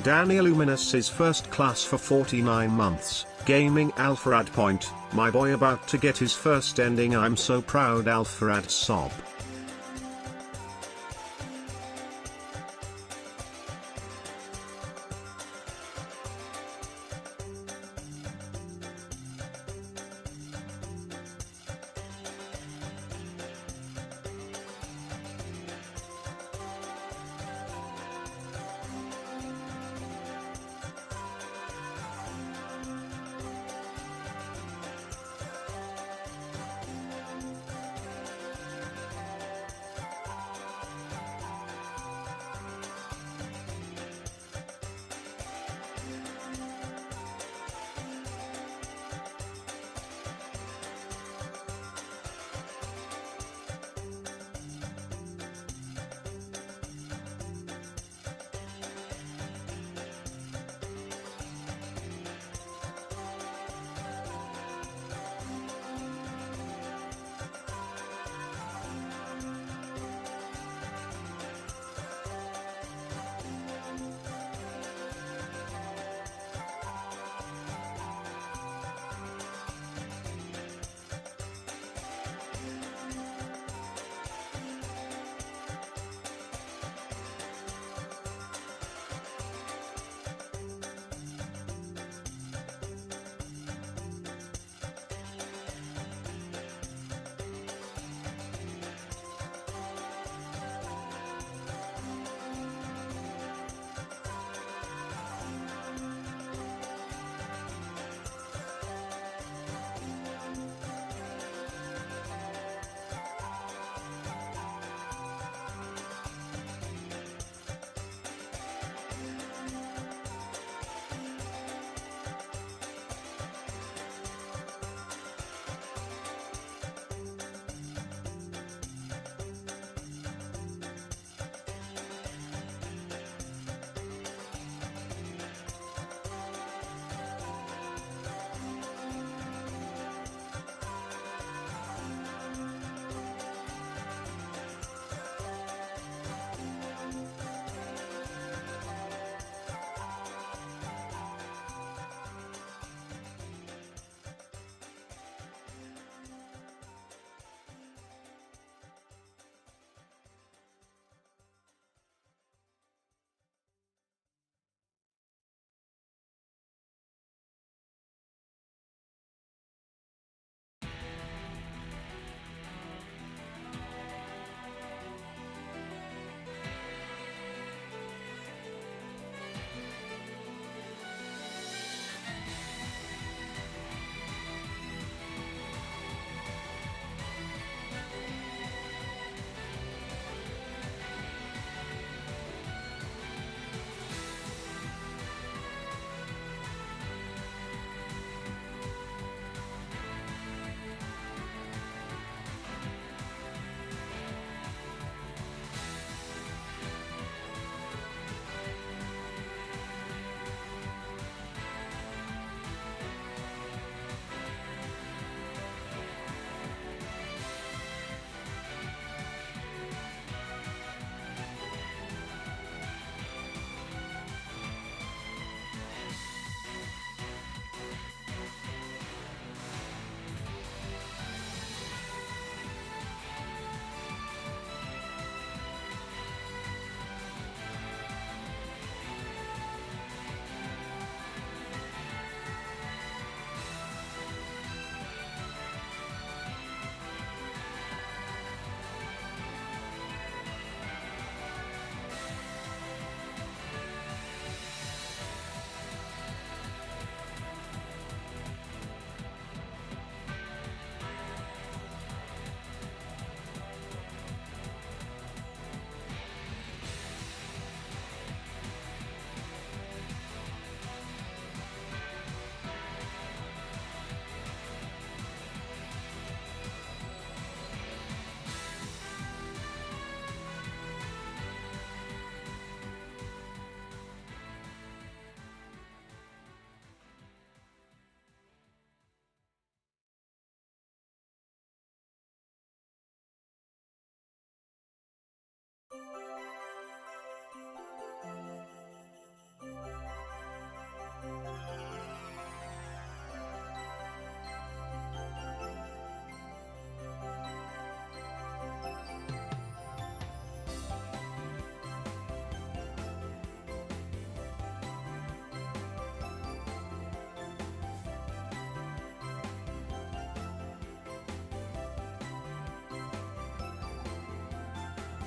Danny Luminous is first class for 49 months, gaming Alpharad point, my boy about to get his first ending, I'm so proud Alpharad sob.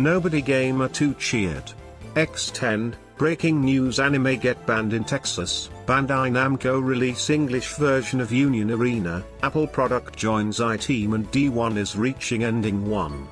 Nobody Gamer 2 cheered. X10, breaking news: anime get banned in Texas. Bandai Namco release English version of Union Arena. Apple product joins iTeam and D1 is reaching ending 1.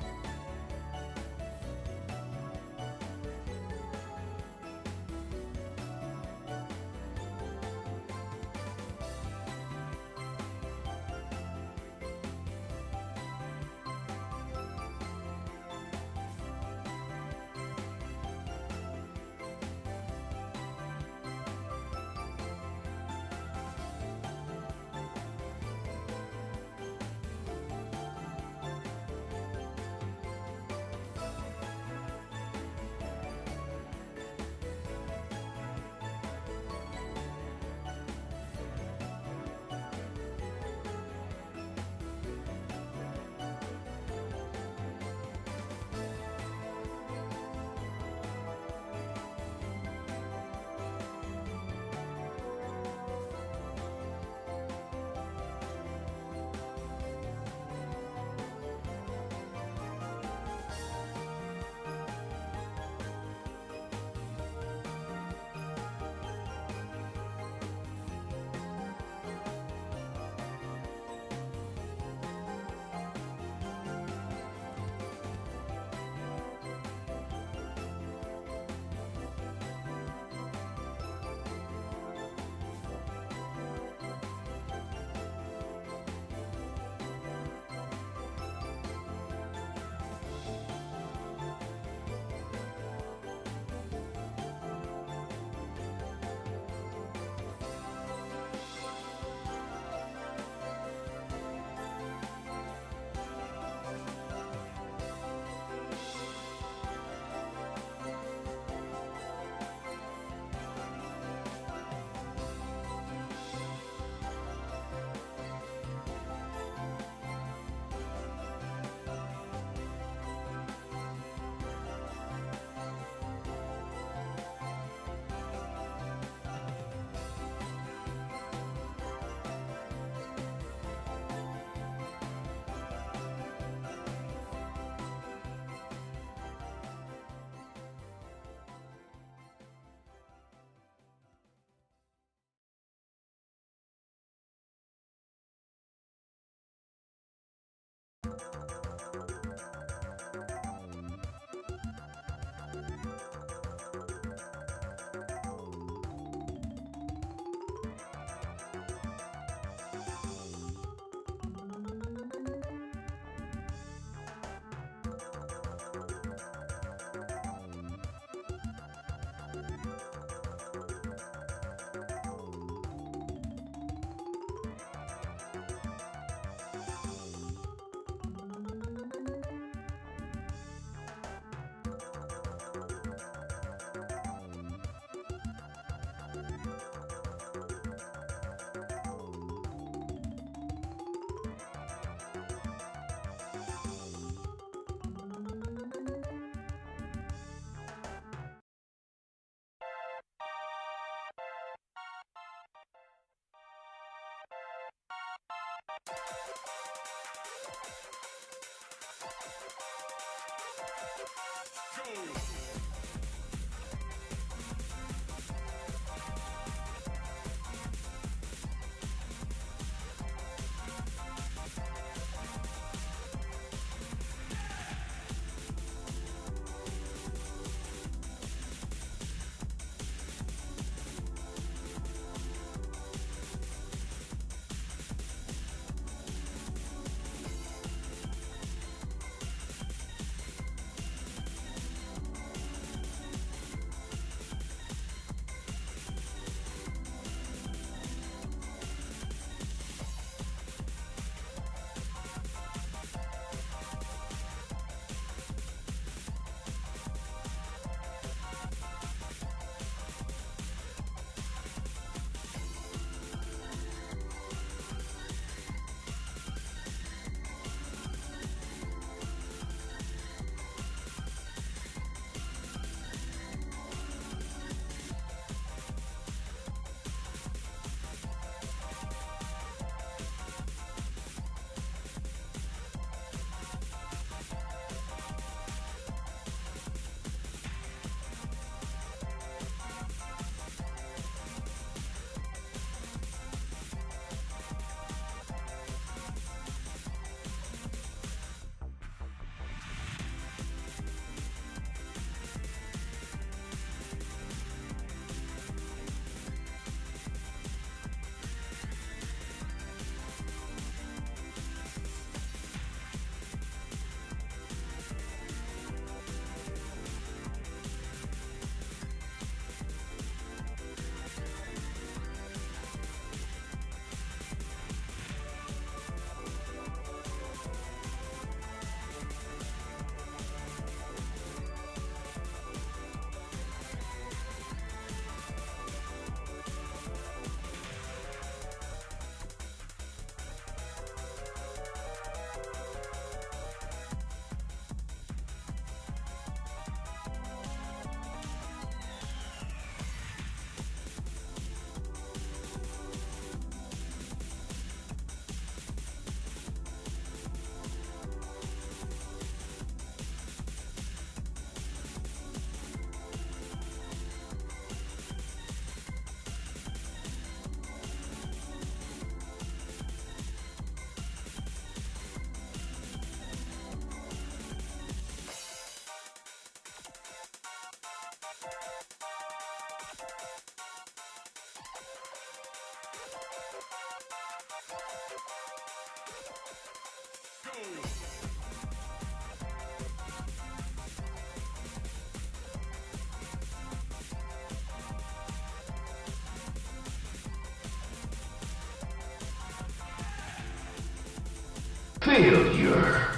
Failure.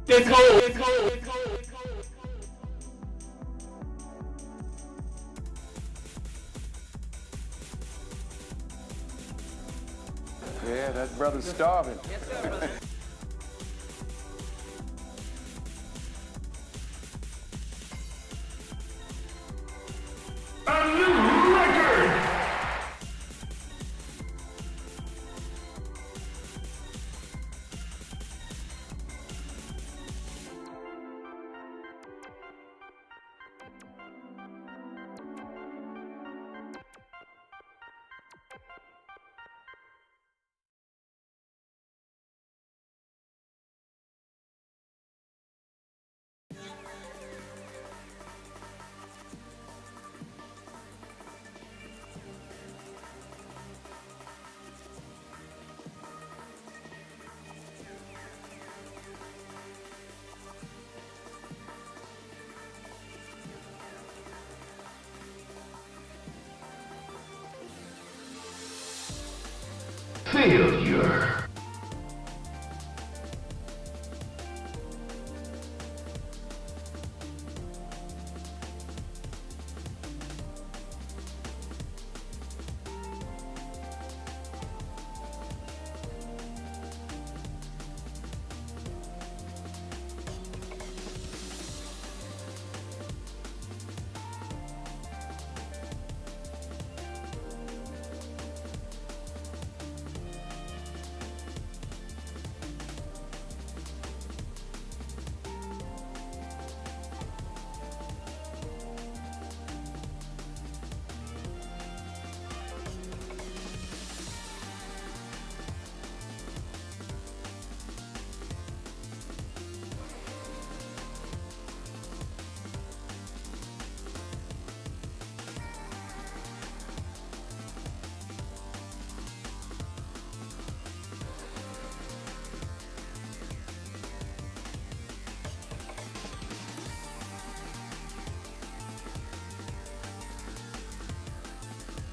Let's go, let's go, let's go, let's go, let's go. Yeah, that brother's starving. Yes, sir. A new record. Failure.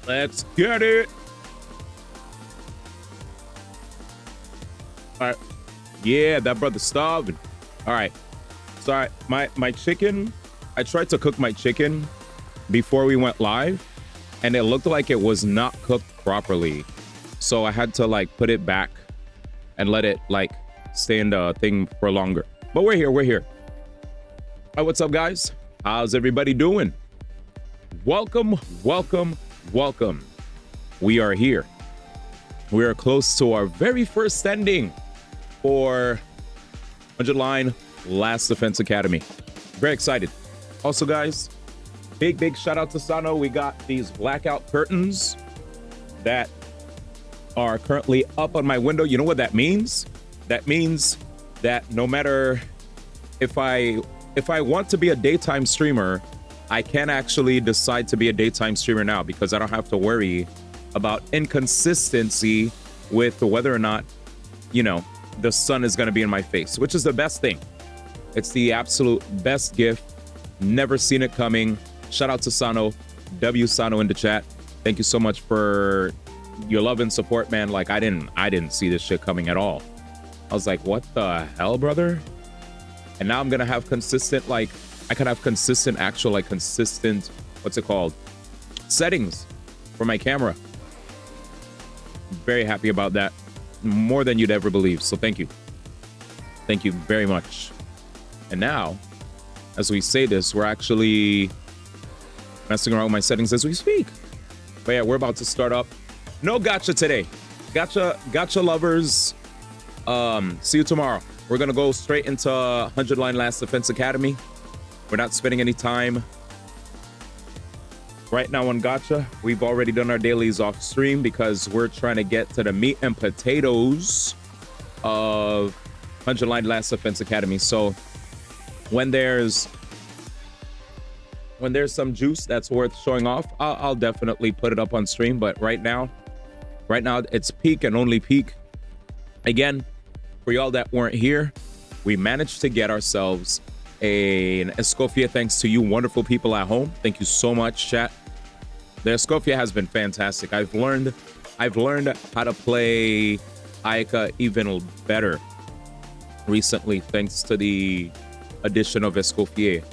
Let's get it. All right. Yeah, that brother's starving. All right. Sorry, my chicken, I tried to cook my chicken before we went live, and it looked like it was not cooked properly. So I had to like put it back and let it like stay in the thing for longer. But we're here, we're here. All right, what's up, guys? How's everybody doing? Welcome, welcome, welcome. We are here. We are close to our very first ending for 100 line Last Defense Academy. Very excited. Also, guys, big shout out to Sano. We got these blackout curtains that are currently up on my window. You know what that means? That means that no matter if I want to be a daytime streamer, I can actually decide to be a daytime streamer now, because I don't have to worry about inconsistency with whether or not, you know, the sun is going to be in my face, which is the best thing. It's the absolute best gift. Never seen it coming. Shout out to Sano, W Sano in the chat. Thank you so much for your love and support, man. Like I didn't see this shit coming at all. I was like, what the hell, brother? And now I'm going to have consistent, like, I can have consistent, actual, like consistent, what's it called? Settings for my camera. Very happy about that. More than you'd ever believe. So thank you. Thank you very much. And now, as we say this, we're actually messing around with my settings as we speak. But yeah, we're about to start up. No gotcha today. Gotcha lovers. See you tomorrow. We're gonna go straight into 100 line Last Defense Academy. We're not spending any time right now on gotcha. We've already done our dailies off stream because we're trying to get to the meat and potatoes of 100 Line Last Defense Academy. So when there's some juice that's worth showing off, I'll definitely put it up on stream. But right now it's peak and only peak. Again, for y'all that weren't here, we managed to get ourselves an Escoffier thanks to you wonderful people at home. Thank you so much, chat. The Escoffier has been fantastic. I've learned how to play Ica even better recently thanks to the addition of Escoffier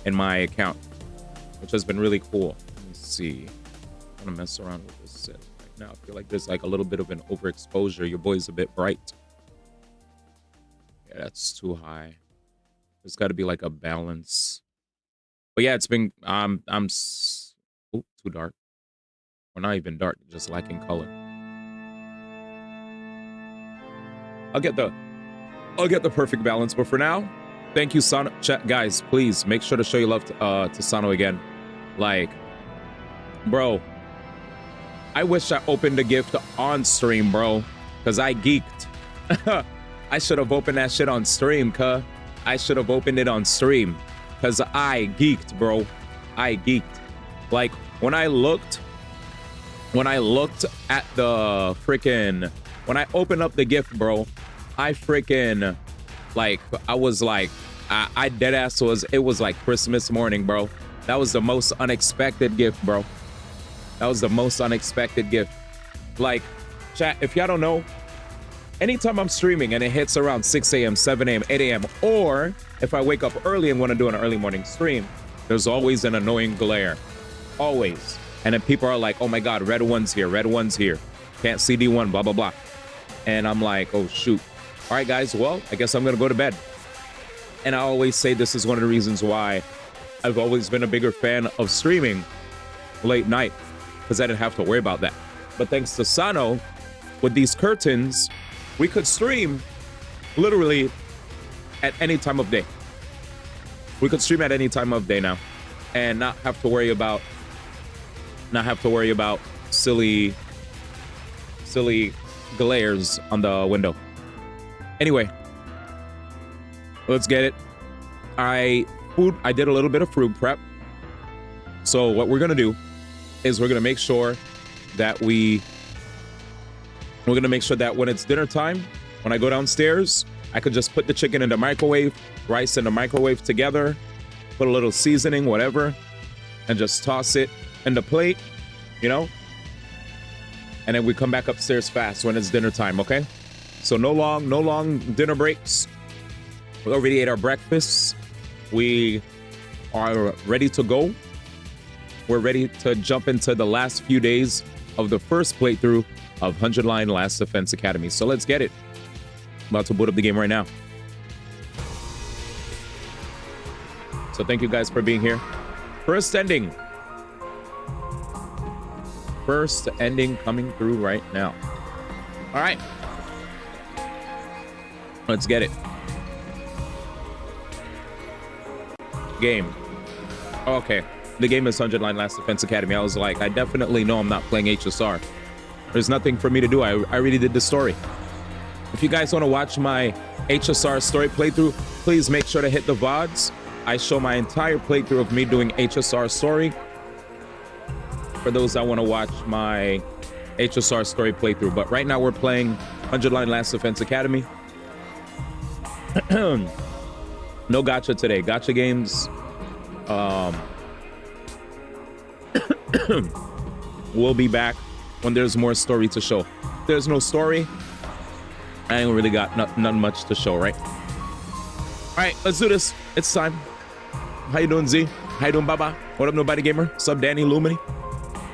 in my account, which has been really cool. Let me see. I'm gonna mess around with this set right now. I feel like there's like a little bit of an overexposure. Your boy's a bit bright. Yeah, that's too high. There's got to be like a balance. But yeah, it's been too dark. Or not even dark, just lacking color. I'll get the perfect balance. But for now, thank you, Sano. Chat, guys, please make sure to show your love to Sano again. Like, bro, I wish I opened a gift on stream, bro, because I geeked. I should have opened that shit on stream, cuh. I should have opened it on stream because I geeked, bro. I geeked. Like, when I looked at the freaking, when I opened up the gift, bro, I freaking, like, I was like, I dead ass it was like Christmas morning, bro. That was the most unexpected gift, bro. That was the most unexpected gift. Like, chat, if y'all don't know, anytime I'm streaming and it hits around 6 a.m., 7 a.m., 8 a.m., or if I wake up early and want to do an early morning stream, there's always an annoying glare. Always. And then people are like, oh my God, red one's here, can't see D1, blah, blah, blah. And I'm like, oh shoot. All right, guys, well, I guess I'm going to go to bed. And I always say this is one of the reasons why I've always been a bigger fan of streaming late night, because I didn't have to worry about that. But thanks to Sano, with these curtains, we could stream literally at any time of day. We could stream at any time of day now and not have to worry about silly glares on the window. Anyway, let's get it. I did a little bit of food prep. So what we're gonna do is we're gonna make sure that when it's dinner time, when I go downstairs, I could just put the chicken in the microwave, rice in the microwave together, put a little seasoning, whatever, and just toss it in the plate, you know? And then we come back upstairs fast when it's dinner time, okay? So no long dinner breaks. We already ate our breakfasts. We are ready to go. We're ready to jump into the last few days of the first playthrough of 100 Line Last Defense Academy. So let's get it. I'm about to boot up the game right now. So thank you guys for being here. First ending coming through right now. All right. Let's get it. Game. Okay. The game is 100 Line Last Defense Academy. I was like, I definitely know I'm not playing HSR. There's nothing for me to do. I already did the story. If you guys want to watch my HSR story playthrough, please make sure to hit the VODs. I show my entire playthrough of me doing HSR story. For those that want to watch my HSR story playthrough. But right now we're playing 100 Line Last Defense Academy. No gacha today. Gacha games we'll be back when there's more story to show. If there's no story, I ain't really got none much to show, right? All right, let's do this. It's time. How you doing, Z? How you doing, Baba? What up, Nobody Gamer? Sub Danny Lumini?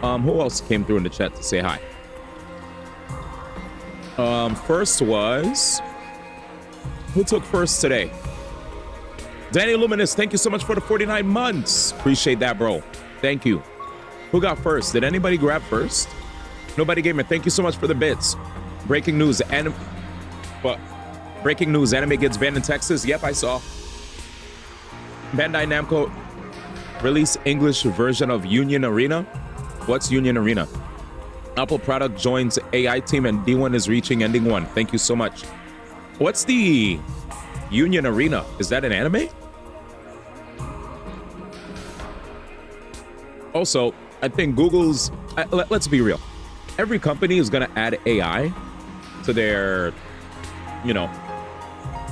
Who else came through in the chat to say hi? First was, who took first today? Danny Luminous, thank you so much for the 49 months. Appreciate that, bro. Thank you. Who got first? Did anybody grab first? Nobody Gamer, thank you so much for the bits. Breaking news, anime gets banned in Texas. Yep, I saw. Bandai Namco release English version of Union Arena. What's Union Arena? Apple product joins AI team and D1 is reaching ending 1. Thank you so much. What's the Union Arena? Is that an anime? Also, I think Google's, let's be real. Every company is going to add AI to their, you know,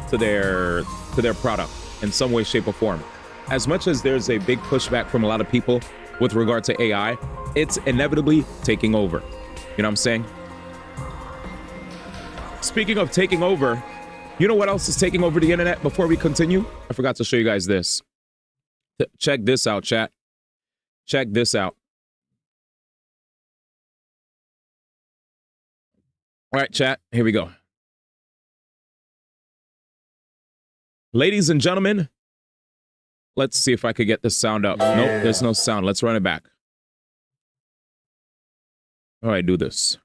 to their product in some way, shape, or form. As much as there's a big pushback from a lot of people with regard to AI, it's inevitably taking over. You know what I'm saying? Speaking of taking over, you know what else is taking over the internet before we continue? I forgot to show you guys this. Check this out, chat. Check this out. All right, chat, here we go. Ladies and gentlemen, let's see if I could get the sound up. Yeah. Nope, there's no sound. Let's run it back. All right, do this.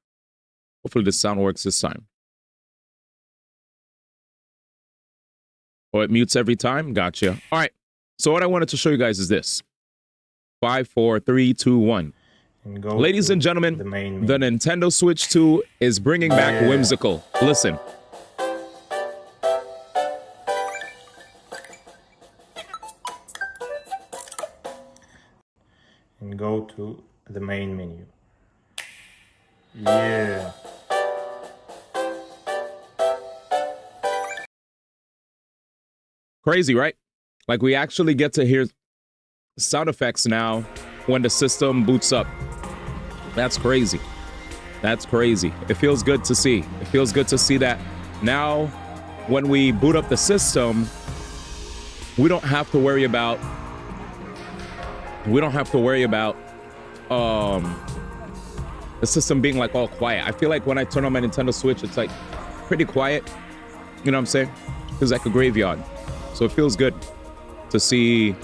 Hopefully the sound works this time. Oh, it mutes every time? Gotcha. All right, so what I wanted to show you guys is this. 5, 4, 3, 2, 1. Ladies and gentlemen, the Nintendo Switch 2 is bringing back Whimsical. Listen. And go to the main menu. Yeah. Crazy, right? Like we actually get to hear sound effects now when the system boots up. That's crazy. That's crazy. It feels good to see. It feels good to see that now when we boot up the system, we don't have to worry about the system being like all quiet. I feel like when I turn on my Nintendo Switch, it's like pretty quiet. You know what I'm saying? It feels like a graveyard. So it feels good to see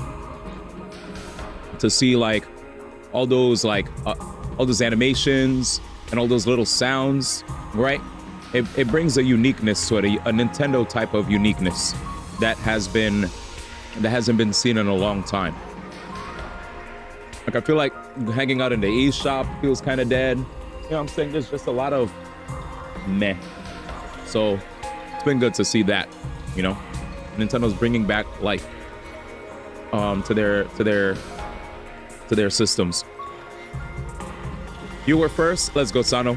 like all those animations and all those little sounds, right? It brings a uniqueness to it, a Nintendo type of uniqueness that hasn't been seen in a long time. Like I feel like hanging out in the eShop feels kind of dead. You know what I'm saying? There's just a lot of meh. So it's been good to see that, you know. Nintendo's bringing back life to their systems. You were first. Let's go, Sano.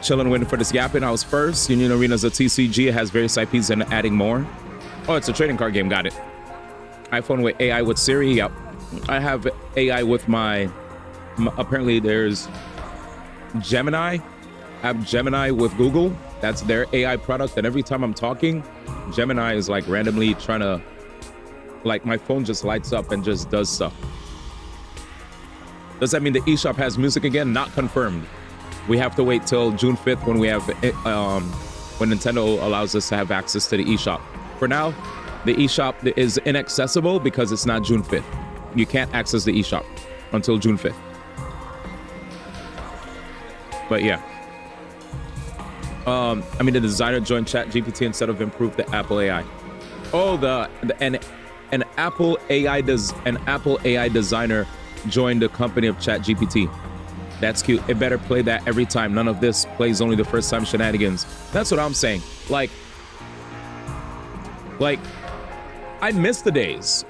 Chilling, waiting for this yapping. I was first. Union Arena's a TCG. It has various IPs and adding more. Oh, it's a trading card game. Got it. iPhone with AI with Siri. Yep. I have AI with my apparently there's Gemini. I have Gemini with Google. That's their AI product. And every time I'm talking, Gemini is like randomly trying to, like my phone just lights up and just does stuff. Does that mean the eShop has music again? Not confirmed. We have to wait till June 5th when we have, when Nintendo allows us to have access to the eShop. For now, the eShop is inaccessible because it's not June 5th. You can't access the eShop until June 5th. But yeah. I mean, the designer joined ChatGPT instead of improve the Apple AI. Oh, an Apple AI designer joined the company of ChatGPT. That's cute. It better play that every time. None of this plays only the first time shenanigans. That's what I'm saying. Like I miss the days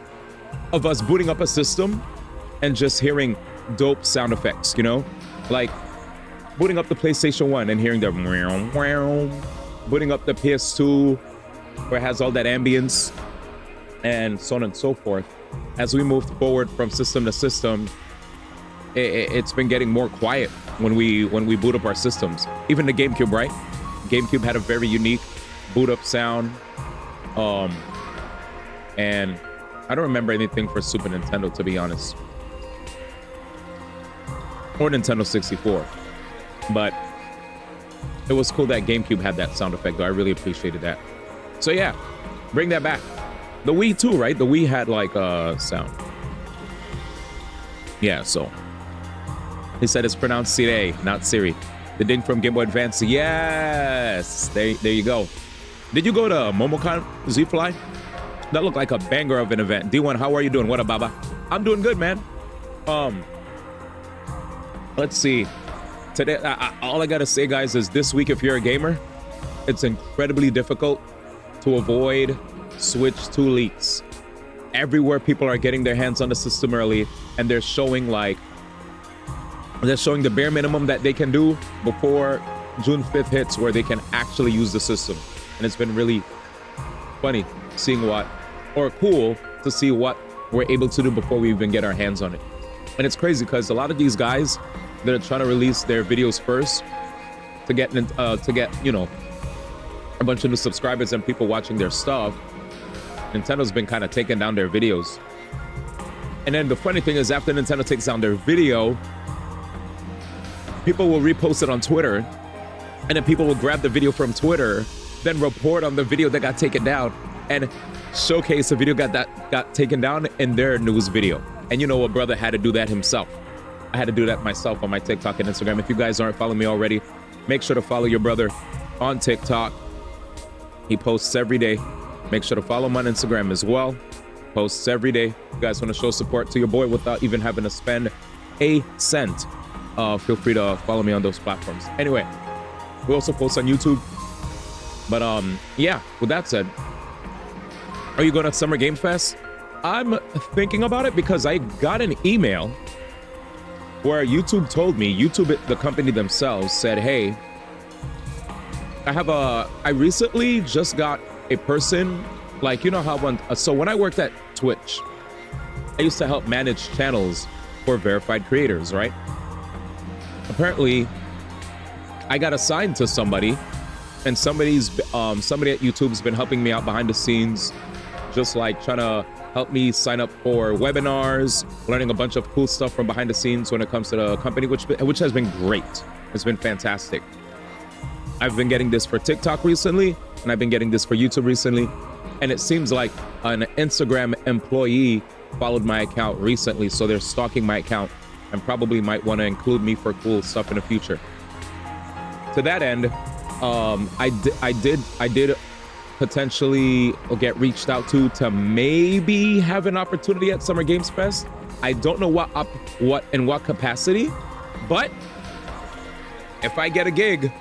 of us booting up a system and just hearing dope sound effects, you know? Like booting up the PlayStation 1 and hearing the meow, meow. Booting up the PS2 where it has all that ambience and so on and so forth. As we moved forward from system to system, it's been getting more quiet when we boot up our systems. Even the GameCube, right? GameCube had a very unique boot up sound. And I don't remember anything for Super Nintendo, to be honest. Or Nintendo 64. But it was cool that GameCube had that sound effect, though. I really appreciated that. So yeah, bring that back. The Wii too, right? The Wii had like sound. Yeah, so. He said it's pronounced Siri, not Siri. The ding from Game Boy Advance. Yes! There you go. Did you go to Momocon, Z-Fly? That looked like a banger of an event. D1, how are you doing? What up, Baba? I'm doing good, man. Let's see. today, all I gotta say, guys, is this week, if you're a gamer, it's incredibly difficult to avoid Switch 2 leaks. Everywhere people are getting their hands on the system early, and they're showing the bare minimum that they can do before June 5th hits, where they can actually use the system. And it's been really funny seeing cool to see what we're able to do before we even get our hands on it. And it's crazy because a lot of these guys that are trying to release their videos first to get you know, a bunch of new subscribers and people watching their stuff, Nintendo's been kind of taking down their videos. And then the funny thing is, after Nintendo takes down their video, people will repost it on Twitter, and then people will grab the video from Twitter, then report on the video that got taken down and showcase the video that got taken down in their news video. And you know what, brother had to do that himself. I had to do that myself on my TikTok and Instagram. If you guys aren't following me already, make sure to follow your brother on TikTok. He posts every day. Make sure to follow him on Instagram as well. Posts every day. If you guys want to show support to your boy without even having to spend a cent, feel free to follow me on those platforms. Anyway, we also post on YouTube. But yeah, with that said, are you going to Summer Game Fest? I'm thinking about it because I got an email where YouTube told me, YouTube, the company themselves, said, hey, I recently just got a person, like, you know how so when I worked at Twitch, I used to help manage channels for verified creators, right? Apparently, I got assigned to somebody, and somebody at YouTube's been helping me out behind the scenes, just like trying to help me sign up for webinars, learning a bunch of cool stuff from behind the scenes when it comes to the company, which has been great. It's been fantastic. I've been getting this for TikTok recently, and I've been getting this for YouTube recently, and it seems like an Instagram employee followed my account recently, so they're stalking my account and probably might want to include me for cool stuff in the future. To that end, I did potentially get reached out to maybe have an opportunity at Summer Games Fest. I don't know in what capacity, but if I get a gig,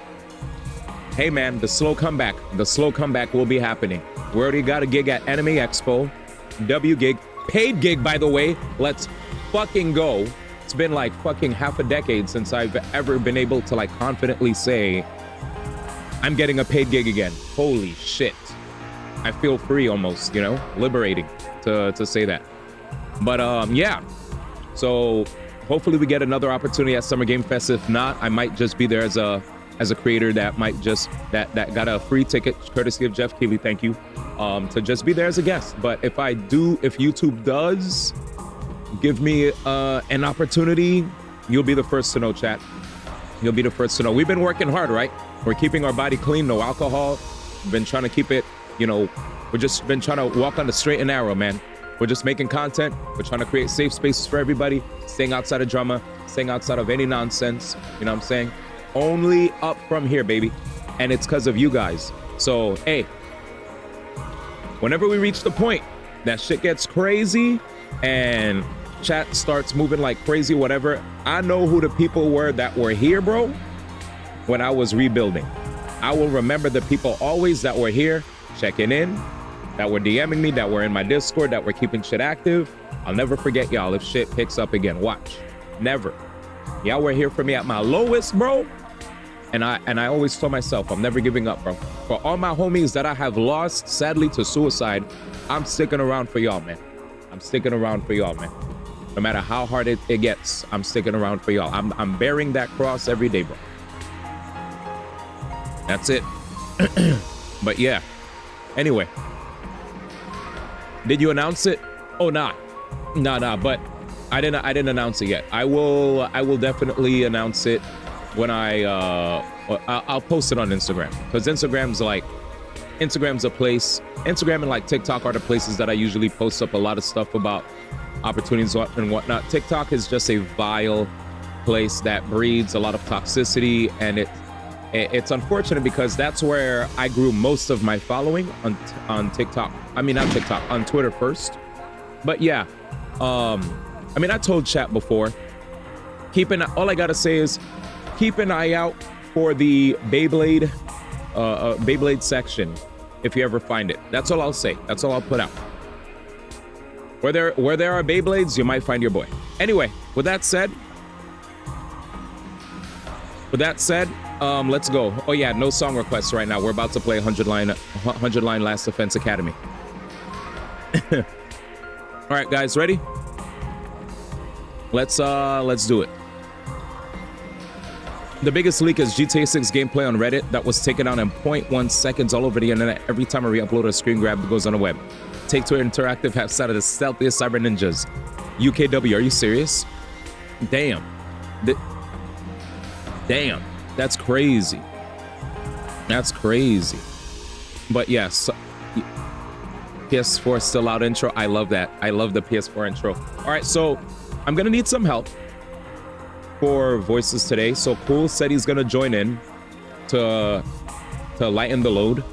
hey man, the slow comeback will be happening. We already got a gig at Anime Expo, W gig, paid gig, by the way. Let's fucking go. It's been like fucking half a decade since I've ever been able to like confidently say I'm getting a paid gig again. Holy shit. I feel free almost, you know, liberating to say that. But yeah, so hopefully we get another opportunity at Summer Game Fest. If not, I might just be there as a creator that might just that got a free ticket courtesy of Jeff Keighley, thank you, to just be there as a guest. But if YouTube does give me an opportunity, you'll be the first to know, chat. You'll be the first to know. We've been working hard, right? We're keeping our body clean, no alcohol. We've been trying to keep it, you know, we're just been trying to walk on the straight and narrow, man. We're just making content. We're trying to create safe spaces for everybody, staying outside of drama, staying outside of any nonsense. You know what I'm saying? Only up from here, baby. And it's because of you guys. So, hey, whenever we reach the point that shit gets crazy and chat starts moving like crazy, whatever, I know who the people were that were here, bro, when I was rebuilding. I will remember the people always that were here checking in, that were DMing me, that were in my Discord, that were keeping shit active. I'll never forget y'all if shit picks up again. Watch. Never. Y'all were here for me at my lowest, bro. And I always told myself, I'm never giving up, bro. For all my homies that I have lost, sadly, to suicide, I'm sticking around for y'all, man. I'm sticking around for y'all, man. No matter how hard it gets, I'm sticking around for y'all. I'm bearing that cross every day, bro. That's it. But yeah. Anyway. Did you announce it? Oh, nah. Nah. But I didn't announce it yet. I will definitely announce it when I'll post it on Instagram, because Instagram's a place. Instagram and like TikTok are the places that I usually post up a lot of stuff about opportunities and whatnot. TikTok is just a vile place that breeds a lot of toxicity, and it's unfortunate because that's where I grew most of my following on TikTok. I mean, not TikTok, on Twitter first. But yeah, I mean, I told chat before, all I gotta say is keep an eye out for the Beyblade section if you ever find it. That's all I'll say. That's all I'll put out. Where there are Beyblades, you might find your boy. Anyway, with that said, let's go. Oh yeah, no song requests right now. We're about to play 100 line Last Defense Academy. All right, guys, ready? Let's do it. The biggest leak is GTA 6 gameplay on Reddit that was taken down in 0.1 seconds all over the internet. Every time I re-upload a screen grab that goes on the web. Take-Two Interactive have cited the stealthiest cyber ninjas. UKW, are you serious? Damn. Damn. That's crazy. That's crazy. But yes, PS4 still out intro. I love that. I love the PS4 intro. All right, so I'm gonna need some help for voices today. So Cool said he's gonna join in to lighten the load.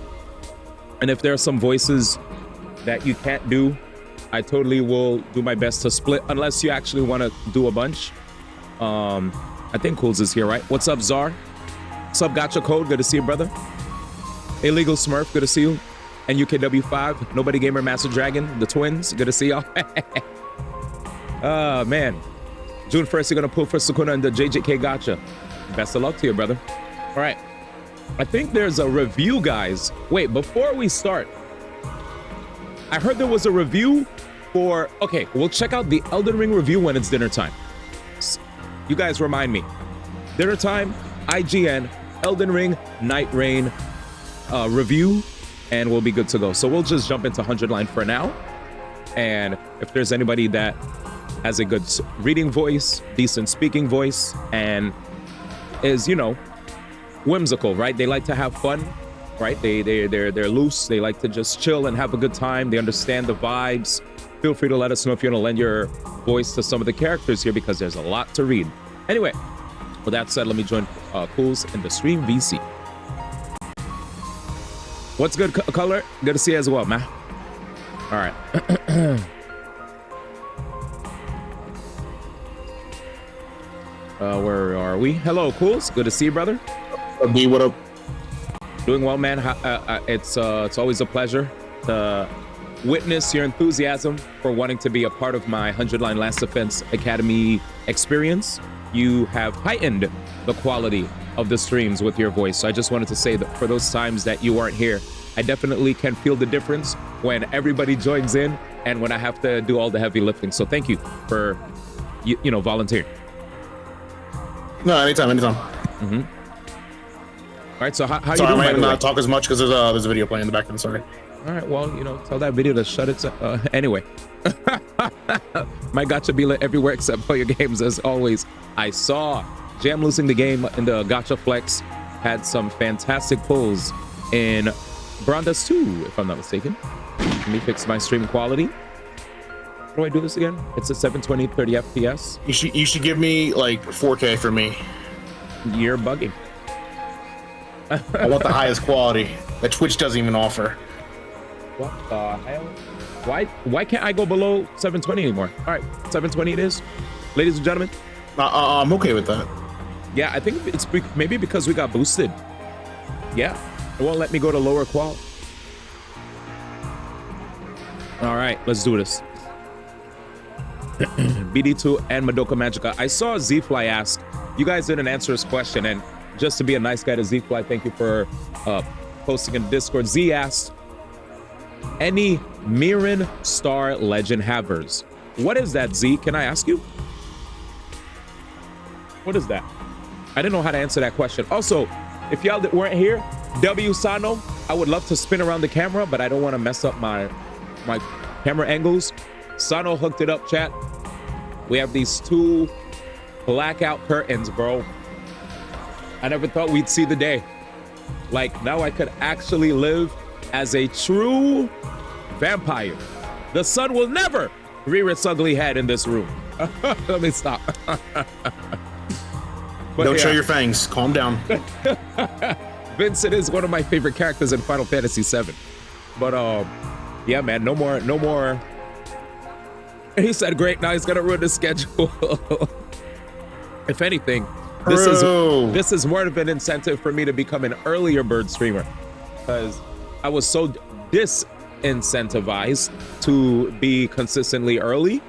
And if there are some voices that you can't do, I totally will do my best to split, unless you actually want to do a bunch. I think Cool's is here, right? What's up, Czar? What's up, Gotcha Code? Good to see you, brother. Illegal Smurf, good to see you. And UKW5, Nobody Gamer, Master Dragon, the twins, good to see y'all. Man. June 1st, you're going to pull for Sukuna and the JJK Gotcha. Best of luck to you, brother. All right. I think there's a review, guys. Wait, before we start, I heard there was a review for... Okay, we'll check out the Elden Ring review when it's dinner time. You guys remind me. Dinner time, IGN, Elden Ring, Night Rain review, and we'll be good to go. So we'll just jump into 100 line for now. And if there's anybody that has a good reading voice, decent speaking voice, and is, you know, whimsical, right? They like to have fun, right? They're loose. They like to just chill and have a good time. They understand the vibes. Feel free to let us know if you want to lend your voice to some of the characters here, because there's a lot to read. Anyway, with that said, let me join Cools in the stream VC. What's good, Color? Good to see you as well, man. All right. Where are we? Hello, Cools. Good to see you, brother. B, what up? Doing well, man. It's always a pleasure to witness your enthusiasm for wanting to be a part of my 100 line Last Defense Academy experience. You have heightened the quality of the streams with your voice. So I just wanted to say that for those times that you weren't here, I definitely can feel the difference when everybody joins in and when I have to do all the heavy lifting. So thank you for, you know, volunteering. No, anytime. Mm-hmm. All right, so how sorry, you doing? I might not talk as much because there's a video playing in the background. Sorry. All right, well, you know, tell that video to shut its... anyway. My Gotcha Bila everywhere except for your games, as always. I saw Jam losing the game in the Gotcha Flex. Had some fantastic pulls in Brandas 2, if I'm not mistaken. Let me fix my stream quality. How do I do this again? It's a 720, 30 FPS. You should give me like 4K for me. You're bugging. I want the highest quality that Twitch doesn't even offer. What the hell? Why can't I go below 720 anymore? All right, 720 it is. Ladies and gentlemen. I'm okay with that. Yeah, I think it's maybe because we got boosted. Yeah, it won't let me go to lower qual. All right, let's do this. BD2 and Madoka Magica. I saw Z-Fly ask, you guys didn't answer his question, and just to be a nice guy to Z-Fly, thank you for posting in Discord. Z asked, any Mirren Star Legend havers? What is that, Z? Can I ask you? What is that? I didn't know how to answer that question. Also, if y'all that weren't here, W Sano, I would love to spin around the camera, but I don't want to mess up my camera angles. Sano hooked it up, chat. We have these two blackout curtains, bro. I never thought we'd see the day. Like, now I could actually live as a true vampire. The sun will never rear its ugly head in this room. Let me stop. Don't show your fangs. Calm down. Vincent is one of my favorite characters in Final Fantasy VII. But yeah, man, no more. He said, great, now he's gonna ruin the schedule. If anything, This is more of an incentive for me to become an earlier bird streamer, because I was so disincentivized to be consistently early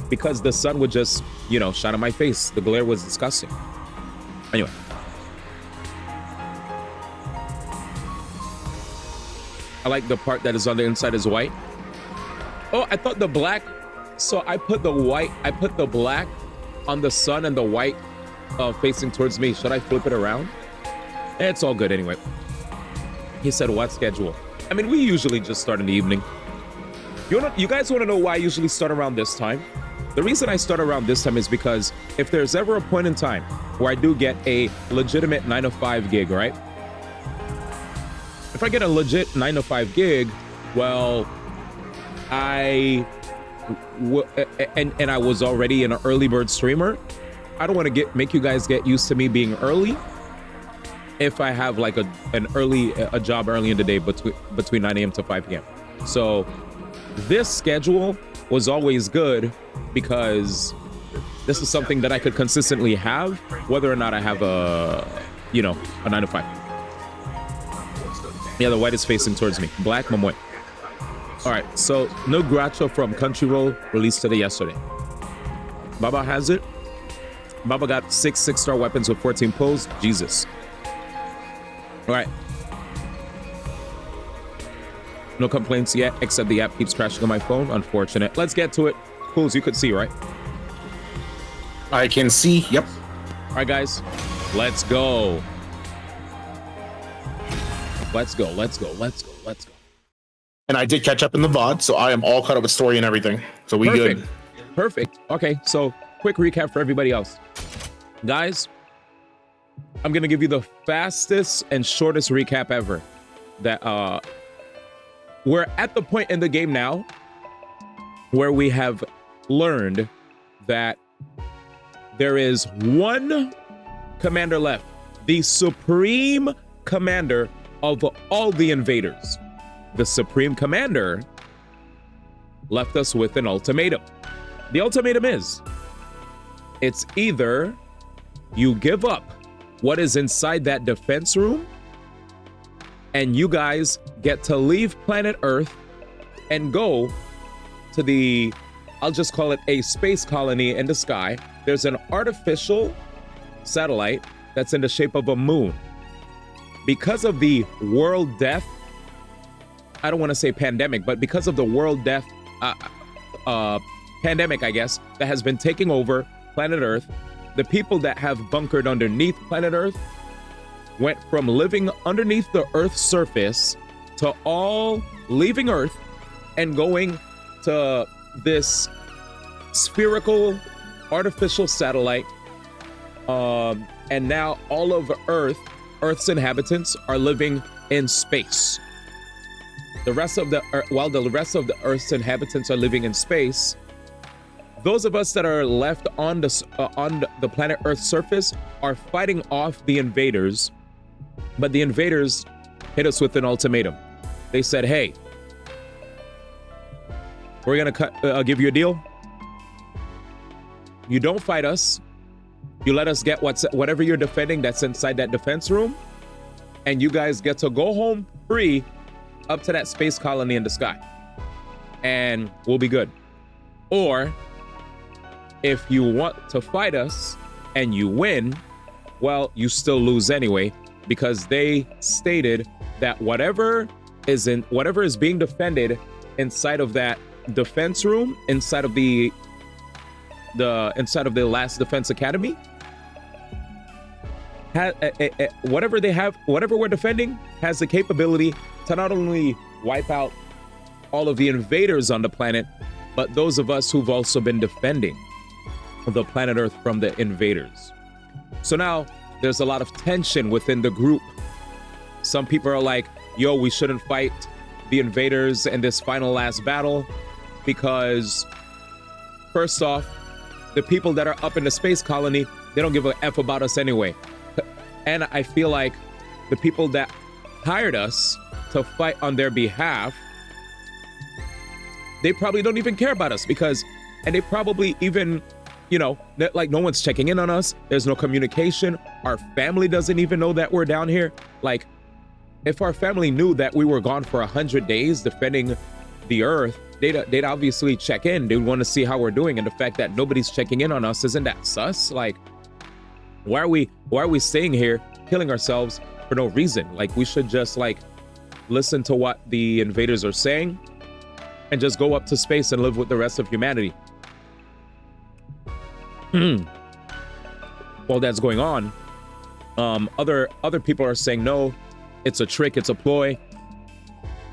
because the sun would just, shine on my face. The glare was disgusting. Anyway. I like the part that is on the inside is white. Oh, I thought the black. So I put the black on the sun and the white facing towards me. Should I flip it around? It's all good anyway. He said, what schedule? I mean, we usually just start in the evening. You guys want to know why I usually start around this time? The reason I start around this time is because if there's ever a point in time where I do get a legitimate 9 to 5 gig, right? If I get a legit 9 to 5 gig, well, and I was already an early bird streamer, I don't want to make you guys get used to me being early. If I have like a job early in the day between 9 a.m. to 5 p.m. So this schedule was always good because this is something that I could consistently have, whether or not I have a 9 to 5. Yeah, the white is facing towards me. Black, Mamoy. All right, so No Gracho from Country Roll released today yesterday. Baba has it. Baba got 6 6-star weapons with 14 pulls. Jesus. All right. No complaints yet, except the app keeps crashing on my phone. Unfortunate. Let's get to it. Pools, you could see, right? I can see. Yep. All right, guys. Let's go. Let's go. And I did catch up in the VOD, so I am all caught up with story and everything. So we good. Perfect. Okay, so quick recap for everybody else. Guys, I'm going to give you the fastest and shortest recap ever. That we're at the point in the game now where we have learned that there is one commander left, the supreme commander of all the invaders. The supreme commander left us with an ultimatum. The ultimatum is, it's either you give up what is inside that defense room and you guys get to leave planet Earth and go to the, I'll just call it a space colony in the sky. There's an artificial satellite that's in the shape of a moon. Because of the world death, I don't want to say pandemic, but because of the world death pandemic, I guess, that has been taking over planet Earth, the people that have bunkered underneath planet Earth went from living underneath the Earth's surface to all leaving Earth and going to this spherical artificial satellite. And now all of Earth's inhabitants are living in space. While the rest of the Earth's inhabitants are living in space, those of us that are left on the planet Earth's surface are fighting off the invaders. But the invaders hit us with an ultimatum. They said, "Hey, we're gonna give you a deal. You don't fight us. You let us get whatever you're defending that's inside that defense room, and you guys get to go home free up to that space colony in the sky, and we'll be good. Or if you want to fight us and you win, well, you still lose anyway, because they stated that whatever is being defended inside of that defense room, inside of the last defense academy, whatever we're defending has the capability to not only wipe out all of the invaders on the planet, but those of us who've also been defending the planet Earth from the invaders. So now there's a lot of tension within the group. Some people are like, yo, we shouldn't fight the invaders in this final last battle because, first off, the people that are up in the space colony, they don't give a F about us anyway. And I feel like the people that hired us to fight on their behalf, they probably don't even care about us, because, and they probably even you know, like no one's checking in on us. There's no communication. Our family doesn't even know that we're down here. Like, if our family knew that we were gone for 100 days defending the earth, they'd obviously check in. They'd want to see how we're doing. And the fact that nobody's checking in on us, isn't that sus? Like, why are we staying here killing ourselves for no reason? Like, we should just like listen to what the invaders are saying and just go up to space and live with the rest of humanity. While that's going on, other people are saying no, it's a trick, it's a ploy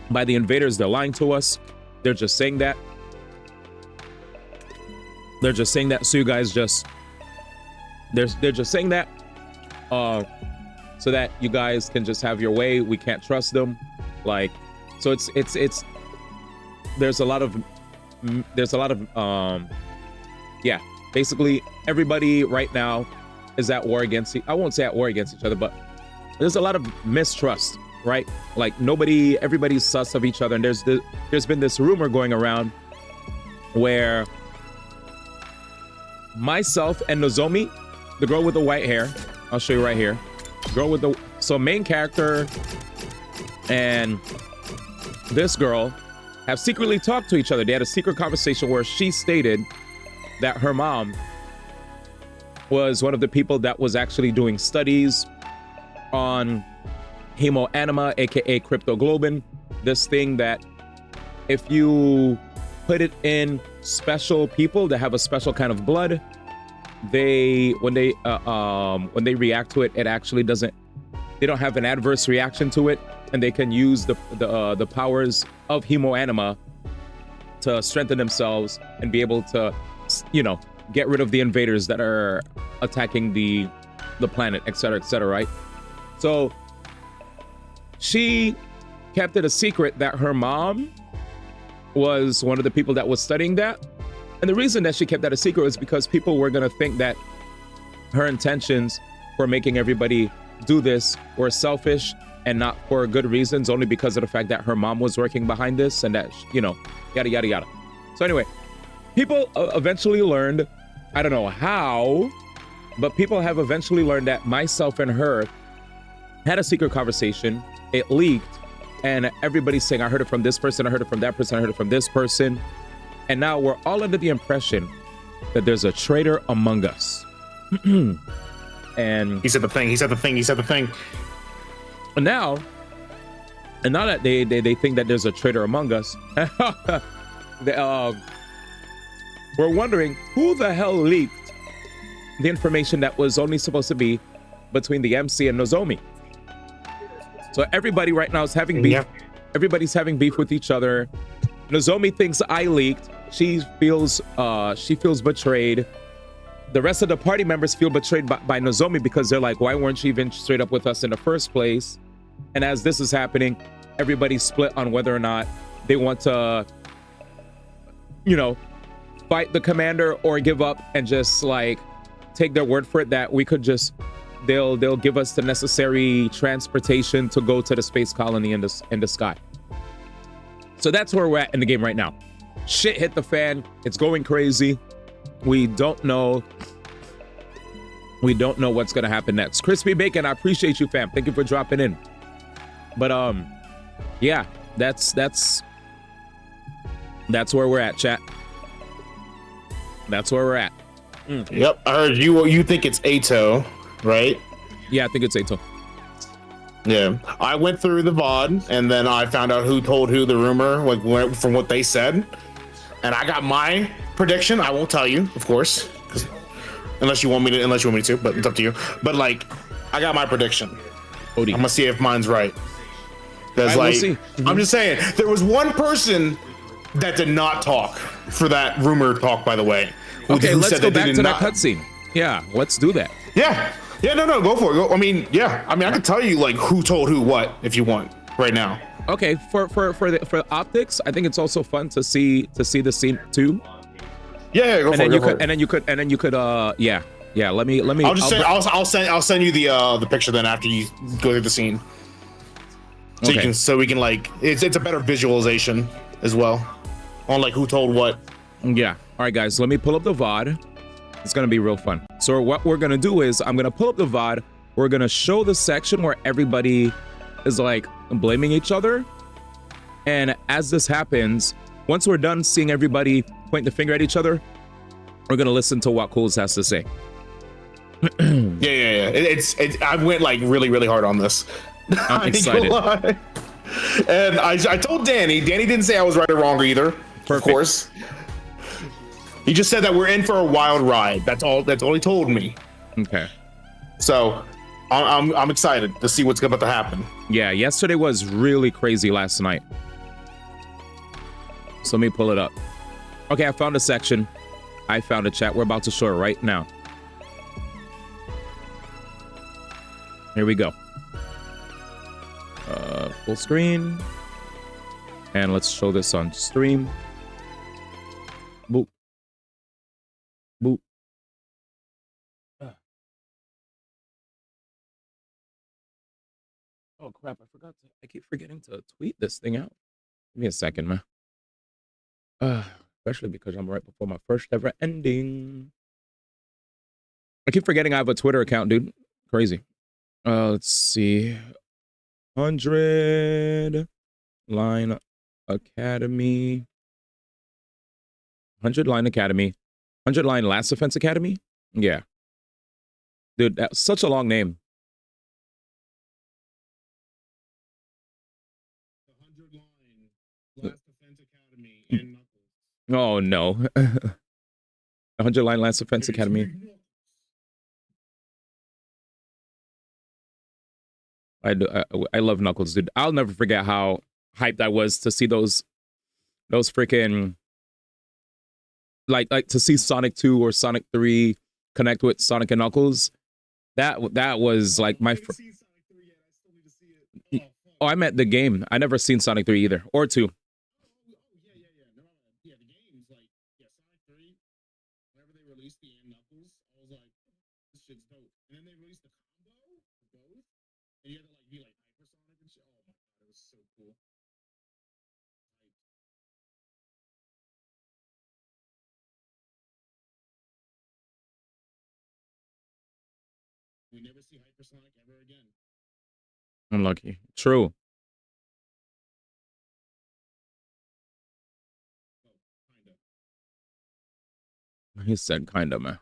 by the invaders. They're lying to us. They're just saying that. They're just saying that. So you guys just they're just saying that so that you guys can just have your way. We can't trust them. Like, so it's there's a lot of yeah, basically everybody right now is at war against I won't say at war against each other, but there's a lot of mistrust, right? Like everybody's sus of each other. And there's been this rumor going around where myself and Nozomi, the girl with the white hair, I'll show you right here, so main character and this girl have secretly talked to each other. They had a secret conversation where she stated that her mom was one of the people that was actually doing studies on hemoanima, aka cryptoglobin, this thing that if you put it in special people that have a special kind of blood, when they react to it, it actually they don't have an adverse reaction to it, and they can use the powers of hemoanima to strengthen themselves and be able to, you know, get rid of the invaders that are attacking the planet, etc., right? So she kept it a secret that her mom was one of the people that was studying that. And the reason that she kept that a secret was because people were going to think that her intentions for making everybody do this were selfish and not for good reasons, only because of the fact that her mom was working behind this and that, you know, yada, yada, yada. So anyway, people eventually learned, I don't know how, but people have eventually learned that myself and her had a secret conversation. It leaked, and everybody's saying, I heard it from this person, I heard it from that person, I heard it from this person. And now we're all under the impression that there's a traitor among us. And he said the thing. And now that they think that there's a traitor among us, we're wondering who the hell leaked the information that was only supposed to be between the MC and Nozomi. So everybody right now is having beef. Yeah. Everybody's having beef with each other. Nozomi thinks I leaked. She feels betrayed. The rest of the party members feel betrayed by Nozomi because they're like, why weren't you even straight up with us in the first place? And as this is happening, everybody's split on whether or not they want to, you know, fight the commander or give up and just like take their word for it that we could just, they'll give us the necessary transportation to go to the space colony in the sky. So that's where we're at in the game right now. Shit hit the fan. It's going crazy. We don't know what's gonna happen next. Crispy Bacon, I appreciate you, fam. Thank you for dropping in. But yeah, that's where we're at, chat. That's where we're at. Yep, I heard you think it's Ato, right? Yeah, I think it's Ato. Yeah, I went through the VOD and then I found out who told who the rumor, like from what they said, and I got my prediction. I won't tell you, of course, unless you want me to, but it's up to you. But like, I got my prediction. I'm gonna see if mine's right. Because like, we'll see. Mm-hmm. I'm just saying, there was one person that did not talk for that rumor talk, by the way. Okay, let's go back to that cutscene. Yeah, let's do that. Yeah, no, go for it. I mean, I can tell you like who told who what if you want right now. Okay, for optics, I think it's also fun to see the scene too. Yeah, go for it. And then you could yeah. Let me. I'll send you the picture then after you go through the scene. So okay. We can like it's a better visualization as well on like who told what. Yeah. All right, guys. Let me pull up the VOD. It's gonna be real fun. So what we're gonna do is I'm gonna pull up the VOD. We're gonna show the section where everybody is like blaming each other. And as this happens, once we're done seeing everybody point the finger at each other, we're gonna listen to what Coles has to say. Yeah. It's I went like really hard on this. I'm excited. And I told Danny. Danny didn't say I was right or wrong either. Perfect. Of course. He just said that we're in for a wild ride. That's all he told me. Okay. So I'm excited to see what's about to happen. Yeah, yesterday was really crazy last night. So let me pull it up. Okay, I found a section. I found a chat. We're about to show it right now. Here we go. Full screen. And let's show this on stream. Boop. Boop. Oh crap, I keep forgetting to tweet this thing out. Give me a second, man. Especially because I'm right before my first ever ending. I keep forgetting I have a Twitter account, dude. Crazy. Let's see. 100 Line Academy. 100 Line Academy. 100 Line Last Offense Academy? Yeah. Dude, that's such a long name. 100 Line Last Offense Academy and Knuckles. Oh, no. 100 Line Last Offense Academy. I love Knuckles, dude. I'll never forget how hyped I was to see those freaking like to see Sonic 2 or Sonic 3 connect with Sonic and Knuckles. That was like my Oh, I meant the game. I never seen Sonic 3 either or 2. Yeah. The games like Sonic 3. Whenever they released the Knuckles, I was like, this shit's dope. And then they released the combo for both, and you had to like be like hypersonic and shit. Oh my god, it was so cool. We never see hypersonic ever again. Unlucky. True. He said kind of, man.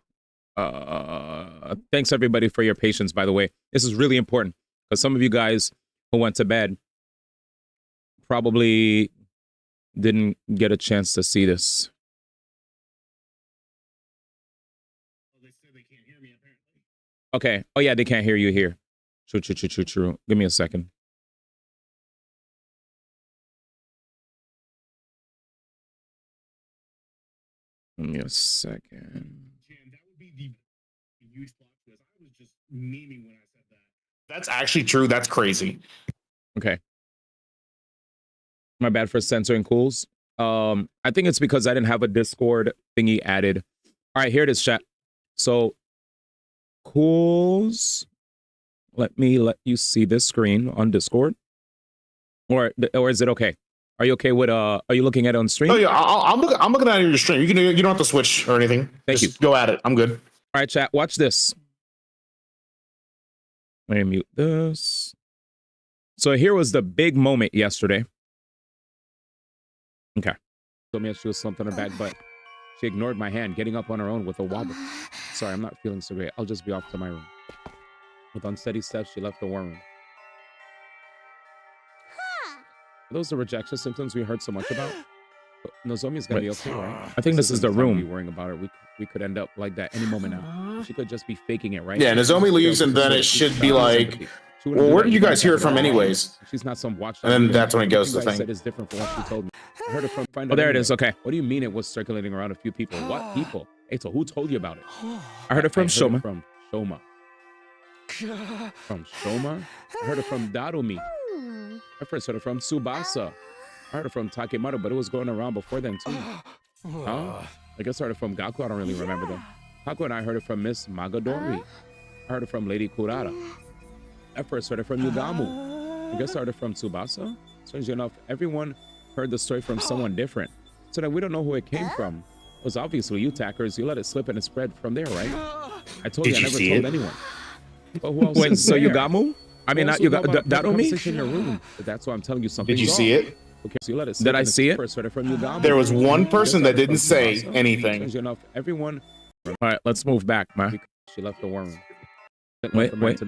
Thanks everybody for your patience, by the way. This is really important because some of you guys who went to bed probably didn't get a chance to see this. Oh, they said they can't hear me apparently. Okay. Oh yeah, they can't hear you here. True. Give me a second. Give me a second. Jan, that would be the huge plot twist. I was just memeing when I said that. That's actually true. That's crazy. Okay. My bad for censoring Cools. I think it's because I didn't have a Discord thingy added. All right, here it is, chat. So, Cools, let me let you see this screen on Discord. Or is it okay? Are you okay with are you looking at it on stream? Oh yeah, I'm looking at your stream. You don't have to switch or anything. Thank Just you. Go at it. I'm good. All right, chat. Watch this. Let me mute this. So here was the big moment yesterday. Okay. Told me she was slumped on her back, but she ignored my hand, getting up on her own with a wobble. Sorry, I'm not feeling so great. I'll just be off to my room. With unsteady steps, she left the war room. Are those the rejection symptoms we heard so much about? Nozomi's gonna be okay, right? I think this is the room. Be worrying about her. We could end up like that any moment now. She could just be faking it, right? Yeah, Nozomi leaves, and then it should be like, well, where did you guys hear it from anyways? She's not some watch. And then that's when it goes to the thing. Said it's different from what she told me. I heard it from. Oh, there it is. Okay. What do you mean it was circulating around a few people? What people? Hey, so who told you about it? I heard it from Shoma. From Shoma. From Shoma. I heard it from Darumi. I first heard it from Tsubasa. I heard it from Takemaru, but it was going around before then too. Huh? I guess I heard it from Gaku. I don't really remember though. Haku and I heard it from Miss Magadori. I heard it from Lady Kurara. I first heard it from Yugamu. I guess I heard it from Tsubasa. Strangely enough, everyone heard the story from someone different. So that we don't know who it came from. was obviously you, Tackers. You let it slip and it spread from there, right? I told Did you I you never see told it? anyone. But who else? Wait, so Yugamu? I mean, not Yugamu. That on me? In your room. But that's why I'm telling you something. Did you see it? Okay, so you let it slip. Did I see it? From Yugamu. There was one person that didn't say anything. Enough. Everyone. All right, let's move back, man. She left the war room. Wait.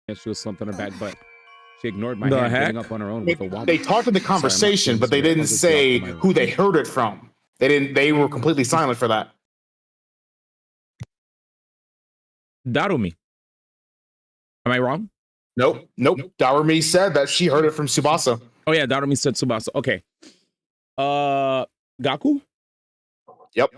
And she was slumped on her back, but she ignored my hand, getting up on her own with a wobble. They talked in the conversation, but they didn't say who they heard it from. They didn't. They were completely silent for that. Darumi. Am I wrong? Nope. Darumi said that she heard it from Tsubasa. Oh yeah, Darumi said Tsubasa. Okay. Gaku? Yep.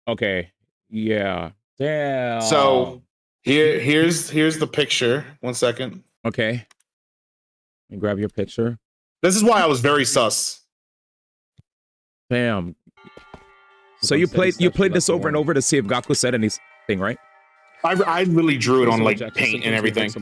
Okay. Yeah. Damn. So here's the picture. 1 second. Okay. Let me grab your picture. This is why I was very sus. Damn. So you played this over and over to see if Gaku said anything, right? I literally drew it on like paint and everything. So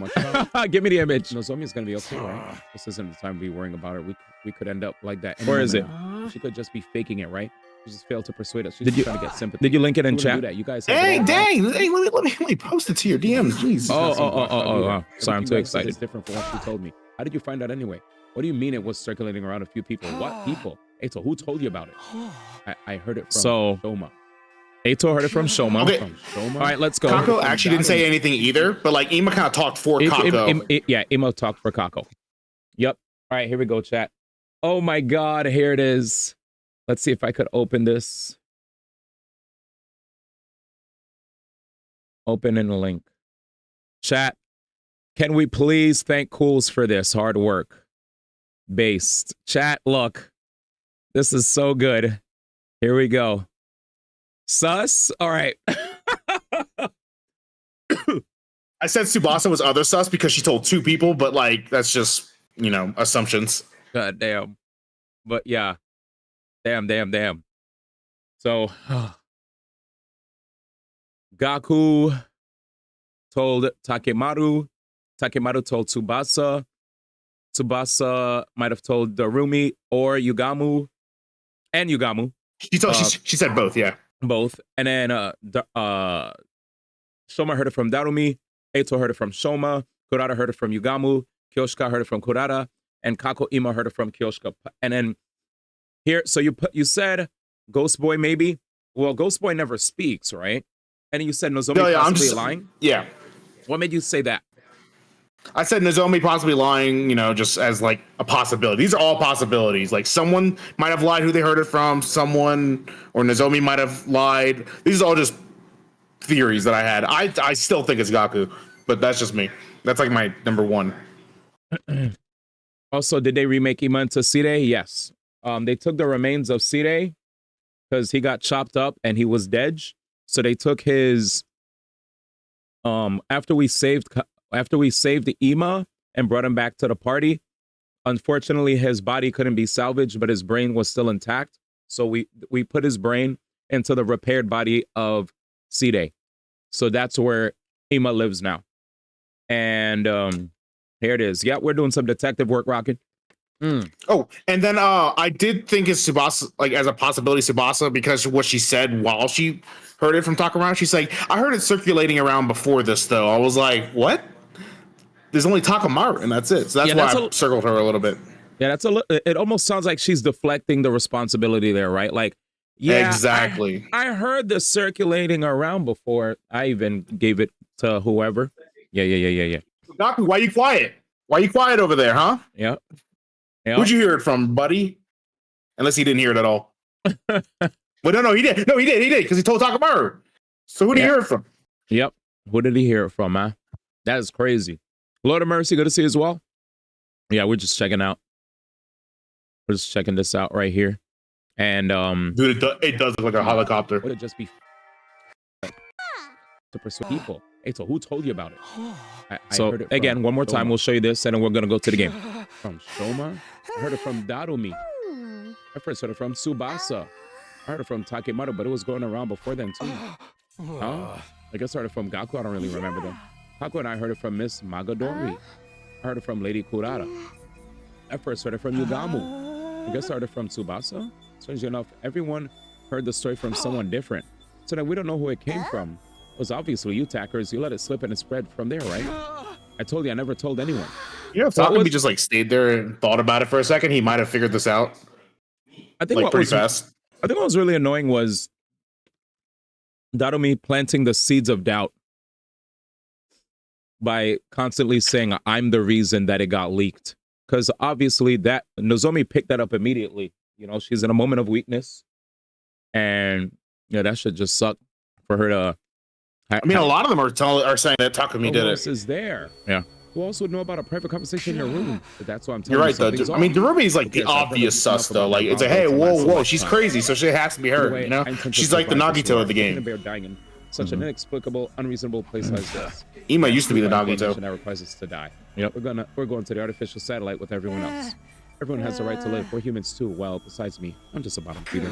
give me the image. Nozomi's gonna be okay, right? This isn't the time to be worrying about her. We could end up like that. Where is it? She could just be faking it, right? She just failed to persuade us. She's trying to get sympathy. Did you link it in chat? You guys. Hey, dang! Hey, let me post it to your DMs. Jeez. Oh. Sorry, I'm too excited. It's different from what she told me. How did you find out anyway? What do you mean it was circulating around a few people? What people? Hey, so who told you about it? I heard it from Shoma. Eito heard it from Shoma. Okay. All right, let's go. Kako actually didn't say anything either, but like Ima kind of talked for Kako. Yeah, Ima talked for Kako. Yep. All right, here we go, chat. Oh my God, here it is. Let's see if I could open this. Open in a link. Chat, can we please thank Cools for this hard work? Based. Chat, look. This is so good. Here we go. Sus? All right. I said Tsubasa was other sus because she told 2 people, but like that's just, assumptions. God damn. But yeah. Damn. So Gaku told Takemaru. Takemaru told Tsubasa. Tsubasa might have told Darumi or Yugamu. And Yugamu. She said both, yeah. Both. And then Shoma heard it from Darumi. Eito heard it from Shoma. Kurata heard it from Yugamu. Kyoshika heard it from Kurata. And Kako Ima heard it from Kyoshika. And then here, so you said Ghost Boy maybe? Well, Ghost Boy never speaks, right? And then you said Nozomi possibly lying? Yeah. What made you say that? I said Nozomi possibly lying, just as like a possibility. These are all possibilities. Like someone might have lied who they heard it from, or Nozomi might have lied. These are all just theories that I had. I still think it's Gaku, but that's just me. That's like my number one. Also, did they remake Ima into Sire? Yes. They took the remains of Sire because he got chopped up and he was dead. So they took his after we saved the Ima and brought him back to the party. Unfortunately, his body couldn't be salvaged, but his brain was still intact. So we put his brain into the repaired body of Sire. So that's where Ima lives now. And here it is. Yeah, we're doing some detective work, Rocket. Oh, and then I did think it's Tsubasa, like as a possibility, Tsubasa, because what she said while she heard it from Takamaru. She's like, I heard it circulating around before this, though. I was like, what? There's only Takamaru, and that's it. So that's why I circled her a little bit. Yeah, it almost sounds like she's deflecting the responsibility there, right? Like, yeah, exactly. I heard this circulating around before. I even gave it to whoever. Yeah. Gaku, why you quiet? Why you quiet over there, huh? Yeah. Who'd you hear it from, buddy? Unless he didn't hear it at all. Well, no, he did. No, he did, because he told Takamaru. So who did he hear it from? Yep. Who did he hear it from, man? That is crazy. Lord of Mercy, good to see you as well. Yeah, we're just checking out. We're just checking this out right here. And dude, it does look like a helicopter. Would it just be to pursue people? Hey, so who told you about it? So again, one more time, we'll show you this, and then we're gonna go to the game. From Shoma, I heard it from Darumi. I first heard it from Tsubasa. I heard it from Takemaru, but it was going around before then too. Huh? I guess I heard it from Gaku. I don't really remember them. Gaku and I heard it from Miss Magadori. I heard it from Lady Kurata. I first heard it from Yugamu. I guess I heard it from Tsubasa. Strangely enough, everyone heard the story from someone different. So that we don't know who it came from. It was obviously you, Tackers. You let it slip and it spread from there, right? I told you I never told anyone. You know, if Takumi just like stayed there and thought about it for a second, he might have figured this out. I think like pretty fast. I think what was really annoying was Dadomi planting the seeds of doubt by constantly saying I'm the reason that it got leaked. Because obviously that Nozomi picked that up immediately. You know, she's in a moment of weakness. And yeah, that should just suck for her to. I mean, a lot of them are saying that Takumi did it. Is there? Yeah. Who else would know about a private conversation in your room? But that's what I'm telling you. You're right, though. I mean, Darumi is like the obvious sus, though. Like, it's like, hey, whoa, she's crazy, so she has to be her. You know, she's like the Nagito of the game. Such an inexplicable, unreasonable place like this. Ima used to be the Nagito. That requires us to die. Yep. We're going to the artificial satellite with everyone else. Everyone has the right to live. We're humans too. Well, besides me, I'm just a bottom feeder.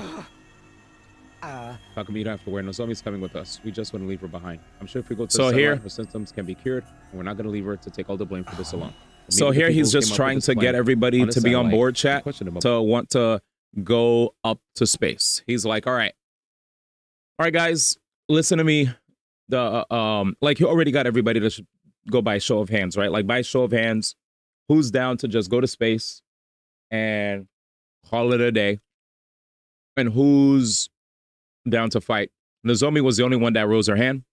Takumi, you don't have to worry. Nozomi's coming with us. We just want to leave her behind. I'm sure if we go to the satellite, her symptoms can be cured, and we're not going to leave her to take all the blame for this alone. So here he's just trying to get everybody to be on board, chat, to want to go up to space. He's like, all right, guys, listen to me. Like, he already got everybody to go by show of hands, right? Like, by show of hands, who's down to just go to space and call it a day, and who's down to fight? Nozomi was the only one that rose her hand.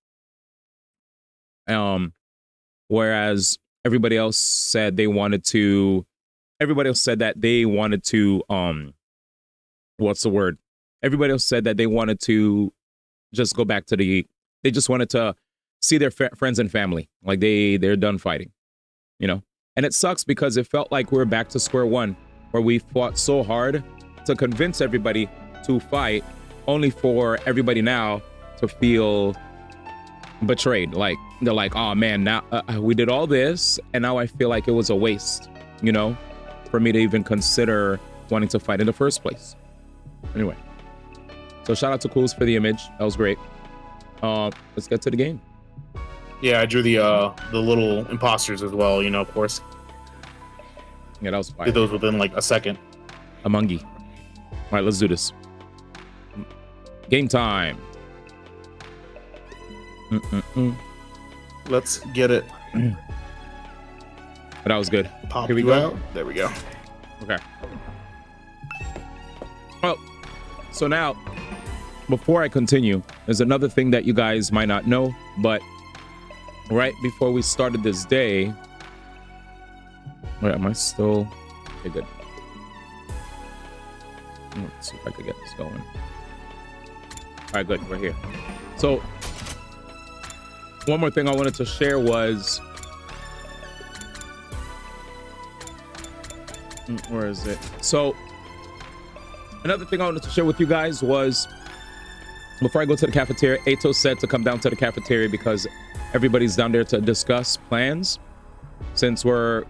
Whereas everybody else said they wanted to. Everybody else said that they wanted to. What's the word? Everybody else said that they wanted to just go back to the. They just wanted to see their friends and family. Like they're done fighting, you know. And it sucks because it felt like we're back to square one, where we fought so hard to convince everybody to fight, only for everybody now to feel betrayed. Like, they're like, oh man, now we did all this, and now I feel like it was a waste, you know, for me to even consider wanting to fight in the first place. Anyway, so shout out to Cools for the image. That was great. Let's get to the game. Yeah, I drew the little imposters as well, you know, of course. Yeah, that was fire. Did those within like a second. Amungi. All right, let's do this. Game time. Let's get it. That was good. Pop Here we you go. out. There we go. Okay. Well, so now, before I continue, there's another thing that you guys might not know, but right before we started this day, wait, am I still? Okay, good. Let's see if I could get this going. All right, good. We're here. So, one more thing I wanted to share was, where is it? So, another thing I wanted to share with you guys was, before I go to the cafeteria, Eito said to come down to the cafeteria because everybody's down there to discuss plans, since we're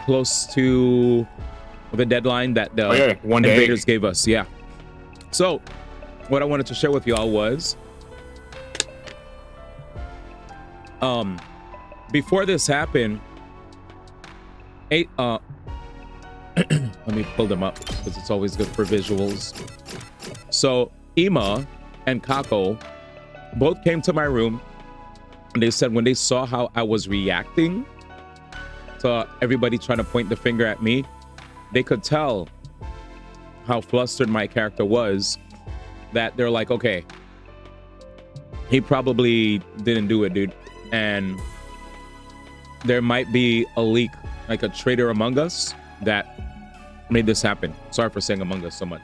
close to the deadline that the invaders gave us. Yeah. So, what I wanted to share with y'all was, before this happened, let me pull them up because it's always good for visuals. So Ima and Kako both came to my room, and they said when they saw how I was reacting to everybody trying to point the finger at me, they could tell how flustered my character was, that they're like, okay, he probably didn't do it, dude. And there might be a leak, like a traitor among us that made this happen. Sorry for saying among us so much.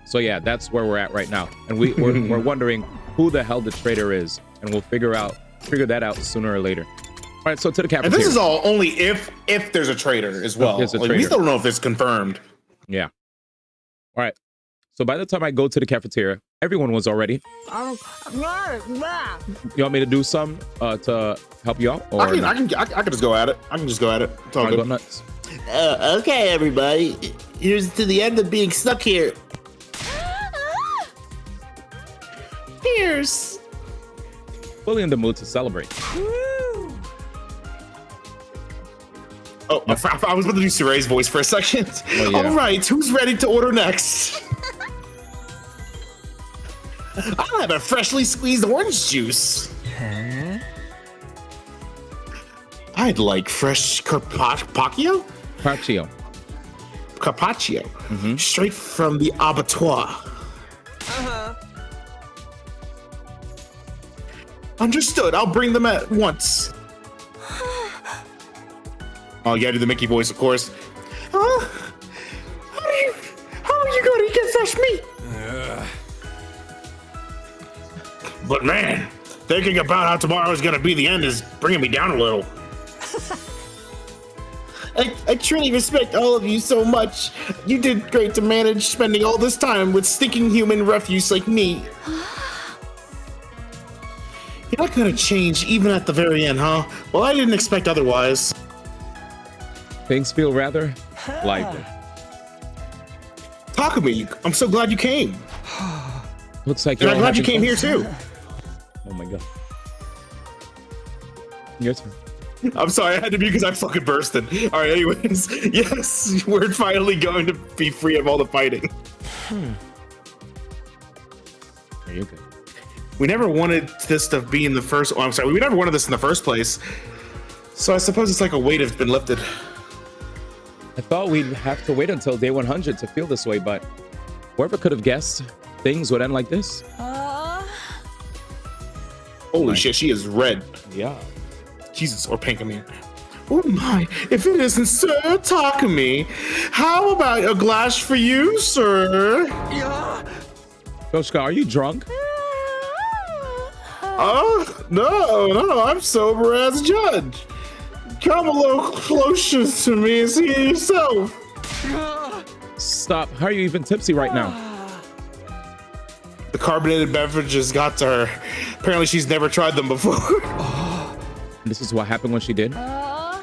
So yeah, that's where we're at right now. And we're wondering who the hell the traitor is. And we'll figure that out sooner or later. All right, so to the cafeteria. And this is all only if there's a traitor as well. Like, we still don't know if it's confirmed. Yeah. All right. So by the time I go to the cafeteria, everyone was already. You want me to do some to help you out? Or I can just go at it. I can just go at it. It's all good. Go nuts. Okay, everybody. Here's to the end of being stuck here. Cheers. Fully in the mood to celebrate. Oh, I was about to do Suray's voice for a second. Oh, yeah. All right, who's ready to order next? I'll have a freshly squeezed orange juice. I'd like fresh carpaccio? Carpaccio. Straight from the abattoir. Understood. I'll bring them at once. Oh, you gotta do the Mickey voice, of course. How are you gonna get fresh meat? But man, thinking about how tomorrow is gonna be the end is bringing me down a little. I truly respect all of you so much. You did great to manage spending all this time with stinking human refuse like me. You're not gonna change even at the very end, huh? Well, I didn't expect otherwise. Things feel rather lively. Takumi, I'm so glad you came. Looks like And you're I'm all glad you having came fun. here too. Oh my god. Your turn. I'm sorry, I had to be because I fucking bursted. All right, anyways, yes, we're finally going to be free of all the fighting. There you go. We never wanted this to be in the first. Oh, I'm sorry, we never wanted this in the first place. So I suppose it's like a weight has been lifted. I thought we'd have to wait until day 100 to feel this way, but whoever could have guessed things would end like this? Holy shit, she is red. Yeah. Jesus, or pink, I mean. Oh my, if it isn't Sir Takumi, how about a glass for you, sir? Koshka, are you drunk? Oh, no, I'm sober as a judge. Come a little closer to me and see it yourself. Stop. How are you even tipsy right now? The carbonated beverages got to her. Apparently she's never tried them before. This is what happened when she did? Oh,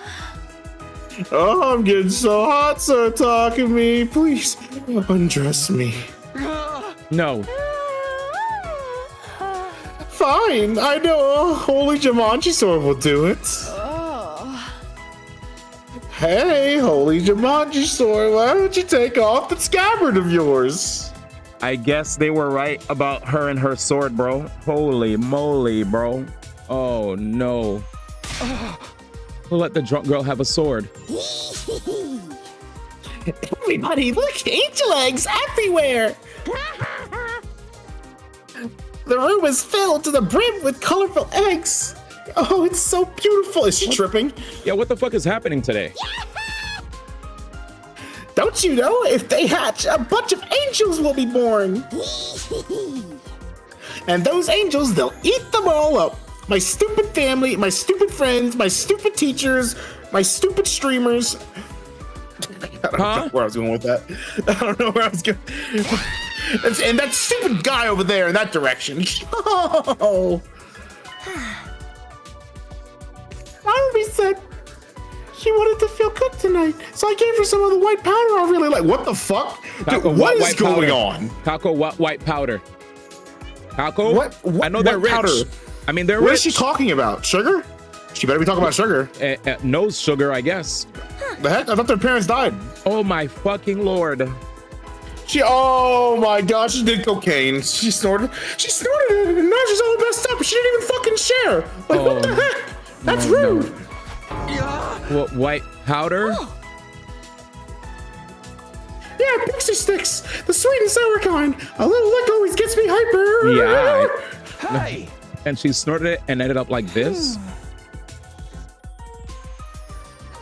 I'm getting so hot, Sir Takumi. Please, undress me. No. Fine, I know a holy Jumanji sword will do it. Hey, holy Jumanji sword, why don't you take off the scabbard of yours? I guess they were right about her and her sword, bro. Holy moly, bro. Oh, no. We'll let the drunk girl have a sword. Everybody, look, angel eggs everywhere. The room is filled to the brim with colorful eggs. Oh, it's so beautiful. Is she tripping? Yeah, what the fuck is happening today? Don't you know, if they hatch, a bunch of angels will be born. And those angels, they'll eat them all up. My stupid family, my stupid friends, my stupid teachers, my stupid streamers. I don't know where I was going with that. I don't know where I was going. And that stupid guy over there in that direction. Oh. Naomi said she wanted to feel good tonight, so I gave her some of the white powder I really like. What the fuck? Dude, what is going on? Kako, what white powder? Kako? What I know they're rich. powder? I mean, they're What rich. is she talking about? Sugar? She better be talking about sugar. Nose sugar, I guess. The heck? I thought their parents died. Oh my fucking lord. Oh my god, she did cocaine. She snorted it, and now she's all messed up. She didn't even fucking share. Like, what the heck? That's rude. What, white powder? Yeah, pixie sticks. The sweet and sour kind. A little lick always gets me hyper. Yeah. Hey! And she snorted it and ended up like this?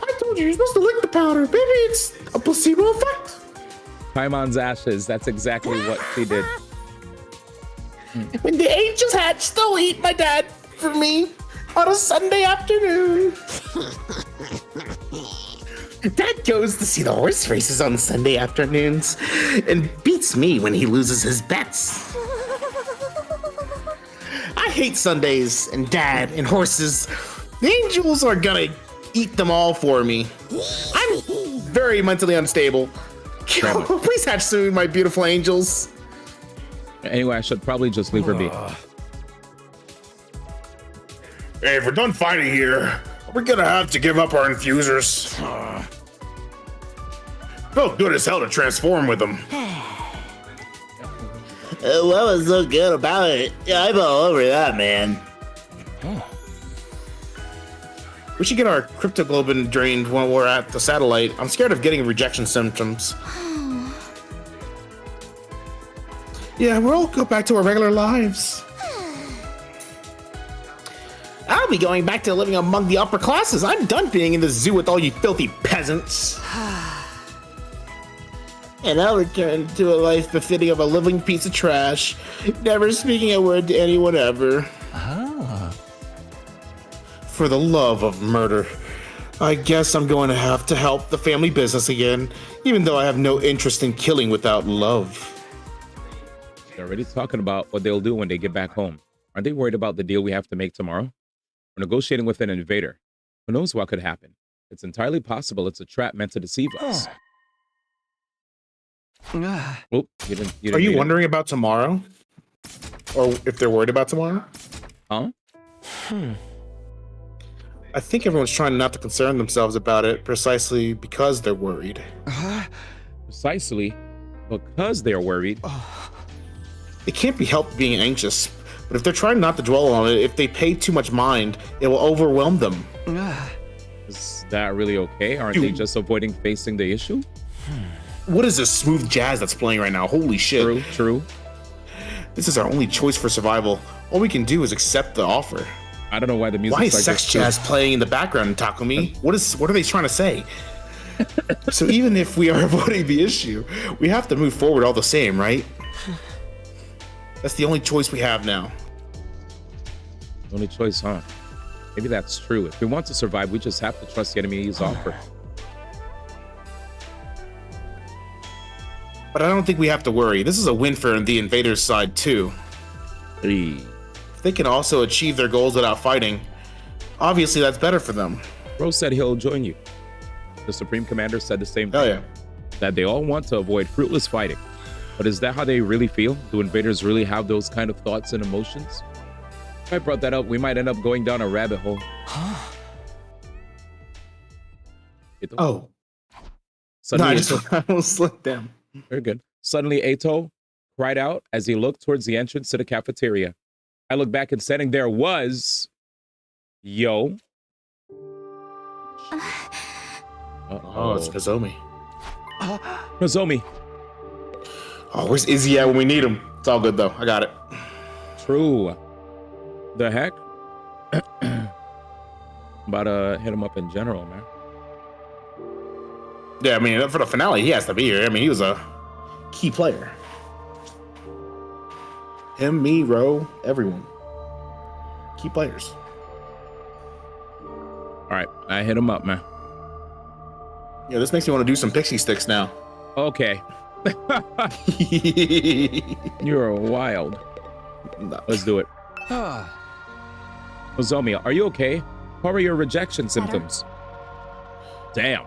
I told you, you're supposed to lick the powder. Maybe it's a placebo effect. Paimon's ashes. That's exactly what she did. When the angels hatch, they'll eat my dad for me on a Sunday afternoon. Dad goes to see the horse races on Sunday afternoons and beats me when he loses his bets. I hate Sundays and Dad and horses. The angels are gonna eat them all for me. I'm very mentally unstable. Please hatch soon, my beautiful angels. Anyway, I should probably just leave her be. Hey, if we're done fighting here, we're gonna have to give up our infusers. Felt good as hell to transform with them. What was so good about it? Yeah, I'm all over that, man. We should get our cryptoglobin drained when we're at the satellite. I'm scared of getting rejection symptoms. Yeah, we'll all go back to our regular lives. I'll be going back to living among the upper classes. I'm done being in the zoo with all you filthy peasants. And I'll return to a life befitting of a living piece of trash, never speaking a word to anyone ever. For the love of murder, I guess I'm going to have to help the family business again, even though I have no interest in killing without love. They're already talking about what they'll do when they get back home. Aren't they worried about the deal we have to make tomorrow? We're negotiating with an invader. Who knows what could happen? It's entirely possible it's a trap meant to deceive us. Oh, you didn't Are you read it. wondering about tomorrow? Or if they're worried about tomorrow? Huh? I think everyone's trying not to concern themselves about it precisely because they're worried. Precisely because they're worried. It can't be helped being anxious, but if they're trying not to dwell on it, if they pay too much mind, it will overwhelm them. Is that really okay? Aren't they just avoiding facing the issue? What is this smooth jazz that's playing right now? Holy shit. True. This is our only choice for survival. All we can do is accept the offer. I don't know why the music's Why is like sex this, jazz playing in the background, Takumi? What are they trying to say? So even if we are avoiding the issue, we have to move forward all the same, right? That's the only choice we have now. Only choice, huh? Maybe that's true. If we want to survive, we just have to trust the enemy's offer. But I don't think we have to worry. This is a win for the invaders' side, too. Hey. If they can also achieve their goals without fighting, obviously that's better for them. Bro said he'll join you. The Supreme Commander said the same thing. Oh, yeah. That they all want to avoid fruitless fighting. But is that how they really feel? Do invaders really have those kind of thoughts and emotions? If I brought that up, we might end up going down a rabbit hole. Oh. Suddenly, No, I almost slipped down. very good. Suddenly, Ato cried out as he looked towards the entrance to the cafeteria. I looked back and standing there was... Yo. Oh, it's Nozomi. Nozomi. Oh, where's Izzy at when we need him? It's all good, though. I got it. True. The heck? About to hit him up in general, man. Yeah, I mean, for the finale, he has to be here. I mean, he was a key player. Him, me, Ro, everyone. Key players. All right, I hit him up, man. Yeah, this makes me want to do some pixie sticks now. Okay. You're wild. No. Let's do it. Nozomi, are you okay? How are your rejection symptoms? Damn.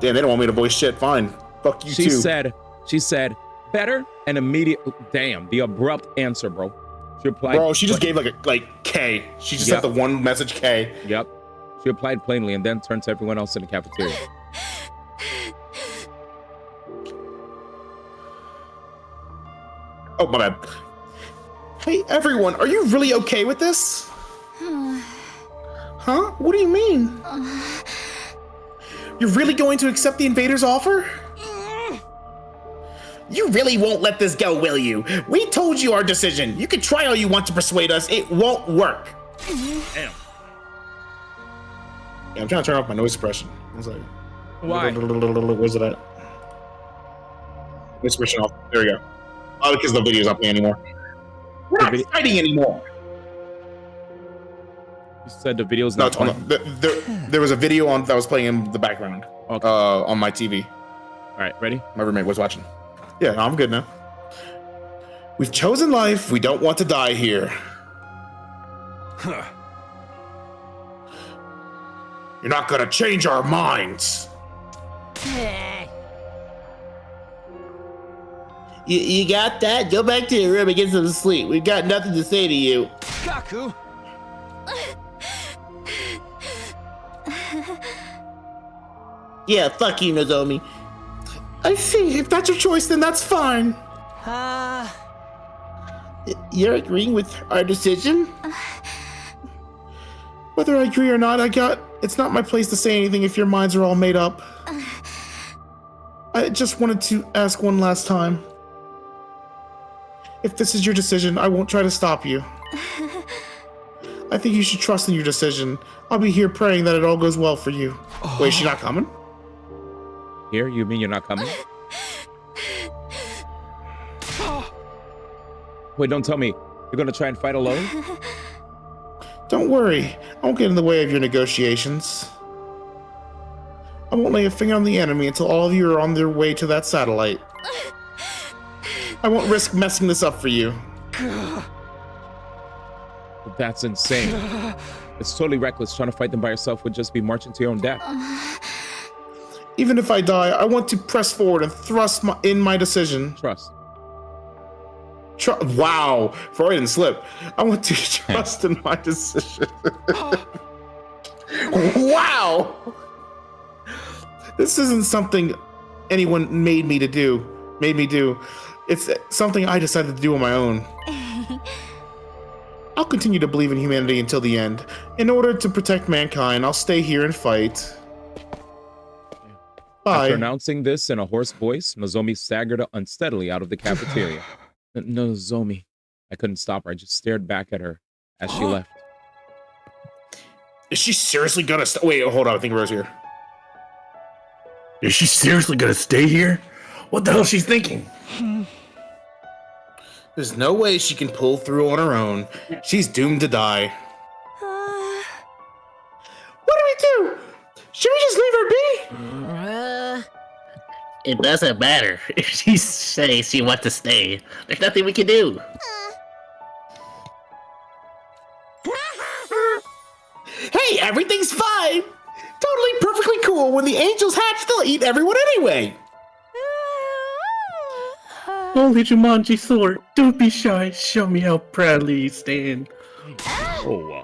Damn, they don't want me to voice shit. Fine. Fuck you She too. said, better and immediate. Damn, the abrupt answer, bro. She replied. Bro, she just gave like K. She just Yep. sent the one message K. Yep. She replied plainly and then turned to everyone else in the cafeteria. Oh, my bad. Hey, everyone, are you really okay with this? Huh? What do you mean? You're really going to accept the invader's offer? You really won't let this go, will you? We told you our decision. You can try all you want to persuade us. It won't work. Damn. Yeah, I'm trying to turn off my noise suppression. It's like, Why? where's it at? Noise suppression off. There we go. Oh, because the video's not playing anymore. We're not fighting anymore. You said the video's No, not it's on playing. there was a video on that was playing in the background. Okay. On my TV. All right, ready? My roommate was watching. Yeah, no, I'm good now. We've chosen life. We don't want to die here. You're not gonna change our minds. You got that? Go back to your room and get some sleep. We've got nothing to say to you. Kaku. Yeah, fuck you, Nozomi. I see. If that's your choice, then that's fine. You're agreeing with our decision? Whether I agree or not, it's not my place to say anything if your minds are all made up. I just wanted to ask one last time. If this is your decision, I won't try to stop you. I think you should trust in your decision. I'll be here praying that it all goes well for you. Wait, is she not coming? Here? You mean you're not coming? Wait, don't tell me. You're gonna try and fight alone? Don't worry. I won't get in the way of your negotiations. I won't lay a finger on the enemy until all of you are on their way to that satellite. I won't risk messing this up for you. That's insane. It's totally reckless. Trying to fight them by yourself would just be marching to your own death. Even if I die, I want to press forward and thrust in my decision. Trust. Wow, Freudian slip. I want to trust in my decision. Wow! This isn't something anyone made me do. It's something I decided to do on my own. I'll continue to believe in humanity until the end. In order to protect mankind, I'll stay here and fight. Bye. After announcing this in a hoarse voice, Nozomi staggered unsteadily out of the cafeteria. Nozomi. I couldn't stop her. I just stared back at her as she left. Is she seriously gonna wait, hold on, I think Rose here. Is she seriously gonna stay here? What the hell is she thinking? There's no way she can pull through on her own. She's doomed to die. What do we do? Should we just leave her be? It doesn't matter if she says she wants to stay. There's nothing we can do. Hey, everything's fine. Totally perfectly cool. When the angels hatch, they'll eat everyone anyway. Holy Jumanji sword, don't be shy. Show me how proudly you stand. Oh,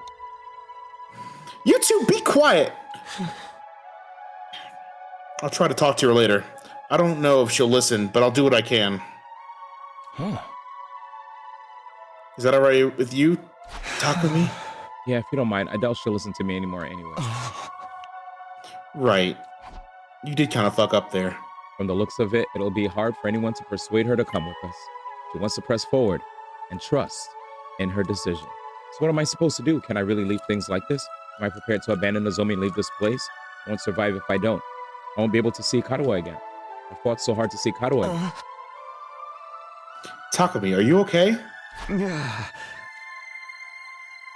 You two, be quiet. I'll try to talk to her later. I don't know if she'll listen, but I'll do what I can. Is that all right with you? Talk with me? yeah, if you don't mind. I doubt she'll listen to me anymore anyway. Right. You did kind of fuck up there. From the looks of it, it'll be hard for anyone to persuade her to come with us. She wants to press forward and trust in her decision. So what am I supposed to do? Can I really leave things like this? Am I prepared to abandon Nozomi and leave this place? I won't survive if I don't. I won't be able to see Karuo again. I fought so hard to see Karuo again. Takumi, are you okay?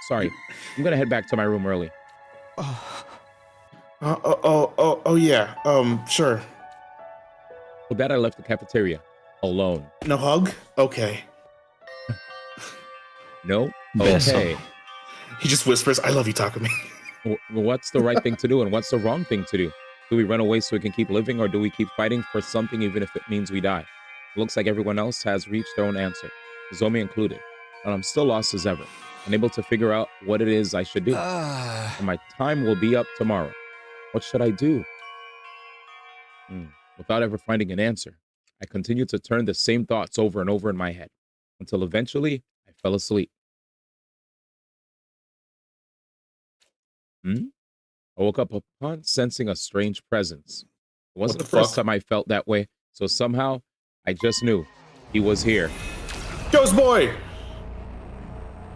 Sorry, I'm gonna head back to my room early. Oh yeah. Sure. With that, I left the cafeteria alone. No hug? Okay. No? Beso. Okay. He just whispers, I love you, Takumi. What's the right thing to do and what's the wrong thing to do? Do we run away so we can keep living, or do we keep fighting for something even if it means we die? It looks like everyone else has reached their own answer, Nozomi included, and I'm still lost as ever, unable to figure out what it is I should do. And my time will be up tomorrow. What should I do? Without ever finding an answer, I continued to turn the same thoughts over and over in my head, until eventually I fell asleep. I woke up upon sensing a strange presence. It wasn't the first time I felt that way, so somehow I just knew he was here. Ghost boy!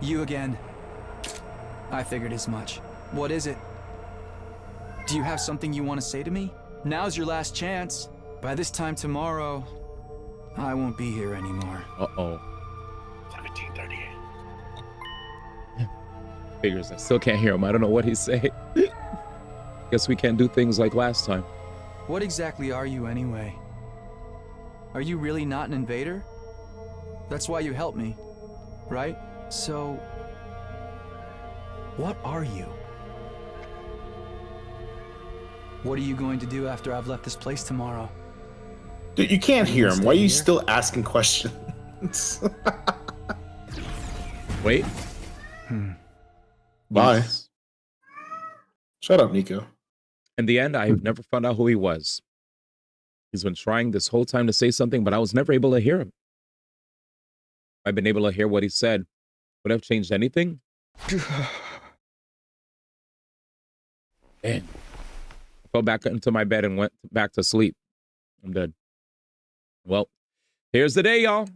You again. I figured as much. What is it? Do you have something you want to say to me? Now's your last chance. By this time tomorrow, I won't be here anymore. Uh-oh. 1738. Figures I still can't hear him. I don't know what he's saying. Guess we can't do things like last time. What exactly are you anyway? Are you really not an invader? That's why you helped me, right? So, what are you? What are you going to do after I've left this place tomorrow? Dude, you can't hear him. Stay Why are you here? still asking questions? Wait. Bye. Yes. Shut up, Nico. In the end, I've never found out who he was. He's been trying this whole time to say something, but I was never able to hear him. I've been able to hear what he said. Would have changed anything? Man. I fell back into my bed and went back to sleep. I'm dead. Well, here's the day, y'all.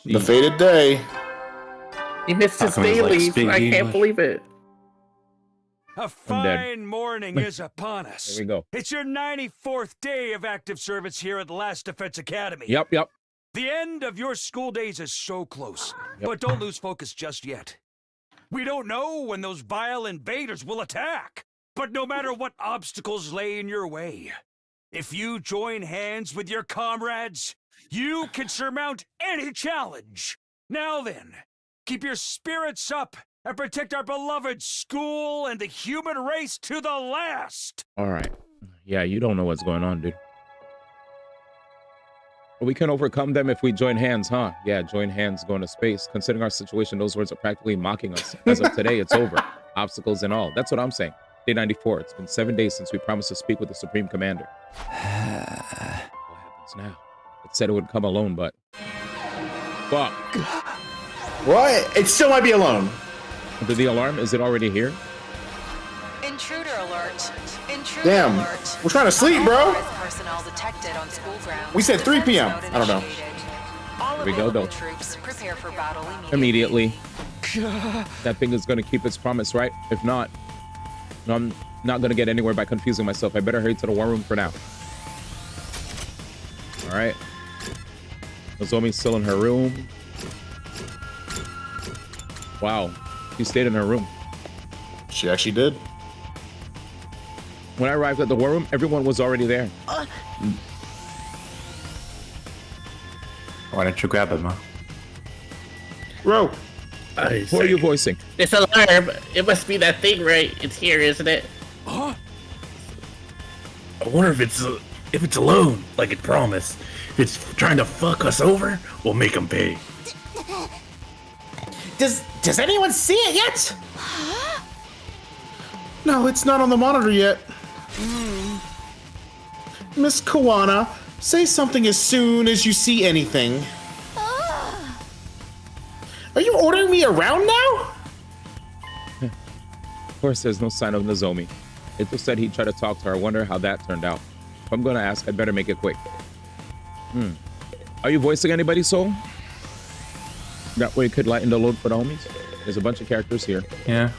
The fated day. He missed his dailies. I can't believe it. A fine morning is upon us. Here we go. It's your 94th day of active service here at Last Defense Academy. Yep. The end of your school days is so close, but don't lose focus just yet. We don't know when those vile invaders will attack, but no matter what obstacles lay in your way, if you join hands with your comrades, you can surmount any challenge. Now then, keep your spirits up and protect our beloved school and the human race to the last. All right. Yeah, you don't know what's going on, dude. We can overcome them if we join hands, huh? Yeah, join hands, go into space. Considering our situation, those words are practically mocking us. As of today, it's over. Obstacles and all. That's what I'm saying. Day 94. It's been 7 days since we promised to speak with the Supreme Commander. What happens now? It said it would come alone, but... Fuck. What? It still might be alone. Did the alarm? Is it already here? Intruder alert. Intruder Damn. alert. We're trying to sleep, bro. Personnel detected on school grounds. We said 3 p.m. I don't know. All Here we go, though. troops prepare for battle Immediately. That thing is going to keep its promise, right? If not, I'm not going to get anywhere by confusing myself. I better hurry to the war room for now. All right. Nozomi's still in her room. Wow. She stayed in her room. She actually did. When I arrived at the war room, everyone was already there. Why don't you grab him, huh? Bro. Who are you voicing? This alarm. It must be that thing, right? It's here, isn't it? Huh? I wonder if it's alone, like it promised. If it's trying to fuck us over, we'll make them pay. Does anyone see it yet? No, it's not on the monitor yet. Miss Kawana, say something as soon as you see anything. Are you ordering me around now? Of course, there's no sign of Nozomi. It just said he'd try to talk to her. I wonder how that turned out. If I'm going to ask, I'd better make it quick. Are you voicing anybody, Soul? That way you could lighten the load for the homies. There's a bunch of characters here. Yeah.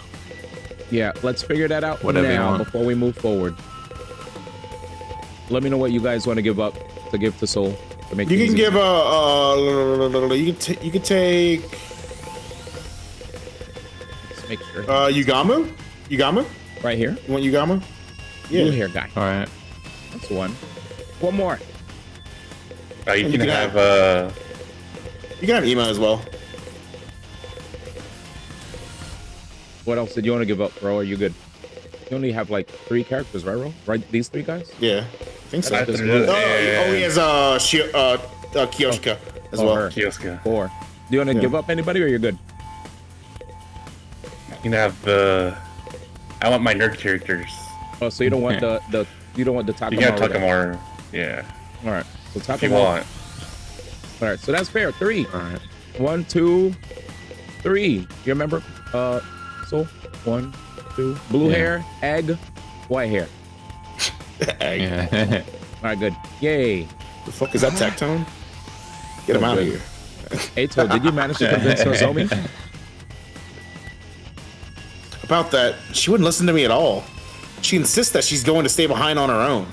Yeah, let's figure that out Whatever you now want. before we move forward. Let me know what you guys want to give up to give to Soul to make. You things can easier. give you can take Let's make sure. Yugamu? Right here. You want Yugamu? Yeah. Blue hair guy. All right. That's one. One more. You can have Ema as well. What else did you want to give up, bro? Are you good? You only have like 3 characters, right, bro? Right, these 3 guys? Yeah, I think so. Just Oh, blue. he has Kyoshika as well. Her. Kioska. 4. Do you want to give up anybody, or you're good? You can have the. I want my nerd characters. Oh, so you don't want the you don't want the Takamaru. You can have then? Takamaru. Yeah. All right. So If you Takamaru. want. All right. So that's fair. 3. All right. 1, 2, 3. You remember? So 1, 2. Blue hair, egg, white hair. Egg. Yeah. All right. Good. Yay. The fuck is that Tactone? Get him out of here. Eito, did you manage to convince Nozomi? About that, she wouldn't listen to me at all. She insists that she's going to stay behind on her own.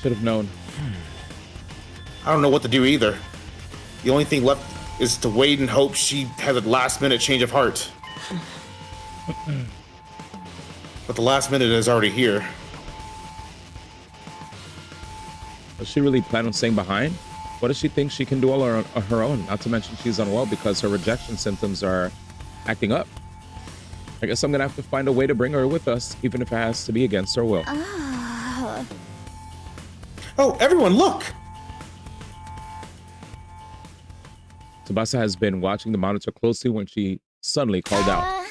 Should have known. I don't know what to do either. The only thing left is to wait and hope she has a last minute change of heart. But the last minute is already here. Does she really plan on staying behind? What does she think she can do all on her own? Not to mention she's unwell because her rejection symptoms are acting up. I guess I'm gonna have to find a way to bring her with us, even if it has to be against her will. Oh, everyone, look! Tsubasa has been watching the monitor closely when she suddenly called out.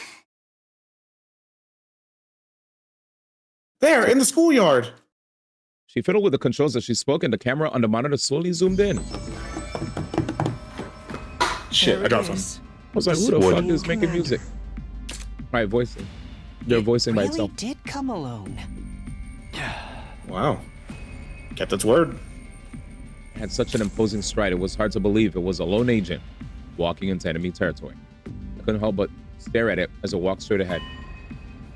There, in the schoolyard! She fiddled with the controls as she spoke, and the camera on the monitor slowly zoomed in. Shit, I dropped some. I was like, who the fuck is making music? Right, voicing. They're voicing by itself. Did come alone. Wow. Kept its word. Had such an imposing stride, it was hard to believe it was a lone agent walking into enemy territory. I couldn't help but stare at it as it walked straight ahead.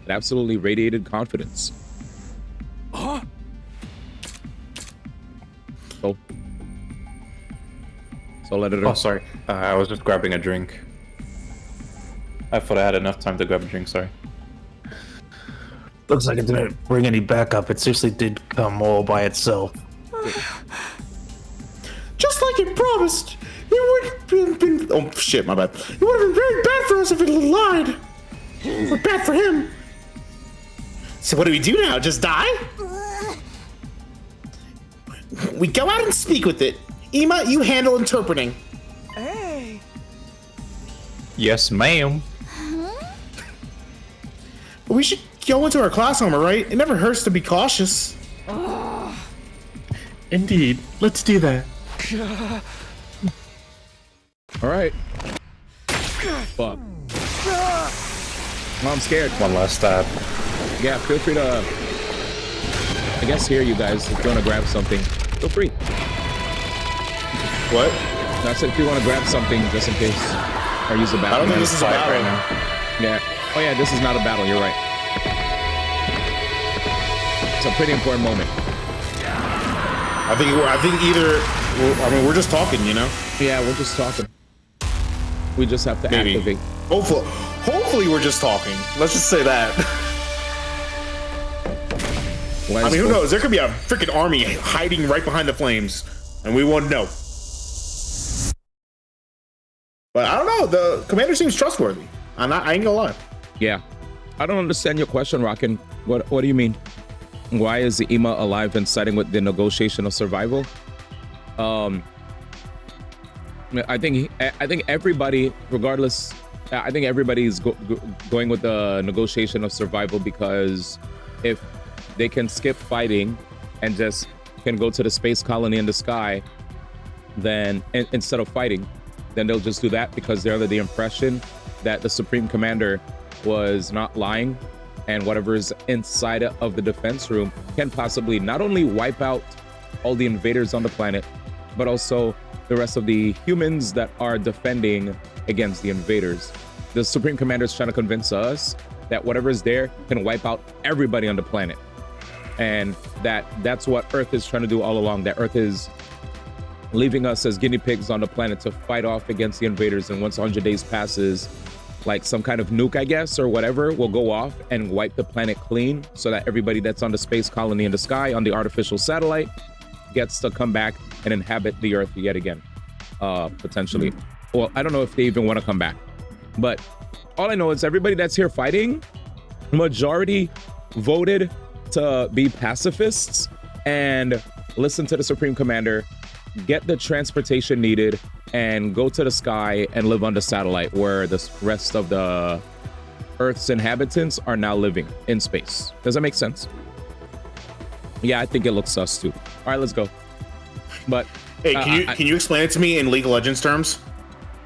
It absolutely radiated confidence. Huh? So let it. Oh, sorry. I was just grabbing a drink. I thought I had enough time to grab a drink. Sorry. Looks like it didn't bring any backup. It seriously did come all by itself. Just like it promised. It would have been. Oh shit, my bad. It would have been very bad for us if it lied. Or bad for him. So what do we do now? Just die? We go out and speak with it. Ema, you handle interpreting. Hey. Yes, ma'am. We should go into our class armor, right? It never hurts to be cautious. Indeed. Let's do that. All right. Fuck. I'm scared. One last stab. Yeah, feel free to. I guess here, you guys, if you want to grab something, feel free. What? I said if you want to grab something just in case, or use the battle. I don't think this is a battle right now. Yeah. Oh yeah, this is not a battle. You're right. It's a pretty important moment. I think either. I mean, we're just talking, you know. Yeah, we're just talking. We just have to activate. Hopefully, we're just talking. Let's just say that. I mean, who knows? There could be a freaking army hiding right behind the flames, and we won't know. But I don't know. The commander seems trustworthy. I ain't gonna lie. Yeah, I don't understand your question, Rockin. What do you mean? Why is the Ema alive and siding with the negotiation of survival? I think everybody, regardless, I think everybody's going with the negotiation of survival, because if they can skip fighting and just can go to the space colony in the sky, then instead of fighting, then they'll just do that, because they're under the impression that the Supreme Commander was not lying, and whatever is inside of the defense room can possibly not only wipe out all the invaders on the planet, but also the rest of the humans that are defending against the invaders. The Supreme Commander is trying to convince us that whatever is there can wipe out everybody on the planet. And that's what Earth is trying to do all along, that Earth is leaving us as guinea pigs on the planet to fight off against the invaders. And once 100 days passes, like some kind of nuke, I guess, or whatever, will go off and wipe the planet clean, so that everybody that's on the space colony in the sky, on the artificial satellite, gets to come back and inhabit the Earth yet again, potentially. Well, I don't know if they even want to come back, but all I know is everybody that's here fighting, majority voted to be pacifists and listen to the Supreme Commander, get the transportation needed, and go to the sky and live on the satellite where the rest of the Earth's inhabitants are now living in space. Does that make sense? Yeah, I think it looks sus too. All right, let's go. But hey, can you explain it to me in League of Legends terms?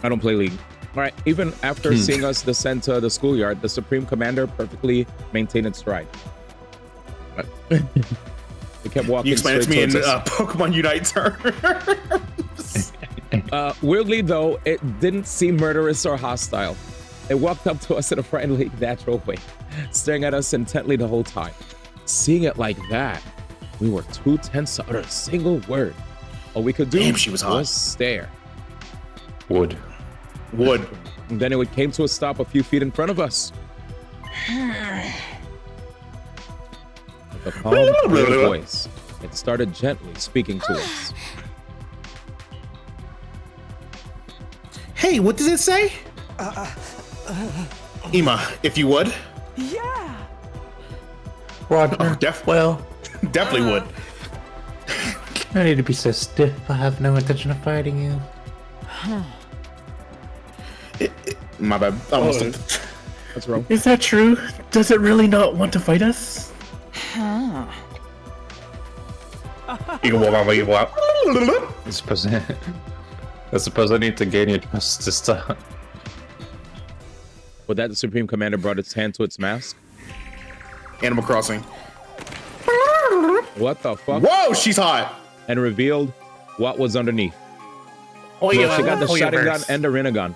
I don't play League. All right, even after seeing us descend to the schoolyard, the Supreme Commander perfectly maintained its stride. They kept walking. You explain it to me in Pokemon Unite terms. Weirdly, though, it didn't seem murderous or hostile. It walked up to us in a friendly, natural way, staring at us intently the whole time. Seeing it like that, we were too tense to utter a single word. All we could do was stare. Wood. And then it came to a stop a few feet in front of us. With a calm, clear voice, it started gently speaking to us. Hey, what does it say? Ema, if you would. Yeah. Roger. Oh, definitely would. No need to be so stiff. I have no intention of fighting you. My bad. What's wrong? Is that true? Does it really not want to fight us? Huh. You can walk out. It's present. I suppose I need to gain your trust to start. With that, the Supreme Commander brought its hand to its mask. Animal Crossing. What the fuck? Whoa, she's hot. And revealed what was underneath. Oh, Bro, yeah, she got the oh, shotgun verse. and the Renegon.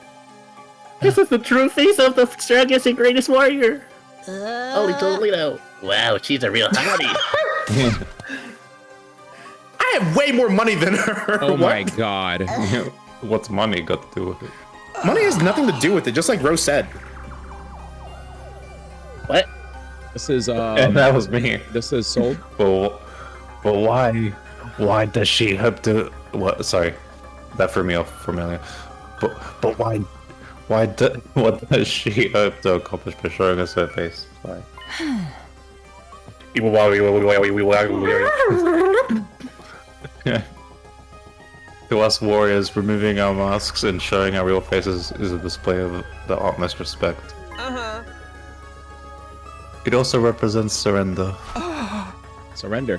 This is the true face of the strongest and greatest warrior. Holy Toledo. Wow, she's a real hottie. I have way more money than her. Oh What? my god. What's money got to do with it? Money has nothing to do with it, just like Rose said. What? This is And that was me. This is sold. But why does she have to? What? Sorry, that threw me off for a million. But what does she hope to accomplish by showing us her face? Why? To us warriors, removing our masks and showing our real faces is a display of the utmost respect. It also represents surrender. Surrender.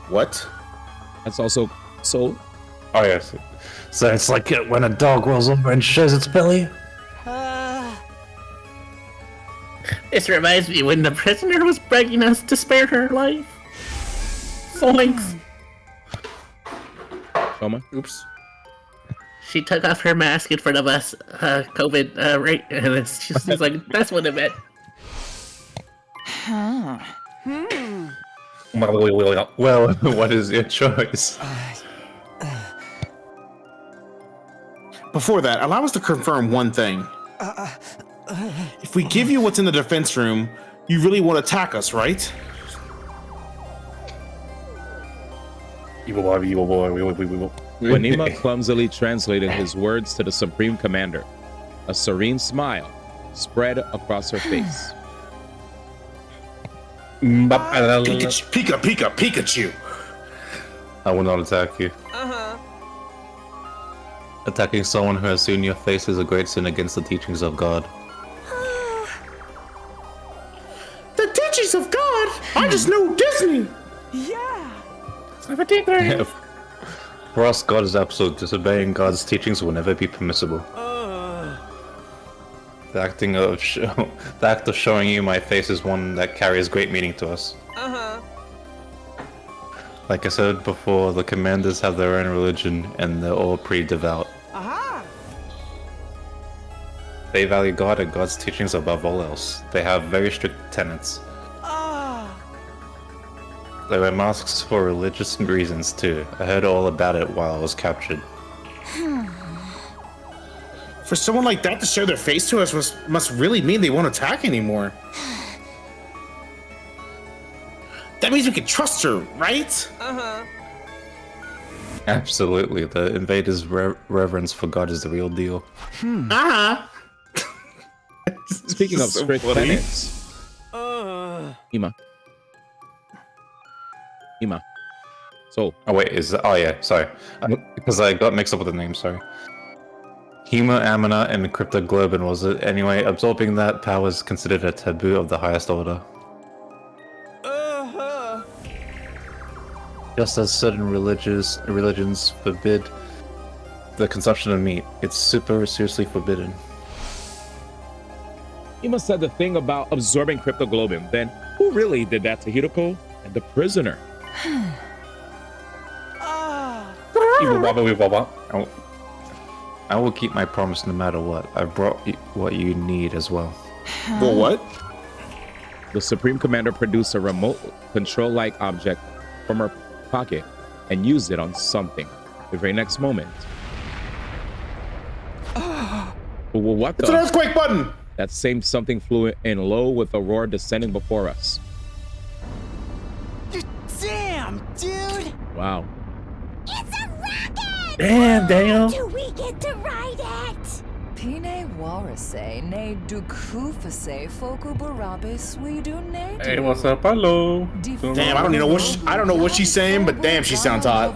What? That's also sold. Oh yes. So it's like when a dog rolls over and shows its belly. This reminds me when the prisoner was begging us to spare her life. Zoinks. Shoma? Oops. She took off her mask in front of us, COVID, right? And then she's like, that's what it meant. Huh. Well, what is your choice? Before that, allow us to confirm one thing. If we give you what's in the defense room, you really want to attack us, right? Wanima clumsily translated his words to the Supreme Commander. A serene smile spread across her face. Pikachu. I will not attack you. Attacking someone who has seen your face is a great sin against the teachings of God. The teachings of God? I just know Disney. Yeah. For us, God is absolute. Disobeying God's teachings will never be permissible. The act of showing you my face is one that carries great meaning to us. Like I said before, the commanders have their own religion, and they're all pretty devout. They value God and God's teachings above all else. They have very strict tenets. They wear masks for religious reasons too. I heard all about it while I was captured. For someone like that to show their face to us must really mean they won't attack anymore. That means we can trust her, right? Absolutely, the invaders' reverence for God is the real deal. Speaking of strict tenets. Ima. So. Oh wait, sorry. Because I got mixed up with the name, sorry. Hema, Amina, and Cryptoglobin was it? Anyway, absorbing that power is considered a taboo of the highest order. Just as certain religions forbid the consumption of meat, it's super seriously forbidden. Ima said the thing about absorbing cryptoglobin. Then who really did that to Hiroko and the prisoner? I will keep my promise no matter what. I brought what you need as well. Well, what? The Supreme Commander produced a remote control-like object from her pocket and used it on something. The very next moment. Well, what It's an earthquake button! That same something flew in low with a roar descending before us. Damn, dude! Wow. It's a rocket! Damn, Daniel! Do we get to ride it? Pine warase ne dukufase foku barabe swedu ne. Hey, what's up? Hello. Damn, I don't know what she's saying, but damn, she sounds hot.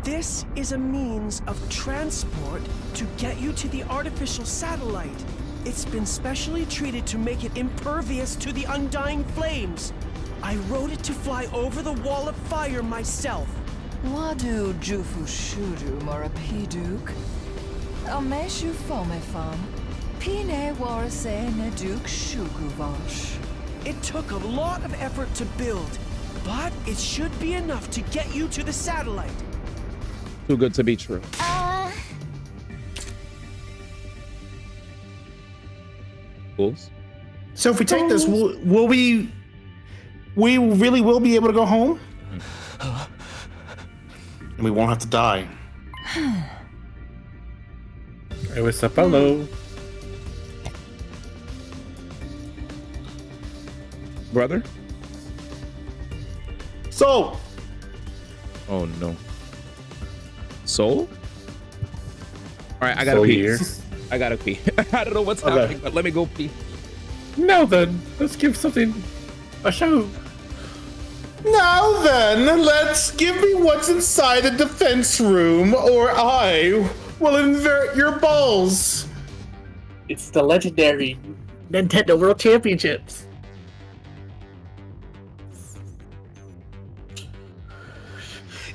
This is a means of transport to get you to the artificial satellite. It's been specially treated to make it impervious to the undying flames. I rode it to fly over the wall of fire myself. Wadu jufu shudu marapiduk. Ameshu fomefam. Pine warase neduk shukuvash. It took a lot of effort to build, but it should be enough to get you to the satellite. Too good to be true. Fools. So if we take this, will we really will be able to go home? And we won't have to die. Hey, what's up? Hello. Brother? So. Oh no. Soul? Alright, I gotta Soul pee. here. I gotta pee. I don't know what's Okay. happening, but let me go pee. Now then, let's give something a show. Now then, let's give me what's inside the defense room, or I will invert your balls. It's the legendary Nintendo World Championships.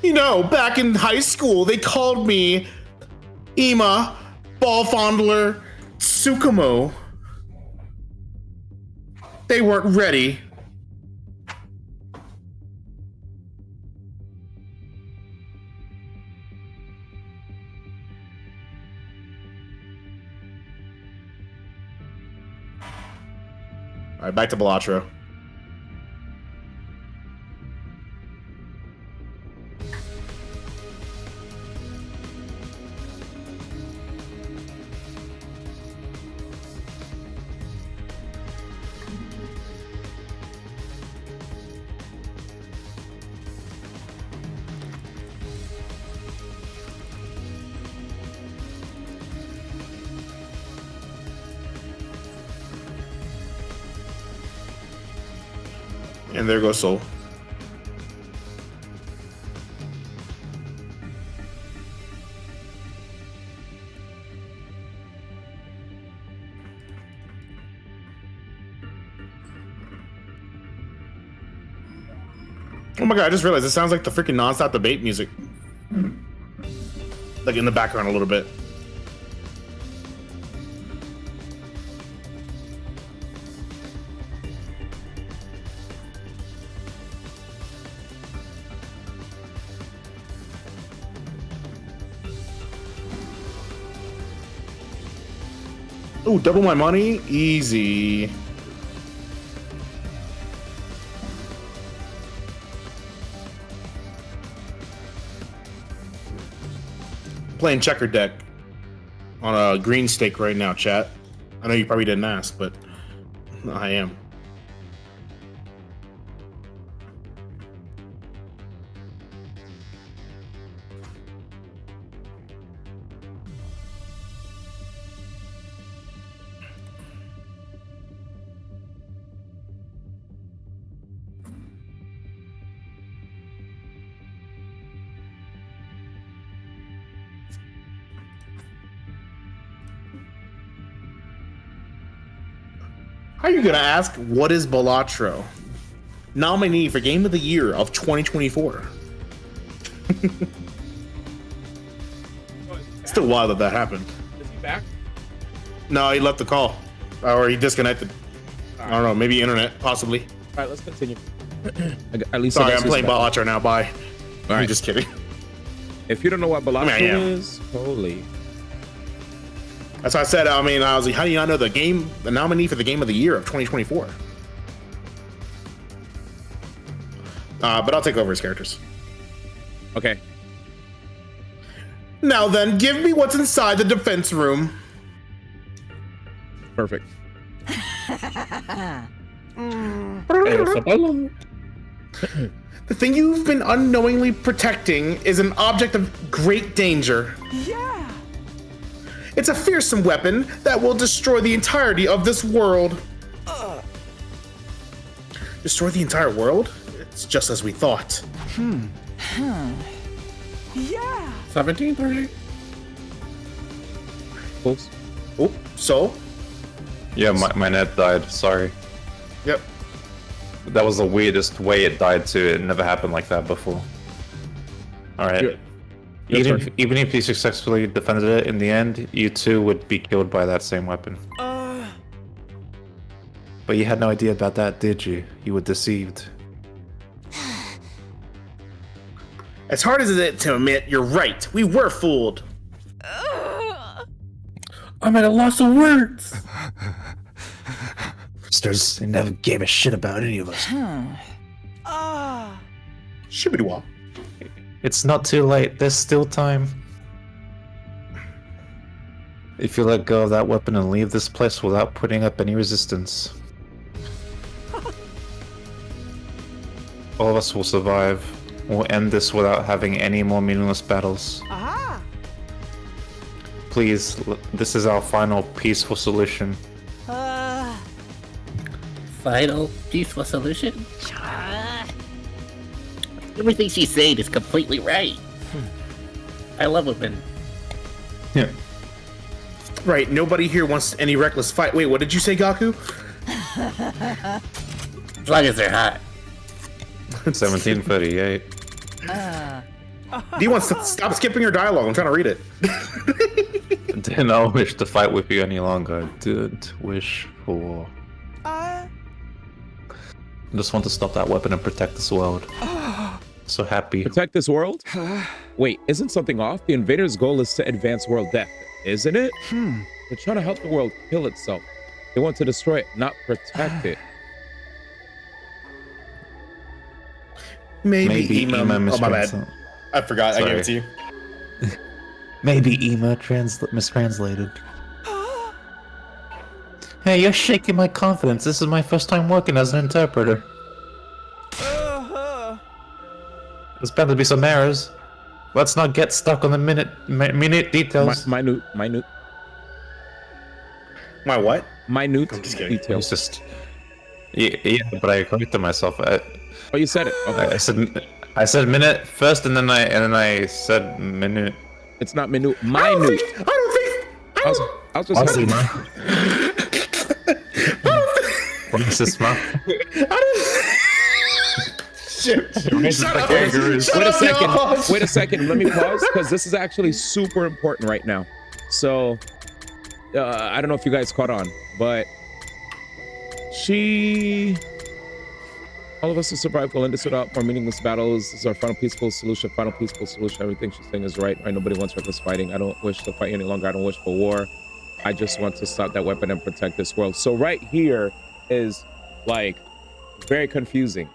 You know, back in high school, they called me Ima, Ball Fondler, Tsukumo. They weren't ready. All right, back to Balatro. And there goes Soul. Oh my god, I just realized it sounds like the freaking non-stop debate music. Like in the background a little bit. Ooh, double my money? Easy. Playing checker deck on a green stake right now, chat. I know you probably didn't ask, but I am. How are you gonna ask what is Balatro? Nominee for Game of the Year of 2024. Still wild that happened. Is he back? No, he left the call. Or he disconnected. I don't know, maybe internet, possibly. Alright, let's continue. At least Sorry, I I'm guess playing he's back. Balatro now, bye. I'm Alright. just kidding. If you don't know what Balatro I am. is, holy. That's why I said, I was like, how do you not know the nominee for the Game of the Year of 2024? But I'll take over his characters. Okay. Now then, give me what's inside the defense room. Perfect. The thing you've been unknowingly protecting is an object of great danger. Yeah. It's a fearsome weapon that will destroy the entirety of this world. Destroy the entire world? It's just as we thought. Yeah. 17:30. Oops. Oh, so? Yeah, my net died. Sorry. Yep. That was the weirdest way it died too. It never happened like that before. All right. Even if you successfully defended it, in the end, you too would be killed by that same weapon. But you had no idea about that, did you? You were deceived. As hard as it is to admit, you're right. We were fooled. I'm at a loss of words. Sisters, they never gave a shit about any of us. Shibbity-wop. It's not too late. There's still time. If you let go of that weapon and leave this place without putting up any resistance, all of us will survive. We'll end this without having any more meaningless battles. Aha! Please, this is our final peaceful solution. Final peaceful solution? Everything she's saying is completely right. I love women. Yeah. Right, nobody here wants any reckless fight. Wait, what did you say, Gaku? As long as they're hot. 1738. D wants to stop skipping your dialogue. I'm trying to read it. Do not wish to fight with you any longer. Didn't wish for war. I just want to stop that weapon and protect this world. So happy. Protect this world? Wait, isn't something off? The invader's goal is to advance world death, isn't it? They're trying to help the world kill itself. They want to destroy it, not protect it. Maybe Ema. Oh, my bad. mistranslated. I forgot. Sorry. I gave it to you. Maybe Ema mistranslated. Hey, you're shaking my confidence. This is my first time working as an interpreter. There's bound to be some errors. Let's not get stuck on the minute details. Minute. My what? Minute I'm just kidding. details. It's just... Yeah, but I corrected myself. Oh, you said it. Okay. I said minute first, and then I said minute. It's not minute. I Minute. don't think. I was just Honestly, what is this, man? Shut up. Wait a second. Let me pause because this is actually super important right now. So, I don't know if you guys caught on, but all of us who survived will end this without more meaningless battles. This is our final peaceful solution. Final peaceful solution. Everything she's saying is right. Nobody wants reckless fighting. I don't wish to fight any longer. I don't wish for war. I just want to stop that weapon and protect this world. So right here is like very confusing.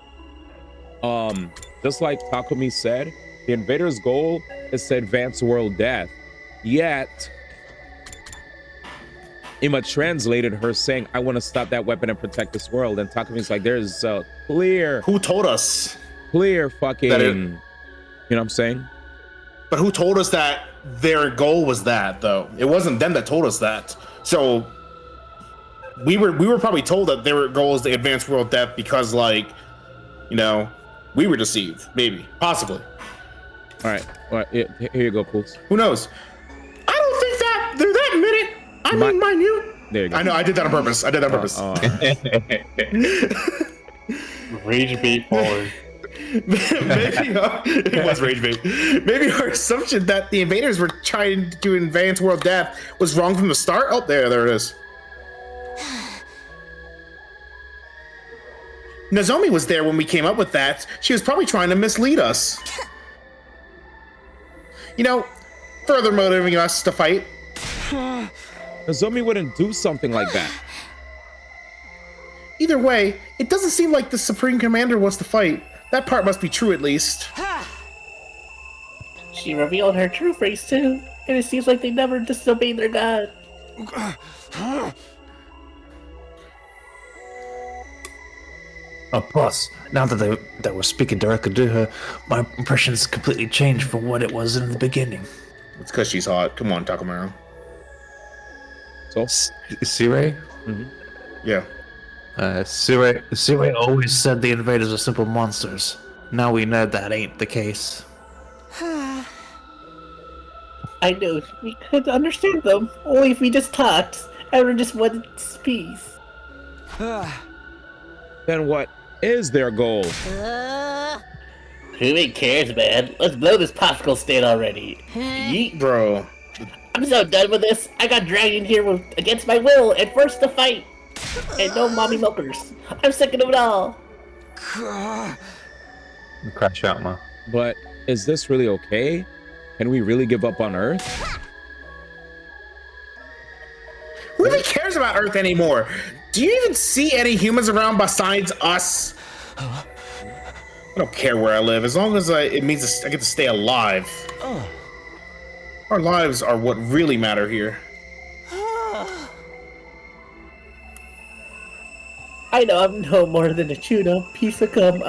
Just like Takumi said, the invader's goal is to advance world death. Yet, Ima translated her saying, I want to stop that weapon and protect this world. And Takumi's like, there's a clear... Who told us? Clear fucking... you know what I'm saying? But who told us that their goal was that, though? It wasn't them that told us that. So, we were probably told that their goal is to advance world death because, like, you know, we were deceived. Maybe. Possibly. All right. Here you go, Pools. Who knows? I don't think that they're that minute. I mean, minute. There you go. I know. I did that on purpose. Rage bait forward. Maybe it was rage bait. Maybe our assumption that the invaders were trying to advance world death was wrong from the start. Oh, there it is. Nozomi was there when we came up with that. She was probably trying to mislead us. You know, further motivating us to fight. Nozomi wouldn't do something like that. Either way, it doesn't seem like the Supreme Commander wants to fight. That part must be true, at least. She revealed her true face too, and it seems like they never disobeyed their god. Plus, now that we're speaking directly to her, my impression's completely changed from what it was in the beginning. It's because she's hot. Come on, Takamaru. So? Sirei? Mm-hmm. Yeah. Sirei always said the invaders are simple monsters. Now we know that ain't the case. I know, we could understand them, only if we just talked. Everyone just wanted peace. Then what is their goal? Who even cares, man? Let's blow this popsicle stand already. Yeet, bro. I'm so done with this. I got dragged in here against my will and forced to fight. And no mommy milkers. I'm sick of it all. Crash out, ma. But is this really okay? Can we really give up on Earth? Who even cares about Earth anymore? Do you even see any humans around besides us? I don't care where I live, as long as it means I get to stay alive. Our lives are what really matter here. I know I'm no more than a chewed up piece of gum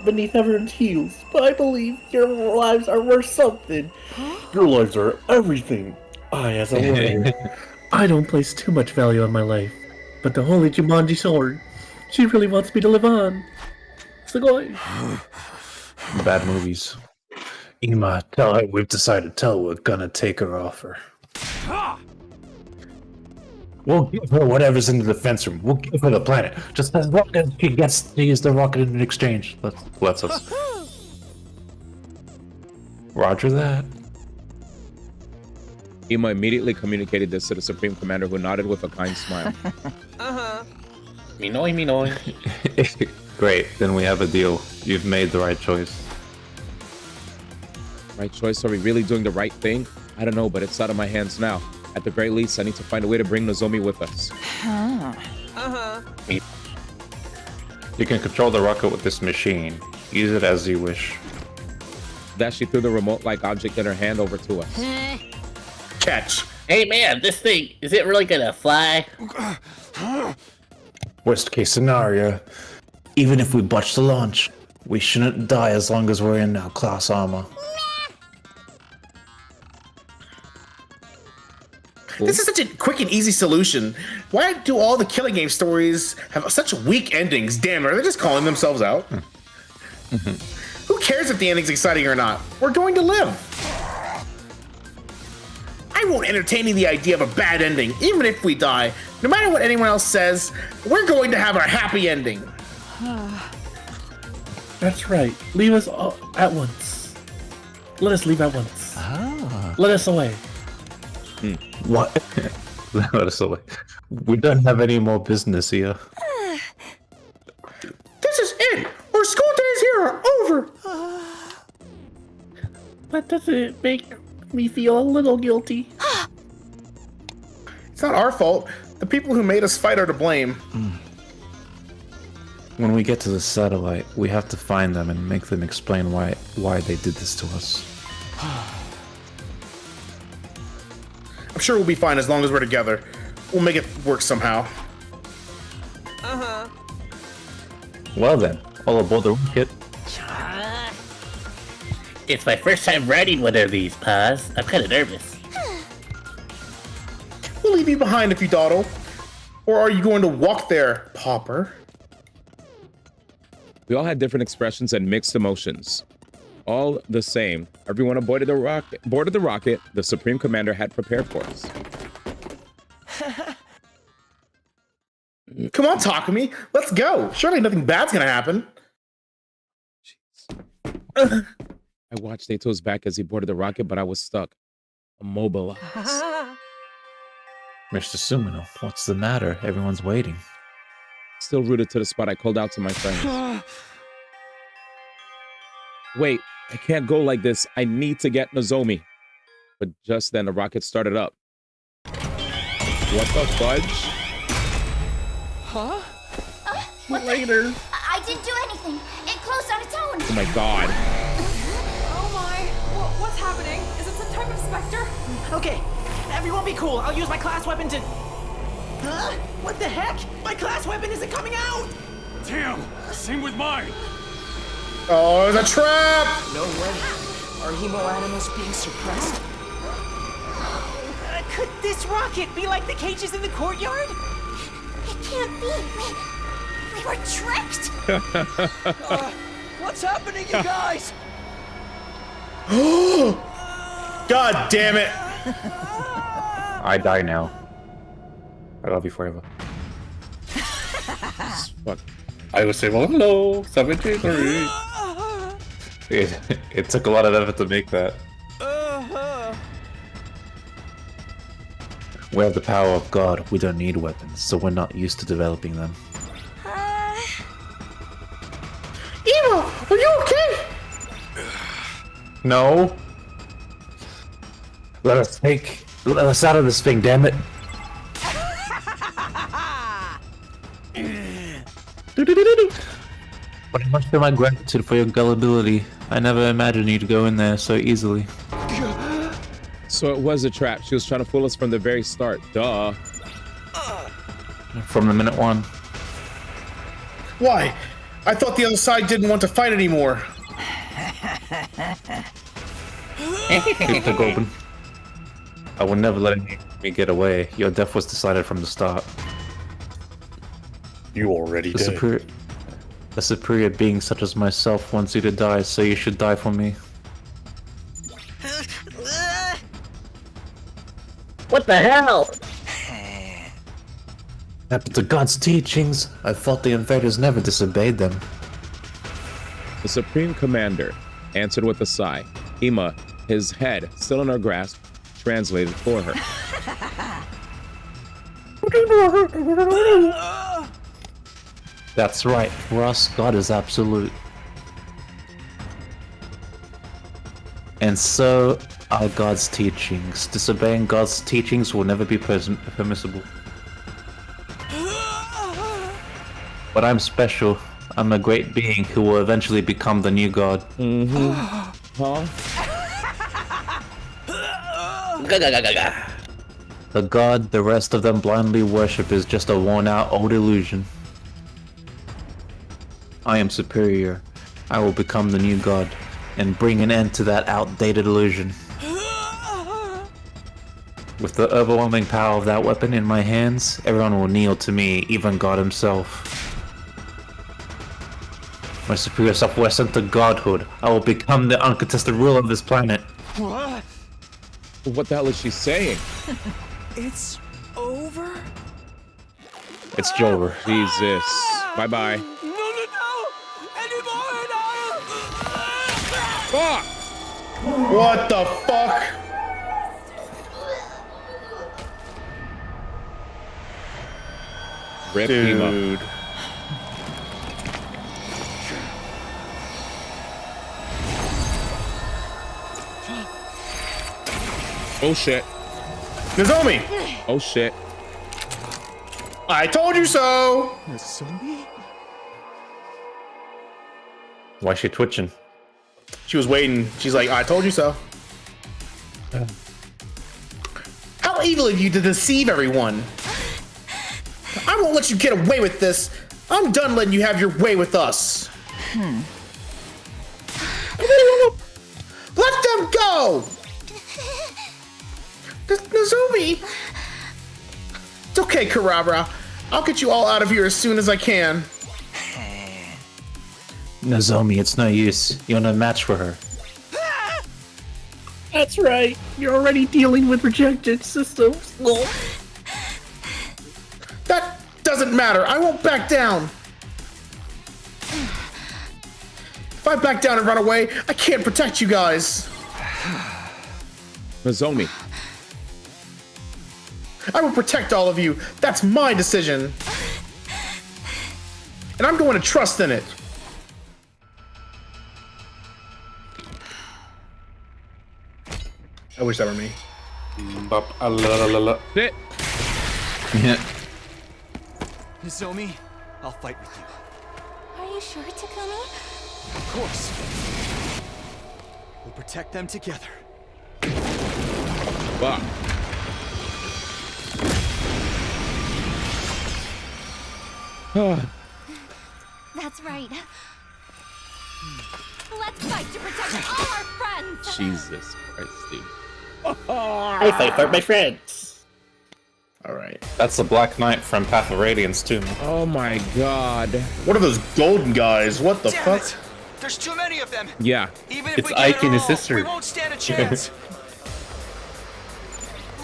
beneath everyone's heels, but I believe your lives are worth something. Your lives are everything. As a warrior, I don't place too much value on my life, but the holy Jumanji sword, she really wants me to live on. Sugoi. Bad movies. Ima, tell her we've decided. Tell her we're gonna take her offer. We'll give her whatever's in the defense room. We'll give her the planet. Just as long as she gets to use the rocket in exchange. Let's us. Roger that. Ima immediately communicated this to the Supreme Commander, who nodded with a kind smile. Minoy. Great, then we have a deal. You've made the right choice. Right choice? Are we really doing the right thing? I don't know, but it's out of my hands now. At the very least, I need to find a way to bring Nozomi with us. You can control the rocket with this machine. Use it as you wish. That she threw the remote-like object in her hand over to us. Catch. Hey man, this thing, is it really gonna fly? Worst case scenario, even if we botch the launch, we shouldn't die as long as we're in our class armor. This is such a quick and easy solution. Why do all the killing game stories have such weak endings? Damn, are they just calling themselves out? Who cares if the ending's exciting or not? We're going to live. I won't entertain the idea of a bad ending, even if we die. No matter what anyone else says, we're going to have our happy ending. That's right. Leave us all at once. Let us leave at once. Let us away. What? Let us away. We don't have any more business here. This is it. Our school days here are over. But does it make me feel a little guilty? It's not our fault. The people who made us fight are to blame. When we get to the satellite, we have to find them and make them explain why they did this to us. I'm sure we'll be fine as long as we're together. We'll make it work somehow. Well then, all aboard the rocket. It's my first time riding one of these, Paz. I'm kind of nervous. We'll leave you behind if you dawdle. Or are you going to walk there, Pauper? We all had different expressions and mixed emotions. All the same, everyone aboard the rocket the Supreme Commander had prepared for us. Come on, Takumi. Let's go. Surely nothing bad's gonna happen. I watched Ato's back as he boarded the rocket, but I was stuck, immobilized. Mr. Sumino, what's the matter? Everyone's waiting. Still rooted to the spot, I called out to my friends. Wait, I can't go like this. I need to get Nozomi. But just then, the rocket started up. What the fudge? Huh? Later. I didn't do anything. It closed on its own. Oh my god. Oh my. What's happening? Is it some type of specter? Okay, everyone be cool. I'll use my class weapon to... Huh? What the heck? My class weapon isn't coming out! Damn, same with mine. Oh, it's a trap! No way. Are hemo animals being suppressed? Could this rocket be like the cages in the courtyard? It can't be. We were tricked. What's happening, you guys? God damn it! I die now. I love you forever. Fuck. I will say, well, hello, 73. It took a lot of effort to make that. We have the power of God. We don't need weapons, so we're not used to developing them. Eva, are you okay? No. Let us out of this thing, damn it. But I must show my gratitude for your gullibility. I never imagined you'd go in there so easily. So it was a trap. She was trying to fool us from the very start. Duh. From the minute one. Why? I thought the other side didn't want to fight anymore. Keep the golden. I would never let me get away. Your death was decided from the start. You already did. A superior being such as myself wants you to die, so you should die for me. What the hell? Happened to God's teachings. I thought the invaders never disobeyed them. The Supreme Commander answered with a sigh. Ima, his head still in her grasp, translated for her. That's right. For us, God is absolute. And so are God's teachings. Disobeying God's teachings will never be permissible. But I'm special. I'm a great being who will eventually become the new God. Huh? The God the rest of them blindly worship is just a worn-out old illusion. I am superior. I will become the new God and bring an end to that outdated illusion. With the overwhelming power of that weapon in my hands, everyone will kneel to me, even God himself. My superior self will ascend to godhood. I will become the uncontested ruler of this planet. What? What the hell is she saying? It's over? It's Jover. Jesus. Bye-bye. Fuck! What the fuck? Rip Dude. Oh shit. Nozomi! Oh shit. I told you so! Nozomi? Why is she twitching? She was waiting. She's like, I told you so. How evil of you to deceive everyone. I won't let you get away with this. I'm done letting you have your way with us. Let them go! Nozomi! It's okay, Karabra. I'll get you all out of here as soon as I can. Nozomi, it's no use. You're no match for her. That's right. You're already dealing with rejected systems. That doesn't matter. I won't back down. If I back down and run away, I can't protect you guys. Nozomi. I will protect all of you. That's my decision. And I'm going to trust in it. I wish that were me. Shit. Yeah. Nozomi, I'll fight with you. Are you sure, Takumi? Of course. We'll protect them together. Fuck. That's right. Let's fight to protect all our friends! Jesus Christ, dude. I fight for my friends. Alright. That's the Black Knight from Path of Radiance too. Oh my god. What are those golden guys? What the fuck? It. There's too many of them. Yeah. Even if It's we get Ike it and his all, sister. we won't stand a chance.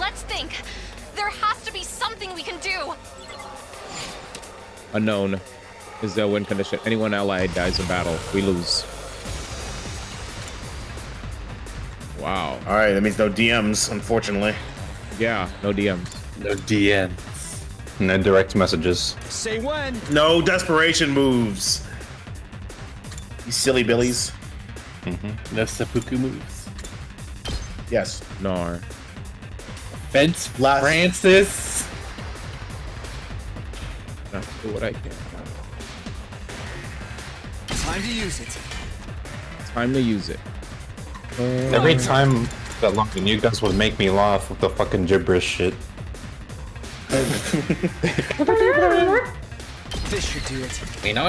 Let's think. There has to be something we can do. Unknown is the win condition. Anyone allied dies in battle. We lose. Wow. All right, that means no DMs, unfortunately. Yeah, no DMs. No DMs. No direct messages. Say when. No desperation moves. You silly billies. No seppuku moves. Yes. No. Fence Francis. I'll do what I can. Time to use it. Time to use it. Every time that London, you guys would make me laugh with the fucking gibberish shit. This should do it. Me know.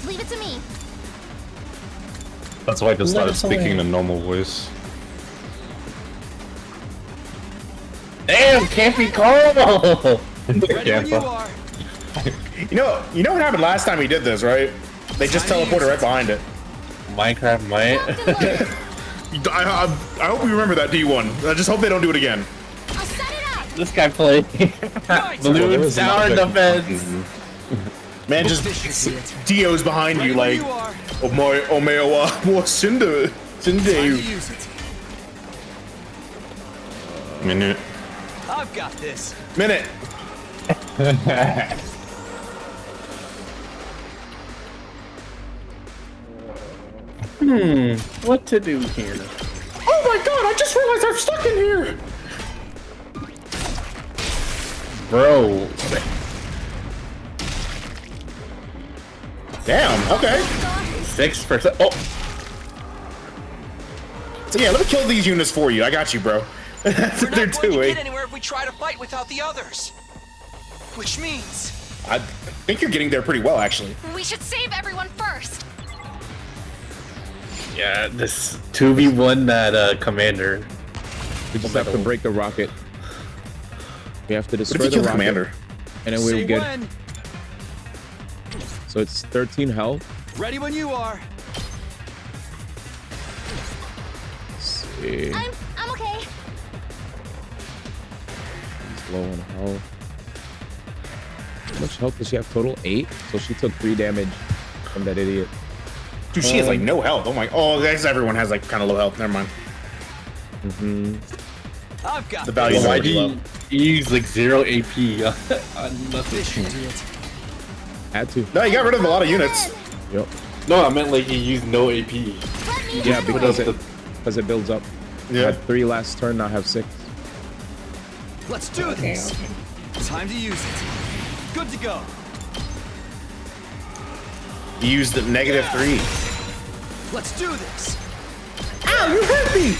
Leave it to me. That's why I just started speaking in a normal voice. Damn, can't be calm. Ready when you are. You know what happened last time we did this, right? They just teleported right behind it. Minecraft might. I hope you remember that D1. I just hope they don't do it again. I'll set it up. This guy played balloon tower defense. Man, just Dio's behind you like, oh my, more Cinder. Use it. Minute. I've got this. Minute. What to do here? Oh my god, I just realized I'm stuck in here. Bro. Damn, okay. 6%. Oh. So yeah, let me kill these units for you. I got you, bro. That's what they're We're not going to doing. get anywhere if we try to fight without the others. Which means... I think you're getting there pretty well, actually. We should save everyone first. Yeah, this 2v1 that commander. We just have to break the rocket. We have to destroy What if you the kill rocket. commander? And then we're good. When. So it's 13 health. Ready when you are. Let's see. I'm okay. He's low on health. How much health does she have total? 8. So she took 3 damage from that idiot. Dude, she has like no health. Oh my. Oh, guys, everyone has like kind of low health. Never mind. I've got The value. Why do you use like 0 AP on this. Should do it. Had to. No, you got rid of a lot of units. Yep. No, I meant like he used no AP. Yeah, because it builds up. Yeah. I had 3 last turn, now I have 6. Let's do this. Time to use it. Good to go. You used the -3. Let's do this. Ow, you hurt me!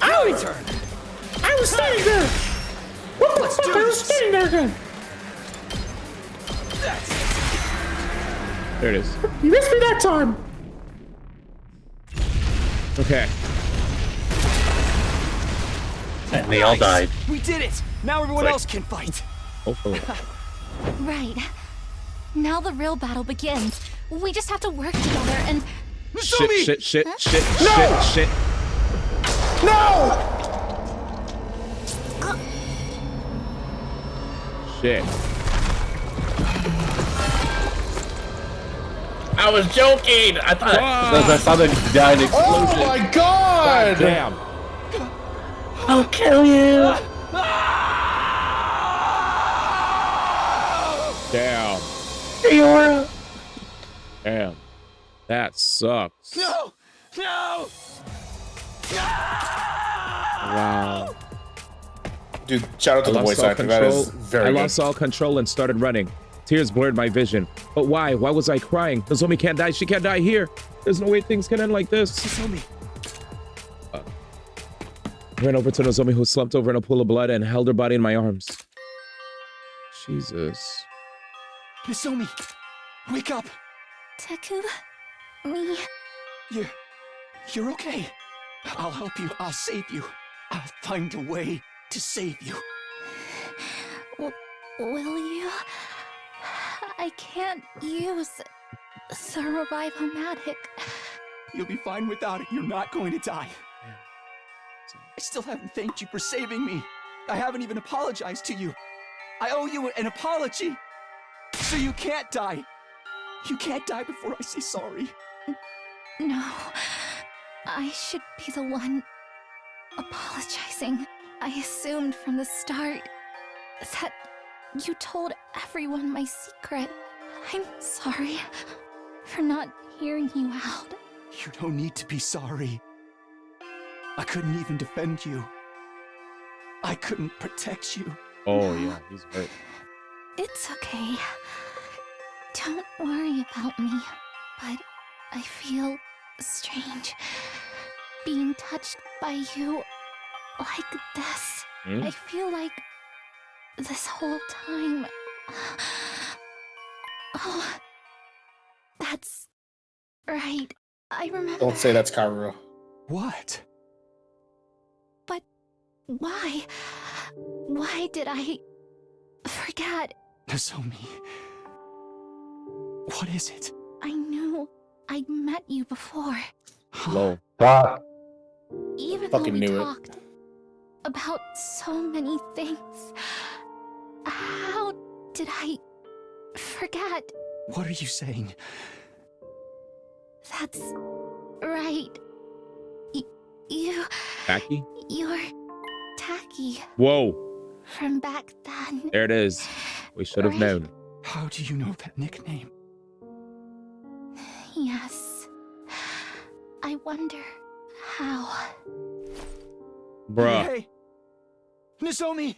Ow! My turn. I was standing there! What the Let's fuck? do I was this. standing there again! That's it. There it is. You missed me that time! Okay. And they all died. We did it. Now everyone else can fight. Hopefully. Right. Now the real battle begins. We just have to work together and... Shit. No! Shit. I was joking. I thought I saw the giant explosion. Oh my god! Damn. I'll kill you. Damn. Eeyore. Damn. That sucks. No! No! Wow. Dude, shout out to the voice actor. That is very I good. lost all control and started running. Tears blurred my vision. But why? Why was I crying? Nozomi can't die. She can't die here. There's no way things can end like this. Nozomi. I ran over to Nozomi, who slumped over in a pool of blood, and held her body in my arms. Jesus. Nozomi, wake up. Teku? Me? You're okay. I'll help you. I'll save you. I'll find a way to save you. Will you? I can't use the revive-o-matic. You'll be fine without it. You're not going to die. I still haven't thanked you for saving me. I haven't even apologized to you. I owe you an apology. So you can't die. You can't die before I say sorry. No. I should be the one apologizing. I assumed from the start that you told everyone my secret. I'm sorry for not hearing you out. You don't need to be sorry. I couldn't even defend you. I couldn't protect you. Oh, yeah, he's hurt. It's okay. Don't worry about me, but I feel strange being touched by you like this. I feel like this whole time... Oh, that's right. I remember... Don't say that's Karuro. What? But why? Why did I forget? Nozomi. What is it? I knew I'd met you before. Low. Even Fucking though we knew it. talked about so many things, how did I forget? What are you saying? That's right. You... Tacky? You're Tacky. Whoa. From back then. There it is. We should have known. How do you know that nickname? Yes. I wonder how. Bruh. Hey! Nozomi!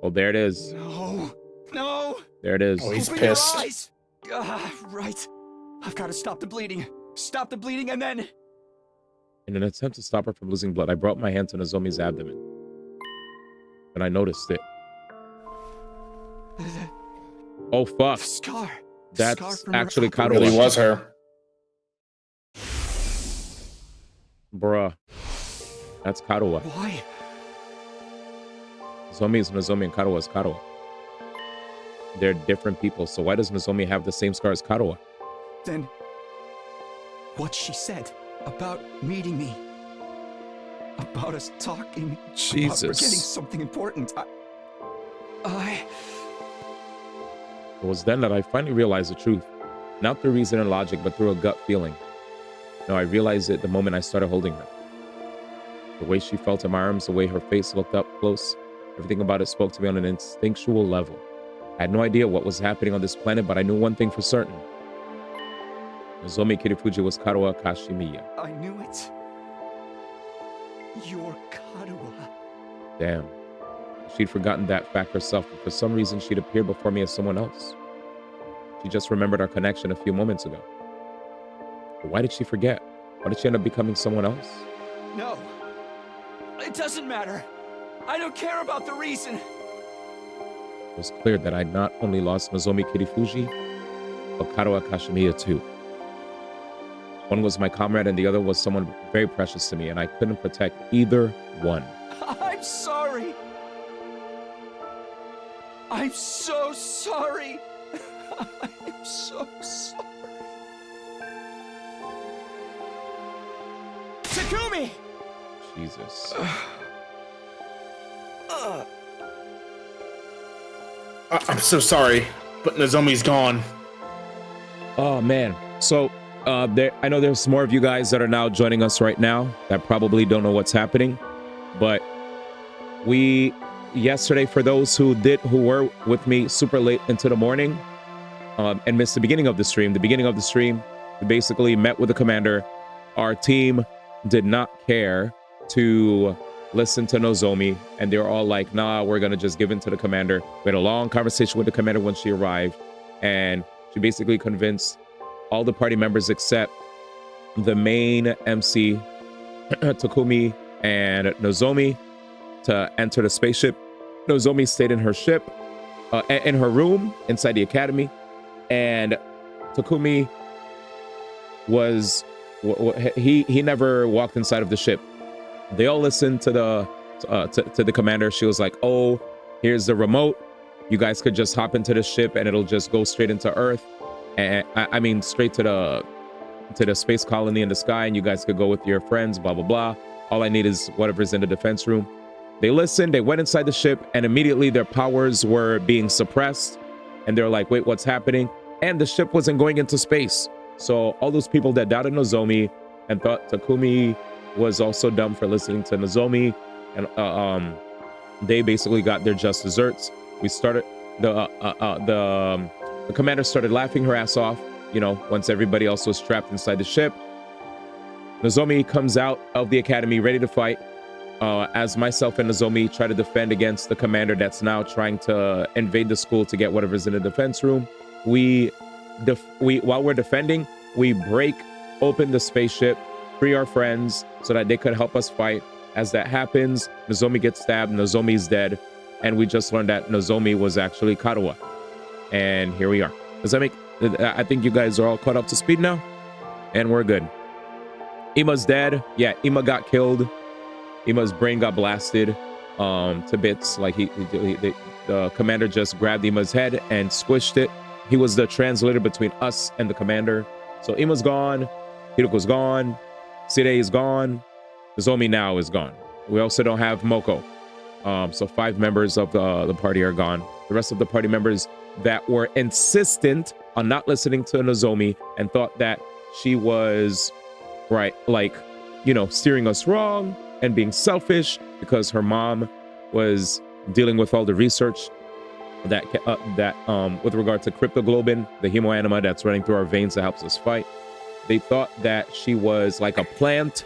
Oh, there it is. No! No! There it is. Oh, he's Open pissed. your eyes! Right. I've got to stop the bleeding. Stop the bleeding and then... In an attempt to stop her from losing blood, I brought my hand to Nozomi's abdomen. And I noticed it. Oh, fuck. The scar. That's Scar from her actually upper Karuwa. Really was her. Bruh. That's Karuwa. Why? Nozomi is Nozomi and Karuwa is Karuwa. They're different people, so why does Nozomi have the same scar as Karuwa? Then... what she said about meeting me. About us talking. Jesus. About forgetting something important. It was then that I finally realized the truth. Not through reason and logic, but through a gut feeling. No, I realized it the moment I started holding her. The way she felt in my arms, the way her face looked up close, everything about it spoke to me on an instinctual level. I had no idea what was happening on this planet, but I knew one thing for certain. Nozomi Kirifuji was Karuwa Kashimiya. I knew it. You're Karuwa. Damn. She'd forgotten that fact herself, but for some reason she'd appeared before me as someone else. She just remembered our connection a few moments ago. But why did she forget? Why did she end up becoming someone else? No. It doesn't matter. I don't care about the reason. It was clear that I'd not only lost Nozomi Kirifuji, but Karuwa Kashimiya too. One was my comrade and the other was someone very precious to me, and I couldn't protect either one. I'm sorry. I'm so sorry. I'm so sorry. Takumi! Jesus. I'm so sorry, but Nozomi's gone. Oh, man. So, I know there's more of you guys that are now joining us right now that probably don't know what's happening, but yesterday, for those who were with me super late into the morning and missed the beginning of the stream, we basically met with the commander. Our team did not care to listen to Nozomi, and they were all like, nah, we're gonna just give in to the commander. We had a long conversation with the commander when she arrived, and she basically convinced all the party members except the main MC, Takumi and Nozomi, to enter the spaceship. Nozomi stayed in her ship, in her room inside the academy, and Takumi he never walked inside of the ship. They all listened to the commander. She was like, "Oh, here's the remote. You guys could just hop into the ship, and it'll just go straight into Earth, and I mean straight to the space colony in the sky, and you guys could go with your friends. Blah blah blah. All I need is whatever's in the defense room." They listened. They went inside the ship, and immediately their powers were being suppressed, and they're like, "Wait, what's happening?" And the ship wasn't going into space. So all those people that doubted Nozomi, and thought Takumi was also dumb for listening to Nozomi, and they basically got their just desserts. We started the commander started laughing her ass off, you know, once everybody else was trapped inside the ship. Nozomi comes out of the academy ready to fight, as myself and Nozomi try to defend against the commander that's now trying to invade the school to get whatever's in the defense room. While we're defending, we break open the spaceship, free our friends so that they could help us fight. As that happens, Nozomi gets stabbed, Nozomi's dead, and we just learned that Nozomi was actually Karuwa. And here we are. Does that make... I think you guys are all caught up to speed now, and we're good. Ima's dead. Yeah, Ima got killed. Ima's brain got blasted to bits. Like the commander just grabbed Ima's head and squished it. He was the translator between us and the commander. So Ima's gone. Hiroko's gone. Sirei is gone. Nozomi now is gone. We also don't have Moko. So 5 members of the party are gone. The rest of the party members that were insistent on not listening to Nozomi and thought that she was right, like, you know, steering us wrong and being selfish because her mom was dealing with all the research that with regard to cryptoglobin, the hemoanima that's running through our veins that helps us fight. They thought that she was like a plant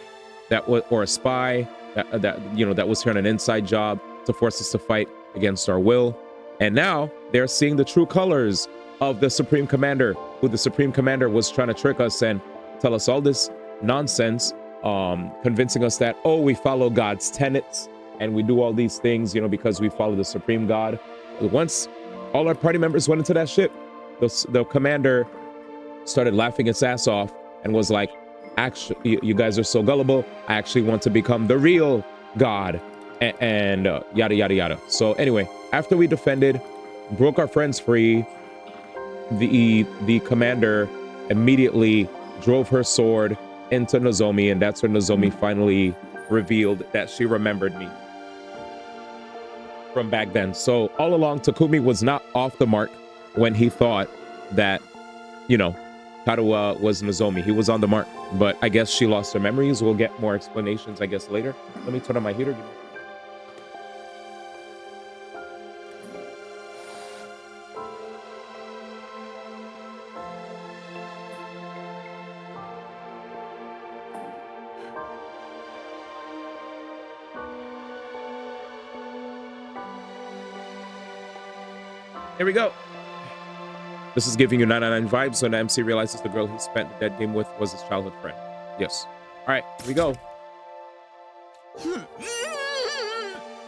that was, or a spy that you know, that was here on an inside job to force us to fight against our will. And now they're seeing the true colors of the Supreme Commander, who the Supreme Commander was trying to trick us and tell us all this nonsense, convincing us that, oh, we follow God's tenets and we do all these things, you know, because we follow the Supreme God. Once all our party members went into that ship, the commander started laughing his ass off and was like, actually, you guys are so gullible. I actually want to become the real God, and yada, yada, yada. So anyway, after we defended, broke our friends free, the commander immediately drove her sword into Nozomi, and that's when Nozomi finally revealed that she remembered me from back then. So all along, Takumi was not off the mark when he thought that, you know, Karuwa was Nozomi. He was on the mark, but I guess she lost her memories. We'll get more explanations, I guess, later. Let me turn on my heater. Here we go. This is giving you 999 vibes when the MC realizes the girl he spent the dead game with was his childhood friend. Yes. All right, here we go.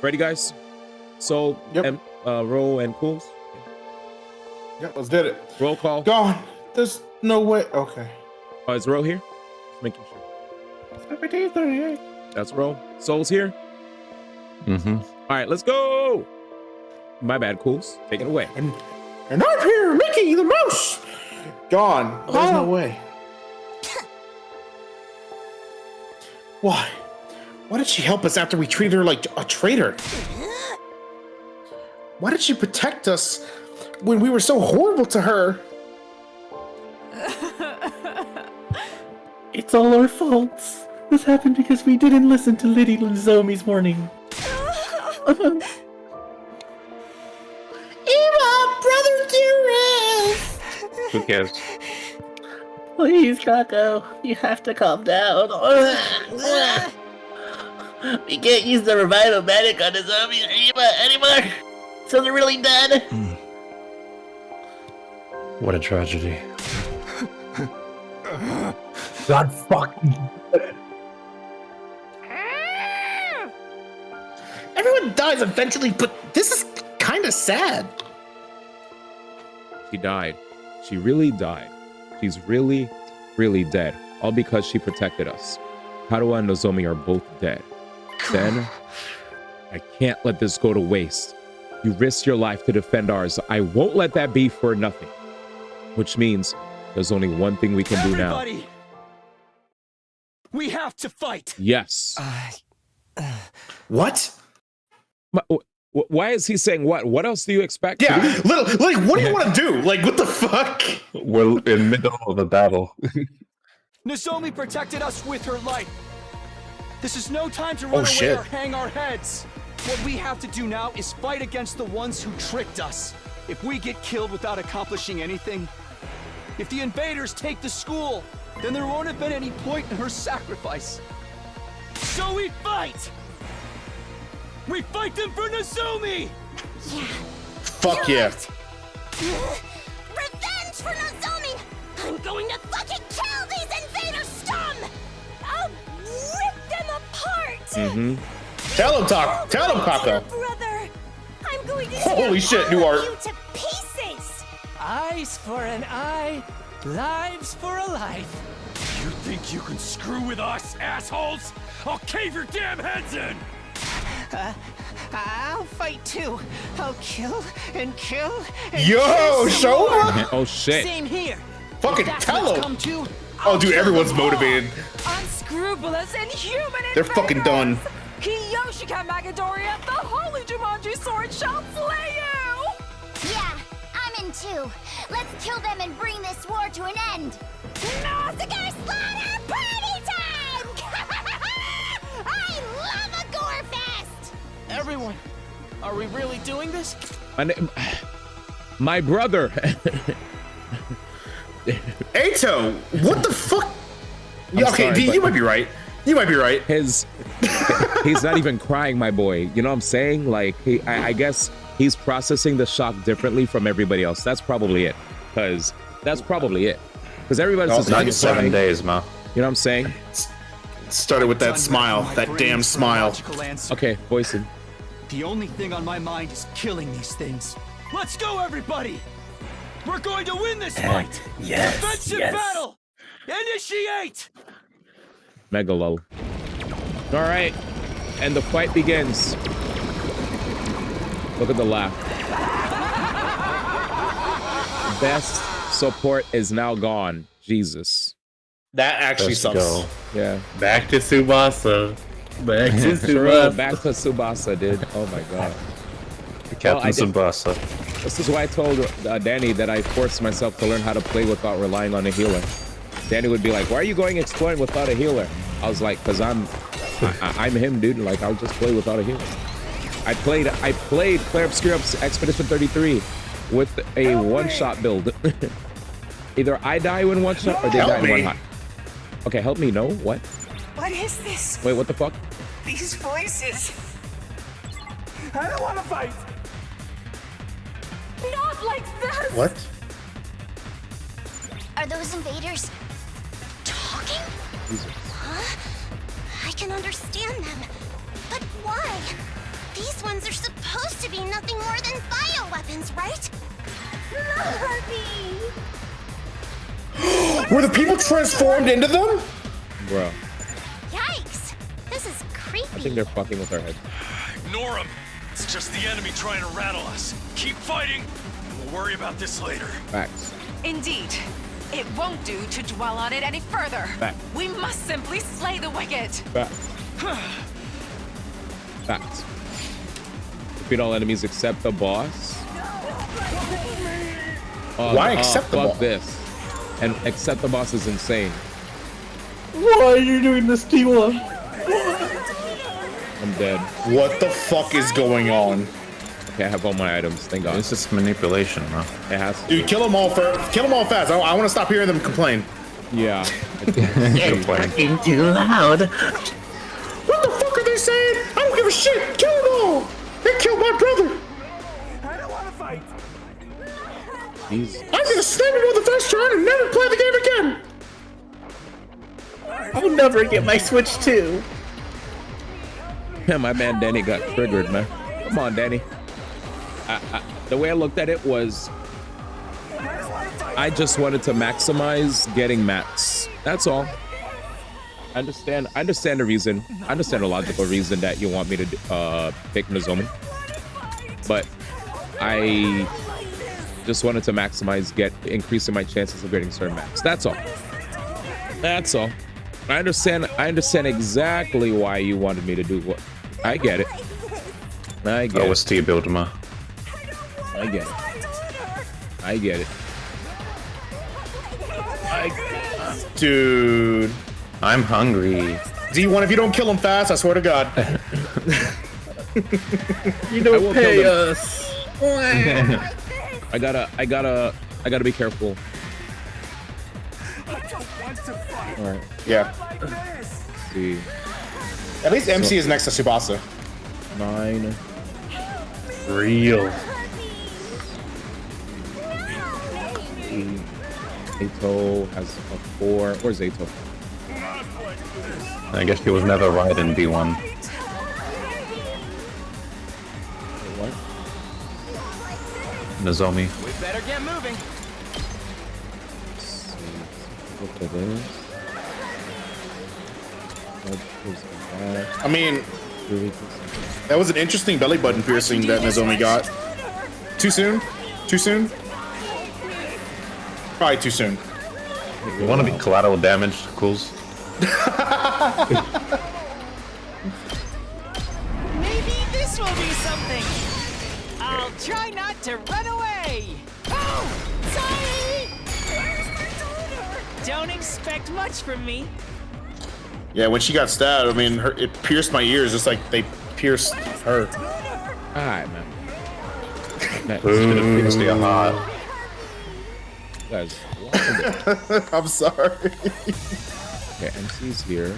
Ready, guys? So, yep. Ro and Cools? Yep, let's do it. Roll call. Gone. There's no way. Okay. Is Ro here? Just making sure. That's Ro. Soul's here? Mm-hmm. All right, let's go. My bad, Cools. Take it away. And I'm here, Mickey the Mouse. Gone. There's no way. Why? Why did she help us after we treated her like a traitor? Why did she protect us when we were so horrible to her? It's all our faults. This happened because we didn't listen to Lady Nozomi's warning. Brother dearest! Who cares? Please, Kako, you have to calm down. We can't use the revival medic on Nozomi or Ima anymore. So they're really dead. What a tragedy. God fucking. Everyone dies eventually, but this is kind of sad. She died. She really died. She's really, really dead. All because she protected us. Karuwa and Nozomi are both dead. Then, I can't let this go to waste. You risked your life to defend ours. I won't let that be for nothing. Which means there's only one thing we can do now. We have to fight. Yes. What? Why is he saying what? What else do you expect? Yeah, like, what do you want to do? Like, what the fuck? We're in the middle of a battle. Nozomi protected us with her life. This is no time to run away shit. or hang our heads. What we have to do now is fight against the ones who tricked us. If we get killed without accomplishing anything, if the invaders take the school, then there won't have been any point in her sacrifice. So we fight! We fight them for Nozomi! Yeah. Fuck yeah. Revenge for Nozomi! I'm going to fucking kill these invader scum! I'll rip them apart! Mm-hmm. Tell him, Talk. Tell him, Kako. Brother, I'm going to Holy tear shit, New all of Art. you to pieces! Eyes for an eye, lives for a life. You think you can screw with us, assholes? I'll cave your damn heads in! I'll fight too. I'll kill and kill and Yo, kill some more. Shoma! Oh shit. Same here. Fucking If that's tell what's him. come to, Oh, I'll dude, kill everyone's them all. motivated. Unscrupulous and human They're fucking done. Kiyoshika Magadoria, the holy Jumanji sword shall slay you! Yeah, I'm in too. Let's kill them and bring this war to an end. Nausicaa slaughter party time! I love a gore fest! Everyone, are we really doing this? My brother. Ato, what the fuck? I'm Okay, sorry, D, but- you might be right. You might be right. He's not even crying, my boy. You know what I'm saying? Like, I guess he's processing the shock differently from everybody else. That's probably it. Because everybody's just Not like 7 days, ma. You know what I'm saying? Started with that smile, that damn smile. Okay, voice it. The only thing on my mind is killing these things. Let's go, everybody! We're going to win this fight! Yes, Defensive yes. battle! Initiate! Mega lull. All right, and the fight begins. Look at the laugh. Best support is now gone. Jesus. That actually Let's sucks. go. Yeah. Back to Tsubasa. Back to True, Tsubasa. back to Tsubasa, dude. Oh my god. Captain I did- Tsubasa. This is why I told Danny that I forced myself to learn how to play without relying on a healer. Danny would be like, "Why are you going exploring without a healer?" I was like, "Cause I'm him, dude. Like I'll just play without a healer." I played Claire Obscure Expedition 33 with a one-shot build. Either I die in one shot or they die in one hot. Okay, help me. No, what? What is this? Wait, what the fuck? These voices. I don't want to fight. Not like this. What? Are those invaders talking? Huh? I can understand them. But why? These ones are supposed to be nothing more than bioweapons, right? Larby! Were the people transformed into them? Bro, Yikes! This is creepy. I think they're fucking with our head. Ignore them. It's just the enemy trying to rattle us. Keep fighting. We'll worry about this later. Facts. Indeed. It won't do to dwell on it any further. Fact. We must simply slay the wicked. Facts. Facts. Defeat all enemies except the boss. Why accept the fuck boss? this. And accept the boss is insane. Why are you doing this, T1? I'm dead. What the fuck is going on? Okay, I have all my items. Thank God. This is manipulation, man. It has to. Dude, kill them all first. Kill them all fast. I want to stop hearing them complain. Yeah. Complaining. Too loud. What the fuck are they saying? I don't give a shit. Kill them all. They killed my brother. I don't want to fight. Jesus. I'm gonna stab him on the first try and never play the game again. I'll never get my Switch 2. Yeah, my man Danny got triggered, man. Come on, Danny. The way I looked at it was, I just wanted to maximize getting mats. That's all. I understand the reason. I understand the logical reason that you want me to pick Nozomi, but I just wanted to maximize increasing my chances of getting certain mats. That's all. That's all. I understand exactly why you wanted me to do what. I get it. I get it. OST build, ma. I get it. I get it. Dude. I'm hungry. D1, if you don't kill him fast, I swear to God. You don't pay us. I gotta be careful. All right. Yeah. Let's see. At least MC is next to Tsubasa. 9. Real. Ato has a 4. Where's Ato? I guess he was never right in D1. What? Nozomi. We better get moving. Look at this. I mean, that was an interesting belly button piercing that Nozomi got. Too soon? Too soon? Probably too soon. You want to be collateral damage, Cools? Maybe this will be something. I'll try not to run away. Oh, sorry. Where's my daughter? Don't expect much from me. Yeah, when she got stabbed, I mean, it pierced my ears just like they pierced her. Alright, man. Guys, I'm sorry. Okay, MC's here.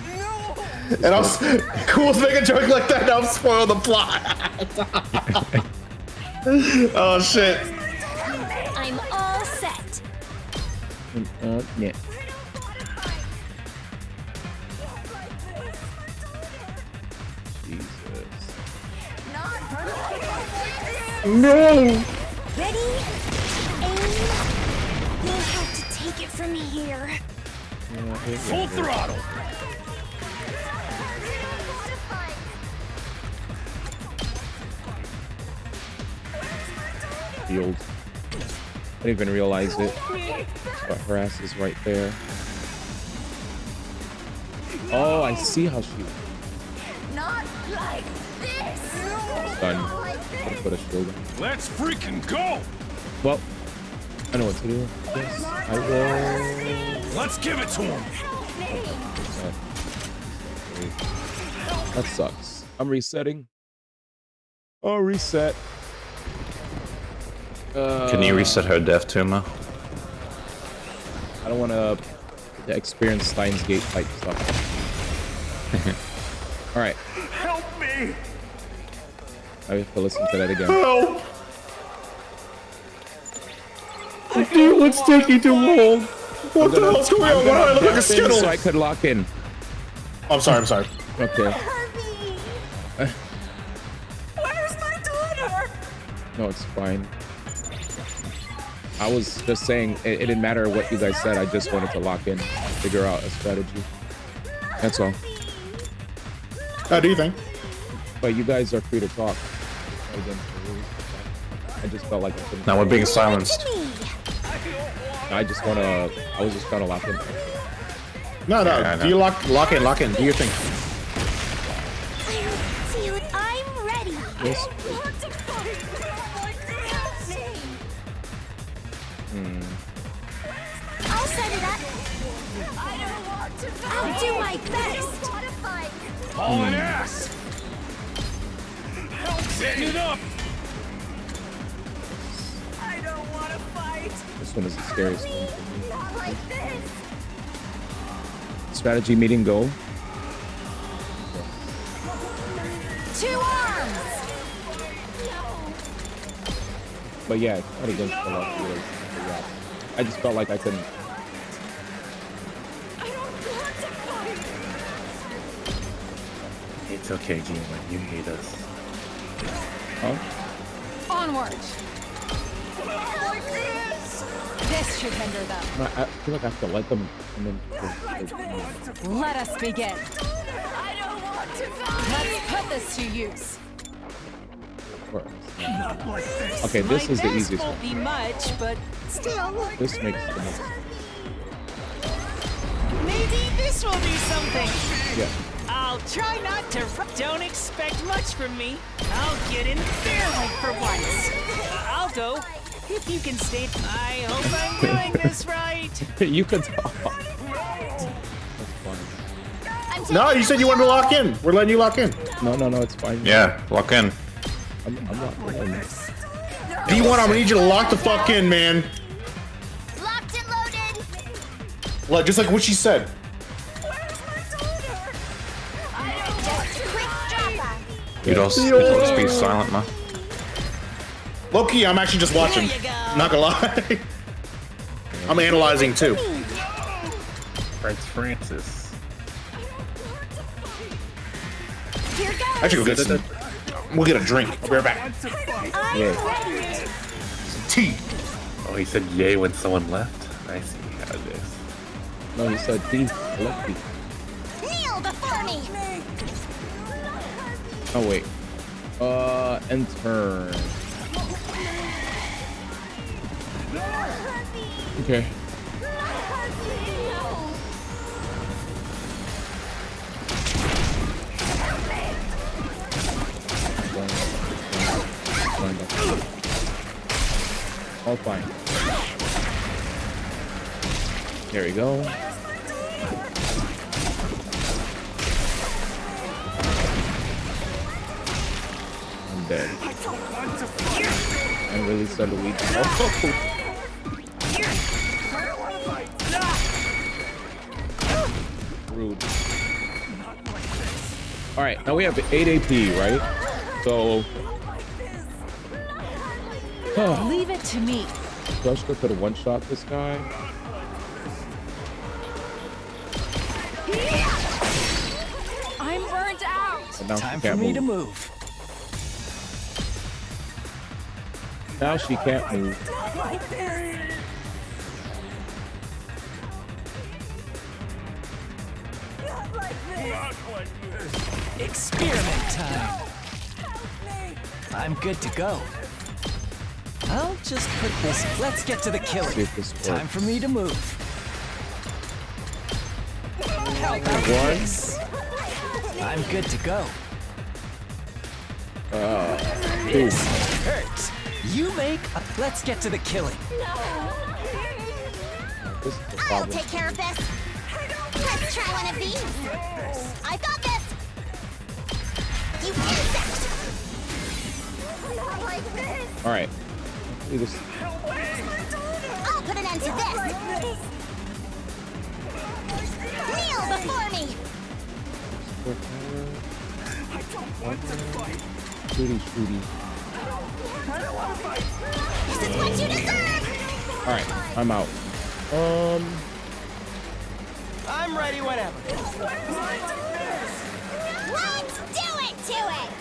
And I was cool to make a joke like that. Now I'm spoiling the plot. Oh shit. I'm all set. Yeah. No. Ready? Aim. You'll have to take it from here. Full throttle. Field. I didn't even realize it. But her ass is right there. Oh, I see how she. Not like this. Done. Put a shield. Let's freaking go. Well, I know what to do. Yes, I will. Let's give it to him. That sucks. I'm resetting. Oh, reset. Can you reset her death tumor? I don't want to experience Steins Gate type stuff. All right. Help me. I have to listen to that again. Help. Dude, what's taking too long? What the hell's going on? Why do I look like a Skittle? So I could lock in. I'm sorry. I'm sorry. Okay. Where's my daughter? No, it's fine. I was just saying it didn't matter what you guys said. I just wanted to lock in, figure out a strategy. That's all. How do you think? But you guys are free to talk. I just felt like I couldn't. Now we're being silenced. I was just trying to lock in. No. Do you lock in? Do your thing. Dude, I'm ready. Yes. I'll set it up. I'll do my best. Hauling ass. Setting it up. I don't want to fight. This one is the scariest one for me. Not like this. Strategy meeting go. 2 arms. But yeah, I fought against the luck. I just felt like I couldn't. It's okay, Gina. You hate us. Huh? Onward. This should hinder them. I feel like I have to let them come in. Let us begin. Let's put this to use. Okay, this is the easiest won't one. be much, but still. This makes the most. Maybe this will be something. Yeah. I'll try not to. Don't expect much from me. I'll get in fairly for once. I'll go. If you can stay. I hope I'm doing this right. You can talk. No, you said you wanted to lock in. We're letting you lock in. No, it's fine. Yeah, lock in. I'm not in. D1, I'm gonna need you to lock the fuck in, man. Locked and loaded. Like, just like what she said. You don't be silent, man. Low-key, I'm actually just watching. Not gonna lie. I'm analyzing too. Francis. Here goes. I should go get some. We'll get a drink. I'll be right back. Yeah. Tea. Oh, he said yay when someone left? I see how it is. No, he said D. Lucky. Kneel before me. Oh wait. And turn. Okay. All fine. There we go. I'm dead. I'm really so weak. Oh. Rude. All right, now we have 8 AP, right? So. Leave it to me. Joshua could have one-shot this guy. I'm burnt out. But now Time she for can't me to move. move. Now she can't move. Experiment time. I'm good to go. I'll just put this. Let's get to the killing. See if this Time works. for me to move. How about One. this? I'm good to go. This hurts. You make a. Let's get to the killing. This is the I'll problem. take care of this. Let's try one of these. I got this. You insect. Not like this. All right. See this. I'll put an end to this. Kneel before me. Shooty. This is what you deserve. All right, I'm out. I'm ready whenever. Let's do it to it.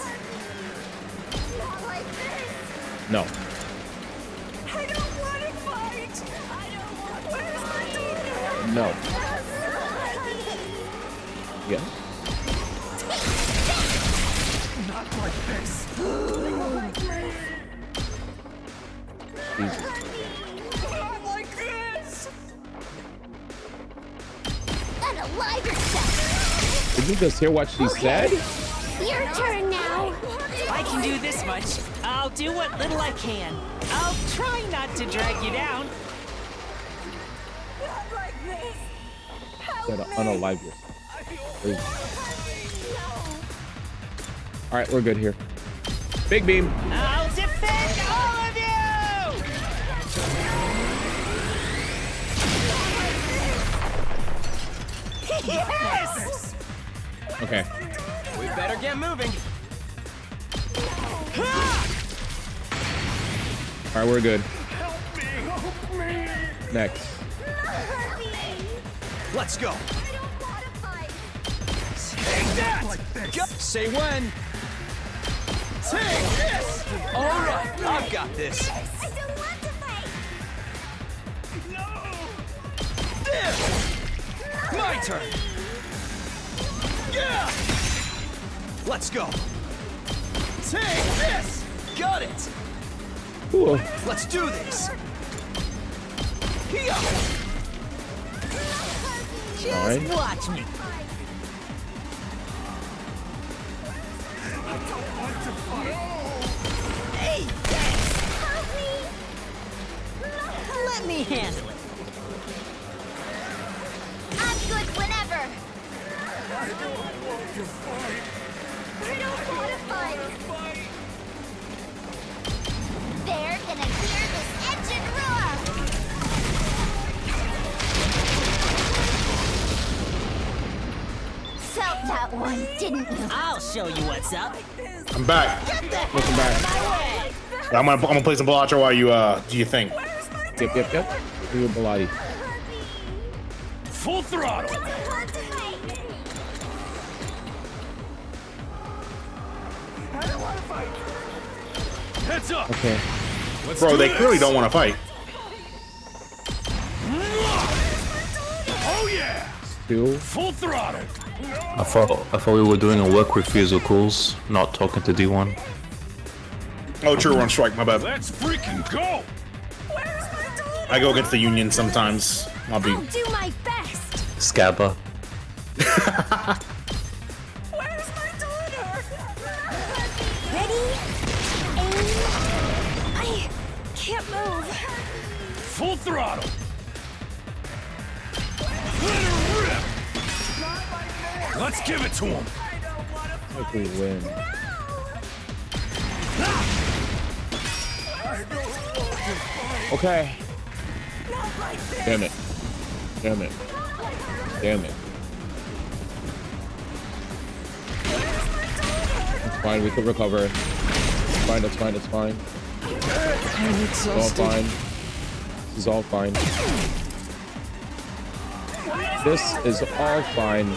Not like this. No. I don't want to fight. I don't want to. Where's my daughter? No. Yeah. Not like this. Jesus. Not like this. Unalive yourself. Did you just hear what she said? Your turn now. I can do this much. I'll do what little I can. I'll try not to drag you down. Not like this. Said unalive yourself. Crazy. All right, we're good here. Big beam. I'll defend all of you! Yes! Okay. We better get moving. All right, we're good. Next. Let's go. Take that! Go. Say when. Take this! All right, I've got this. I don't want to fight. This! My turn. Yeah! Let's go. Take this! Got it! Cool. Let's do this! Here! Just All right. watch me. Hey! Let me handle it. I'm good whenever. They're gonna hear this engine roar! Felt that one, didn't you? I'll show you what's up. I'm back. Welcome back. I'm gonna play some Balacha while you do your thing. Yep. Do your Baladi. Full throttle. Heads up. Okay. Bro, they clearly don't want to fight. Oh yeah. Still. Full throttle. I thought we were doing a work refusal calls, not talking to D1. Oh, true, we're on strike. My bad. Let's freaking go. I go against the Union sometimes. I'll be. I'll do my best. Scabba. Ready? Aim. I can't move. Full throttle. Let her rip. Let's give it to him. I think we win. Okay. Damn it. It's fine, we could recover. It's fine. I'm It's all exhausted. fine. This is all fine. This is all fine.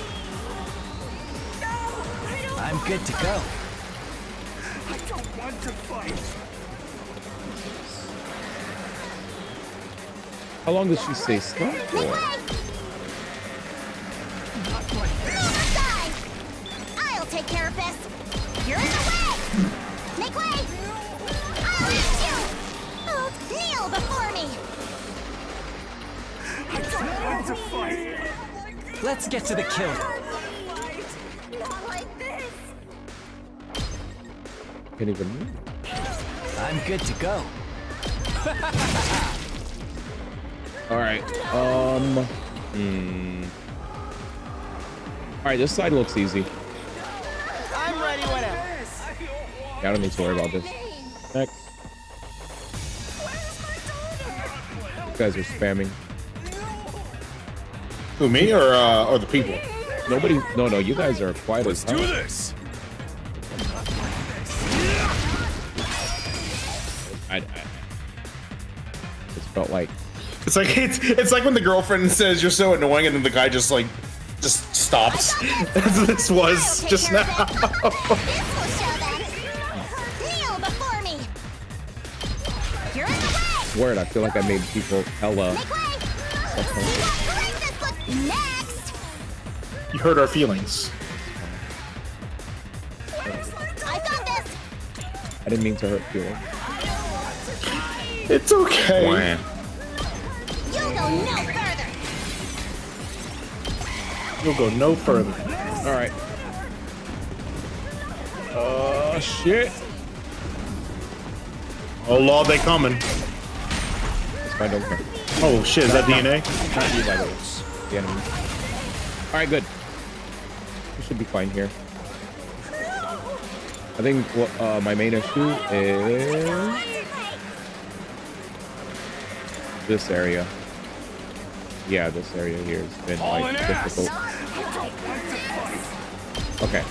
I'm good to go. I don't want to fight. How long does she stay stuck for? Side. I'll take care of this. You're in the way. Make way. I'll hit you. Oh, kneel before me. I don't want to fight. Let's get to the kill. Not like this. Can't even move. I'm good to go. All right. All right, this side looks easy. I'm ready whenever. I don't need to worry about this. Next. You guys are spamming. Who, me or the people? Nobody. No, you guys are quiet as hell. Do this. I just felt like It's like when the girlfriend says you're so annoying, and then the guy just stops. As this was just now. This will show them. Kneel before me. You're in the way. word. I feel like I made people hella. Make way. Next. You hurt our feelings. I got this. I didn't mean to hurt feelings. It's okay. Wham. You'll go no further. You'll go no further. All right. Oh shit. Oh Lord, they coming. It's fine, don't care. Oh shit, is that DNA? Not you, by the way. The enemy. All right, good. We should be fine here. I think what my main issue is this area. Yeah, this area here has been like difficult. Okay.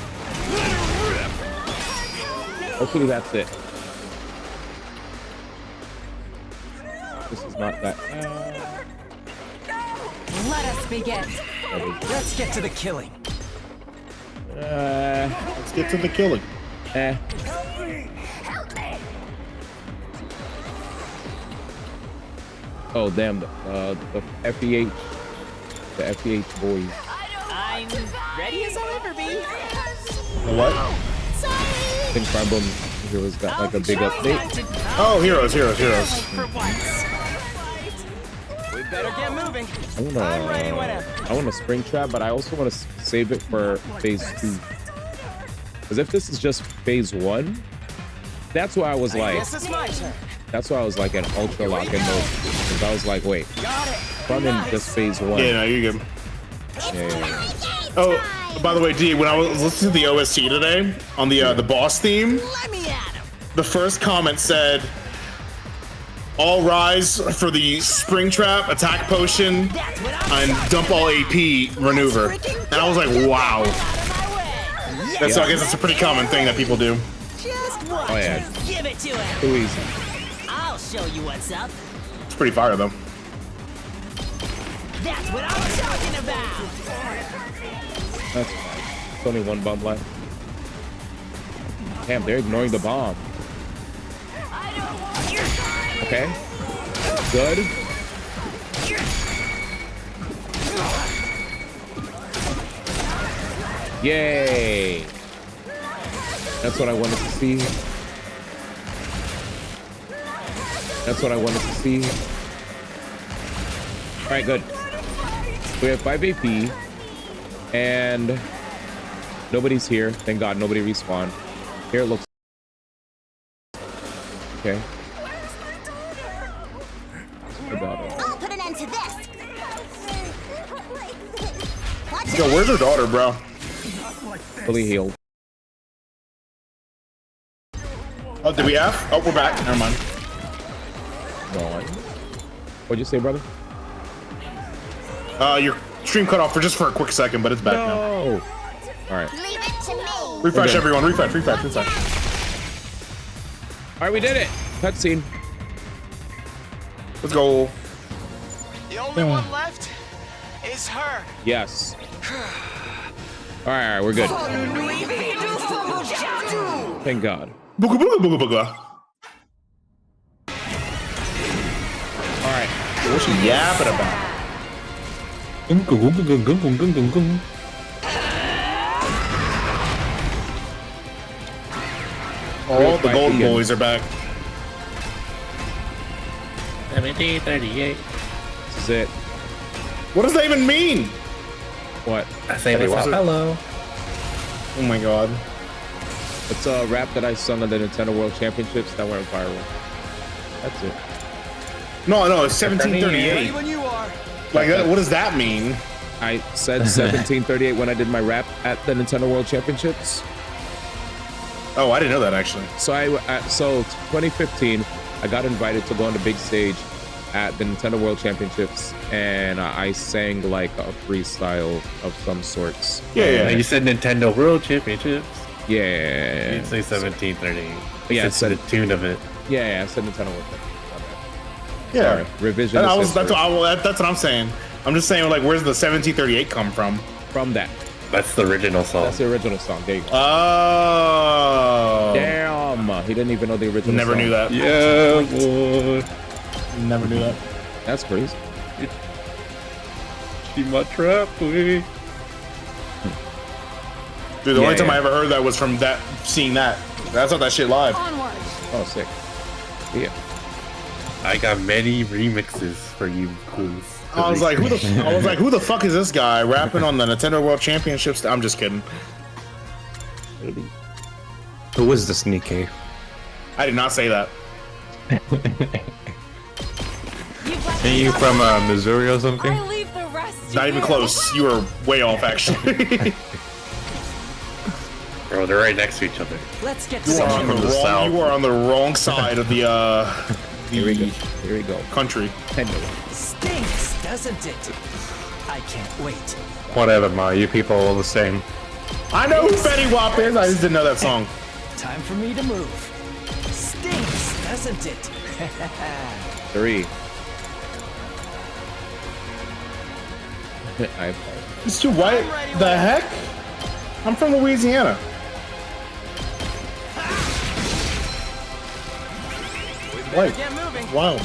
Hopefully that's it. This is not that. Let us begin. Let's get to the killing. Let's get to the killing. Oh damn! The FEH, the FEH boys. I'm ready as I'll ever be. What? I think Crime Boom Heroes got like a big update. Oh, heroes. For once. We better get moving. I'm ready whenever. I want a spring trap, but I also want to save it for phase 2. Because if this is just phase 1, that's why I was like. This is my turn. That's why I was like in ultra lock in mode. Because I was like, wait, if I'm in just phase 1. Yeah, no, you're good. Yeah. Oh, By the way, D, when I was listening to the OST today on the boss theme, the first comment said, "All rise for the spring trap, attack potion, and dump all AP maneuver." And I was like, wow. That's, so I guess that's a pretty common thing that people do. Oh yeah. Give it to him. Too easy. I'll show you what's up. It's pretty fire though. That's what I'm talking about. That's fine. It's only one bomb left. Damn, they're ignoring the bomb. Okay. Good. Yay! That's what I wanted to see. That's what I wanted to see. All right, good. We have 5 AP, and nobody's here. Thank God, nobody respawned. Here it looks. Okay. I'll put an end to this. Yo, where's her daughter, bro? Fully healed. Oh, did we have? Oh, we're back. Never mind. No. What'd you say, brother? Your stream cut off for a quick second, but it's back now. All right. Leave it to me. Refresh, Okay. everyone. Refresh. All right, we did it. Cutscene. Let's go. The only one left is her. Yes. All right, we're good. Thank God. Booga booga booga booga. All right. What's she yapping about? Oh, the golden boys are back. 1738. This is it. What does that even mean? What? I say hello. Oh my God. It's a rap that I sung at the Nintendo World Championships that went viral. That's it. No, it's 1738. When you are. Like, what does that mean? I said 1738 when I did my rap at the Nintendo World Championships. Oh, I didn't know that actually. So so 2015, I got invited to go on the big stage at the Nintendo World Championships, and I sang like a freestyle of some sorts. Yeah. You said Nintendo World Championships. Yeah. You didn't say 1738. Yeah, I It's said the tune of it. Yeah, I said Nintendo World Championships. Yeah. Sorry, revision. That's what I'm saying. I'm just saying, like, where's the 1738 come from? From that. That's the original song. That's the original song. There you go. Oh. Damn. He didn't even know the original Never song. knew that. Yeah, boy. Never knew that. That's crazy. She my trap, boy. Dude, the only time I ever heard that was from seeing that. I saw that shit live. Onward. Oh, sick. Yeah. I got many remixes for you, Clues. I was like, who the fuck is this guy rapping on the Nintendo World Championships? I'm just kidding. Who was this Nikkei? I did not say that. Are you from Missouri or something? I leave the rest. Not even close. You were way off, actually. Bro, they're right next to each other. Let's get You are on the from the wrong. south. You are on the wrong side of the Here we go. Here we go. country. Stinks, doesn't it? I can't wait. Whatever, Ma. You people are all the same. I know who Betty Wap is. I just didn't know that song. Time for me to move. Stinks, doesn't it? 3. It's too white. The heck? I'm from Louisiana. White. Get moving. Wow.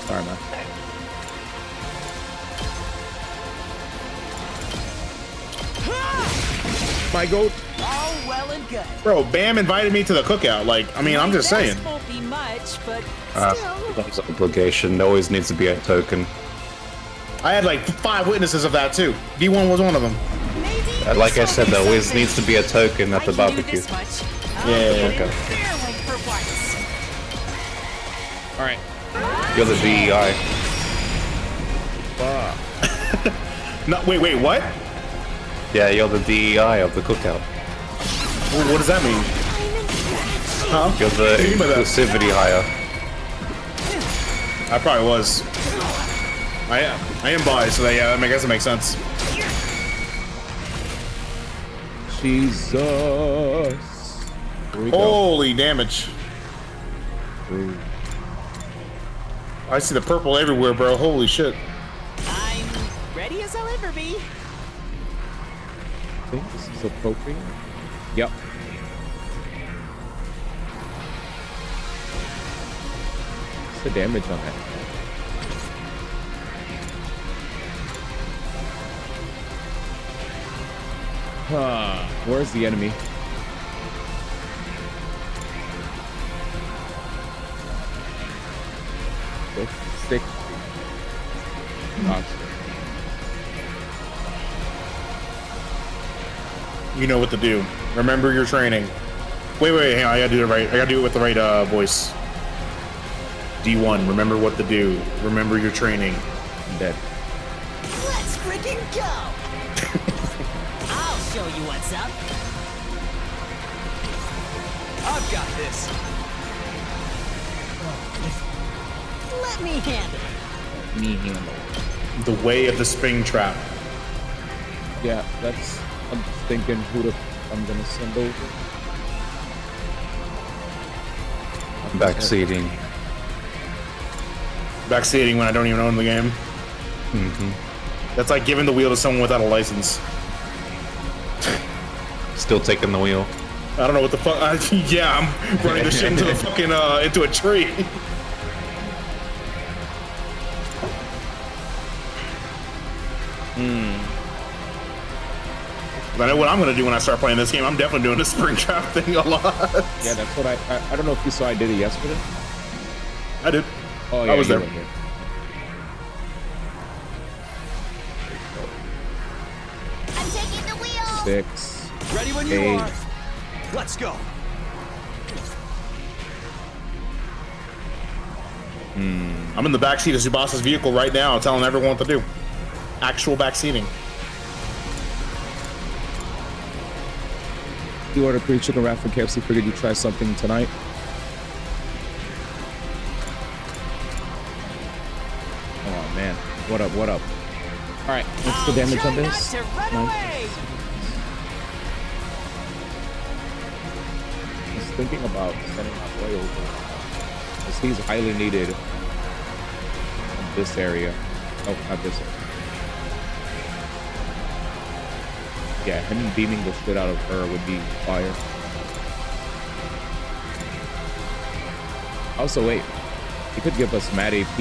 Sorry, man. My goat. All well and good. Bro, Bam invited me to the cookout. Like, I mean, I'm just saying. This won't be much, but still. That's an obligation. There always needs to be a token. I had like 5 witnesses of that too. D1 was one of them. Like I said, there always needs to be a token at the barbecue. Yeah. Okay. For once. All right. You're the DEI. No, wait, what? Yeah, you're the DEI of the cookout. What does that mean? Huh? You're the inclusivity hire. I probably was. I am biased, so yeah, I guess that makes sense. Jesus. Here we go. Holy damage. Ooh. I see the purple everywhere, bro. Holy shit. I'm ready as I'll ever be. I think this is appropriate. Yep. What's the damage on that? Where's the enemy? Sick. You know what to do. Remember your training. Wait, hang on. I gotta do it right. I gotta do it with the right voice. D1, remember what to do. Remember your training. I'm dead. Let's freaking go! I'll show you what's up. I've got this. Let me handle it. Me handle. The way of the spring trap. Yeah, that's. I'm just thinking who I'm gonna send over. Backseating. Backseating when I don't even own the game. Mm-hmm. That's like giving the wheel to someone without a license. Still taking the wheel. I don't know what the fuck. Yeah, I'm running the shit into the fucking into a tree. I know what I'm gonna do when I start playing this game. I'm definitely doing the spring trap thing a lot. Yeah, that's what I don't know if you saw. I did it yesterday. I did. Oh yeah, I was there. were here. I'm taking the wheel. 6. Ready when you 8. are. Let's go. I'm in the backseat of Subasa's vehicle right now, telling everyone what to do. Actual backseating. You ordered 3 chicken wrap from KFC. Figured you'd try something tonight. Oh man, what up? What up? All right, what's the damage on this? I was thinking about sending my boy over, because he's highly needed in this area. Oh, not this area. Yeah, him beaming the shit out of her would be fire. Also, wait, he could give us mad AP.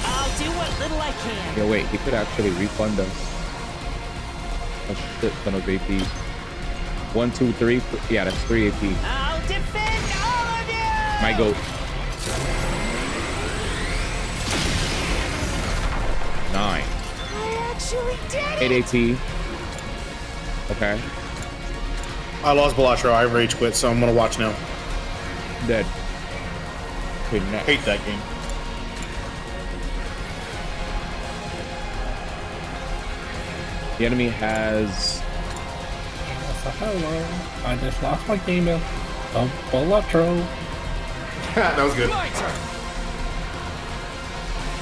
I'll do what little I can. Yeah, wait, he could actually refund us a shit ton of AP. 1, 2, 3. Yeah, that's 3 AP. I'll defend all of you! My goat. 9. 8 AP. Okay. I lost Balatro. I rage quit, so I'm gonna watch now. Dead. Okay, next. Hate that game. The enemy has. Hello. I just lost my game of Balatro. That was good. My turn.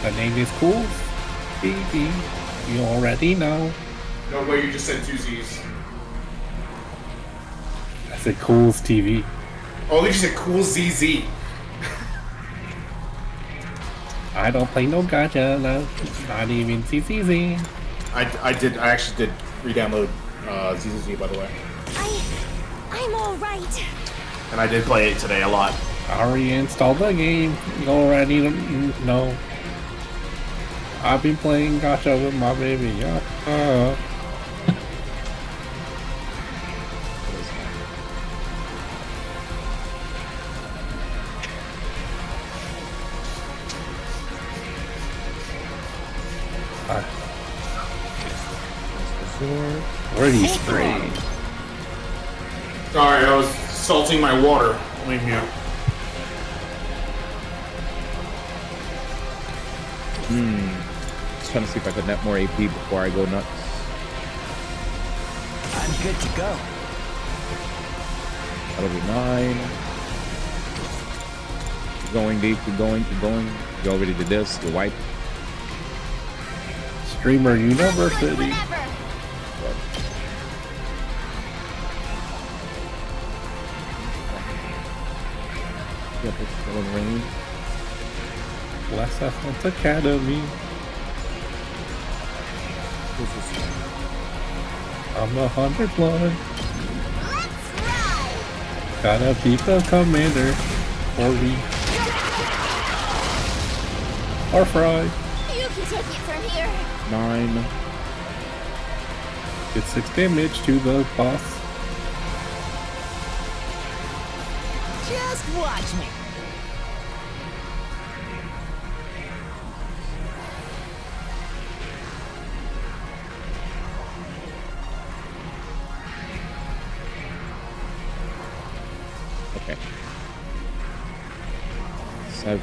The name is Cool BB. You already know. No way you just said 2 Z's. I said Cool's TV. Oh, you said cool ZZ. I don't play no gacha, not even CCZ. I actually did re-download ZZZ, by the way. I'm all right. And I did play it today a lot. I already installed the game. You already know. I've been playing gacha with my baby. Ready spray. Sorry, I was salting my water. Leave me out. just trying to see if I could net more AP before I go nuts. I'm good to go. That'll be 9. Keep going, D. Keep going. Keep going. You already did this. You're white. Streamer University. Yep, it's still in range. Last Assault Academy. I'm 100 line. Gotta beat the commander. Or we. Or fry. You can take it from here. 9. Get 6 damage to the boss. Just watch me. Okay. 7.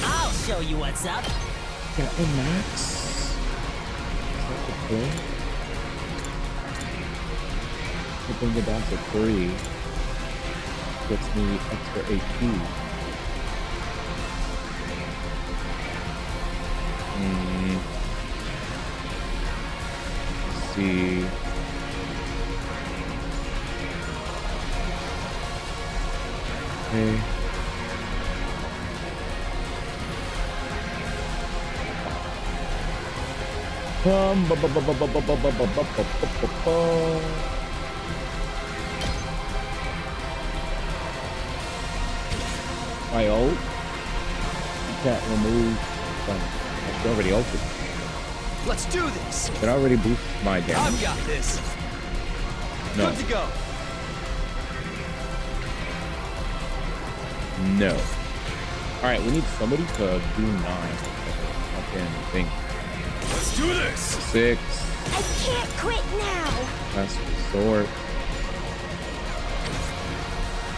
I'll show you what's up. Got the max. Is that the thing? To bring it down to 3. Gets me extra AP. Let's see. Okay. My ult? You can't remove from. It's already ulted. Let's do this. It already boosted my damage. I've got this. No. Good to go. No. Alright, we need somebody to do 9. Fucking thing. Let's do this. 6. I can't quit now. Last resort.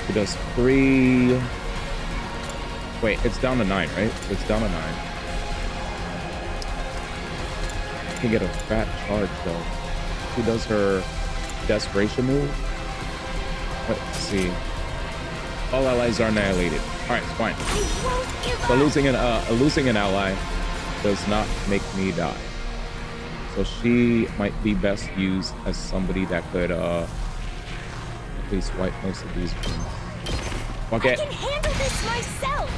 He does 3. Wait, it's down to 9, right? It's down to 9. I can get a fat charge though. She does her desperation move. Let's see. All allies are annihilated. All right, it's fine. So losing an ally does not make me die. So she might be best used as somebody that could at least wipe most of these rooms. Okay. I can handle this myself.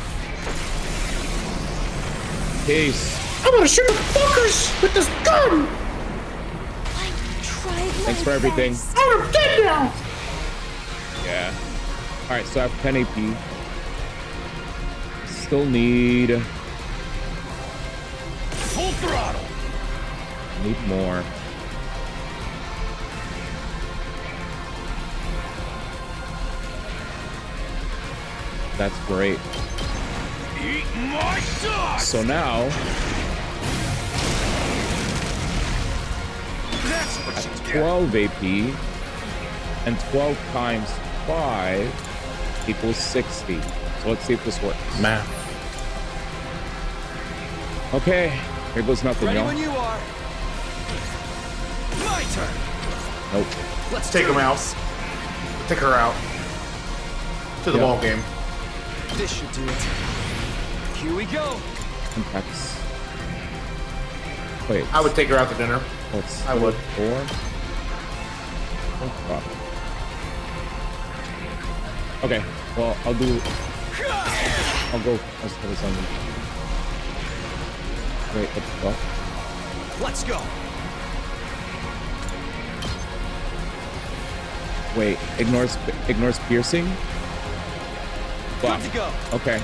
Peace. I'm gonna shoot fuckers with this gun. Thanks for everything. I'm dead now. Yeah. All right, so I have 10 AP. Still need Full throttle. need more. That's great. Eat my dust. So now That's what you at get. 12 AP and 12 times 5 equals 60. So let's see if this works. Math. Okay, here goes nothing, Ready y'all. when you are. My turn. Nope. Let's Take do him out. this. Take her out. To the Yep. ball game. This should do it. Here we go. Impacts. Wait. I would take her out to dinner. What's I would. 4? Oh, fuck. Okay, well, I'll go as good as I need. Wait, what the fuck? Let's go. Wait, ignores piercing? Fuck. Good to go. Okay.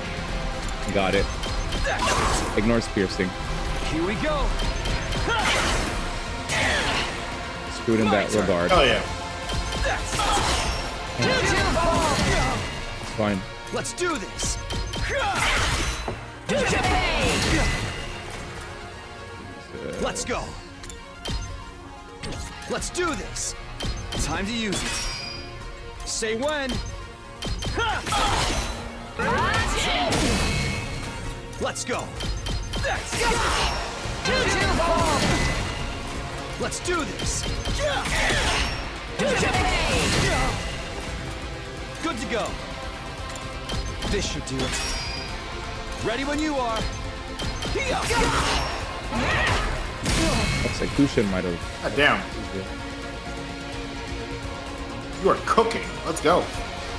Got it. Ignores piercing. Here we go. Screwed in that regard. Oh yeah. It's fine. Let's do this. Let's go. Let's do this. Time to use it. Say when. Let's go. Let's do this. Good to go. This should do it. Ready when you are. Execution might have. God damn. You are cooking. Let's go.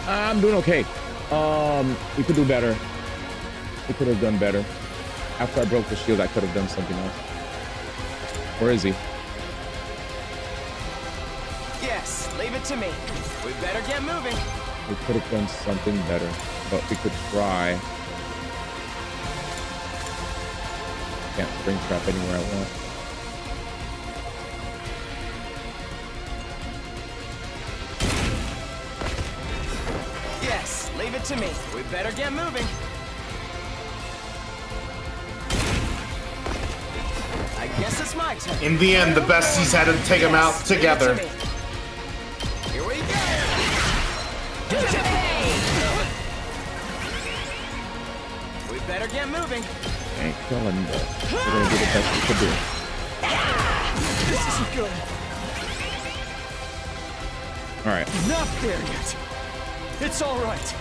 I'm doing okay. We could do better. We could have done better. After I broke the shield, I could have done something else. Where is he? Yes, leave it to me. We better get moving. We could have done something better, but we could try. Can't spring trap anywhere I want. Yes, leave it to me. We better get moving. I guess it's my turn. In the end, the besties had to take him out together. Here we go. We better get moving. Ain't killing, but we're gonna do the best we can do. This isn't good. All right. Not there yet. It's all right.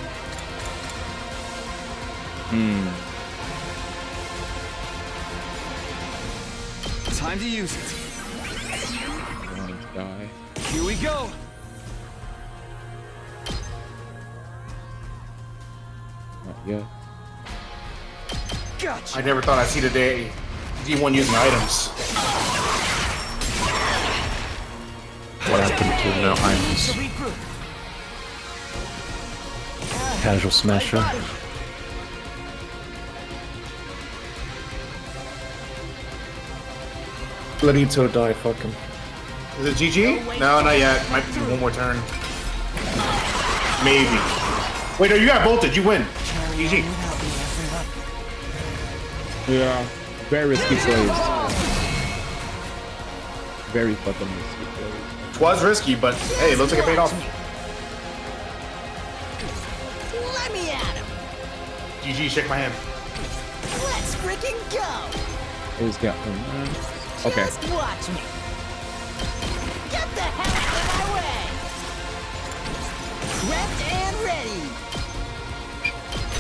Time to use it. Die. Here we go. Not yet. Gotcha. I never thought I'd see the day D1 using items. What happened to no items? Casual smasher. Lenito die, fuck him. Is it GG? No, not yet. Might be one more turn. Maybe. Wait, no, you got voltage. You win. GG. Yeah. Very risky plays. Very fucking risky plays. It was risky, but hey, it looks like it paid off. Let me at him. GG, shake my hand. Let's freaking go. Who's got one? Okay. Just watch me. Get the hell out of my way. Prepped and ready.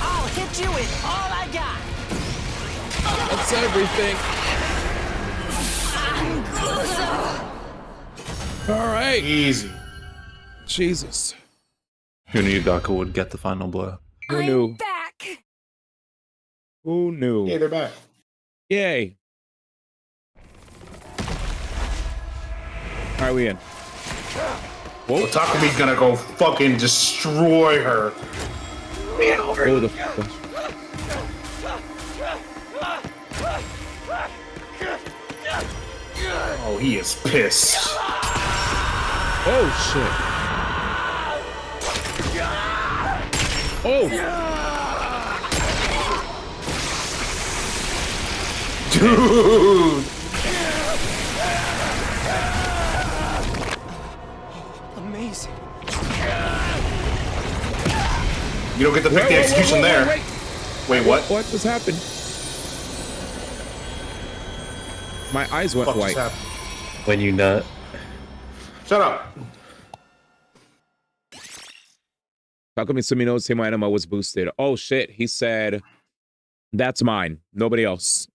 I'll hit you with all I got. That's everything. All right. Easy. Jesus. Who knew Gaku would get the final blow? Who knew? Back. Who knew? Yeah, they're back. Yay. All right, we in. Whoa. Takumi's gonna go fucking destroy her. Oh, the Oh, he is pissed. Oh, shit. Oh. Dude. Amazing. You don't get to pick the execution there. Wait, what? What just happened? My eyes went What white. just happened? When you nut. Shut up. Takumi Sumino's Team Anima was boosted. Oh shit, he said, that's mine. Nobody else.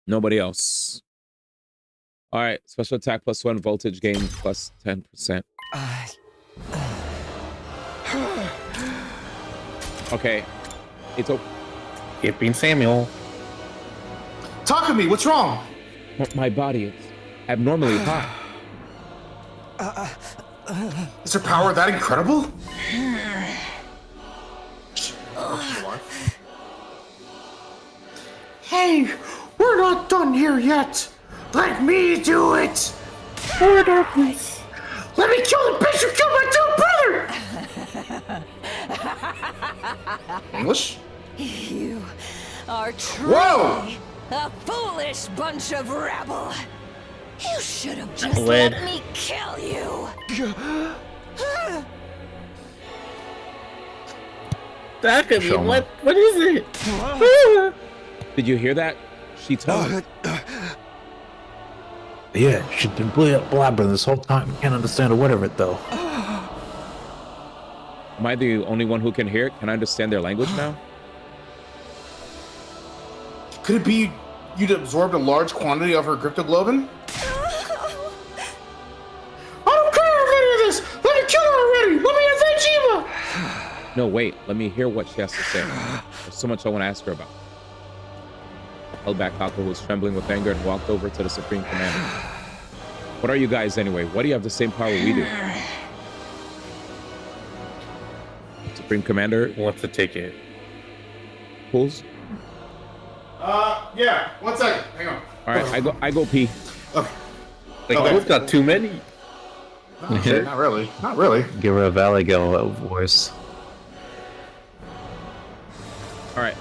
Nobody else. All right, special attack +1, voltage gain plus 10%. Okay, it's okay. It being Samuel. Takumi, what's wrong? My body is abnormally hot. Is her power that incredible? Hey, we're not done here yet. Let me do it. More darkness. Let me kill the bitch who killed my twin brother. English? You are truly Whoa! a foolish bunch of rabble. You should have just Lid. let me kill you. That could be Show me. what is it? Did you hear that? She talked. Yeah, she's been blabbering this whole time. Can't understand a word of it, though. Am I the only one who can hear it? Can I understand their language now? Could it be you'd absorbed a large quantity of her cryptoglobin? I don't care if any of this! Let me kill her already! Let me avenge Eva! No, wait. Let me hear what she has to say. There's so much I want to ask her about. Held back Kako, who was trembling with anger, and walked over to the Supreme Commander. What are you guys anyway? Why do you have the same power we do? Supreme Commander wants to take it. Pulls. Yeah. 1 second. Hang on. All right, I go pee. Okay. Like, who's got too many? Oh, shit, not really. Not really. Give her a Valley Girl voice. All right.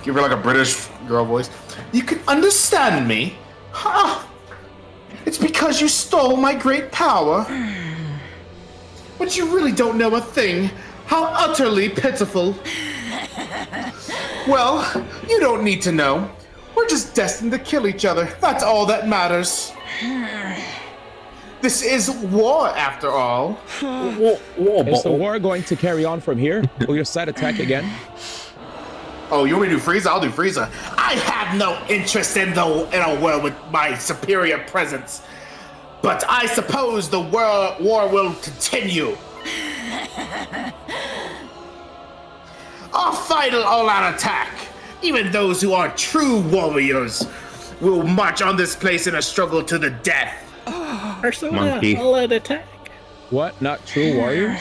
Give her like a British girl voice. You can understand me? Huh? It's because you stole my great power. But you really don't know a thing. How utterly pitiful. Well, you don't need to know. We're just destined to kill each other. That's all that matters. This is war, after all. Is the war going to carry on from here? Will your side attack again? Oh, you want me to do Frieza? I'll do Frieza. I have no interest in a world with my superior presence. But I suppose the war will continue. I'll fight an all-out attack. Even those who are true warriors will march on this place in a struggle to the death. Monkey. All-out attack. What? Not true warriors?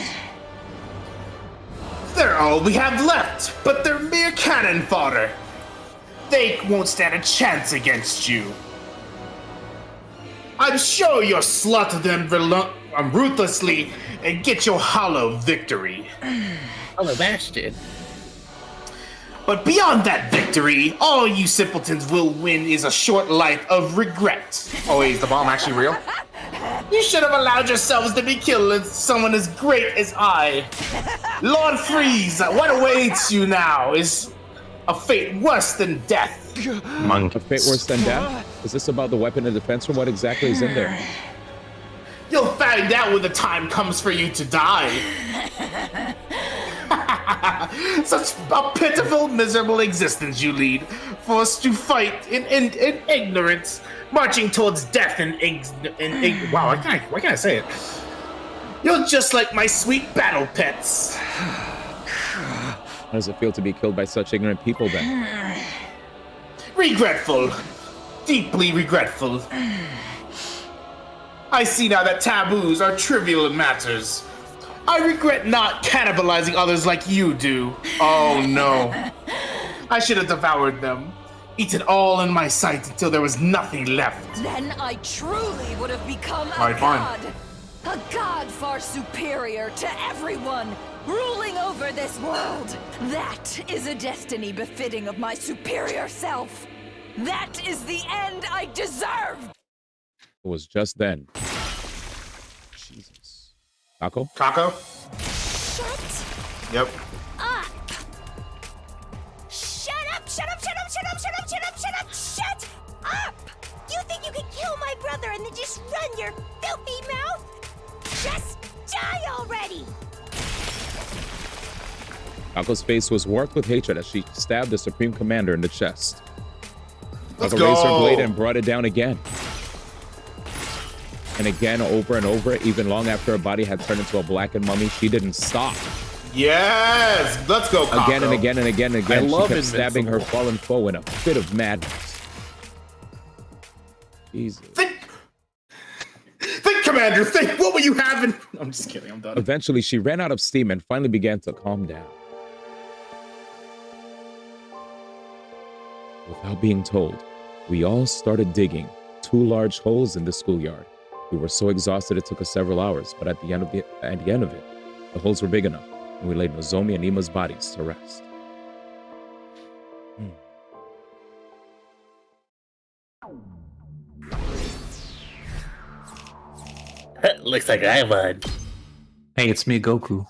They're all we have left, but they're mere cannon fodder. They won't stand a chance against you. I'm sure you'll slaughter them ruthlessly and get your hollow victory. Hollow bastard. But beyond that victory, all you simpletons will win is a short life of regret. Oh wait, is the bomb actually real? You should have allowed yourselves to be killed as someone as great as I. Lord Freeze, what awaits you now is a fate worse than death. A fate worse than death? Is this about the weapon of defense, or what exactly is in there? You'll find out when the time comes for you to die. Such a pitiful, miserable existence you lead, forced to fight in ignorance, marching towards death wow, why can't I say it? You're just like my sweet battle pets. How does it feel to be killed by such ignorant people then? Regretful. Deeply regretful. I see now that taboos are trivial matters. I regret not cannibalizing others like you do. Oh no. I should have devoured them. Eaten all in my sight until there was nothing left. Then I truly would have become a Alright, fine. god. A god far superior to everyone, ruling over this world. That is a destiny befitting of my superior self. That is the end I deserve. It was just then. Jesus. Kako? Kako? Shut Yep. up! Shut up! Shut up! Shut up! Shut up! Shut up! Shut up! Shut up! Shut up! You think you can kill my brother and then just run your filthy mouth? Just die already! Kako's face was warped with hatred as she stabbed the Supreme Commander in the chest. Let's Kako raised her go. blade and brought it down again. And again, over and over, even long after her body had turned into a blackened mummy, she didn't stop. Yes! Let's go, Kako. Again and again and again and again, I she love kept stabbing her Invincible. fallen foe in a fit of madness. Jesus. Think, Commander, think! What were you having? I'm just kidding, I'm done. Eventually, she ran out of steam and finally began to calm down. Without being told, we all started digging 2 large holes in the schoolyard. We were so exhausted it took us several hours, but at the end of it, the holes were big enough, and we laid Nozomi and Ima's bodies to rest. Looks like I won. Hey, it's me, Goku.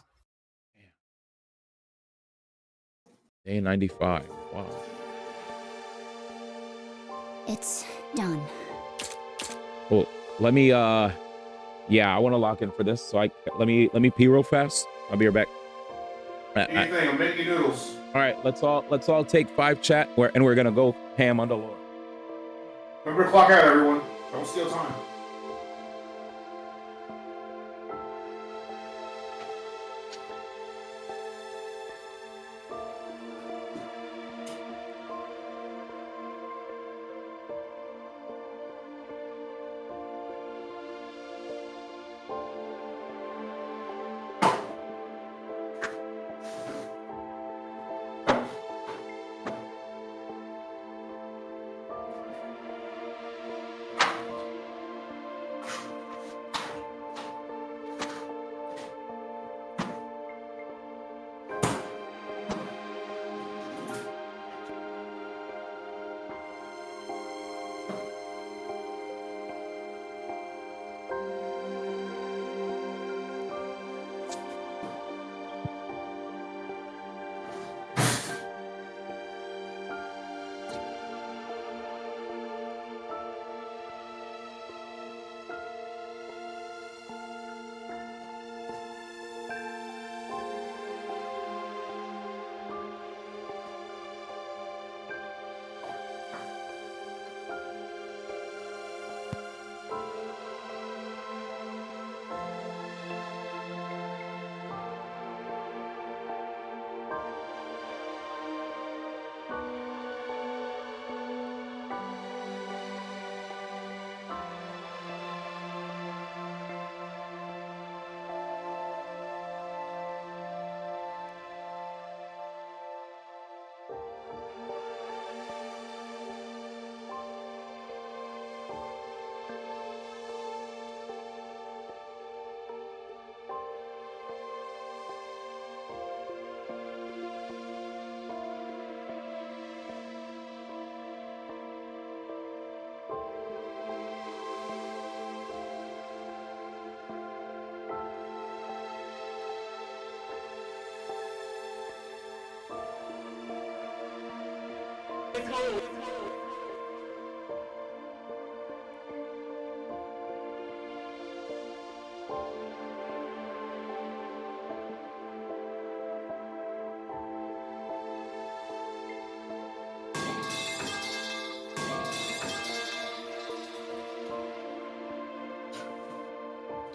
Day 95. Wow. It's done. Well, let me yeah, I want to lock in for this. So let me pee real fast. I'll be right back. Anything, I'm making noodles. All right, let's all take 5 chat and we're gonna go ham on the Lord. Remember to clock out, everyone. Don't steal time.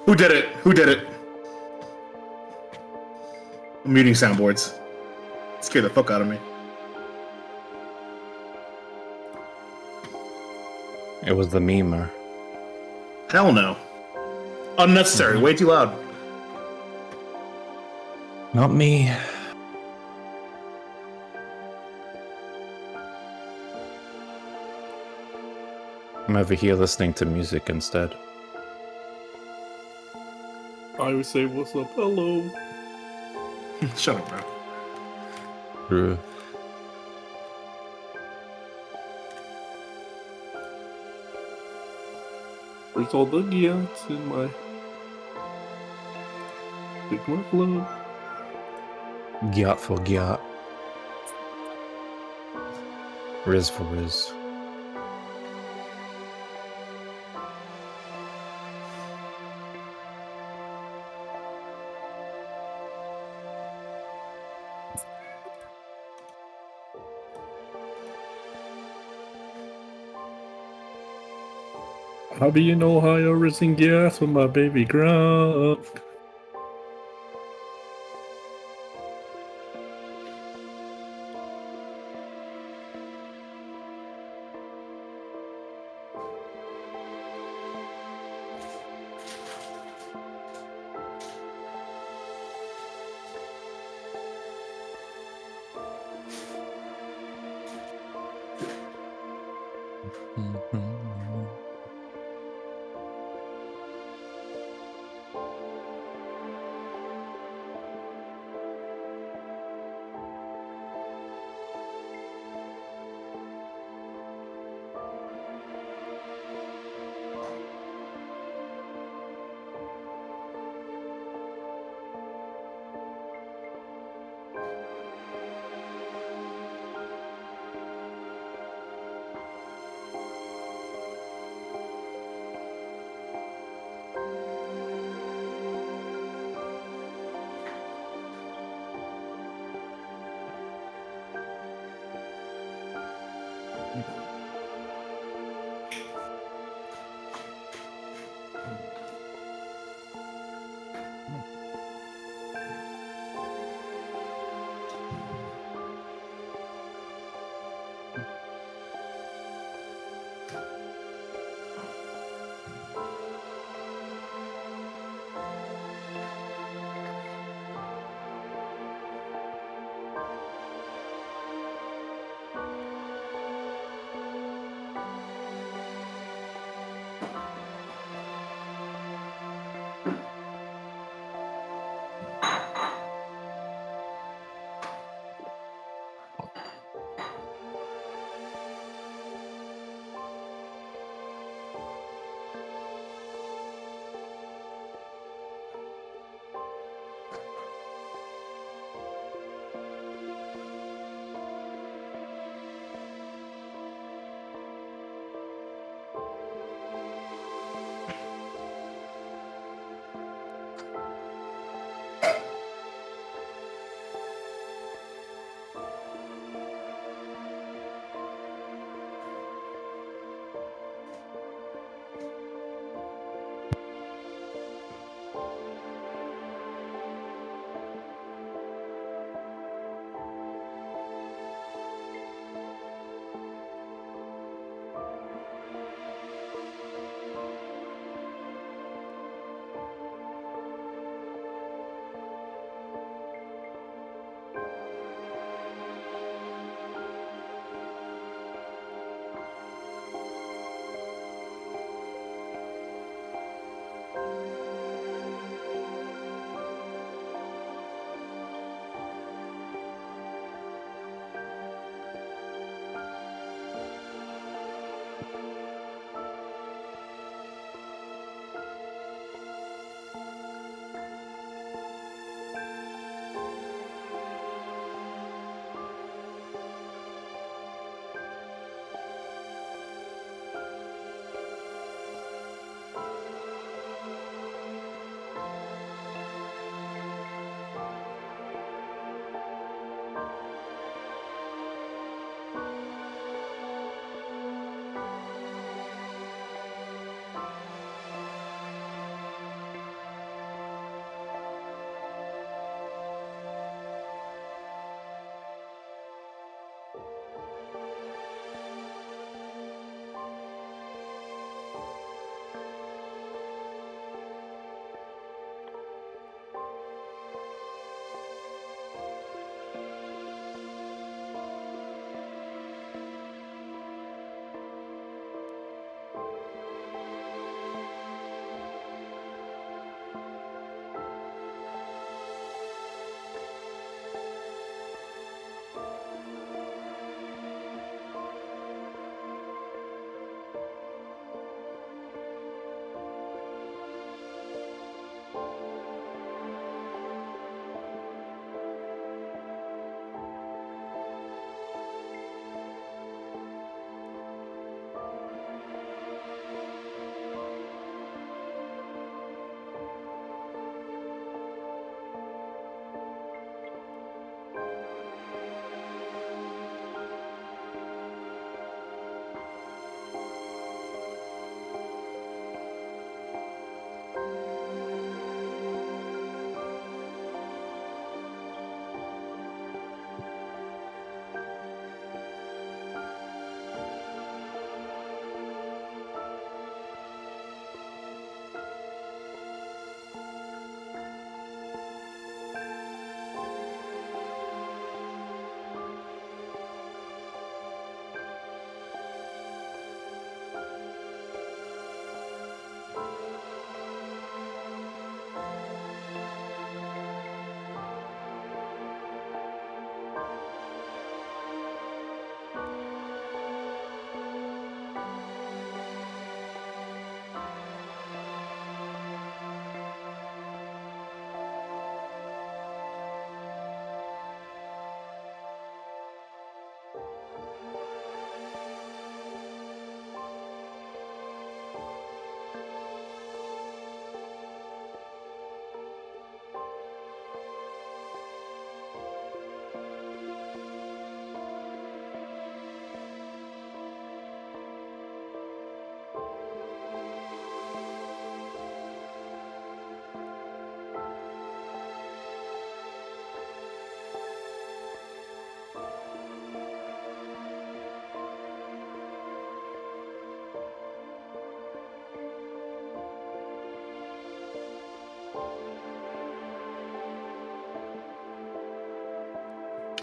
Who did it? Who did it? I'm muting soundboards. Scare the fuck out of me. It was the memer. Hell no. Unnecessary. Way too loud. Not me. I'm over here listening to music instead. I would say, what's up? Hello. Shut up, bro. True. Where's all the gyats in my Sigma flow? Gyat for gyat. Riz for Riz. How do you know how you're rising gas with my baby grunt?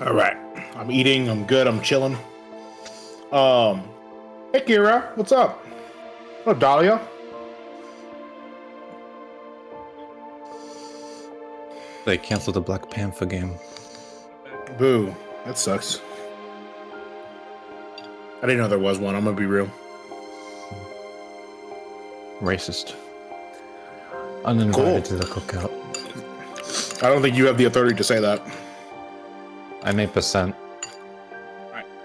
All right, I'm eating. I'm good. I'm chilling. Hey Kira, what's up? Oh, Dahlia. They canceled the Black Panther game. Boo. That sucks. I didn't know there was one. I'm gonna be real. Racist. Uninvited to the cookout. I don't think you have the authority to say that. I made %.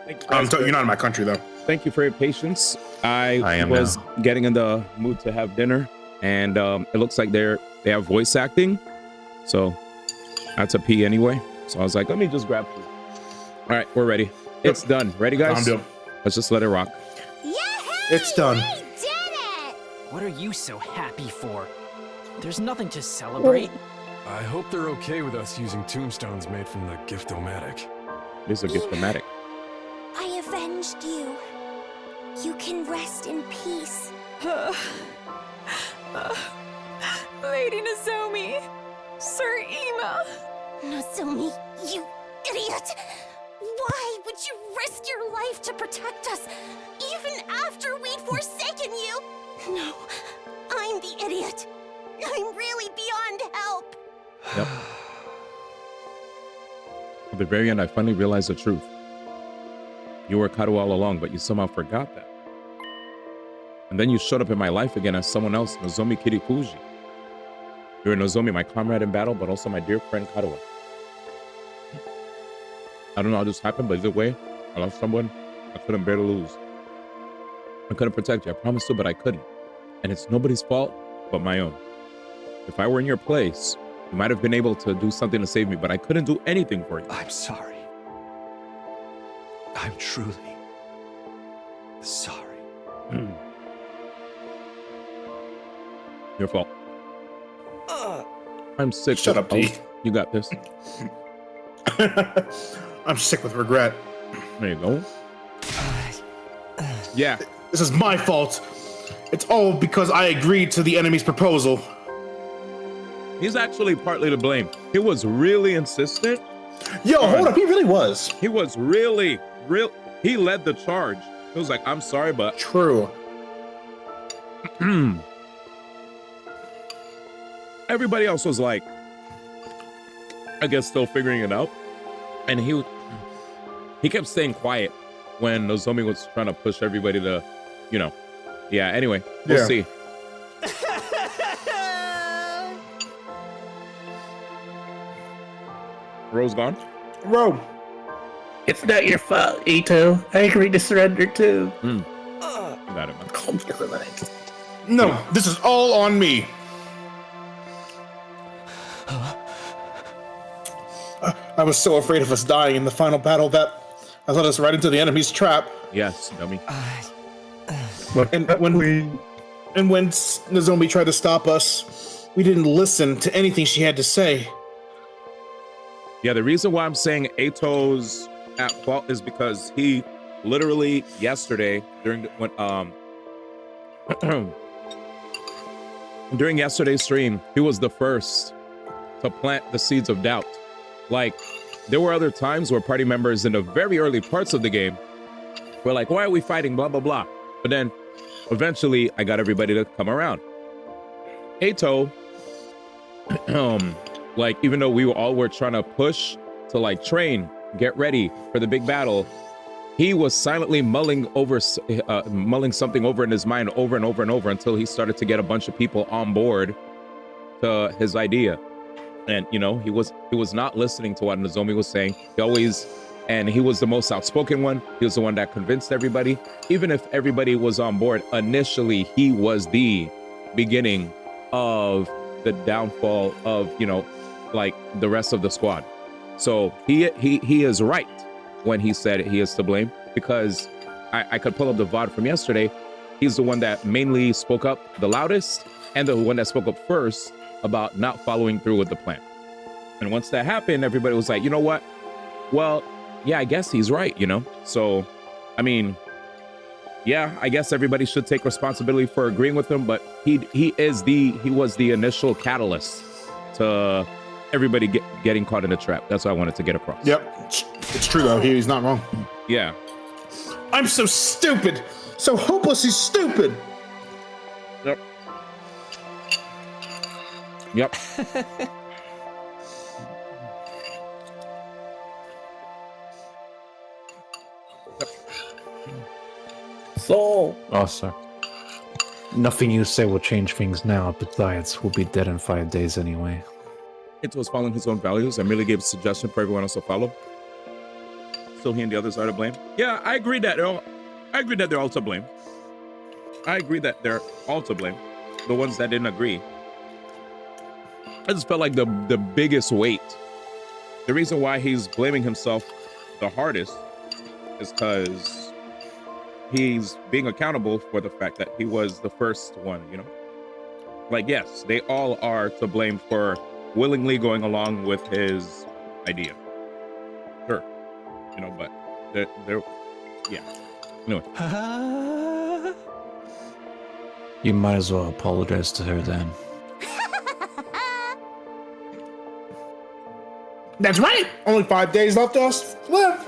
You're not in my country though. Thank you for your patience. I am was now. getting in the mood to have dinner, and it looks like they have voice acting, so I had to pee anyway. So I was like, let me just grab food. All right, we're ready. It's done. Ready, guys? Let's just let it rock. It's done. What are you so happy for? There's nothing to celebrate. I hope they're okay with us using tombstones made from the Gift-O-Matic. This is a Gift-O-Matic. I avenged you. You can rest in peace. Lady Nozomi, Sir Ima. Nozomi, you idiot! Why would you risk your life to protect us, even after we'd forsaken you? No, I'm the idiot. I'm really beyond help. Yep. At the very end, I finally realized the truth. You were Kato all along, but you somehow forgot that. And then you showed up in my life again as someone else, Nozomi Kirifuji. You're Nozomi, my comrade in battle, but also my dear friend Kato. I don't know how this happened, but either way, I lost someone I couldn't bear to lose. I couldn't protect you, I promised to, but I couldn't. And it's nobody's fault but my own. If I were in your place, you might have been able to do something to save me, but I couldn't do anything for you. I'm sorry. I'm truly sorry. Your fault. I'm sick. Shut up, D. You got this. I'm sick with regret. There you go. Yeah. This is my fault. It's all because I agreed to the enemy's proposal. He's actually partly to blame. He was really insistent. Yo, hold up. He really was. He was really, he led the charge. He was like, I'm sorry, but... True. Everybody else was like, I guess still figuring it out. And he kept staying quiet when Nozomi was trying to push everybody to, you know. Yeah, anyway, we'll see. Rose gone? Ro. It's not your fault, Ito. I agreed to surrender too. Got it, man. No, this is all on me. I was so afraid of us dying in the final battle that I led us right into the enemy's trap. Yes, dummy. And when Nozomi tried to stop us, we didn't listen to anything she had to say. Yeah, the reason why I'm saying Ato's at fault is because he literally yesterday during yesterday's stream, he was the first to plant the seeds of doubt. Like, there were other times where party members in the very early parts of the game were like, why are we fighting, blah, blah, blah. But then eventually I got everybody to come around. Ato, like, even though we were trying to push to like train, get ready for the big battle, he was silently mulling something over in his mind over and over and over until he started to get a bunch of people on board to his idea. And, you know, he was not listening to what Nozomi was saying. He was the most outspoken one. He was the one that convinced everybody. Even if everybody was on board, initially, he was the beginning of the downfall of, you know, like the rest of the squad. So he is right when he said he is to blame, because I could pull up the VOD from yesterday. He's the one that mainly spoke up the loudest and the one that spoke up first about not following through with the plan. And once that happened, everybody was like, you know what? Well, yeah, I guess he's right, you know? So, I mean, yeah, I guess everybody should take responsibility for agreeing with him, but he was the initial catalyst to everybody getting caught in a trap. That's what I wanted to get across. Yep, it's true though. He's not wrong. Yeah. I'm so stupid, so hopelessly stupid. Yep. Yep. So. Oh, sorry. Nothing you say will change things now. Besides, we'll be dead in 5 days anyway. It was following his own values. I merely gave a suggestion for everyone else to follow. So he and the others are to blame. Yeah, I agree that they're all to blame. I agree that they're all to blame. The ones that didn't agree. I just felt like the biggest weight. The reason why he's blaming himself the hardest is because he's being accountable for the fact that he was the first one, you know? Like, yes, they all are to blame for willingly going along with his idea. Sure. You know, but they're yeah. Anyway. You might as well apologize to her then. That's right. Only 5 days left us to live.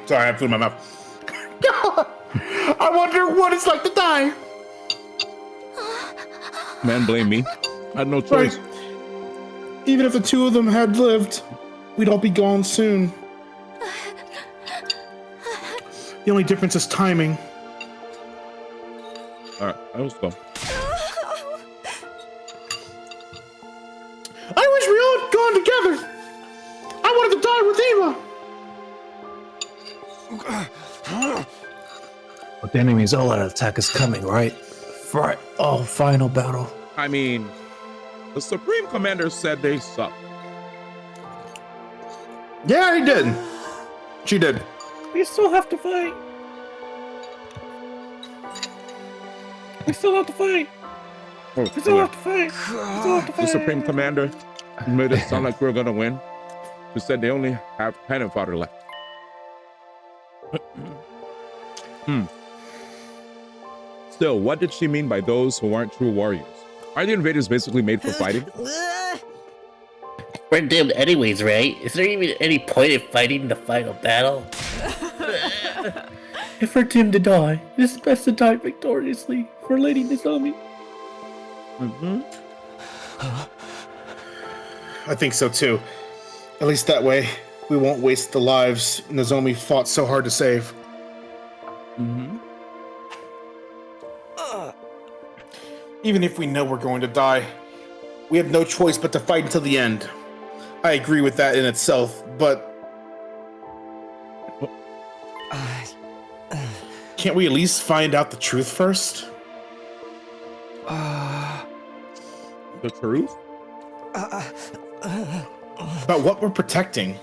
Sorry, I have food in my mouth. I wonder what it's like to die. Man, blame me. I had no choice. Right. Even if the two of them had lived, we'd all be gone soon. The only difference is timing. All right, I was go. I wish we all had gone together. I wanted to die with Eva. But the enemy's all-out attack is coming, right? Right. Oh, final battle. I mean, the Supreme Commander said they suck. Yeah, he did. She did. We still have to fight. We still have to fight. Oh, We still have to fight. We still have to the fight. Supreme Commander made it sound like we're gonna win. He said they only have cannon fodder left. Still, what did she mean by those who aren't true warriors? Are the invaders basically made for fighting? We're doomed anyways, right? Is there even any point in fighting the final battle? If we're doomed to die, it is best to die victoriously for Lady Nozomi. I think so too. At least that way, we won't waste the lives Nozomi fought so hard to save. Even if we know we're going to die, we have no choice but to fight until the end. I agree with that in itself, but can't we at least find out the truth first? The truth? About what we're protecting.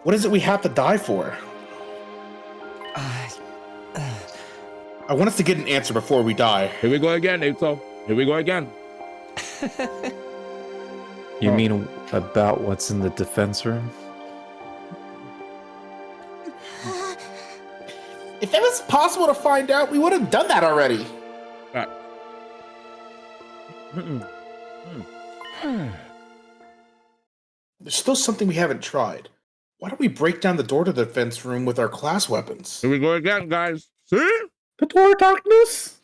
What is it we have to die for? I want us to get an answer before we die. Here we go again, Naito. Here we go again. You mean about what's in the defense room? If it was possible to find out, we would have done that already. There's still something we haven't tried. Why don't we break down the door to the defense room with our class weapons? Here we go again, guys. See? The door of darkness?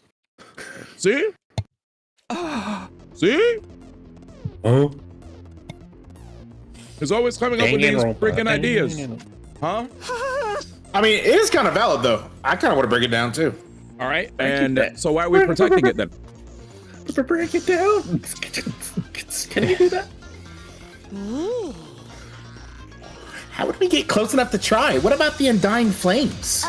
See? See? Oh. He's always coming up with these freaking ideas. Huh? I mean, it is kind of valid, though. I kind of want to break it down, too. All right. And so why are we protecting it then? Break it down. Can you do that? How would we get close enough to try? What about the undying flames?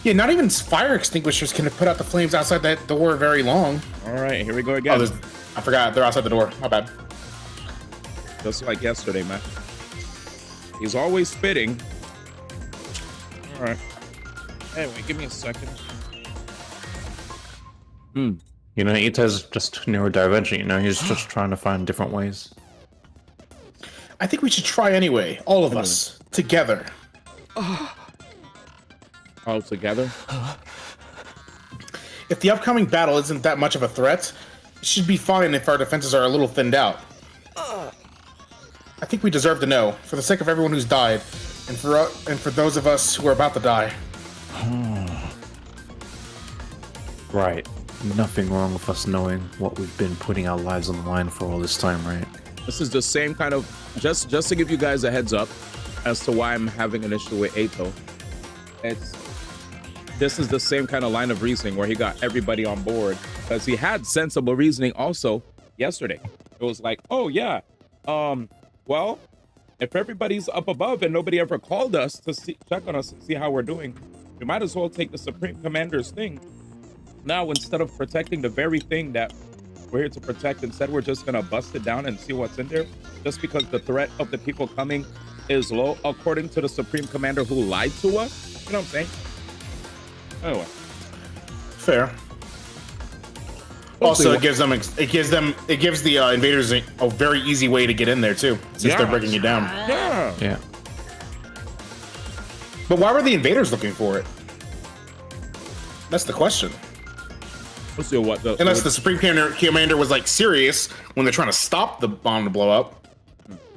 Yeah, not even fire extinguishers can put out the flames outside that door very long. All right, here we go again. Oh, I forgot. They're outside the door. My bad. Just like yesterday, man. He's always spitting. All right. Anyway, give me a second. You know, Ita's just neurodivergent, you know, he's just trying to find different ways. I think we should try anyway. All of us. Together. All together? If the upcoming battle isn't that much of a threat, should be fine if our defenses are a little thinned out. I think we deserve to know, for the sake of everyone who's died, and for those of us who are about to die. Right. Nothing wrong with us knowing what we've been putting our lives on the line for all this time, right? This is the same kind of, just to give you guys a heads up as to why I'm having an issue with Ato. This is the same kind of line of reasoning where he got everybody on board, because he had sensible reasoning also yesterday. It was like, oh yeah, well, if everybody's up above and nobody ever called us to check on us and see how we're doing, we might as well take the Supreme Commander's thing. Now, instead of protecting the very thing that we're here to protect, instead we're just gonna bust it down and see what's in there, just because the threat of the people coming is low, according to the Supreme Commander who lied to us. You know what I'm saying? Anyway. Fair. Also, it gives the invaders a very easy way to get in there too, since they're breaking you down. Yeah. But why were the invaders looking for it? That's the question. Let's see what the unless the Supreme Commander was like serious when they're trying to stop the bomb to blow up.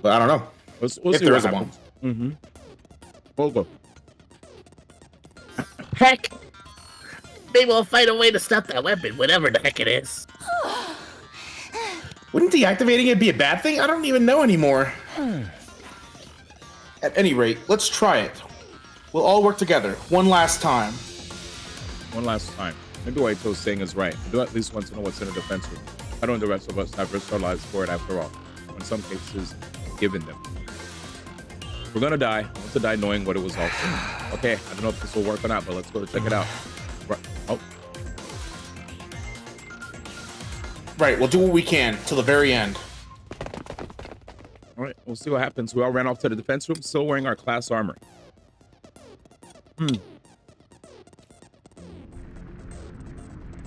But I don't know. We'll if see there what is a bomb. happens. We'll go. Heck, maybe we'll find a way to stop that weapon, whatever the heck it is. Wouldn't deactivating it be a bad thing? I don't even know anymore. At any rate, let's try it. We'll all work together one last time. One last time. Maybe what Ito's saying is right. I do at least want to know what's in the defense room. I don't want the rest of us have risked our lives for it after all. In some cases, given them. We're gonna die. I want to die knowing what it was all for. Okay, I don't know if this will work or not, but let's go check it out. Right. Oh. Right, we'll do what we can till the very end. All right, we'll see what happens. We all ran off to the defense room, still wearing our class armor.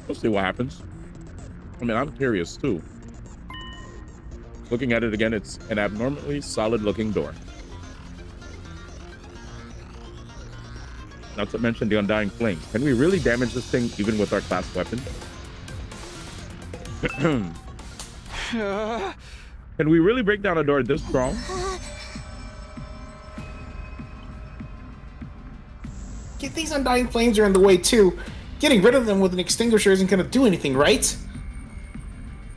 We'll see what happens. I mean, I'm curious too. Looking at it again, it's an abnormally solid-looking door. Not to mention the undying flames. Can we really damage this thing even with our class weapon? Can we really break down a door this strong? These undying flames are in the way too. Getting rid of them with an extinguisher isn't gonna do anything, right?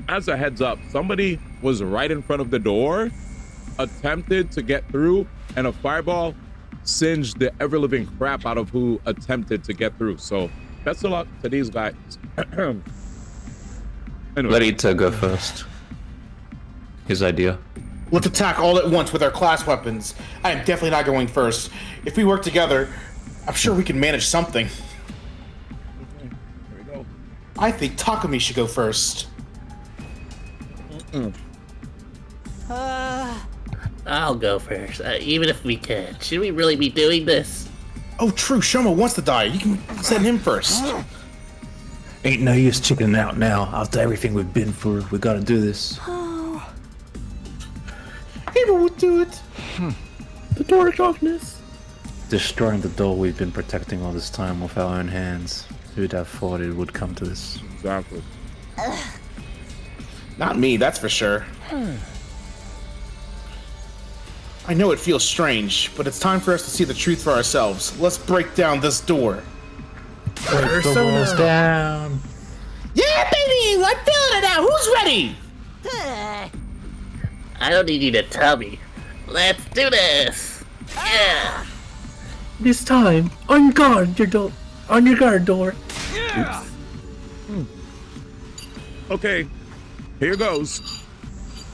As a heads up, somebody was right in front of the door, attempted to get through, and a fireball singed the ever-living crap out of who attempted to get through. So, best of luck to these guys. Anyway. Let Ito go first. His idea. Let's attack all at once with our class weapons. I am definitely not going first. If we work together, I'm sure we can manage something. Okay, here we go. I think Takumi should go first. I'll go first, even if we can. Should we really be doing this? Oh, true. Shoma wants to die. You can send him first. Ain't no use chickening out now. After everything we've been through, we gotta do this. People would do it. The door of darkness. Destroying the door we've been protecting all this time with our own hands. Who'd have thought it would come to this? Exactly. Not me, that's for sure. I know it feels strange, but it's time for us to see the truth for ourselves. Let's break down this door. Break the walls down. Yeah, baby! I'm feeling it now! Who's ready? I don't need you to tell me. Let's do this! Yeah! This time, on guard, on your guard, door. Yeah. Okay, here goes.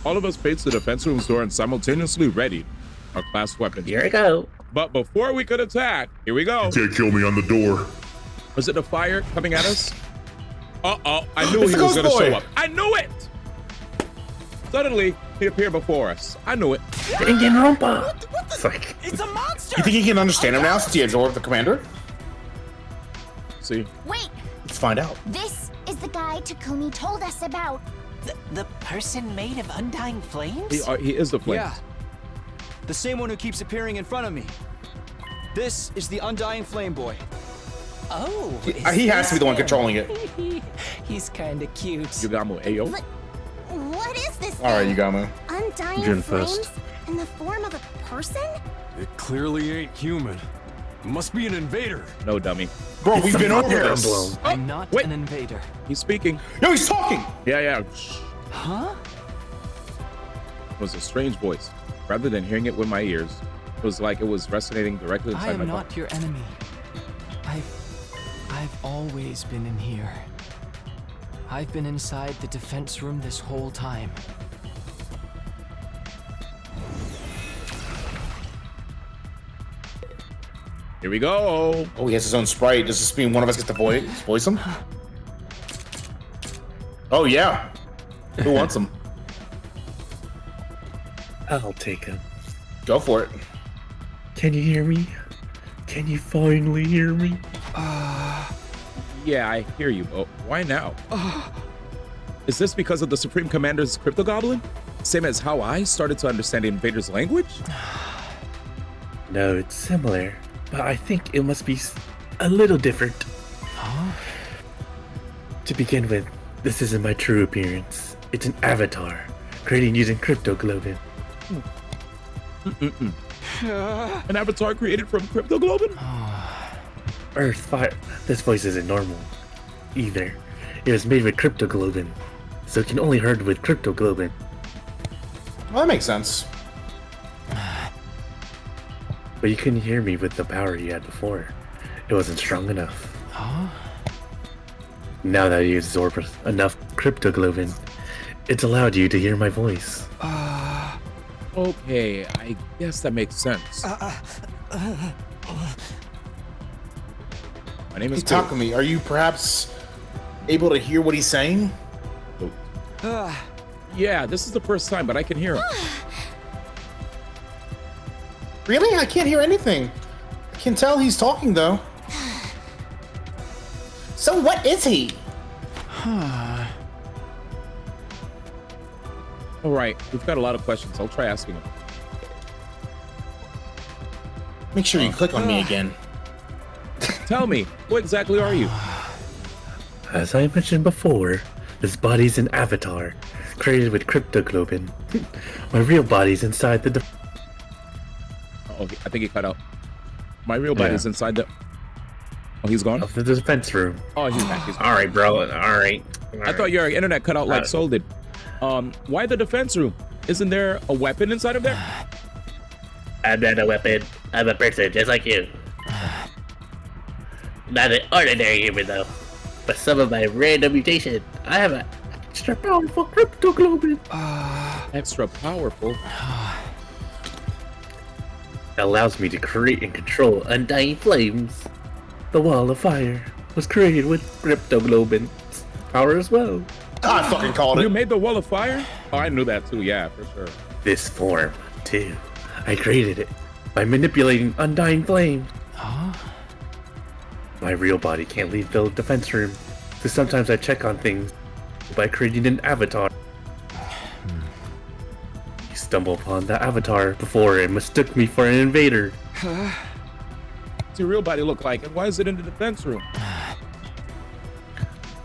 All of us face the defense room's door and simultaneously ready our class weapons. Here we go. But before we could attack, here we go. You can't kill me on the door. Was it the fire coming at us? Uh-oh, I knew he was gonna show up. I knew it! Suddenly, he appeared before us. I knew it. It's a monster! You think he can understand him now since he absorbed the commander? See? Wait, Let's find out. this is the guy Takumi told us about. The person made of undying flames? He is the flames. Yeah. The same one who keeps appearing in front of me. This is the Undying Flame Boy. Oh, He has to be the one controlling it. He's kind of cute. Yugamo, ayo. What is this? All right, thing? Yugamo. Undying June flames 1st. in the form of a person? It clearly ain't human. Must be an invader. No, dummy. Bro, we've been over this. I'm not an invader. He's speaking. Yo, he's talking. Yeah. Huh? It was a strange voice. Rather than hearing it with my ears, it was like it was resonating directly I inside my am body. not your enemy. I've always been in here. I've been inside the defense room this whole time. Here we go. Oh, he has his own sprite. Does this mean one of us gets to voice him? Oh yeah. Who wants him? I'll take him. Go for it. Can you hear me? Can you finally hear me? Yeah, I hear you. Oh, why now? Is this because of the Supreme Commander's Crypto Goblin? Same as how I started to understand the invader's language? No, it's similar, but I think it must be a little different. To begin with, this isn't my true appearance. It's an avatar, created using Crypto Globin. An avatar created from Crypto Globin? Earth Fire. This voice isn't normal either. It was made with Crypto Globin, so it can only heard with Crypto Globin. Well, that makes sense. But you couldn't hear me with the power you had before. It wasn't strong enough. Now that you absorb enough Crypto Globin, it's allowed you to hear my voice. Okay, I guess that makes sense. My name is Hey, Takumi, are you perhaps able to hear what he's saying? Yeah, this is the first time, but I can hear him. Really? I can't hear anything. I can tell he's talking though. So what is he? All right, we've got a lot of questions. I'll try asking him. Make sure you click on me again. Tell me, who exactly are you? As I mentioned before, this body's an avatar, created with Crypto Globin. My real body's inside the... Oh, I think he cut out. My real body's inside the... Oh, he's gone? Of the defense room. Oh, he's back. He's back. All right, bro. All right. I thought your internet cut out like Soul did. Why the defense room? Isn't there a weapon inside of there? I'm not a weapon. I'm a person just like you. Not an ordinary human though. But some of my random mutation, I have an extra powerful Crypto Globin. Extra powerful? It allows me to create and control undying flames. The Wall of Fire was created with Crypto Globin's power as well. I fucking called it. You made the Wall of Fire? Oh, I knew that too, yeah, for sure. This form, too. I created it by manipulating undying flames. My real body can't leave the defense room, so sometimes I check on things by creating an avatar. You stumble upon the avatar before and mistook me for an invader. What's your real body look like, and why is it in the defense room?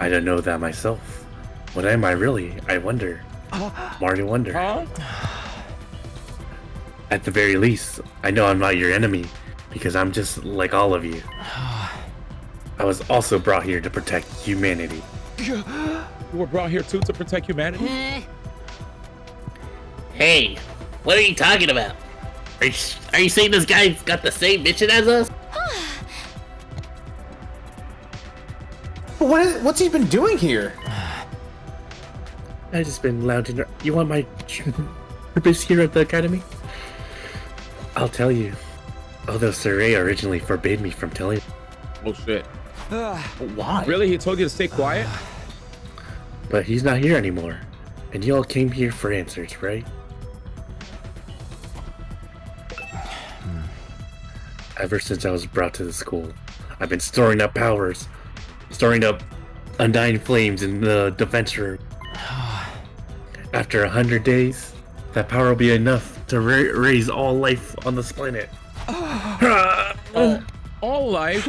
I don't know that myself. What am I really? I wonder. Mario wonder. At the very least, I know I'm not your enemy, because I'm just like all of you. I was also brought here to protect humanity. You were brought here too to protect humanity? Hey, what are you talking about? Are you saying this guy's got the same mission as us? What's he been doing here? I just been lounging. You want my purpose here at the academy? I'll tell you. Although Saray originally forbade me from telling. Oh shit. Why? Really? He told you to stay quiet? But he's not here anymore. And you all came here for answers, right? Ever since I was brought to the school, I've been storing up powers. Storing up undying flames in the defense room. After 100 days, that power will be enough to raise all life on this planet. All life?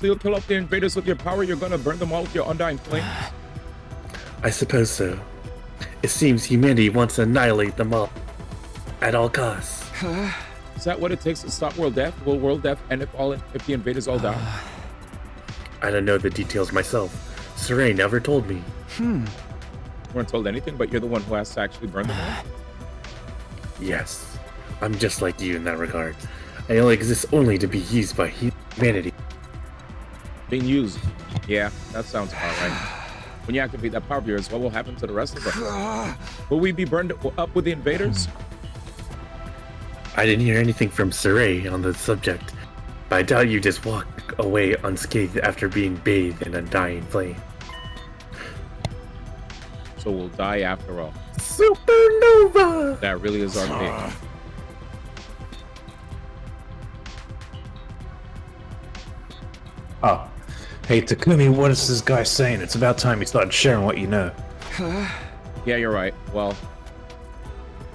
after you kill off the invaders with your power, you're gonna burn them all with your undying flame? I suppose so. It seems humanity wants to annihilate them all. At all costs. Is that what it takes to stop world death? Will world death end if the invaders all die? I don't know the details myself. Saray never told me. You weren't told anything, but you're the one who has to actually burn them all? Yes. I'm just like you in that regard. I only exist only to be used by humanity. Being used? Yeah, that sounds about right. When you activate that power of yours, what will happen to the rest of us? Will we be burned up with the invaders? I didn't hear anything from Saray on the subject, but I doubt you just walk away unscathed after being bathed in undying flame. So we'll die after all. Supernova! That really is our fate. Oh. Hey, Takumi, what is this guy saying? It's about time you started sharing what you know. Yeah, you're right. Well,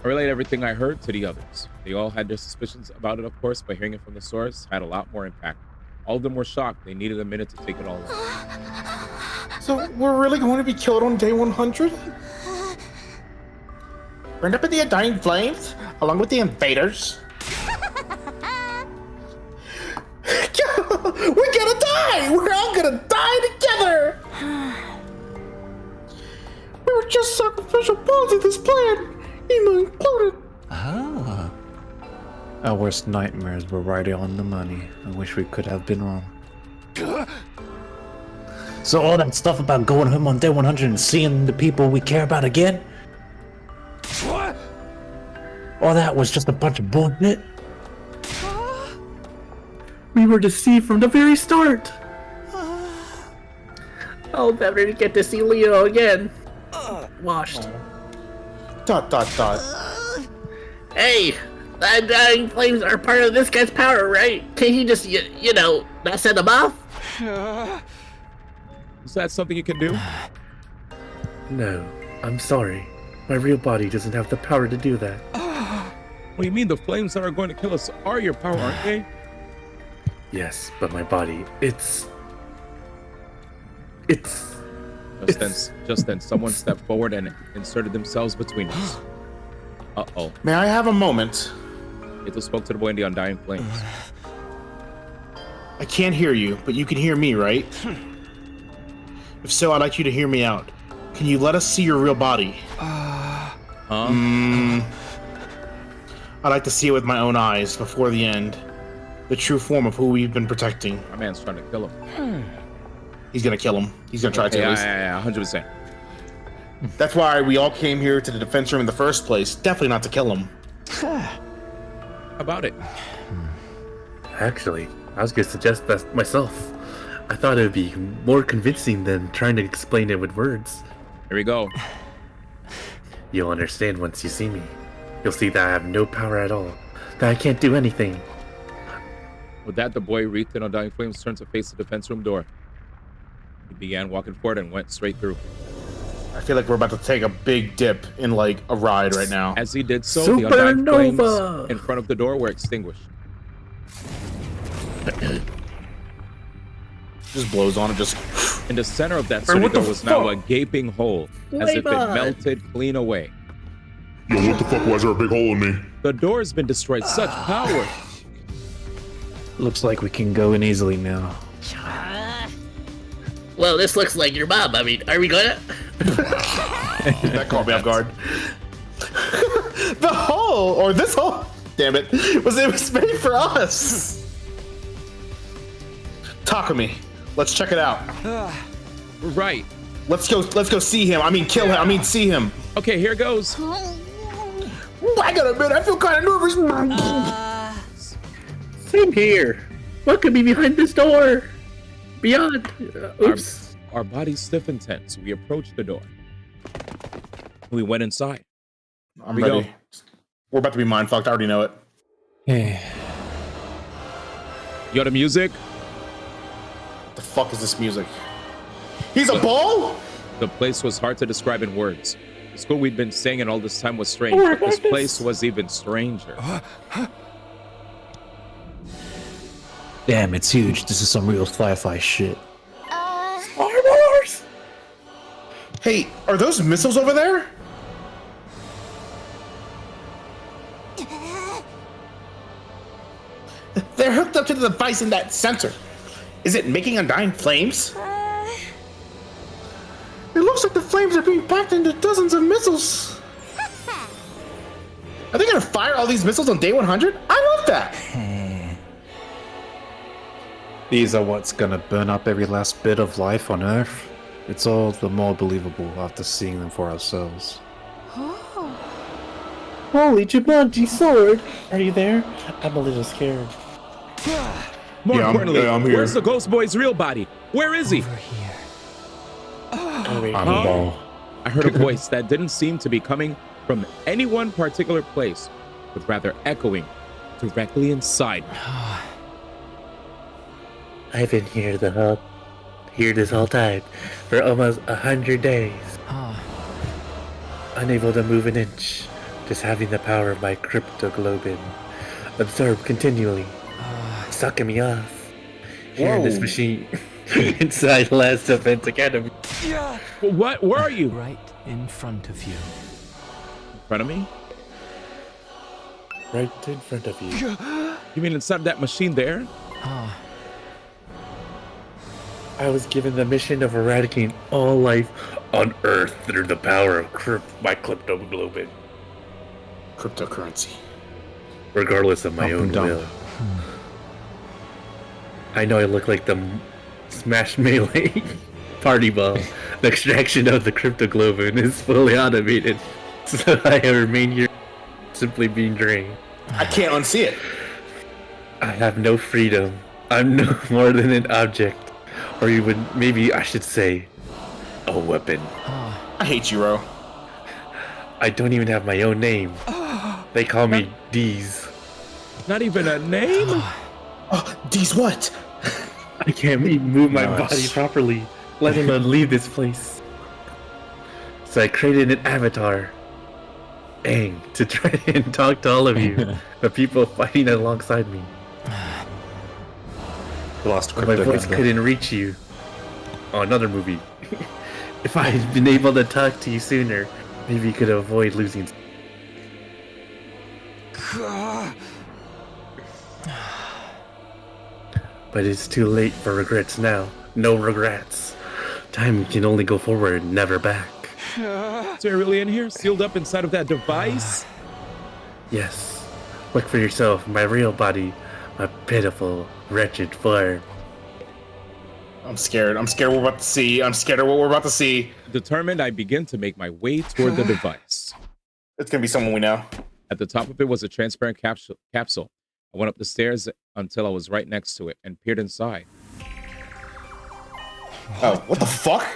I relayed everything I heard to the others. They all had their suspicions about it, of course, but hearing it from the source had a lot more impact. All of them were shocked. They needed a minute to take it all in. So we're really going to be killed on day 100? Burned up in the undying flames, along with the invaders? We're gonna die! We're all gonna die together! We were just sacrificial pawns of this plan, Ema included. Ah. Our worst nightmares were right on the money. I wish we could have been wrong. So all that stuff about going home on day 100 and seeing the people we care about again? What? All that was just a bunch of bullshit? We were deceived from the very start. I'll never get to see Leo again. Washed. ... Hey, the undying flames are part of this guy's power, right? Can't you just, you know, not set them off? Is that something you can do? No, I'm sorry. My real body doesn't have the power to do that. What do you mean? The flames that are going to kill us are your power, aren't they? Yes, but my body, it's... Just then, someone stepped forward and inserted themselves between us. Uh-oh. May I have a moment? Ito spoke to the boy in the undying flames. I can't hear you, but you can hear me, right? If so, I'd like you to hear me out. Can you let us see your real body? I'd like to see it with my own eyes before the end. The true form of who we've been protecting. My man's trying to kill him. He's gonna kill him. He's gonna try to. Yeah, 100%. That's why we all came here to the defense room in the first place. Definitely not to kill him. About it. Actually, I was gonna suggest that myself. I thought it would be more convincing than trying to explain it with words. Here we go. You'll understand once you see me. You'll see that I have no power at all. That I can't do anything. With that, the boy reached in undying flames, turned to face the defense room door. He began walking forward and went straight through. I feel like we're about to take a big dip in like a ride right now. As he did so, the undying flames in front of the door were extinguished. Just blows on it, just... In the center of that city, there was now a gaping hole, as if it melted clean away. Yo, what the fuck? Why is there a big hole in me? The door's been destroyed. Such power. Looks like we can go in easily now. Well, this looks like your mom. I mean, are we gonna? That caught me off guard. The hole, or this hole, damn it, it was made for us. Takumi, let's check it out. Right. Let's go see him. I mean, kill him. I mean, see him. Okay, here goes. I gotta admit, I feel kind of nervous. Same here. What could be behind this door? Beyond. Oops. Our bodies stiff and tense. We approached the door. We went inside. I'm ready. Go. We're about to be mind fucked. I already know it. Hey. You got the music? What the fuck is this music? He's a ball? The place was hard to describe in words. The school we'd been staying in all this time was strange, but this place was even stranger. Damn, it's huge. This is some real sci-fi shit. Star Wars! Hey, are those missiles over there? They're hooked up to the device in that sensor. Is it making undying flames? It looks like the flames are being packed into dozens of missiles. Are they gonna fire all these missiles on day 100? I love that. These are what's gonna burn up every last bit of life on Earth. It's all the more believable after seeing them for ourselves. Holy Jumanji sword! Are you there? I'm a little scared. More Yeah, importantly, I'm here. where's the ghost boy's real body? Where is he? I'm I heard a voice that didn't seem to be coming from any one particular place, but rather echoing directly inside me. I've been here this whole time for almost 100 days. Unable to move an inch, just having the power of my cryptoglobin absorbed continually, sucking me off. Here in this Whoa. machine inside Last Defense Academy. What? Where are you? Right in front of you. In front of me? Right in front of you. You mean inside that machine there? I was given the mission of eradicating all life on Earth through the power of my cryptoglobin. Cryptocurrency. Regardless of my own will. I know I look like the Smash Melee party ball. The extraction of the cryptoglobin is fully automated, so I remain here simply being drained. I can't unsee it. I have no freedom. I'm no more than an object. Or even, maybe I should say, a weapon. I hate you, Ro. I don't even have my own name. They call me Deez. Not even a name? Deez what? I can't even move my Nice. body properly, let alone leave this place. So I created an avatar, Aang, to try and talk to all of you, the people fighting alongside me. Lost But my crypto voice gambler. couldn't reach you. Oh, another movie. If I had been able to talk to you sooner, maybe you could avoid losing. But it's too late for regrets now. No regrets. Time can only go forward, never back. So you're really in here, sealed up inside of that device? Yes. Look for yourself, my real body, my pitiful, wretched form. I'm scared. I'm scared what we're about to see. I'm scared of what we're about to see. Determined, I begin to make my way toward the device. It's gonna be someone we know. At the top of it was a transparent capsule. I went up the stairs until I was right next to it and peered inside. Oh, what the fuck?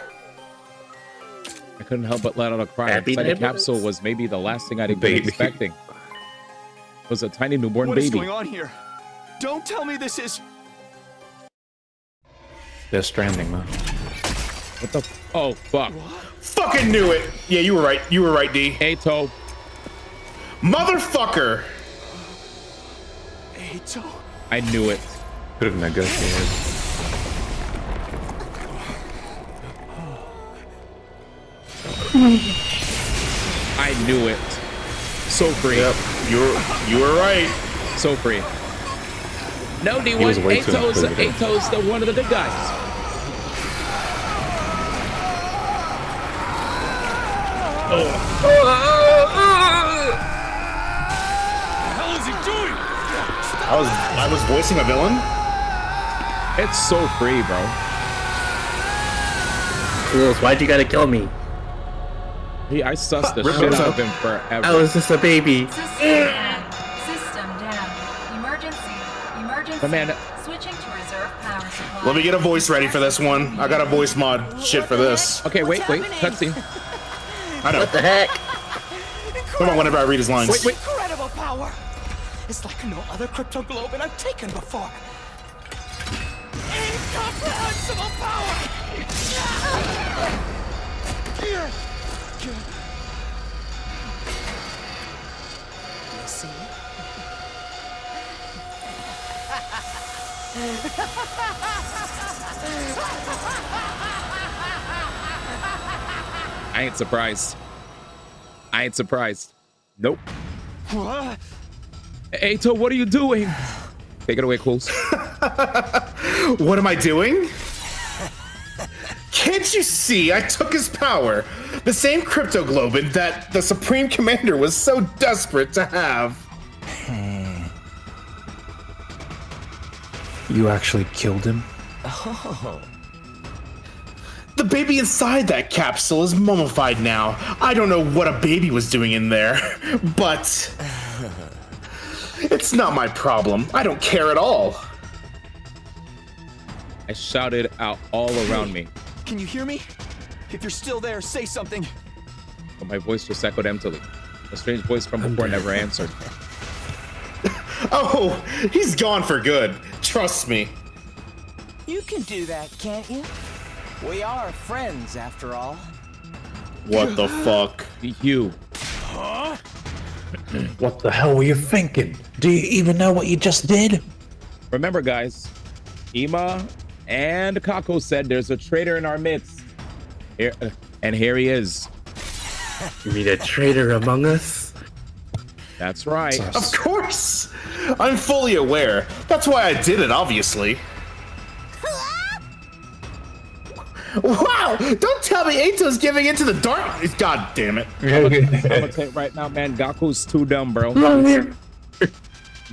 I couldn't help but let out a cry. Happy Inside the neighborhoods? capsule was maybe the last thing I'd been Baby. expecting. It was a tiny newborn What is baby. going on here? Don't tell me this is... They're stranding, man. What the? Oh, fuck. Fucking knew it. Yeah, you were right. You were right, D. Ato. Motherfucker. Ato? I knew it. Could have negotiated. I knew it. So free. Yep. You were right. So free. No, He was D1. way too Ato's inquisitive. the one of the good guys. What the hell is he doing? I was voicing a villain. It's so free, bro. Clueless, why'd you gotta kill me? I sussed the Rip shit those out up. of him forever. I was just a baby. System down. Emergency. But man, Switching to reserve power supply. Let me get a voice ready for this one. I got a voice mod shit for this. okay, wait. Cutscene. I know. What the heck? Come on, whenever I read his lines. Wait. Incredible power! It's like no other cryptoglobin I've taken before. Incomprehensible power! You see? I ain't surprised. I ain't surprised. Nope. What? Ato, what are you doing? Take it away, Cools. What am I doing? Can't you see I took his power? The same crypto globin that the Supreme Commander was so desperate to have. You actually killed him? Oh. The baby inside that capsule is mummified now. I don't know what a baby was doing in there, but it's not my problem. I don't care at all. I shouted out all around me. Can you hear me? If you're still there, say something. But my voice just echoed emptily. A strange voice from before never answered. Oh, he's gone for good. Trust me. You can do that, can't you? We are friends, after all. What the fuck? You. Huh? What the hell were you thinking? Do you even know what you just did? Remember, guys, Ima and Kako said there's a traitor in our midst. Here, and here he is. You mean a traitor among us? That's right. Of course! I'm fully aware. That's why I did it, obviously. Wow! Don't tell me Ato's giving into the dark. God damn it. I'm gonna tell you right now, man, Gaku's too dumb, bro.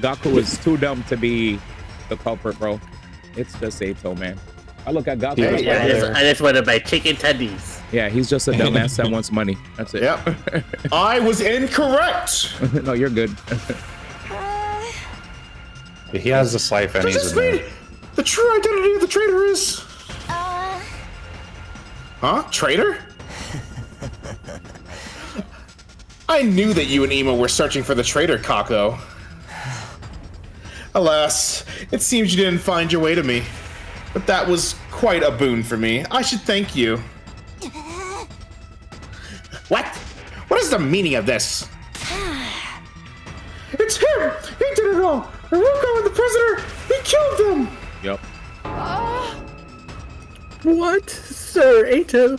Gaku is too dumb to be the culprit, bro. It's just Ato, man. I look at Gaku. Yeah, I just wanted my chicken tendies. Yeah, he's just a dumbass that wants money. That's it. Yep. I was incorrect. No, you're good. He has the slight and Does he's this in there. mean the true identity of the traitor is? Huh? Traitor? I knew that you and Ema were searching for the traitor, Kako. Alas, it seems you didn't find your way to me. But that was quite a boon for me. I should thank you. What? What is the meaning of this? It's him! He did it all! Naruko and the prisoner! He killed them! Yep. What? Sir Ato?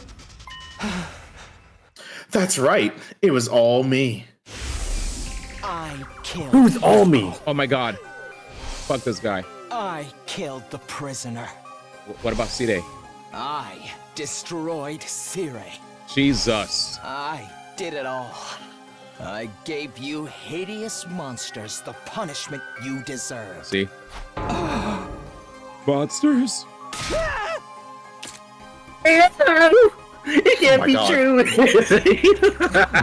That's right. It was all me. I killed. Who's all me? Oh my god. Fuck this guy. I killed the prisoner. What about Sire? I destroyed Sire. Jesus. I did it all. I gave you hideous monsters the punishment you deserve. See? Monsters? It can't be God. true.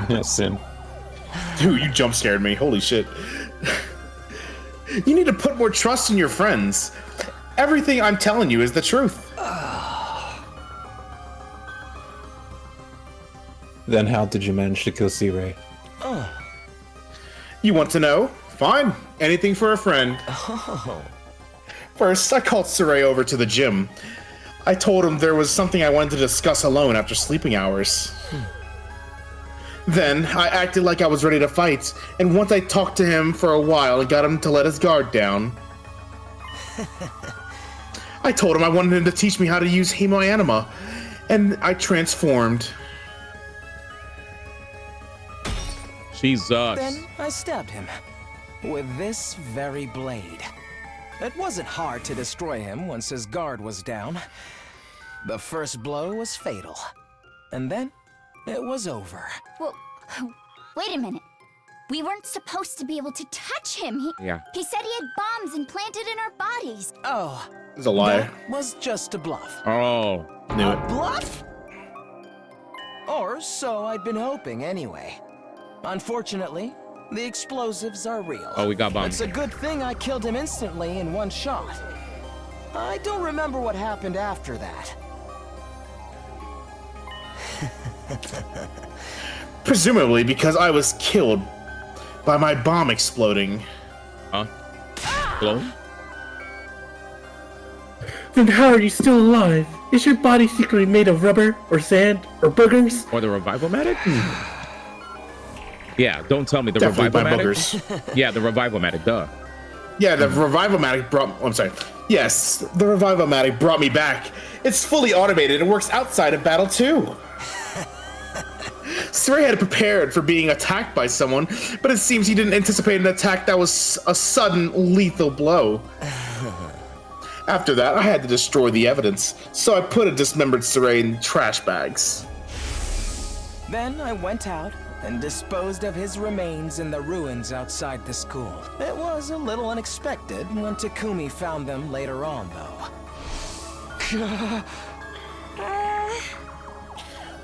Yes, him. Dude, you jump scared me. Holy shit. You need to put more trust in your friends. Everything I'm telling you is the truth. Then how did you manage to kill C-Ray? You want to know? Fine. Anything for a friend. First, I called Saray over to the gym. I told him there was something I wanted to discuss alone after sleeping hours. Then, I acted like I was ready to fight, and once I talked to him for a while and got him to let his guard down. I told him I wanted him to teach me how to use Hemoanima, and I transformed. Jesus. Then I stabbed him with this very blade. It wasn't hard to destroy him once his guard was down. The first blow was fatal, and then it was over. Well, wait a minute. We weren't supposed to be able to touch him. He said he had bombs implanted in our bodies. Oh, It's a lie. that was just a bluff. Oh. Knew A it. bluff? Or so I'd been hoping anyway. Unfortunately, the explosives are real. Oh, we got bombs. It's a good thing I killed him instantly in one shot. I don't remember what happened after that. Presumably because I was killed by my bomb exploding. Huh? Blown? Then how are you still alive? Is your body secretly made of rubber, or sand, or boogers? Or the revival-matic? Yeah, don't tell me the Definitely by revival-matic. Yeah, the revival-matic, duh. Yeah, the Revival-matic brought... I'm sorry. Yes, the Revival-matic brought me back. It's fully automated and works outside of battle too. Saray had prepared for being attacked by someone, but it seems he didn't anticipate an attack that was a sudden, lethal blow. After that, I had to destroy the evidence, so I put a dismembered Saray in trash bags. Then I went out and disposed of his remains in the ruins outside the school. It was a little unexpected when Takumi found them later on, though.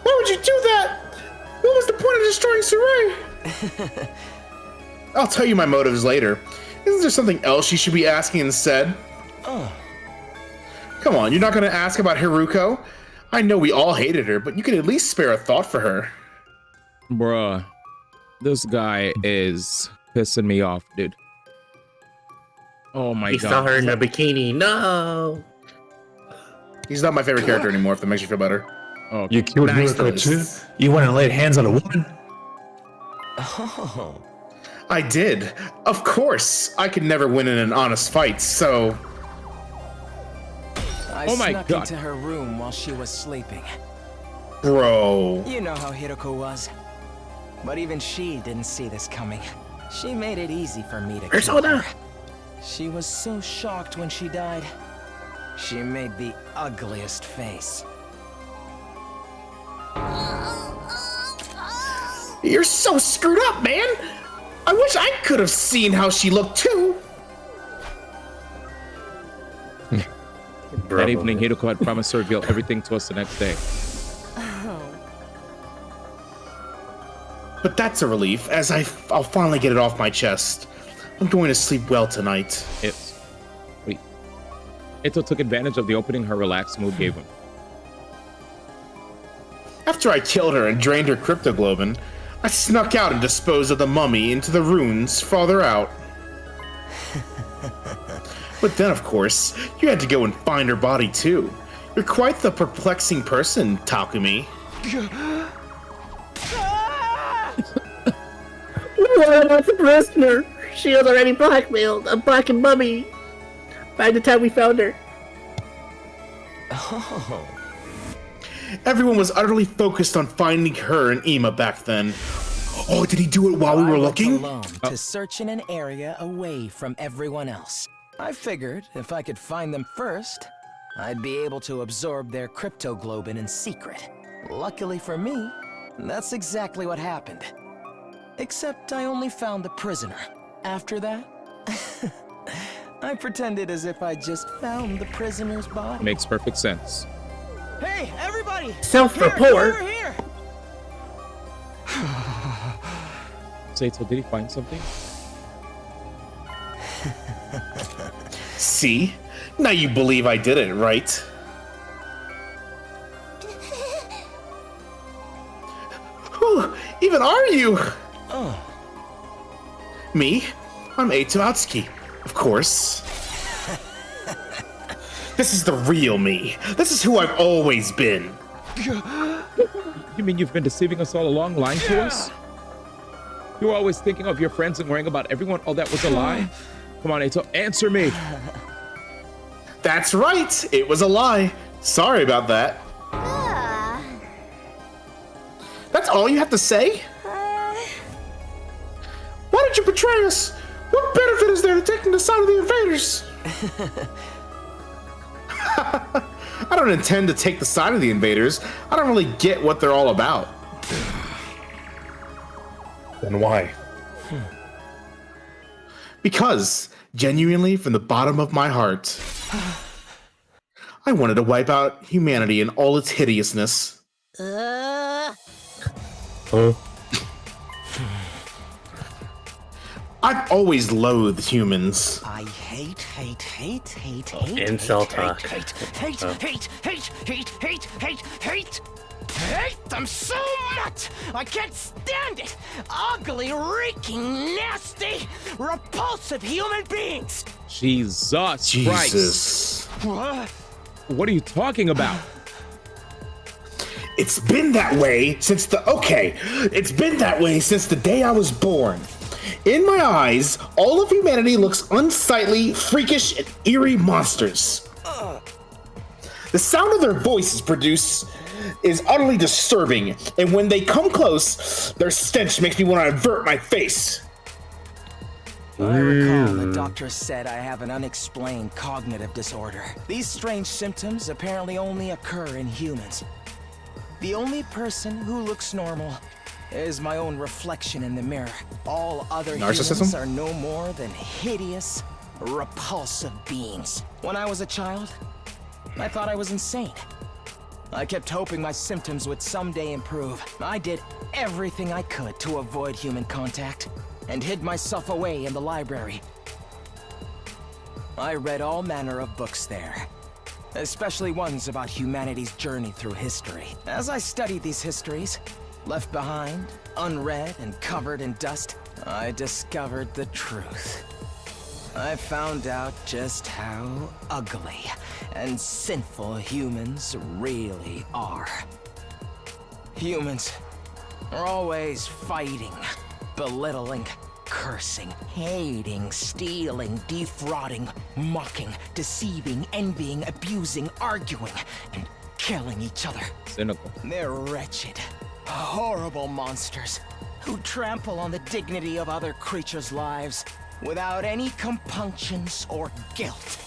Why would you do that? What was the point of destroying Saray? I'll tell you my motives later. Isn't there something else you should be asking instead? Come on, you're not gonna ask about Haruko? I know we all hated her, but you could at least spare a thought for her. Bruh, this guy is pissing me off, dude. Oh my He god. saw her in a bikini. No. He's not my favorite character anymore, if that makes you feel better. Oh, You killed Haruko too? You went and laid hands on a woman? Oh. I did. Of course. I could never win in an honest fight, so... I Oh my snuck God. into her room while she was sleeping. Bro. You know how Hiroko was. But even she didn't see this coming. She made it easy for me to kill Persona. her. She was so shocked when she died. She made the ugliest face. You're so screwed up, man! I wish I could have seen how she looked too! That evening, Hiroko had promised to reveal everything to us the next day. But that's a relief, as I'll finally get it off my chest. I'm going to sleep well tonight. Wait. Ito took advantage of the opening her relaxed mood gave him. After I killed her and drained her cryptoglobin, I snuck out and disposed of the mummy into the ruins farther out. But then, of course, you had to go and find her body too. You're quite the perplexing person, Takumi. What about the prisoner? She was already blackmailed, a blackened mummy. By the time we found her. Oh. Everyone was utterly focused on finding her and Ima back then. Oh, did he do it while we were looking? Alone to search in an area away from everyone else. I figured if I could find them first, I'd be able to absorb their cryptoglobin in secret. Luckily for me, that's exactly what happened. Except I only found the prisoner. After that, I pretended as if I just found the prisoner's body. Makes perfect sense. Hey, everybody! Self-report. Here, here. Saito, did he find something? See? Now you believe I did it, right? Who even are you? Oh. Me? I'm Eito Atsuki, of course. This is the real me. This is who I've always been. You mean you've been deceiving us all along, lying to us? You were always thinking of your friends and worrying about everyone. Oh, that was a lie? Come on, Eito, answer me. That's right. It was a lie. Sorry about that. That's all you have to say? Why did you betray us? What benefit is there to taking the side of the invaders? I don't intend to take the side of the invaders. I don't really get what they're all about. Then why? Because, genuinely, from the bottom of my heart, I wanted to wipe out humanity in all its hideousness. I've always loathed humans. I hate. Incel talk. Hate them so much! I can't stand it! Ugly, reeking, nasty, repulsive human beings! Jesus Jesus. What? What are you talking about? It's been that way since it's been that way since the day I was born. In my eyes, all of humanity looks unsightly, freakish, and eerie monsters. The sound of their voices produce is utterly disturbing, and when they come close, their stench makes me want to avert my face. I recall the doctor said I have an unexplained cognitive disorder. These strange symptoms apparently only occur in humans. The only person who looks normal is my own reflection in the mirror. All other humans are no more than hideous, repulsive beings. When I was a child, I thought I was insane. I kept hoping my symptoms would someday improve. I did everything I could to avoid human contact and hid myself away in the library. I read all manner of books there, especially ones about humanity's journey through history. As I studied these histories, left behind, unread, and covered in dust, I discovered the truth. I found out just how ugly and sinful humans really are. Humans are always fighting, belittling, cursing, hating, stealing, defrauding, mocking, deceiving, envying, abusing, arguing, and killing each other. Cynical. They're wretched, horrible monsters who trample on the dignity of other creatures' lives without any compunctions or guilt.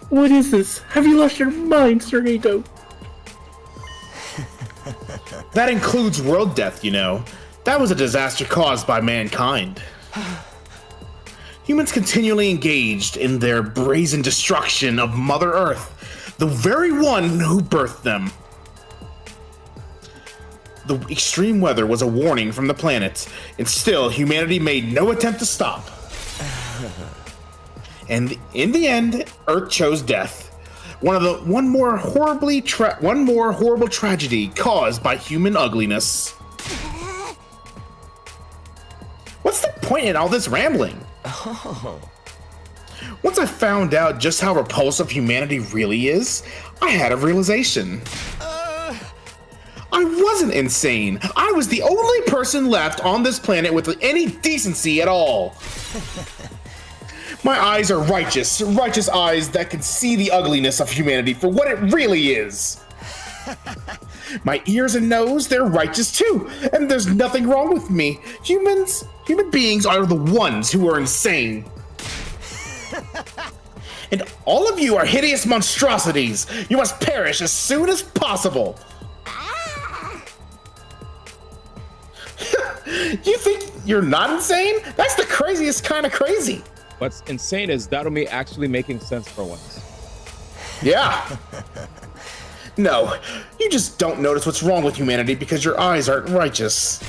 What is this? Have you lost your mind, Cerrito? That includes world death, you know. That was a disaster caused by mankind. Humans continually engaged in their brazen destruction of Mother Earth, the very one who birthed them. The extreme weather was a warning from the planet, and still humanity made no attempt to stop. And in the end, Earth chose death. One more horrible tragedy caused by human ugliness. What's the point in all this rambling? Once I found out just how repulsive humanity really is, I had a realization. I wasn't insane. I was the only person left on this planet with any decency at all. My eyes are righteous eyes that can see the ugliness of humanity for what it really is. My ears and nose, they're righteous too, and there's nothing wrong with me. Human beings are the ones who are insane. And all of you are hideous monstrosities. You must perish as soon as possible. You think you're not insane? That's the craziest kind of crazy. What's insane is Darume actually making sense for once. Yeah. No, you just don't notice what's wrong with humanity because your eyes aren't righteous.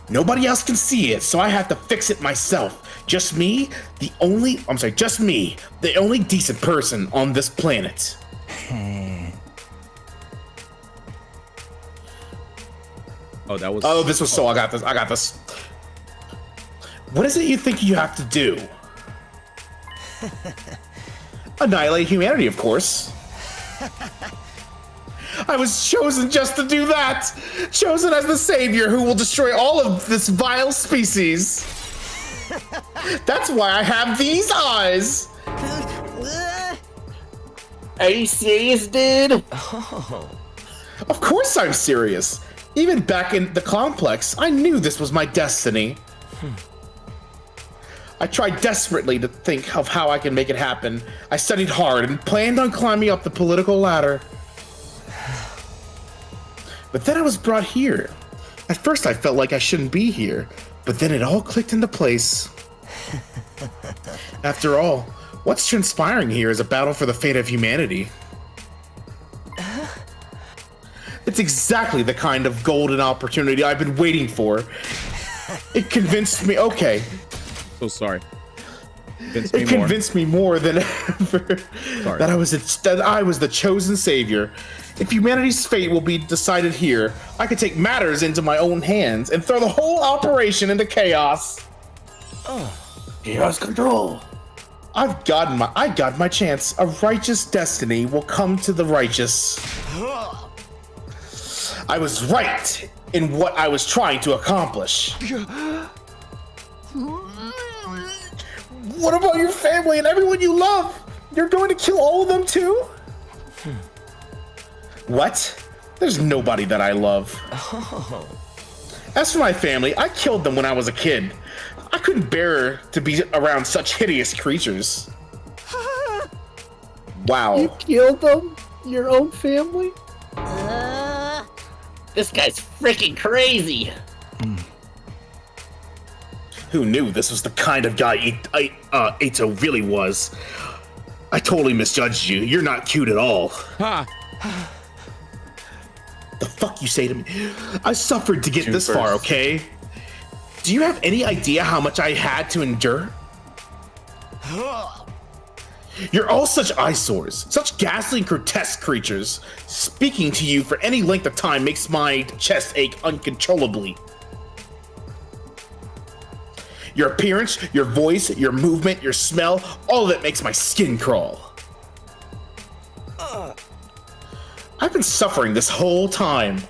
Nobody else can see it, so I have to fix it myself. Just me, the only decent person on this planet. Oh, that was. Oh, this was so. I got this. What is it you think you have to do? Annihilate humanity, of course. I was chosen just to do that. Chosen as the savior who will destroy all of this vile species. That's why I have these eyes. Are you serious, dude? Of course I'm serious. Even back in the complex, I knew this was my destiny. I tried desperately to think of how I can make it happen. I studied hard and planned on climbing up the political ladder. But then I was brought here. At first I felt like I shouldn't be here, but then it all clicked into place. After all, what's transpiring here is a battle for the fate of humanity. It's exactly the kind of golden opportunity I've been waiting for. It convinced me, okay. So sorry. It convinced me more than ever that I was the chosen savior. If humanity's fate will be decided here, I could take matters into my own hands and throw the whole operation into chaos. Chaos control. I got my chance. A righteous destiny will come to the righteous. I was right in what I was trying to accomplish. What about your family and everyone you love? You're going to kill all of them too? What? There's nobody that I love. Oh. As for my family, I killed them when I was a kid. I couldn't bear to be around such hideous creatures. Wow. You killed them? Your own family? This guy's freaking crazy. Who knew this was the kind of guy Ato really was? I totally misjudged you. You're not cute at all. Ha! The fuck you say to me? I suffered to get this far, okay? Do you have any idea how much I had to endure? You're all such eyesores, such ghastly and grotesque creatures. Speaking to you for any length of time makes my chest ache uncontrollably. Your appearance, your voice, your movement, your smell, all of it makes my skin crawl. I've been suffering this whole time.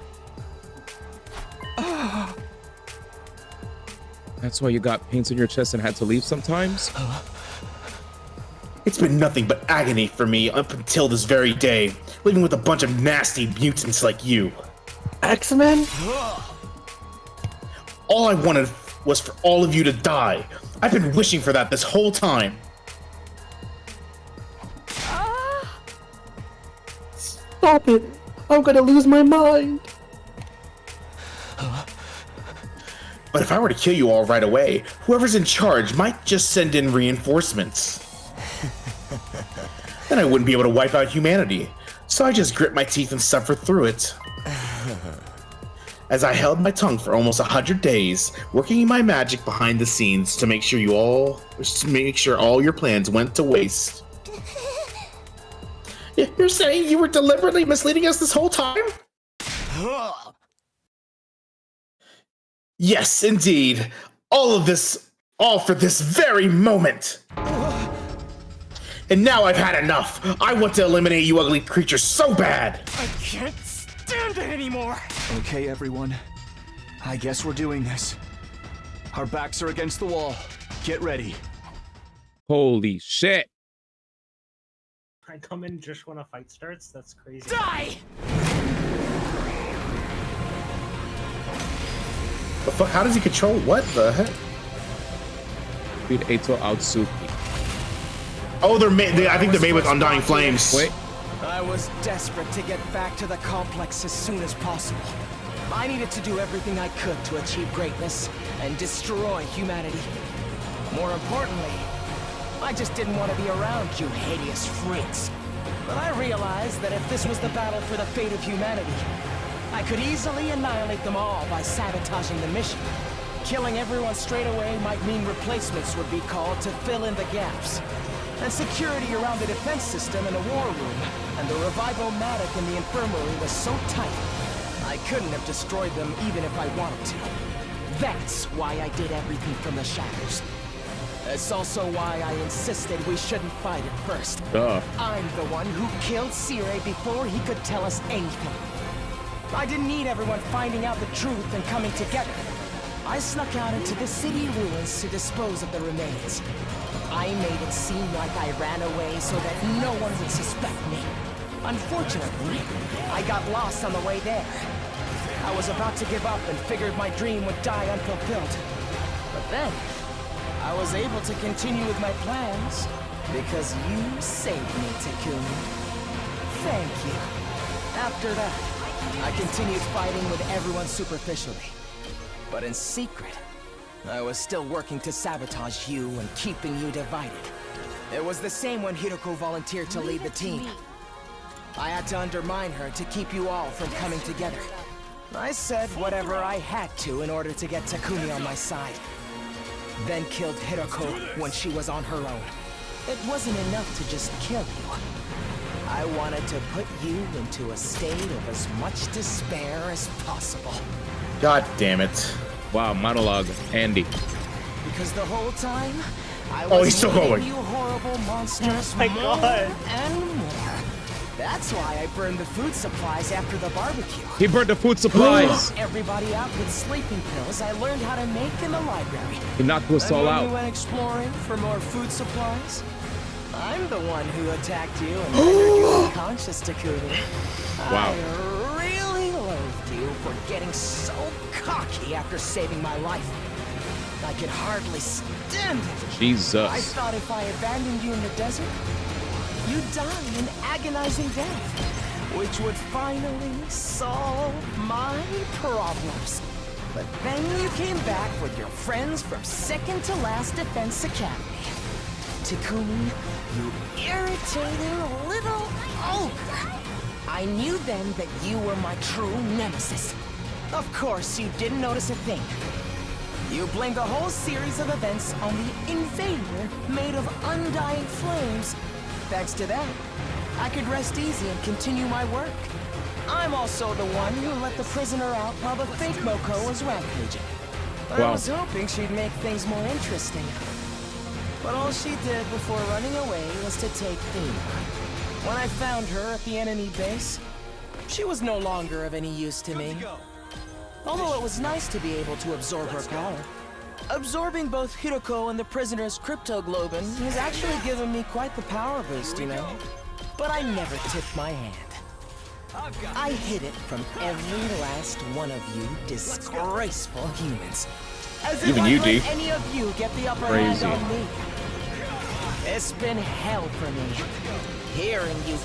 That's why you got pains in your chest and had to leave sometimes? It's been nothing but agony for me up until this very day, living with a bunch of nasty mutants like you. X-Men? All I wanted was for all of you to die. I've been wishing for that this whole time. Stop it. I'm gonna lose my mind. But if I were to kill you all right away, whoever's in charge might just send in reinforcements. Then I wouldn't be able to wipe out humanity. So I just grit my teeth and suffer through it. As I held my tongue for almost 100 days, working my magic behind the scenes to make sure all your plans went to waste. You're saying you were deliberately misleading us this whole time? Yes, indeed. All of this, all for this very moment. And now I've had enough. I want to eliminate you ugly creatures so bad. I can't stand it anymore. Okay, everyone. I guess we're doing this. Our backs are against the wall. Get ready. Holy shit. I come in just when a fight starts? That's crazy. Die! The fuck? How does he control what the heck? Beat Ato Outsuki. Oh, they're made. I think they're made with Undying Flames. Wait. I was desperate to get back to the complex as soon as possible. I needed to do everything I could to achieve greatness and destroy humanity. More importantly, I just didn't want to be around you hideous freaks. But I realized that if this was the battle for the fate of humanity, I could easily annihilate them all by sabotaging the mission. Killing everyone straight away might mean replacements would be called to fill in the gaps. And security around the defense system in the war room and the revival-matic in the infirmary was so tight, I couldn't have destroyed them even if I wanted to. That's why I did everything from the shadows. That's also why I insisted we shouldn't fight at first. I'm the one who killed Sire before he could tell us anything. I didn't need everyone finding out the truth and coming together. I snuck out into the city ruins to dispose of the remains. I made it seem like I ran away so that no one would suspect me. Unfortunately, I got lost on the way there. I was about to give up and figured my dream would die unfulfilled. But then, I was able to continue with my plans because you saved me, Takumi. Thank you. After that, I continued fighting with everyone superficially. But in secret, I was still working to sabotage you and keeping you divided. It was the same when Hiroko volunteered to lead the team. I had to undermine her to keep you all from coming together. I said whatever I had to in order to get Takumi on my side. Then killed Hiroko when she was on her own. It wasn't enough to just kill you. I wanted to put you into a state of as much despair as possible. God damn it. Wow, monologue, Andy. Because the whole time, I Oh, was he's still leading going. you horrible monsters Oh my more God. and more. That's why I burned the food supplies after the barbecue. He burned the food supplies. Everybody out with sleeping pills I learned how to make in the library. He knocked us all And when out. you went exploring for more food supplies, I'm the one who attacked you and rendered you unconscious, Takumi. Wow. I really loathed you for getting so cocky after saving my life. I could hardly stand it. Jesus. I thought if I abandoned you in the desert, you'd die an agonizing death, which would finally solve my problems. But then you came back with your friends from second to last Defense Academy. Takumi, you irritating little ogre. I knew then that you were my true nemesis. Of course, you didn't notice a thing. You blamed the whole series of events on the invader made of undying flames. Thanks to that, I could rest easy and continue my work. I'm also the one who let the prisoner out while the fake Moko was rampaging. I Wow. was hoping she'd make things more interesting. But all she did before running away was to take aim. When I found her at the enemy base, she was no longer of any use to me. Although it was nice to be able to absorb her power. Absorbing both Hiroko and the prisoner's cryptoglobin has actually given me quite the power boost, you know. But I never tipped my hand. I hid it from every last one of you disgraceful humans. As if Even I'd you, let D. any of you get the upper Crazy. hand on me. It's been hell for me. Hearing you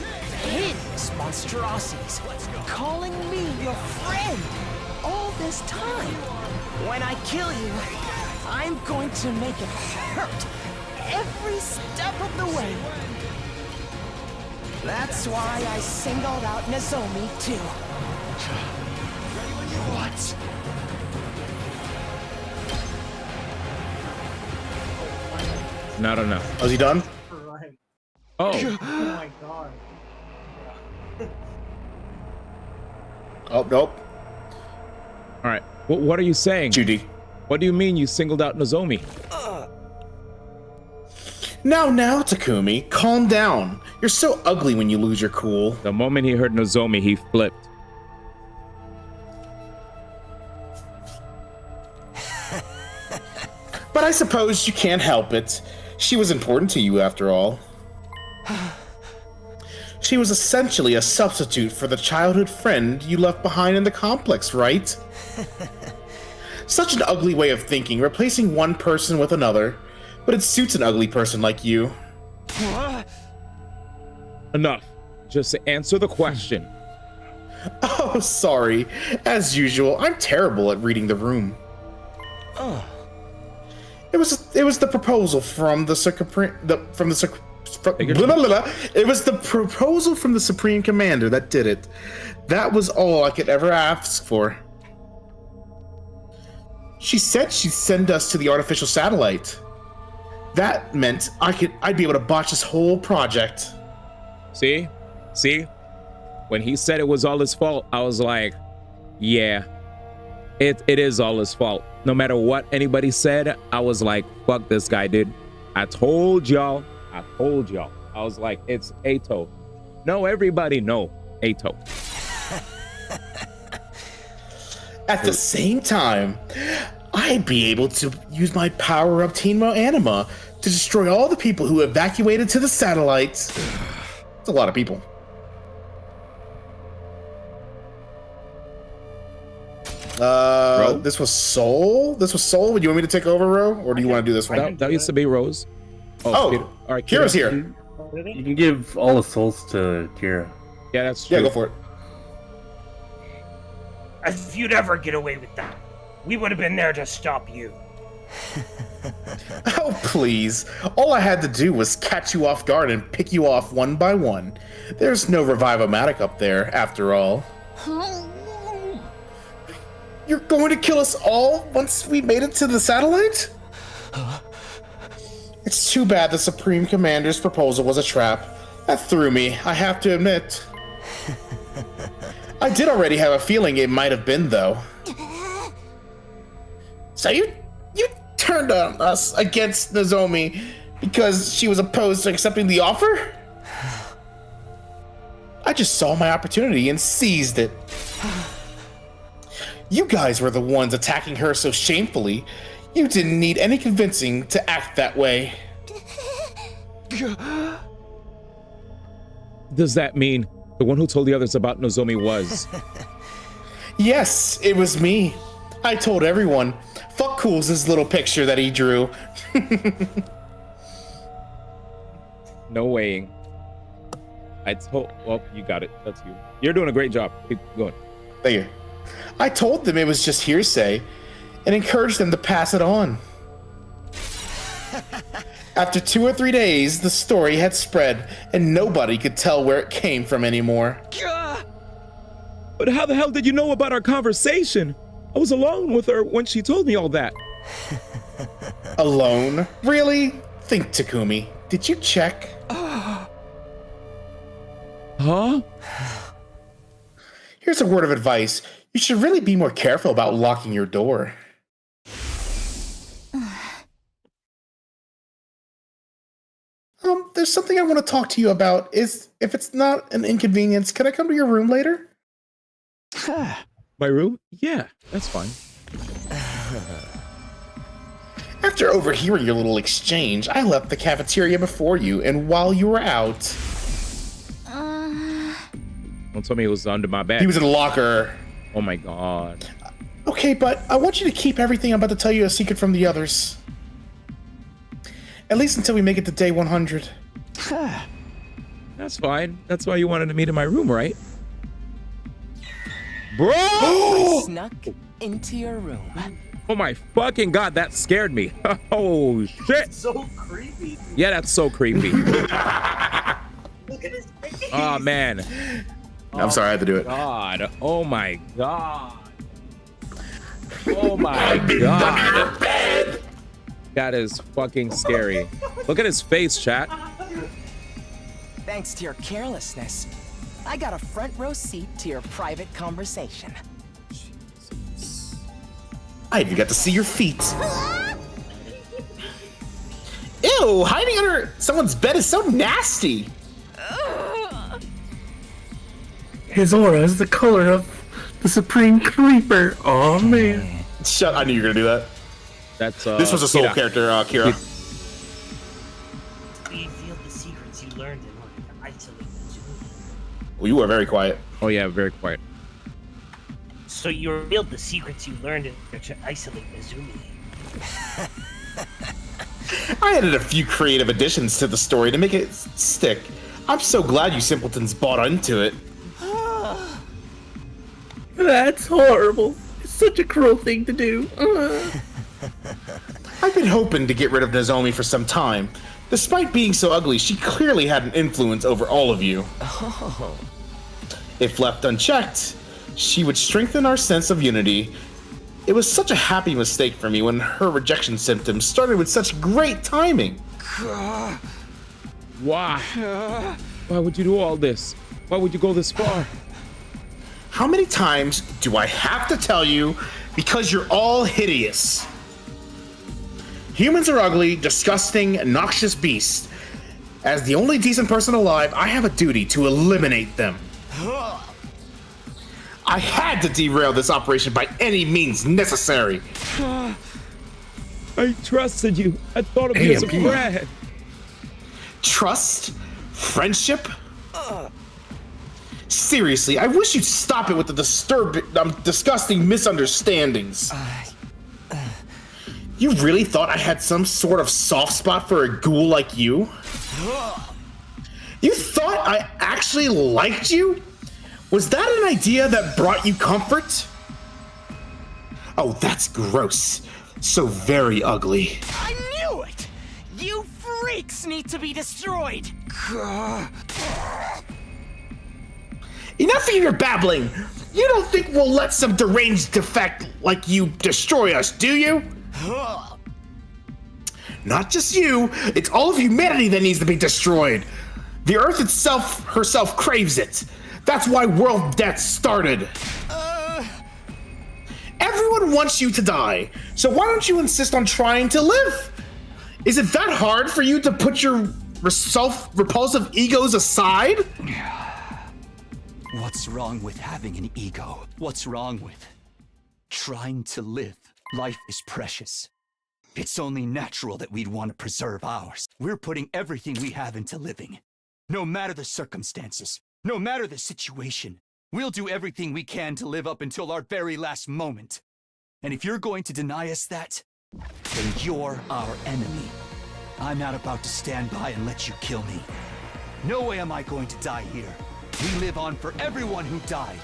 hideous monstrosities, calling me your friend all this time. When I kill you, I'm going to make it hurt every step of the way. That's why I singled out Nozomi too. What? Not enough. Oh, is he done? Right. Oh. Oh my god. Oh, nope. All right. What are you saying? Judy. What do you mean you singled out Nozomi? Now, Takumi, calm down. You're so ugly when you lose your cool. The moment he heard Nozomi, he flipped. But I suppose you can't help it. She was important to you after all. She was essentially a substitute for the childhood friend you left behind in the complex, right? Such an ugly way of thinking, replacing one person with another. But it suits an ugly person like you. Enough. Just answer the question. Oh, sorry. As usual, I'm terrible at reading the room. Oh. It was the proposal from the It was the proposal from the Supreme Commander that did it. That was all I could ever ask for. She said she'd send us to the artificial satellite. That meant I'd be able to botch this whole project. See? When he said it was all his fault, I was like, yeah, it is all his fault. No matter what anybody said, I was like, fuck this guy, dude. I told y'all. I was like, it's Ato. No, everybody know Ato. At the same time, I'd be able to use my power-up Tenmo Anima to destroy all the people who evacuated to the satellites. It's a lot of people. This was Soul? Would you want me to take over, Ro? Or do you want to do this one? That used to be Rose. Oh, Kira. All right, Kira's here. You can give all the souls to Kira. Yeah, that's true. Yeah, go for it. As if you'd ever get away with that. We would have been there to stop you. Oh, please. All I had to do was catch you off guard and pick you off one by one. There's no Revive-O-Matic up there, after all. You're going to kill us all once we made it to the satellite? It's too bad the Supreme Commander's proposal was a trap. That threw me, I have to admit. I did already have a feeling it might have been, though. So you turned on us against Nozomi because she was opposed to accepting the offer? I just saw my opportunity and seized it. You guys were the ones attacking her so shamefully. You didn't need any convincing to act that way. Does that mean the one who told the others about Nozomi was? Yes, it was me. I told everyone. Fuck Cools' little picture that he drew. No way. I told. Well, you got it. That's you. You're doing a great job. Keep going. Thank you. I told them it was just hearsay and encouraged them to pass it on. After 2 or 3 days, the story had spread and nobody could tell where it came from anymore. But how the hell did you know about our conversation? I was alone with her when she told me all that. Alone? Really? Think, Takumi. Did you check? Huh? Here's a word of advice. You should really be more careful about locking your door. There's something I want to talk to you about. If it's not an inconvenience, can I come to your room later? My room? Yeah, that's fine. After overhearing your little exchange, I left the cafeteria before you, and while you were out... Don't tell me it was under my bed. He was in the locker. Oh my god. Okay, but I want you to keep everything I'm about to tell you a secret from the others. At least until we make it to day 100. That's fine. That's why you wanted to meet in my room, right? Bro! I snuck into your room. Oh my fucking god, that scared me. Oh shit. So creepy. Yeah, that's so creepy. Look at his face. Oh man. I'm sorry, I had to do it. God. Oh my god. Oh my god. That is fucking scary. Look at his face, chat. Thanks to your carelessness, I got a front row seat to your private conversation. I even got to see your feet. Ew, hiding under someone's bed is so nasty. His aura is the color of the Supreme Creeper. Oh man. Shut! I knew you were gonna do that. That's this was a soul Kira. character, Kira. We revealed the secrets you learned in order to isolate Nozomi. Well, you were very quiet. Oh yeah, very quiet. So you revealed the secrets you learned in order to isolate Nozomi. I added a few creative additions to the story to make it stick. I'm so glad you simpletons bought into it. That's horrible. It's such a cruel thing to do. I've been hoping to get rid of Nozomi for some time. Despite being so ugly, she clearly had an influence over all of you. If left unchecked, she would strengthen our sense of unity. It was such a happy mistake for me when her rejection symptoms started with such great timing. Why? Why would you do all this? Why would you go this far? How many times do I have to tell you? Because you're all hideous. Humans are ugly, disgusting, noxious beasts. As the only decent person alive, I have a duty to eliminate them. I had to derail this operation by any means necessary. I trusted you. I thought of you as a friend. Trust? Friendship? Seriously, I wish you'd stop it with the disgusting misunderstandings. You really thought I had some sort of soft spot for a ghoul like you? You thought I actually liked you? Was that an idea that brought you comfort? Oh, that's gross. So very ugly. I knew it! You freaks need to be destroyed! Enough of your babbling! You don't think we'll let some deranged defect like you destroy us, do you? Not just you, it's all of humanity that needs to be destroyed. The Earth herself craves it. That's why world death started. Everyone wants you to die, so why don't you insist on trying to live? Is it that hard for you to put your self-repulsive egos aside? What's wrong with having an ego? What's wrong with trying to live? Life is precious. It's only natural that we'd want to preserve ours. We're putting everything we have into living. No matter the circumstances, no matter the situation, we'll do everything we can to live up until our very last moment. And if you're going to deny us that, then you're our enemy. I'm not about to stand by and let you kill me. No way am I going to die here. We live on for everyone who died.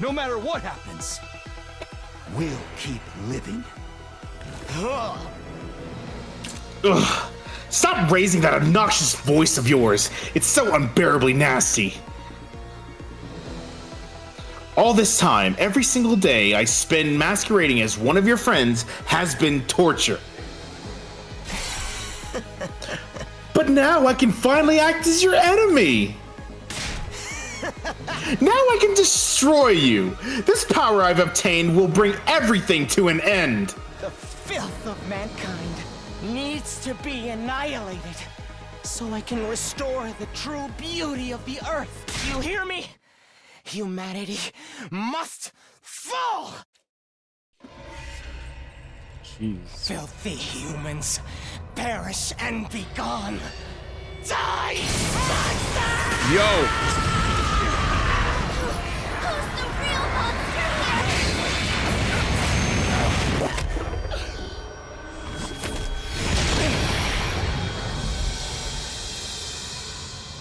No matter what happens, we'll keep living. Ugh. Stop raising that obnoxious voice of yours. It's so unbearably nasty. All this time, every single day I spend masquerading as one of your friends has been torture. But now I can finally act as your enemy. Now I can destroy you. This power I've obtained will bring everything to an end. The filth of mankind needs to be annihilated so I can restore the true beauty of the earth. You hear me? Humanity must fall! Jeez. Filthy humans, perish and be gone. Die! Yo!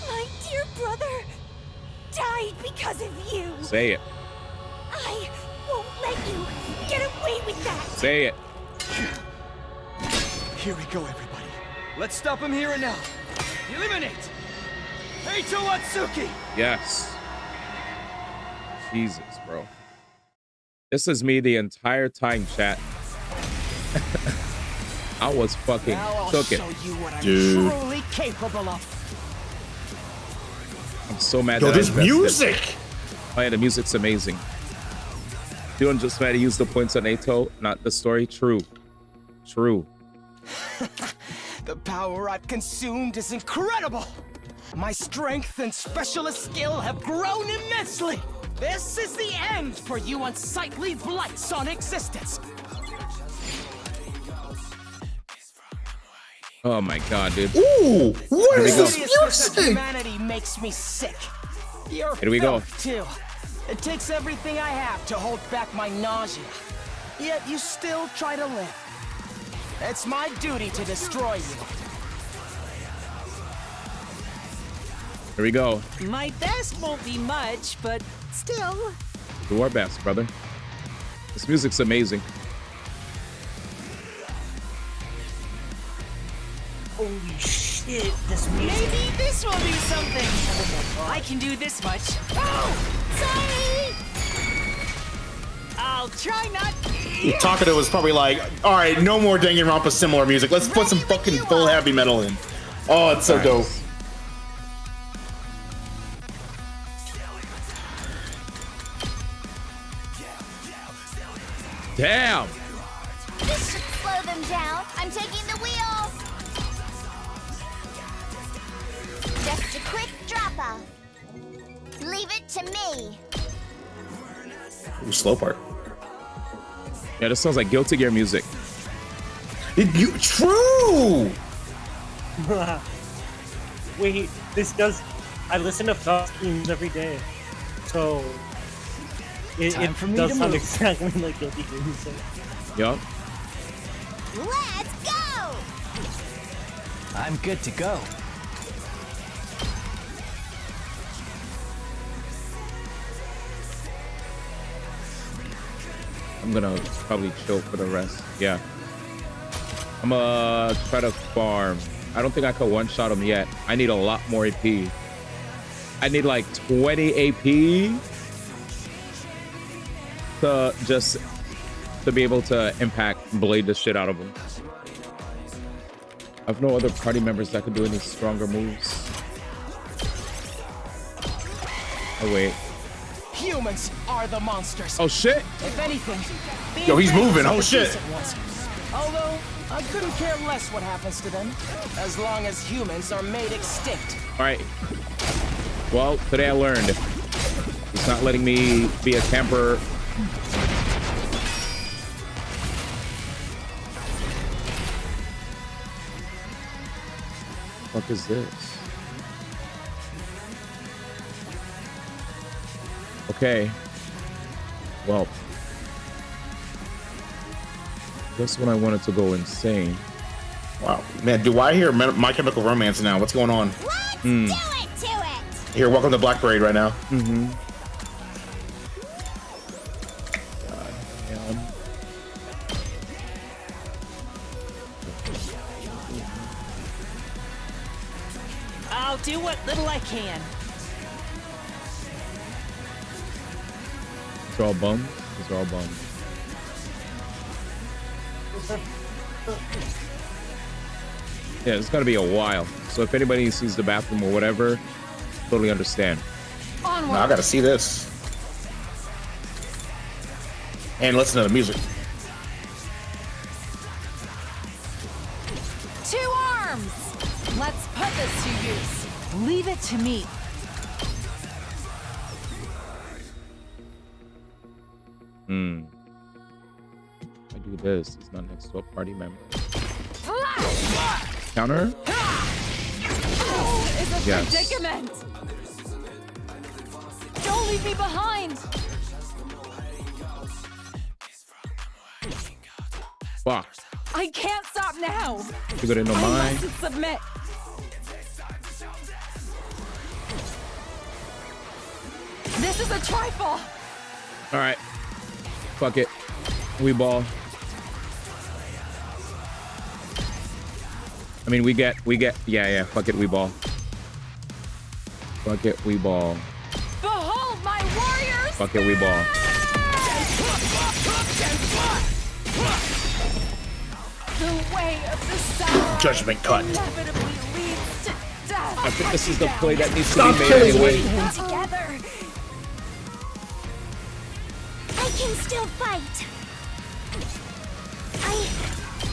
My dear brother died because of you. Say it. I won't let you get away with that. Say it. Here we go, everybody. Let's stop him here and now. Eliminate! Eito Atsuki! Yes. Jesus, bro. This is me the entire time, chat. I was fucking cooking. Dude. Truly capable of. I'm so mad Yo, that this I invested. music! Oh yeah, the music's amazing. Doing just try to use the points on Eito, not the story. True. True. The power I've consumed is incredible. My strength and specialist skill have grown immensely. This is the end for you unsightly blights on existence. Oh my god, dude. Ooh, what is this music? Humanity makes me sick. You're Here we go. filth, too. It takes everything I have to hold back my nausea. Yet you still try to live. It's my duty to destroy you. Here we go. My best won't be much, but still. Do our best, brother. This music's amazing. Holy shit, this music. Maybe this will do something. I can do this much. Oh, sorry. I'll try not. Takada was probably like, all right, no more Danganronpa similar music. Let's put some fucking full heavy metal in. Oh, it's so dope. Damn. This should slow them down. I'm taking the wheel. Just a quick drop off. Leave it to me. Ooh, slow part. Yeah, this sounds like Guilty Gear music. True! Wait, this does. I listen to Felt streams every day, so it does sound exactly like Guilty Gear music. Yup. Let's go! I'm good to go. I'm gonna probably chill for the rest. Yeah. I'm gonna try to farm. I don't think I could one-shot him yet. I need a lot more AP. I need like 20 AP to just to be able to impact blade the shit out of him. I have no other party members that could do any stronger moves. Oh wait. Humans are the monsters. Oh shit! If anything, the Yo, he's moving. Oh, invaders are the shit. decent ones. Although I couldn't care less what happens to them, as long as humans are made extinct. All right. Well, today I learned It's not letting me be a camper. What is this? Okay. Well, just when I wanted to go insane. Wow, man, do I hear My Chemical Romance now? What's going on? Do it to it! Here, welcome to Black Parade right now. Mm-hmm. I'll do what little I can. These are all bums. These are all bums. Yeah, it's gotta be a while. So if anybody sees the bathroom or whatever, totally understand. No, I gotta see this. And listen to the music. 2 arms! Let's put this to use. Leave it to me. I do this. He's not next to a party member. Counter? Is a Yes. predicament. Don't leave me behind. Fuck. I can't stop now. You got into I mine. mustn't submit. This is a trifle. All right. Fuck it. We ball. I mean, we get, yeah, fuck it, we ball. Fuck it, we ball. Behold my warriors! Fuck it, we ball. The way of the samurai Judgment cut. inevitably leads to death. I think this is the play that needs Stop to be killing made anyway. me. Together. I can still fight.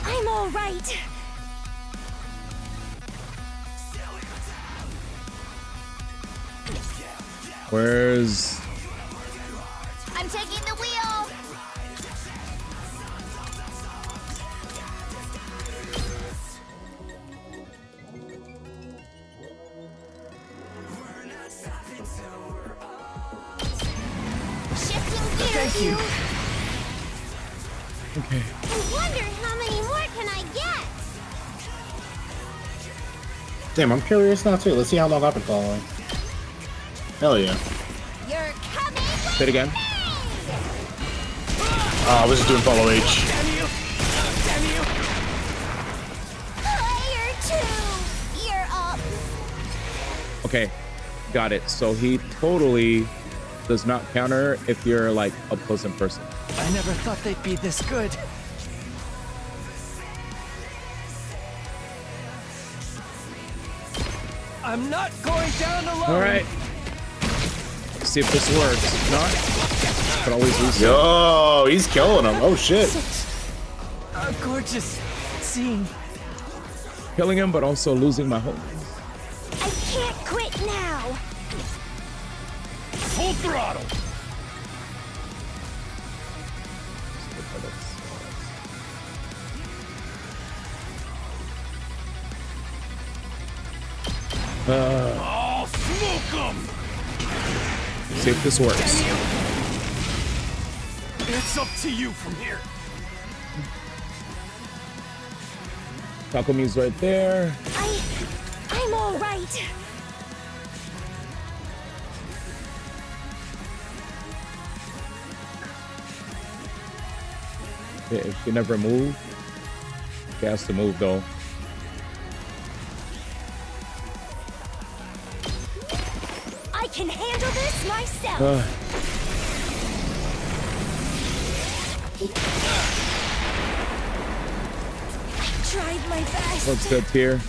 I'm all right. Where's... I'm taking the wheel. Shifting gears. Thank you. Okay. I wonder how many more can I get? Damn, I'm curious now too. Let's see how long I've been following. Hell yeah. You're coming. Say it again. I was just doing follow H. Player 2, you're up. Okay, got it. So he totally does not counter if you're like a pleasant person. I never thought they'd be this good. I'm not going down alone. All right. See if this works. If not, could always lose. Yo, he's killing him. Oh shit. A gorgeous scene. Killing him, but also losing my hope. I can't quit now. Full throttle. Oh, smoke 'em! See if this works. It's up to you from here. Taco me's right there. I'm all right. Yeah, if she never moved, she has to move though. I can handle this myself. I tried my best. What's good here?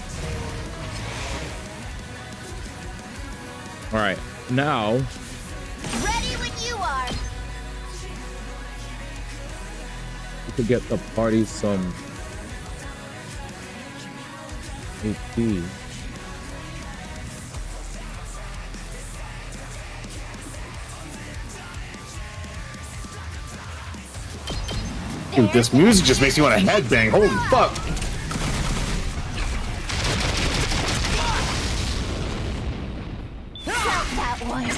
All right, now Ready when you are. we could get the party some HP. Dude, this music just makes me want to headbang. Holy fuck. That one.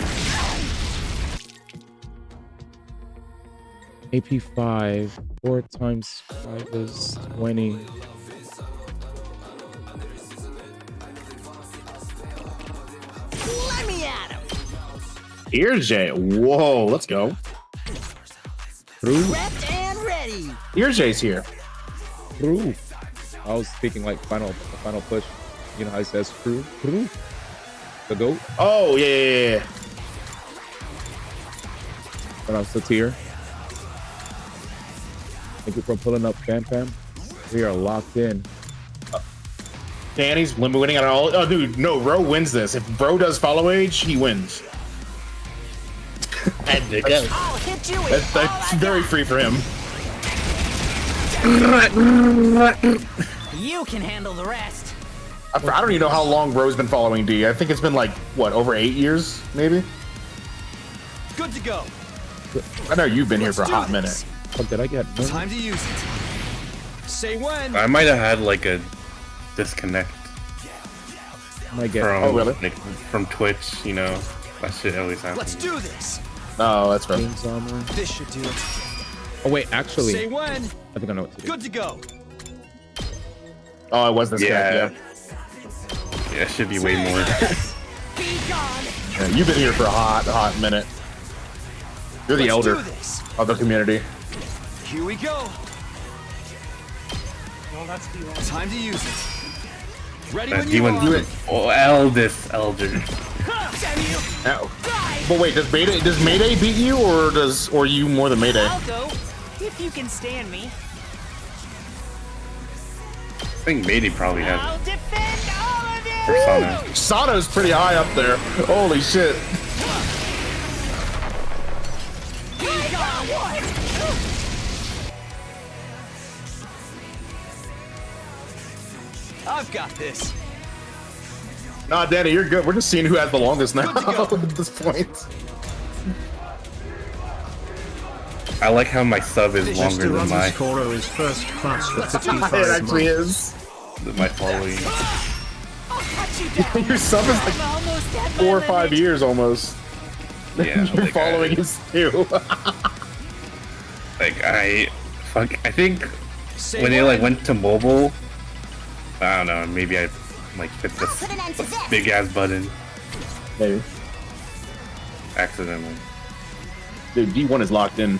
AP 5, 4 times 5 is 20. Let me at him. Here's Jay. Whoa, let's go. Through. Prepped and ready. Here's Jay's here. Through. I was speaking like final push. You know how it says through. The goat. Oh, yeah. But I'm still here. Thank you for pulling up, Pam Pam. We are locked in. Danny's winning on all. Oh, dude, no, Ro wins this. If Bro does follow age, he wins. I'll hit you with That's very free for him. You can handle the rest. I don't even know how long Bro's been following D. I think it's been like, what, over 8 years, maybe? Good to go. I know you've been here for a hot minute. What did I get? Time to use it. Say when. I might have had like a disconnect might get. from, Oh, really? like, from Twitch, you know. That shit always happens. Let's do this. Oh, that's right. James Armor. This should do it. Oh wait, actually, Say when. I think I know what to do. Good to go. Oh, it was this guy. Yeah. Yeah, it should be way more. Be gone. Yeah, you've been here for a hot minute. You're the elder of the community. Here we go. No, that's the one. Time to use it. Ready That when you are. eldest elder. Damn you. Ow. But wait, does Mayday beat you, or you more than Mayday? I'll go if you can stand me. I think Mayday probably has I'll defend all of you. Persona. Sana's pretty high up there. Holy shit. I've got this. Nah, Danny, you're good. We're just seeing who has the longest now at this point. I like how my sub is longer than my is first class for 55 It actually is. my following. Your sub is like 4 or 5 years almost. Yeah, Your like following is 2. Like I think when they like went to mobile, I don't know, maybe I like hit this big ass button Maybe. accidentally. Dude, D1 is locked in.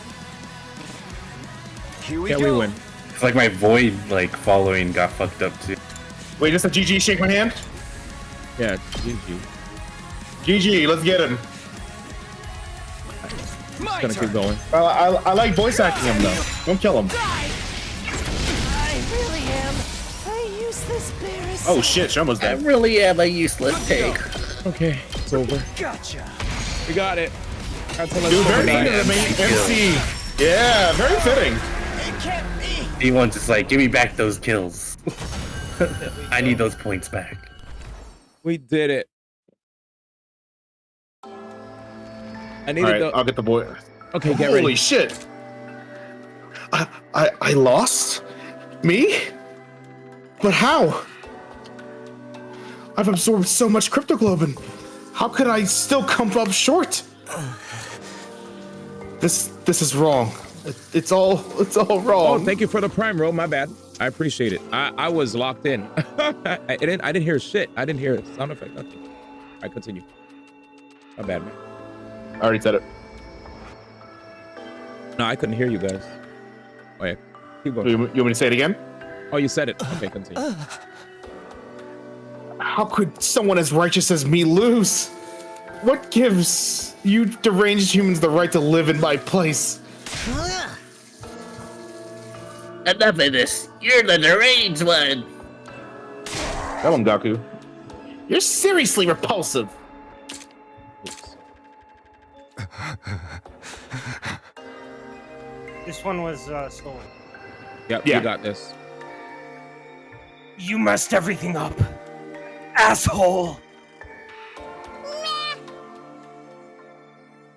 Here we Yeah, go. we win. It's like my void like following got fucked up too. Wait, just a GG, shake my hand? Yeah, GG. GG, let's get him. Just gonna keep going. I like voice acting him though. Don't kill him. I really am a useless parasite. Oh shit, she almost I dead. really am a useless pig. Okay, it's over. Gotcha. We got it. Dude, very fitting to the main MC. Yeah, very fitting. It can't be. D1's just like, give me back those kills. I need those points back. We did it. I needed Alright, the. I'll get the boy. Okay, get Holy ready. shit. I lost? Me? But how? I've absorbed so much cryptoglobin. How could I still come up short? This is wrong. It's all wrong. Oh, thank you for the prime roll. My bad. I appreciate it. I was locked in. I didn't hear shit. I didn't hear a sound effect. Nothing. All right, continue. My bad, man. I already said it. No, I couldn't hear you guys. Oh yeah, keep going. You want me to say it again? Oh, you said it. Okay, continue. How could someone as righteous as me lose? What gives you deranged humans the right to live in my place? Enough of this. You're the deranged one. Tell him, Gaku. You're seriously repulsive. This one was stolen. Yep, Yeah. you got this. You messed everything up. Asshole.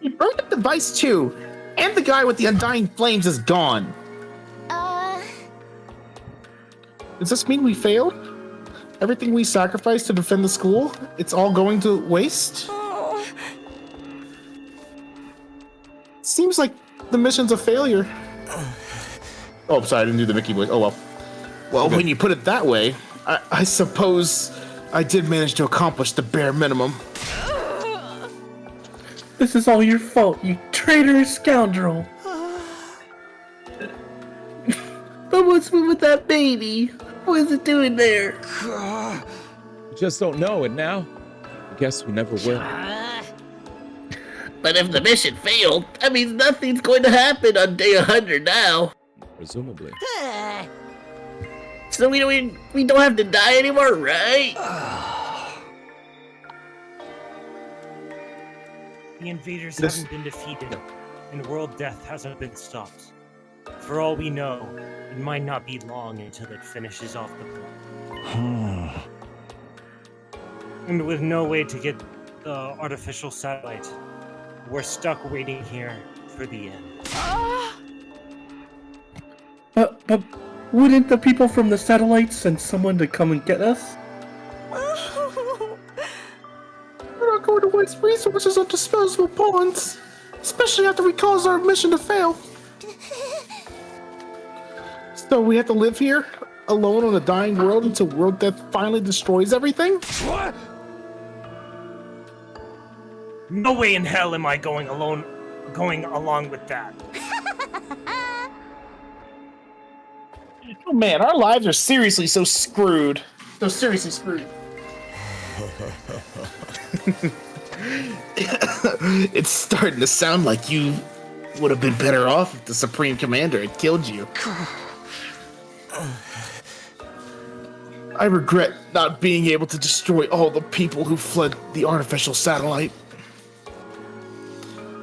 You burned the device too, and the guy with the undying flames is gone. Does this mean we failed? Everything we sacrificed to defend the school, it's all going to waste? Seems like the mission's a failure. Oh, I'm sorry, I didn't do the Mickey voice. Oh, well. Well, when you put it that way, I suppose I did manage to accomplish the bare minimum. This is all your fault, you traitorous scoundrel. But what's with that baby? What is it doing there? We just don't know it now. I guess we never will. But if the mission failed, that means nothing's going to happen on day 100 now. Presumably. So we don't have to die anymore, right? The invaders haven't been defeated, and world death hasn't been stopped. For all we know, it might not be long until it finishes off the planet. And with no way to get the artificial satellite, we're stuck waiting here for the end. But wouldn't the people from the satellite send someone to come and get us? We're not going to waste resources on disposable pawns, especially after we caused our mission to fail. So we have to live here, alone on a dying world until world death finally destroys everything? What? No way in hell am I going along with that. Oh man, our lives are seriously so screwed. So seriously screwed. It's starting to sound like you would have been better off if the Supreme Commander had killed you. I regret not being able to destroy all the people who fled the artificial satellite.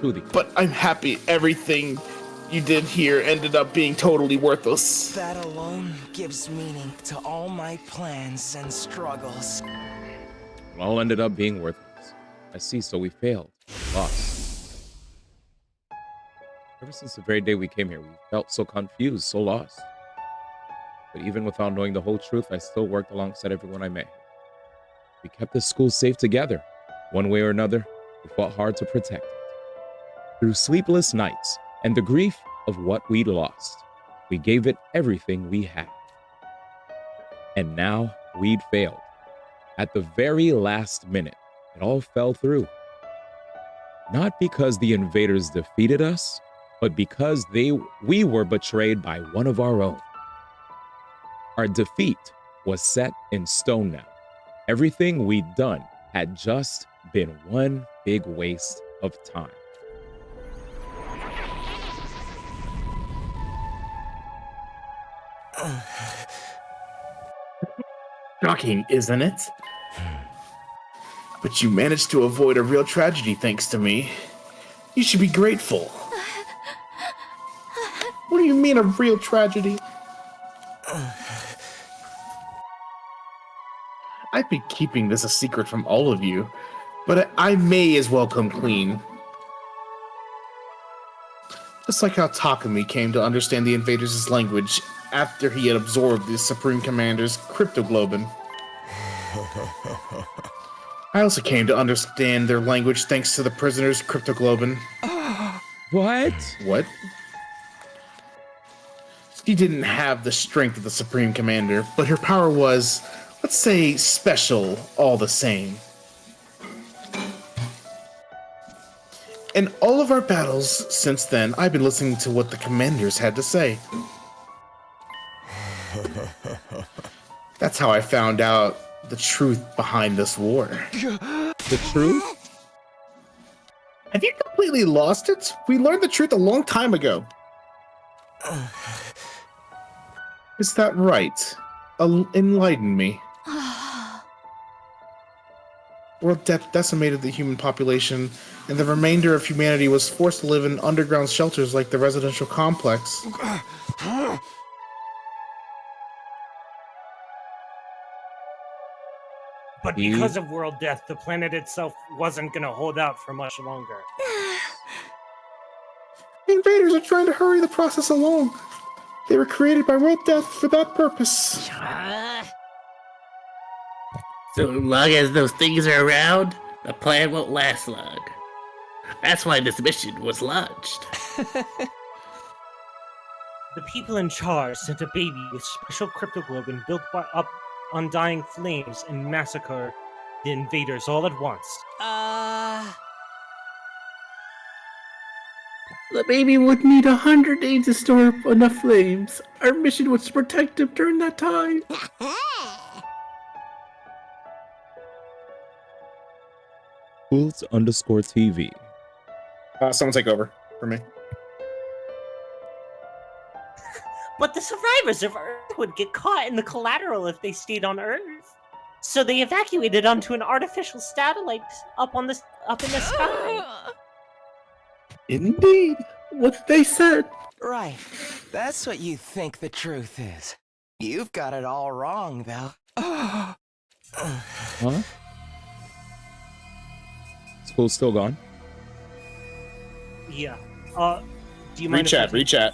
But I'm happy everything you did here ended up being totally worthless. That alone gives meaning to all my plans and struggles. It all ended up being worthless. I see, so we failed. Lost. Ever since the very day we came here, we felt so confused, so lost. But even without knowing the whole truth, I still worked alongside everyone I met here. We kept this school safe together. One way or another, we fought hard to protect it. Through sleepless nights and the grief of what we'd lost, we gave it everything we had. And now we'd failed. At the very last minute, it all fell through. Not because the invaders defeated us, but because we were betrayed by one of our own. Our defeat was set in stone now. Everything we'd done had just been one big waste of time. Shocking, isn't it? But you managed to avoid a real tragedy thanks to me. You should be grateful. What do you mean a real tragedy? I've been keeping this a secret from all of you, but I may as well come clean. Just like how Takumi came to understand the invaders' language after he had absorbed the Supreme Commander's cryptoglobin. I also came to understand their language thanks to the prisoner's cryptoglobin. What? What? She didn't have the strength of the Supreme Commander, but her power was, let's say, special all the same. In all of our battles since then, I've been listening to what the commanders had to say. That's how I found out the truth behind this war. The truth? Have you completely lost it? We learned the truth a long time ago. Is that right? Enlighten me. World death decimated the human population, and the remainder of humanity was forced to live in underground shelters like the residential complex. But because of world death, the planet itself wasn't gonna hold out for much longer. The invaders are trying to hurry the process along. They were created by Red Death for that purpose. So long as those things are around, the plan won't last long. That's why this mission was launched. The people in charge sent a baby with special cryptoglobin built up on dying flames and massacre the invaders all at once. The baby would need 100 days to store up enough flames. Our mission was to protect him during that time. Schools_TV. Someone take over for me. But the survivors of Earth would get caught in the collateral if they stayed on Earth. So they evacuated onto an artificial satellite up in the sky. Indeed, what they said. Right. That's what you think the truth is. You've got it all wrong, though. Huh? School's still gone? Yeah. Do you mind? Rechat.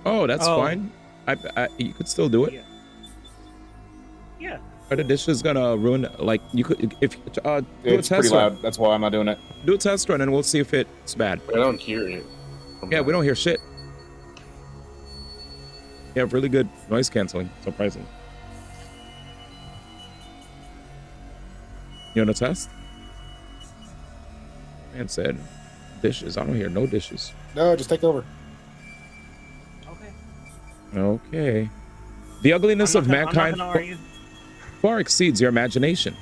Oh, that's fine. You could still do it. Yeah. Are the dishes gonna ruin? Like you could, if do a It's test pretty run. loud. That's why I'm not doing it. Do a test run and we'll see if it's bad. I don't hear it. Yeah, we don't hear shit. You have really good noise canceling. Surprising. You want to test? Man said dishes. I don't hear no dishes. No, just take over. Okay. The ugliness of mankind far exceeds your imagination.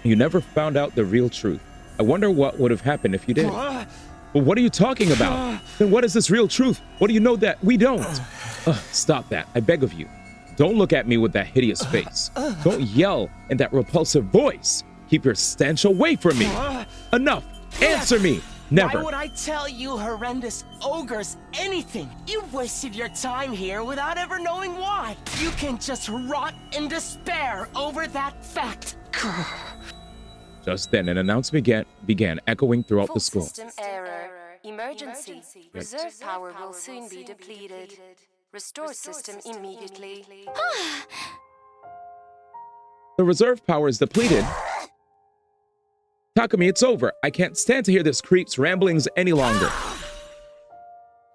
You never found out the real truth. I wonder what would have happened if you did. Well, what are you talking about? Then what is this real truth? What do you know that we don't? Stop that. I beg of you. Don't look at me with that hideous face. Don't yell in that repulsive voice. Keep your stench away from me. Enough. Answer me. Never. Why would I tell you horrendous ogres anything? You wasted your time here without ever knowing why. You can just rot in despair over that fact. Just then, an announcement began echoing throughout the school. System error. Emergency. Reserve power will soon be depleted. Restore system immediately. The reserve power is depleted. Takumi, it's over. I can't stand to hear this creep's ramblings any longer.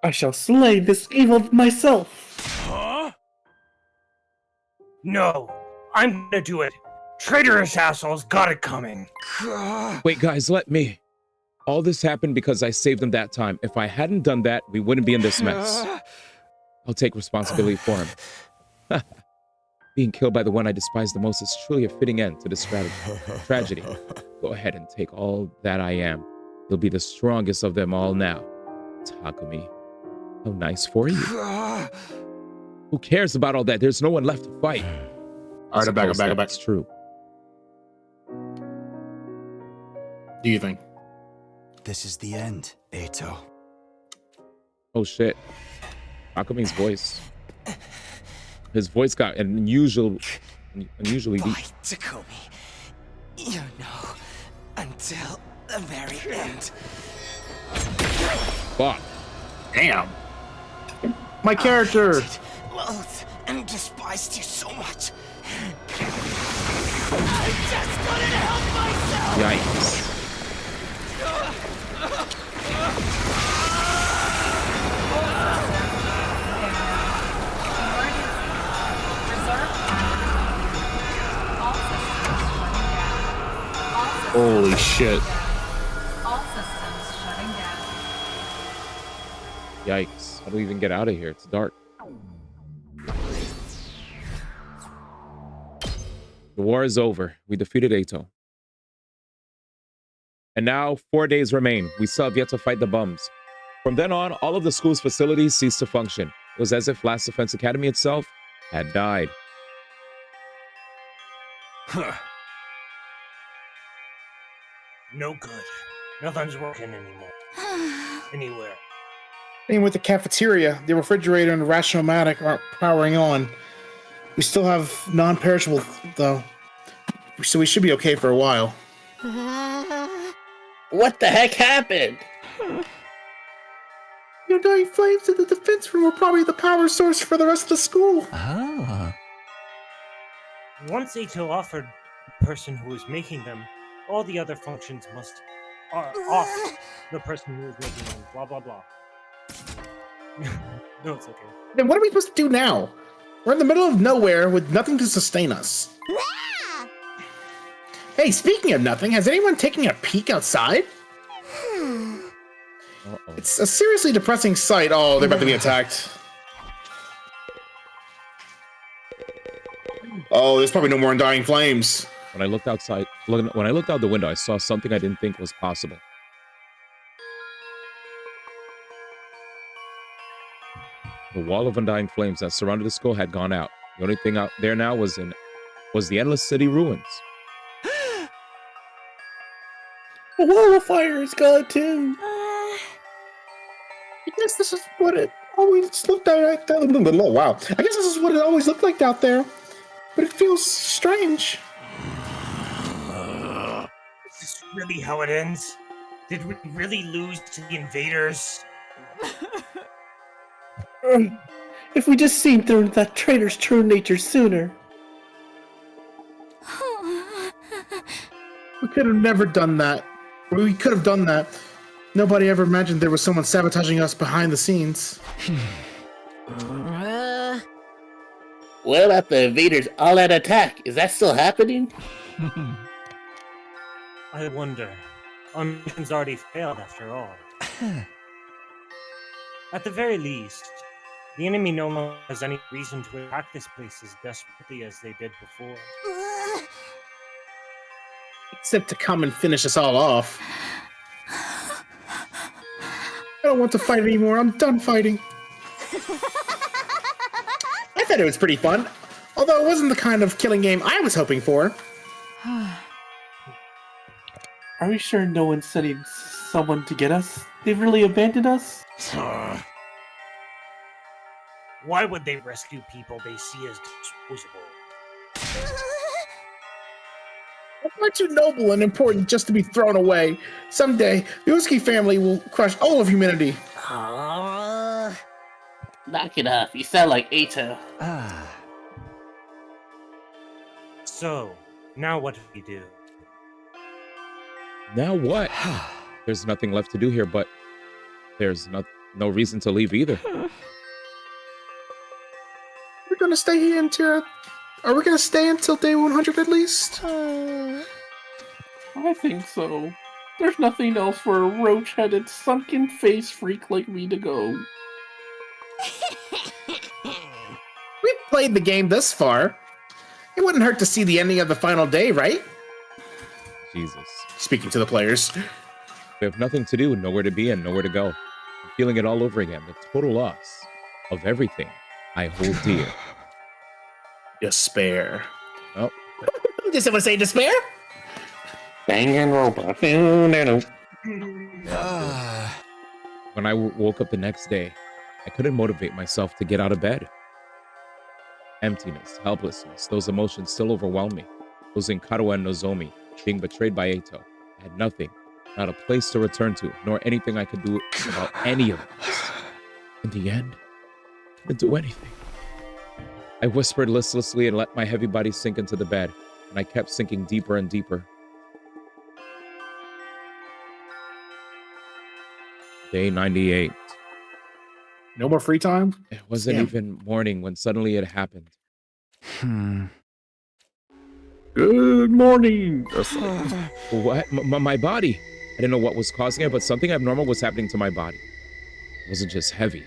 I shall slay this evil myself. Huh? No, I'm gonna do it. Traitorous assholes got it coming. Wait, guys, let me. All this happened because I saved them that time. If I hadn't done that, we wouldn't be in this mess. I'll take responsibility for him. Being killed by the one I despise the most is truly a fitting end to this tragedy. Go ahead and take all that I am. You'll be the strongest of them all now. Takumi, how nice for you. Who cares about all that? There's no one left to fight. All right, I'm back. That's true. Do you think? This is the end, Eito. Oh shit. Takumi's voice. His voice got unusually deep. Takumi, you know, until the very end. Fuck. Damn. My character. Loathed and despised you so much. I just couldn't help myself. Yikes. Holy shit. All systems shutting down. Yikes. How do we even get out of here? It's dark. The war is over. We defeated Eito. And now 4 days remain. We still have yet to fight the bums. From then on, all of the school's facilities ceased to function. It was as if Last Defense Academy itself had died. No good. Nothing's working anymore. Anywhere. Same with the cafeteria. The refrigerator and the rationomatic aren't powering on. We still have non-perishable, though. So we should be okay for a while. What the heck happened? You undying flames in the defense room were probably the power source for the rest of the school. Ah. Once Ato offered the person who was making them, all the other functions are off the person who was making them. Blah blah blah. No, it's okay. Then what are we supposed to do now? We're in the middle of nowhere with nothing to sustain us. Hey, speaking of nothing, has anyone taken a peek outside? It's a seriously depressing sight. Oh, they're about to be attacked. Oh, there's probably no more undying flames. When I looked outside, when I looked out the window, I saw something I didn't think was possible. The wall of undying flames that surrounded the school had gone out. The only thing out there now was the endless city ruins. The wall of fire is gone too. I guess this is what it always looked like. Oh, wow. I guess this is what it always looked like out there. But it feels strange. Is this really how it ends? Did we really lose to the invaders? If we just seen through that traitor's true nature sooner. We could have never done that. We could have done that. Nobody ever imagined there was someone sabotaging us behind the scenes. What about the invaders' all-out attack? Is that still happening? I wonder. Our mission's already failed after all. At the very least, the enemy no longer has any reason to attack this place as desperately as they did before. Except to come and finish us all off. I don't want to fight anymore. I'm done fighting. I thought it was pretty fun, although it wasn't the kind of killing game I was hoping for. Are we sure no one's sending someone to get us? They've really abandoned us? Why would they rescue people they see as disposable? We're too noble and important just to be thrown away. Someday, the Uski family will crush all of humanity. Knock it off. You sound like Ato. So, now what do we do? Now what? There's nothing left to do here, but there's no reason to leave either. We're gonna stay here until... Are we gonna stay until day 100 at least? I think so. There's nothing else for a roach-headed, sunken-face freak like me to go. We've played the game this far. It wouldn't hurt to see the ending of the final day, right? Jesus. Speaking to the players. We have nothing to do, nowhere to be, and nowhere to go. I'm feeling it all over again. The total loss of everything I hold dear. Despair. Oh. Did someone say despair? Banging robot. When I woke up the next day, I couldn't motivate myself to get out of bed. Emptiness, helplessness, those emotions still overwhelm me. Losing Karawa and Nozomi, being betrayed by Ato. I had nothing, not a place to return to, nor anything I could do about any of this. In the end, I couldn't do anything. I whispered listlessly and let my heavy body sink into the bed, and I kept sinking deeper and deeper. Day 98. No more free time? It wasn't even morning when suddenly it happened. Good morning. What? My body. I didn't know what was causing it, but something abnormal was happening to my body. It wasn't just heavy.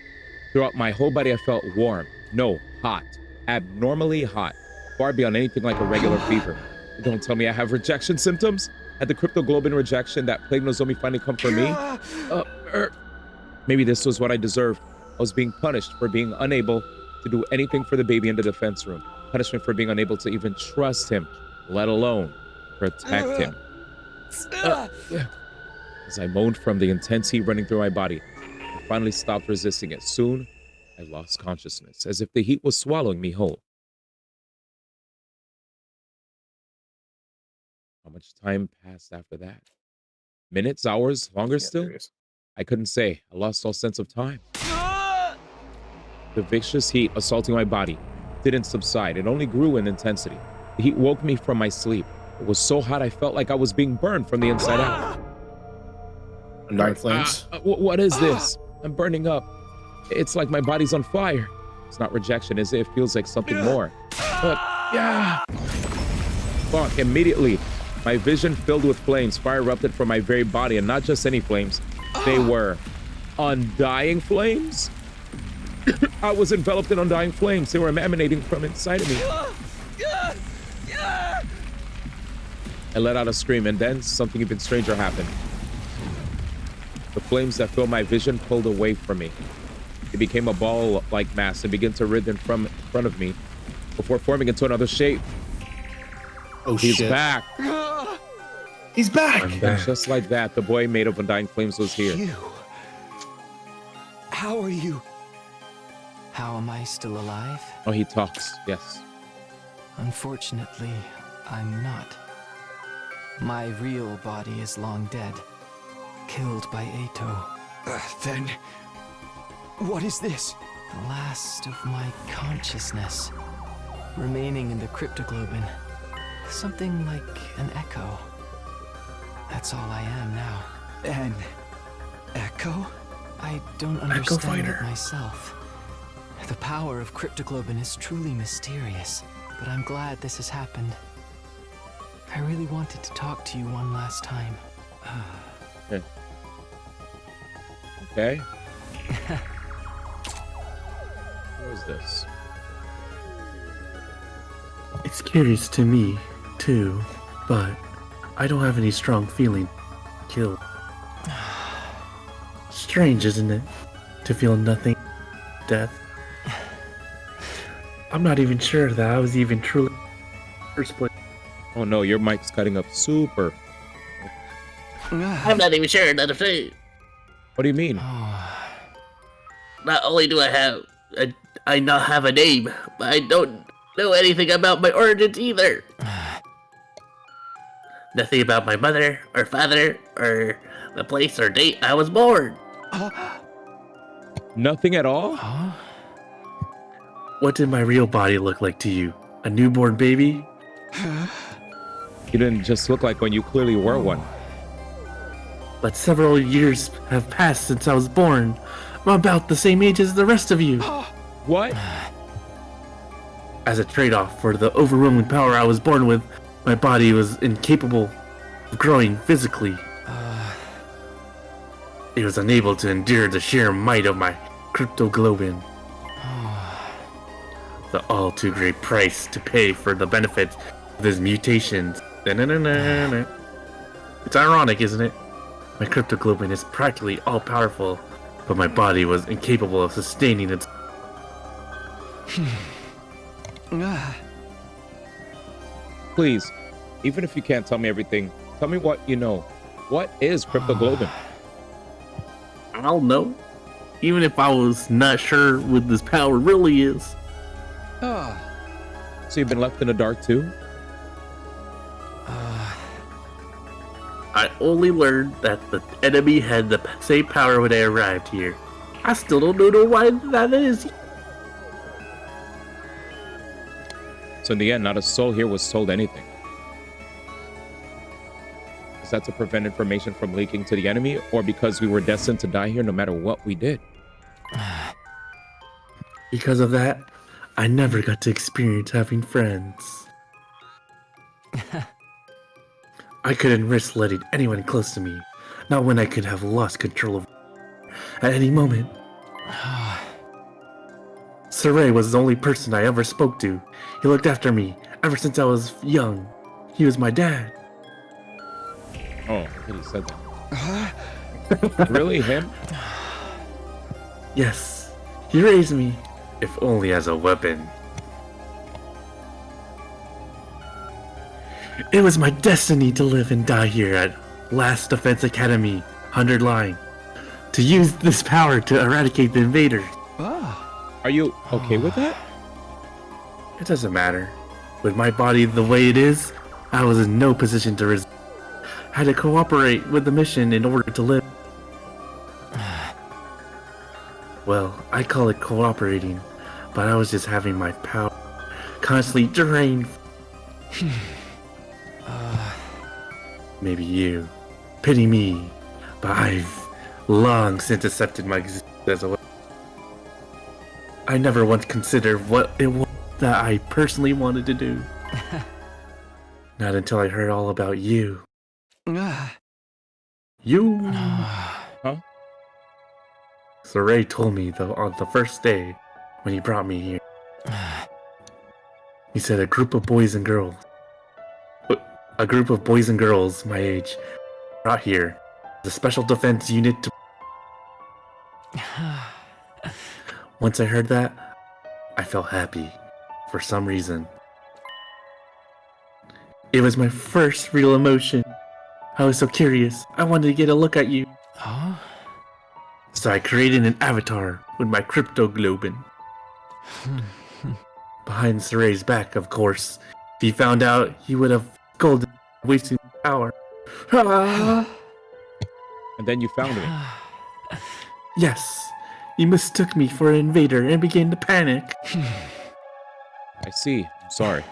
Throughout my whole body, I felt warm. No, hot. Abnormally hot. Far beyond anything like a regular fever. Don't tell me I have rejection symptoms? Had the cryptoglobin rejection that plagued Nozomi finally come for me? Maybe this was what I deserved. I was being punished for being unable to do anything for the baby in the defense room. Punishment for being unable to even trust him, let alone protect him. As I moaned from the intense heat running through my body, I finally stopped resisting it. Soon, I lost consciousness, as if the heat was swallowing me whole. How much time passed after that? Minutes, hours, longer still? I couldn't say. I lost all sense of time. The vicious heat assaulting my body didn't subside. It only grew in intensity. The heat woke me from my sleep. It was so hot I felt like I was being burned from the inside out. Dark flames. What is this? I'm burning up. It's like my body's on fire. It's not rejection, is it? It feels like something more. But, yeah. Fuck, immediately, my vision filled with flames. Fire erupted from my very body, and not just any flames. They were undying flames. I was enveloped in undying flames. They were emanating from inside of me. I let out a scream, and then something even stranger happened. The flames that filled my vision pulled away from me. It became a ball-like mass and began to writhe in front of me before forming into another shape. Oh, He's shit. back. He's back. And just like that, the boy made of undying flames was here. You. How are you? How am I still alive? Oh, he talks. Yes. Unfortunately, I'm not. My real body is long dead. Killed by Ato. Then, what is this? The last of my consciousness. Remaining in the cryptoglobin. Something like an echo. That's all I am now. An echo? I don't understand it myself. The power of cryptoglobin is truly mysterious, but I'm glad this has happened. I really wanted to talk to you one last time. Okay. Okay. What is this? It's curious to me, too, but I don't have any strong feeling killed. Strange, isn't it? To feel nothing death. I'm not even sure that I was even truly first place. Oh no, your mic's cutting up super. I'm not even sure that if they... What do you mean? Not only do I not have a name, but I don't know anything about my origins either. Nothing about my mother or father or the place or date I was born. Nothing at all? What did my real body look like to you? A newborn baby? You didn't just look like one, you clearly were one. But several years have passed since I was born. I'm about the same age as the rest of you. What? As a trade-off for the overwhelming power I was born with, my body was incapable of growing physically. It was unable to endure the sheer might of my cryptoglobin. The all too great price to pay for the benefits of this mutation. It's ironic, isn't it? My cryptoglobin is practically all-powerful, but my body was incapable of sustaining its... Please, even if you can't tell me everything, tell me what you know. What is cryptoglobin? I don't know. Even if I was not sure what this power really is. So you've been left in the dark too? I only learned that the enemy had the same power when I arrived here. I still don't know why that is. So in the end, not a soul here was told anything. Is that to prevent information from leaking to the enemy, or because we were destined to die here no matter what we did? Because of that, I never got to experience having friends. I couldn't risk letting anyone close to me, not when I could have lost control of at any moment. Saray was the only person I ever spoke to. He looked after me ever since I was young. He was my dad. Oh, he said that. Really, him? Yes, he raised me, if only as a weapon. It was my destiny to live and die here at Last Defense Academy, 100 Line, to use this power to eradicate the invaders. Are you okay with that? It doesn't matter. With my body the way it is, I was in no position to resist. I had to cooperate with the mission in order to live. Well, I call it cooperating, but I was just having my power constantly drained. Maybe you pity me, but I've long since accepted my existence as a. I never once considered what it was that I personally wanted to do. Not until I heard all about you. You. Huh? So Ray told me though on the first day when he brought me here. He said a group of boys and girls my age brought here the special defense unit to. Once I heard that, I felt happy for some reason. It was my first real emotion. I was so curious. I wanted to get a look at you. So I created an avatar with my crypto globin. Behind Saray's back, of course. If he found out, he would have scolded, wasting power. And then you found me. Yes, he mistook me for an invader and began to panic. I see. I'm sorry.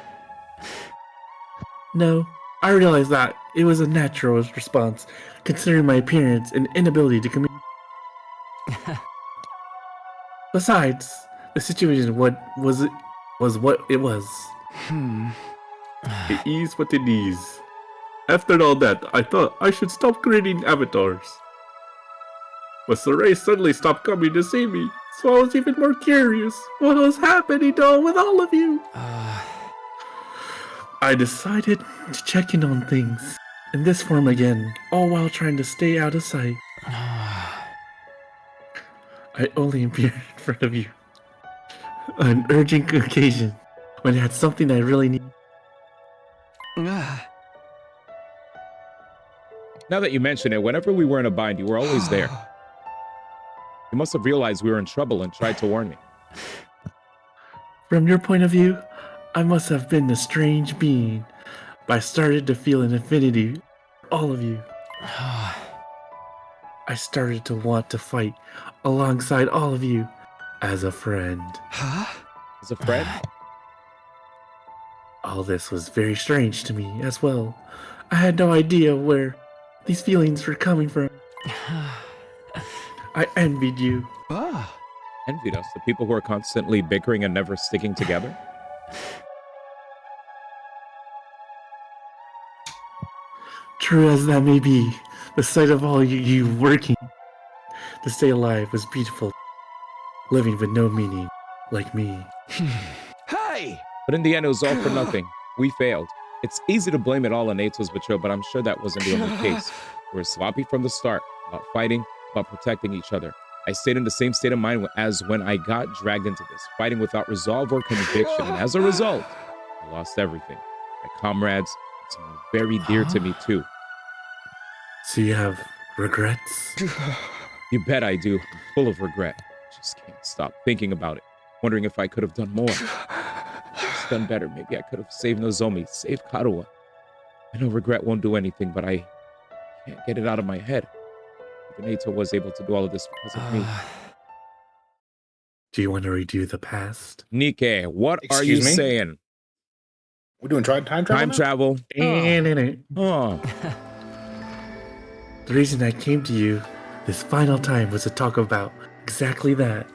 No, I realized that it was a natural response, considering my appearance and inability to communicate. Besides, the situation was what it was. It is what it is. After all that, I thought I should stop creating avatars. But Saray suddenly stopped coming to see me, so I was even more curious what was happening with all of you. I decided to check in on things in this form again, all while trying to stay out of sight. I only appeared in front of you on an urgent occasion when I had something I really need. Now that you mention it, whenever we were in a bind, you were always there. You must have realized we were in trouble and tried to warn me. From your point of view, I must have been a strange being, but I started to feel an affinity for all of you. I started to want to fight alongside all of you as a friend. As a friend? All this was very strange to me as well. I had no idea where these feelings were coming from. I envied you. Envied us, the people who are constantly bickering and never sticking together? True as that may be, the sight of all you working to stay alive was beautiful. Living with no meaning, like me. Hey! But in the end, it was all for nothing. We failed. It's easy to blame it all on Ato's betrayal, but I'm sure that wasn't the only case. We were sloppy from the start, about fighting, about protecting each other. I stayed in the same state of mind as when I got dragged into this, fighting without resolve or conviction, and as a result, I lost everything. My comrades, someone very dear to me too. So you have regrets? You bet I do. I'm full of regret. Just can't stop thinking about it, wondering if I could have done more. Just done better. Maybe I could have saved Nozomi, saved Karuha. I know regret won't do anything, but I can't get it out of my head. Even Ato was able to do all of this because of me. Do you want to redo the past? Nikke, what are you saying? We're doing time travel? Time travel. Oh. The reason I came to you this final time was to talk about exactly that.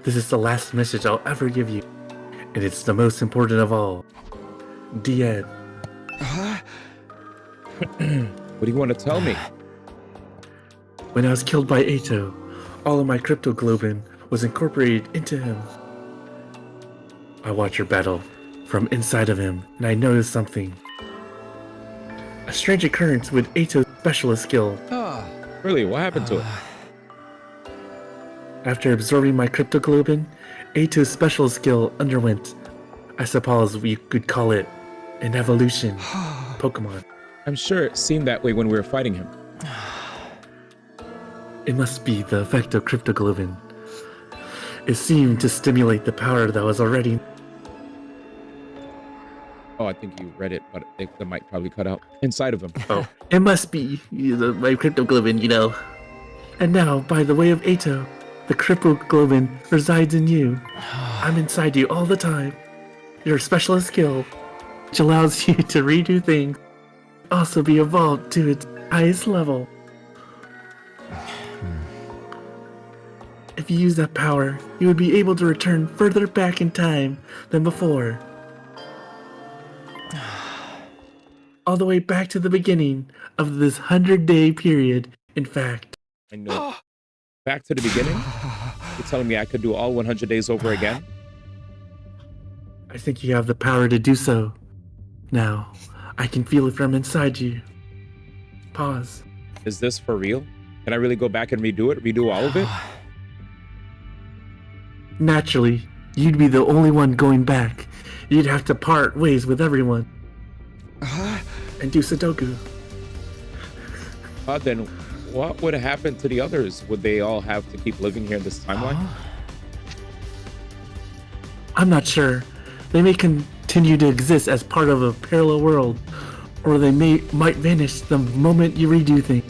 This is the last message I'll ever give you, and it's the most important of all. The end. What do you want to tell me? When I was killed by Ato, all of my cryptoglobin was incorporated into him. I watched your battle from inside of him, and I noticed something. A strange occurrence with Ato's specialist skill. Really? What happened to it? After absorbing my cryptoglobin, Ato's special skill underwent, I suppose we could call it, an evolution. Pokemon. I'm sure it seemed that way when we were fighting him. It must be the effect of cryptoglobin. It seemed to stimulate the power that was already... Oh, I think you read it, but the mic probably cut out. Inside of him. Oh, it must be my cryptoglobin, you know. And now, by the way of Ato, the cryptoglobin resides in you. I'm inside you all the time. Your specialist skill, which allows you to redo things, also be evolved to its highest level. If you use that power, you would be able to return further back in time than before. All the way back to the beginning of this 100-day period, in fact. I know. Back to the beginning? You're telling me I could do all 100 days over again? I think you have the power to do so. Now, I can feel it from inside you. Pause. Is this for real? Can I really go back and redo it? Redo all of it? Naturally, you'd be the only one going back. You'd have to part ways with everyone. And do Sudoku. Then what would happen to the others? Would they all have to keep living here in this timeline? I'm not sure. They may continue to exist as part of a parallel world, or they might vanish the moment you redo things.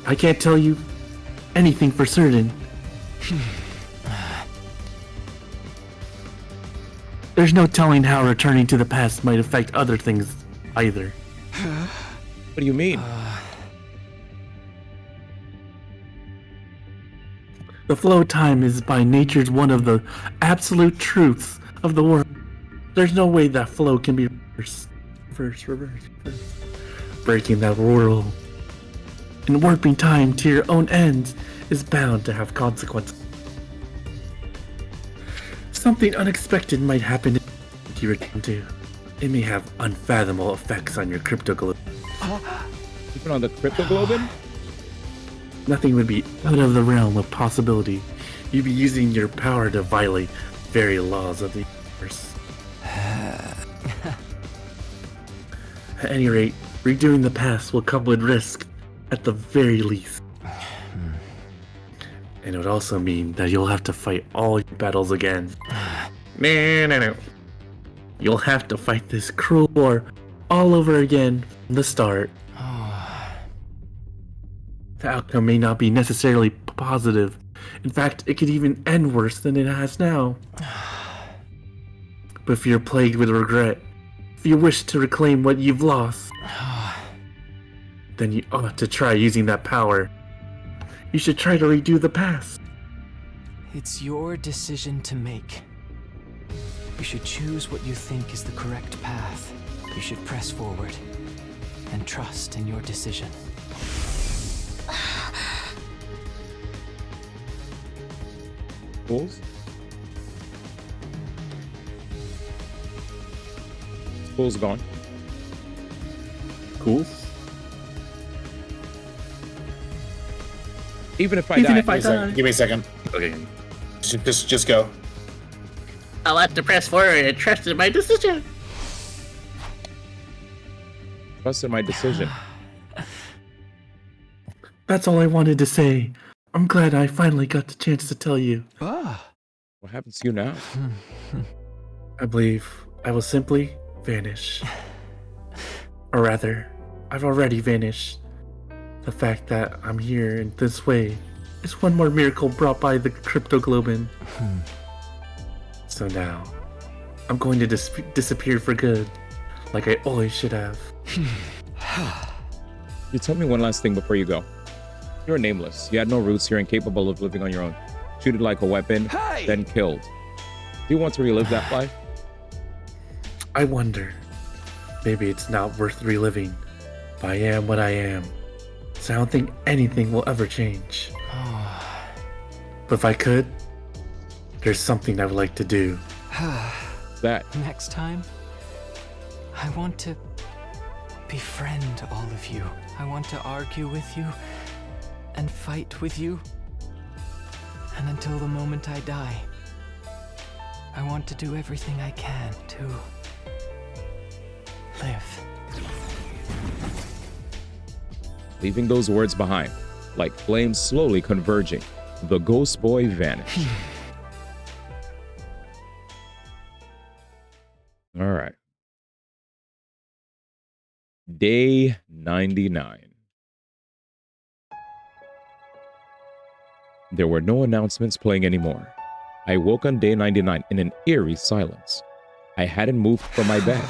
I can't tell you anything for certain. There's no telling how returning to the past might affect other things either. What do you mean? The flow of time is by nature's one of the absolute truths of the world. There's no way that flow can be reversed. Breaking that rule and warping time to your own ends is bound to have consequences. Something unexpected might happen if you return to. It may have unfathomable effects on your cryptoglobin. Even on the cryptoglobin? Nothing would be out of the realm of possibility. You'd be using your power to violate very laws of the universe. At any rate, redoing the past will come with risk, at the very least. And it would also mean that you'll have to fight all your battles again. No. You'll have to fight this cruel war all over again from the start. The outcome may not be necessarily positive. In fact, it could even end worse than it has now. But if you're plagued with regret, if you wish to reclaim what you've lost, then you ought to try using that power. You should try to redo the past. It's your decision to make. You should choose what you think is the correct path. You should press forward and trust in your decision. Schools? School's gone. Cool. Even if I die. Give me a second. Okay. Just go. I'll have to press forward and trust in my decision. Trust in my decision. That's all I wanted to say. I'm glad I finally got the chance to tell you. What happens to you now? I believe I will simply vanish. Or rather, I've already vanished. The fact that I'm here in this way is one more miracle brought by the cryptoglobin. So now, I'm going to disappear for good, like I always should have. You tell me one last thing before you go. You're nameless. You had no roots. You're incapable of living on your own. Treated like a weapon, then killed. Do you want to relive that life? I wonder. Maybe it's not worth reliving. But I am what I am. So I don't think anything will ever change. But if I could, there's something I would like to do. That. Next time, I want to befriend all of you. I want to argue with you and fight with you. And until the moment I die, I want to do everything I can to live. Leaving those words behind, like flames slowly converging, the ghost boy vanished. All right. Day 99. There were no announcements playing anymore. I woke on day 99 in an eerie silence. I hadn't moved from my bed.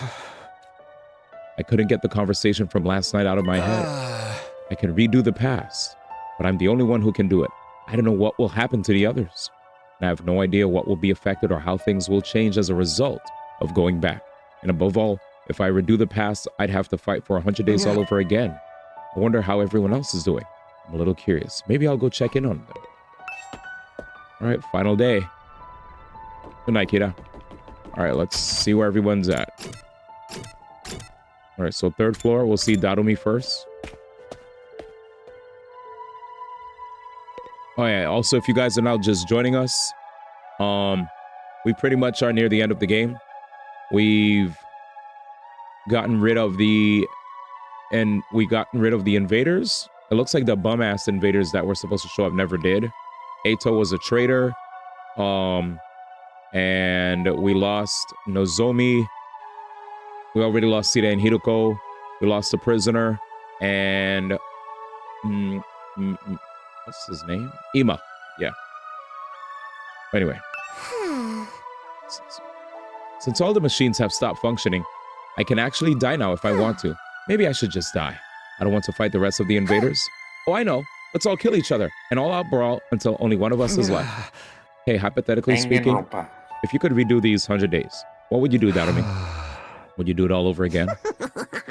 I couldn't get the conversation from last night out of my head. I can redo the past, but I'm the only one who can do it. I don't know what will happen to the others. And I have no idea what will be affected or how things will change as a result of going back. And above all, if I redo the past, I'd have to fight for 100 days all over again. I wonder how everyone else is doing. I'm a little curious. Maybe I'll go check in on them. All right, final day. Good night, Kira. All right, let's see where everyone's at. All right, so 3rd floor, we'll see Darumi first. Oh yeah, also if you guys are now just joining us, we pretty much are near the end of the game. We've gotten rid of the invaders. It looks like the bum-ass invaders that were supposed to show up never did. Eito was a traitor. And we lost Nozomi. We already lost Sita and Hiroko. We lost a prisoner. And what's his name? Ima. Yeah. Anyway. Since all the machines have stopped functioning, I can actually die now if I want to. Maybe I should just die. I don't want to fight the rest of the invaders. Oh, I know. Let's all kill each other and all out brawl until only one of us is left. Hey, hypothetically speaking, if you could redo these 100 days, what would you do, Darumi? Would you do it all over again?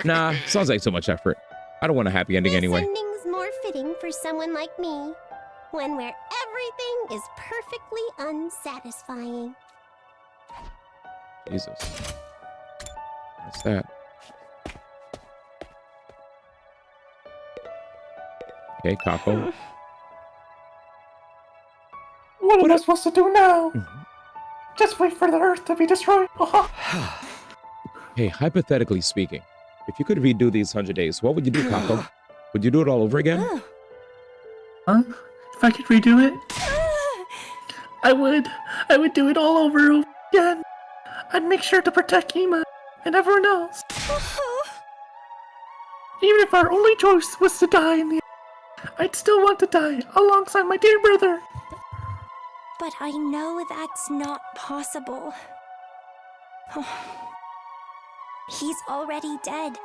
Nah, sounds like so much effort. I don't want a happy ending anyway. This ending's more fitting for someone like me, one where everything is perfectly unsatisfying. Jesus. What's that? Okay, Kako. What am I supposed to do now? Just wait for the Earth to be destroyed. Hey, hypothetically speaking, if you could redo these 100 days, what would you do, Kako? Would you do it all over again? Huh? If I could redo it, I would do it all over again. I'd make sure to protect Ima and everyone else. Even if our only choice was to die in the end, I'd still want to die alongside my dear brother. But I know that's not possible. He's already dead.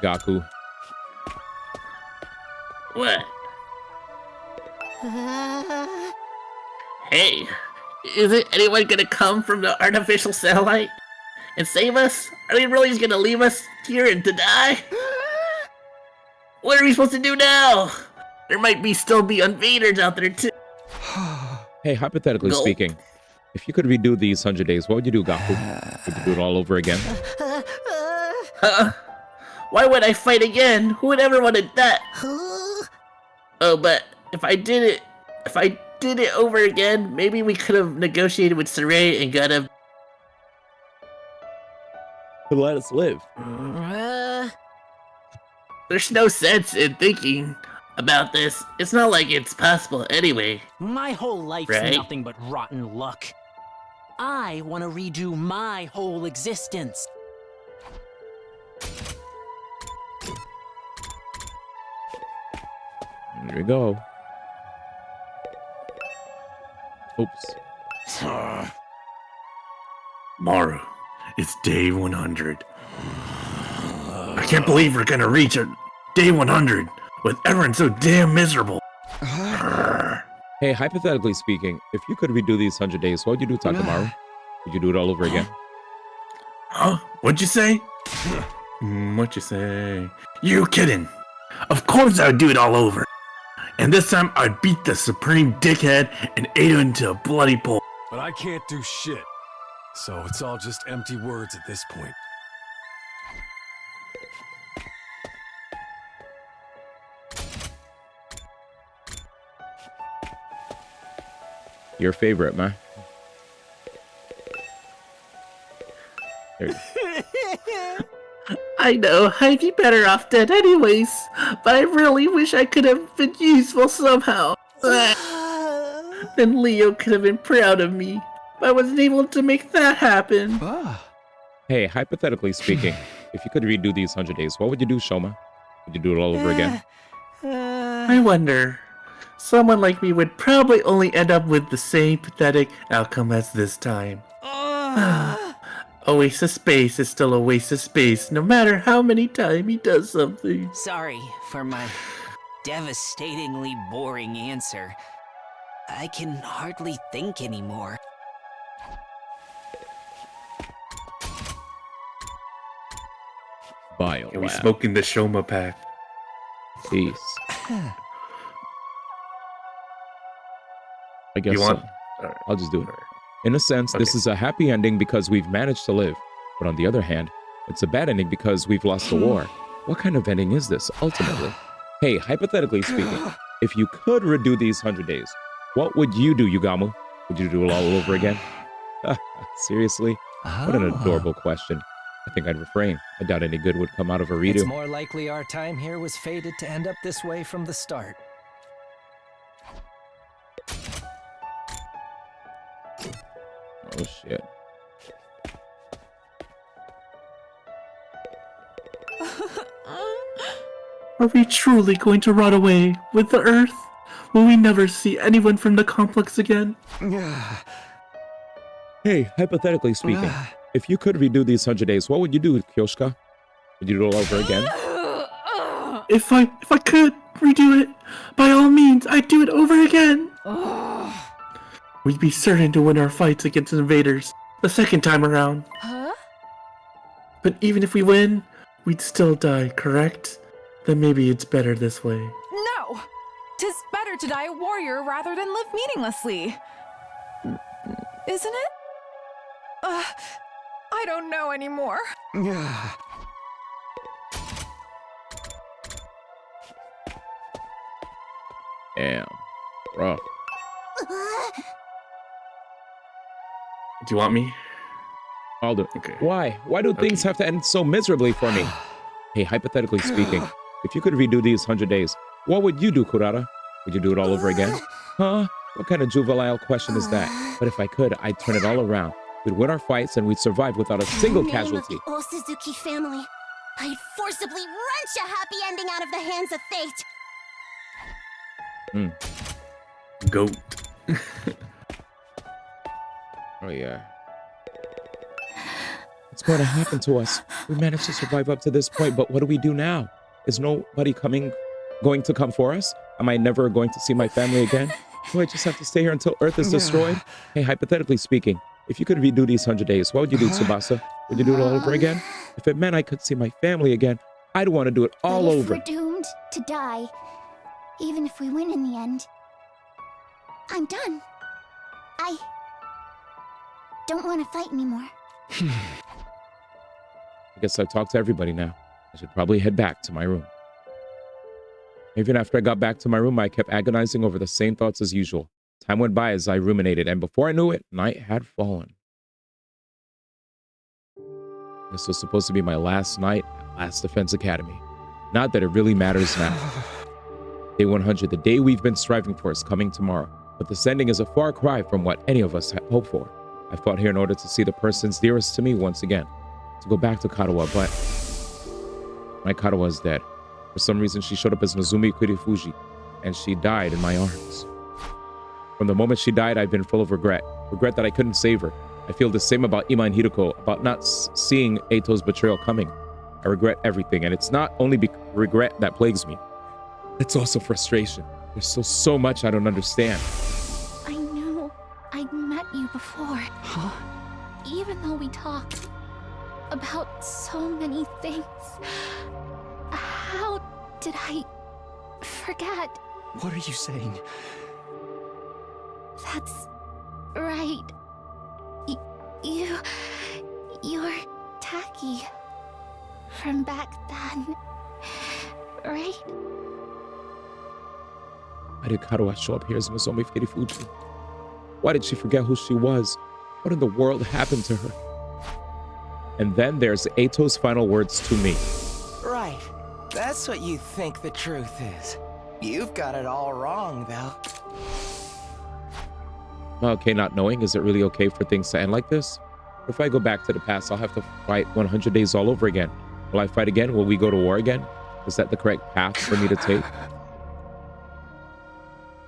Gaku. What? Hey, isn't anyone gonna come from the artificial satellite and save us? Are they really just gonna leave us here and to die? What are we supposed to do now? There might still be invaders out there too. Hey, hypothetically speaking, if you could redo these 100 days, what would you do, Gaku? Would you do it all over again? Why would I fight again? Who would ever wanted that? Oh, but if I did it over again, maybe we could have negotiated with Saray and got him to let us live. There's no sense in thinking about this. It's not like it's possible anyway. My whole life's right? nothing but rotten luck. I want to redo my whole existence. There we go. Oops. Maru, it's day 100. I can't believe we're gonna reach day 100 with everyone so damn miserable. Hey, hypothetically speaking, if you could redo these 100 days, what would you do, Takamaru? Would you do it all over again? Huh? What'd you say? What'd you say? You kidding? Of course I would do it all over. And this time I'd beat the supreme dickhead and ate him into a bloody pulp. But I can't do shit. So it's all just empty words at this point. Your favorite, man. I know, I'd be better off dead anyways, but I really wish I could have been useful somehow. Then Leo could have been proud of me, but I wasn't able to make that happen. Hey, hypothetically speaking, if you could redo these 100 days, what would you do, Shoma? Would you do it all over again? I wonder. Someone like me would probably only end up with the same pathetic outcome as this time. A waste of space is still a waste of space, no matter how many times he does something. Sorry for my devastatingly boring answer. I can hardly think anymore. Biolab. Are we smoking the Shoma pack? Peace. I guess You want? so. I'll just do it. In a sense, this is a happy ending because we've managed to live. But on the other hand, it's a bad ending because we've lost the war. What kind of ending is this, ultimately? Hey, hypothetically speaking, if you could redo these 100 days, what would you do, Yugamu? Would you do it all over again? Seriously? What an adorable question. I think I'd refrain. I doubt any good would come out of a redo. It's more likely our time here was fated to end up this way from the start. Oh, shit. Are we truly going to run away with the Earth? Will we never see anyone from the complex again? Hey, hypothetically speaking, if you could redo these 100 days, what would you do, Kyoshka? Would you do it all over again? If I could redo it, by all means, I'd do it over again. We'd be certain to win our fights against invaders the second time around. Huh? But even if we win, we'd still die, correct? Then maybe it's better this way. No! 'Tis better to die a warrior rather than live meaninglessly. Isn't it? I don't know anymore. Damn. Rough. Do you want me? I'll do it. Okay. Why? Why do things have to end so miserably for me? Hey, hypothetically speaking, if you could redo these 100 days, what would you do, Kurata? Would you do it all over again? Huh? What kind of juvenile question is that? But if I could, I'd turn it all around. We'd win our fights and we'd survive without a single casualty. The old Suzuki family, I'd forcibly wrench a happy ending out of the hands of fate. Goat. Oh, yeah. What's going to happen to us? We managed to survive up to this point, but what do we do now? Is nobody going to come for us? Am I never going to see my family again? Do I just have to stay here until Earth is destroyed? Hey, hypothetically speaking, if you could redo these 100 days, what would you do, Tsubasa? Would you do it all over again? If it meant I could see my family again, I'd want to do it all But if over. we're doomed to die, even if we win in the end, I'm done. I don't want to fight anymore. I guess I've talked to everybody now. I should probably head back to my room. Even after I got back to my room, I kept agonizing over the same thoughts as usual. Time went by as I ruminated, and before I knew it, night had fallen. This was supposed to be my last night at Last Defense Academy. Not that it really matters now. Day 100, the day we've been striving for, is coming tomorrow, but this ending is a far cry from what any of us had hoped for. I fought here in order to see the persons dearest to me once again, to go back to Katawa, but my Katawa is dead. For some reason, she showed up as Nozomi Kurifuji, and she died in my arms. From the moment she died, I've been full of regret. Regret that I couldn't save her. I feel the same about Ima and Hiroko, about not seeing Eito's betrayal coming. I regret everything, and it's not only regret that plagues me. It's also frustration. There's so much I don't understand. I know I'd met you before. Even though we talked about so many things, how did I forget? What are you saying? That's right. You're Taki from back then, right? Why did Katawa show up here as Nozomi Kurifuji? Why did she forget who she was? What in the world happened to her? And then there's Eito's final words to me. Right. That's what you think the truth is. You've got it all wrong, though. Okay, not knowing, is it really okay for things to end like this? If I go back to the past, I'll have to fight 100 days all over again. Will I fight again? Will we go to war again? Is that the correct path for me to take?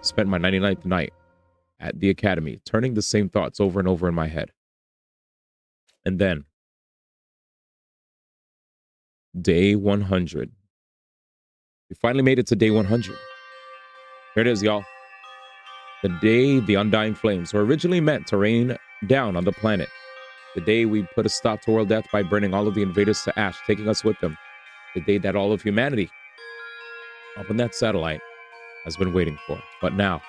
Spent my 99th night at the academy, turning the same thoughts over and over in my head. And then, day 100. We finally made it to day 100. Here it is, y'all. The day the undying flames were originally meant to rain down on the planet. The day we put a stop to world death by burning all of the invaders to ash, taking us with them. The day that all of humanity up in that satellite has been waiting for. But now,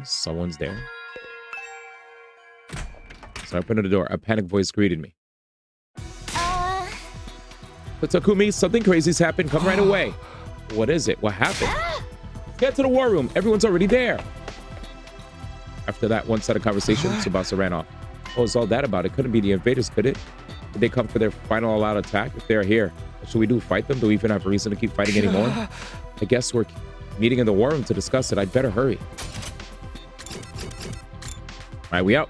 someone's there. So I opened the door. A panicked voice greeted me. But Takumi, something crazy's happened. Come right away. What is it? What happened? Get to the war room. Everyone's already there. After that one-sided conversation, Tsubasa ran off. What was all that about? It couldn't be the invaders, could it? Did they come for their final all-out attack? If they're here, what should we do? Fight them? Do we even have a reason to keep fighting anymore? I guess we're meeting in the war room to discuss it. I'd better hurry. All right, we out.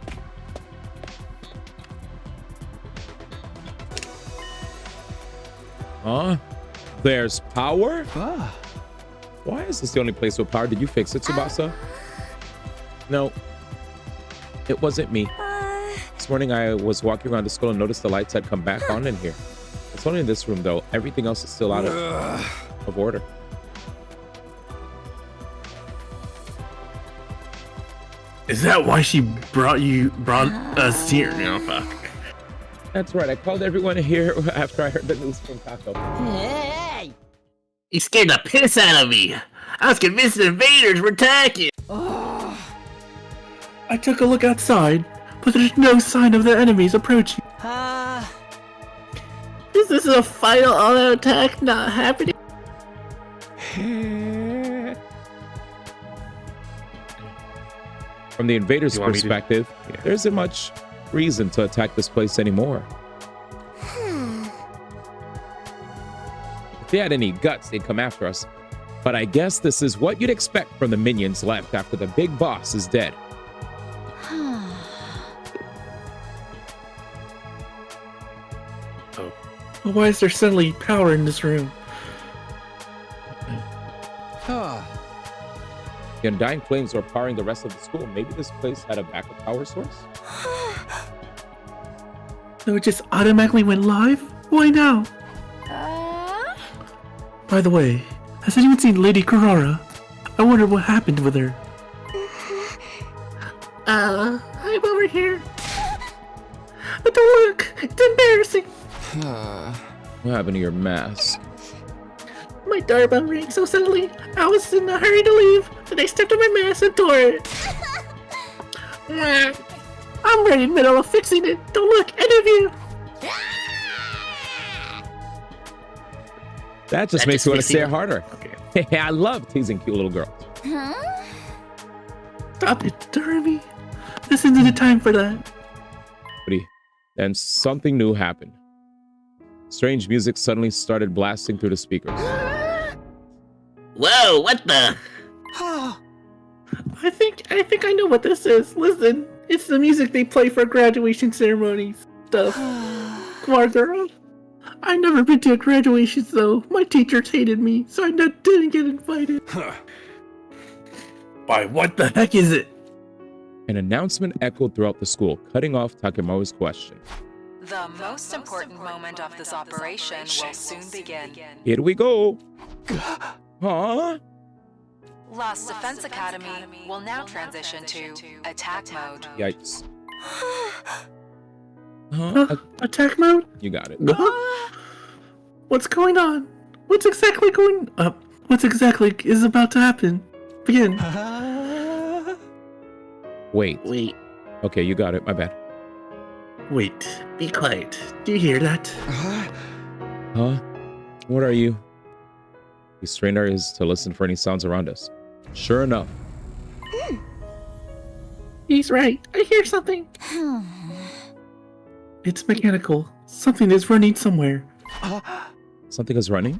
There's power? Why is this the only place with power? Did you fix it, Tsubasa? No, it wasn't me. This morning I was walking around the school and noticed the lights had come back on in here. It's only in this room though. Everything else is still out of order. Is that why she brought us here? No, fuck. That's right. I called everyone here after I heard the news from Kako. Hey! He scared the piss out of me. I was convinced the invaders were attacking. I took a look outside, but there's no sign of the enemies approaching. Is this a final all-out attack not happening? From the invaders' perspective, there isn't much reason to attack this place anymore. If they had any guts, they'd come after us. But I guess this is what you'd expect from the minions left after the big boss is dead. Why is there suddenly power in this room? The undying flames were powering the rest of the school. Maybe this place had a backup power source? So it just automatically went live? Why now? By the way, has anyone seen Lady Kurara? I wonder what happened with her. I'm over here. Don't look! It's embarrassing! What happened to your mask? My doorbell rang so suddenly, I was in a hurry to leave, and I stepped on my mask and tore it. I'm right in the middle of fixing it. Don't look, any of you! That just makes you want to say it harder. Okay. I love teasing cute little girls. Stop it, Derby. This isn't the time for that. Then something new happened. Strange music suddenly started blasting through the speakers. Whoa, what the? I think I know what this is. Listen, it's the music they play for graduation ceremonies stuff. Come on, girl. I've never been to a graduation though. My teachers hated me, so I didn't get invited. Why, what the heck is it? An announcement echoed throughout the school, cutting off Takemawa's question. The most important moment of this operation will soon begin. Here we go. Huh? Lost Defense Academy will now transition to attack mode. Yikes. Attack mode? You got it. What's going on? What's exactly is about to happen? Begin. Wait. Okay, you got it. My bad. Wait. Be quiet. Do you hear that? Huh? What are you? We strained our ears to listen for any sounds around us. Sure enough. He's right. I hear something. It's mechanical. Something is running somewhere. Something is running?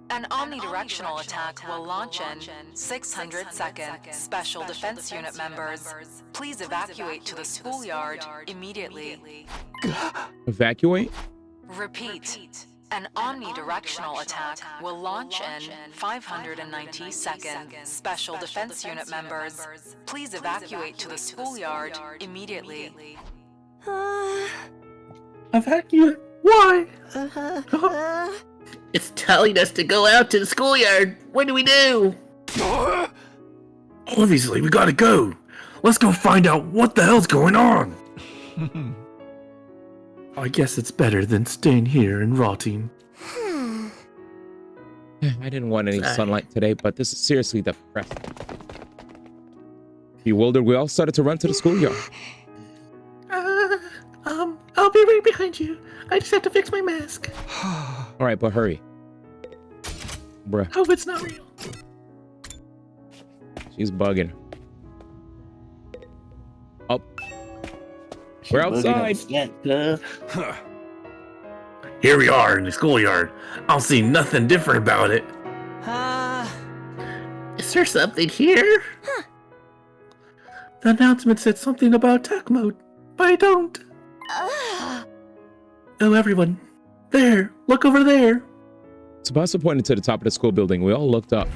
An omnidirectional attack will launch in 600 seconds. Special Defense Unit members, please evacuate to the schoolyard immediately. Evacuate? Repeat. An omnidirectional attack will launch in 590 seconds. Special Defense Unit members, please evacuate to the schoolyard immediately. Evacuate? Why? It's telling us to go out to the schoolyard. What do we do? Obviously, we gotta go. Let's go find out what the hell's going on. I guess it's better than staying here and rotting. I didn't want any sunlight today, but this is seriously depressing. Bewildered, we all started to run to the schoolyard. I'll be right behind you. I just have to fix my mask. All right, but hurry. Bruh, Hope it's not real. she's bugging. Up. We're outside. Here we are in the schoolyard. I don't see nothing different about it. Is there something here? The announcement said something about attack mode, but I don't. Oh, everyone. There, look over there. Tsubasa pointed to the top of the school building. We all looked up.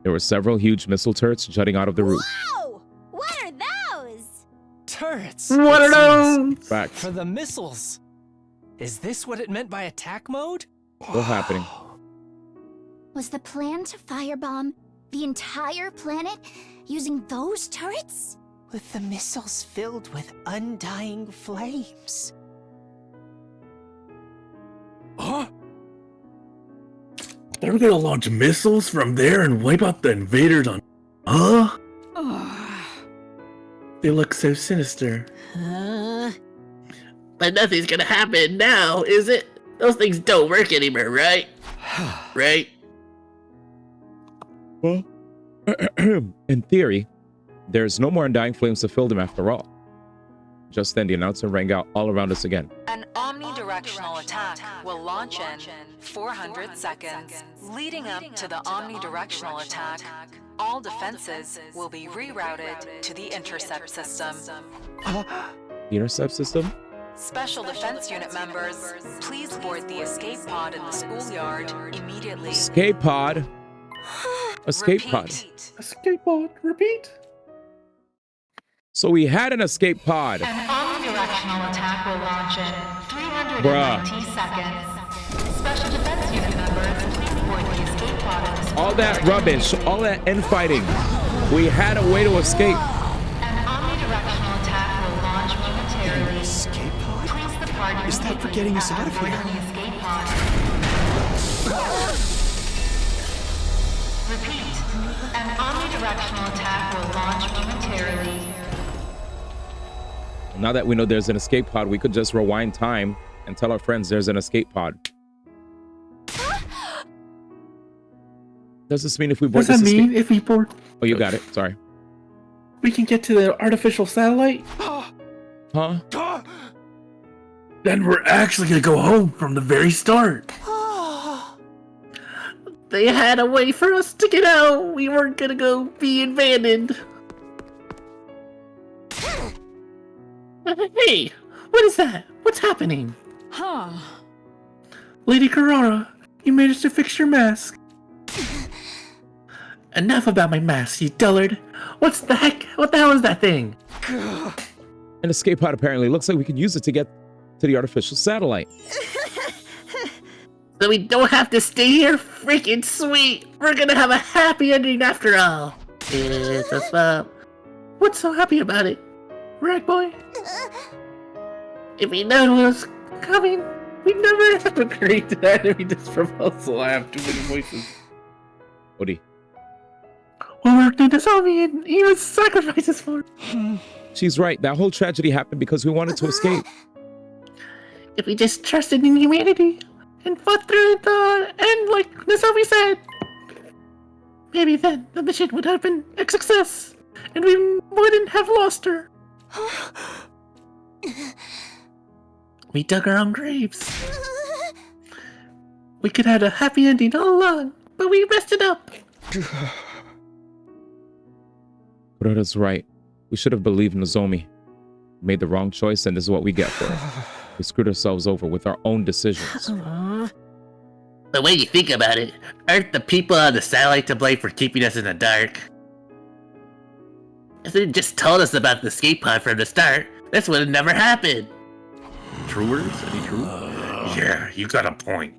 There were several huge missile turrets jutting out of the roof. Whoa! What are those? Turrets. What are those? Facts. For the missiles. Is this what it meant by attack mode? Still happening. Was the plan to firebomb the entire planet using those turrets? With the missiles filled with undying flames. Huh? They're gonna launch missiles from there and wipe out the invaders on... Huh? They look so sinister. But nothing's gonna happen now, is it? Those things don't work anymore, right? Right? Well, in theory, there's no more undying flames to fill them after all. Just then, the announcer rang out all around us again. An omnidirectional attack will launch in 400 seconds. Leading up to the omnidirectional attack, all defenses will be rerouted to the intercept system. The intercept system? Special Defense Unit members, please board the escape pod in the schoolyard immediately. Escape pod? Escape pod. Escape pod, repeat. So we had an escape pod. An omnidirectional attack will launch in 390 seconds. Special Defense Unit members, please board the escape pod in the school. All that rubbish, all that infighting. We had a way to escape. An omnidirectional attack will launch momentarily. Escape pod? Please the party Is that for getting us out of board here? the escape pod. Repeat. An omnidirectional attack will launch momentarily. Now that we know there's an escape pod, we could just rewind time and tell our friends there's an escape pod. Does this mean if we board Does that this mean escape... if we board... Oh, you got it. Sorry. we can get to the artificial satellite? Huh? Then we're actually gonna go home from the very start. They had a way for us to get out. We weren't gonna go be abandoned. Hey, what is that? What's happening? Huh. Lady Corona, you managed to fix your mask. Enough about my mask, you dullard. What the hell is that thing? An escape pod apparently. Looks like we can use it to get to the artificial satellite. So we don't have to stay here? Freaking sweet! We're gonna have a happy ending after all. It's a swap. What's so happy about it? Rag boy? If we known what was coming, we never have agreed to that enemy this proposal. I have too many voices. Odie. We worked in the Soviet and even sacrifices for it. She's right. That whole tragedy happened because we wanted to escape. if we just trusted in humanity and fought through the end like Nazomi said, maybe then the mission would have been a success and we wouldn't have lost her. We dug our own graves. We could have had a happy ending all along, but we messed it up. Kuroda's right. We should have believed Nozomi. We made the wrong choice, and this is what we get for it. We screwed ourselves over with our own decisions. The way you think about it, aren't the people on the satellite to blame for keeping us in the dark? If they just told us about the escape pod from the start, this would have never happened. True words? Any true? Yeah, you got a point.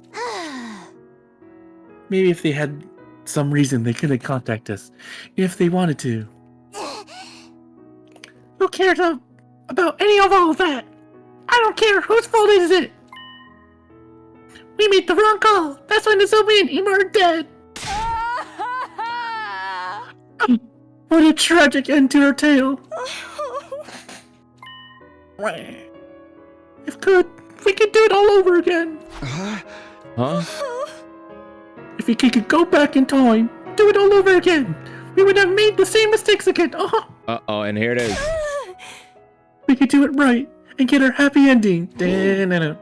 Maybe if they had some reason they couldn't contact us, if they wanted to. Who cares about any of all of that? I don't care. Whose fault is it? We made the wrong call. That's why Nozomi and Ima are dead. What a tragic end to our tale. If we could do it all over again. Huh? If we could go back in time, do it all over again, we would have made the same mistakes again. Uh-oh, and here it is. We could do it right and get our happy ending. Da-na-na.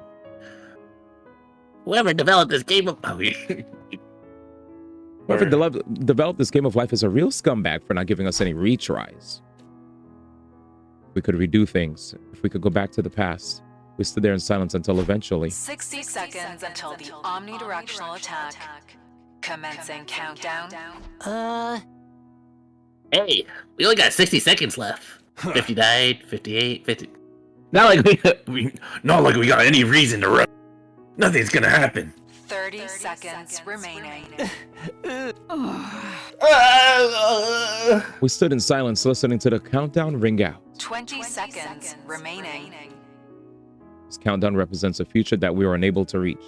Whoever developed this game of... Whoever developed this game of life is a real scumbag for not giving us any retries. We could redo things. If we could go back to the past. We stood there in silence until eventually. 60 seconds until the omnidirectional attack. Commencing countdown. Hey, we only got 60 seconds left. 59, 58, 50. Not like we got any reason to run. Nothing's gonna happen. 30 seconds remaining. We stood in silence listening to the countdown ring out. 20 seconds remaining. This countdown represents a future that we were unable to reach.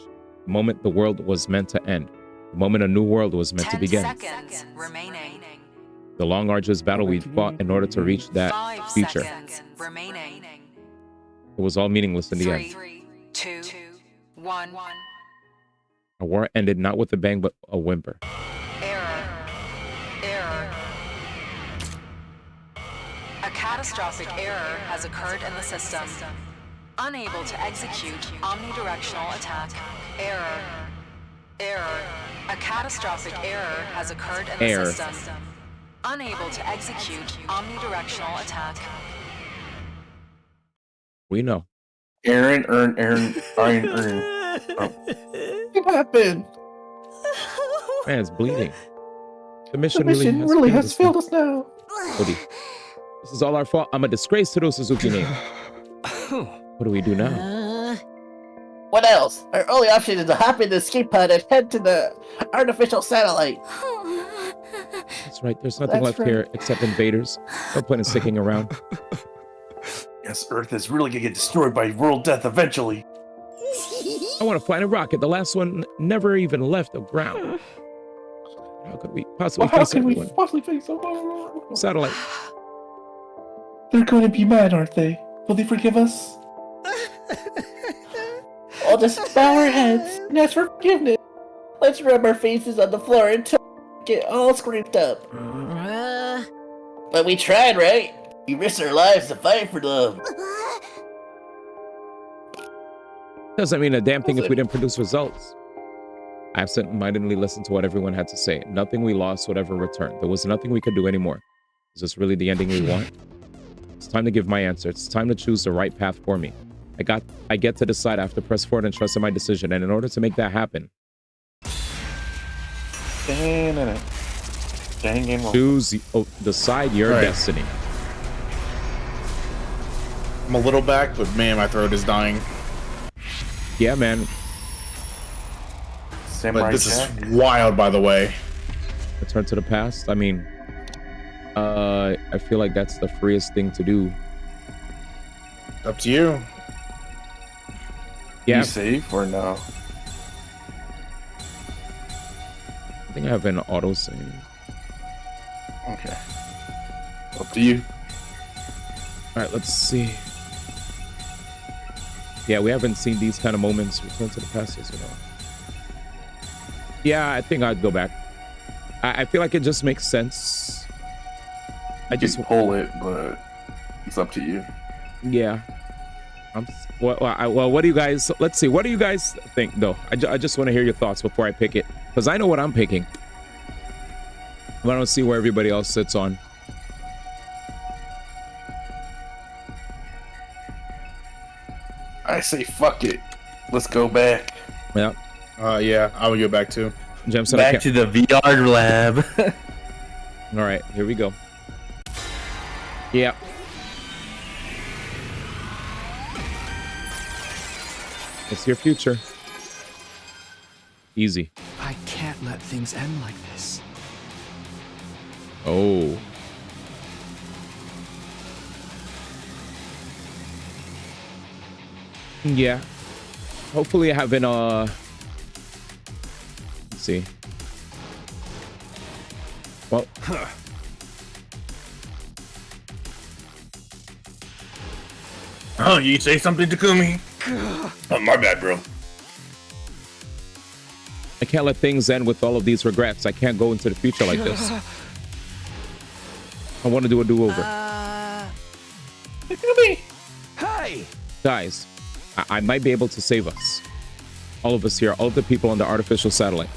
The moment the world was meant to end. The moment a new world was meant to begin. 10 seconds remaining. The long arduous battle we fought in order to reach that 5 future. seconds remaining. It was all meaningless in the 3, end. 2, 1. Our war ended not with a bang but a whimper. Error. A catastrophic error has occurred in the system. Unable to execute omnidirectional attack. Error. A catastrophic error has occurred in the system. Unable to execute omnidirectional attack. We know. Aaron. What happened? Man, it's bleeding. The mission, really has failed us now. Cody, this is all our fault. I'm a disgrace to those Suzuki name. What do we do now? What else? Our only option is to hop in the escape pod and head to the artificial satellite. That's right. There's nothing left here except invaders. No point in sticking around. Yes, Earth is really gonna get destroyed by world death eventually. I want to fly in a rocket. The last one never even left the ground. How could we possibly face everyone? Satellite. They're going to be mad, aren't they? Will they forgive us? I'll just bow our heads and ask for forgiveness. Let's rub our faces on the floor until we get all scraped up. But we tried, right? We risked our lives to fight for them. Doesn't mean a damn thing if we didn't produce results. I absent-mindedly listened to what everyone had to say. Nothing we lost would ever return. There was nothing we could do anymore. Is this really the ending we want? It's time to give my answer. It's time to choose the right path for me. I get to decide. I have to press forward and trust in my decision. And in order to make that happen, choose, decide your destiny. I'm a little back, but man, my throat is dying. Yeah, man. But this is wild, by the way. Return to the past. I mean, I feel like that's the freest thing to do. Up to you. Yeah. You safe or no? I think I have an auto save. Okay. Up to you. All right, let's see. Yeah, we haven't seen these kind of moments. Return to the past, you know. Yeah, I think I'd go back. I feel like it just makes sense. I just pull it, but it's up to you. Yeah. Well, what do you guys? Let's see. What do you guys think, though? I just want to hear your thoughts before I pick it, because I know what I'm picking. I don't see where everybody else sits on. I say fuck it. Let's go back. Yeah. Yeah, I would go back too. Jemson, Back to the VR lab. All right, here we go. Yeah. It's your future. Easy. I can't let things end like this. Oh. Yeah. Hopefully having a... Let's see. Well... Oh, you say something, Takumi? Oh, my bad, bro. I can't let things end with all of these regrets. I can't go into the future like this. I want to do a do-over. Takumi! Hey! Guys, I might be able to save us. All of us here, all of the people on the artificial satellite.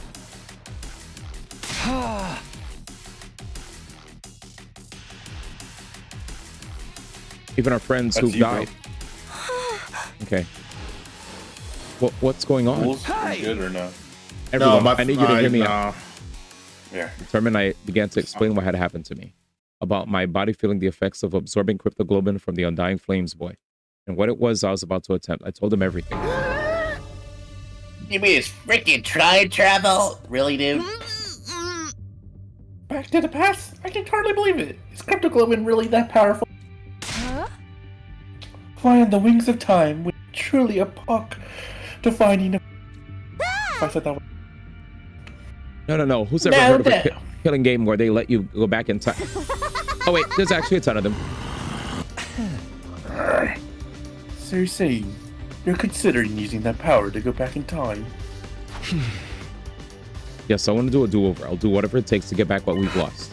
Even our friends who've died. Okay. What's going on? Hey. Good or no? Everyone, I need you to hear me out. Yeah. Determined, I began to explain what had happened to me. About my body feeling the effects of absorbing cryptoglobin from the Undying Flames boy. And what it was I was about to attempt. I told him everything. You mean it's freaking time travel? Really, dude? Back to the past? I can hardly believe it. Is cryptoglobin really that powerful? Fly on the wings of time with truly a puck defining. If I said that. No. Who's ever heard of a killing game where they let you go back in time? Oh wait, there's actually a ton of them. So you're saying you're considering using that power to go back in time? Yes, I want to do a do-over. I'll do whatever it takes to get back what we've lost.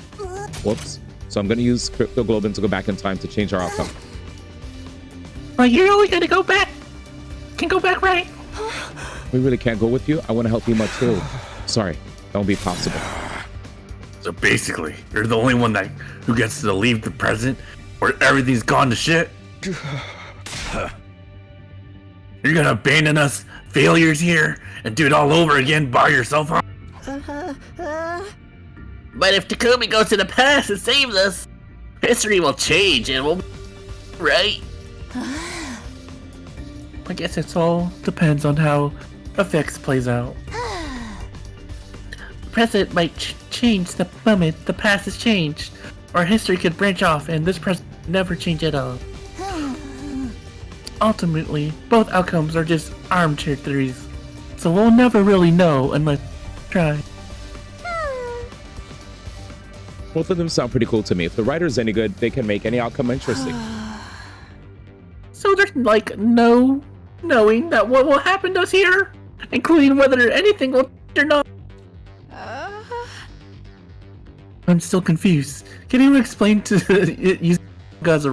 Whoops. So I'm going to use cryptoglobin to go back in time to change our outcome. But you're only gonna go back. Can go back, right? We really can't go with you. I want to help you much too. Sorry, that won't be possible. So basically, you're the only one who gets to leave the present where everything's gone to shit? You're gonna abandon us failures here and do it all over again by yourself, huh? But if Takumi goes to the past and saves us, history will change and we'll... Right? I guess it's all depends on how effects plays out. The present might change the moment the past is changed, or history could branch off and this present never change at all. Ultimately, both outcomes are just armchair theories, so we'll never really know unless we try. Both of them sound pretty cool to me. If the writer's any good, they can make any outcome interesting. So there's like no knowing that what will happen to us here, including whether anything will or not. I'm still confused. Can you explain to you guys?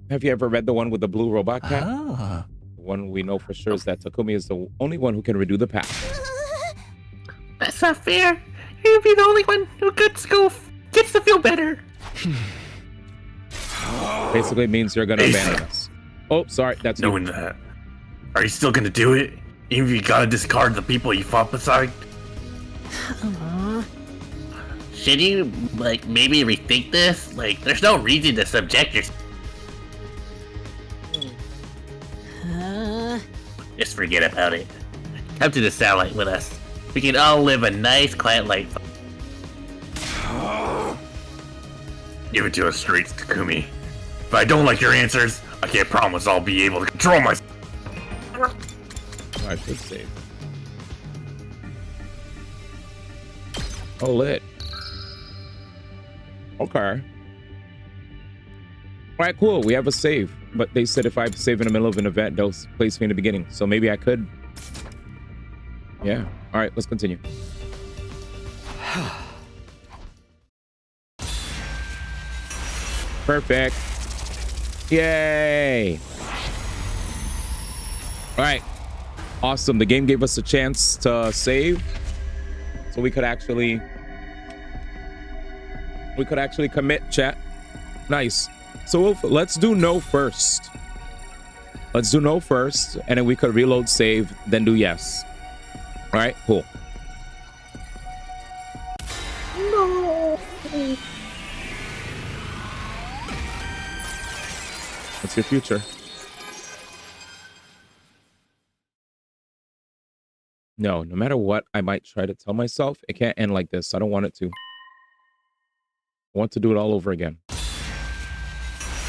Have you ever read the one with the blue robot cat? The one we know for sure is that Takumi is the only one who can redo the past. That's not fair. You'd be the only one who gets to feel better. Basically means you're gonna abandon us. Oh, sorry, that's knowing that. Are you still gonna do it? Even if you gotta discard the people you fought beside? Should you, like, maybe rethink this? Like, there's no reason to subject yourself. Just forget about it. Come to the satellite with us. We can all live a nice, quiet life. Give it to us straight, Takumi. If I don't like your answers, I can't promise I'll be able to control myself. I should save. Oh, lit. Okay. Alright, cool. We have a save. But they said if I save in the middle of an event, they'll place me in the beginning. So maybe I could. Yeah. Alright, let's continue. Perfect. Yay. Alright. Awesome. The game gave us a chance to save. So we could actually commit, chat. Nice. So let's do no first. Let's do no first, and then we could reload, save, then do yes. All right, cool. No. What's your future? No matter what I might try to tell myself, it can't end like this. I don't want it to. I want to do it all over again.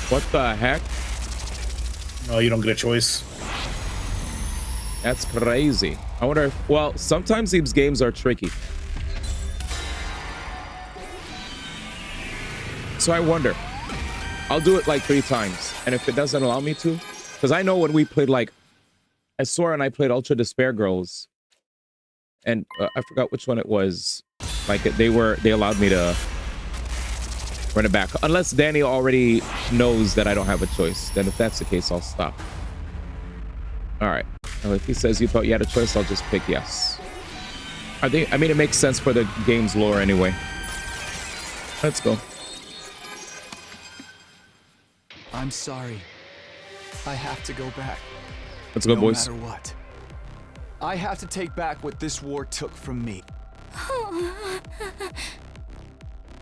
What the heck? No, you don't get a choice. That's crazy. I wonder if, well, sometimes these games are tricky. So I wonder. I'll do it like 3 times. And if it doesn't allow me to, because I know when we played, like, I swore and I played Ultra Despair Girls. And I forgot which one it was. Like, they allowed me to run it back. Unless Danny already knows that I don't have a choice. Then if that's the case, I'll stop. All right. Well, if he says you thought you had a choice, I'll just pick yes. I mean, it makes sense for the game's lore anyway. Let's go. I'm sorry. I have to go back. Let's go, boys. No matter what. I have to take back what this war took from me.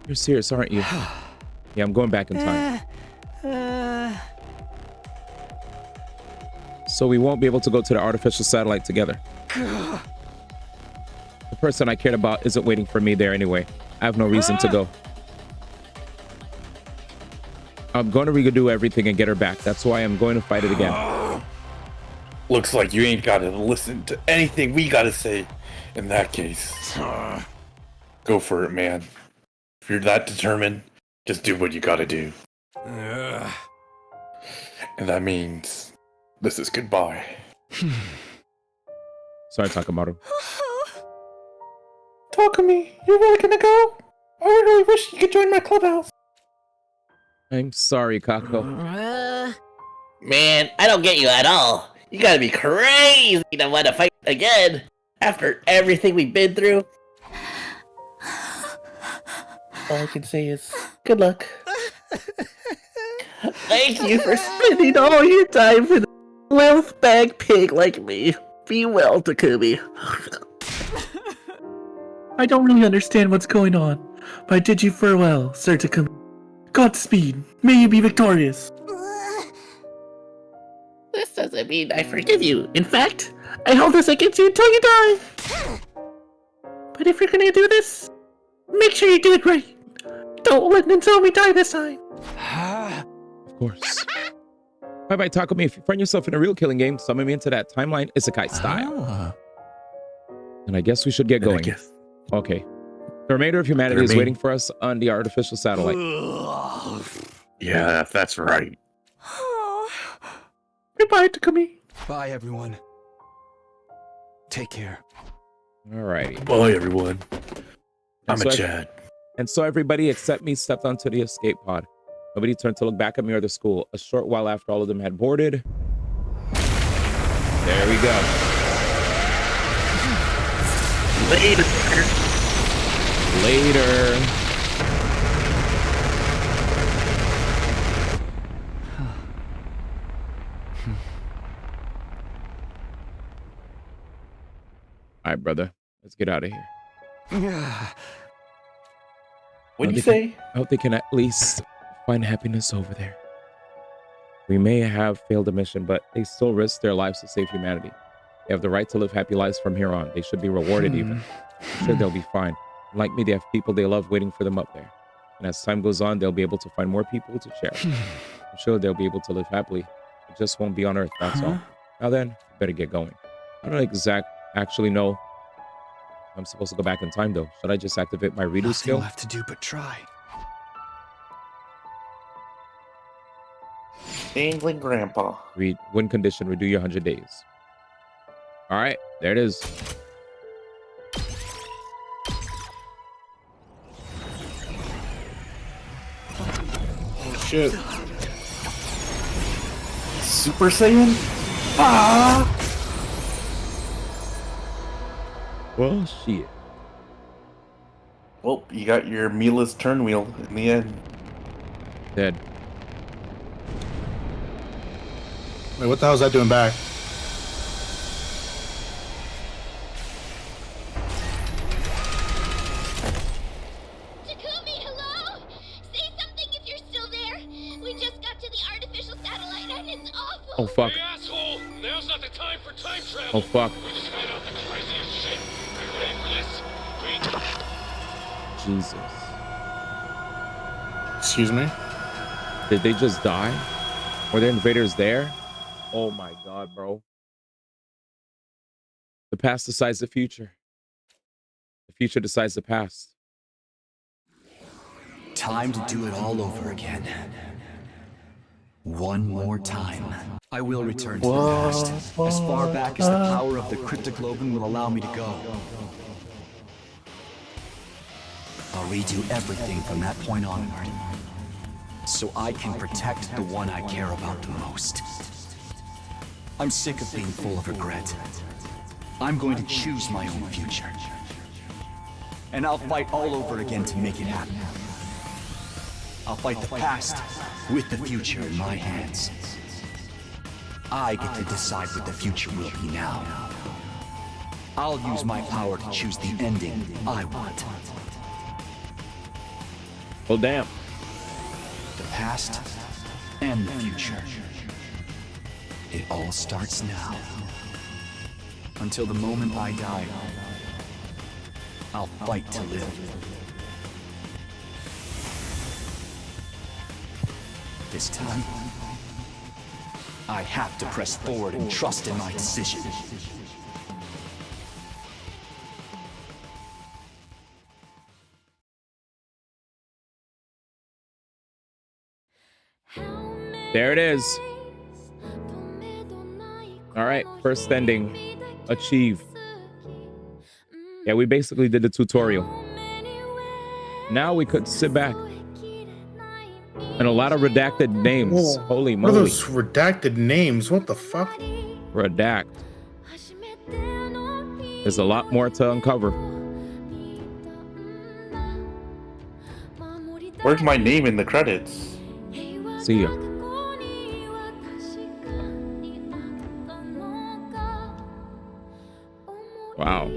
You're serious, aren't you? Yeah, I'm going back in time. So we won't be able to go to the artificial satellite together. The person I cared about isn't waiting for me there anyway. I have no reason to go. I'm going to redo everything and get her back. That's why I'm going to fight it again. Looks like you ain't gotta listen to anything we gotta say in that case. Go for it, man. If you're that determined, just do what you gotta do. And that means this is goodbye. Sorry, Takamoto. Takumi, you really gonna go? I really wish you could join my clubhouse. I'm sorry, Kako. Man, I don't get you at all. You gotta be crazy to want to fight again after everything we've been through. All I can say is good luck. Thank you for spending all your time with a wealth bag pig like me. Be well, Takumi. I don't really understand what's going on, but I did you farewell, Sir Takumi. Godspeed. May you be victorious. This doesn't mean I forgive you. In fact, I hold this against you until you die. But if you're gonna do this, make sure you do it right. Don't let Nozomi die this time. Of course. Bye-bye, Takumi. If you find yourself in a real killing game, summon me into that timeline isekai style. And I guess we should get going. Okay. The remainder of humanity is waiting for us on the artificial satellite. Yeah, that's right. Goodbye, Takumi. Bye, everyone. Take care. All right. Bye, everyone. I'm a Chad. And so everybody except me stepped onto the escape pod. Nobody turned to look back at me or the school. A short while after all of them had boarded. There we go. Later. All right, brother. Let's get out of here. What'd you say? I hope they can at least find happiness over there. We may have failed a mission, but they still risk their lives to save humanity. They have the right to live happy lives from here on. They should be rewarded even. I'm sure they'll be fine. Like me, they have people they love waiting for them up there. And as time goes on, they'll be able to find more people to cherish. I'm sure they'll be able to live happily. It just won't be on Earth, that's all. Now then, better get going. I don't actually know I'm supposed to go back in time, though. Should I just activate my redo skill? Nothing left to do but try. Dangling Grandpa. Read win condition, redo your 100 days. All right, there it is. Oh shit. Super Saiyan? Ah! Well, shit. Well, you got your Mila's turn wheel in the end. Dead. Wait, what the hell is that doing back? Takumi, hello? Say something if you're still there. We just got to the artificial satellite and it's awful. Oh fuck. Hey, asshole! Now's not the time for time travel. Oh fuck. We just found out the craziest shit. Are you ready for this? Jesus. Excuse me? Did they just die? Were there invaders there? Oh my god, bro. The past decides the future. The future decides the past. Time to do it all over again. One more time. I will return to the past, as far back as the power of the Cryptoglobin will allow me to go. I'll redo everything from that point onward, so I can protect the one I care about the most. I'm sick of being full of regret. I'm going to choose my own future. And I'll fight all over again to make it happen. I'll fight the past with the future in my hands. I get to decide what the future will be now. I'll use my power to choose the ending I want. Well, damn. The past and the future. It all starts now. Until the moment I die, I'll fight to live. This time, I have to press forward and trust in my decision. There it is. All right, first ending achieved. Yeah, we basically did the tutorial. Now we could sit back. And a lot of redacted names. Whoa, Holy what are moly. those redacted names? What the fuck? Redact. There's a lot more to uncover. Where's my name in the credits? See ya. Wow.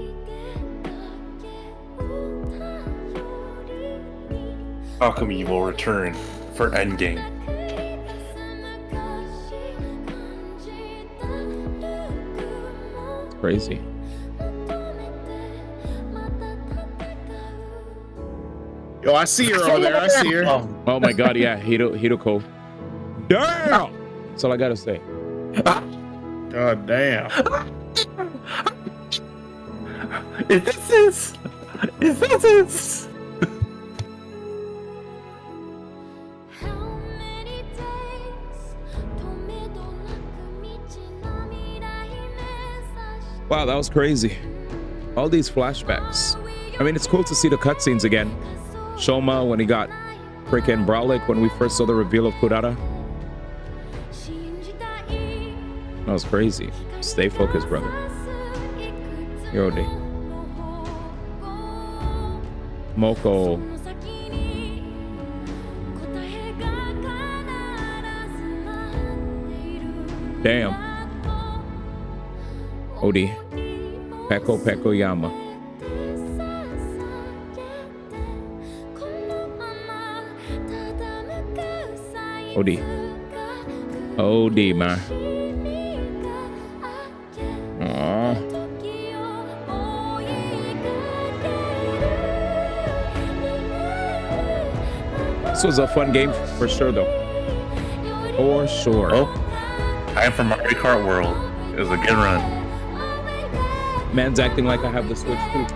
How come you will return for Endgame? Crazy. Yo, I see her over there. I see her. Oh my god, yeah, Hidoko. Damn! That's all I gotta say. God damn. Is this it? Wow, that was crazy. All these flashbacks. I mean, it's cool to see the cutscenes again. Shoma when he got freaking Brolic when we first saw the reveal of Kurara. That was crazy. Stay focused, brother. Yodi. Moko. Damn. Odi. Peko Yama. Odi. Odi, man. Aww. This was a fun game for sure, though. For sure. Oh, I am from Mario Kart World. It was a good run. Man's acting like I have the Switch too.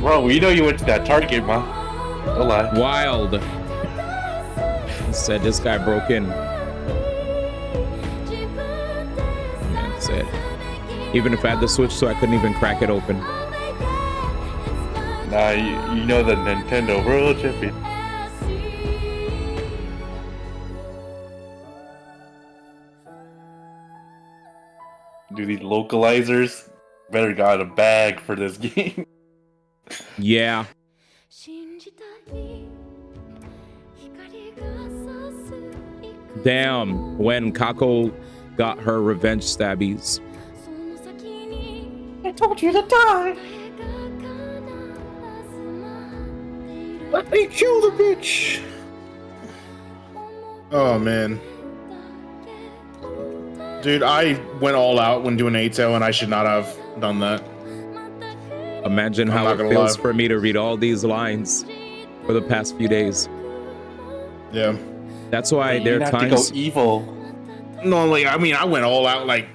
Bro, we know you went to that Target, man. Don't lie. Wild. Said this guy broke in. Man said, even if I had the Switch, so I couldn't even crack it open. Nah, you know the Nintendo World Champion. Do these localizers better got a bag for this game. Yeah. Damn, when Kako got her revenge stabbies. I told you to die. Let me kill the bitch. Oh man. Dude, I went all out when doing Ato, and I should not have done that. Imagine how it feels for me to read all these lines for the past few days. Yeah. That's why there are have to times. go evil. No, like I mean, I went all out, like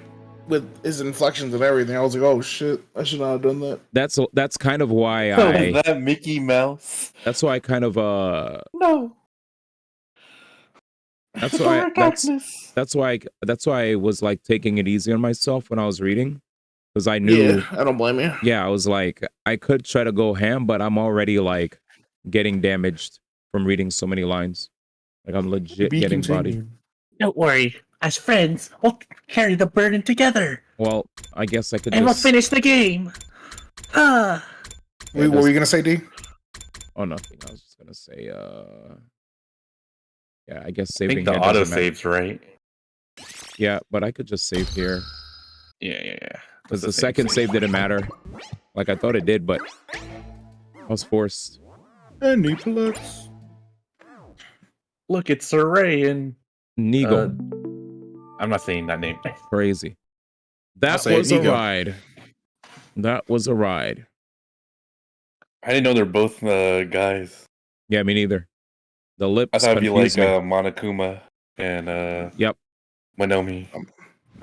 with his inflections and everything. I was like, oh shit, I should not have done that. That's kind of why Oh, I. was that Mickey Mouse? That's why I kind of No. That's why that's why I was like taking it easy on myself when I was reading, because I knew. Yeah, I don't blame you. Yeah, I was like, I could try to go ham, but I'm already like getting damaged from reading so many lines. Like I'm legit getting bodied. Don't worry. As friends, we'll carry the burden together. Well, I guess I could. And we'll just... finish the game. Ah. Wait, what were you gonna say, D? Oh, nothing. I was just gonna say. Yeah, I guess I saving think the here auto doesn't matter. saves right. Yeah, but I could just save here. Yeah. Because the second save didn't matter. Like I thought it did, but I was forced. Any plus. Look, it's Saray and Neagle. I'm not saying that name. Crazy. That was a ride. That was a ride. I didn't know they're both guys. Yeah, me neither. The lips. I thought it'd be like confused me. Monokuma and Yep. Monomi.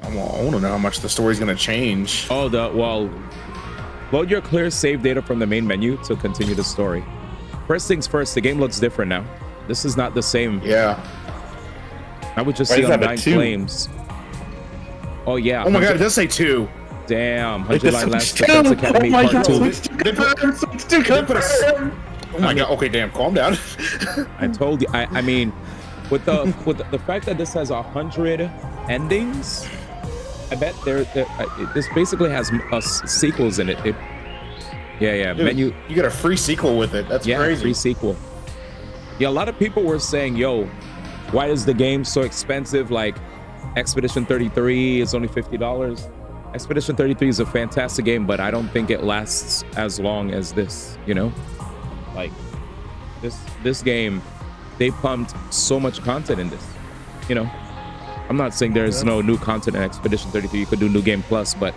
I want to know how much the story's gonna change. Oh, load your clear save data from the main menu to continue the story. First things first, the game looks different now. This is not the same. Yeah. I would just Why see does it have a Undying 2? Flames. Oh yeah. Oh my god, it does say 2. Damn. It 100 does Line say Last 2. Defense Academy Oh my Part God. 2. Oh my god. Okay, damn. Calm down. I told you. I mean, with the fact that this has 100 endings, I bet this basically has sequels in it. Yeah. Dude, Menu. You get a free sequel with it. That's crazy. Free sequel. Yeah, a lot of people were saying, "Yo, why is the game so expensive? Like, Expedition 33 is only $50." Expedition 33 is a fantastic game, but I don't think it lasts as long as this. You know, like this game, they pumped so much content in this. You know, I'm not saying there's no new content in Expedition 33. You could do New Game Plus, but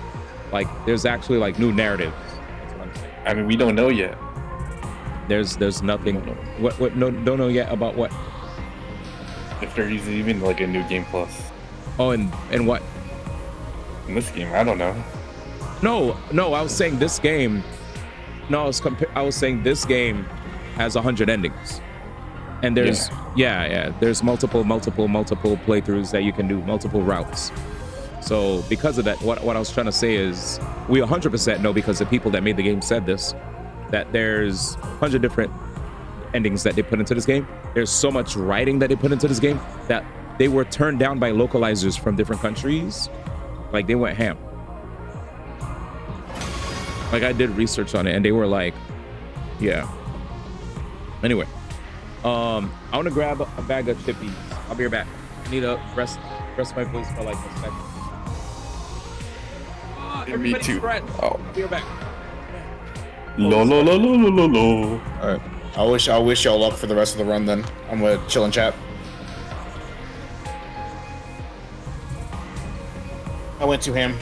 like, there's actually like new narratives. That's what I'm saying. I mean, we don't know yet. There's nothing. What? No, don't know yet about what? If there is even like a new game plus. Oh, and what? In this game, I don't know. No. I was saying this game. No, I was saying this game has 100 endings, and there's there's multiple playthroughs that you can do, multiple routes. So because of that, what I was trying to say is we 100% know, because the people that made the game said this, that there's 100 different endings that they put into this game. There's so much writing that they put into this game that they were turned down by localizers from different countries. Like, they went ham. Like, I did research on it and they were like, yeah. Anyway, I want to grab a bag of chippies. I'll be right back. I need to rest my voice for like a second. Me too. Right. Oh. I'll be right back. Lo. All right. I wish y'all luck for the rest of the run. Then I'm gonna chill and chat. I went to him.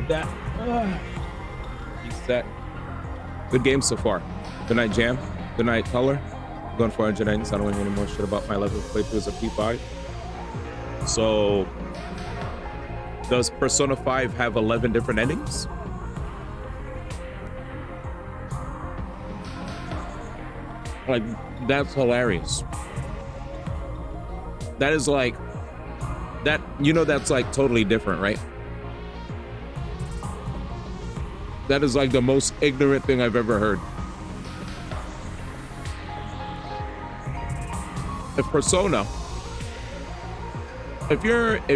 that. Reset. Good game so far. Good night, Jam. Good night, Color. I'm going for 109, so I don't want to hear any more shit about my 11th playthroughs of P5. So, does Persona 5 have 11 different endings? Like, that's hilarious. That is like, that, you know, that's like totally different, right? That is like the most ignorant thing I've ever heard. If Persona, if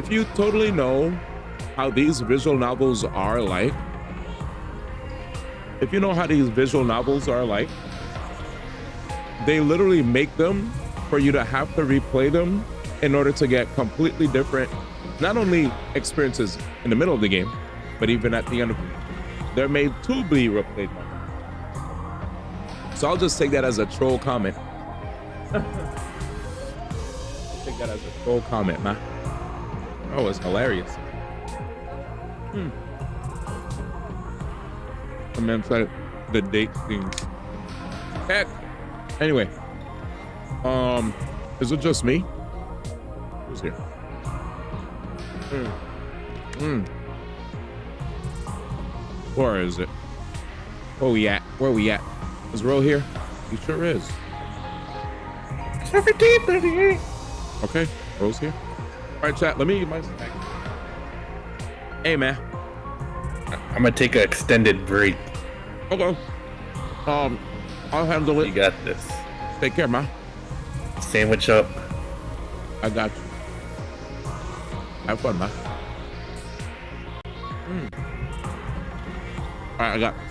you totally know how these visual novels are like, if you know how these visual novels are like, they literally make them for you to have to replay them in order to get completely different, not only experiences in the middle of the game, but even at the end of it. They're made to be replayed. So I'll just take that as a troll comment. Take that as a troll comment, man. Oh, it's hilarious. I mean, I'm trying the date things. Heck. Anyway, is it just me? Who's here? Where is it? Where we at? Where we at? Is Ro here? He sure is. 1738. Okay, Ro's here. All right, chat. Let me eat my snack. Hey, man. I'm gonna take an extended break. Okay. I'll handle it. You got this. Take care, man. Sandwich up. I got you. Have fun, man. All right, I got this.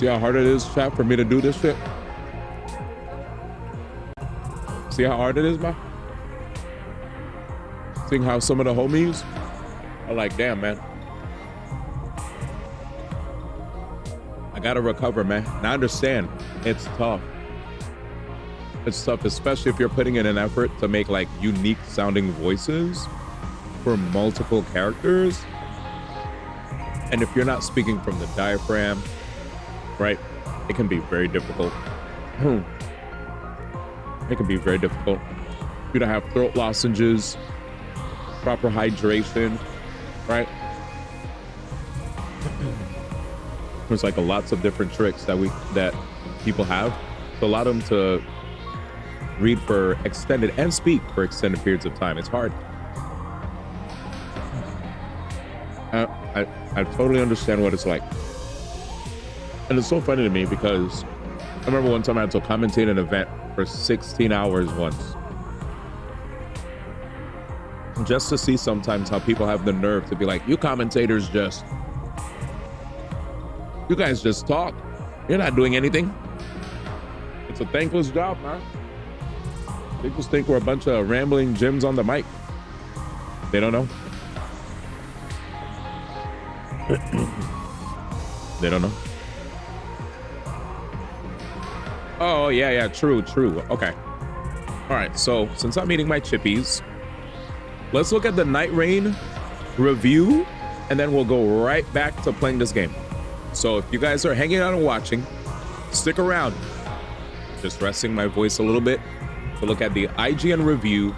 See how hard it is, chat, for me to do this shit? See how hard it is, man? Seeing how some of the homies are like, damn, man. I gotta recover, man. And I understand it's tough. It's tough, especially if you're putting in an effort to make like unique sounding voices for multiple characters. And if you're not speaking from the diaphragm, right, it can be very difficult. It can be very difficult. You don't have throat lozenges, proper hydration, right? There's like lots of different tricks that people have to allow them to read for extended and speak for extended periods of time. It's hard. I totally understand what it's like. And it's so funny to me because I remember one time I had to commentate an event for 16 hours once. Just to see sometimes how people have the nerve to be like, you commentators you guys just talk. You're not doing anything. It's a thankless job, man. They just think we're a bunch of rambling gyms on the mic. They don't know. They don't know. Oh, yeah, true. Okay. All right, so since I'm eating my chippies, let's look at the Night Rain review, and then we'll go right back to playing this game. So if you guys are hanging out and watching, stick around. Just resting my voice a little bit to look at the IGN review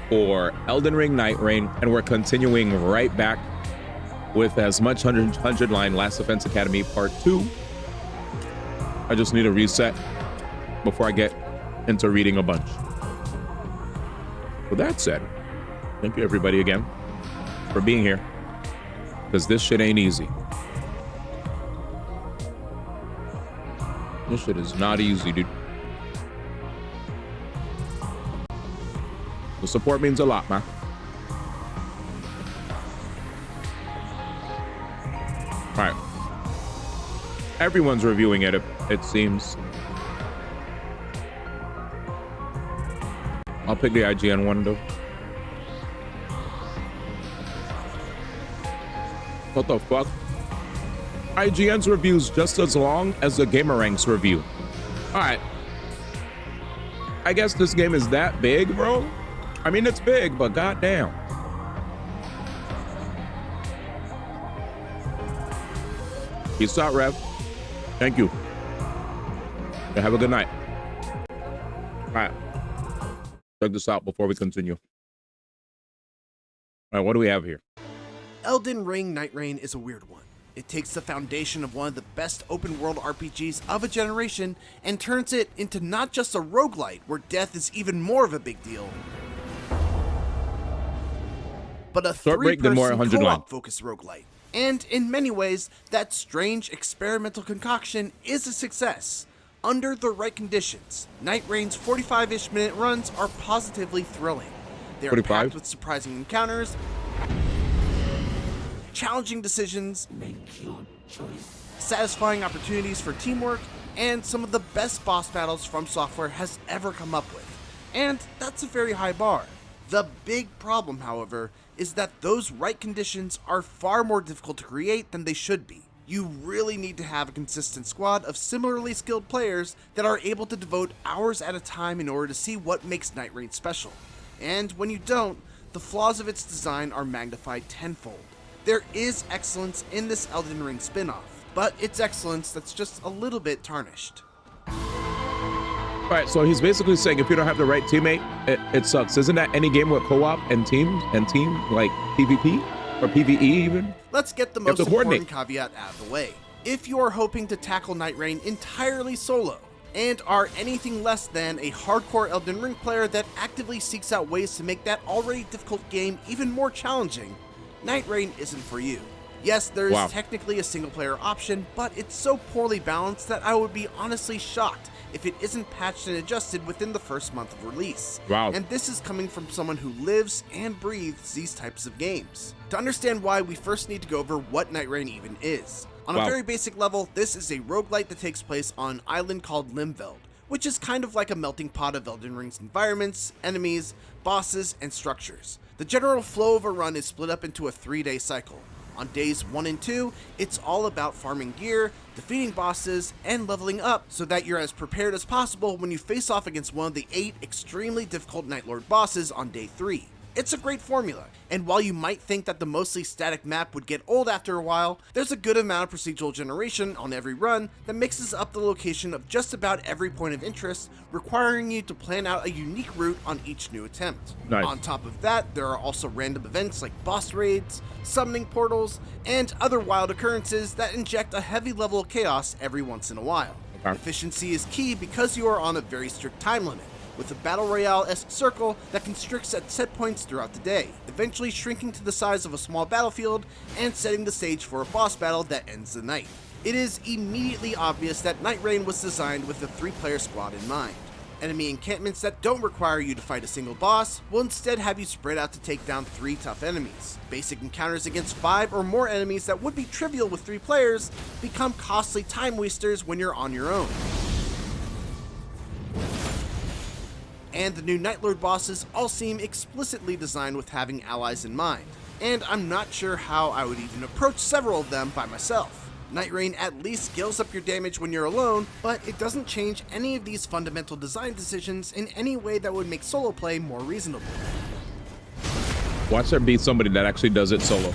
for Elden Ring Night Rain, and we're continuing right back with as much 100 line Last Defense Academy Part 2. I just need a reset before I get into reading a bunch. With that said, thank you everybody again for being here, because this shit ain't easy. This shit is not easy, dude. The support means a lot, man. All right. Everyone's reviewing it seems. I'll pick the IGN one, though. What the fuck? IGN's review's just as long as the Gameranks review. All right. I guess this game is that big, bro. I mean, it's big, but goddamn. Peace out, Rev. Thank you. Have a good night. All right. Check this out before we continue. All right, what do we have here? Elden Ring Night Rain is a weird one. It takes the foundation of one of the best open-world RPGs of a generation and turns it into not just a roguelite, where death is even more of a big deal, but a three-person co-op-focused roguelite. And in many ways, that strange experimental concoction is a success. Under the right conditions, Night Rain's 45-ish minute runs are positively thrilling. They are 45? packed with surprising encounters, challenging decisions, satisfying opportunities for teamwork, and some of the best boss battles From Software has ever come up with. And that's a very high bar. The big problem, however, is that those right conditions are far more difficult to create than they should be. You really need to have a consistent squad of similarly skilled players that are able to devote hours at a time in order to see what makes Night Rain special. And when you don't, the flaws of its design are magnified tenfold. There is excellence in this Elden Ring spin-off, but it's excellence that's just a little bit tarnished. All right, so he's basically saying if you don't have the right teammate, it sucks. Isn't that any game with co-op and team, like PvP or PvE even? Let's get the most important caveat out of the way. If you are hoping to tackle Night Rain entirely solo, and are anything less than a hardcore Elden Ring player that actively seeks out ways to make that already difficult game even more challenging, Night Rain isn't for you. Yes, there's technically a single-player option, but it's so poorly balanced that I would be honestly shocked if it isn't patched and adjusted within the first month of release. Wow. And this is coming from someone who lives and breathes these types of games. To understand why, we first need to go over what Night Rain even is. On a very basic level, this is a roguelite that takes place on an island called Limveld, which is kind of like a melting pot of Elden Ring's environments, enemies, bosses, and structures. The general flow of a run is split up into a 3-day cycle. On days 1 and 2, it's all about farming gear, defeating bosses, and leveling up so that you're as prepared as possible when you face off against one of the 8 extremely difficult Night Lord bosses on day 3. It's a great formula, and while you might think that the mostly static map would get old after a while, there's a good amount of procedural generation on every run that mixes up the location of just about every point of interest, requiring you to plan out a unique route on each new attempt. Nice. On top of that, there are also random events like boss raids, summoning portals, and other wild occurrences that inject a heavy level of chaos every once in a while. Efficiency is key because you are on a very strict time limit, with a Battle Royale-esque circle that constricts at set points throughout the day, eventually shrinking to the size of a small battlefield and setting the stage for a boss battle that ends the night. It is immediately obvious that Night Rain was designed with a 3-player squad in mind. Enemy encampments that don't require you to fight a single boss will instead have you spread out to take down 3 tough enemies. Basic encounters against 5 or more enemies that would be trivial with 3 players become costly time wasters when you're on your own. And the new Night Lord bosses all seem explicitly designed with having allies in mind, and I'm not sure how I would even approach several of them by myself. Night Rain at least scales up your damage when you're alone, but it doesn't change any of these fundamental design decisions in any way that would make solo play more reasonable. Watch there be somebody that actually does it solo.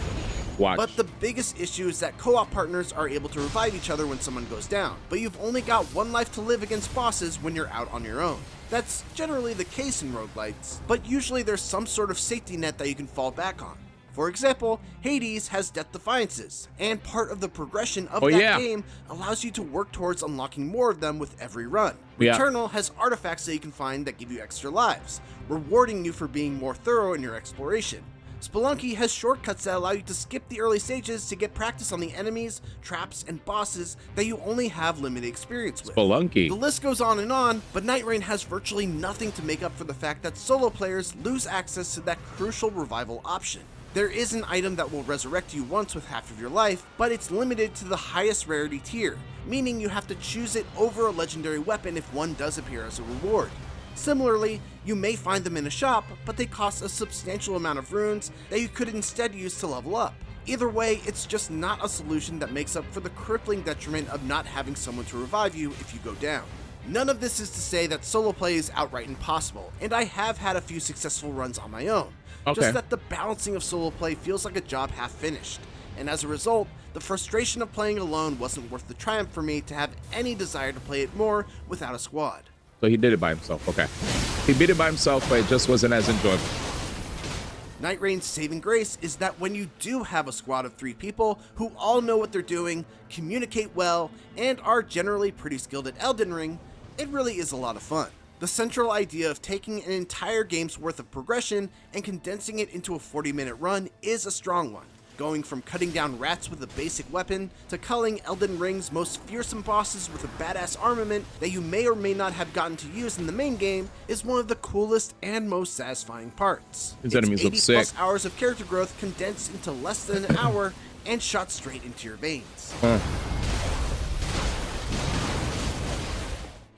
Watch. But the biggest issue is that co-op partners are able to revive each other when someone goes down, but you've only got 1 life to live against bosses when you're out on your own. That's generally the case in roguelites, but usually there's some sort of safety net that you can fall back on. For example, Hades has Death Defiances, and part of the progression of that game allows you to work towards unlocking more of them with every run. Returnal has artifacts that you can find that give you extra lives, rewarding you for being more thorough in your exploration. Spelunky has shortcuts that allow you to skip the early stages to get practice on the enemies, traps, and bosses that you only have limited experience with. Spelunky. The list goes on, but Night Rain has virtually nothing to make up for the fact that solo players lose access to that crucial revival option. There is an item that will resurrect you once with half of your life, but it's limited to the highest rarity tier, meaning you have to choose it over a legendary weapon if one does appear as a reward. Similarly, you may find them in a shop, but they cost a substantial amount of runes that you could instead use to level up. Either way, it's just not a solution that makes up for the crippling detriment of not having someone to revive you if you go down. None of this is to say that solo play is outright impossible, and I have had a few successful runs on my own. Okay. Just that the balancing of solo play feels like a job half finished, and as a result, the frustration of playing alone wasn't worth the triumph for me to have any desire to play it more without a squad. So he did it by himself. Okay. He beat it by himself, but it just wasn't as enjoyable. Night Rain's saving grace is that when you do have a squad of 3 people who all know what they're doing, communicate well, and are generally pretty skilled at Elden Ring, it really is a lot of fun. The central idea of taking an entire game's worth of progression and condensing it into a 40-minute run is a strong one. Going from cutting down rats with a basic weapon to culling Elden Ring's most fearsome bosses with a badass armament that you may or may not have gotten to use in the main game is one of the coolest and most satisfying parts. His enemies look sick. 80+ hours of character growth condensed into less than an hour and shot straight into your veins.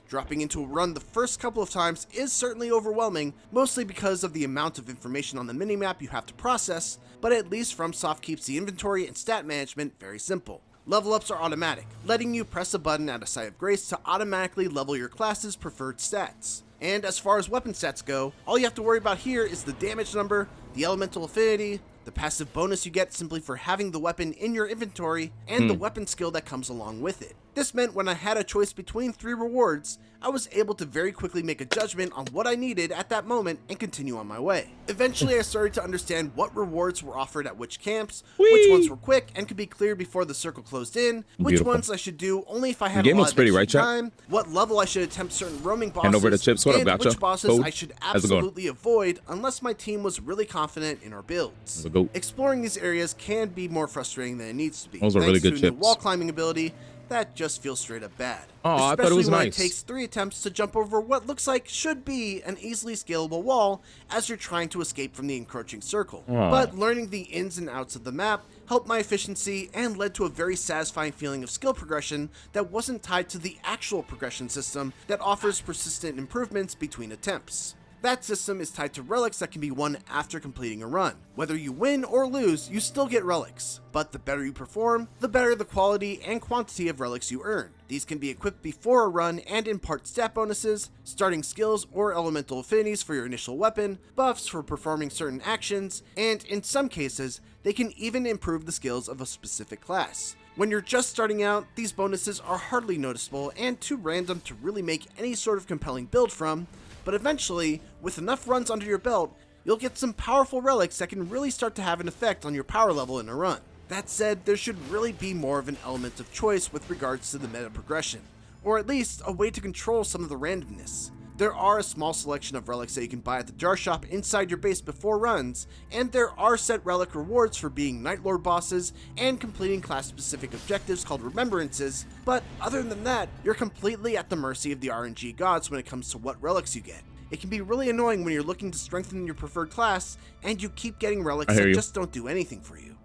Dropping into a run the first couple of times is certainly overwhelming, mostly because of the amount of information on the minimap you have to process, but at least FromSoft keeps the inventory and stat management very simple. Level ups are automatic, letting you press a button at a site of grace to automatically level your class's preferred stats. And as far as weapon stats go, all you have to worry about here is the damage number, the elemental affinity, the passive bonus you get simply for having the weapon in your inventory, and the weapon skill that comes along with it. This meant when I had a choice between 3 rewards, I was able to very quickly make a judgment on what I needed at that moment and continue on my way. Eventually, I started to understand what rewards were offered at which camps, which ones were quick and could be cleared before the circle closed in, which ones I should do only if I had a lot of extra time, what level I should attempt certain roaming bosses, Hand over the chips. What up, and gotcha? which bosses Cool. I should How's it going? absolutely avoid unless my team was really confident in our builds. Exploring these areas can be more frustrating than it needs to be. Those are really good thanks to a new chips. wall climbing ability that just feels straight up bad. Oh, I thought it Especially was when nice. it takes 3 attempts to jump over what looks like should be an easily scalable wall as you're trying to escape from the encroaching circle. Aw. But learning the ins and outs of the map helped my efficiency and led to a very satisfying feeling of skill progression that wasn't tied to the actual progression system that offers persistent improvements between attempts. That system is tied to relics that can be won after completing a run. Whether you win or lose, you still get relics, but the better you perform, the better the quality and quantity of relics you earn. These can be equipped before a run and impart stat bonuses, starting skills or elemental affinities for your initial weapon, buffs for performing certain actions, and in some cases, they can even improve the skills of a specific class. When you're just starting out, these bonuses are hardly noticeable and too random to really make any sort of compelling build from, but eventually, with enough runs under your belt, you'll get some powerful relics that can really start to have an effect on your power level in a run. That said, there should really be more of an element of choice with regards to the meta progression, or at least a way to control some of the randomness. There are a small selection of relics that you can buy at the jar shop inside your base before runs, and there are set relic rewards for being Night Lord bosses and completing class-specific objectives called remembrances, but other than that, you're completely at the mercy of the RNG gods when it comes to what relics you get. It can be really annoying when you're looking to strengthen your preferred class, and you keep getting relics that just don't do anything for you.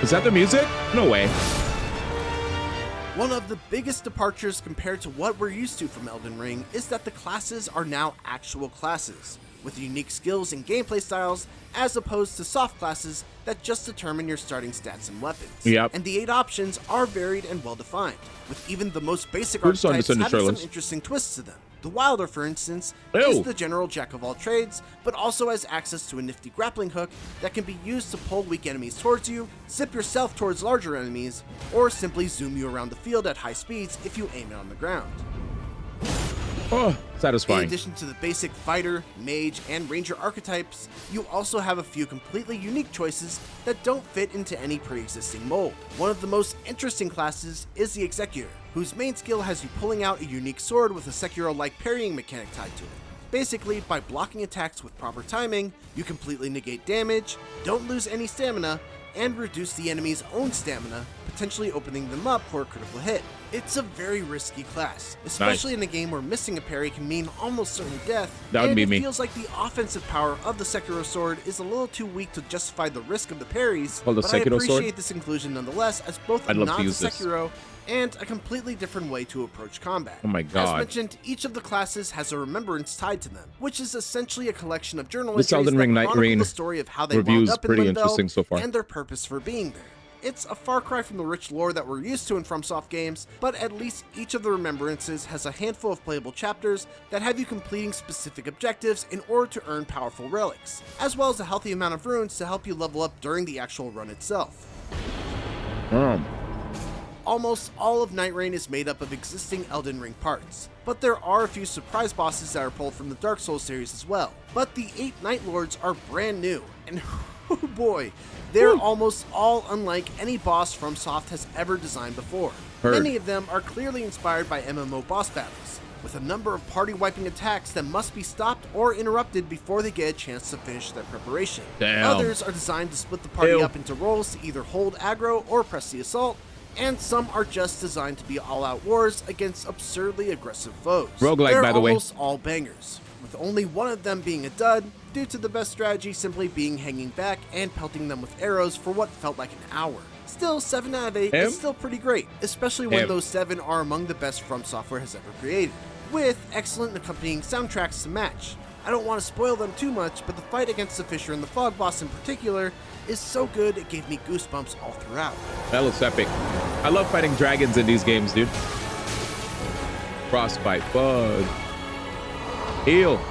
Is that the music? No way. One of the biggest departures compared to what we're used to from Elden Ring is that the classes are now actual classes, with unique skills and gameplay styles, as opposed to soft classes that just determine your starting stats and weapons. Yep. And the 8 options are varied and well defined, with even the most basic We're just archetypes understanding having some trailers. interesting twists to them. The Wilder, for instance, Ew. is the general jack of all trades, but also has access to a nifty grappling hook that can be used to pull weak enemies towards you, zip yourself towards larger enemies, or simply zoom you around the field at high speeds if you aim it on the ground. Oh, satisfying. In addition to the basic fighter, mage, and ranger archetypes, you also have a few completely unique choices that don't fit into any pre-existing mold. One of the most interesting classes is the Executor, whose main skill has you pulling out a unique sword with a Sekiro-like parrying mechanic tied to it. Basically, by blocking attacks with proper timing, you completely negate damage, don't lose any stamina, and reduce the enemy's own stamina, potentially opening them up for a critical hit. It's a very risky class, especially in a game where missing a parry can mean almost certain death, That would and be it me. feels like the offensive power of the Sekiro sword is a little too weak to justify the risk of the parries, Well, the but I Sekiro appreciate sword? this inclusion nonetheless as both a I'd love to nod to use this. Sekiro and a completely different way to approach combat. Oh my As god. mentioned, each of the classes has a remembrance tied to them, which is essentially a collection of journal This entries Elden that Ring Night chronicle Rain the story of how they review wound is up in pretty Limbo interesting so far. and their purpose for being there. It's a far cry from the rich lore that we're used to in FromSoft games, but at least each of the Remembrances has a handful of playable chapters that have you completing specific objectives in order to earn powerful relics, as well as a healthy amount of runes to help you level up during the actual run itself. Almost all of Night Rain is made up of existing Elden Ring parts, but there are a few surprise bosses that are pulled from the Dark Souls series as well. But the 8 Night Lords are brand new, and oh boy, they're almost all unlike any boss FromSoft has ever designed before. Many of them are clearly inspired by MMO boss battles, with a number of party-wiping attacks that must be stopped or interrupted before they get a chance to finish their preparation. Others are designed to split the party up into roles to either hold aggro or press the assault, and some are just designed to be all-out wars against absurdly aggressive foes. Roguelike, by the way. They're almost all bangers, with only one of them being a dud, due to the best strategy simply being hanging back and pelting them with arrows for what felt like an hour. Still, 7 out of 8 is still pretty great, especially when those 7 are among the best From Software has ever created, with excellent accompanying soundtracks to match. I don't want to spoil them too much, but the fight against the Fisher and the Fog boss in particular is so good it gave me goosebumps all throughout. That looks epic. I love fighting dragons in these games, dude. Frostbite, bug, heal.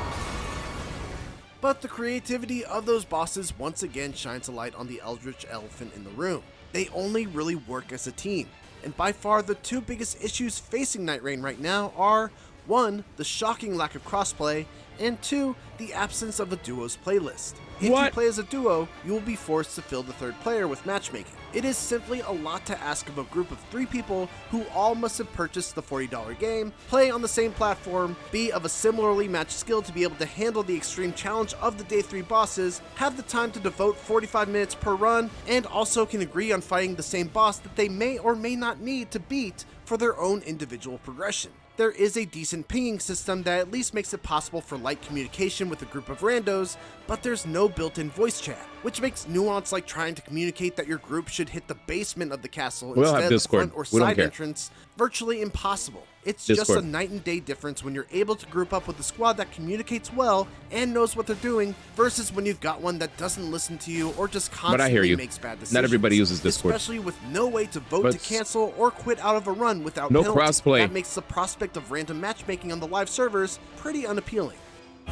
But the creativity of those bosses once again shines a light on the eldritch elephant in the room. They only really work as a team, and by far the 2 biggest issues facing Night Rain right now are 1, the shocking lack of crossplay, and 2, the absence of a duos playlist. If you play as a duo, you will be forced to fill the 3rd player with matchmaking. It is simply a lot to ask of a group of 3 people who all must have purchased the $40 game, play on the same platform, be of a similarly matched skill to be able to handle the extreme challenge of the Day 3 bosses, have the time to devote 45 minutes per run, and also can agree on fighting the same boss that they may or may not need to beat for their own individual progression. There is a decent pinging system that at least makes it possible for light communication with a group of randos, but there's no built-in voice chat, which makes nuance like trying to communicate that your group should hit the basement of the castle instead of the front or side entrance virtually impossible. It's just a night and day difference when you're able to group up with a squad that communicates well and knows what they're doing versus when you've got one that doesn't listen to you or just constantly makes bad decisions. Not everybody uses Discord. Especially with no way to vote to cancel or quit out of a run without no penalty. Crossplay. That makes the prospect of random matchmaking on the live servers pretty unappealing.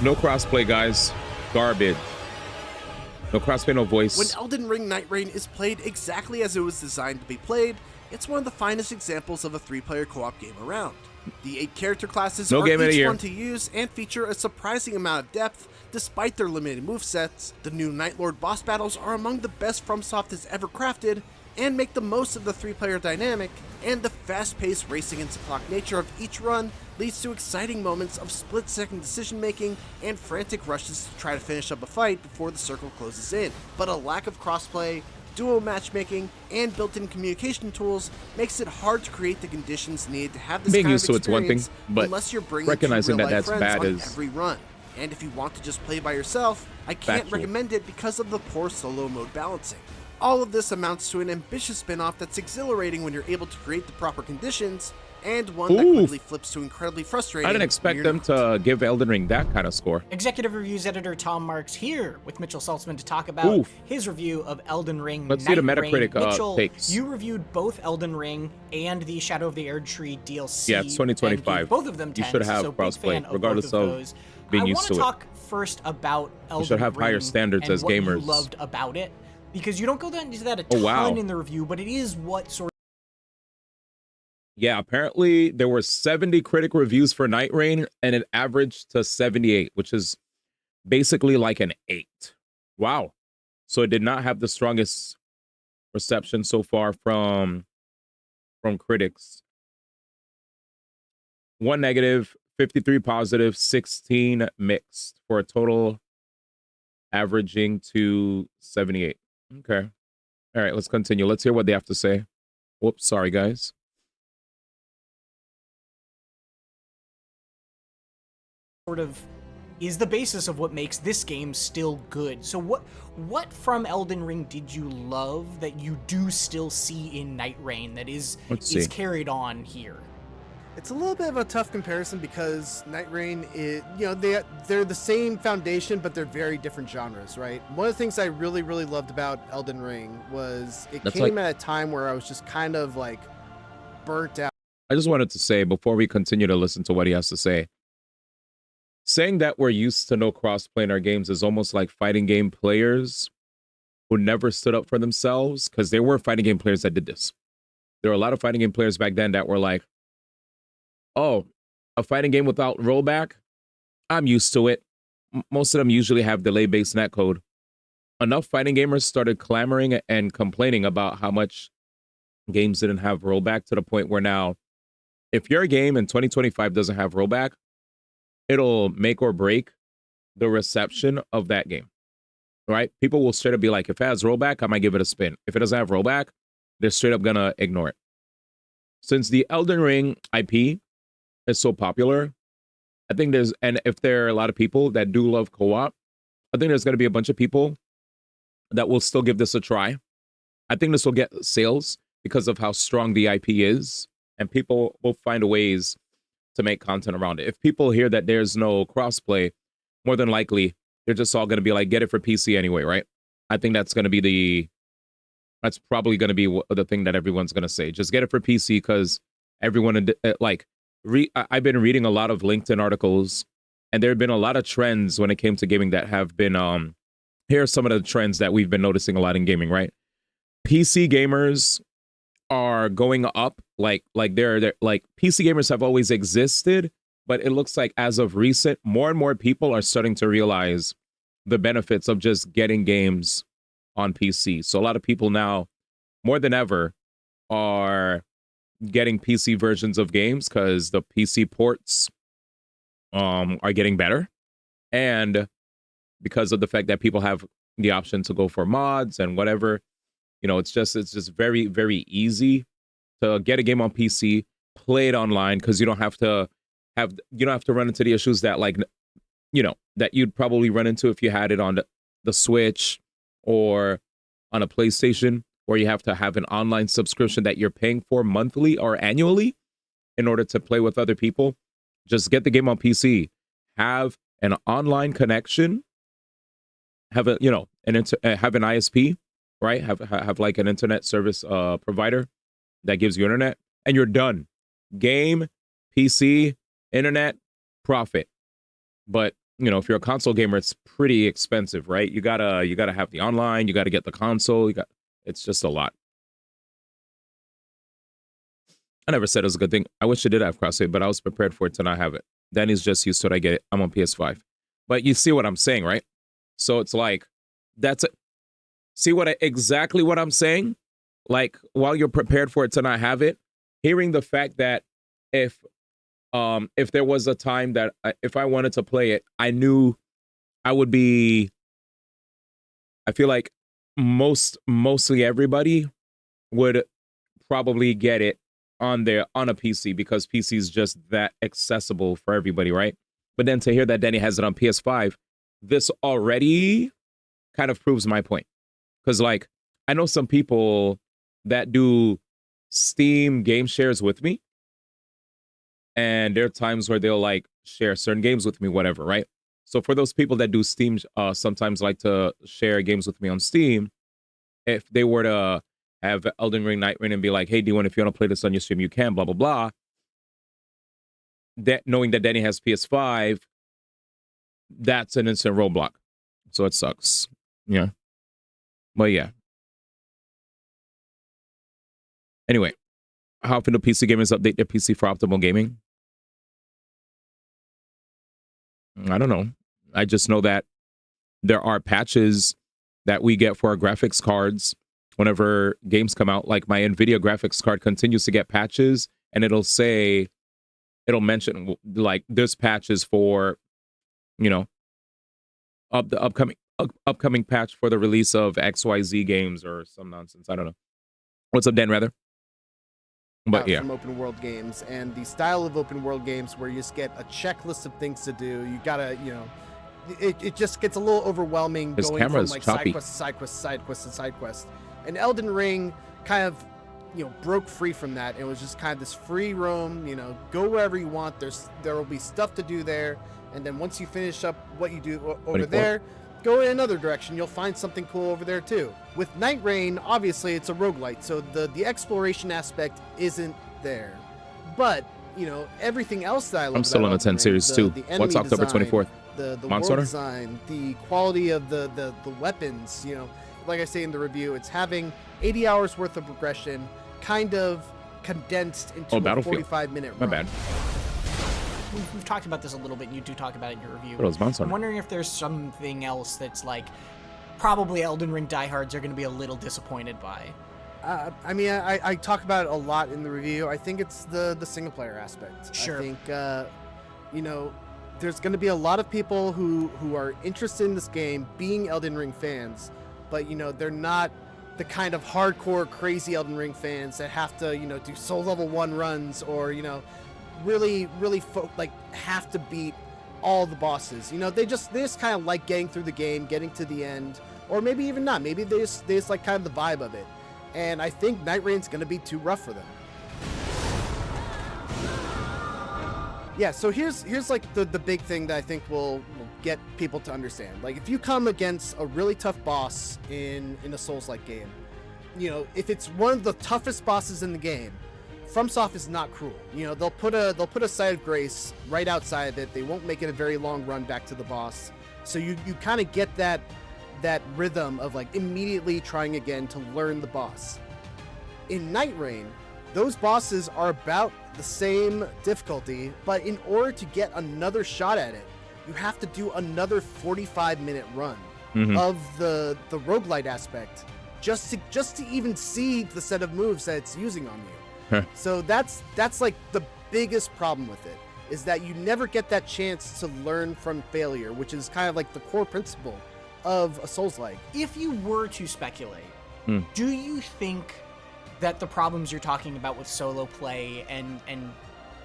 No crossplay, guys. Garbage. No crossplay, no voice. When Elden Ring Night Rain is played exactly as it was designed to be played, it's one of the finest examples of a 3-player co-op game around. The 8 character classes are each fun to use and feature a surprising amount of depth despite their limited movesets. The new Night Lord boss battles are among the best FromSoft has ever crafted and make the most of the 3-player dynamic, and the fast-paced race against the clock nature of each run leads to exciting moments of split-second decision-making and frantic rushes to try to finish up a fight before the circle closes in. But a lack of crossplay, duo matchmaking, and built-in communication tools makes it hard to create the conditions needed to have this Being kind used of to it's one thing, experience but unless you're bringing recognizing that real-life that's friends bad on is every run. And if you want to just play by yourself, I can't factual. recommend it because of the poor solo mode balancing. All of this amounts to an ambitious spin-off that's exhilarating when you're able to create the proper conditions, and one that quickly flips to incredibly frustrating. I didn't expect them to give Elden Ring that kind of score. Executive Reviews editor Tom Marks here with Mitchell Saltzman to talk about his review of Elden Ring. Let's see the Metacritic Mitchell, takes. you reviewed both Elden Ring and the Shadow of the Erdtree DLC. Yeah, it's 2025. Both of them 10s, you should have so crossplay, of regardless of being used to it. I want to talk first about Elden You should have Ring higher standards and as what gamers. you loved about it, because you don't go into that a ton in the review, but it is what sort of. Yeah, apparently there were 70 critic reviews for Night Rain, and it averaged to 78, which is basically like an 8. Wow. So it did not have the strongest reception so far from critics. 1 negative, 53 positive, 16 mixed, for a total averaging to 78. Okay. All right, let's continue. Let's hear what they have to say. Whoops, sorry, guys. Sort of is the basis of what makes this game still good. So what from Elden Ring did you love that you do still see in Night Rain that is carried on here? It's a little bit of a tough comparison because Night Rain is, they're the same foundation, but they're very different genres, right? One of the things I really, really loved about Elden Ring was it came at a time where I was just kind of like burnt out. I just wanted to say before we continue to listen to what he has to say, saying that we're used to no crossplay in our games is almost like fighting game players who never stood up for themselves, because there were fighting game players that did this. There were a lot of fighting game players back then that were like, oh, a fighting game without rollback? I'm used to it. Most of them usually have delay-based netcode. Enough fighting gamers started clamoring and complaining about how much games didn't have rollback, to the point where now, if your game in 2025 doesn't have rollback, it'll make or break the reception of that game, right? People will straight up be like, if it has rollback, I might give it a spin. If it doesn't have rollback, they're straight up gonna ignore it. Since the Elden Ring IP is so popular, I think and if there are a lot of people that do love co-op, I think there's gonna be a bunch of people that will still give this a try. I think this will get sales because of how strong the IP is, and people will find ways to make content around it. If people hear that there's no crossplay, more than likely they're just all going to be like, get it for PC anyway, right? I think that's going to be that's probably going to be the thing that everyone's going to say. Just get it for PC, because everyone I've been reading a lot of LinkedIn articles, and there have been a lot of trends when it came to gaming that have been here are some of the trends that we've been noticing a lot in gaming, right? PC gamers are going up, like they're like PC gamers have always existed, but it looks like as of recent, more and more people are starting to realize the benefits of just getting games on PC. So a lot of people now, more than ever, are getting PC versions of games because the PC ports are getting better, and because of the fact that people have the option to go for mods and whatever. It's just very, very easy to get a game on PC, play it online, because you don't have to run into the issues that that you'd probably run into if you had it on the Switch or on a PlayStation, where you have to have an online subscription that you're paying for monthly or annually in order to play with other people. Just get the game on PC, have an online connection, have an ISP. Right? Have like an internet service provider that gives you internet, and you're done. Game, PC, internet, profit. But if you're a console gamer, it's pretty expensive, right? You gotta have the online, you gotta get the console, it's just a lot. I never said it was a good thing. I wish it did have crossplay, but I was prepared for it to not have it. Danny's just used to it. I get it. I'm on PS5. But you see what I'm saying, right? So it's like, that's it. See exactly what I'm saying? Like, while you're prepared for it to not have it, hearing the fact that if there was a time that if I wanted to play it, I knew I would be. I feel like mostly everybody would probably get it on a PC, because PC is just that accessible for everybody, right? But then to hear that Danny has it on PS5, this already kind of proves my point. Because, like, I know some people that do Steam game shares with me, and there are times where they'll, like, share certain games with me, whatever, right? So for those people that do Steam, sometimes like to share games with me on Steam, if they were to have Elden Ring, Night Rain, and be like, hey, D1, if you want to play this on your stream, you can, blah, blah, blah. That, knowing that Danny has PS5, that's an instant roadblock. So it sucks. Yeah. But yeah. Anyway, how often do PC gamers update their PC for optimal gaming? I don't know. I just know that there are patches that we get for our graphics cards whenever games come out. Like my NVIDIA graphics card continues to get patches, and it'll mention like this patch is for, the upcoming patch for the release of XYZ games or some nonsense. I don't know. What's up, Dan, rather? But yeah. From open world games, and the style of open world games where you just get a checklist of things to do. You gotta, it just gets a little overwhelming. His going camera from is like choppy. side quest to side quest to side quest to side quest. And Elden Ring kind of broke free from that. It was just kind of this free roam, go wherever you want. There will be stuff to do there, and then once you finish up what you do over there, go in another direction. You'll find something cool over there too. With Night Rain, obviously it's a roguelite, so the exploration aspect isn't there. But everything else that I love. I'm still on the 10 series too. What's October 24th? The Monster world design, the quality of the weapons, like I say in the review, it's having 80 hours worth of progression kind of condensed into a 45-minute run. My bad. We've talked about this a little bit, and you do talk about it in your review. What was Monster? I'm wondering if there's something else that's like probably Elden Ring diehards are going to be a little disappointed by. I talk about it a lot in the review. I think it's the single player aspect. Sure. I think there's going to be a lot of people who are interested in this game being Elden Ring fans, but they're not the kind of hardcore crazy Elden Ring fans that have to do soul level 1 runs or really have to beat all the bosses. They just kind of like getting through the game, getting to the end, or maybe even not. Maybe they just like kind of the vibe of it. And I think Night Rain's going to be too rough for them. Yeah, so here's like the big thing that I think will get people to understand. Like, if you come against a really tough boss in a Souls-like game, if it's one of the toughest bosses in the game, FromSoft is not cruel. They'll put a site of grace right outside of it. They won't make it a very long run back to the boss. So you kind of get that rhythm of like immediately trying again to learn the boss. In Night Rain, those bosses are about the same difficulty, but in order to get another shot at it, you have to do another 45-minute run of the roguelite aspect just to even see the set of moves that it's using on you. So that's like the biggest problem with it, is that you never get that chance to learn from failure, which is kind of like the core principle of a Souls-like. If you were to speculate, do you think that the problems you're talking about with solo play and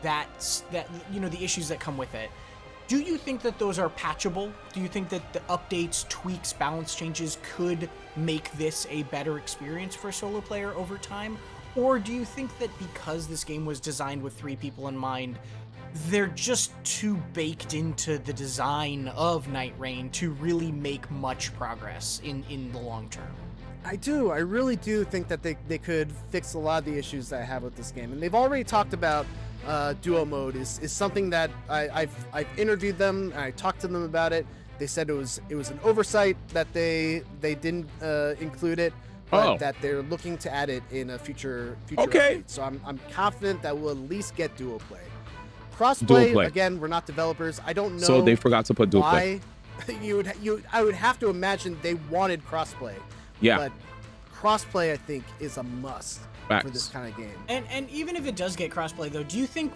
that the issues that come with it, do you think that those are patchable? Do you think that the updates, tweaks, balance changes could make this a better experience for a solo player over time? Or do you think that because this game was designed with 3 people in mind, they're just too baked into the design of Night Rain to really make much progress in the long term? I really do think that they could fix a lot of the issues that I have with this game. And they've already talked about duo mode is something that I've interviewed them, and I talked to them about it. They said it was an oversight that they didn't include it, but that they're looking to add it in a future update. So I'm confident that we'll at least get duo play. Crossplay, again, we're not developers. I don't know. So they forgot to put dual play. I would have to imagine they wanted crossplay. Yeah. But crossplay, I think, is a must for this kind of game. And even if it does get crossplay, though, do you think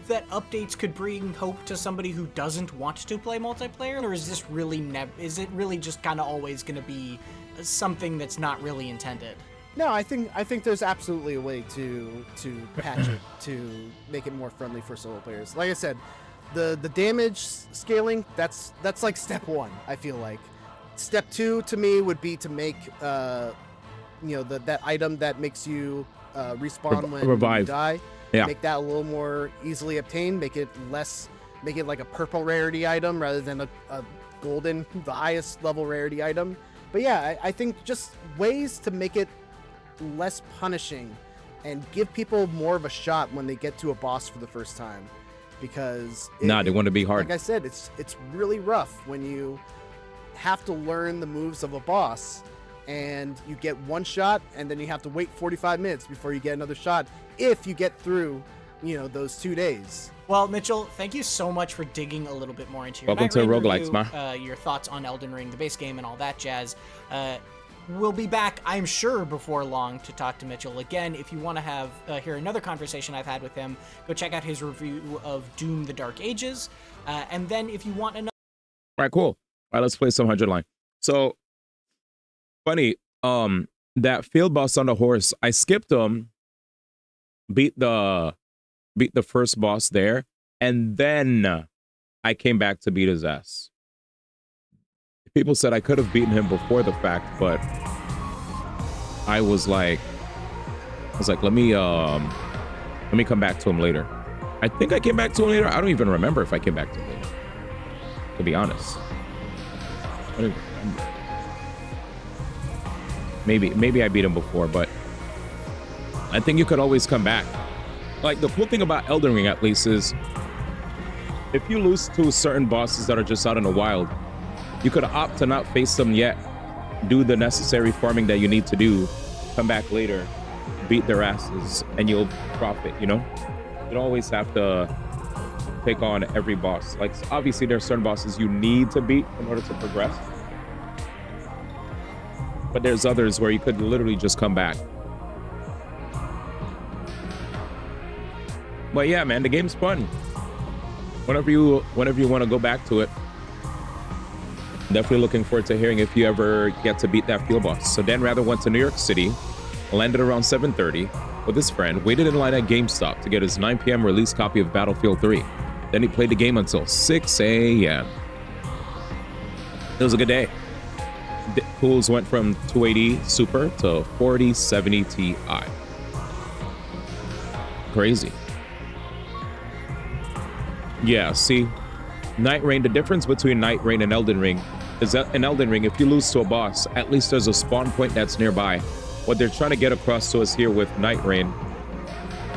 that updates could bring hope to somebody who doesn't want to play multiplayer, or is this really is it really just kind of always going to be something that's not really intended? No, I think there's absolutely a way to patch it to make it more friendly for solo players. Like I said, the damage scaling, that's like step 1, I feel like. Step 2 to me would be to make that item that makes you respawn when you die. Yeah. Make that a little more easily obtained, make it like a purple rarity item rather than a golden, the highest level rarity item. But yeah, I think just ways to make it less punishing and give people more of a shot when they get to a boss for the first time, because they want to be hard. Like I said, it's really rough when you have to learn the moves of a boss and you get one shot and then you have to wait 45 minutes before you get another shot if you get through those 2 days. Well, Mitchell, thank you so much for digging a little bit more into your Welcome Night to Rain Roguelikes, review, your thoughts on Elden Ring, the base game, and all that jazz. We'll be back, I'm sure, before long to talk to Mitchell again. If you want to hear another conversation I've had with him, go check out his review of Doom: The Dark Ages. And then if you want another... All right, cool. All right, let's play some 100 line. So, funny, that field boss on the horse, I skipped him, beat the first boss there, and then I came back to beat his ass. People said I could have beaten him before the fact, but I was like, I was like, let me come back to him later. I think I came back to him later. I don't even remember if I came back to him later, to be honest. I don't even remember. Maybe I beat him before, but I think you could always come back. Like, the cool thing about Elden Ring, at least, is if you lose to certain bosses that are just out in the wild, you could opt to not face them yet, do the necessary farming that you need to do, come back later, beat their asses, and you'll profit, you know? You don't always have to take on every boss. Like, obviously, there are certain bosses you need to beat in order to progress. But there's others where you could literally just come back. But yeah, man, the game's fun. Whenever you want to go back to it, definitely looking forward to hearing if you ever get to beat that field boss. So Dan Rather went to New York City, landed around 7:30 with his friend, waited in line at GameStop to get his 9 p.m. release copy of Battlefield 3. Then he played the game until 6 a.m. It was a good day. Pools went from 280 Super to 4070 Ti. Crazy. Yeah, see, Night Rain, the difference between Night Rain and Elden Ring is that in Elden Ring, if you lose to a boss, at least there's a spawn point that's nearby. What they're trying to get across to us here with Night Rain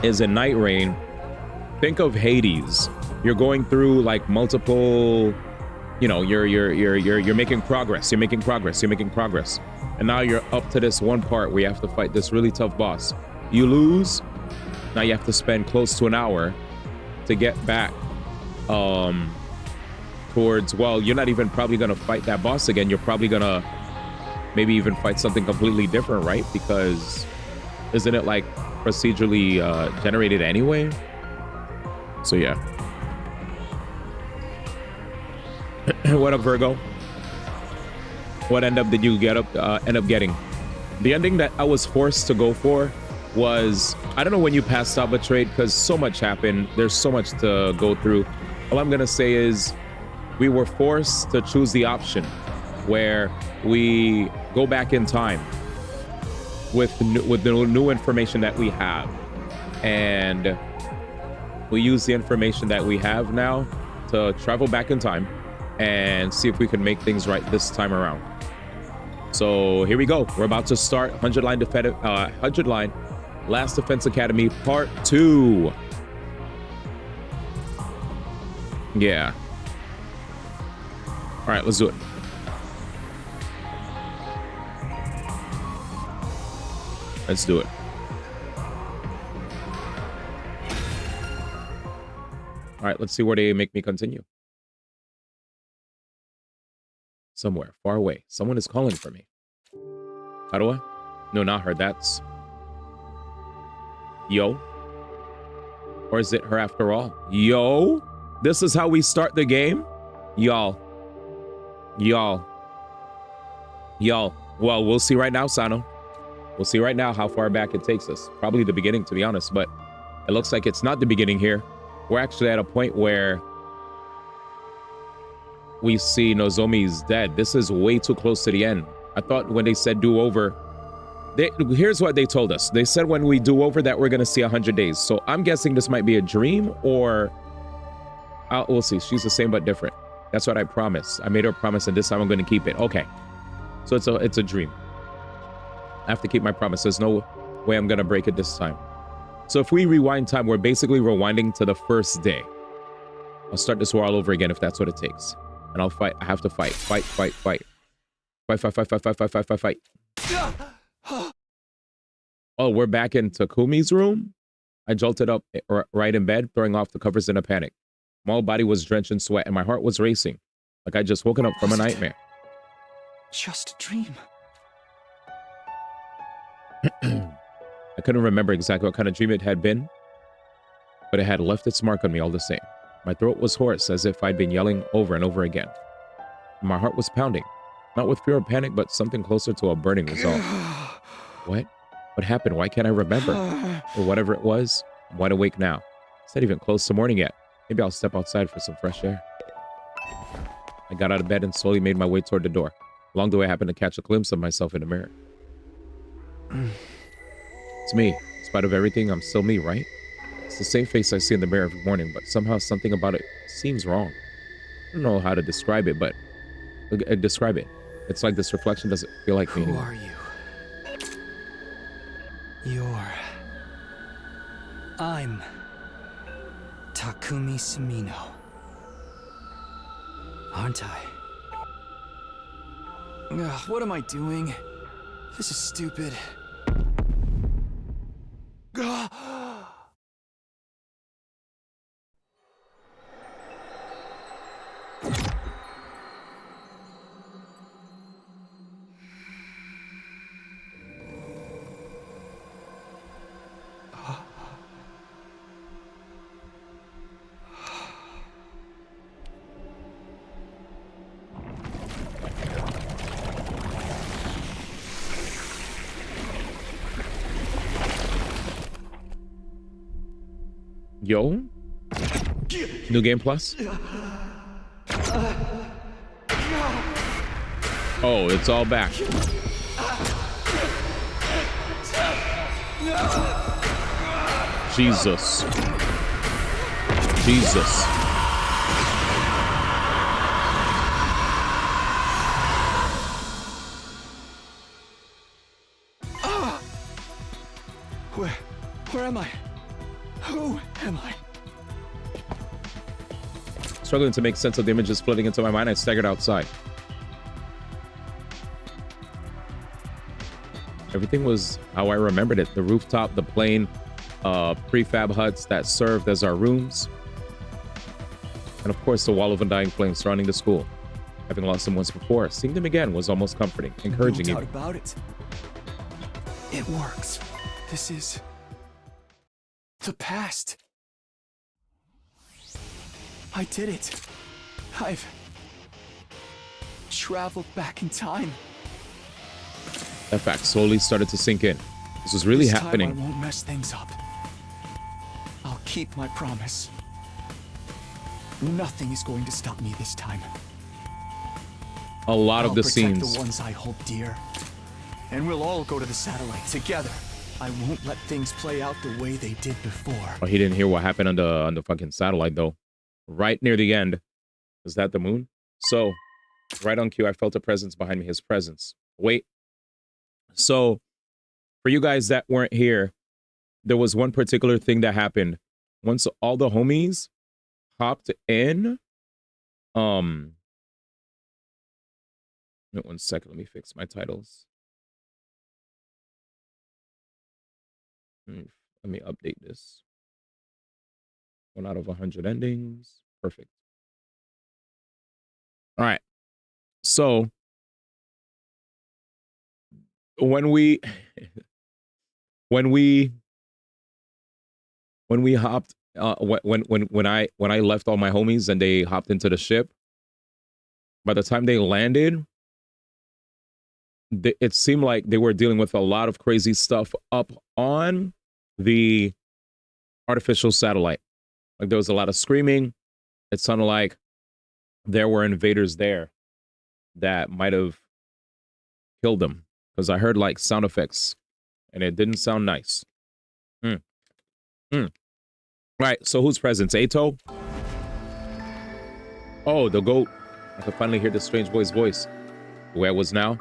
is in Night Rain, think of Hades. You're going through like multiple, you know, you're making progress, you're making progress. And now you're up to this one part where you have to fight this really tough boss. You lose, now you have to spend close to an hour to get back towards, well, you're not even probably gonna fight that boss again. You're probably gonna maybe even fight something completely different, right? Because isn't it like procedurally generated anyway? So yeah. What up, Virgo? What end up did you end up getting? The ending that I was forced to go for was, I don't know when you passed out betrayed, because so much happened. There's so much to go through. All I'm gonna say is we were forced to choose the option where we go back in time with the new information that we have, and we use the information that we have now to travel back in time and see if we can make things right this time around. So here we go. We're about to start 100 line Last Defense Academy Part 2. Yeah. All right, let's do it. Let's do it. All right, let's see where they make me continue. Somewhere far away. Someone is calling for me. How do I? No, not her. That's Yo. Or is it her after all? Yo. This is how we start the game? Y'all. Well, we'll see right now, Sano. We'll see right now how far back it takes us. Probably the beginning, to be honest, but it looks like it's not the beginning here. We're actually at a point where we see Nozomi's dead. This is way too close to the end. I thought when they said do over, here's what they told us. They said when we do over that we're going to see 100 days. So I'm guessing this might be a dream, or we'll see. She's the same but different. That's what I promised. I made her a promise, and this time I'm going to keep it. Okay. So it's a dream. I have to keep my promise. There's no way I'm going to break it this time. So if we rewind time, we're basically rewinding to the first day. I'll start this war all over again if that's what it takes. And I'll fight. I have to fight. Fight. Oh, we're back in Takumi's room? I jolted up right in bed, throwing off the covers in a panic. My whole body was drenched in sweat and my heart was racing, like I'd just woken up from a nightmare. Just a dream. I couldn't remember exactly what kind of dream it had been, but it had left its mark on me all the same. My throat was hoarse, as if I'd been yelling over and over again. My heart was pounding, not with fear or panic, but something closer to a burning resolve. What? What happened? Why can't I remember? Or whatever it was, I'm wide awake now. It's not even close to morning yet. Maybe I'll step outside for some fresh air. I got out of bed and slowly made my way toward the door. Along the way, I happened to catch a glimpse of myself in the mirror. It's me, spite of everything, I'm still me, right? It's the same face I see in the mirror every morning, but somehow something about it seems wrong. I don't know how to describe it, but describe it. It's like this reflection doesn't feel like me anymore. Who are you? I'm Takumi Sumino. Aren't I? Ugh, what am I doing? This is stupid. Ugh. Yo? New Game Plus? Oh, it's all back. Jesus. Jesus. Where am I? Who am I? Struggling to make sense of the images flooding into my mind, I staggered outside. Everything was how I remembered it. The rooftop, the plain prefab huts that served as our rooms. And of course, the wall of undying flames surrounding the school. Having lost them once before, seeing them again was almost comforting, encouraging No doubt even. about it. It works. This is the past. I did it. I've traveled back in time. That fact slowly started to sink in. This was really This happening. time I won't mess things up. I'll keep my promise. Nothing is going to stop me this time. A lot of the protect scenes. the ones I hold dear. And we'll all go to the satellite together. I won't let things play out the way they did before. Oh, he didn't hear what happened on the fucking satellite though. Right near the end. Is that the moon? So, right on cue, I felt a presence behind me. His presence. Wait. So, for you guys that weren't here, there was one particular thing that happened. Once all the homies hopped in, wait 1 second, let me fix my titles. Let me update this. 1 out of 100 endings. Perfect. All right. So when we hopped when I left all my homies and they hopped into the ship, by the time they landed, it seemed like they were dealing with a lot of crazy stuff up on the artificial satellite. Like there was a lot of screaming. It sounded like there were invaders there that might have killed them, because I heard like sound effects and it didn't sound nice. Right, so who's present? Ato? Oh, the goat. I could finally hear the strange boy's voice. The way I was now,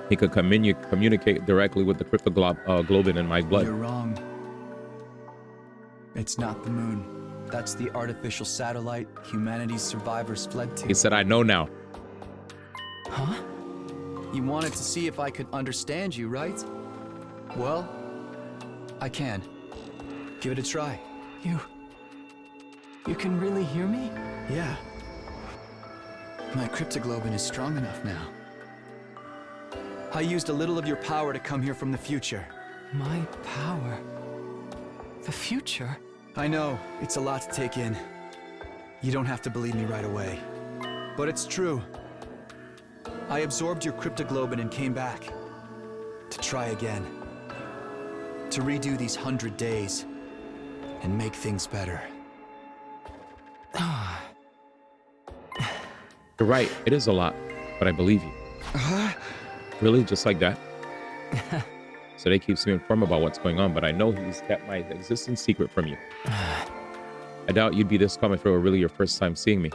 he could communicate directly with the cryptoglobin in my blood. You're wrong. It's not the moon. That's the artificial satellite humanity's survivors fled to. He said, I know now. Huh? You wanted to see if I could understand you, right? Well, I can. Give it a try. You can really hear me? Yeah. My cryptoglobin is strong enough now. I used a little of your power to come here from the future. My power? The future? I know, it's a lot to take in. You don't have to believe me right away. But it's true. I absorbed your cryptoglobin and came back. To try again. To redo these 100 days. And make things better. You're right, it is a lot, but I believe you. Really? Just like that? So they keeps me informed about what's going on, but I know he's kept my existence secret from you. I doubt you'd be this calm if it were really your first time seeing me.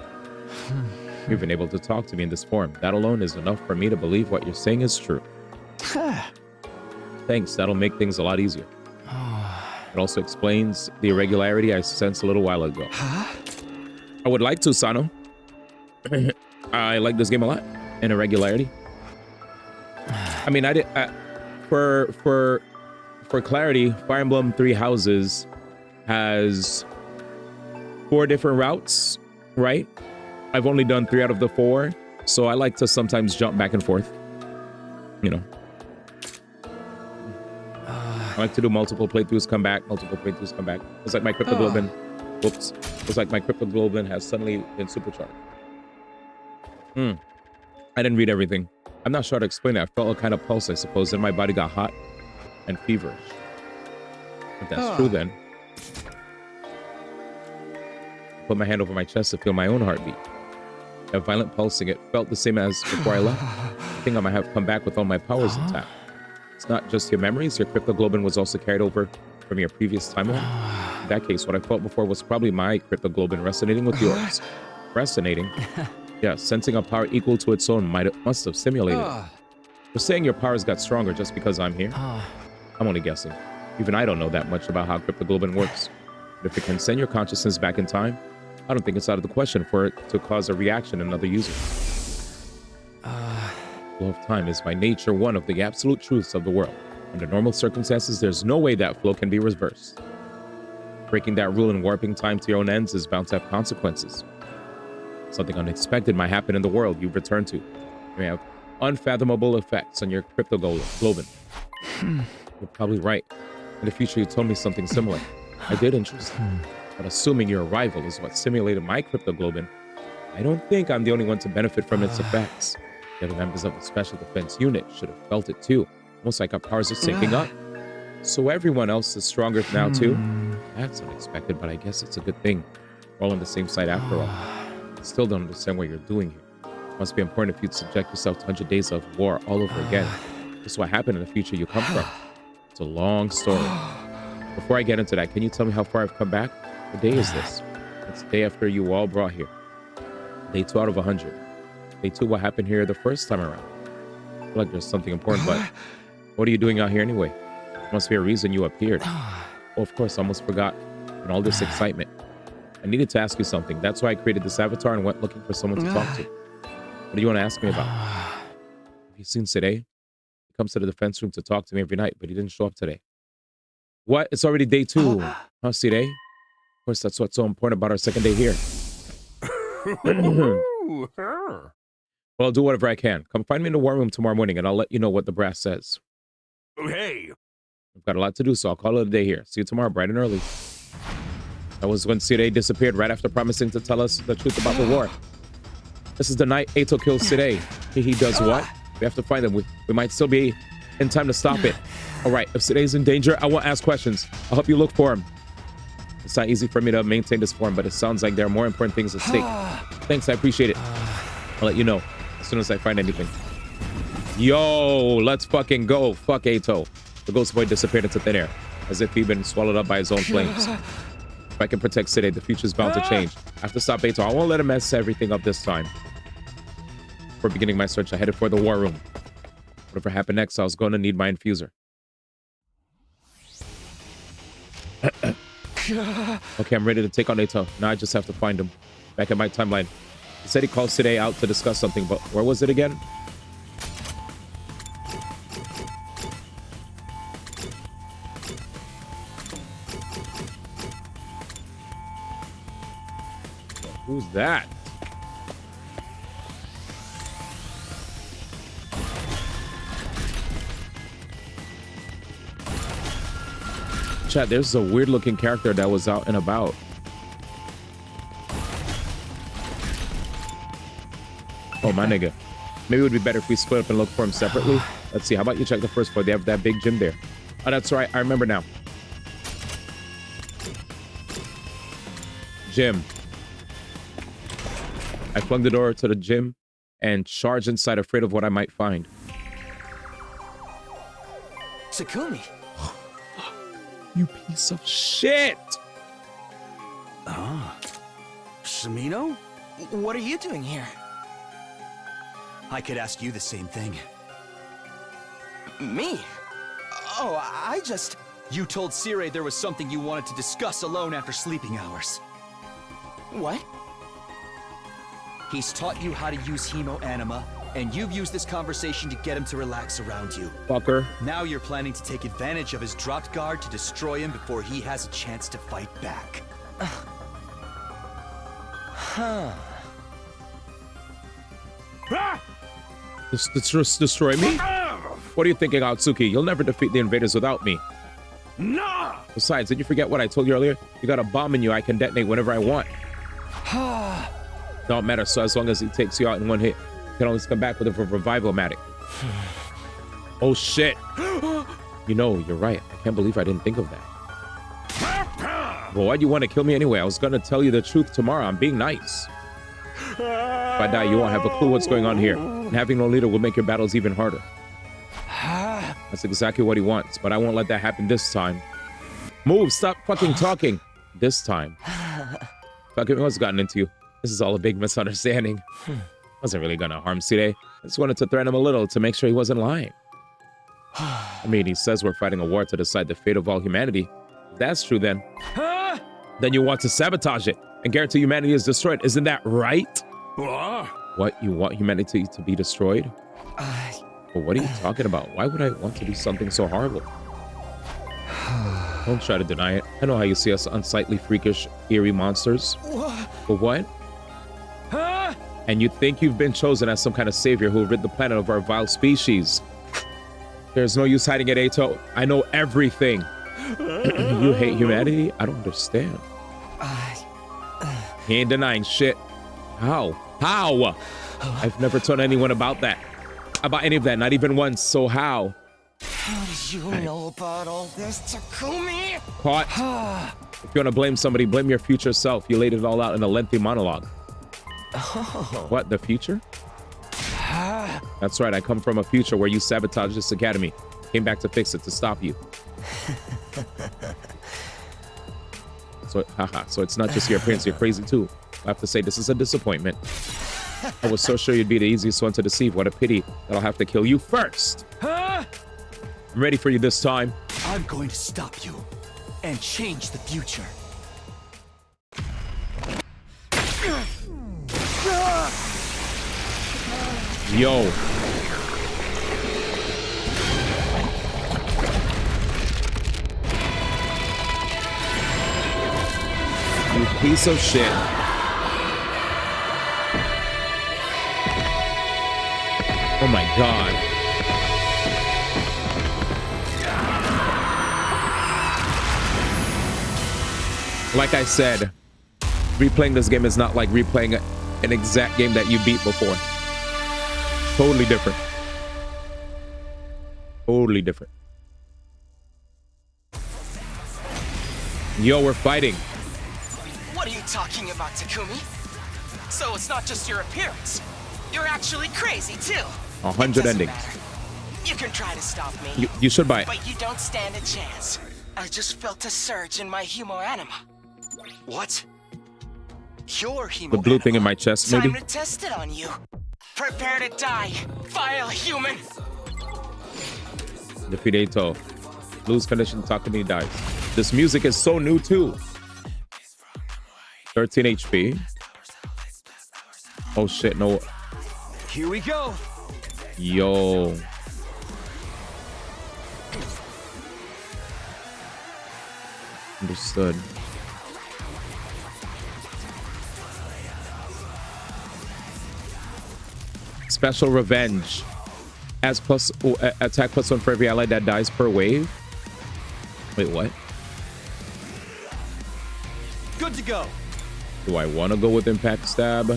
You've been able to talk to me in this form. That alone is enough for me to believe what you're saying is true. Thanks, that'll make things a lot easier. It also explains the irregularity I sensed a little while ago. I would like to, Sano. I like this game a lot. And irregularity. I mean, for clarity, Fire Emblem Three Houses has 4 different routes, right? I've only done 3 out of the 4, so I like to sometimes jump back and forth. You know. I like to do multiple playthroughs, come back, multiple playthroughs, come back. It's like my cryptoglobin. Whoops. It's like my cryptoglobin has suddenly been supercharged. I didn't read everything. I'm not sure how to explain it. I felt a kind of pulse, I suppose, and my body got hot and feverish. If that's true, then. I put my hand over my chest to feel my own heartbeat. A violent pulsing. It felt the same as before I left. I think I might have come back with all my powers intact. It's not just your memories. Your cryptoglobin was also carried over from your previous timeline. In that case, what I felt before was probably my cryptoglobin resonating with yours. Resonating? Yeah, sensing a power equal to its own must have stimulated it. You're saying your powers got stronger just because I'm here? I'm only guessing. Even I don't know that much about how cryptoglobin works. But if it can send your consciousness back in time, I don't think it's out of the question for it to cause a reaction in another user. Flow of time is by nature one of the absolute truths of the world. Under normal circumstances, there's no way that flow can be reversed. Breaking that rule and warping time to your own ends is bound to have consequences. Something unexpected might happen in the world you've returned to. You may have unfathomable effects on your cryptoglobin. You're probably right. In the future, you told me something similar. I did, interesting. But assuming your arrival is what stimulated my cryptoglobin, I don't think I'm the only one to benefit from its effects. The other members of the Special Defense Unit should have felt it too. Almost like our powers are syncing up. So everyone else is stronger now too? That's unexpected, but I guess it's a good thing. We're all on the same side after all. I still don't understand what you're doing here. It must be important if you'd subject yourself to 100 days of war all over again. This is what happened in the future you come from. It's a long story. Before I get into that, can you tell me how far I've come back? What day is this? It's the day after you were all brought here. Day 2 out of 100. Day 2, what happened here the first time around? I feel like there's something important, but what are you doing out here anyway? There must be a reason you appeared. Oh, of course, I almost forgot. In all this excitement, I needed to ask you something. That's why I created this avatar and went looking for someone to talk to. What do you want to ask me about? Have you seen Side? He comes to the defense room to talk to me every night, but he didn't show up today. What? It's already day 2. Huh, Side? Of course, that's what's so important about our second day here. Well, I'll do whatever I can. Come find me in the war room tomorrow morning, and I'll let you know what the brass says. Hey! I've got a lot to do, so I'll call it a day here. See you tomorrow, bright and early. That was when Side disappeared right after promising to tell us the truth about the war. This is the night Eito kills Side. He does what? We have to find him. We might still be in time to stop it. All right, if Side's in danger, I won't ask questions. I'll help you look for him. It's not easy for me to maintain this form, but it sounds like there are more important things at stake. Thanks, I appreciate it. I'll let you know as soon as I find anything. Yo, let's fucking go. Fuck Eito. The ghost boy disappeared into thin air, as if he'd been swallowed up by his own flames. If I can protect Side, the future's bound to change. I have to stop Eito. I won't let him mess everything up this time. Before beginning my search, I headed for the war room. Whatever happened next, I was going to need my infuser. Okay, I'm ready to take on Eito. Now I just have to find him. Back in my timeline. He said he called Side out to discuss something, but where was it again? Who's that? Chat, there's a weird looking character that was out and about. Oh, my nigga. Maybe it would be better if we split up and look for him separately. Let's see. How about you check the first floor? They have that big gym there. Oh, that's right. I remember now. Gym. I flung the door to the gym and charged inside, afraid of what I might find. Takumi. You piece of shit. Samino? What are you doing here? I could ask you the same thing. Me? Oh, I just... You told Sire there was something you wanted to discuss alone after sleeping hours. What? He's taught you how to use Hemo Anima, and you've used this conversation to get him to relax around you. Fucker. Now you're planning to take advantage of his dropped guard to destroy him before he has a chance to fight back. Huh. Destroy me? What are you thinking, Atsuki? You'll never defeat the invaders without me. Nah! Besides, did you forget what I told you earlier? You got a bomb in you I can detonate whenever I want. Don't matter, so as long as he takes you out in one hit, you can always come back with a revival-matic. Oh shit. You know, you're right. I can't believe I didn't think of that. Well, why'd you want to kill me anyway? I was gonna tell you the truth tomorrow. I'm being nice. If I die, you won't have a clue what's going on here. And having no leader will make your battles even harder. That's exactly what he wants, but I won't let that happen this time. Move, stop fucking talking. This time. Fuck it, what's gotten into you? This is all a big misunderstanding. Wasn't really gonna harm Sire. I just wanted to threaten him a little to make sure he wasn't lying. I mean, he says we're fighting a war to decide the fate of all humanity. If that's true, then you want to sabotage it and guarantee humanity is destroyed. Isn't that right? What? You want humanity to be destroyed? Well, what are you talking about? Why would I want to do something so horrible? Don't try to deny it. I know how you see us unsightly, freakish, eerie monsters. But what? And you think you've been chosen as some kind of savior who will rid the planet of our vile species. There's no use hiding it, Eito. I know everything. You hate humanity? I don't understand. He ain't denying shit. How? How? I've never told anyone about that. About any of that, not even once. So how? How did you know about all this, Takumi? Caught. If you want to blame somebody, blame your future self. You laid it all out in a lengthy monologue. What, the future? That's right, I come from a future where you sabotaged this academy. Came back to fix it, to stop you. So it's not just your appearance, you're crazy too. I have to say, this is a disappointment. I was so sure you'd be the easiest one to deceive. What a pity that I'll have to kill you first. I'm ready for you this time. I'm going to stop you and change the future. Yo. You piece of shit. Oh my god. Like I said, replaying this game is not like replaying an exact game that you beat before. Totally different. Totally different. Yo, we're fighting. What are you talking about, Takumi? So it's not just your appearance. You're actually crazy, too. 100 endings. You can try to stop me. You should buy it. But you don't stand a chance. I just felt a surge in my Hemo Anima. What? Your Hemo The blue thing in my chest, maybe? Time to test it on you. Prepare to die, vile human. Defeat Eito. Lose condition, Takumi dies. This music is so new too. 13 HP. Oh shit, no. Here we go. Yo. Understood. Special revenge. As plus attack +1 for every ally that dies per wave. Wait, what? Good to go. Do I want to go with impact stab?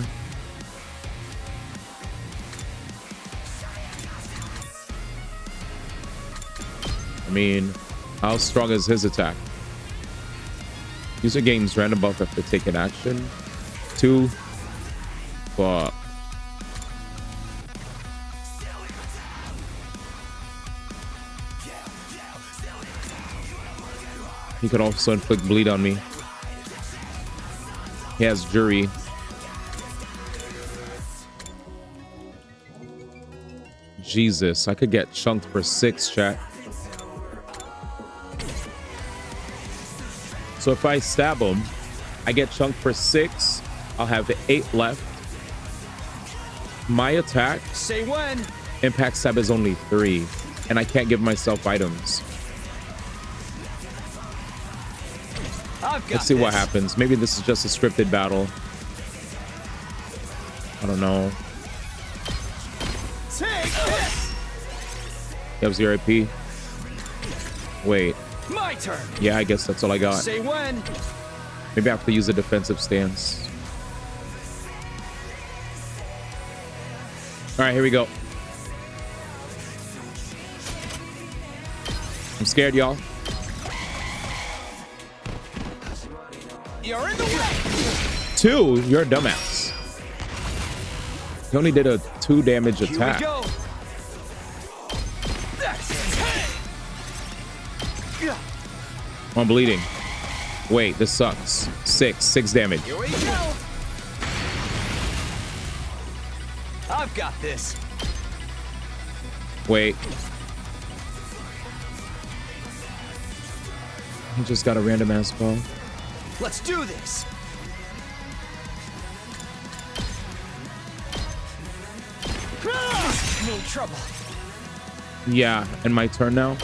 I mean, how strong is his attack? User gains random buff after taking action. 2. Fuck. He could also inflict bleed on me. He has jury. Jesus, I could get chunked for 6, chat. So if I stab him, I get chunked for 6. I'll have 8 left. My attack, Say when. impact stab is only 3, and I can't give myself items. Let's see what happens. Maybe this is just a scripted battle. I don't know. Take this. You have 0 AP. Wait. My turn. Yeah, I guess that's all I got. Say when. Maybe I have to use a defensive stance. All right, here we go. I'm scared, y'all. You're in the way. 2? You're a dumbass. He only did a 2 damage attack. Here we go. I'm bleeding. Wait, this sucks. 6 damage. Here we go. I've got this. Wait. He just got a random ass ball. Let's do this. No trouble. Yeah, and my turn now.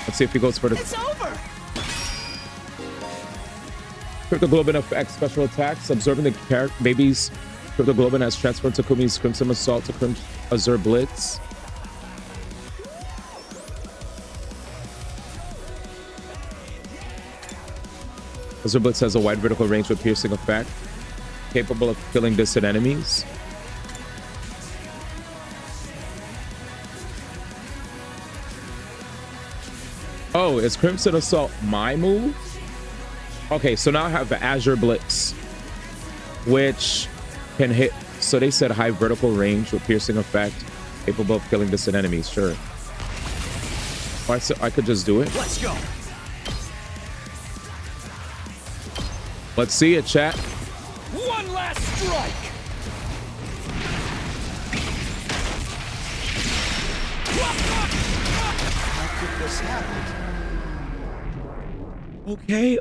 Let's see if he goes for the It's over. Cryptoglobin effect special attacks. Absorbing the babies. Cryptoglobin has transferred Takumi's Crimson Assault to Azure Blitz. Azure Blitz has a wide vertical range with piercing effect, capable of killing distant enemies. Oh, is Crimson Assault my move? Okay, so now I have the Azure Blitz, which can hit. So they said high vertical range with piercing effect, capable of killing distant enemies. Sure. I could just do it. Let's go. Let's see it, chat. One last strike. How could this happen? Okay.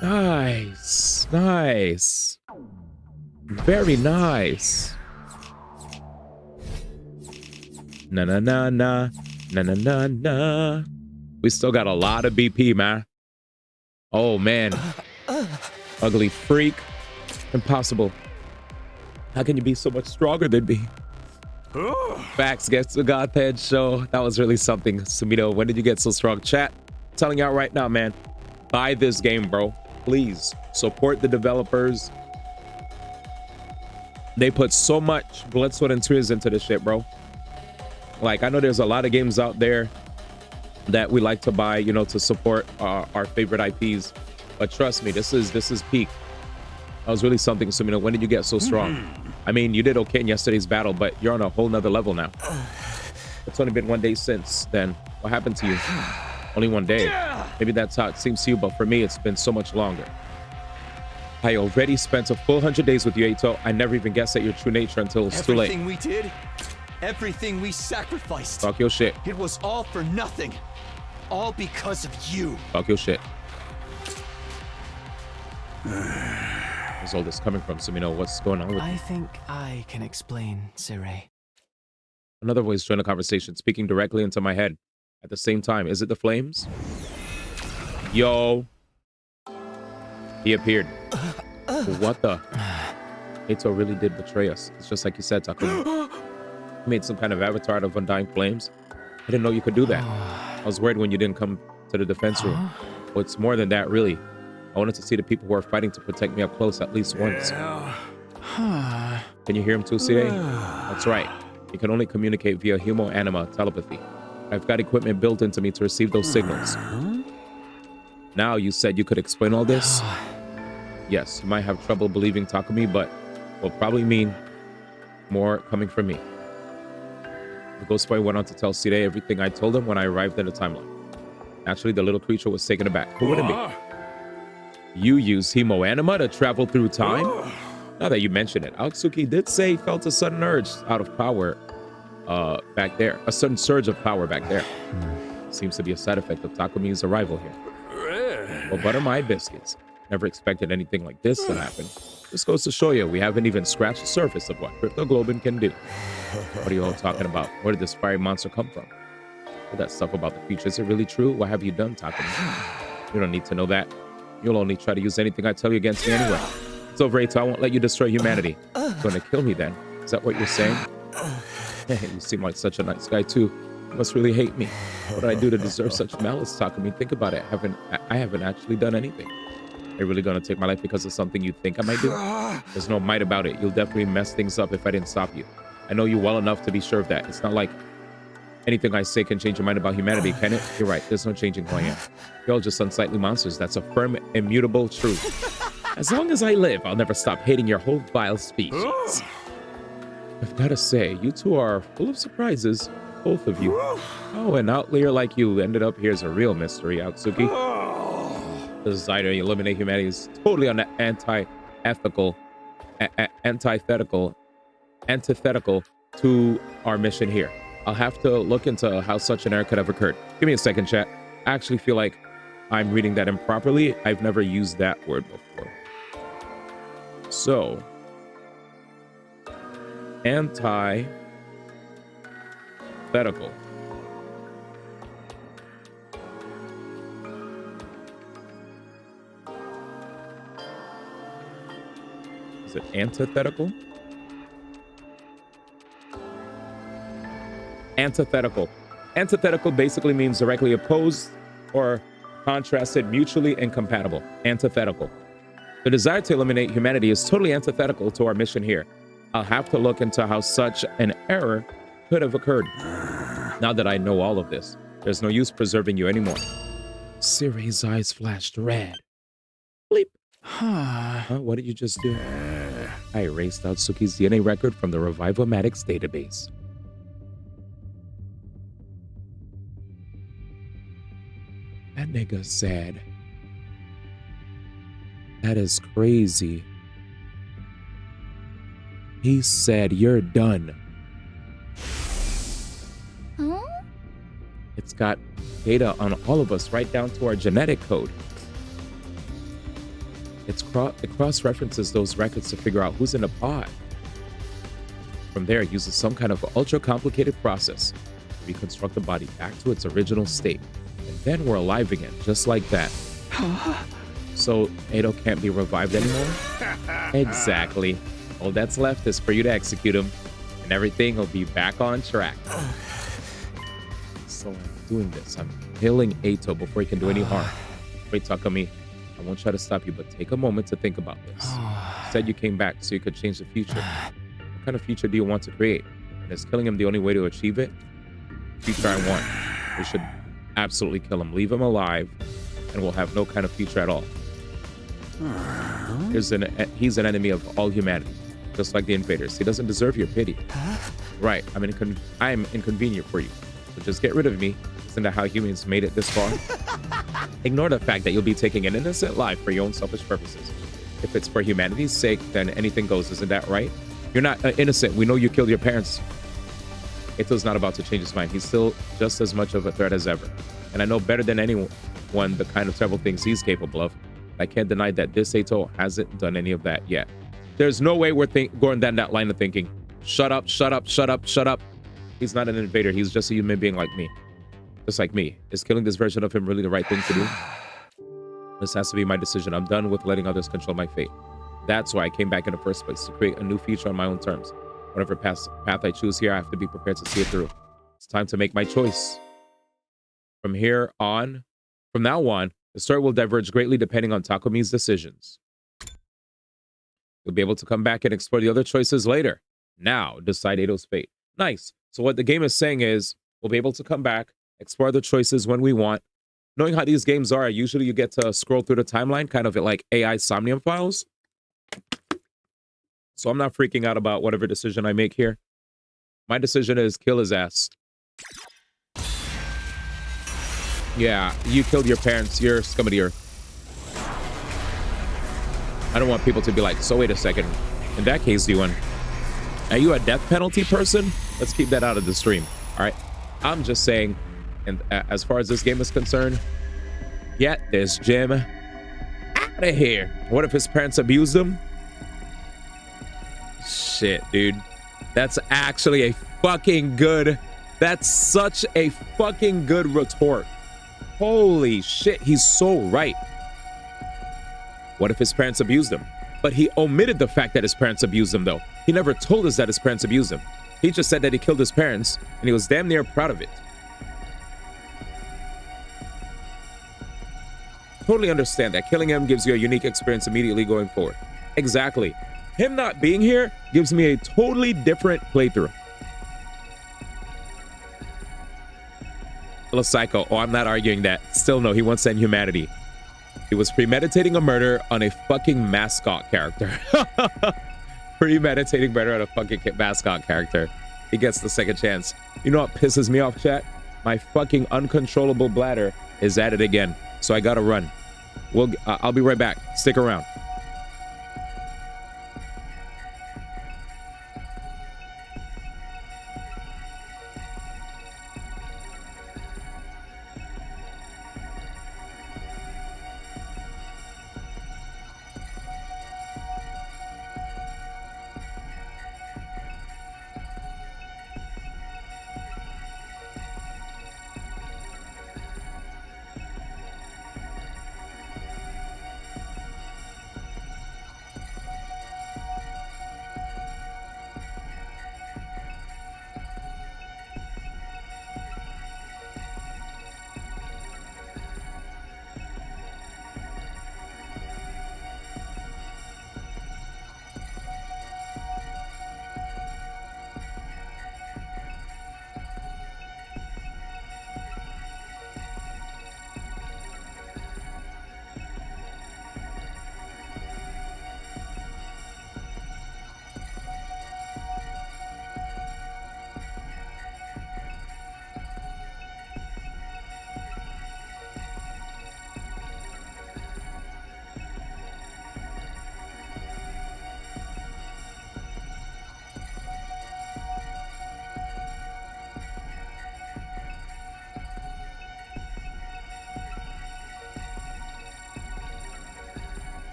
Nice. Very nice. Na. We still got a lot of BP, man. Oh, man. Ugly freak. Impossible. How can you be so much stronger than me? Facts gets the Godhead show. That was really something. Sumito, when did you get so strong? Chat, I'm telling you out right now, man. Buy this game, bro. Please support the developers. They put so much blood, sweat, and tears into this shit, bro. Like, I know there's a lot of games out there that we like to buy, you know, to support our favorite IPs. But trust me, this is peak. That was really something, Sumito. When did you get so strong? I mean, you did okay in yesterday's battle, but you're on a whole nother level now. It's only been 1 day since then. What happened to you? Only 1 day. Maybe that's how it seems to you, but for me, it's been so much longer. I already spent a full 100 days with you, Eito. I never even guessed at your true nature until it's too late. Everything we did, everything we sacrificed. Talk your shit. It was all for nothing. All because of you. Talk your shit. Where's all this coming from, Sumino? What's going on with I you? think I can explain, Sirei. Another voice joined the conversation, speaking directly into my head. At the same time, is it the flames? Yo. He appeared. What the? Eito really did betray us. It's just like you said, Takuma. He made some kind of avatar out of undying flames. I didn't know you could do that. I was worried when you didn't come to the defense room. Well, it's more than that, really. I wanted to see the people who are fighting to protect me up close at least once. Can you hear him too, Sirei? That's right. You can only communicate via humo-anima telepathy. I've got equipment built into me to receive those signals. Now, you said you could explain all this? Yes, you might have trouble believing Takumi, but will probably mean more coming from me. The ghost boy went on to tell Sirei everything I told him when I arrived in the timeline. Naturally, the little creature was taken aback. Who wouldn't be? You used hemoanima to travel through time? Now that you mention it, Aotsuki did say he felt a sudden urge out of power back there. A sudden surge of power back there. Seems to be a side effect of Takumi's arrival here. Well, butter my biscuits. Never expected anything like this to happen. This goes to show you, we haven't even scratched the surface of what Cryptoglobin can do. What are you all talking about? Where did this fiery monster come from? All that stuff about the future, is it really true? What have you done, Takumi? You don't need to know that. You'll only try to use anything I tell you against me anyway. It's over, Eito. I won't let you destroy humanity. You're going to kill me then. Is that what you're saying? You seem like such a nice guy, too. You must really hate me. What did I do to deserve such malice, Takumi? Think about it. I haven't actually done anything. Are you really going to take my life because of something you think I might do? There's no might about it. You'll definitely mess things up if I didn't stop you. I know you well enough to be sure of that. It's not like anything I say can change your mind about humanity, can it? You're right. There's no changing who I am. You're all just unsightly monsters. That's a firm, immutable truth. As long as I live, I'll never stop hating your whole vile species. I've got to say, you two are full of surprises. Both of you. Oh, an outlier like you ended up here is a real mystery, Aotsuki. The desire to eliminate humanity is totally antithetical to our mission here. I'll have to look into how such an error could have occurred. Give me a second, chat. I actually feel like I'm reading that improperly. I've never used that word before. So, antithetical. Is it antithetical? Antithetical. Antithetical basically means directly opposed or contrasted, mutually incompatible. Antithetical. The desire to eliminate humanity is totally antithetical to our mission here. I'll have to look into how such an error could have occurred. Now that I know all of this, there's no use preserving you anymore. Siri's eyes flashed red. Bleep. Huh? What did you just do? I erased Aotsuki's DNA record from the Revivomatics database. That nigga's sad. That is crazy. He said, you're done. Huh? It's got data on all of us, right down to our genetic code. It cross-references those records to figure out who's in the pod. From there, it uses some kind of ultra-complicated process to reconstruct the body back to its original state. And then we're alive again, just like that. So, Eito can't be revived anymore? Exactly. All that's left is for you to execute him, and everything will be back on track. So I'm doing this. I'm killing Eito before he can do any harm. Wait, Takumi. I won't try to stop you, but take a moment to think about this. You said you came back so you could change the future. What kind of future do you want to create? And is killing him the only way to achieve it? The future I want. We should absolutely kill him. Leave him alive, and we'll have no kind of future at all. He's an enemy of all humanity, just like the invaders. He doesn't deserve your pity. Right, I'm inconvenient for you. So just get rid of me. Isn't that how humans made it this far? Ignore the fact that you'll be taking an innocent life for your own selfish purposes. If it's for humanity's sake, then anything goes. Isn't that right? You're not innocent. We know you killed your parents. Eito's not about to change his mind. He's still just as much of a threat as ever. And I know better than anyone the kind of terrible things he's capable of. I can't deny that this Eito hasn't done any of that yet. There's no way we're going down that line of thinking. Shut up, shut up, shut up, shut up. He's not an invader. He's just a human being like me. Just like me. Is killing this version of him really the right thing to do? This has to be my decision. I'm done with letting others control my fate. That's why I came back in the first place, to create a new future on my own terms. Whatever path I choose here, I have to be prepared to see it through. It's time to make my choice. From now on, the story will diverge greatly depending on Takumi's decisions. You'll be able to come back and explore the other choices later. Now, decide Eito's fate. Nice. So what the game is saying is, we'll be able to come back, explore the choices when we want. Knowing how these games are, usually you get to scroll through the timeline, kind of like AI Somnium files. So I'm not freaking out about whatever decision I make here. My decision is kill his ass. Yeah, you killed your parents. You're scum of the earth. I don't want people to be like, so wait a second. In that case, D1, are you a death penalty person? Let's keep that out of the stream. All right. I'm just saying, and as far as this game is concerned, get this Jim out of here. What if his parents abused him? Shit, dude. That's actually a fucking good. That's such a fucking good retort. Holy shit, he's so right. What if his parents abused him? But he omitted the fact that his parents abused him, though. He never told us that his parents abused him. He just said that he killed his parents, and he was damn near proud of it. Totally understand that killing him gives you a unique experience immediately going forward. Exactly. Him not being here gives me a totally different playthrough. Little psycho. Oh, I'm not arguing that. Still no, he wants to end humanity. He was premeditating a murder on a fucking mascot character. Premeditating murder on a fucking mascot character. He gets the second chance. You know what pisses me off, chat? My fucking uncontrollable bladder is at it again. So I gotta run. I'll be right back. Stick around.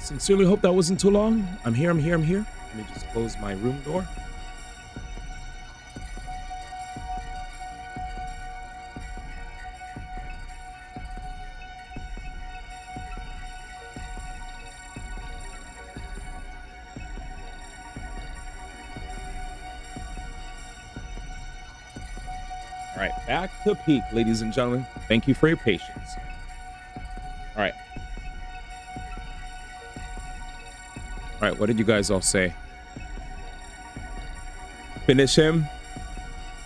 sincerely hope that wasn't too long. I'm here. Let me just close my room door. All right, back to peak, ladies and gentlemen. Thank you for your patience. All right. All right, what did you guys all say? Finish him?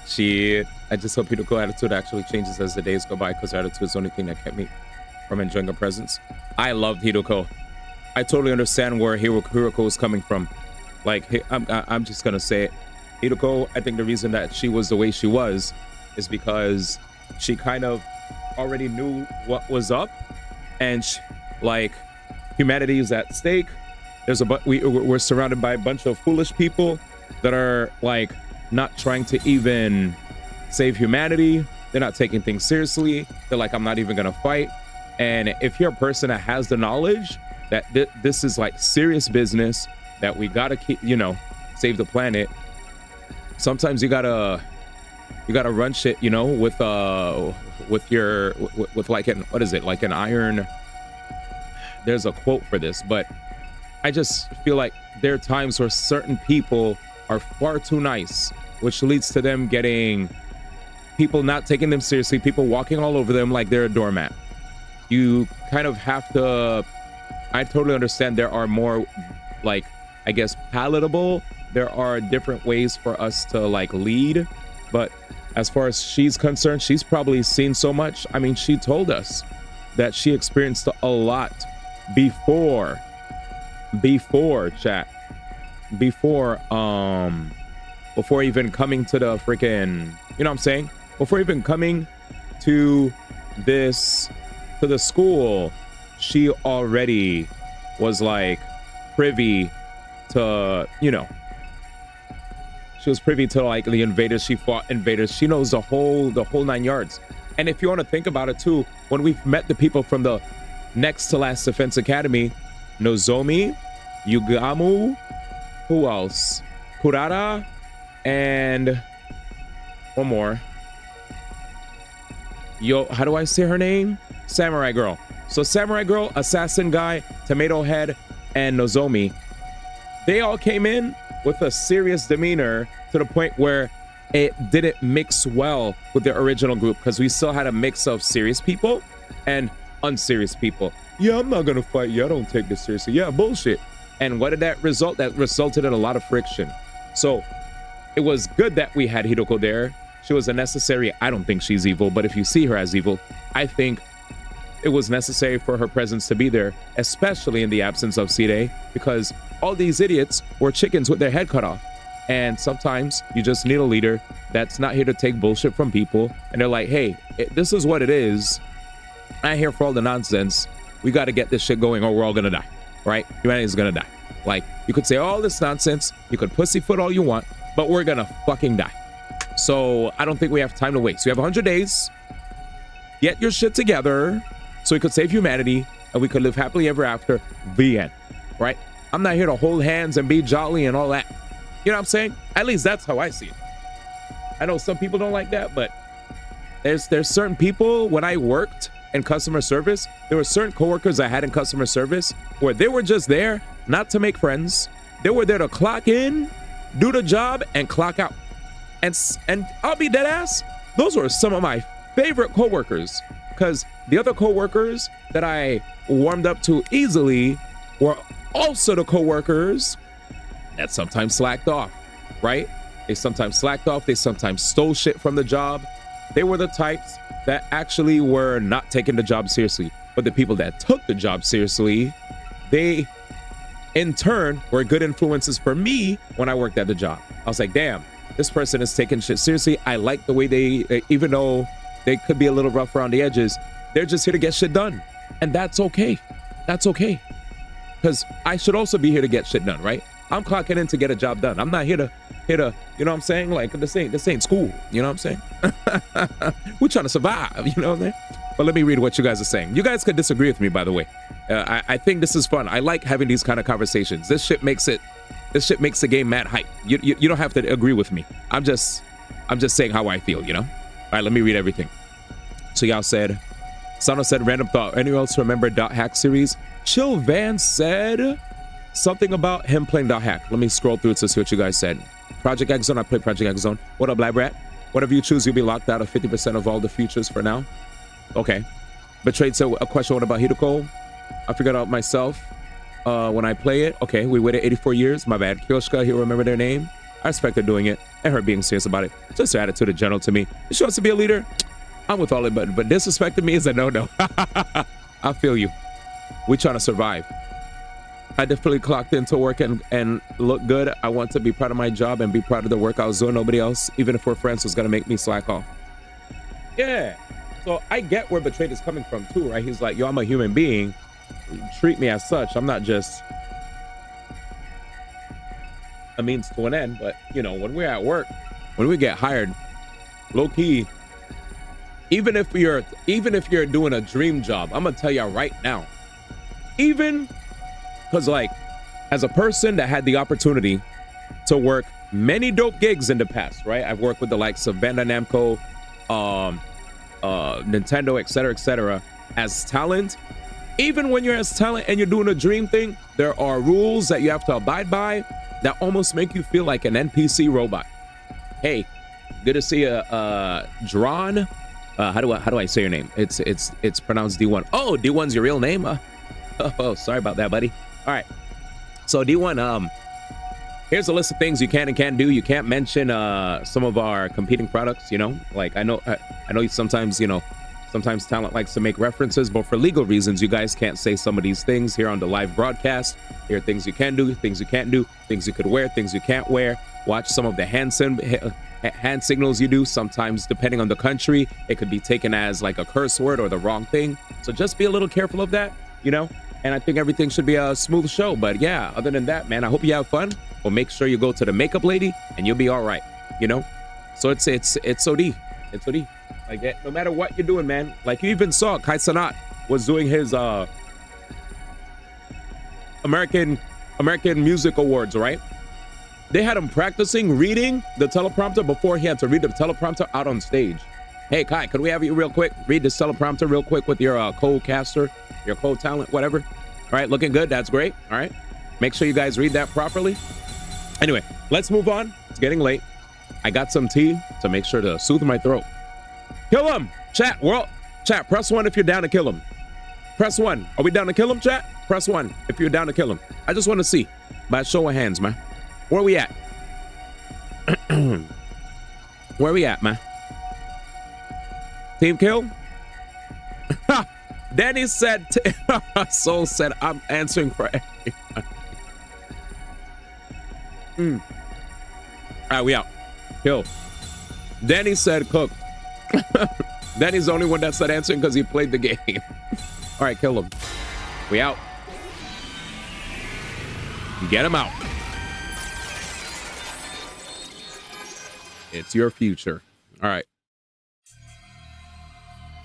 Shit. I just hope Hidoko attitude actually changes as the days go by, because her attitude is the only thing that kept me from enjoying her presence. I loved Hidoko. I totally understand where Hiroko was coming from. Like, I'm just gonna say it. Hidoko, I think the reason that she was the way she was is because she kind of already knew what was up, and like, humanity is at stake. We're surrounded by a bunch of foolish people that are like not trying to even save humanity. They're not taking things seriously. They're like, I'm not even gonna fight. And if you're a person that has the knowledge that this is like serious business, that we gotta keep, save the planet, sometimes you gotta run shit, with like an iron. There's a quote for this, but I just feel like there are times where certain people are far too nice, which leads to them getting people not taking them seriously, people walking all over them like they're a doormat. You kind of have to, I totally understand there are more, like, I guess, palatable. There are different ways for us to like lead, but as far as she's concerned, she's probably seen so much. I mean, she told us that she experienced a lot before chat, before even coming to the freaking, you know what I'm saying? Before even coming to the school, she already was like privy to, she was privy to like the invaders. She fought invaders. She knows the whole 9 yards. And if you want to think about it too, when we've met the people from the next to last Defense Academy, Nozomi, Yugamu, who else? Kurara, and one more. How do I say her name? Samurai Girl. So Samurai Girl, Assassin Guy, Tomato Head, and Nozomi, they all came in with a serious demeanor to the point where it didn't mix well with the original group, because we still had a mix of serious people and unserious people. Yeah, I'm not gonna fight you. I don't take this seriously. Yeah, bullshit. And what did that result? That resulted in a lot of friction. So it was good that we had Hidoko there. She was a necessary. I don't think she's evil, but if you see her as evil, I think it was necessary for her presence to be there, especially in the absence of Sire, because all these idiots were chickens with their head cut off. And sometimes you just need a leader that's not here to take bullshit from people. And they're like, hey, this is what it is. I'm here for all the nonsense. We got to get this shit going or we're all going to die, right? Humanity's going to die. Like, you could say all this nonsense. You could pussyfoot all you want, but we're going to fucking die. So I don't think we have time to waste. We have 100 days. Get your shit together so we could save humanity and we could live happily ever after. The end, right? I'm not here to hold hands and be jolly and all that. You know what I'm saying? At least that's how I see it. I know some people don't like that, but there's certain people. When I worked in customer service, there were certain coworkers I had in customer service where they were just there not to make friends. They were there to clock in, do the job, and clock out. And I'll be dead ass. Those were some of my favorite coworkers, because the other coworkers that I warmed up to easily were also the coworkers that sometimes slacked off, right? They sometimes slacked off. They sometimes stole shit from the job. They were the types that actually were not taking the job seriously. But the people that took the job seriously, they in turn were good influences for me when I worked at the job. I was like, damn, this person is taking shit seriously. I like the way they, even though they could be a little rough around the edges, they're just here to get shit done. And that's okay. That's okay. Because I should also be here to get shit done, right? I'm clocking in to get a job done. I'm not here to, you know what I'm saying? Like, this ain't school, you know what I'm saying? We're trying to survive, you know what I'm saying? But let me read what you guys are saying. You guys could disagree with me, by the way. I think this is fun. I like having these kind of conversations. This shit makes the game mad hype. You don't have to agree with me. I'm just saying how I feel, you know? All right, let me read everything. So y'all said, Sano said, random thought. Anyone else remember Dot Hack series? Chill Van said something about him playing Dot Hack. Let me scroll through to see what you guys said. Project X Zone, I played Project X Zone. What up, Lab Rat? Whatever you choose, you'll be locked out of 50% of all the futures for now. Okay. Betrayed said a question, what about Hideko? I figured out myself when I play it. Okay, we waited 84 years. My bad. Kyoshka, he'll remember their name. I respect her doing it and her being serious about it. Just her attitude in general to me. If she wants to be a leader, I'm with all it, but disrespecting me is a no-no. I feel you. We trying to survive. I definitely clocked into work and look good. I want to be proud of my job and be proud of the work I was doing. Nobody else, even if we're friends, was gonna make me slack off. Yeah. So I get where Betrayed is coming from too, right? He's like, yo, I'm a human being. Treat me as such. I'm not just a means to an end. But you know, when we're at work, when we get hired, low key, even if you're doing a dream job, I'm gonna tell you right now, even because like as a person that had the opportunity to work many dope gigs in the past, right? I've worked with the likes of Bandai Namco, Nintendo, etc., as talent. Even when you're as talent and you're doing a dream thing, there are rules that you have to abide by that almost make you feel like an NPC robot. Hey, good to see a Drawn. How do I say your name? It's pronounced D1. Oh, D1's your real name? Oh, sorry about that, buddy. All right. So D1, here's a list of things you can and can't do. You can't mention some of our competing products, you know? Like I know sometimes, you know, sometimes talent likes to make references, but for legal reasons, you guys can't say some of these things here on the live broadcast. Here are things you can do, things you can't do, things you could wear, things you can't wear. Watch some of the hand signals you do. Sometimes, depending on the country, it could be taken as like a curse word or the wrong thing. So just be a little careful of that, you know? And I think everything should be a smooth show. But yeah, other than that, man, I hope you have fun. Well, make sure you go to the makeup lady and you'll be all right, you know? So it's OD. It's OD. Like that, no matter what you're doing, man. Like you even saw Kai Cenat was doing his American Music Awards, right? They had him practicing reading the teleprompter before he had to read the teleprompter out on stage. Hey, Kai, could we have you real quick? Read this teleprompter real quick with your co-caster, your co-talent, whatever. All right, looking good. That's great. All right. Make sure you guys read that properly. Anyway, let's move on. It's getting late. I got some tea to make sure to soothe my throat. Kill him! Chat, chat, press 1 if you're down to kill him. Press 1. Are we down to kill him, chat? Press 1 if you're down to kill him. I just want to see. By a show of hands, man. Where we at? Where we at, man? Team kill? Danny said, Soul said, I'm answering for everyone. All right, we out. Kill. Danny said cook. Danny's the only one that's not answering because he played the game. All right, kill him. We out. Get him out. It's your future. All right.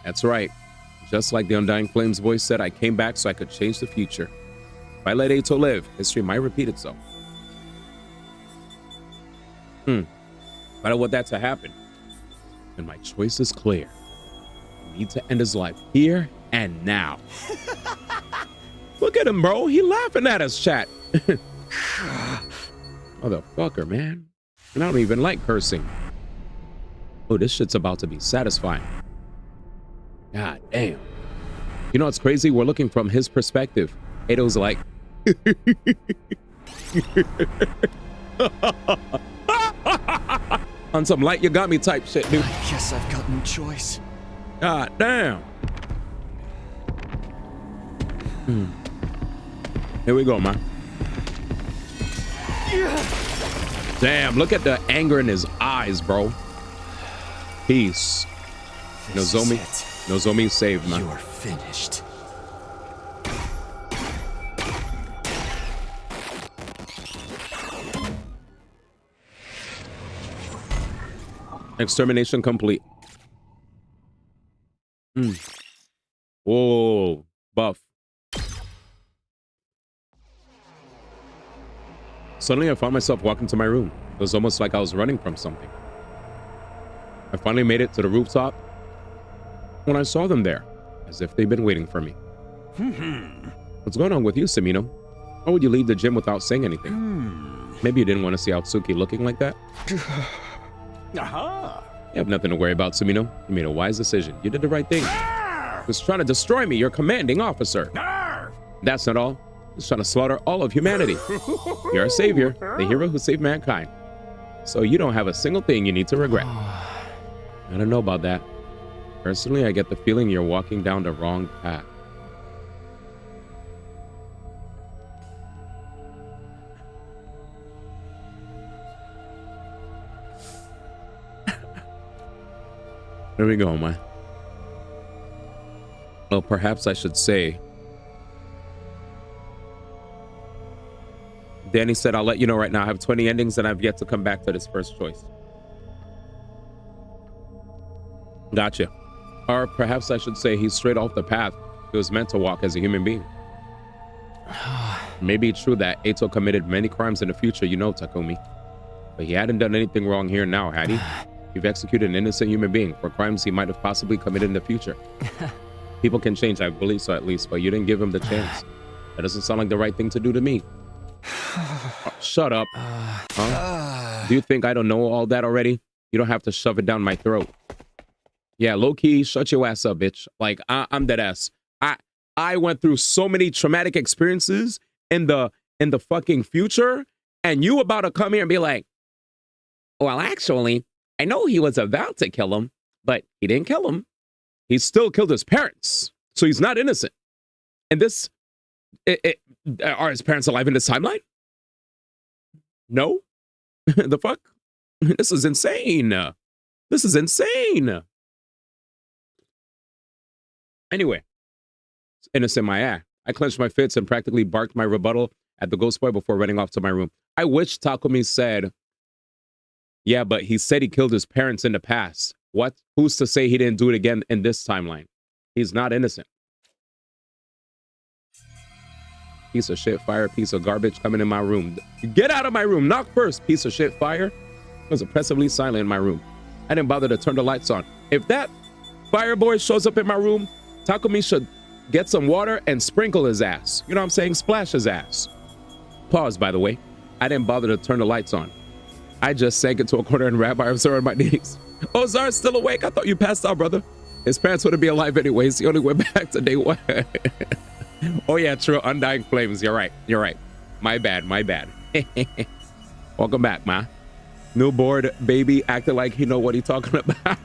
That's right. Just like the Undying Flames voice said, I came back so I could change the future. If I let Ato live, history might repeat itself. I don't want that to happen. And my choice is clear. I need to end his life here and now. Look at him, bro. He laughing at us, chat. Motherfucker, man. And I don't even like cursing. Oh, this shit's about to be satisfying. God damn. You know what's crazy? We're looking from his perspective. Ato's like... On some light you got me type shit, dude. I guess I've got no choice. God damn. Here we go, man. Damn, look at the anger in his eyes, bro. Peace. Nozomi saved, man. You're finished. Extermination complete. Whoa, buff. Suddenly, I found myself walking to my room. It was almost like I was running from something. I finally made it to the rooftop when I saw them there, as if they'd been waiting for me. What's going on with you, Samino? Why would you leave the gym without saying anything? Maybe you didn't want to see Atsuki looking like that? Aha! You have nothing to worry about, Sumino. You made a wise decision. You did the right thing. Was trying to destroy me, your commanding officer. That's not all. He's trying to slaughter all of humanity. You're a savior, the hero who saved mankind. So you don't have a single thing you need to regret. I don't know about that. Personally, I get the feeling you're walking down the wrong path. There we go, man. Well, perhaps I should say. Danny said, I'll let you know right now. I have 20 endings and I've yet to come back to this first choice. Gotcha. Or perhaps I should say he's straight off the path he was meant to walk as a human being. Maybe it's true that Eito committed many crimes in the future, you know, Takumi. But he hadn't done anything wrong here now, had he? You've executed an innocent human being for crimes he might have possibly committed in the future. People can change, I believe so at least, but you didn't give him the chance. That doesn't sound like the right thing to do to me. Oh, shut up. Huh? Do you think I don't know all that already? You don't have to shove it down my throat. Yeah, low-key, shut your ass up, bitch. Like, I'm dead ass. I went through so many traumatic experiences in the fucking future, and you about to come here and be like, well, actually, I know he was about to kill him, but he didn't kill him. He still killed his parents, so he's not innocent. And this, are his parents alive in this timeline? No? The fuck? This is insane. This is insane. Anyway, it's innocent my ass. I clenched my fists and practically barked my rebuttal at the ghost boy before running off to my room. I wish Takumi said, yeah, but he said he killed his parents in the past. What? Who's to say he didn't do it again in this timeline? He's not innocent. Piece of shit fire, piece of garbage coming in my room. Get out of my room. Knock first, piece of shit fire. It was oppressively silent in my room. I didn't bother to turn the lights on. If that fire boy shows up in my room, Takumi should get some water and sprinkle his ass. You know what I'm saying? Splash his ass. Pause, by the way. I didn't bother to turn the lights on. I just sank into a corner and wrapped my arms around my knees. Oh, Zar's still awake? I thought you passed out, brother. His parents wouldn't be alive anyways. He only went back to day one. Oh, yeah, true. Undying flames. You're right. You're right. My bad. My bad. Welcome back, ma. New bored baby acting like he know what he talking about.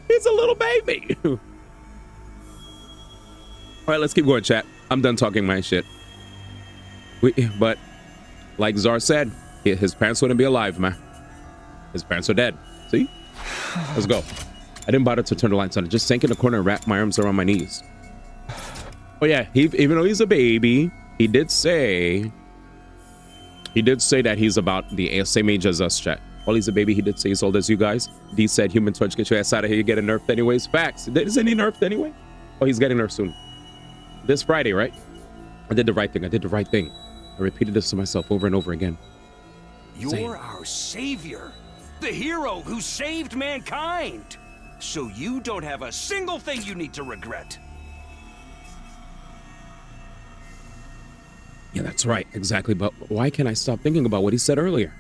He's a little baby. All right, let's keep going, chat. I'm done talking my shit. But like Zar said, his parents wouldn't be alive, man. His parents are dead. See? Let's go. I didn't bother to turn the lights on. I just sank in the corner and wrapped my arms around my knees. Oh yeah, even though he's a baby, he did say that he's about the same age as us, chat. While he's a baby, he did say he's old as you guys. D said, Human Torch, get your ass out of here. You get nerfed anyways. Facts. Isn't he nerfed anyway? Oh, he's getting nerfed soon. This Friday, right? I did the right thing. I did the right thing. I repeated this to myself over and over again. You're our savior, the hero who saved mankind. So you don't have a single thing you need to regret. Yeah, that's right. Exactly. But why can't I stop thinking about what he said earlier?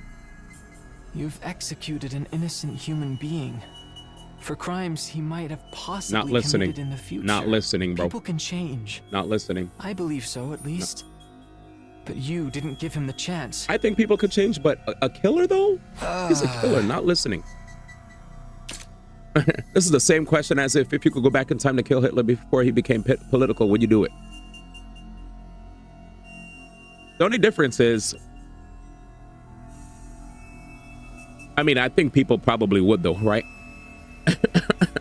You've executed an innocent human being for crimes he might have possibly Not listening. committed in the future. Not listening, bro. People can change. Not listening. I believe so, at least. No. But you didn't give him the chance. I think people could change, but a killer, though? He's a killer, not listening. This is the same question as if you could go back in time to kill Hitler before he became political, would you do it? The only difference is, I mean, I think people probably would, though, right?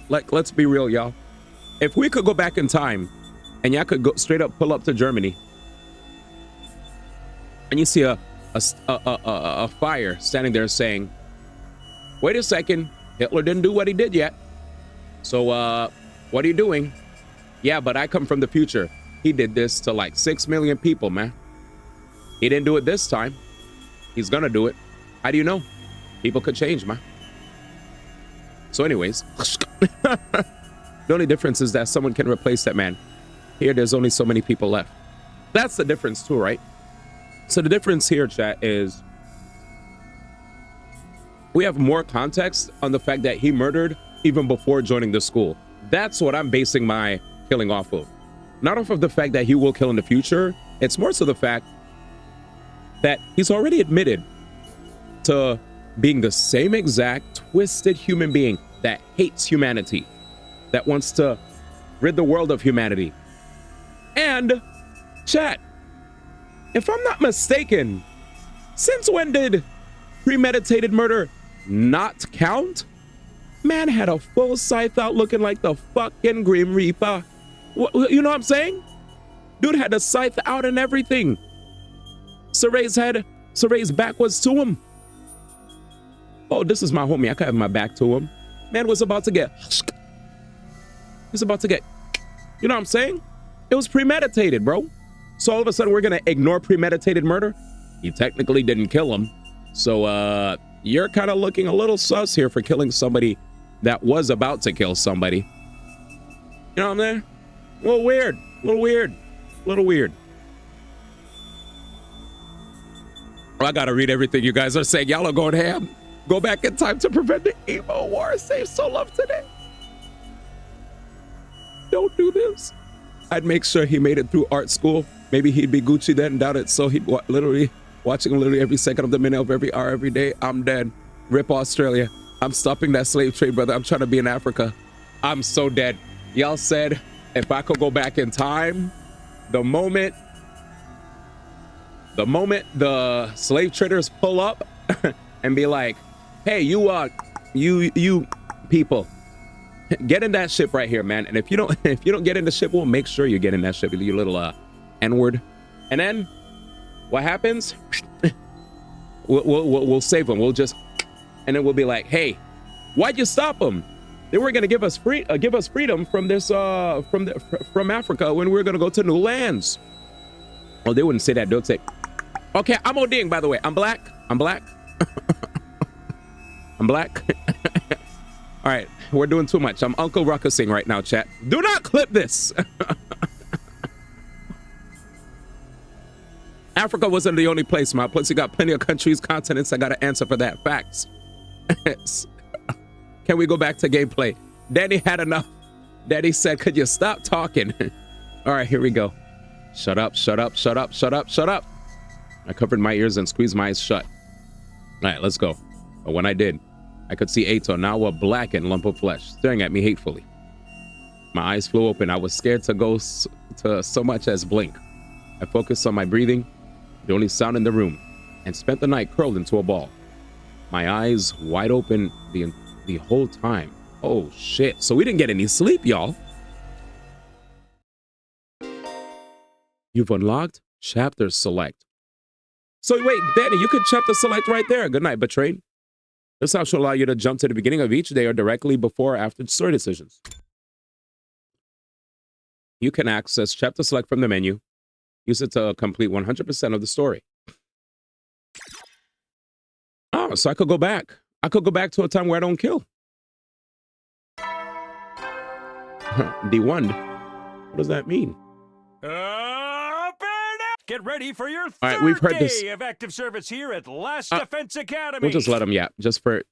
Like, let's be real, y'all. If we could go back in time and y'all could go straight up pull up to Germany and you see a fire standing there saying, wait a second, Hitler didn't do what he did yet. So what are you doing? Yeah, but I come from the future. He did this to like 6 million people, man. He didn't do it this time. He's gonna do it. How do you know? People could change, man. So anyways, the only difference is that someone can replace that man. Here, there's only so many people left. That's the difference too, right? So the difference here, chat, is we have more context on the fact that he murdered even before joining the school. That's what I'm basing my killing off of. Not off of the fact that he will kill in the future. It's more so the fact that he's already admitted to being the same exact twisted human being that hates humanity, that wants to rid the world of humanity. And chat, if I'm not mistaken, since when did premeditated murder not count? Man had a full scythe out looking like the fucking Grim Reaper. You know what I'm saying? Dude had the scythe out and everything. Saray's back was to him. Oh, this is my homie. I could have my back to him. Man was about to get... He's about to get... You know what I'm saying? It was premeditated, bro. So all of a sudden, we're going to ignore premeditated murder? He technically didn't kill him. So, you're kind of looking a little sus here for killing somebody that was about to kill somebody. You know what I'm saying? A little weird. A little weird. A little weird. I got to read everything you guys are saying. Y'all are going ham. Go back in time to prevent the emo war. Save Soul Love today. Don't do this. I'd make sure he made it through art school. Maybe he'd be Gucci then, doubt it. So he'd literally watching literally every second of the minute of every hour, every day. I'm dead. Rip Australia. I'm stopping that slave trade, brother. I'm trying to be in Africa. I'm so dead. Y'all said if I could go back in time, the moment the slave traders pull up and be like, hey, you people, get in that ship right here, man. And if you don't get in the ship, we'll make sure you get in that ship, you little N-word. And then what happens? we'll save them. And then we'll be like, hey, why'd you stop them? They were gonna give us freedom from this from Africa when we were gonna go to new lands. Oh, they wouldn't say that. They'll say, okay, I'm ODing, by the way. I'm black. I'm black. I'm black. All right, we're doing too much. I'm Uncle Ruckusing right now, chat. Do not clip this. Africa wasn't the only place, man. Plus, you got plenty of countries, continents. I got to answer for that. Facts. Can we go back to gameplay? Daddy had enough. Daddy said, could you stop talking? All right, here we go. Shut up, shut up, shut up, shut up, shut up. I covered my ears and squeezed my eyes shut. All right, let's go. But when I did, I could see Ato, now a blackened lump of flesh, staring at me hatefully. My eyes flew open. I was scared to go to so much as blink. I focused on my breathing, the only sound in the room, and spent the night curled into a ball. My eyes wide open the whole time. Oh, shit. So we didn't get any sleep, y'all. You've unlocked chapter select. So wait, Danny, you could chapter select right there. Good night, Betrayed. This option will allow you to jump to the beginning of each day or directly before or after story decisions. You can access chapter select from the menu. Use it to complete 100% of the story. Oh, so I could go back. I could go back to a time where I don't kill. D1. What does that mean? Get ready for your we've third heard this. day of active service here at Last Defense Academy. We'll just let them yap.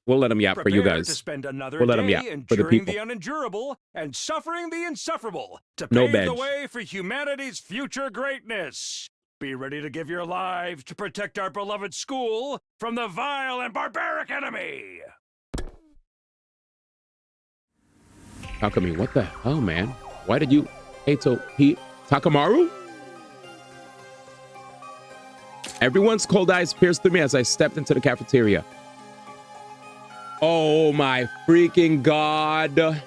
We'll let them yap for you guys. To spend another we'll let them day yap for the people. the unendurable and suffering the insufferable to No pave bench. the way for humanity's future greatness. Be ready to give your lives to protect our beloved school from the vile and barbaric enemy. Takami, what the hell, man? Why did you... Takamaru? Everyone's cold eyes pierced through me as I stepped into the cafeteria. Oh my freaking God.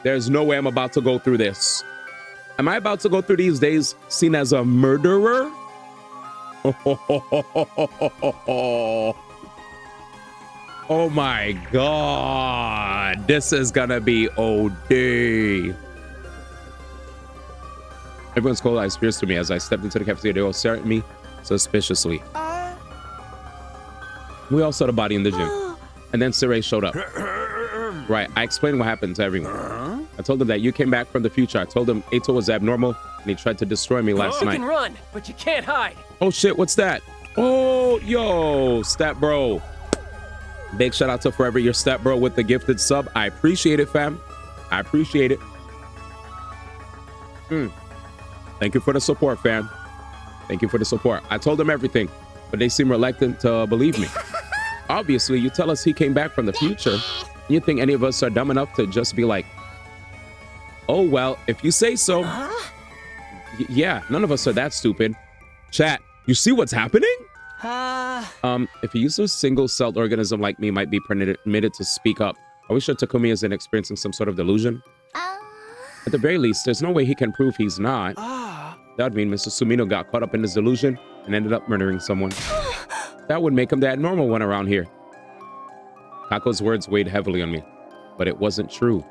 There's no way I'm about to go through this. Am I about to go through these days seen as a murderer? Oh my God. This is gonna be OD. Everyone's cold eyes pierced through me as I stepped into the cafeteria. They all stared at me suspiciously. We all saw the body in the gym. And then Saray showed up. Right, I explained what happened to everyone. I told them that you came back from the future. I told them Ato was abnormal and he tried to destroy me last night. You can run, but you can't hide. Oh shit, what's that? Oh, yo, Stat Bro. Big shout out to Forever Your Stat Bro with the gifted sub. I appreciate it, fam. I appreciate it. Thank you for the support, fam. Thank you for the support. I told them everything, but they seem reluctant to believe me. Obviously, you tell us he came back from the future. You think any of us are dumb enough to just be like, oh, well, if you say so. Yeah, none of us are that stupid. Chat, you see what's happening? If a user single-celled organism like me might be permitted to speak up, are we sure Takumi isn't experiencing some sort of delusion? At the very least, there's no way he can prove he's not. That would mean Mr. Sumino got caught up in his delusion and ended up murdering someone. That would make him the abnormal one around here. Kako's words weighed heavily on me, but it wasn't true.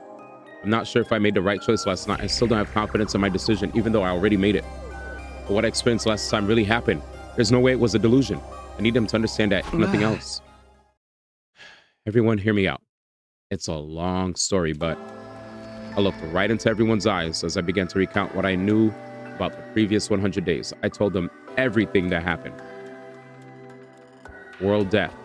I'm not sure if I made the right choice last night. I still don't have confidence in my decision, even though I already made it. But what I experienced last time really happened. There's no way it was a delusion. I need him to understand that, nothing else. Everyone hear me out. It's a long story, but I looked right into everyone's eyes as I began to recount what I knew about the previous 100 days. I told them everything that happened. World death,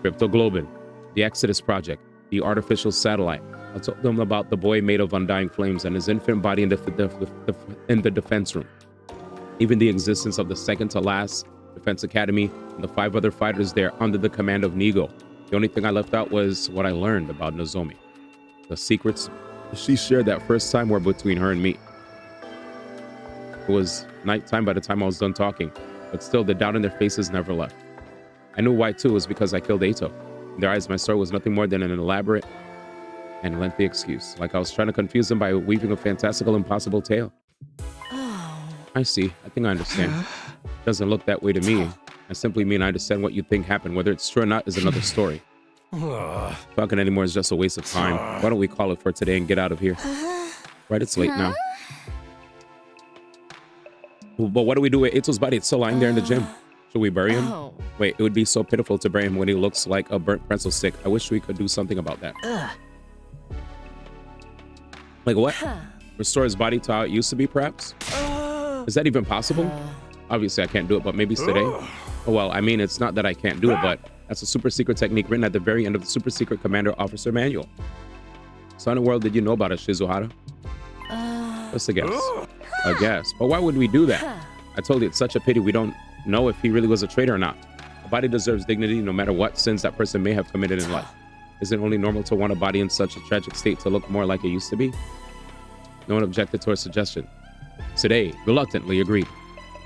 Cryptoglobin, the Exodus Project, the artificial satellite. I told them about the boy made of undying flames and his infant body in the defense room. Even the existence of the second to last Defense Academy and the 5 other fighters there under the command of Nigo. The only thing I left out was what I learned about Nozomi. The secrets she shared that first time were between her and me. It was nighttime by the time I was done talking, but still the doubt in their faces never left. I knew why too. It was because I killed Ato. In their eyes, my story was nothing more than an elaborate and lengthy excuse, like I was trying to confuse them by weaving a fantastical, impossible tale. I see. I think I understand. It doesn't look that way to me. I simply mean I understand what you think happened. Whether it's true or not is another story. Talking anymore is just a waste of time. Why don't we call it for today and get out of here? Right, it's late now. But what do we do with Ito's body? It's still lying there in the gym. Should we bury him? Wait, it would be so pitiful to bury him when he looks like a burnt pretzel stick. I wish we could do something about that. Like what? Restore his body to how it used to be, perhaps? Is that even possible? Obviously, I can't do it, but maybe today? Oh, well, I mean, it's not that I can't do it, but that's a super secret technique written at the very end of the super secret commander officer manual. So in the world did you know about it, Shizuhara? Just a guess. A guess. But why would we do that? I told you, it's such a pity we don't know if he really was a traitor or not. A body deserves dignity no matter what sins that person may have committed in life. Is it only normal to want a body in such a tragic state to look more like it used to be? No one objected to her suggestion. Today, reluctantly agreed.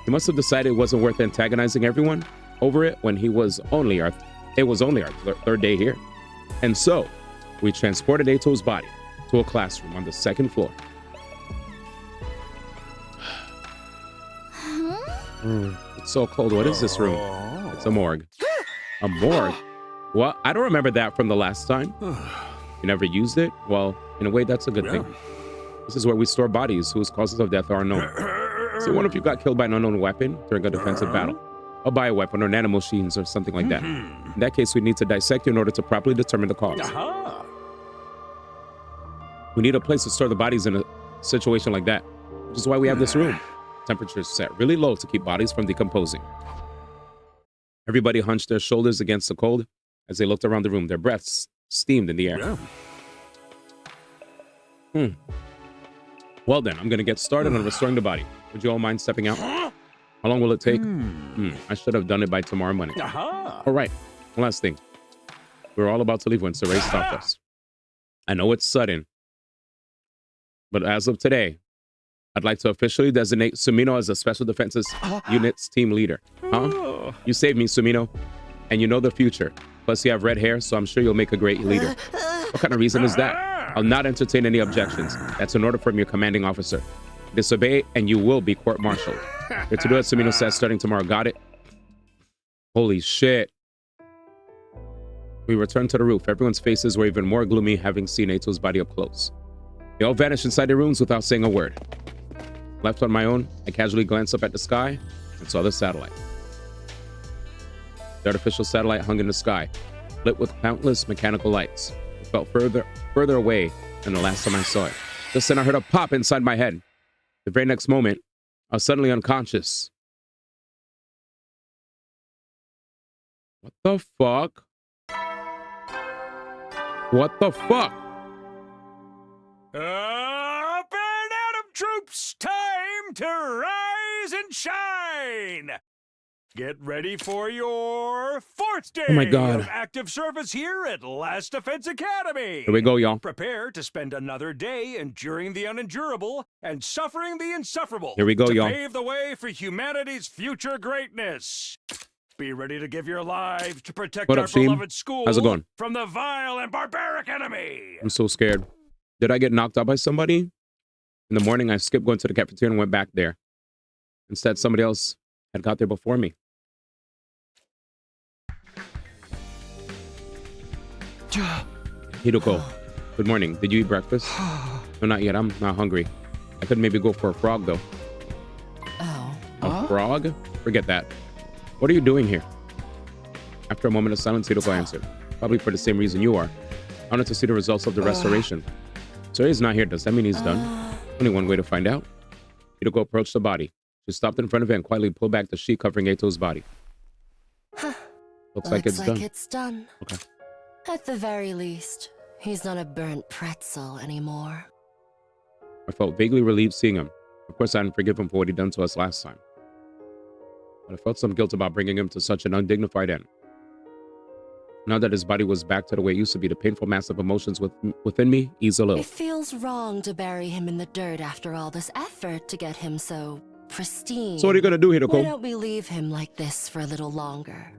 He must have decided it wasn't worth antagonizing everyone over it when it was only our third day here. And so, we transported Ato's body to a classroom on the 2nd floor. It's so cold. What is this room? It's a morgue. A morgue? Well, I don't remember that from the last time. You never used it? Well, in a way, that's a good thing. This is where we store bodies whose causes of death are unknown. So what if you got killed by an unknown weapon during a defensive battle? Or by a weapon or nanomachines or something like that. In that case, we need to dissect you in order to properly determine the cause. We need a place to store the bodies in a situation like that, which is why we have this room. Temperatures set really low to keep bodies from decomposing. Everybody hunched their shoulders against the cold as they looked around the room. Their breaths steamed in the air. Well then, I'm gonna get started on restoring the body. Would you all mind stepping out? How long will it take? I should have done it by tomorrow morning. All right, one last thing. We were all about to leave when Saray stopped us. I know it's sudden, but as of today, I'd like to officially designate Sumino as a Special Defenses Unit's team leader. Huh? You saved me, Sumino, and you know the future. Plus, you have red hair, so I'm sure you'll make a great leader. What kind of reason is that? I'll not entertain any objections. That's an order from your commanding officer. Disobey, and you will be court-martialed. You're to do it, Sumino says, starting tomorrow. Got it? Holy shit. We returned to the roof. Everyone's faces were even more gloomy having seen Ato's body up close. They all vanished inside their rooms without saying a word. Left on my own, I casually glanced up at the sky and saw the satellite. The artificial satellite hung in the sky, lit with countless mechanical lights. It felt further away than the last time I saw it. Just then I heard a pop inside my head. The very next moment, I was suddenly unconscious. What the fuck? What the fuck? Up and Atom troops, time to rise and shine. Get ready for your 4th day Oh my God. of active service here at Last Defense Academy. Here we go, y'all. Prepare to spend another day enduring the unendurable and suffering the insufferable. Here we go, to y'all. pave the way for humanity's future greatness. Be ready to give your lives to protect What our up, team? beloved school How's it going? from the vile and barbaric enemy. I'm so scared. Did I get knocked out by somebody? In the morning, I skipped going to the cafeteria and went back there. Instead, somebody else had got there before me. Hidoko, good morning. Did you eat breakfast? No, not yet. I'm not hungry. I could maybe go for a frog, though. Oh. A frog? Forget that. What are you doing here? After a moment of silence, Hidoko answered. Probably for the same reason you are. I wanted to see the results of the restoration. So he's not here. Does that mean he's done? Only one way to find out. Hidoko approached the body. She stopped in front of it and quietly pulled back the sheet covering Eito's body. Looks like it's done. It's done. Okay. At the very least, he's not a burnt pretzel anymore. I felt vaguely relieved seeing him. Of course, I didn't forgive him for what he'd done to us last time. But I felt some guilt about bringing him to such an undignified end. Now that his body was back to the way it used to be, the painful mass of emotions within me eased a little. It feels wrong to bury him in the dirt after all this effort to get him so pristine. So what are you gonna do, Hidoko? Why don't we leave him like this for a little longer?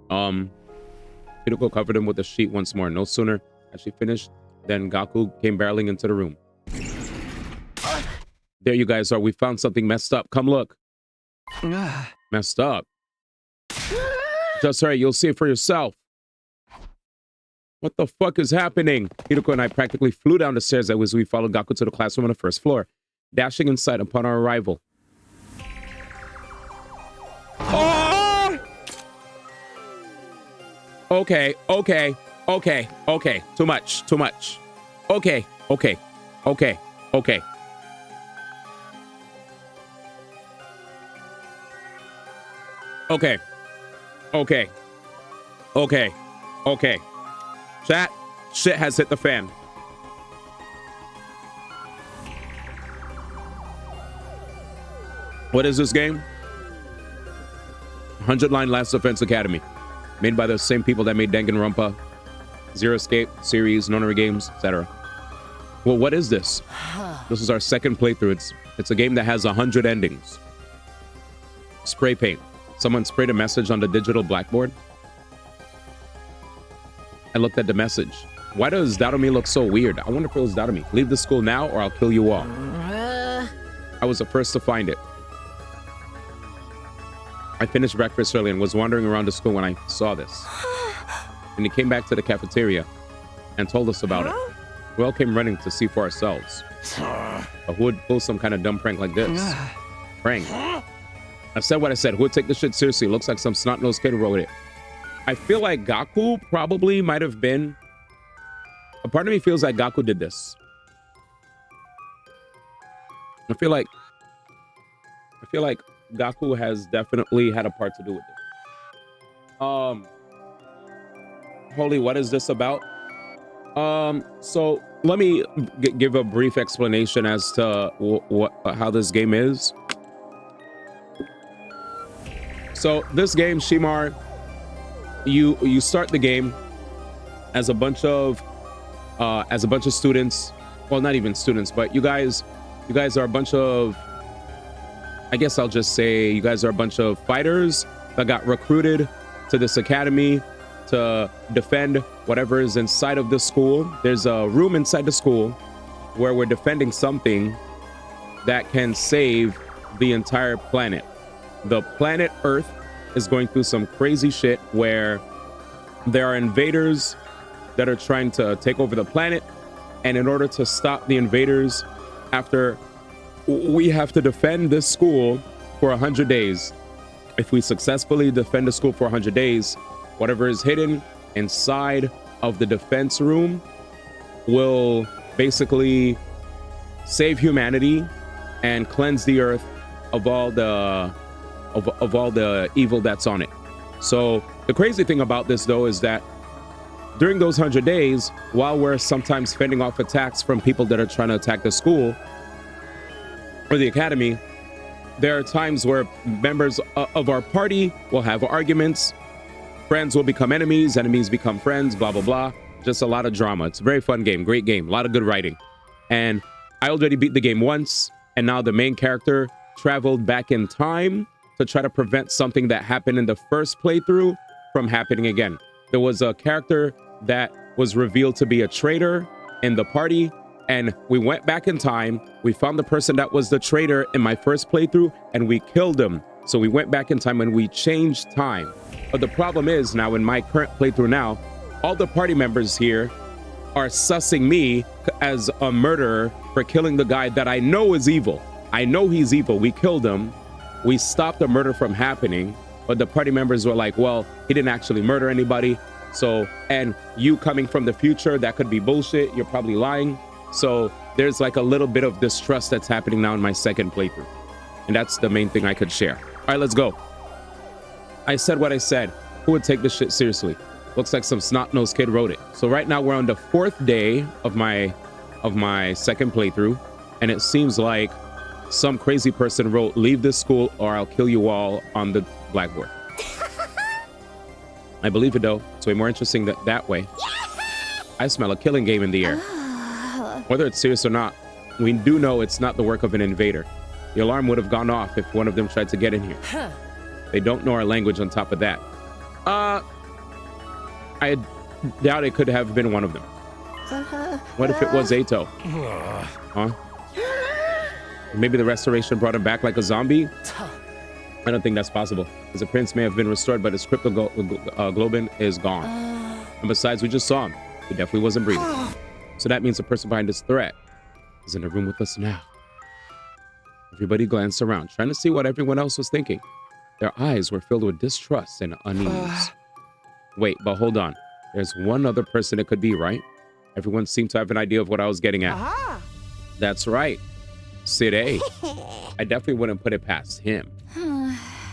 Hidoko covered him with a sheet once more. No sooner had she finished than Gaku came barreling into the room. There you guys are. We found something messed up. Come look. Messed up. Just hurry. You'll see it for yourself. What the fuck is happening? Hidoko and I practically flew down the stairs as we followed Gaku to the classroom on the first floor, dashing inside upon our arrival. Oh! Okay. Too much. Okay. Chat, shit has hit the fan. What is this game? 100-line Last Defense Academy. Made by the same people that made Danganronpa, Zero Escape series, Nonary games, etc. Well, what is this? This is our second playthrough. It's a game that has 100 endings. Spray paint. Someone sprayed a message on the digital blackboard. I looked at the message. Why does Dadomi look so weird? I wonder if it was Dadomi. Leave the school now or I'll kill you all. I was the first to find it. I finished breakfast early and was wandering around the school when I saw this. And he came back to the cafeteria and told us about it. We all came running to see for ourselves. But who would pull some kind of dumb prank like this? Prank. I said what I said. Who would take this shit seriously? Looks like some snot-nosed kid wrote it. I feel like Gaku probably might have been. A part of me feels like Gaku did this. I feel like Gaku has definitely had a part to do with it. Holy, what is this about? So let me give a brief explanation as to how this game is. So this game, Shimar, you start the game as a bunch of students. Well, not even students, but you guys are a bunch of, I guess I'll just say you guys are a bunch of fighters that got recruited to this academy to defend whatever is inside of the school. There's a room inside the school where we're defending something that can save the entire planet. The planet Earth is going through some crazy shit where there are invaders that are trying to take over the planet. And in order to stop the invaders, after we have to defend this school for 100 days. If we successfully defend the school for 100 days, whatever is hidden inside of the defense room will basically save humanity and cleanse the earth of all the all the evil that's on it. So the crazy thing about this, though, is that during those 100 days, while we're sometimes fending off attacks from people that are trying to attack the school or the academy, there are times where members of our party will have arguments. Friends will become enemies, enemies become friends, blah, blah, blah. Just a lot of drama. It's a very fun game, great game, a lot of good writing. And I already beat the game once, and now the main character traveled back in time to try to prevent something that happened in the first playthrough from happening again. There was a character that was revealed to be a traitor in the party, and we went back in time. We found the person that was the traitor in my first playthrough, and we killed him. So we went back in time and we changed time. But the problem is now in my current playthrough now, all the party members here are sussing me as a murderer for killing the guy that I know is evil. I know he's evil. We killed him. We stopped the murder from happening. But the party members were like, well, he didn't actually murder anybody. So, and you coming from the future, that could be bullshit. You're probably lying. So there's like a little bit of distrust that's happening now in my second playthrough. And that's the main thing I could share. All right, let's go. I said what I said. Who would take this shit seriously? Looks like some snot-nosed kid wrote it. So right now we're on the 4th day of my second playthrough. And it seems like some crazy person wrote, leave this school or I'll kill you all on the blackboard. I believe it though. It's way more interesting that way. I smell a killing game in the air. Whether it's serious or not, we do know it's not the work of an invader. The alarm would have gone off if one of them tried to get in here. They don't know our language on top of that. I doubt it could have been one of them. What if it was Ato? Huh? Maybe the restoration brought him back like a zombie? I don't think that's possible, because the prince may have been restored, but his cryptoglobin is gone. And besides, we just saw him. He definitely wasn't breathing. So that means the person behind this threat is in the room with us now. Everybody glanced around, trying to see what everyone else was thinking. Their eyes were filled with distrust and unease. Wait, but hold on. There's one other person it could be, right? Everyone seemed to have an idea of what I was getting at. That's right. Sid A. I definitely wouldn't put it past him.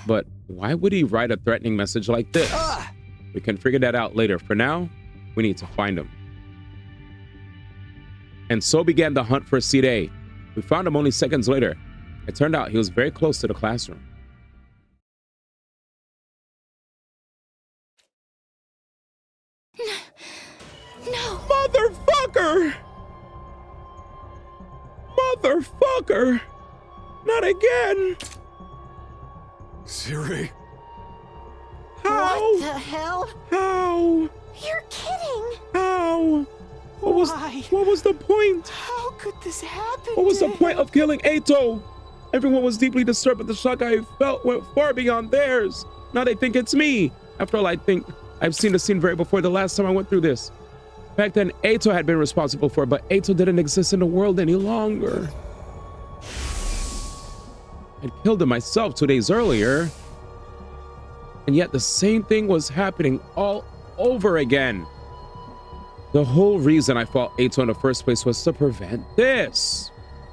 But why would he write a threatening message like this? We can figure that out later. For now, we need to find him. And so began the hunt for Sid A. We found him only seconds later. It turned out he was very close to the classroom. No. Motherfucker! Motherfucker! Not again! Siri? How? What the hell? How? You're kidding! How? What was the point? How could this happen? What was the point of killing Ato? Everyone was deeply disturbed, but the shock I felt went far beyond theirs. Now they think it's me. After all, I think I've seen the scene very before the last time I went through this. Back then, Ato had been responsible for it, but Ato didn't exist in the world any longer. I'd killed him myself 2 days earlier. And yet the same thing was happening all over again. The whole reason I fought Ato in the first place was to prevent this.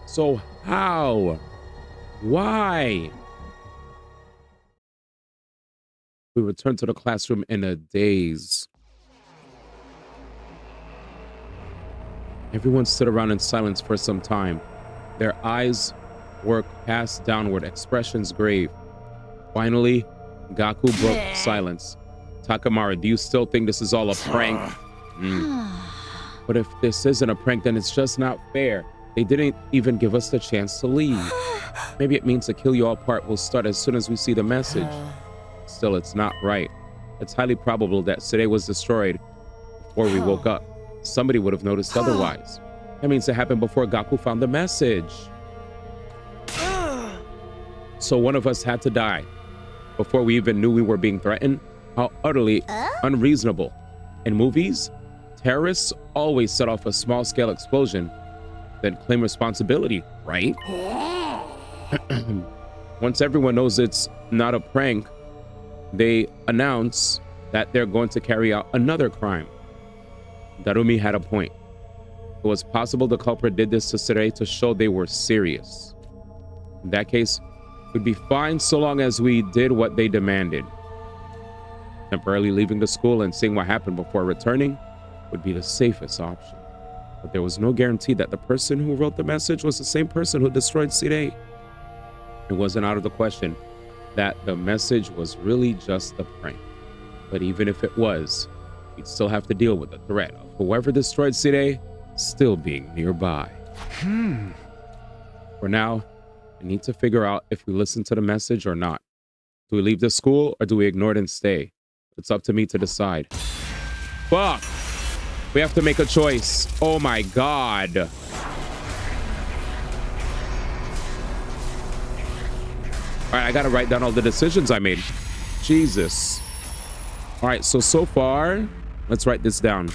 So how? Why? We returned to the classroom in a daze. Everyone stood around in silence for some time. Their eyes were cast downward, expressions grave. Finally, Gaku broke silence. Takamara, do you still think this is all a prank? But if this isn't a prank, then it's just not fair. They didn't even give us the chance to leave. Maybe it means the kill you all part will start as soon as we see the message. Still, it's not right. It's highly probable that Side was destroyed before we woke up. Somebody would have noticed otherwise. That means it happened before Gaku found the message. So one of us had to die before we even knew we were being threatened. How utterly unreasonable. In movies, terrorists always set off a small-scale explosion, then claim responsibility, right? Once everyone knows it's not a prank, they announce that they're going to carry out another crime. Darumi had a point. It was possible the culprit did this to Sirei to show they were serious. In that case, we'd be fine so long as we did what they demanded. Temporarily leaving the school and seeing what happened before returning would be the safest option. But there was no guarantee that the person who wrote the message was the same person who destroyed Sirei. It wasn't out of the question that the message was really just a prank. But even if it was, we'd still have to deal with the threat of whoever destroyed Sirei still being nearby. For now, I need to figure out if we listen to the message or not. Do we leave the school or do we ignore it and stay? It's up to me to decide. Fuck! We have to make a choice. Oh my god. All right, I gotta write down all the decisions I made. Jesus. All right, so far, let's write this down.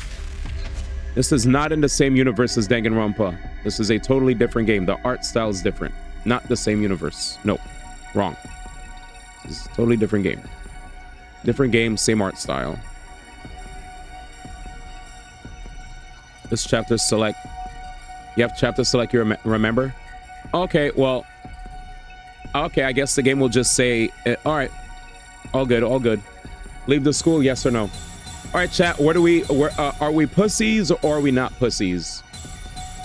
This is not in the same universe as Danganronpa. This is a totally different game. The art style is different. Not the same universe. No, wrong. This is a totally different game. Different game, same art style. This chapter select. You have chapter select you remember? Okay, well. Okay, I guess the game will just say, all right, all good, all good. Leave the school, yes or no? All right, chat, are we pussies or are we not pussies?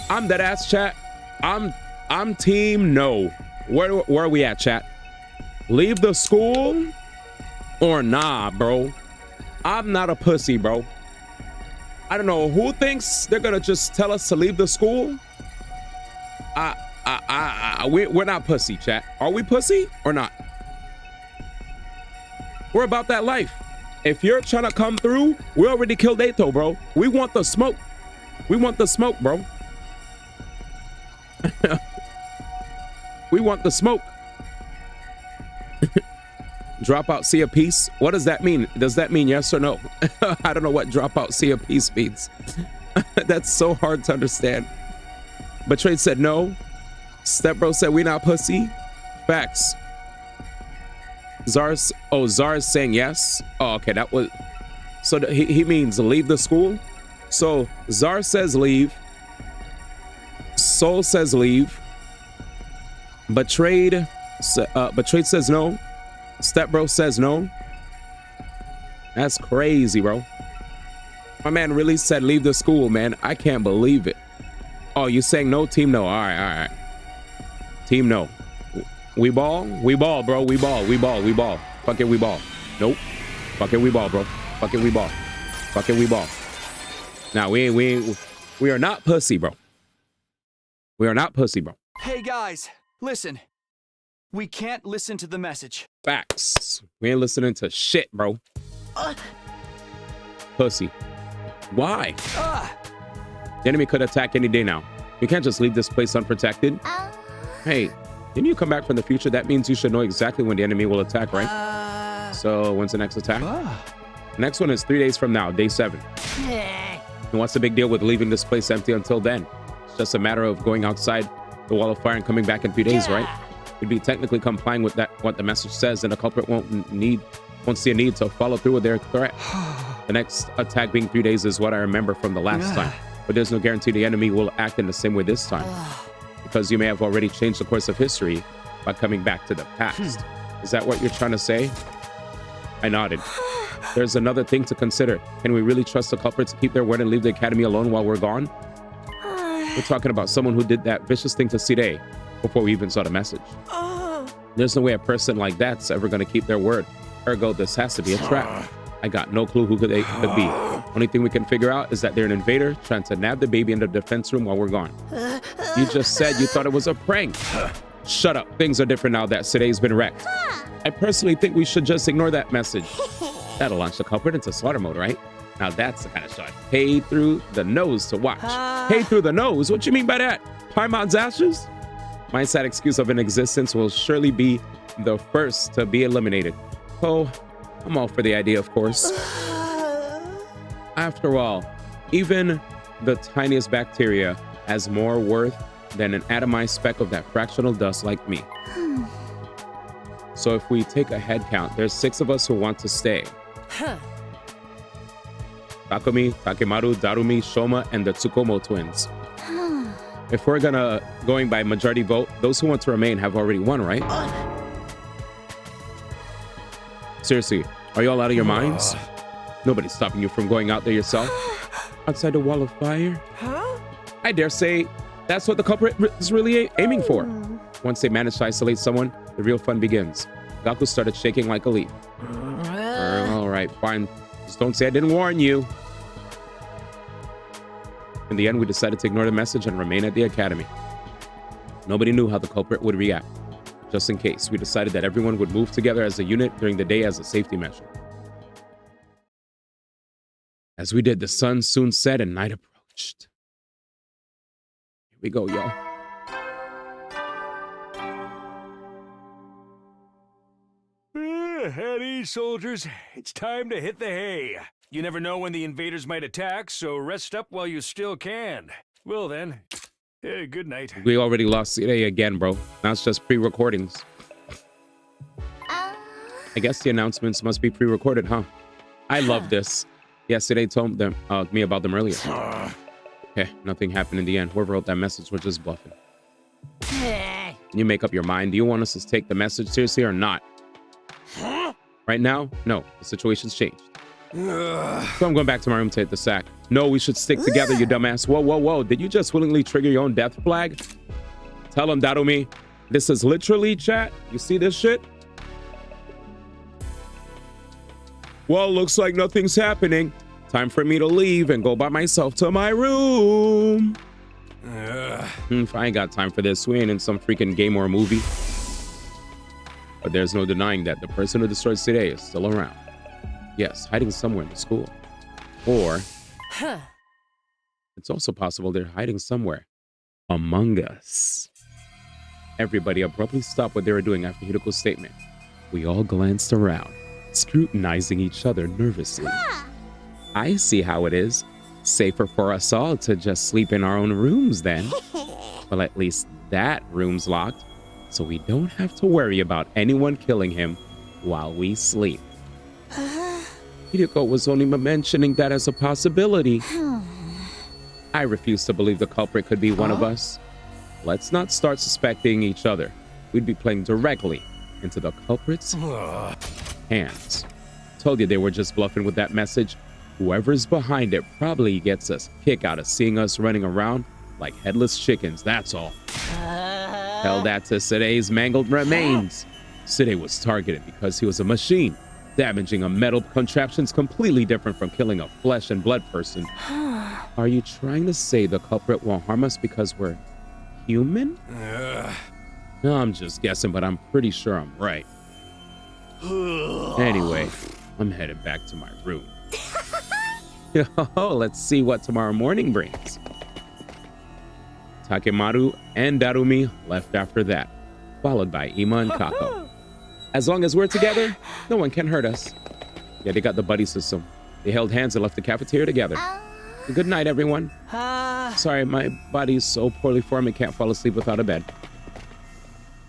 I'm dead ass, chat. I'm team no. Where are we at, chat? Leave the school or nah, bro? I'm not a pussy, bro. I don't know who thinks they're gonna just tell us to leave the school. We're not pussy, chat. Are we pussy or not? We're about that life. If you're trying to come through, we already killed Eito, bro. We want the smoke. We want the smoke, bro. We want the smoke. Drop out, see a piece. What does that mean? Does that mean yes or no? I don't know what drop out, see a piece means. That's so hard to understand. Betrayed said no. Stepbro said we not pussy. Facts. Zar's saying yes. Oh, okay, that was so he means leave the school. So Zar says leave. Soul says leave. Betrayed says no. Stepbro says no. That's crazy, bro. My man really said leave the school, man. I can't believe it. Oh, you saying no? Team no. All right. Team no. We ball, bro. We ball. Fuck it, we ball. Nope. Fuck it, we ball, bro. Fuck it, we ball. Fuck it, we ball. Now we are not pussy, bro. We are not pussy, bro. Hey guys, listen. We can't listen to the message. Facts. We ain't listening to shit, bro. Pussy. Why? The enemy could attack any day now. We can't just leave this place unprotected. Hey, didn't you come back from the future? That means you should know exactly when the enemy will attack, right? So when's the next attack? The next one is 3 days from now, day 7. And what's the big deal with leaving this place empty until then? It's just a matter of going outside the wall of fire and coming back in 3 days, right? We'd be technically complying with that, what the message says, and the culprit won't see a need to follow through with their threat. The next attack being 3 days is what I remember from the last time. But there's no guarantee the enemy will act in the same way this time. Because you may have already changed the course of history by coming back to the past. Is that what you're trying to say? I nodded. There's another thing to consider. Can we really trust the culprit to keep their word and leave the academy alone while we're gone? We're talking about someone who did that vicious thing to Sirei before we even saw the message. There's no way a person like that's ever going to keep their word. Ergo, this has to be a trap. I got no clue who they could be. Only thing we can figure out is that they're an invader trying to nab the baby in the defense room while we're gone. You just said you thought it was a prank. Shut up. Things are different now that Sirei's been wrecked. I personally think we should just ignore that message. That'll launch the culprit into slaughter mode, right? Now that's the kind of shot. Pay through the nose to watch. Pay through the nose? What you mean by that? Paimon's ashes? My sad excuse of an existence will surely be the first to be eliminated. Oh, I'm all for the idea, of course. After all, even the tiniest bacteria has more worth than an atomized speck of that fractional dust like me. So if we take a head count, there's 6 of us who want to stay. Huh. Takumi, Takemaru, Darumi, Shoma, and the Tsukumo twins. If we're going by majority vote, those who want to remain have already won, right? Seriously, are you all out of your minds? Nobody's stopping you from going out there yourself. Outside the wall of fire? Huh? I dare say that's what the culprit is really aiming for. Once they manage to isolate someone, the real fun begins. Gaku started shaking like a leaf. All right, fine. Just don't say I didn't warn you. In the end, we decided to ignore the message and remain at the academy. Nobody knew how the culprit would react. Just in case, we decided that everyone would move together as a unit during the day as a safety measure. As we did, the sun soon set and night approached. Here we go, y'all. At ease, soldiers. It's time to hit the hay. You never know when the invaders might attack, so rest up while you still can. Well then, good night. We already lost today again, bro. Now it's just pre-recordings. I guess the announcements must be pre-recorded, huh? I love this. Yesterday told them me about them earlier. Okay, nothing happened in the end. Whoever wrote that message was just bluffing. You make up your mind. Do you want us to take the message seriously or not? Right now, no. The situation's changed. So I'm going back to my room to hit the sack. No, we should stick together, you dumbass. Whoa, whoa, whoa. Did you just willingly trigger your own death flag? Tell him, Darumi. This is literally, chat. You see this shit? Well, looks like nothing's happening. Time for me to leave and go by myself to my room. If I ain't got time for this, we ain't in some freaking game or movie. But there's no denying that the person who destroyed today is still around. Yes, hiding somewhere in the school. Or it's also possible they're hiding somewhere among us. Everybody abruptly stopped what they were doing after Hiroko's statement. We all glanced around, scrutinizing each other nervously. I see how it is. Safer for us all to just sleep in our own rooms then. Well, at least that room's locked, so we don't have to worry about anyone killing him while we sleep. Hideko was only mentioning that as a possibility. I refuse to believe the culprit could be one of us. Let's not start suspecting each other. We'd be playing directly into the culprit's hands. Told you they were just bluffing with that message. Whoever's behind it probably gets a kick out of seeing us running around like headless chickens, that's all. Tell that to Sidei's mangled remains. Sidei was targeted because he was a machine. Damaging a metal contraption's completely different from killing a flesh and blood person. Are you trying to say the culprit won't harm us because we're human? No, I'm just guessing, but I'm pretty sure I'm right. Anyway, I'm headed back to my room. Let's see what tomorrow morning brings. Takemaru and Darumi left after that, followed by Ima and Kako. As long as we're together, no one can hurt us. Yeah, they got the buddy system. They held hands and left the cafeteria together. Good night, everyone. Sorry, my body's so poorly formed I can't fall asleep without a bed.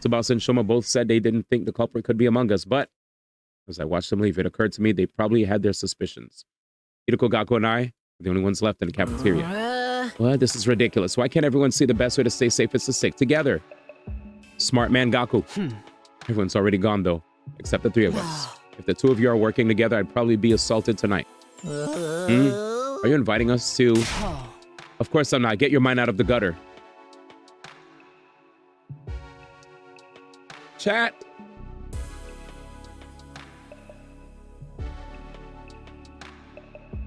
Tsubasa and Shoma both said they didn't think the culprit could be among us, but as I watched them leave, it occurred to me they probably had their suspicions. Hideko, Gaku, and I are the only ones left in the cafeteria. Well, this is ridiculous. Why can't everyone see the best way to stay safe is to stick together? Smart man, Gaku. Everyone's already gone, though, except the 3 of us. If the 2 of you are working together, I'd probably be assaulted tonight. Are you inviting us to... Of course I'm not. Get your mind out of the gutter. Chat.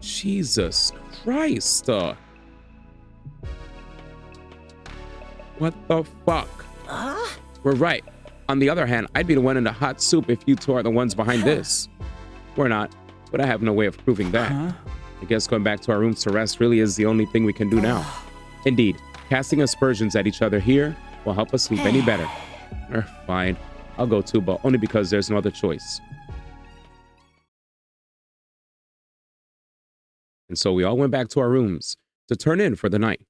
Jesus Christ. What the fuck? We're right. On the other hand, I'd be the one in the hot soup if you 2 are the ones behind this. We're not, but I have no way of proving that. I guess going back to our rooms to rest really is the only thing we can do now. Indeed, casting aspersions at each other here will help us sleep any better. Fine, I'll go too, but only because there's no other choice. And so we all went back to our rooms to turn in for the night.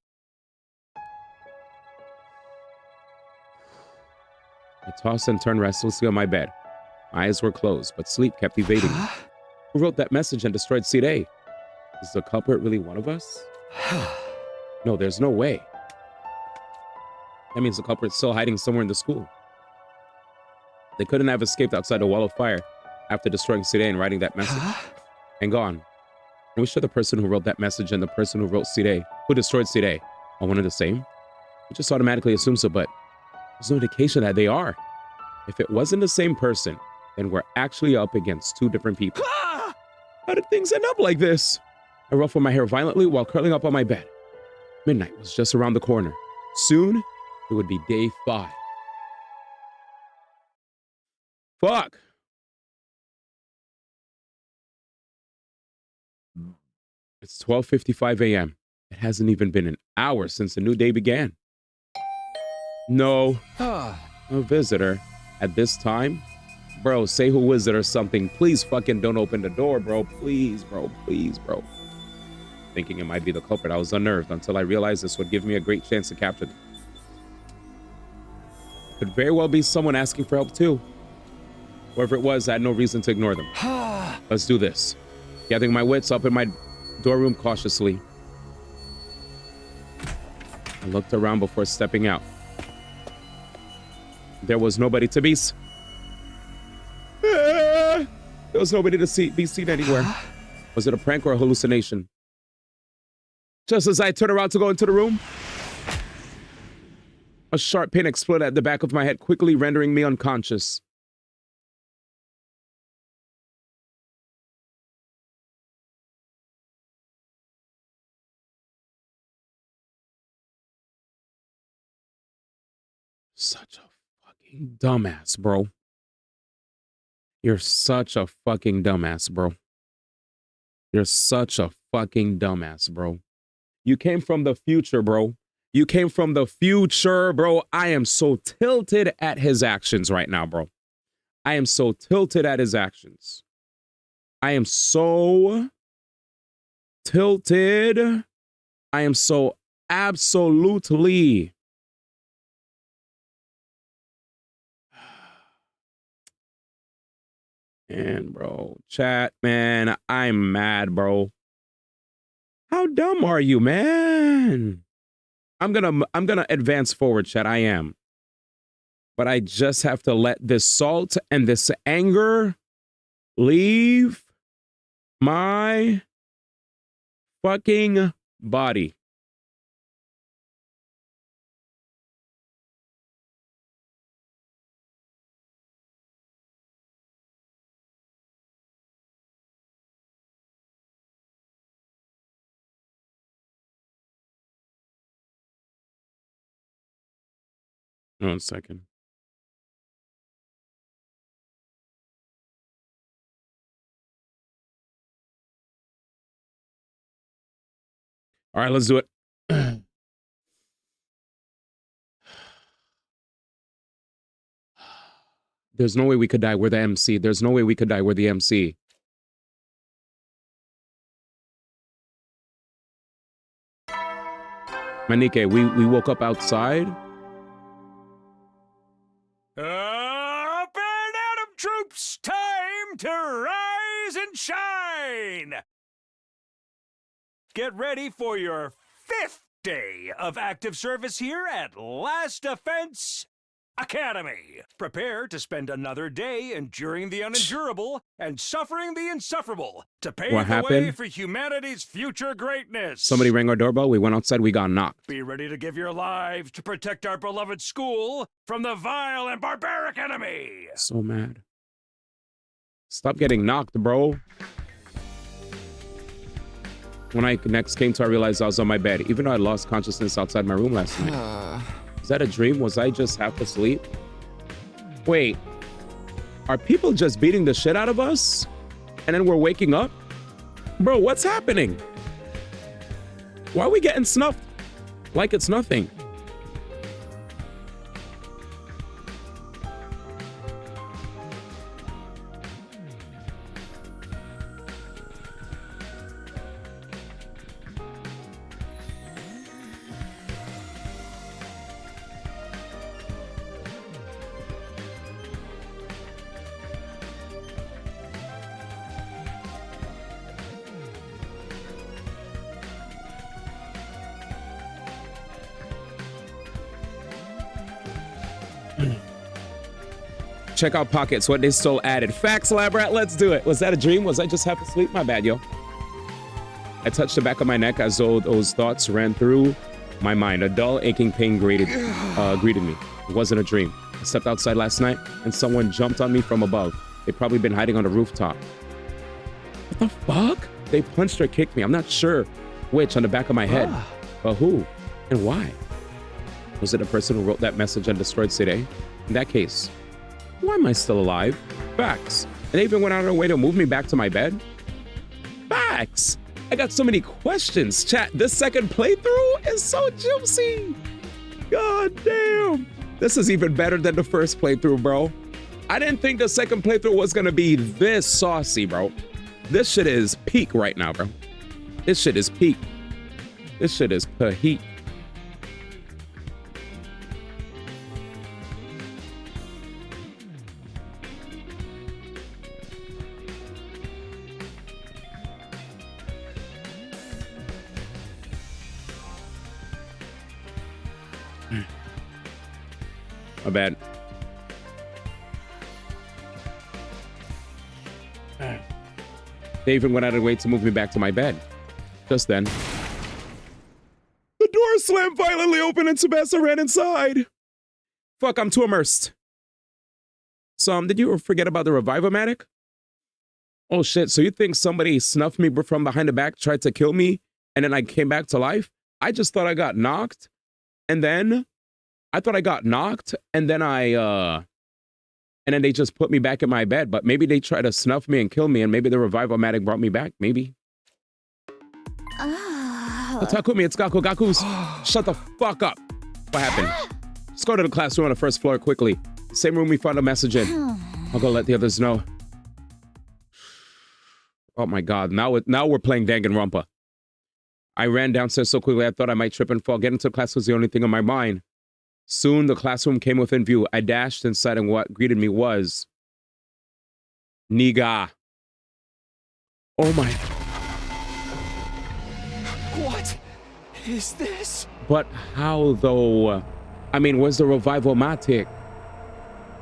I tossed and turned restlessly on my bed. My eyes were closed, but sleep kept evading me. Who wrote that message and destroyed Seed A? Is the culprit really one of us? No, there's no way. That means the culprit's still hiding somewhere in the school. They couldn't have escaped outside a wall of fire after destroying Seed A and writing that message. And gone. Are we sure the person who wrote that message and the person who wrote Seed A, who destroyed Seed A, are one and the same? We just automatically assume so, but there's no indication that they are. If it wasn't the same person, then we're actually up against two different people. How did things end up like this? I ruffled my hair violently while curling up on my bed. Midnight was just around the corner. Soon, it would be day 5. Fuck! It's 12:55 a.m. It hasn't even been an hour since the new day began. No. A visitor at this time? Bro, say who is it or something. Please fucking don't open the door, bro. Please, bro. Please, bro. Thinking it might be the culprit, I was unnerved until I realized this would give me a great chance to capture them. Could very well be someone asking for help too. Whoever it was, I had no reason to ignore them. Let's do this. Gathering my wits up in my dorm room cautiously. I looked around before stepping out. There was nobody to be there was nobody to be seen anywhere. Was it a prank or a hallucination? Just as I turned around to go into the room, a sharp pain exploded at the back of my head, quickly rendering me unconscious. Such a fucking dumbass, bro. You're such a fucking dumbass, bro. You're such a fucking dumbass, bro. You came from the future, bro. You came from the future, bro. I am so tilted at his actions right now, bro. I am so tilted at his actions. I am so tilted. I am so absolutely. And bro, chat, man, I'm mad, bro. How dumb are you, man? I'm gonna advance forward, chat. I am. But I just have to let this salt and this anger leave my fucking body. One second. All right, let's do it. There's no way we could die. We're the MC. There's no way we could die. We're the MC. Manike, we woke up outside. Up and Atom troops, time to rise and shine. Get ready for your 5th day of active service here at Last Defense Academy. Prepare to spend another day enduring the unendurable and suffering the insufferable to pave What the way happened? for humanity's future greatness. Somebody rang our doorbell. We went outside. We got knocked. Be ready to give your lives to protect our beloved school from the vile and barbaric enemy. So mad. Stop getting knocked, bro. When I next came to, I realized I was on my bed, even though I lost consciousness outside my room last night. Is that a dream? Was I just half asleep? Wait, are people just beating the shit out of us? And then we're waking up? Bro, what's happening? Why are we getting snuffed like it's nothing? Check out pockets, what they still added. Facts, lab rat, let's do it. Was that a dream? Was I just half asleep? My bad, yo. I touched the back of my neck as though those thoughts ran through my mind. A dull, aching pain greeted me. It wasn't a dream. I stepped outside last night and someone jumped on me from above. They'd probably been hiding on the rooftop. What the fuck? They punched or kicked me. I'm not sure which on the back of my head. But who and why? Was it the person who wrote that message and destroyed today? In that case, why am I still alive? Facts. And they even went out of their way to move me back to my bed? Facts. I got so many questions. Chat, this second playthrough is so juicy. God damn. This is even better than the first playthrough, bro. I didn't think the second playthrough was gonna be this saucy, bro. This shit is peak right now, bro. This shit is peak. This shit is peak. My bad. They even went out of their way to move me back to my bed. Just then, the door slammed violently open and Sebastian ran inside. Fuck, I'm too immersed. So, did you forget about the Revive-O-Matic? Oh shit, so you think somebody snuffed me from behind the back, tried to kill me, and then I came back to life? I just thought I got knocked, and then I thought I got knocked, and then and then they just put me back in my bed, but maybe they tried to snuff me and kill me, and maybe the Revive-O-Matic brought me back, maybe. Takumi, it's Gaku. Gaku's, shut the fuck up. What happened? Let's go to the classroom on the first floor quickly. Same room we found a message in. I'll go let the others know. Oh my God, now we're playing Danganronpa. I ran downstairs so quickly I thought I might trip and fall. Getting to class was the only thing on my mind. Soon the classroom came within view. I dashed inside and what greeted me was Niga. Oh my. What is this? But how though? I mean, where's the Revive-O-Matic?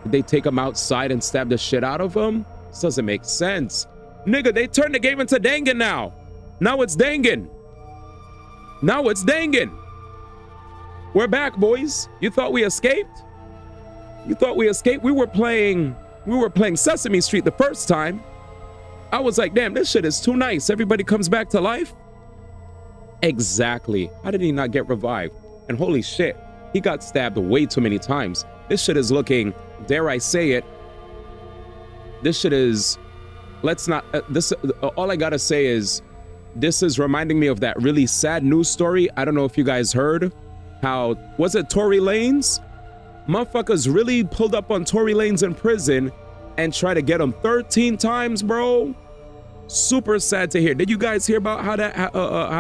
Did they take him outside and stab the shit out of him? This doesn't make sense. Nigga, they turned the game into Dangan now. Now it's Dangan. Now it's Dangan. We're back, boys. You thought we escaped? You thought we escaped? We were playing Sesame Street the first time. I was like, damn, this shit is too nice. Everybody comes back to life. Exactly. How did he not get revived? And holy shit, he got stabbed way too many times. This shit is looking, dare I say it, this shit is, all I gotta say is, this is reminding me of that really sad news story. I don't know if you guys heard. How, was it Tory Lanez? Motherfuckers really pulled up on Tory Lanez in prison and tried to get him 13 times, bro. Super sad to hear. Did you guys hear about how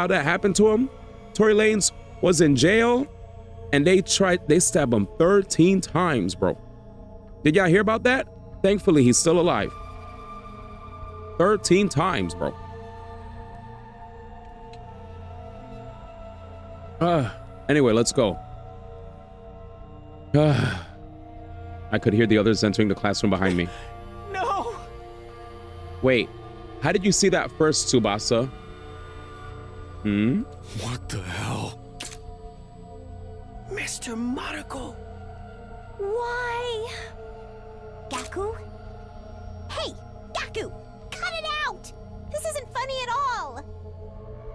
that happened to him? Tory Lanez was in jail and they stabbed him 13 times, bro. Did y'all hear about that? Thankfully, he's still alive. 13 times, bro. Anyway, let's go. I could hear the others entering the classroom behind me. No! Wait, how did you see that first, Tsubasa? What the hell? Mr. Mariko! Why? Gaku? Hey, Gaku! Cut it out! This isn't funny at all!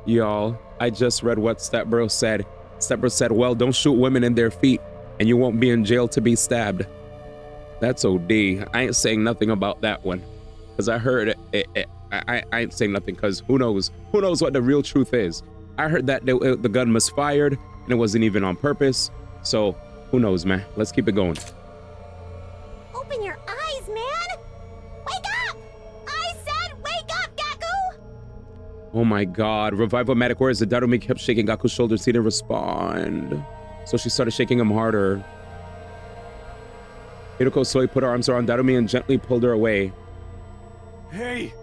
Y'all, I just read what Stepbro said. Stepbro said, well, don't shoot women in their feet and you won't be in jail to be stabbed. That's OD. I ain't saying nothing about that one because I heard it. I ain't saying nothing because who knows what the real truth is. I heard that the gun misfired and it wasn't even on purpose. So who knows, man? Let's keep it going. Open your eyes, man! Wake up! I said wake up, Gaku! Oh my God, Revive-O-Matic, where is it? Darumi kept shaking Gaku's shoulders. He didn't respond. So she started shaking him harder. Hiroko slowly put her arms around Darumi and gently pulled her away. Hey,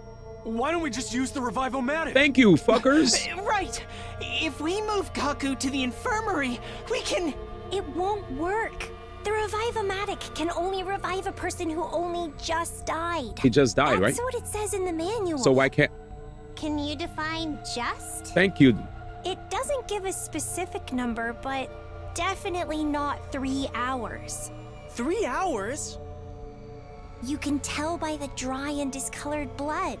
why don't we just use the Revive-O-Matic? Thank you, fuckers. Right. If we move Gaku to the infirmary, we can... It won't work. The Revive-O-Matic can only revive a person who only just died. He just died, right? That's what it says in the manual. So why can't... Can you define just? Thank you. It doesn't give a specific number, but definitely not 3 hours. 3 hours? You can tell by the dry and discolored blood.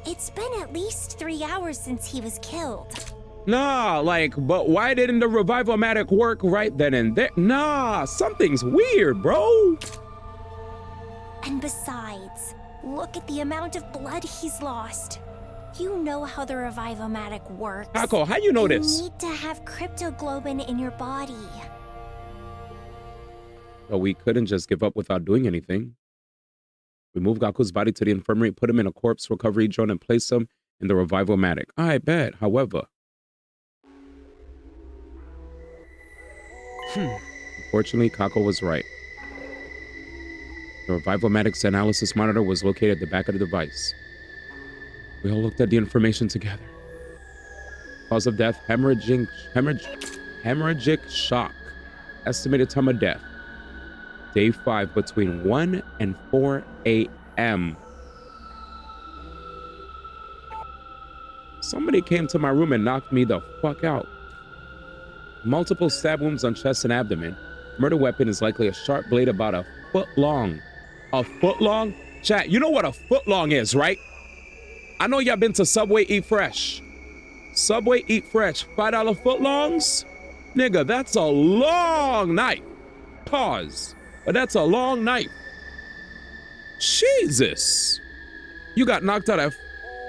It's been at least 3 hours since he was killed. Nah, like, but why didn't the Revive-O-Matic work right then and there? Nah, something's weird, bro. And besides, look at the amount of blood he's lost. You know how the Revive-O-Matic works. Kako, how you know this? You need to have cryptoglobin in your body. But we couldn't just give up without doing anything. We moved Gaku's body to the infirmary, put him in a corpse recovery drone, and placed him in the Revive-O-Matic. I bet, however. Unfortunately, Kako was right. The Revive-O-Matic's analysis monitor was located at the back of the device. We all looked at the information together. Cause of death, hemorrhagic shock. Estimated time of death, day 5 between 1 and 4 a.m. Somebody came to my room and knocked me the fuck out. Multiple stab wounds on chest and abdomen. Murder weapon is likely a sharp blade about a foot long. A foot long? Chat, you know what a foot long is, right? I know y'all been to Subway Eat Fresh. Subway Eat Fresh, $5 foot longs? Nigga, that's a long knife. Pause. But that's a long knife. Jesus. You got knocked out at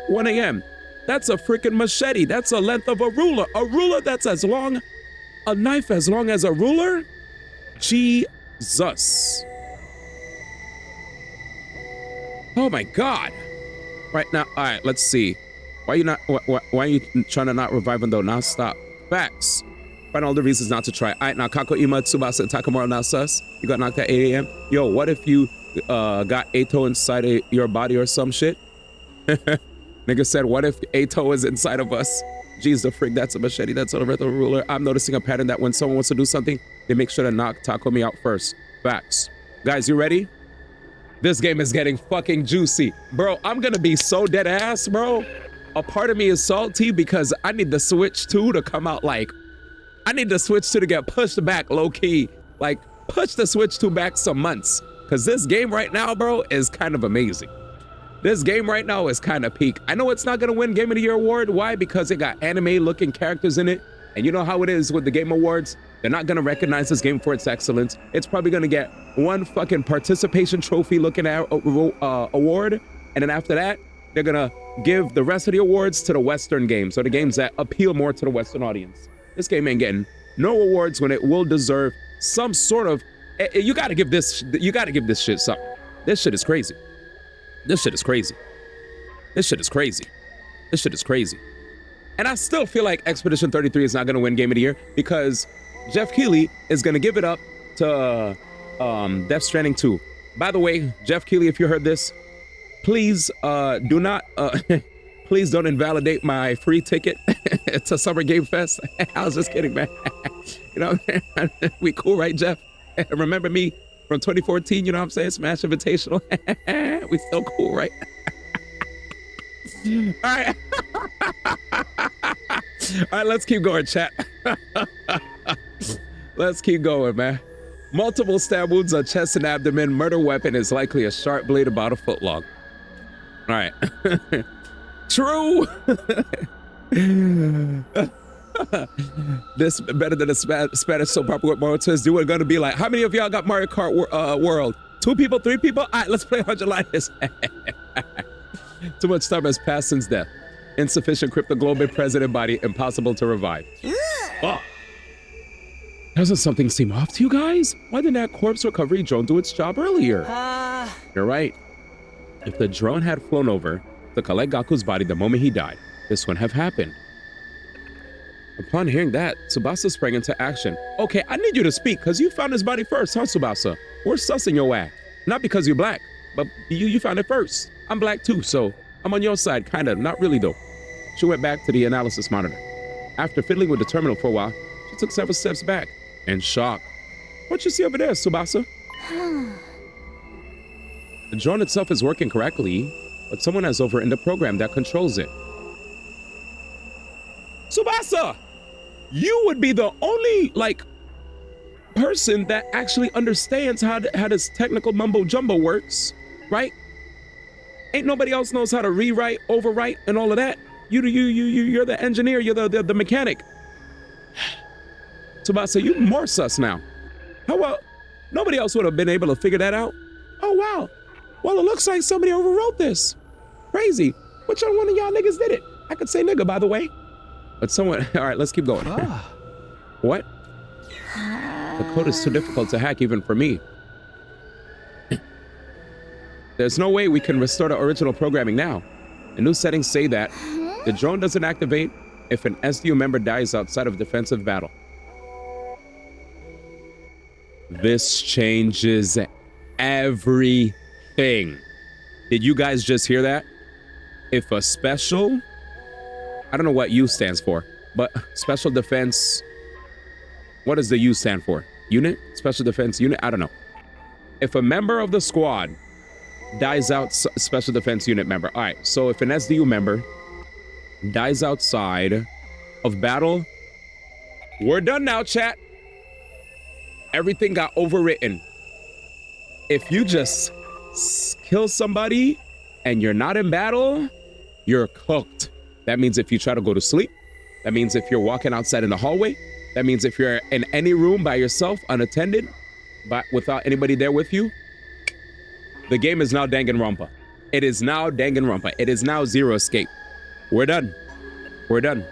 1 a.m. That's a freaking machete. That's the length of a ruler. A ruler that's as long, a knife as long as a ruler? Jesus. Oh my God. Right now, all right, let's see. Why are you trying to not revive him though? Now stop. Facts. Find all the reasons not to try. All right, now Kako, Ima, Tsubasa, and Takamura now sus. You got knocked at 8 a.m. Yo, what if you got Ato inside of your body or some shit? Nigga said, what if Ato is inside of us? Jeez, the frig, that's a machete, that's a regular ruler. I'm noticing a pattern that when someone wants to do something, they make sure to knock Takumi out first. Facts. Guys, you ready? This game is getting fucking juicy. Bro, I'm gonna be so dead ass, bro. A part of me is salty because I need the Switch 2 to come out like, I need the Switch 2 to get pushed back low key. Like, push the Switch 2 back some months. Cause this game right now, bro, is kind of amazing. This game right now is kind of peak. I know it's not gonna win Game of the Year award. Why? Because it got anime looking characters in it. And you know how it is with the Game Awards. They're not gonna recognize this game for its excellence. It's probably gonna get one fucking participation trophy looking at award. And then after that, they're gonna give the rest of the awards to the Western games, or the games that appeal more to the Western audience. This game ain't getting no awards when it will deserve some sort of, you gotta give this shit something. This shit is crazy. This shit is crazy. This shit is crazy. This shit is crazy. And I still feel like Expedition 33 is not gonna win Game of the Year because Jeff Keighley is gonna give it up to Death Stranding 2. By the way, Jeff Keighley, if you heard this, please do not, please don't invalidate my free ticket to Summer Game Fest. I was just kidding, man. You know, we cool, right, Jeff? Remember me from 2014, you know what I'm saying? Smash Invitational. We still cool, right? All right. All right, let's keep going, chat. Let's keep going, man. Multiple stab wounds on chest and abdomen. Murder weapon is likely a sharp blade about a foot long. All right. True. This better than a Spanish soap opera with Mario twist. You were gonna be like, how many of y'all got Mario Kart World? 2 people, 3 people? All right, let's play 100 Linus. Too much time has passed since death. Insufficient cryptoglobin present in body, impossible to revive. Oh. Doesn't something seem off to you guys? Why didn't that corpse recovery drone do its job earlier? You're right. If the drone had flown over to collect Gaku's body the moment he died, this wouldn't have happened. Upon hearing that, Tsubasa sprang into action. Okay, I need you to speak, because you found his body first, huh, Tsubasa? We're sussing your ass. Not because you're black, but you found it first. I'm black too, so I'm on your side, kinda. Not really, though. She went back to the analysis monitor. After fiddling with the terminal for a while, she took several steps back. In shock. What you see over there, Tsubasa? The drone itself is working correctly, but someone has overwritten the program that controls it. Tsubasa! You would be the only, like, person that actually understands how this technical mumbo jumbo works, right? Ain't nobody else knows how to rewrite, overwrite, and all of that. You're the engineer, you're the mechanic. Tsubasa, you more sus now. How well? Nobody else would have been able to figure that out. Oh, wow. Well, it looks like somebody overwrote this. Crazy. Which one of y'all niggas did it? I could say nigga, by the way. But someone, all right, let's keep going. What? The code is too difficult to hack even for me. There's no way we can restore the original programming now. The new settings say that the drone doesn't activate if an SDU member dies outside of defensive battle. This changes everything. Did you guys just hear that? If a special, I don't know what U stands for, but special defense, what does the U stand for? Unit? Special defense unit? I don't know. If a member of the squad dies out, special defense unit member. All right, so if an SDU member dies outside of battle, we're done now, chat. Everything got overwritten. If you just kill somebody and you're not in battle, you're cooked. That means if you try to go to sleep, that means if you're walking outside in the hallway, that means if you're in any room by yourself, unattended, but without anybody there with you, the game is now Danganronpa. It is now Danganronpa. It is now Zero Escape. We're done. We're done.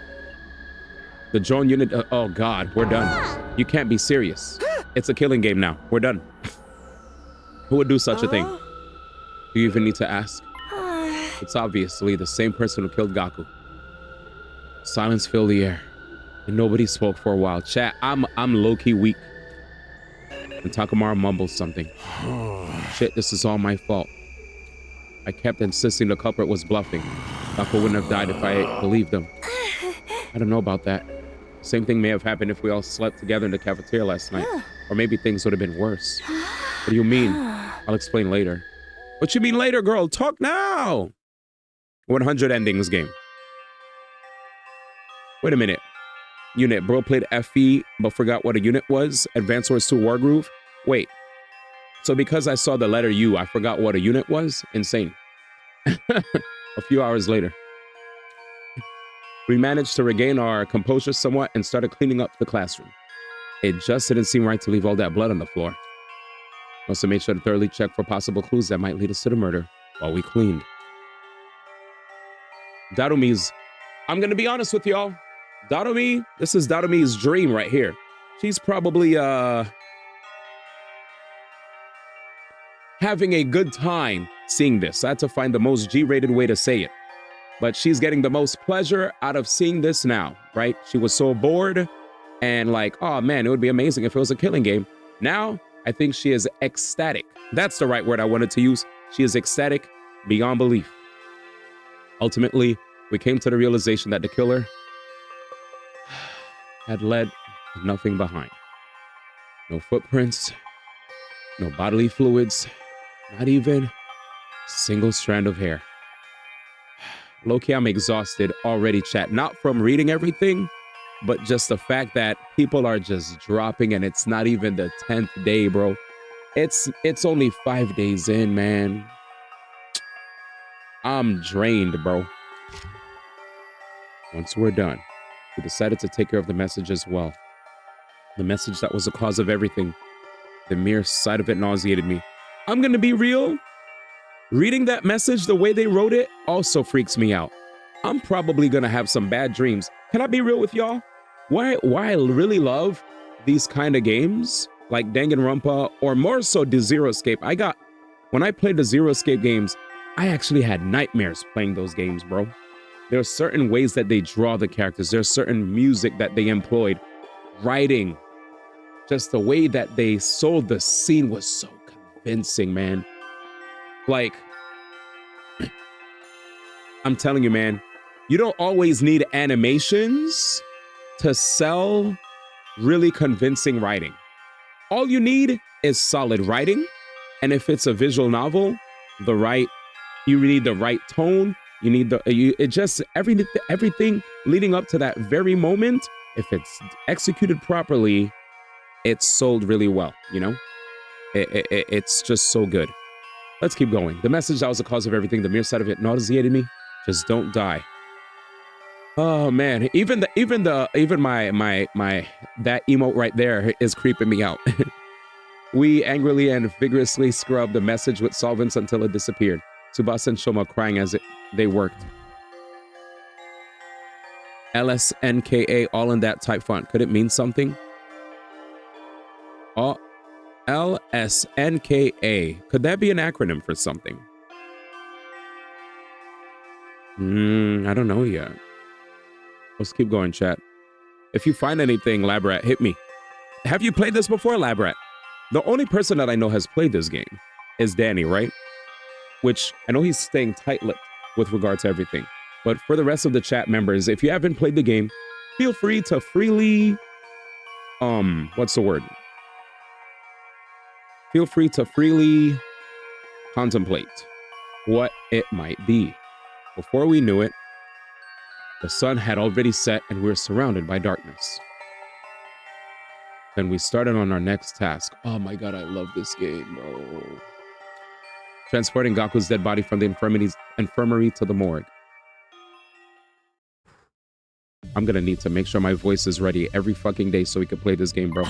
The drone unit, oh God, we're done. You can't be serious. It's a killing game now. We're done. Who would do such a thing? Do you even need to ask? It's obviously the same person who killed Gaku. Silence filled the air, and nobody spoke for a while. Chat, I'm low-key weak. And Takamaru mumbles something. Shit, this is all my fault. I kept insisting the culprit was bluffing. Gaku wouldn't have died if I believed him. I don't know about that. Same thing may have happened if we all slept together in the cafeteria last night. Or maybe things would have been worse. What do you mean? I'll explain later. What you mean later, girl? Talk now! 100 endings game. Wait a minute. Unit, bro played FE but forgot what a unit was? Advance Wars 2 War Groove? Wait. So because I saw the letter U, I forgot what a unit was? Insane. A few hours later. We managed to regain our composure somewhat and started cleaning up the classroom. It just didn't seem right to leave all that blood on the floor. Must have made sure to thoroughly check for possible clues that might lead us to the murder while we cleaned. Darumi's, I'm gonna be honest with y'all. Darumi, this is Darumi's dream right here. She's probably having a good time seeing this. I had to find the most G-rated way to say it. But she's getting the most pleasure out of seeing this now, right? She was so bored and like, oh man, it would be amazing if it was a killing game. Now, I think she is ecstatic. That's the right word I wanted to use. She is ecstatic beyond belief. Ultimately, we came to the realization that the killer had led nothing behind. No footprints, no bodily fluids, not even a single strand of hair. Low-key, I'm exhausted already, chat. Not from reading everything, but just the fact that people are just dropping and it's not even the 10th day, bro. It's only 5 days in, man. I'm drained, bro. Once we're done, we decided to take care of the message as well. The message that was the cause of everything. The mere sight of it nauseated me. I'm gonna be real. Reading that message the way they wrote it also freaks me out. I'm probably gonna have some bad dreams. Can I be real with y'all? Why I really love these kind of games, like Danganronpa, or more so the Zero Escape. When I played the Zero Escape games, I actually had nightmares playing those games, bro. There are certain ways that they draw the characters. There's certain music that they employed. Writing. Just the way that they sold the scene was so convincing, man. Like, I'm telling you, man, you don't always need animations to sell really convincing writing. All you need is solid writing. And if it's a visual novel, you need the right tone. You need everything leading up to that very moment. If it's executed properly, it's sold really well, you know? It's just so good. Let's keep going. The message that was the cause of everything, the mere sight of it nauseated me. Just don't die. Oh man, even my that emote right there is creeping me out. We angrily and vigorously scrubbed the message with solvents until it disappeared. Tsubasa and Shoma crying as they worked. LSNKA, all in that type font. Could it mean something? Oh, LSNKA. Could that be an acronym for something? I don't know yet. Let's keep going, chat. If you find anything, Labrat, hit me. Have you played this before, Labrat? The only person that I know has played this game is Danny, right? Which I know he's staying tight-lipped with regard to everything. But for the rest of the chat members, if you haven't played the game, feel free to freely, what's the word? Feel free to freely contemplate what it might be. Before we knew it, the sun had already set and we were surrounded by darkness. Then we started on our next task. Oh my god, I love this game, bro. Transporting Gaku's dead body from the infirmary to the morgue. I'm gonna need to make sure my voice is ready every fucking day so we can play this game, bro.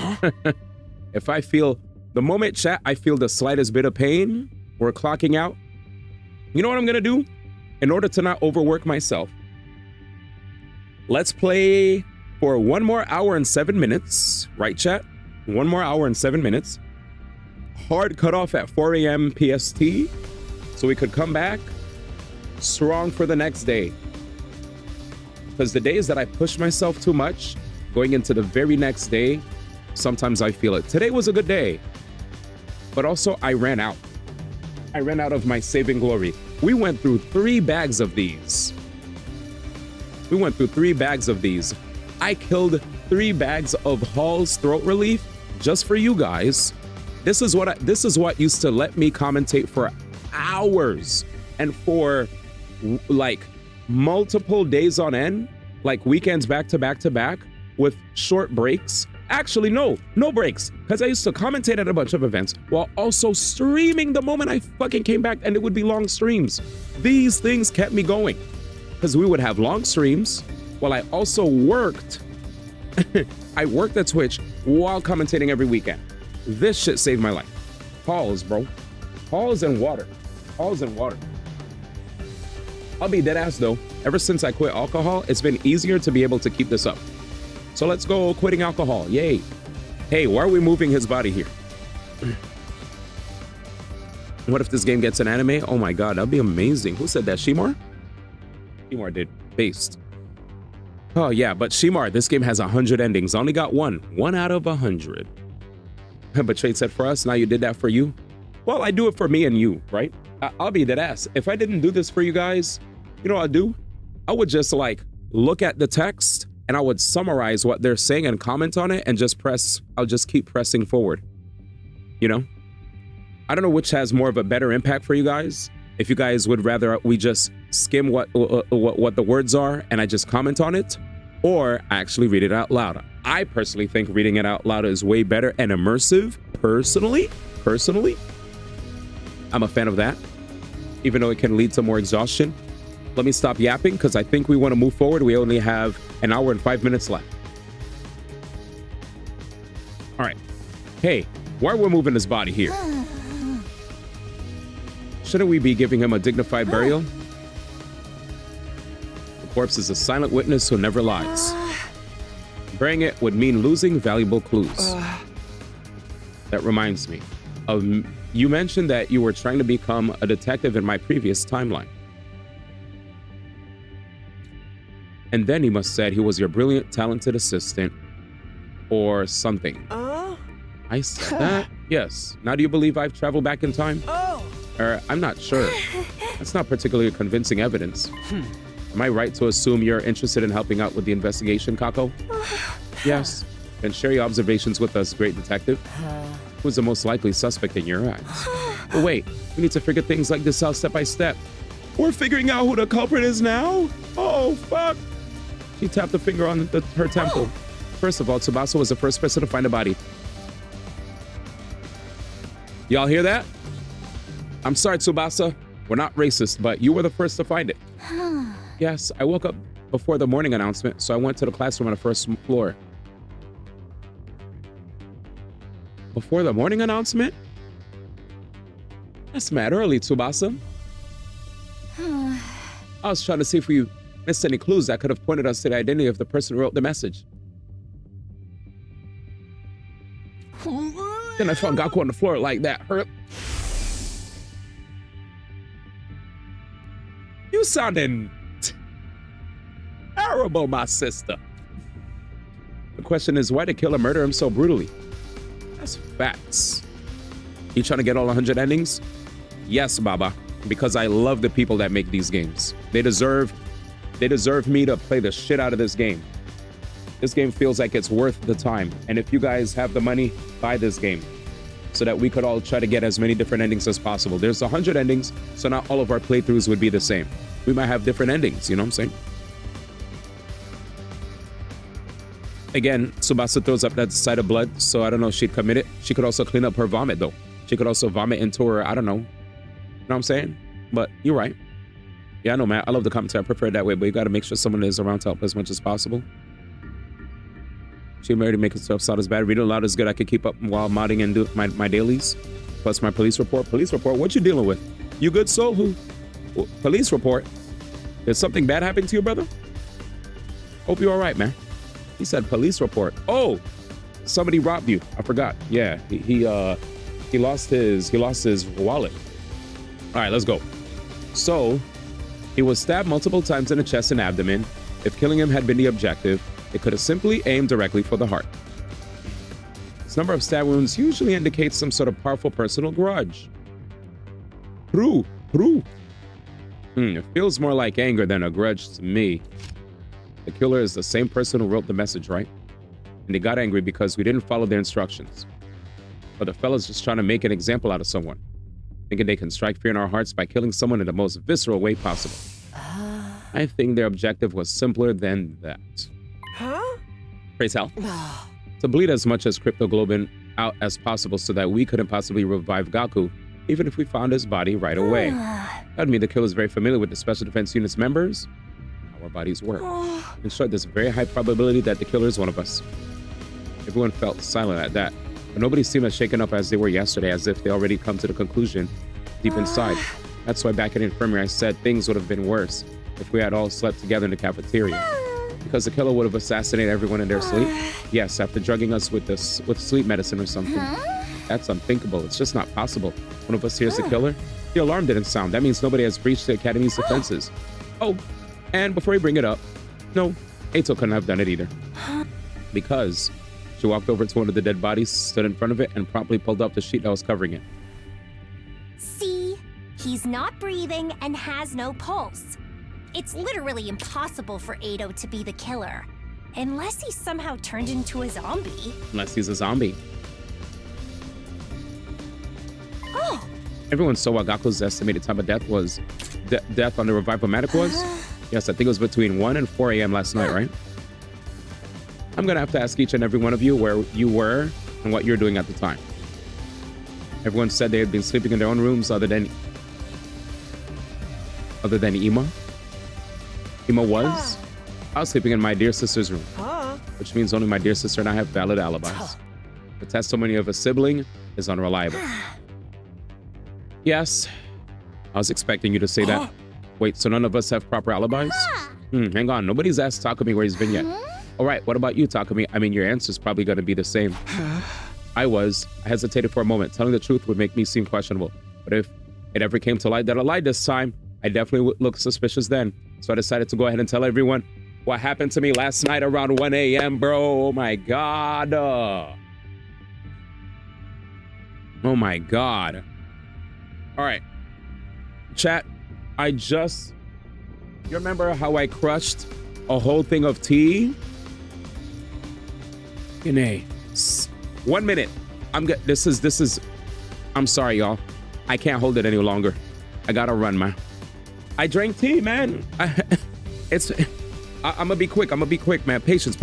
If I feel, the moment chat, I feel the slightest bit of pain, we're clocking out. You know what I'm gonna do? In order to not overwork myself, let's play for 1 more hour and 7 minutes, right chat? 1 more hour and 7 minutes. Hard cutoff at 4 a.m. PST, so we could come back strong for the next day. Because the days that I push myself too much, going into the very next day, sometimes I feel it. Today was a good day, but also I ran out. I ran out of my saving glory. We went through 3 bags of these. I killed 3 bags of Hall's throat relief just for you guys. This is what used to let me commentate for hours and for like multiple days on end, like weekends back to back to back with short breaks. Actually, no breaks, because I used to commentate at a bunch of events while also streaming the moment I fucking came back, and it would be long streams. These things kept me going because we would have long streams while I also worked. I worked at Twitch while commentating every weekend. This shit saved my life. Halls, bro. Halls and water. Halls and water. I'll be dead ass though. Ever since I quit alcohol, it's been easier to be able to keep this up. So let's go quitting alcohol. Yay. Hey, why are we moving his body here? What if this game gets an anime? Oh my god, that'd be amazing. Who said that? Shimar? Shimar did. Based. Oh yeah, but Shimar, this game has 100 endings. I only got one. 1 out of 100. But Trade said for us, now you did that for you? Well, I do it for me and you, right? I'll be that ass. If I didn't do this for you guys, you know what I'd do? I would just like look at the text and I would summarize what they're saying and comment on it and just I'll just keep pressing forward. You know? I don't know which has more of a better impact for you guys. If you guys would rather we just skim what the words are and I just comment on it, or I actually read it out loud. I personally think reading it out loud is way better and immersive. Personally, I'm a fan of that, even though it can lead to more exhaustion. Let me stop yapping because I think we want to move forward. We only have 1 hour and 5 minutes left. All right. Hey, why are we moving his body here? Shouldn't we be giving him a dignified burial? The corpse is a silent witness who never lies. Burying it would mean losing valuable clues. That reminds me of you mentioned that you were trying to become a detective in my previous timeline. And then he must have said he was your brilliant, talented assistant or something. I said that? Yes. Now do you believe I've traveled back in time? I'm not sure. That's not particularly convincing evidence. Am I right to assume you're interested in helping out with the investigation, Kako? Yes. and share your observations with us, great detective. Who's the most likely suspect in your eyes? But wait, we need to figure things like this out step by step. We're figuring out who the culprit is now? Oh, fuck. She tapped a finger on her temple. First of all, Tsubasa was the first person to find a body. Y'all hear that? I'm sorry, Tsubasa. We're not racist, but you were the first to find it. Yes, I woke up before the morning announcement, so I went to the classroom on the first floor. Before the morning announcement? That's mad early, Tsubasa. I was trying to see if we missed any clues that could have pointed us to the identity of the person who wrote the message. Then I found Gaku on the floor like that. Hurt. You sounding terrible, my sister. The question is, why did killer murder him so brutally? That's facts. You trying to get all 100 endings? Yes, Baba, because I love the people that make these games. They deserve me to play the shit out of this game. This game feels like it's worth the time. And if you guys have the money, buy this game so that we could all try to get as many different endings as possible. There's 100 endings, so not all of our playthroughs would be the same. We might have different endings, you know what I'm saying? Again, Tsubasa throws up that side of blood, so I don't know if she'd commit it. She could also clean up her vomit, though. She could also vomit into her, I don't know. You know what I'm saying? But you're right. Yeah, I know, man. I love the commentary. I prefer it that way, but you got to make sure someone is around to help as much as possible. She married to make herself sound as bad. Reading aloud is good. I could keep up while modding and do my dailies. Plus my police report. Police report? What you dealing with? You good soul? Who? Police report? Did something bad happen to you, brother? Hope you're all right, man. He said police report. Oh, somebody robbed you. I forgot. Yeah, he lost his wallet. All right, let's go. So he was stabbed multiple times in the chest and abdomen. If killing him had been the objective, it could have simply aimed directly for the heart. This number of stab wounds usually indicates some sort of powerful personal grudge. True. It feels more like anger than a grudge to me. The killer is the same person who wrote the message, right? And they got angry because we didn't follow their instructions. But the fella's just trying to make an example out of someone, thinking they can strike fear in our hearts by killing someone in the most visceral way possible. I think their objective was simpler than that. Huh? Praise hell. To bleed as much as Cryptoglobin out as possible so that we couldn't possibly revive Gaku, even if we found his body right away. That'd mean the killer is very familiar with the Special Defense Unit's members, how our bodies work. In short, there's a very high probability that the killer is one of us. Everyone felt silent at that, but nobody seemed as shaken up as they were yesterday, as if they already come to the conclusion deep inside. That's why back in the infirmary I said things would have been worse if we had all slept together in the cafeteria. Because the killer would have assassinated everyone in their sleep? Yes, after drugging us with sleep medicine or something. That's unthinkable. It's just not possible. One of us hears the killer. The alarm didn't sound. That means nobody has breached the Academy's defenses. Oh, and before you bring it up, no, Eito couldn't have done it either. Because she walked over to one of the dead bodies, stood in front of it, and promptly pulled up the sheet that was covering it. See? He's not breathing and has no pulse. It's literally impossible for Eito to be the killer. Unless he's somehow turned into a zombie. Unless he's a zombie. Oh! Everyone saw what Gaku's estimated time of death was. Death on the Revive-O-Matic was? Yes, I think it was between 1 and 4 a.m. last night, right? I'm gonna have to ask each and every one of you where you were and what you're doing at the time. Everyone said they had been sleeping in their own rooms other than Ima. Ima was? I was sleeping in my dear sister's room, which means only my dear sister and I have valid alibis. The testimony of a sibling is unreliable. Yes, I was expecting you to say that. Wait, so none of us have proper alibis? Hang on, nobody's asked Takumi where he's been yet. All right, what about you, Takumi? I mean, your answer's probably gonna be the same. I hesitated for a moment. Telling the truth would make me seem questionable. But if it ever came to light that I lied this time, I definitely would look suspicious then. So I decided to go ahead and tell everyone what happened to me last night around 1 a.m., bro. Oh my God. Oh my God. All right. Chat, you remember how I crushed a whole thing of tea? Fucking A. 1 minute. I'm good. This is. I'm sorry, y'all. I can't hold it any longer. I gotta run, man. I drank tea, man. I'm gonna be quick. Man. Patience.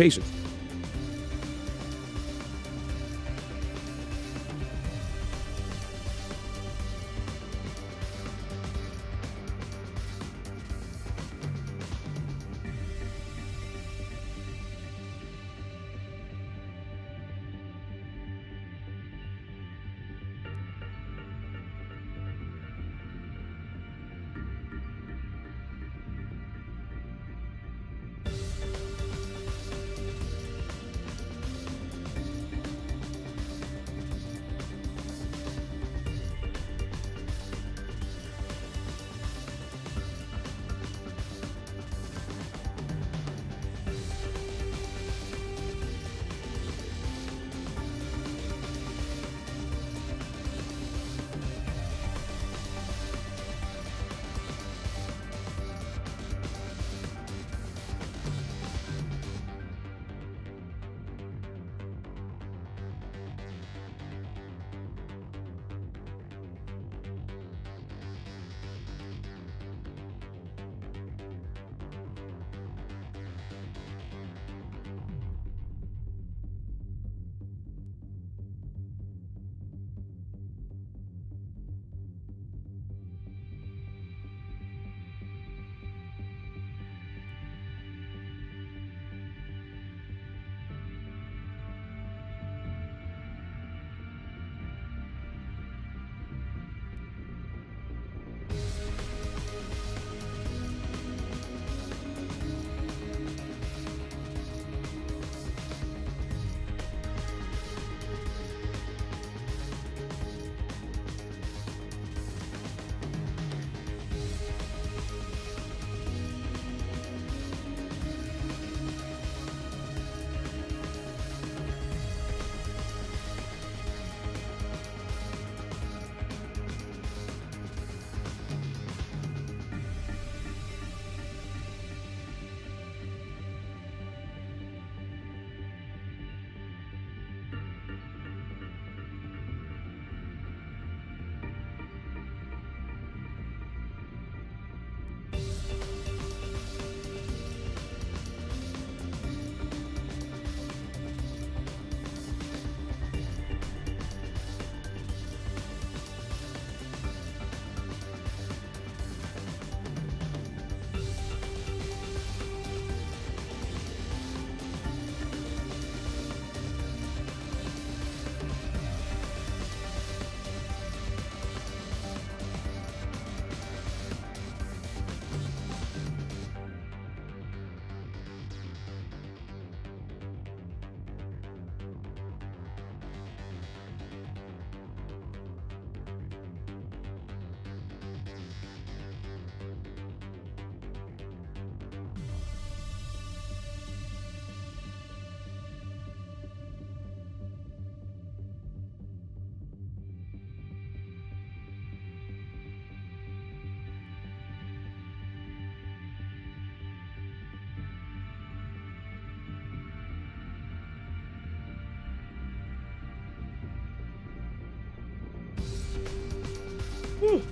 Whew.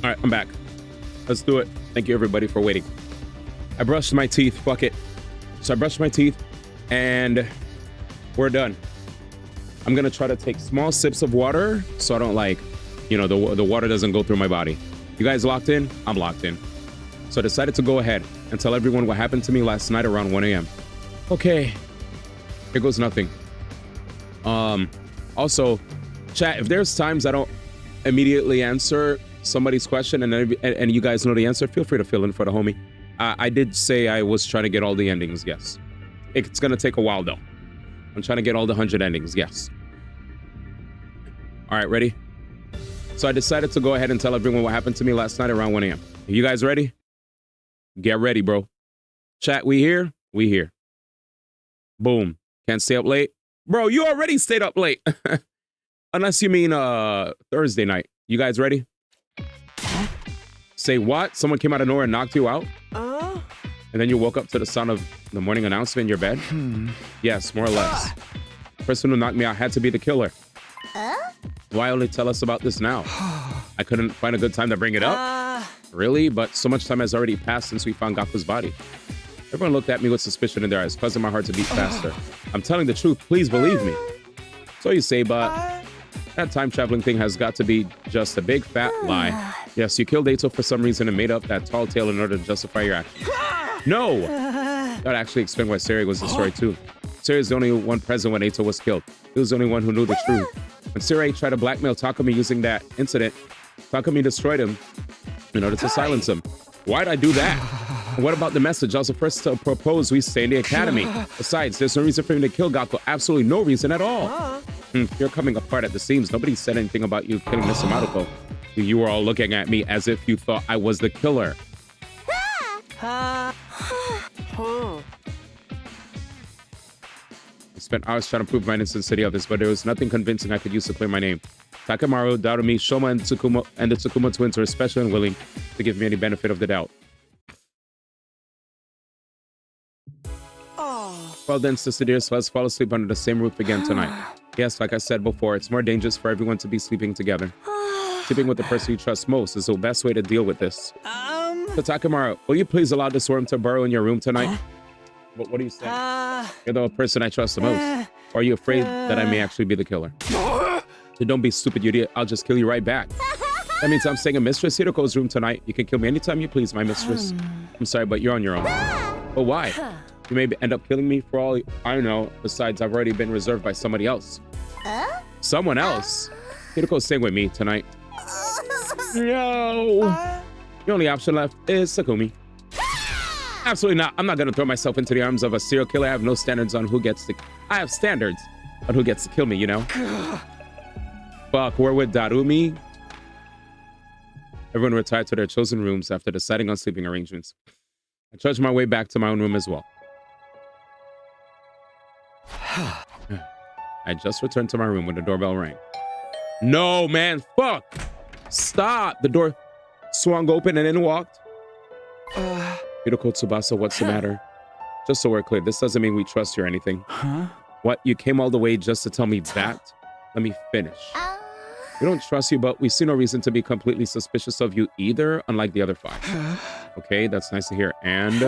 All right, I'm back. Let's do it. Thank you, everybody, for waiting. I brushed my teeth. Fuck it. So I brushed my teeth, and we're done. I'm gonna try to take small sips of water so I don't the water doesn't go through my body. You guys locked in? I'm locked in. So I decided to go ahead and tell everyone what happened to me last night around 1 a.m. Okay, here goes nothing. Also, chat, if there's times I don't immediately answer somebody's question and you guys know the answer, feel free to fill in for the homie. I did say I was trying to get all the endings, yes. It's gonna take a while though. I'm trying to get all the 100 endings, yes. All right, ready? So I decided to go ahead and tell everyone what happened to me last night around 1 a.m. You guys ready? Get ready, bro. Chat, we here? We here. Boom. Can't stay up late? Bro, you already stayed up late. Unless you mean Thursday night. You guys ready? Say what? Someone came out of nowhere and knocked you out? And then you woke up to the sound of the morning announcement in your bed? Yes, more or less. The person who knocked me out had to be the killer. Why only tell us about this now? I couldn't find a good time to bring it up. Really? But so much time has already passed since we found Gaku's body. Everyone looked at me with suspicion in their eyes, causing my heart to beat faster. I'm telling the truth. Please believe me. So you say, but that time traveling thing has got to be just a big fat lie. Yes, you killed Ato for some reason and made up that tall tale in order to justify your actions. No! That actually explained why Sari was destroyed too. Sari is the only one present when Ato was killed. He was the only one who knew the truth. When Sari tried to blackmail Takumi using that incident, Takumi destroyed him in order to silence him. Why'd I do that? And what about the message? I was the first to propose we stay in the academy. Besides, there's no reason for him to kill Gaku. Absolutely no reason at all. You're coming apart at the seams. Nobody said anything about you killing Mr. Maruko. You were all looking at me as if you thought I was the killer. I spent hours trying to prove my innocence to the others, but there was nothing convincing I could use to clear my name. Takemaru, Darumi, Shoma, and Tsukumo and the Tsukuma twins were especially unwilling to give me any benefit of the doubt. Well then, Sister dear, so let's fall asleep under the same roof again tonight. Yes, like I said before, it's more dangerous for everyone to be sleeping together. Sleeping with the person you trust most is the best way to deal with this. So Takemaru, will you please allow this worm to burrow in your room tonight? What are you saying? You're the person I trust the most. Or are you afraid that I may actually be the killer? So don't be stupid, you idiot. I'll just kill you right back. That means I'm staying in Mistress Hiroko's room tonight. You can kill me anytime you please, my mistress. I'm sorry, but you're on your own. But why? You may end up killing me for all I know. Besides, I've already been reserved by somebody else. Someone else? Hiroko's staying with me tonight. No. The only option left is Sakumi. Absolutely not. I'm not going to throw myself into the arms of a serial killer. I have no standards on who gets to... I have standards on who gets to kill me, you know? Fuck, we're with Darumi. Everyone retired to their chosen rooms after deciding on sleeping arrangements. I trudged my way back to my own room as well. I just returned to my room when the doorbell rang. No, man, fuck! Stop! The door swung open and in walked Hiroko Tsubasa, what's the matter? Just so we're clear, this doesn't mean we trust you or anything. What? You came all the way just to tell me that? Let me finish. We don't trust you, but we see no reason to be completely suspicious of you either, unlike the other 5. Okay, that's nice to hear. And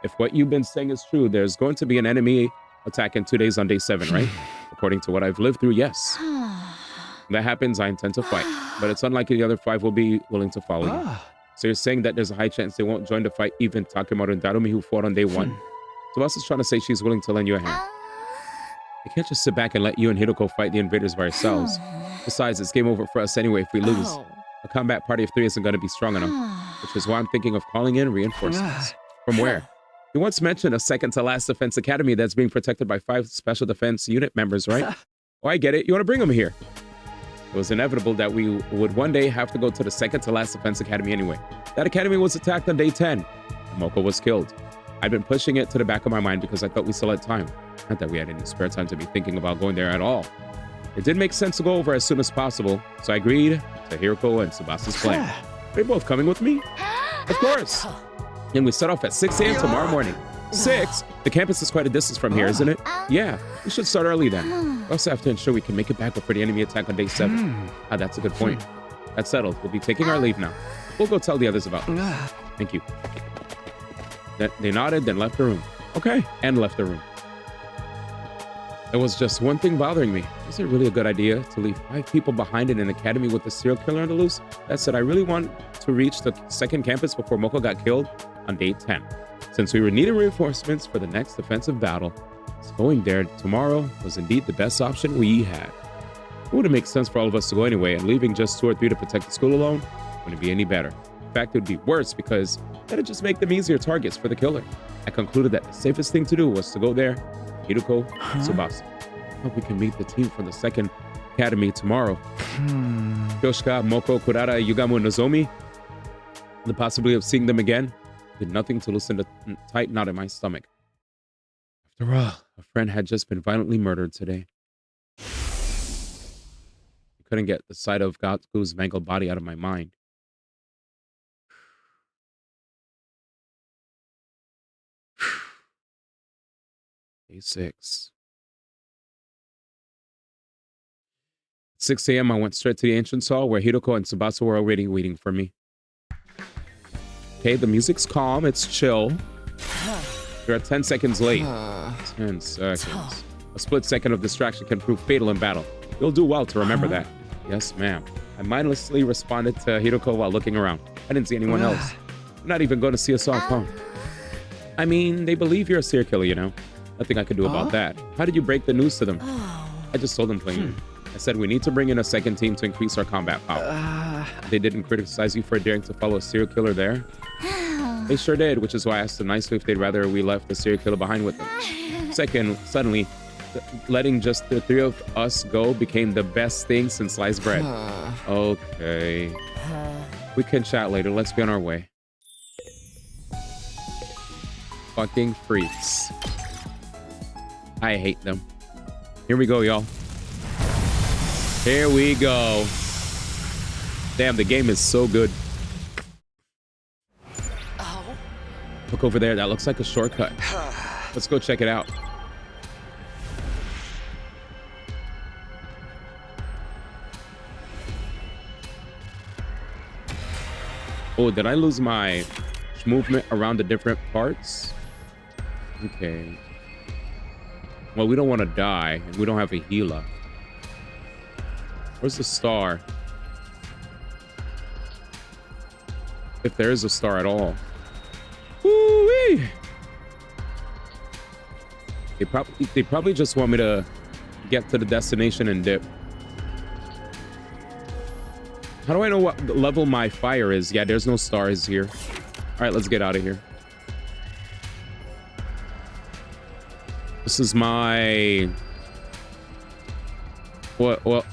if what you've been saying is true, there's going to be an enemy attack in 2 days on day 7, right? According to what I've lived through, yes. When that happens, I intend to fight, but it's unlikely the other 5 will be willing to follow you. So you're saying that there's a high chance they won't join the fight, even Takemaru and Darumi, who fought on day 1. Tsubasa's trying to say she's willing to lend you a hand. I can't just sit back and let you and Hiroko fight the invaders by yourselves. Besides, it's game over for us anyway if we lose. A combat party of 3 isn't going to be strong enough, which is why I'm thinking of calling in reinforcements. From where? You once mentioned a second-to-last defense academy that's being protected by 5 special defense unit members, right? Oh, I get it. You want to bring them here. It was inevitable that we would one day have to go to the second-to-last defense academy anyway. That academy was attacked on day 10, and Moko was killed. I'd been pushing it to the back of my mind because I thought we still had time. Not that we had any spare time to be thinking about going there at all. It did make sense to go over as soon as possible, so I agreed to Hiroko and Tsubasa's plan. Are they both coming with me? Of course. And we set off at 6 a.m. tomorrow morning. 6? The campus is quite a distance from here, isn't it? Yeah, we should start early then. We also have to ensure we can make it back before the enemy attack on day 7. That's a good point. That's settled. We'll be taking our leave now. We'll go tell the others about this. Thank you. They nodded, then left the room. Okay, and left the room. There was just one thing bothering me. Is it really a good idea to leave 5 people behind in an academy with a serial killer on the loose? That said, I really want to reach the second campus before Moko got killed on day 10. Since we were needing reinforcements for the next defensive battle, so going there tomorrow was indeed the best option we had. It wouldn't make sense for all of us to go anyway, and leaving just 2 or 3 to protect the school alone wouldn't be any better. In fact, it would be worse because that'd just make them easier targets for the killer. I concluded that the safest thing to do was to go there, Hiroko, Tsubasa. I hope we can meet the team from the second academy tomorrow. Kyoshika, Moko, Kurara, Yugamu, and Nozomi. The possibility of seeing them again did nothing to loosen the tight knot in my stomach. After all, a friend had just been violently murdered today. I couldn't get the sight of Gaku's mangled body out of my mind. Day 6. 6 a.m. I went straight to the entrance hall where Hiroko and Tsubasa were already waiting for me. Okay, the music's calm, it's chill. You're at 10 seconds late. 10 seconds. A split second of distraction can prove fatal in battle. You'll do well to remember that. Yes, ma'am. I mindlessly responded to Hiroko while looking around. I didn't see anyone else. I'm not even going to see a soft phone. I mean, they believe you're a serial killer, you know. Nothing I could do about that. How did you break the news to them? I just told them plainly. I said we need to bring in a second team to increase our combat power. They didn't criticize you for daring to follow a serial killer there? They sure did, which is why I asked them nicely if they'd rather we left the serial killer behind with them. Second, suddenly, letting just the 3 of us go became the best thing since sliced bread. Okay. We can chat later. Let's be on our way. Fucking freaks. I hate them. Here we go, y'all. Here we go. Damn, the game is so good. Look over there. That looks like a shortcut. Let's go check it out. Oh, did I lose my movement around the different parts? Okay. Well, we don't want to die, and we don't have a healer. Where's the star? If there is a star at all. Woo-wee! They probably just want me to get to the destination and dip. How do I know what level my fire is? Yeah, there's no stars here. All right, let's get out of here. This is my... What? Well,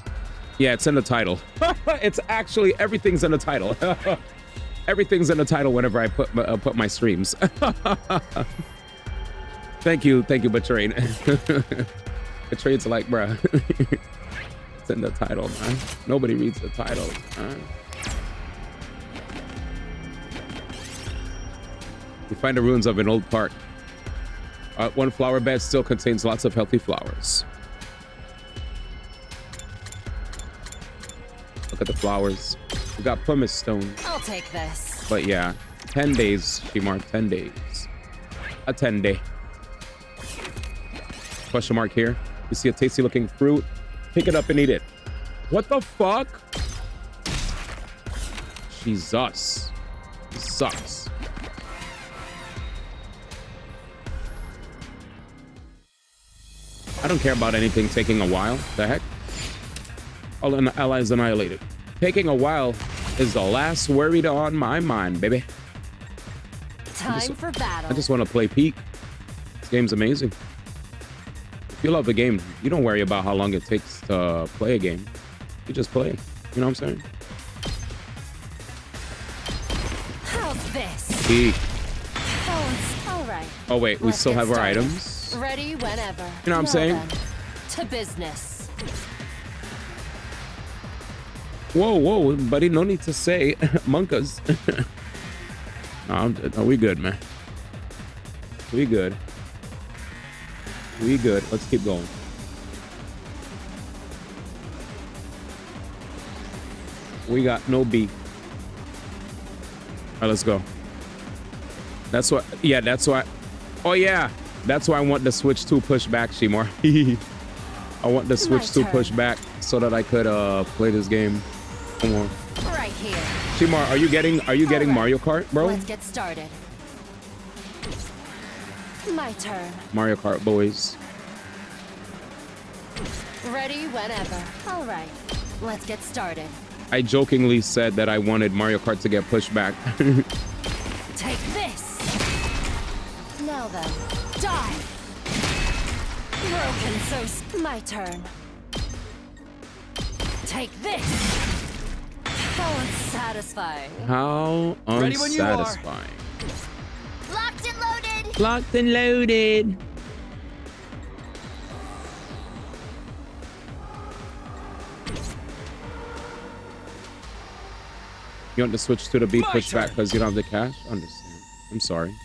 yeah, it's in the title. It's actually, everything's in the title. Everything's in the title whenever I put my streams. Thank you, Betrain. Betrain's like, bruh. It's in the title, man. Nobody reads the title, man. You find the ruins of an old park. One flower bed still contains lots of healthy flowers. Look at the flowers. We got pumice stone. I'll take this. But yeah, 10 days, she marked 10 days. A 10 day. Question mark here. You see a tasty looking fruit. Pick it up and eat it. What the fuck? Jesus. This sucks. I don't care about anything taking a while. The heck? All allies annihilated. Taking a while is the last worry on my mind, baby. Time for battle. I just want to play Peak. This game's amazing. If you love the game, you don't worry about how long it takes to play a game. You just play. You know what I'm saying? How's this? Peak. All right. Oh wait, we still have our items. Ready whenever. You know what I'm saying? Then, to business. Whoa, buddy, no need to say monkas. No, we good, man. We good. We good. Let's keep going. We got no beef. All right, let's go. That's what, yeah, that's why. Oh yeah, that's why I want the Switch 2 push back, Shimor. I want the Switch 2 push back so that I could play this game. Come on. Right here. Shimar, are you getting Mario Kart, bro? Let's get started. My turn. Mario Kart boys. Ready whenever. All right. Let's get started. I jokingly said that I wanted Mario Kart to get pushed back. Take this. Now then, die. Broken so my turn. Take this. How unsatisfying. How unsatisfying. Locked and loaded. Locked and loaded. You want to switch to the beat push back because you don't have the cash? Understand. I'm sorry.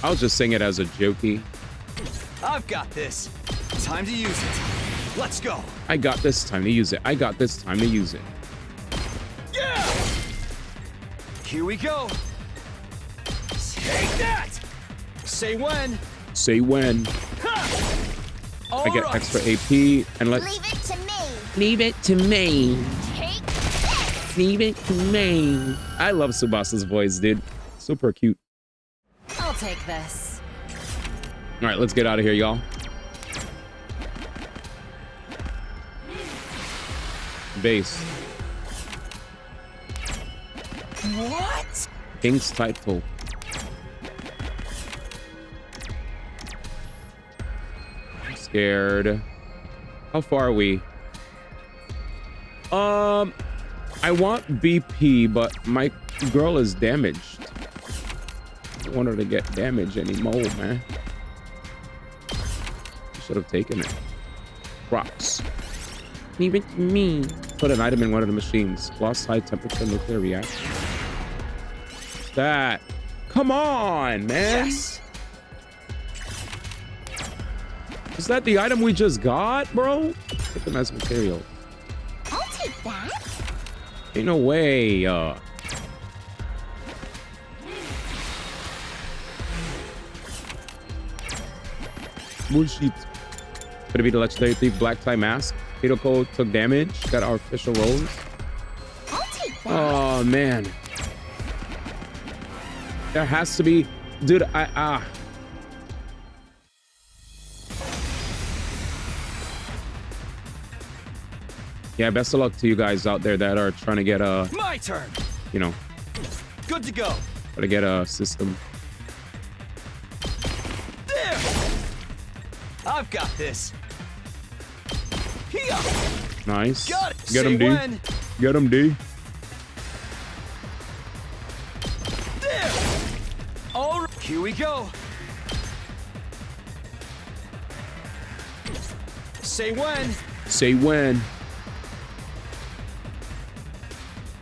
I was just saying it as a jokey. I've got this. Time to use it. Let's go. I got this. Time to use it. I got this. Time to use it. Yeah! Here we go. Take that! Say when. Say when. I get extra AP and let's Leave it to me. leave it to me. Take this. Leave it to me. I love Tsubasa's voice, dude. Super cute. I'll take this. All right, let's get out of here, y'all. Base. What? King's title. I'm scared. How far are we? I want BP, but my girl is damaged. I don't want her to get damaged anymore, man. Should have taken it. Rocks. Leave it to me. Put an item in one of the machines. Lost high temperature nuclear reaction. That. Come on, man. Yes. Is that the item we just got, bro? Get the nice material. I'll take that. Ain't no way. Bullshit. Could it be the legendary thief black tie mask? Fatal Code took damage. Got our official rolls. I'll take that. Oh man. There has to be, dude. Yeah, best of luck to you guys out there that are trying to get a, My turn. you know, Good to go. try to get a system. There. I've got this. Here. Nice. Got it. Get him, Say D. when. Get him, D. There. All right. Here we go. Say when. Say when.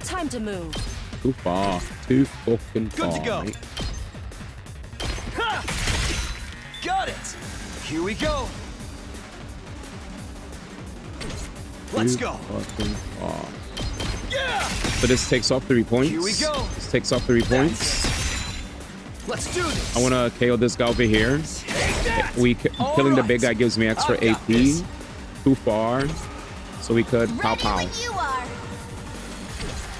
Time to move. Too far. Too fucking far. Good to go. mate. Ha! Got it. Here we go. Let's Too go. fucking far. Yeah. So this takes off 3 points. Here we go. This takes off 3 points. Let's do this. I want to KO this guy over here. Killing the big guy gives me extra I've got AP. this. Too far. So we could pow Ready pow. when you are.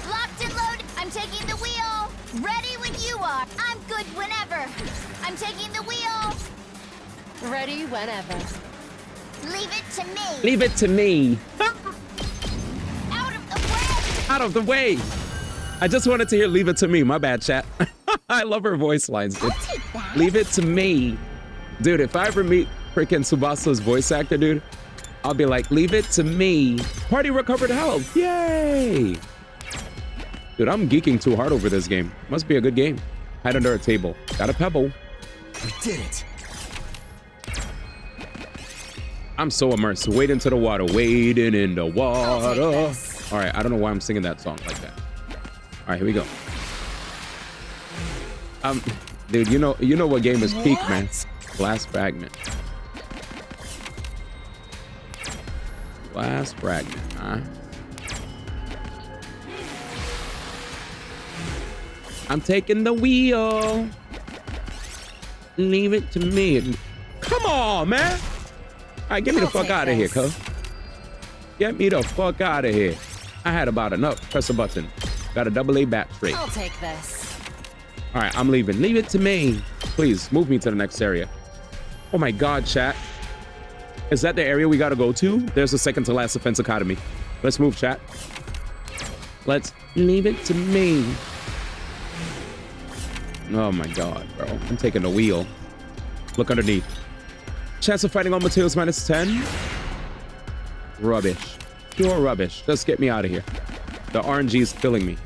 Locked and loaded. I'm taking the wheel. Ready when you are. I'm good whenever. I'm taking the wheel. Ready whenever. Leave it to me. Leave it to me. Out of the way. Out of the way. I just wanted to hear leave it to me. My bad, chat. I love her voice lines, dude. Leave it to me. Dude, if I ever meet freaking Tsubasa's voice actor, dude, I'll be like, leave it to me. Party recovered health. Yay. Dude, I'm geeking too hard over this game. Must be a good game. Hide under a table. Got a pebble. We did it. I'm so immersed. Wade into the water. Wading in the water. All right, I don't know why I'm singing that song like that. All right, here we go. Dude, you know what game is peak, man. Glass fragment. Glass fragment, huh? I'm taking the wheel. Leave it to me. Come on, man. All right, get me the fuck out of here, cuz. Get me the fuck out of here. I had about enough. Press a button. Got a AA battery. I'll take this. All right, I'm leaving. Leave it to me. Please, move me to the next area. Oh my God, chat. Is that the area we gotta go to? There's a second to last Defense Academy. Let's move, chat. Let's leave it to me. Oh my God, bro. I'm taking the wheel. Look underneath. Chance of fighting all materials -10. Rubbish. Pure rubbish. Just get me out of here. The RNG is killing me.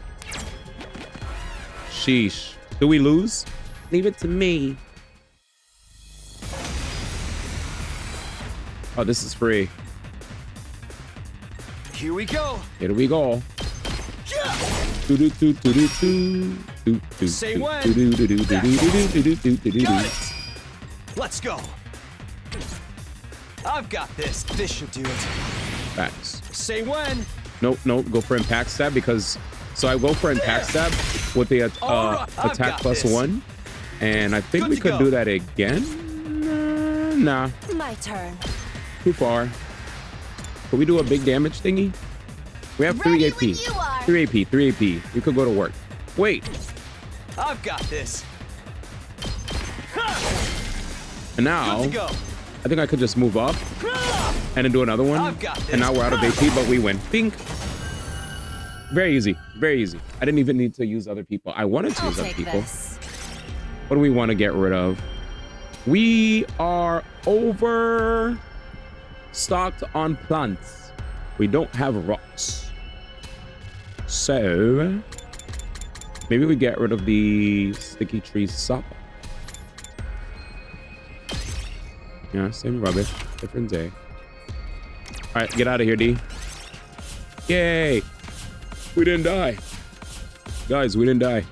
Sheesh. Do we lose? Leave it to me. Oh, this is free. Here we go. Here we go. Say when. Got Got it. Let's go. I've got this. This should do it. Facts. Say when. Nope, go for impact stab because so I go for impact stab with the attack +1, and I think we could do that again. Nah. My turn. Too far. Could we do a big damage thingy? We have 3 AP. 3 AP, 3 AP. You could go to work. Wait. I've got this. And now, I think I could just move up and then do another one. And now we're out of AP, but we win. Bink. Very easy. Very easy. I didn't even need to use other people. I wanted to use other people. What do we want to get rid of? We are overstocked on plants. We don't have rocks. So maybe we get rid of the sticky tree sap. Yeah, same rubbish, different day. All right, get out of here, D. Yay! We didn't die. Guys, we didn't die.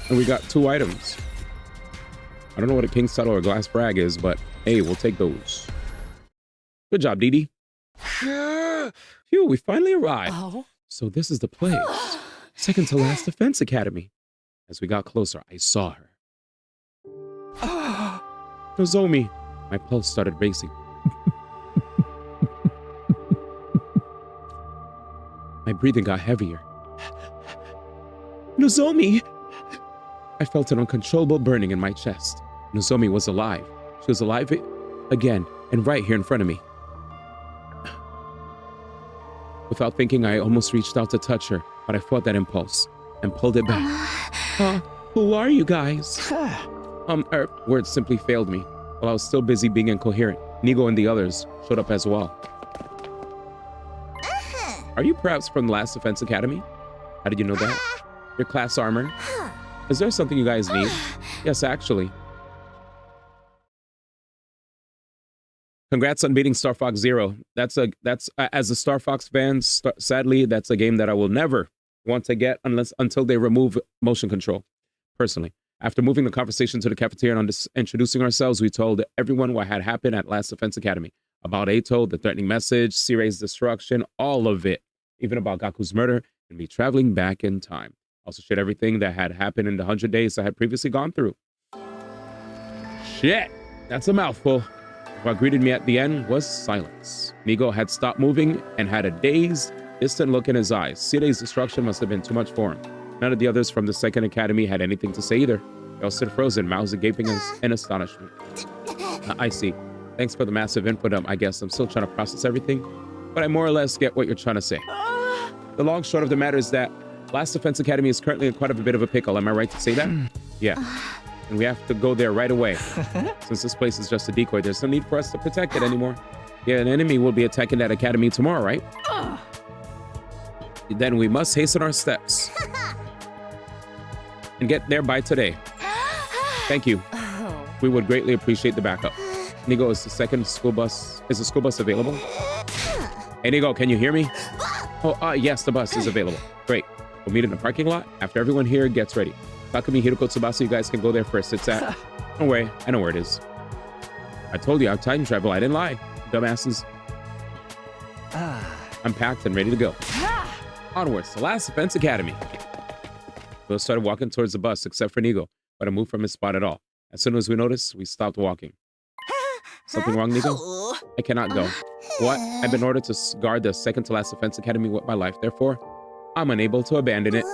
And we got 2 items. I don't know what a king's saddle or glass frag is, but hey, we'll take those. Good job, Dee Dee. Phew, we finally arrived. So this is the place. Second to last defense academy. As we got closer, I saw her. Nozomi. My pulse started racing. My breathing got heavier. Nozomi! I felt an uncontrollable burning in my chest. Nozomi was alive. She was alive again and right here in front of me. Without thinking, I almost reached out to touch her, but I fought that impulse and pulled it back. Who are you guys? Words simply failed me. While I was still busy being incoherent, Nigo and the others showed up as well. Are you perhaps from the Last Defense Academy? How did you know that? Your class armor? Is there something you guys need? Yes, actually. Congrats on beating Star Fox Zero. That's as a Star Fox fan, sadly, that's a game that I will never want to get until they remove motion control, personally. After moving the conversation to the cafeteria and introducing ourselves, we told everyone what had happened at Last Defense Academy. About Eito, the threatening message, Sirei's destruction, all of it. Even about Gaku's murder and me traveling back in time. Also shared everything that had happened in the 100 days I had previously gone through. Shit, that's a mouthful. What greeted me at the end was silence. Nigo had stopped moving and had a dazed, distant look in his eyes. Sirei's destruction must have been too much for him. None of the others from the second academy had anything to say either. They all stood frozen, mouths gaping in astonishment. I see. Thanks for the massive input. I guess I'm still trying to process everything, but I more or less get what you're trying to say. The long short of the matter is that Last Defense Academy is currently in quite a bit of a pickle. Am I right to say that? Yeah. And we have to go there right away. Since this place is just a decoy, there's no need for us to protect it anymore. Yeah, an enemy will be attacking that academy tomorrow, right? Then we must hasten our steps and get there by today. Thank you. We would greatly appreciate the backup. Nigo, is the school bus available? Hey, Nigo, can you hear me? Oh, yes, the bus is available. Great. We'll meet in the parking lot after everyone here gets ready. Takumi, Hiroko, Tsubasa, you guys can go there first. It's at... Don't worry, I know where it is. I told you I have time travel. I didn't lie. Dumbasses. I'm packed and ready to go. Onwards to Last Defense Academy. We started walking towards the bus, except for Nigo, but I moved from his spot at all. As soon as we noticed, we stopped walking. Something wrong, Nigo? I cannot go. What? I've been ordered to guard the second to last defense academy with my life. Therefore, I'm unable to abandon it.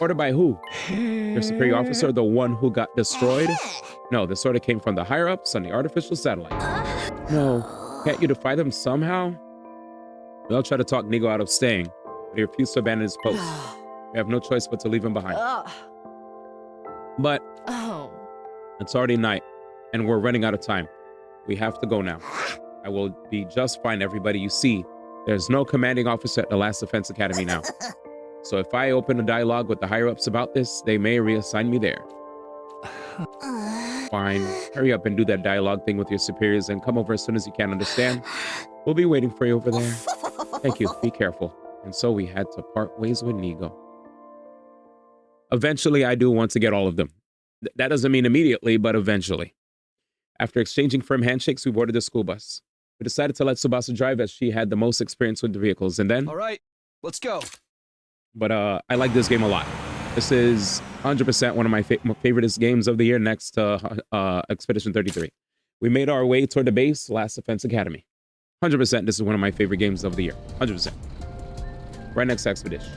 Ordered by who? Your superior officer, the one who got destroyed? No, this order came from the higher-ups on the artificial satellite. No. Can't you defy them somehow? We'll try to talk Nigo out of staying, but he refused to abandon his post. We have no choice but to leave him behind. But it's already night, and we're running out of time. We have to go now. I will be just fine, everybody. You see, there's no commanding officer at the Last Defense Academy now. So if I open a dialogue with the higher-ups about this, they may reassign me there. Fine. Hurry up and do that dialogue thing with your superiors and come over as soon as you can, understand? We'll be waiting for you over there. Thank you. Be careful. And so we had to part ways with Nigo. Eventually, I do want to get all of them. That doesn't mean immediately, but eventually. After exchanging firm handshakes, we boarded the school bus. We decided to let Tsubasa drive as she had the most experience with the vehicles. And then... All right, let's go. But I like this game a lot. This is 100% one of my favorite games of the year next to Expedition 33. We made our way toward the base, Last Defense Academy. 100% this is one of my favorite games of the year. 100%. Right next to Expedition.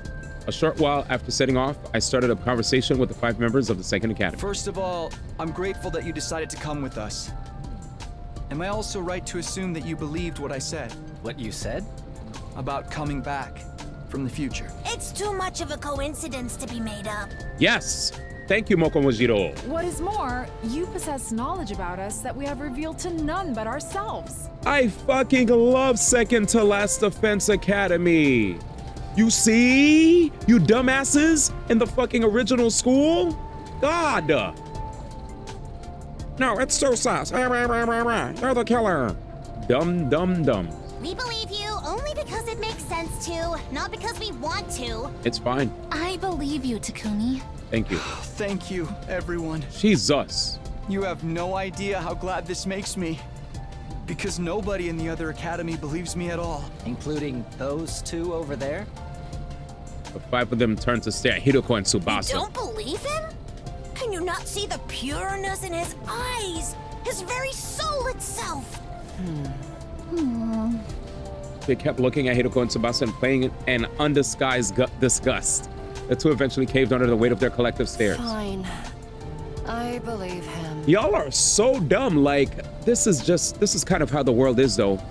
A short while after setting off, I started a conversation with the 5 members of the Second Academy. First of all, I'm grateful that you decided to come with us. Am I also right to assume that you believed what I said? What you said? About coming back from the future. It's too much of a coincidence to be made up. Yes! Thank you, Mokomojiro. What is more, you possess knowledge about us that we have revealed to none but ourselves. I fucking love Second to Last Defense Academy. You see? You dumbasses in the fucking original school? God. No, it's so sus. You're the killer. Dumb. We believe you only because it makes sense to, not because we want to. It's fine. I believe you, Takumi. Thank you. Thank you, everyone. Jesus. You have no idea how glad this makes me. Because nobody in the other academy believes me at all. Including those 2 over there? The 5 of them turned to stare at Hiroko and Tsubasa. You don't believe him? Can you not see the pureness in his eyes? His very soul itself. They kept looking at Hiroko and Tsubasa and playing in undisguised disgust. The 2 eventually caved under the weight of their collective stares. Fine. I believe him. Y'all are so dumb. Like, this is kind of how the world is, though.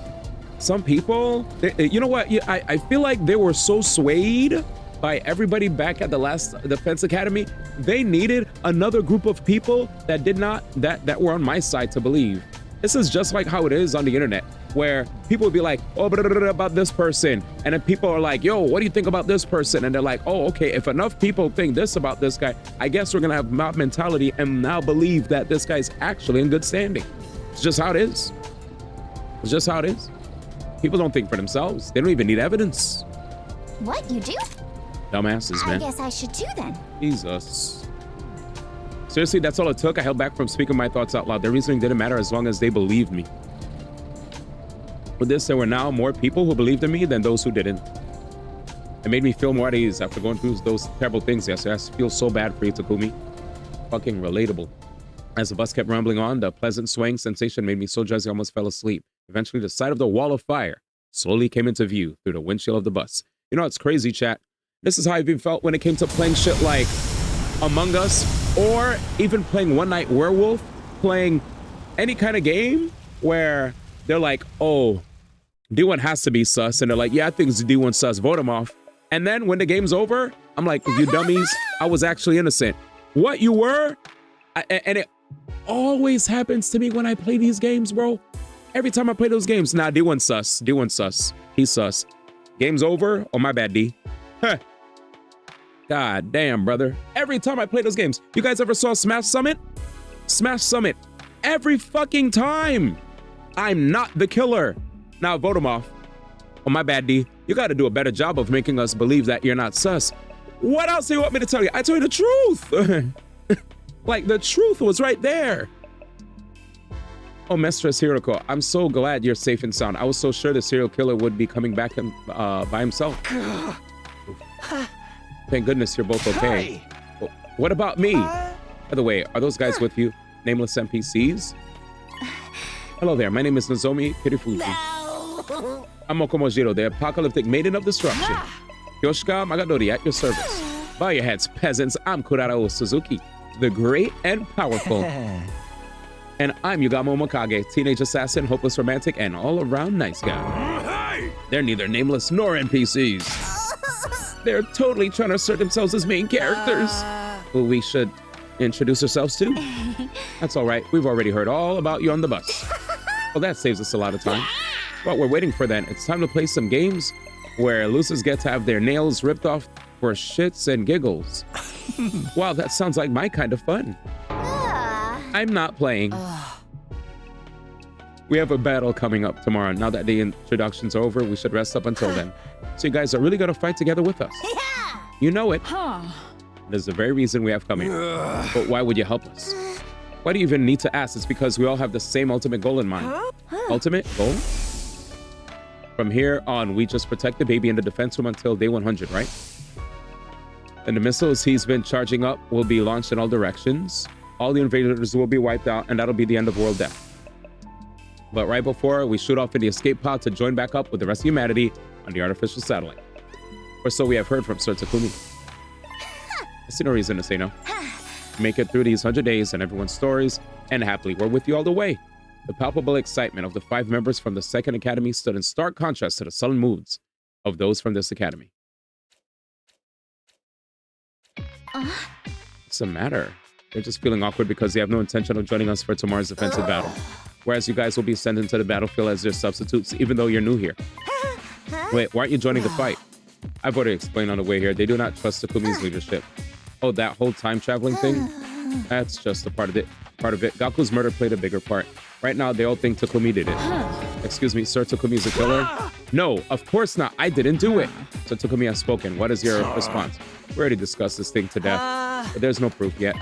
Some people, you know what? I feel like they were so swayed by everybody back at the Last Defense Academy. They needed another group of people that did not, that were on my side to believe. This is just like how it is on the internet, where people would be like, oh, about this person. And then people are like, yo, what do you think about this person? And they're like, oh, okay, if enough people think this about this guy, I guess we're gonna have mob mentality and now believe that this guy's actually in good standing. It's just how it is. It's just how it is. People don't think for themselves. They don't even need evidence. What, you do? Dumbasses, man. I guess I should too then. Jesus. Seriously, that's all it took. I held back from speaking my thoughts out loud. Their reasoning didn't matter as long as they believed me. With this, there were now more people who believed in me than those who didn't. It made me feel more at ease after going through those terrible things yesterday. I feel so bad for you, Takumi. Fucking relatable. As the bus kept rumbling on, the pleasant swaying sensation made me so drowsy I almost fell asleep. Eventually, the sight of the wall of fire slowly came into view through the windshield of the bus. You know, it's crazy, chat. This is how I even felt when it came to playing shit like Among Us, or even playing One Night Werewolf, playing any kind of game where they're like, oh, D1 has to be sus. And they're like, yeah, I think it's D1 sus, vote him off. And then when the game's over, I'm like, you dummies, I was actually innocent. What, you were? And it always happens to me when I play these games, bro. Every time I play those games, nah, D1 sus, D1 sus, he's sus. Game's over, oh, my bad, D. Huh. God damn, brother. Every time I play those games, you guys ever saw Smash Summit? Smash Summit. Every fucking time. I'm not the killer. Now vote him off. Oh, my bad, D. You got to do a better job of making us believe that you're not sus. What else do you want me to tell you? I told you the truth. Like, the truth was right there. Oh, Mistress Hiroko, I'm so glad you're safe and sound. I was so sure the serial killer would be coming back by himself. Thank goodness you're both okay. Hey. What about me? By the way, are those guys with you? Nameless NPCs? Hello there, my name is Nozomi Kirifuji. No. I'm Mokomojiro, the apocalyptic maiden of destruction. Yoshika Magadori at your service. Bow your heads, peasants. I'm Kurarao Suzuki, the great and powerful. And I'm Yugamo Mokage, teenage assassin, hopeless romantic, and all-around nice guy. They're neither nameless nor NPCs. They're totally trying to assert themselves as main characters. Who we should introduce ourselves to? That's all right. We've already heard all about you on the bus. Well, that saves us a lot of time. What we're waiting for then, it's time to play some games where losers get to have their nails ripped off for shits and giggles. Wow, that sounds like my kind of fun. I'm not playing. We have a battle coming up tomorrow. Now that the introduction's over, we should rest up until then. So you guys are really gonna fight together with us. Yeah. You know it. There's the very reason we have come here. But why would you help us? Why do you even need to ask? It's because we all have the same ultimate goal in mind. Ultimate goal? From here on, we just protect the baby in the defense room until day 100, right? And the missiles he's been charging up will be launched in all directions. All the invaders will be wiped out, and that'll be the end of world death. But right before we shoot off in the escape pod to join back up with the rest of humanity on the artificial satellite. Or so we have heard from Sir Takumi. I see no reason to say no. Make it through these 100 days and everyone's stories, and happily, we're with you all the way. The palpable excitement of the 5 members from the Second Academy stood in stark contrast to the sullen moods of those from this academy. What's the matter? They're just feeling awkward because they have no intention of joining us for tomorrow's offensive battle. Whereas you guys will be sent into the battlefield as their substitutes, even though you're new here. Wait, why aren't you joining the fight? I've already explained on the way here. They do not trust Takumi's leadership. Oh, that whole time traveling thing? That's just a part of it. Gaku's murder played a bigger part. Right now, they all think Takumi did it. Excuse me, Sir Takumi's a killer? No, of course not. I didn't do it. Sir Takumi has spoken. What is your response? We already discussed this thing to death, but there's no proof yet.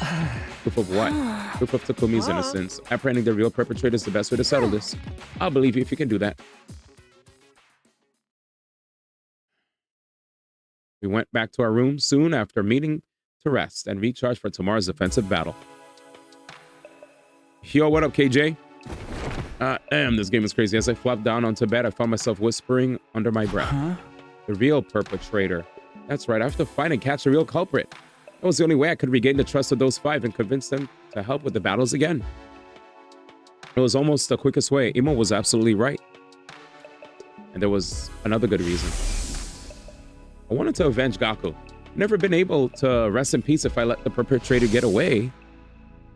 Proof of what? Proof of Takumi's innocence. Apprehending the real perpetrator is the best way to settle this. I'll believe you if you can do that. We went back to our room soon after meeting to rest and recharge for tomorrow's offensive battle. Yo, what up, KJ? Damn, this game is crazy. As I flopped down onto bed, I found myself whispering under my breath. The real perpetrator. That's right, I have to find and catch the real culprit. That was the only way I could regain the trust of those 5 and convince them to help with the battles again. It was almost the quickest way. Imo was absolutely right. And there was another good reason. I wanted to avenge Gaku. Never been able to rest in peace if I let the perpetrator get away.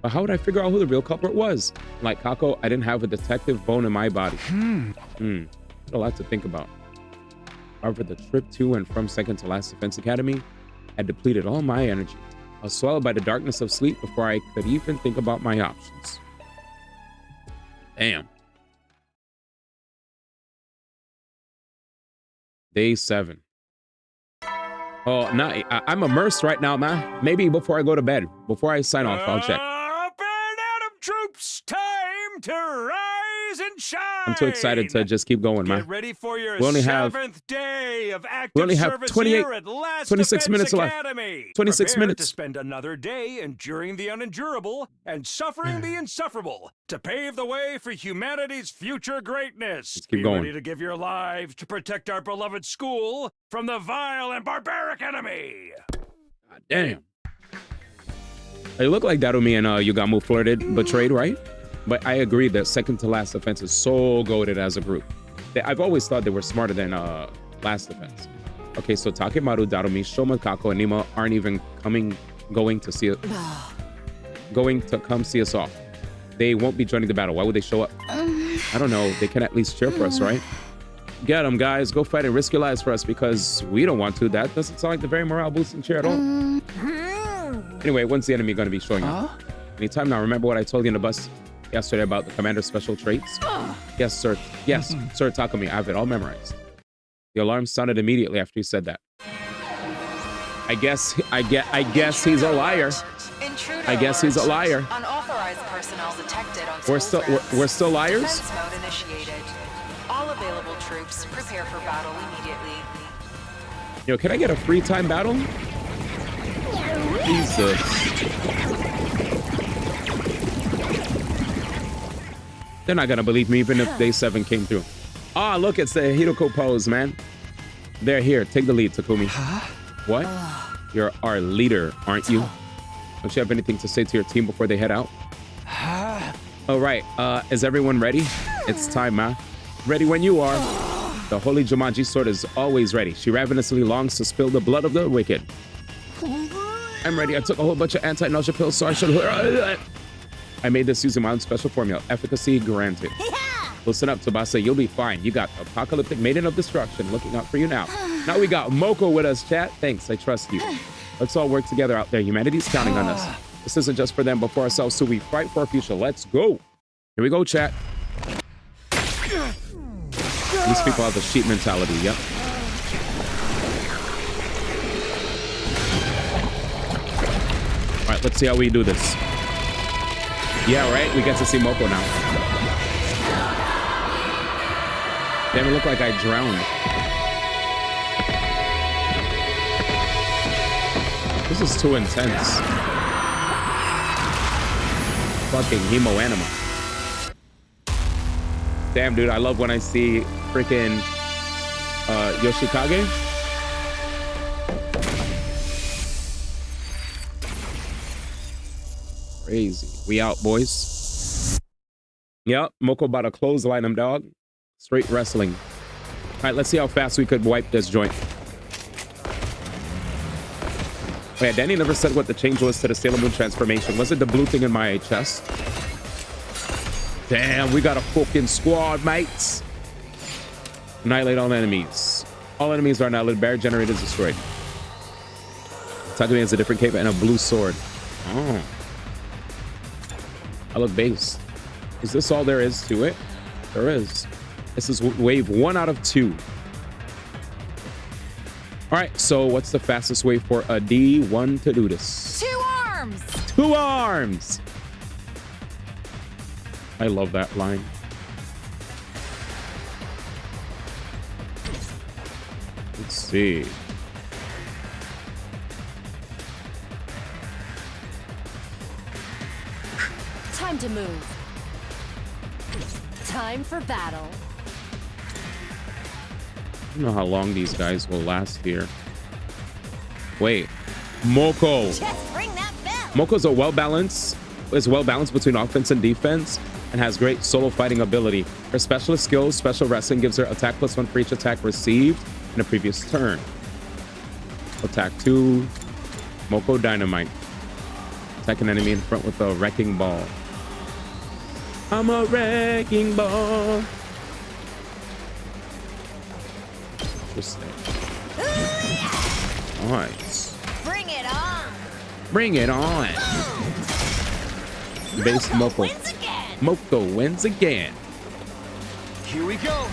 But how would I figure out who the real culprit was? Like Kako, I didn't have a detective bone in my body. A lot to think about. However, the trip to and from second to last Defense Academy had depleted all my energy. I was swallowed by the darkness of sleep before I could even think about my options. Damn. Day 7. Oh, no, I'm immersed right now, man. Maybe before I go to bed, before I sign off, I'll check. Up and Adam troops, time to rise and shine. I'm too excited to just keep going, man. Get ready for your we only 7th day of active we only have service 28, here at Last 26 Defense minutes Academy. left. 26 Prepare minutes. to spend another day enduring the unendurable and suffering the insufferable to pave the way for humanity's future greatness. Let's keep Be going. ready to give your lives to protect our beloved school from the vile and barbaric enemy. God damn. It looked like Darumi and Yugamu betrayed, right? But I agree that second to last defense is so goated as a group. I've always thought they were smarter than last defense. Okay, so Takemaru, Darumi, Shoma, Kako, and Nima aren't even going to come see us off. They won't be joining the battle. Why would they show up? I don't know. They can at least cheer for us, right? Get them, guys. Go fight and risk your lives for us because we don't want to. That doesn't sound like the very morale boosting cheer at all. Anyway, when's the enemy going to be showing up? Anytime now. Remember what I told you in the bus yesterday about the commander's special traits? Yes, sir. Yes, Sir Takumi. I have it all memorized. The alarm sounded immediately after you said that. I guess he's a liar. I guess he's a liar. Unauthorized personnel detected on We're still liars? Defense mode initiated. All available troops prepare for battle immediately. Yo, can I get a free time battle? Jesus. They're not gonna believe me even if day 7 came through. Ah, look, it's the Hidoko pose, man. They're here. Take the lead, Takumi. What? You're our leader, aren't you? Don't you have anything to say to your team before they head out? All right, is everyone ready? It's time, man. Ready when you are. The Holy Jumanji sword is always ready. She ravenously longs to spill the blood of the wicked. I'm ready. I took a whole bunch of anti-nausea pills, so I should... I made this using my own special formula. Efficacy granted. Listen up, Tsubasa. You'll be fine. You got apocalyptic maiden of destruction looking out for you now. Now we got Moko with us, chat. Thanks. I trust you. Let's all work together out there. Humanity's counting on us. This isn't just for them, but for ourselves, so we fight for our future. Let's go. Here we go, chat. These people have the sheep mentality. Yep. All right, let's see how we do this. Yeah, right? We get to see Moko now. Damn, it looked like I drowned. This is too intense. Fucking hemo anima. Damn, dude, I love when I see freaking Yoshikage. Crazy. We out, boys. Yep, Moko about to clothesline him, dog. Straight wrestling. All right, let's see how fast we could wipe this joint. Oh yeah, Danny never said what the change was to the Sailor Moon transformation. Was it the blue thing in my chest? Damn, we got a fucking squad, mates. Annihilate all enemies. All enemies are annihilated. Barrier generated, destroyed. Takumi has a different cape and a blue sword. Oh. I look base. Is this all there is to it? There is. This is wave 1 out of 2. All right, so what's the fastest way for a D1 to do this? 2 arms! 2 arms! I love that line. Let's see. Time to move. Time for battle. I don't know how long these guys will last here. Wait, Moko. Just ring that bell. Moko's well balanced between offense and defense and has great solo fighting ability. Her specialist skills, special wrestling, gives her attack +1 for each attack received in a previous turn. Attack 2, Moko Dynamite. Attack an enemy in front with a wrecking ball. I'm a wrecking ball. Interesting. Nice. Bring it on. Bring it on. Base Moko. Moko wins again. Here we go.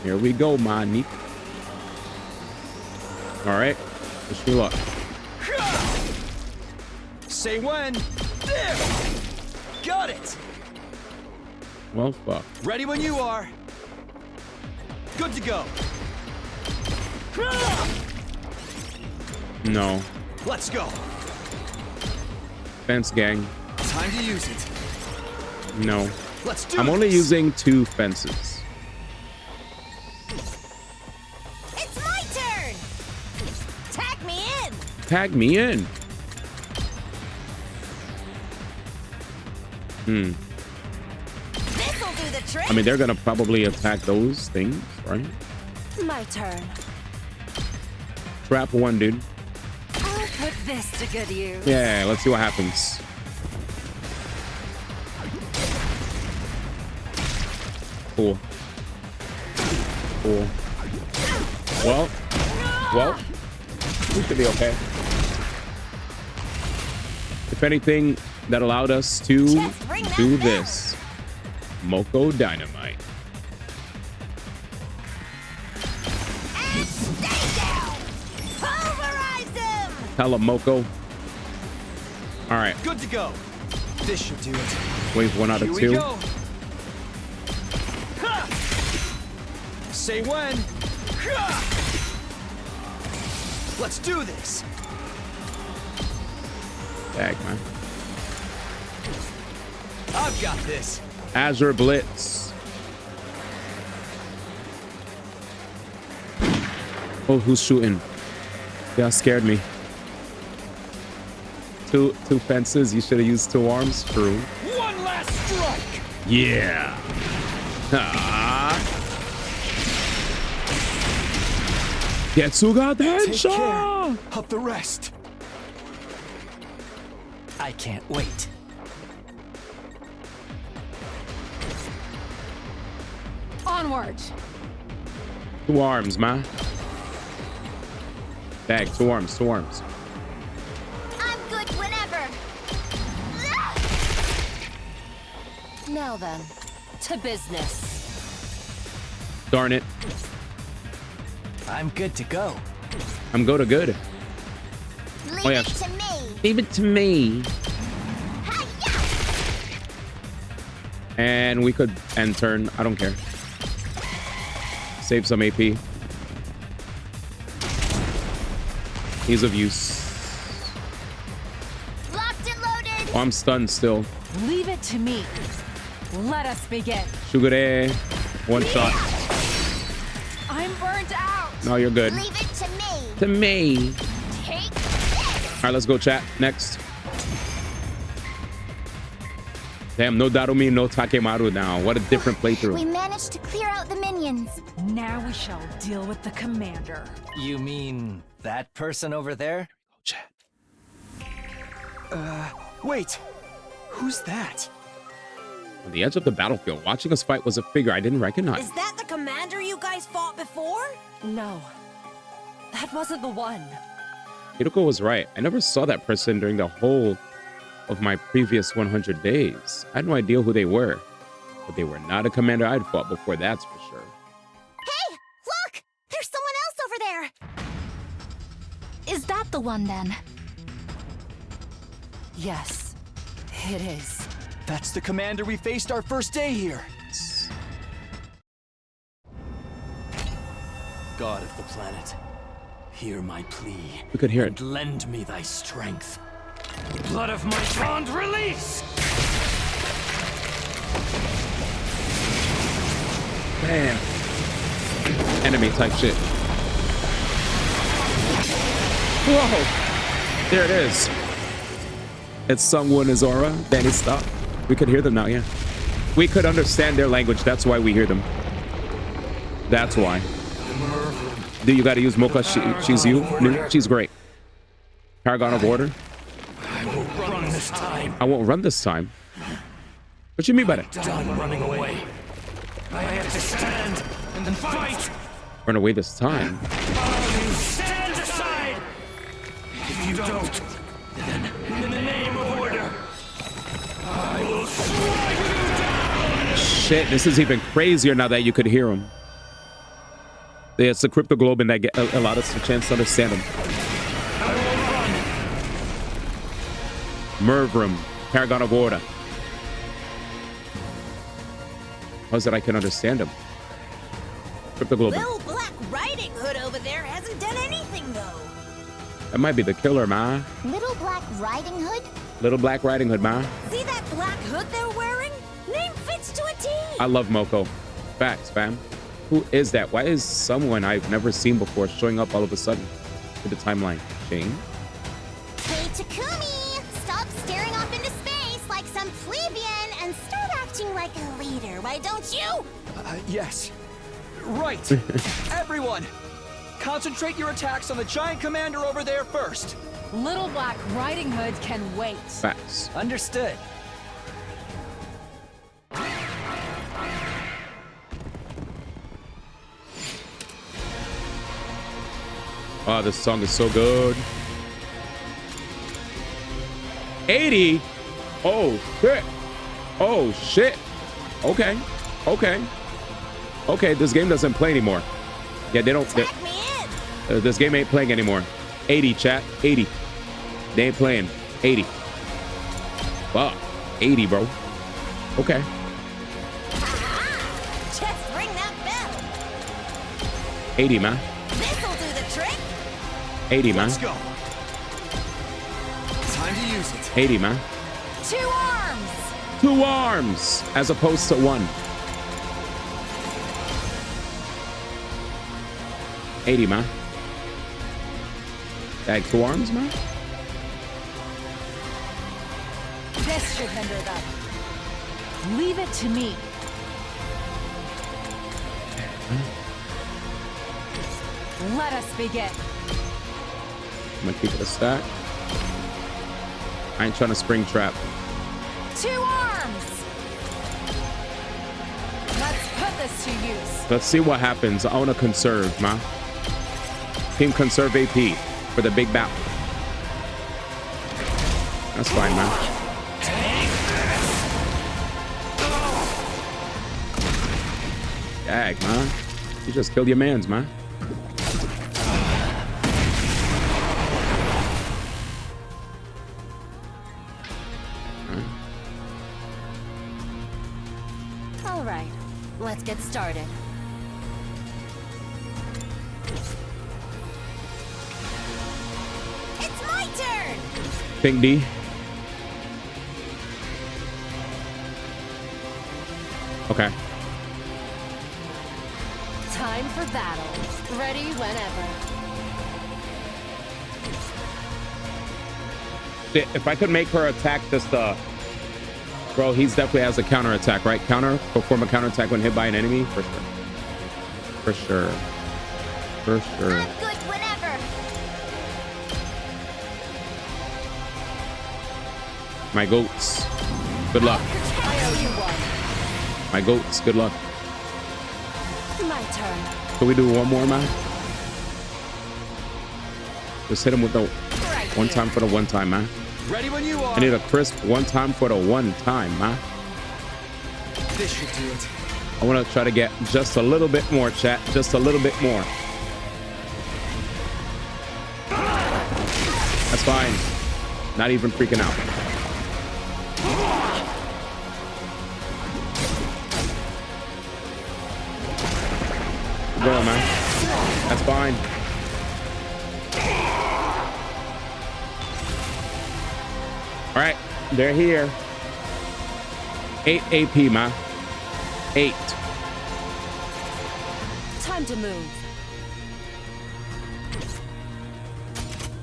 Here we go, man. All right. Wish me luck. Say when. There. Got it. Well, fuck. Ready when you are. Good to go. No. Let's go. Fence gang. Time to use it. No. Let's do I'm only this. using 2 fences. It's my turn. Tag me in. Tag me in. This'll do the trick. I mean, they're gonna probably attack those things, right? My turn. Trap 1, dude. I'll put this to good use. Yeah, let's see what happens. Cool. Cool. Well, we should be okay. If anything, that allowed us to do this. Moko Dynamite. And stay down. Pulverize them. Tell him, Moko. All right. Good to go. This should do it. Wave 1 out of 2. Here we go. Ha! Say when. Ha! Let's do this. Dag, man. I've got this. Azure Blitz. Oh, who's shooting? Yeah, scared me. Two fences. You should have used 2 arms. True. One last strike. Yeah. Ah. Getsuga Take Tensha. care of the rest. I can't wait. Onward. 2 arms, man. Dag, 2 arms, 2 arms. I'm good whenever. Now then, to business. Darn it. I'm good to go. I'm go to good. Leave Oh, yeah. it to me. Leave it to me. And we could end turn. I don't care. Save some AP. Ease of use. Locked and loaded. Oh, I'm stunned still. Leave it to me. Let us begin. Sugure. One shot. I'm burnt out. No, you're good. Leave it to me. To me. Take. All right, let's go chat. Next. Damn, no Darumi, no Takemaru now. What a different playthrough. We managed to clear out the minions. Now we shall deal with the commander. You mean that person over there? Chat. Wait. Who's that? On the edge of the battlefield, watching us fight was a figure I didn't recognize. Is that the commander you guys fought before? No. That wasn't the one. Hiroko was right. I never saw that person during the whole of my previous 100 days. I had no idea who they were, but they were not a commander I'd fought before, that's for sure. Hey, look! There's someone else over there. Is that the one then? Yes, it is. That's the commander we faced our first day here. God of the planet, hear my plea. We could hear it. And lend me thy strength. Blood of my bond, release! Damn. Enemy type shit. Whoa. There it is. It's Sungwoo and Izora. Danny, stop. We could hear them now, yeah. We could understand their language. That's why we hear them. That's why. Do you gotta use Mocha? She's you? She's great. Paragon of Order. I won't run this time. I won't run this time. What you mean by that? Done running away. I have to stand and fight. Run away this time. You stand aside. If you don't, then in the name of order, I will strike you down. Shit, this is even crazier now that you could hear them. Yeah, it's the crypto globe and that allowed us a chance to understand them. Mervrim, Paragon of Order. How's it I can understand him? Crypto globe. Little Black Riding Hood over there hasn't done anything, though. That might be the killer, ma. Little Black Riding Hood? Little Black Riding Hood, ma. See that black hood they're wearing? Name fits to a T. I love Moko. Facts, fam. Who is that? Why is someone I've never seen before showing up all of a sudden in the timeline? Jane? Hey, Takumi! Stop staring off into space like some plebeian and start acting like a leader, why don't you? Yes. Right. Everyone, concentrate your attacks on the giant commander over there first. Little Black Riding Hood can wait. Facts. Understood. Wow, this song is so good. 80? Oh, shit. Oh, shit. Okay. Okay. Okay, this game doesn't play anymore. Yeah, they don't. This game ain't playing anymore. 80, chat. 80. They ain't playing. 80. Fuck. 80, bro. Okay. Just ring that bell. 80, man. This'll do the trick. 80, man. Let's go. Time to use it. 80, man. 2 arms. 2 arms as opposed to 1. 80, man. Like 2 arms, man? This should hinder them. Leave it to me. Let us begin. I'm gonna keep it a stack. I ain't trying to spring trap. 2 arms. Let's put this to use. Let's see what happens. I want to conserve, man. Team conserve AP for the big battle. That's fine, man. Dag, man. You just killed your mans, man. All right, let's get started. think, D? Okay. Time for battle. Ready whenever. If I could make her attack just bro, he's definitely has a counter attack, right? Perform a counter attack when hit by an enemy? For sure. For sure. For sure. I'm good whenever. My goats. Good luck. I owe you one. My goats, good luck. My turn. Can we do one more, man? Just hit him with the one time for the one time, man. Ready when you are. I need a crisp one time for the one time, man. This should do it. I want to try to get just a little bit more, chat. Just a little bit more. That's fine. Not even freaking out. Go on, man. That's fine. All right, they're here. 8 AP, man. 8. Time to move.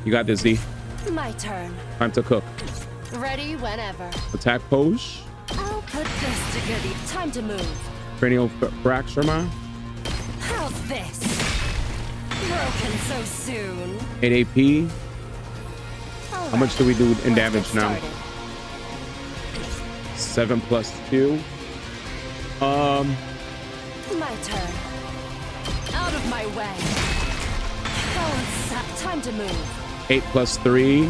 You got this, D. My turn. Time to cook. Ready whenever. Attack pose. I'll put this to good use. Time to move. Cranial fracture, man. How's this? Broken so soon. 8 AP. How much do we do in damage now? 7 plus 2. My turn. Out of my way. Time to move. 8 plus 3.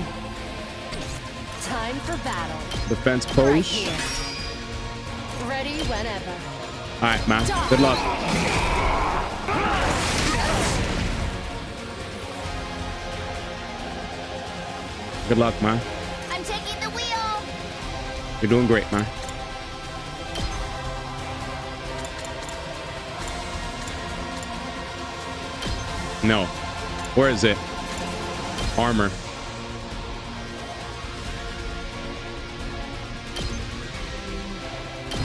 Time for battle. Defense Right pose. here. Ready whenever. All right, man. Good luck. Good luck, man. I'm taking the wheel. You're doing great, man. No. Where is it? Armor.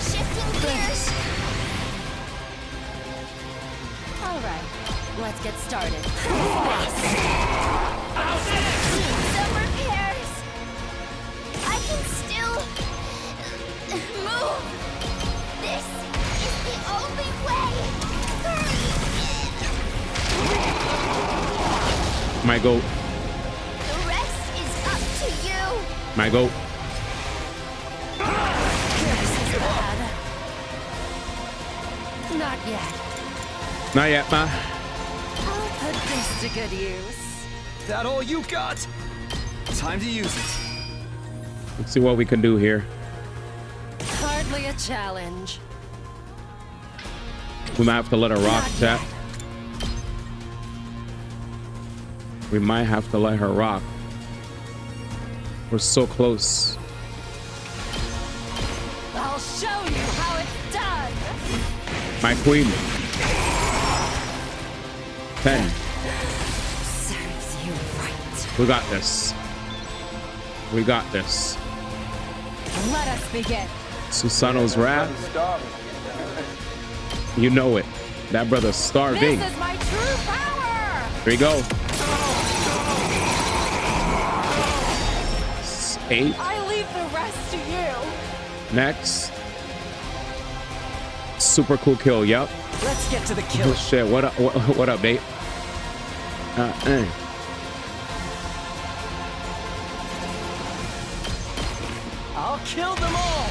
Shifting gears. All right. Let's get started. Some repairs. I can still move. This is the only way. My goat. The rest is up to you. My goat. This is bad. Not yet. Not yet, man. I'll put this to good use. That all you got? Time to use it. Let's see what we can do here. Hardly a challenge. We might have to let her rock, chat. We might have to let her rock. We're so close. I'll show you how it's done. My queen. 10. Serves you right. We got this. We got this. Let us begin. Susano's wrath. You know it. That brother's starving. This is my true power. Here you go. 8. I leave the rest to you. Next. Super cool kill. Yup. Let's get to the kill. Oh shit. What up? What up, babe? I'll kill them all.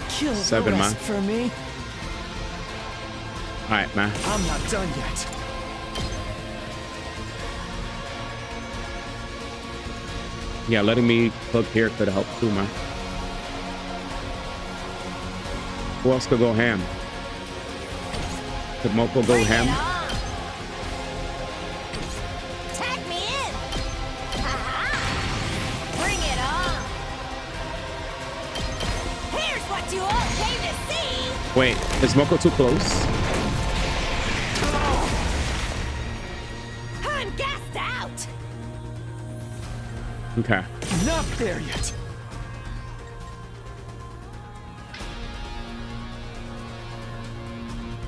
Kill 7, the man. rest for me. All right, man. I'm not done yet. Yeah, letting me hook here could help too, man. Who else could go ham? Could Moko go ham? Tag me in. Ha-ha. Bring it on. Here's what you all came to see. Wait, is Moko too close? Okay. Not there yet.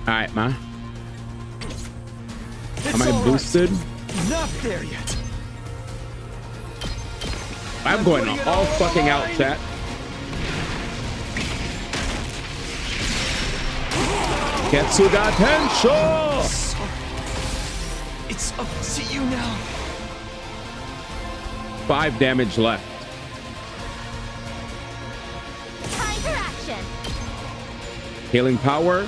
All right, man. It's Am I all right. boosted? Not there yet. I'm going all fucking out, chat. Getsuga Tensho! It's up to you now. 5 damage left. Time for action. Healing power.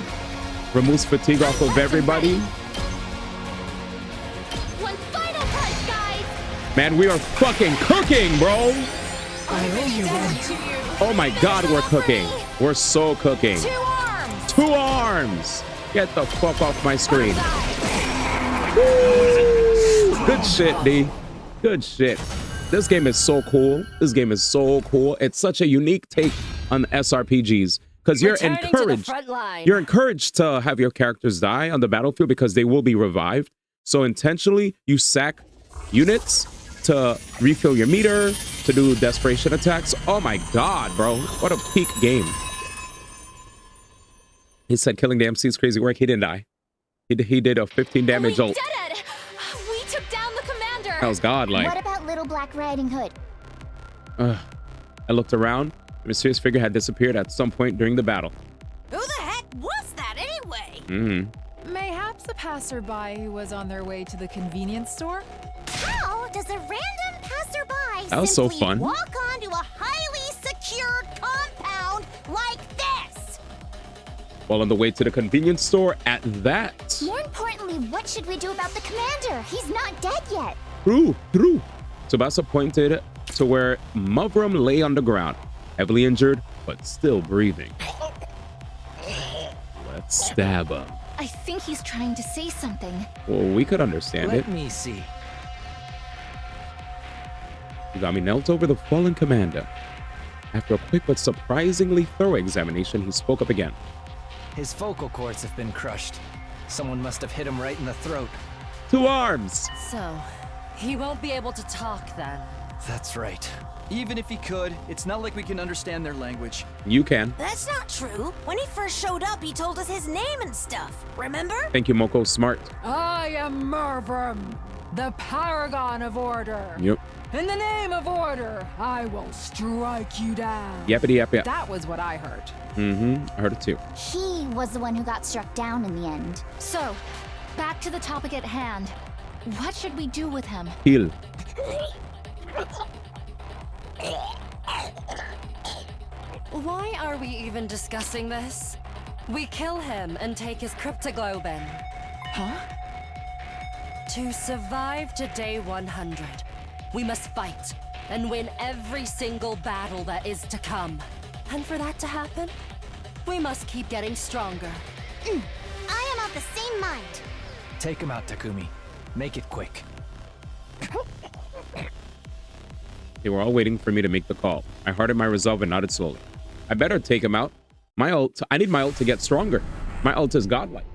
Removes fatigue off of everybody. One final punch, guys. Man, we are fucking cooking, bro. I owe you one. Oh my god, we're cooking. We're so cooking. 2 arms. 2 arms. Get the fuck off my screen. Good shit, D. Good shit. This game is so cool. This game is so cool. It's such a unique take on SRPGs because you're Returning to the encouraged. front line. You're encouraged to have your characters die on the battlefield because they will be revived. So intentionally, you sack units to refill your meter, to do desperation attacks. Oh my god, bro. What a peak game. He said killing the MC is crazy work. He didn't die. He did a 15 damage ult. Did it! We took down the commander. That was godlike. What about Little Black Riding Hood? I looked around. The mysterious figure had disappeared at some point during the battle. Who the heck was that anyway? Mayhaps a passerby who was on their way to the convenience store? How does a random passerby That was so simply fun. walk onto a highly secured compound like this? While on the way to the convenience store at that. More importantly, what should we do about the commander? He's not dead yet. True. Tsubasa pointed to where Muvrum lay on the ground, heavily injured, but still breathing. Let's stab him. I think he's trying to say something. Well, we could understand it. Let me see. Yagami knelt over the fallen commander. After a quick but surprisingly thorough examination, he spoke up again. His vocal cords have been crushed. Someone must have hit him right in the throat. 2 arms! So, he won't be able to talk then. That's right. Even if he could, it's not like we can understand their language. You can. That's not true. When he first showed up, he told us his name and stuff. Remember? Thank you, Moko. Smart. I am Mervum, the paragon of order. Yep. In the name of order, I will strike you down. Yappity yap yap. That was what I heard. I heard it too. He was the one who got struck down in the end. So, back to the topic at hand. What should we do with him? Heal. Why are we even discussing this? We kill him and take his cryptoglobin. Huh? To survive to day 100, we must fight and win every single battle that is to come. And for that to happen, we must keep getting stronger. I am of the same mind. Take him out, Takumi. Make it quick. They were all waiting for me to make the call. I hardened my resolve and nodded slowly. I better take him out. My ult, I need my ult to get stronger. My ult is godlike.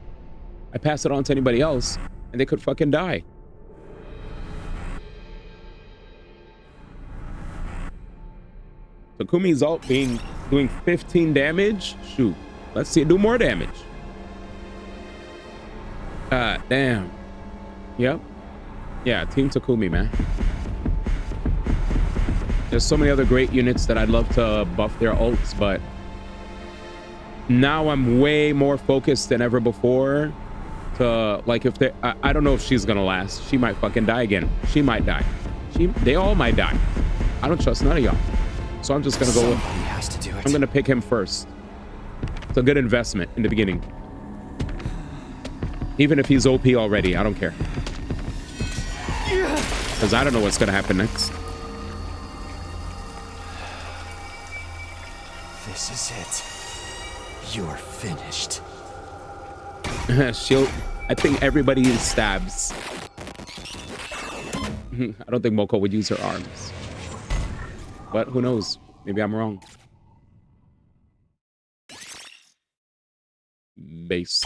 I pass it on to anybody else, and they could fucking die. Takumi's ult doing 15 damage. Shoot. Let's see it do more damage. Damn. Yep. Yeah, Team Takumi, man. There's so many other great units that I'd love to buff their ults, but now I'm way more focused than ever before to, like, if they, I don't know if she's gonna last. She might fucking die again. She might die. They all might die. I don't trust none of y'all. So I'm just gonna go with, Somebody has to do it. I'm gonna pick him first. It's a good investment in the beginning. Even if he's OP already, I don't care. Because I don't know what's gonna happen next. This is it. You're finished. I think everybody stabs. I don't think Moko would use her arms. But who knows? Maybe I'm wrong. Base.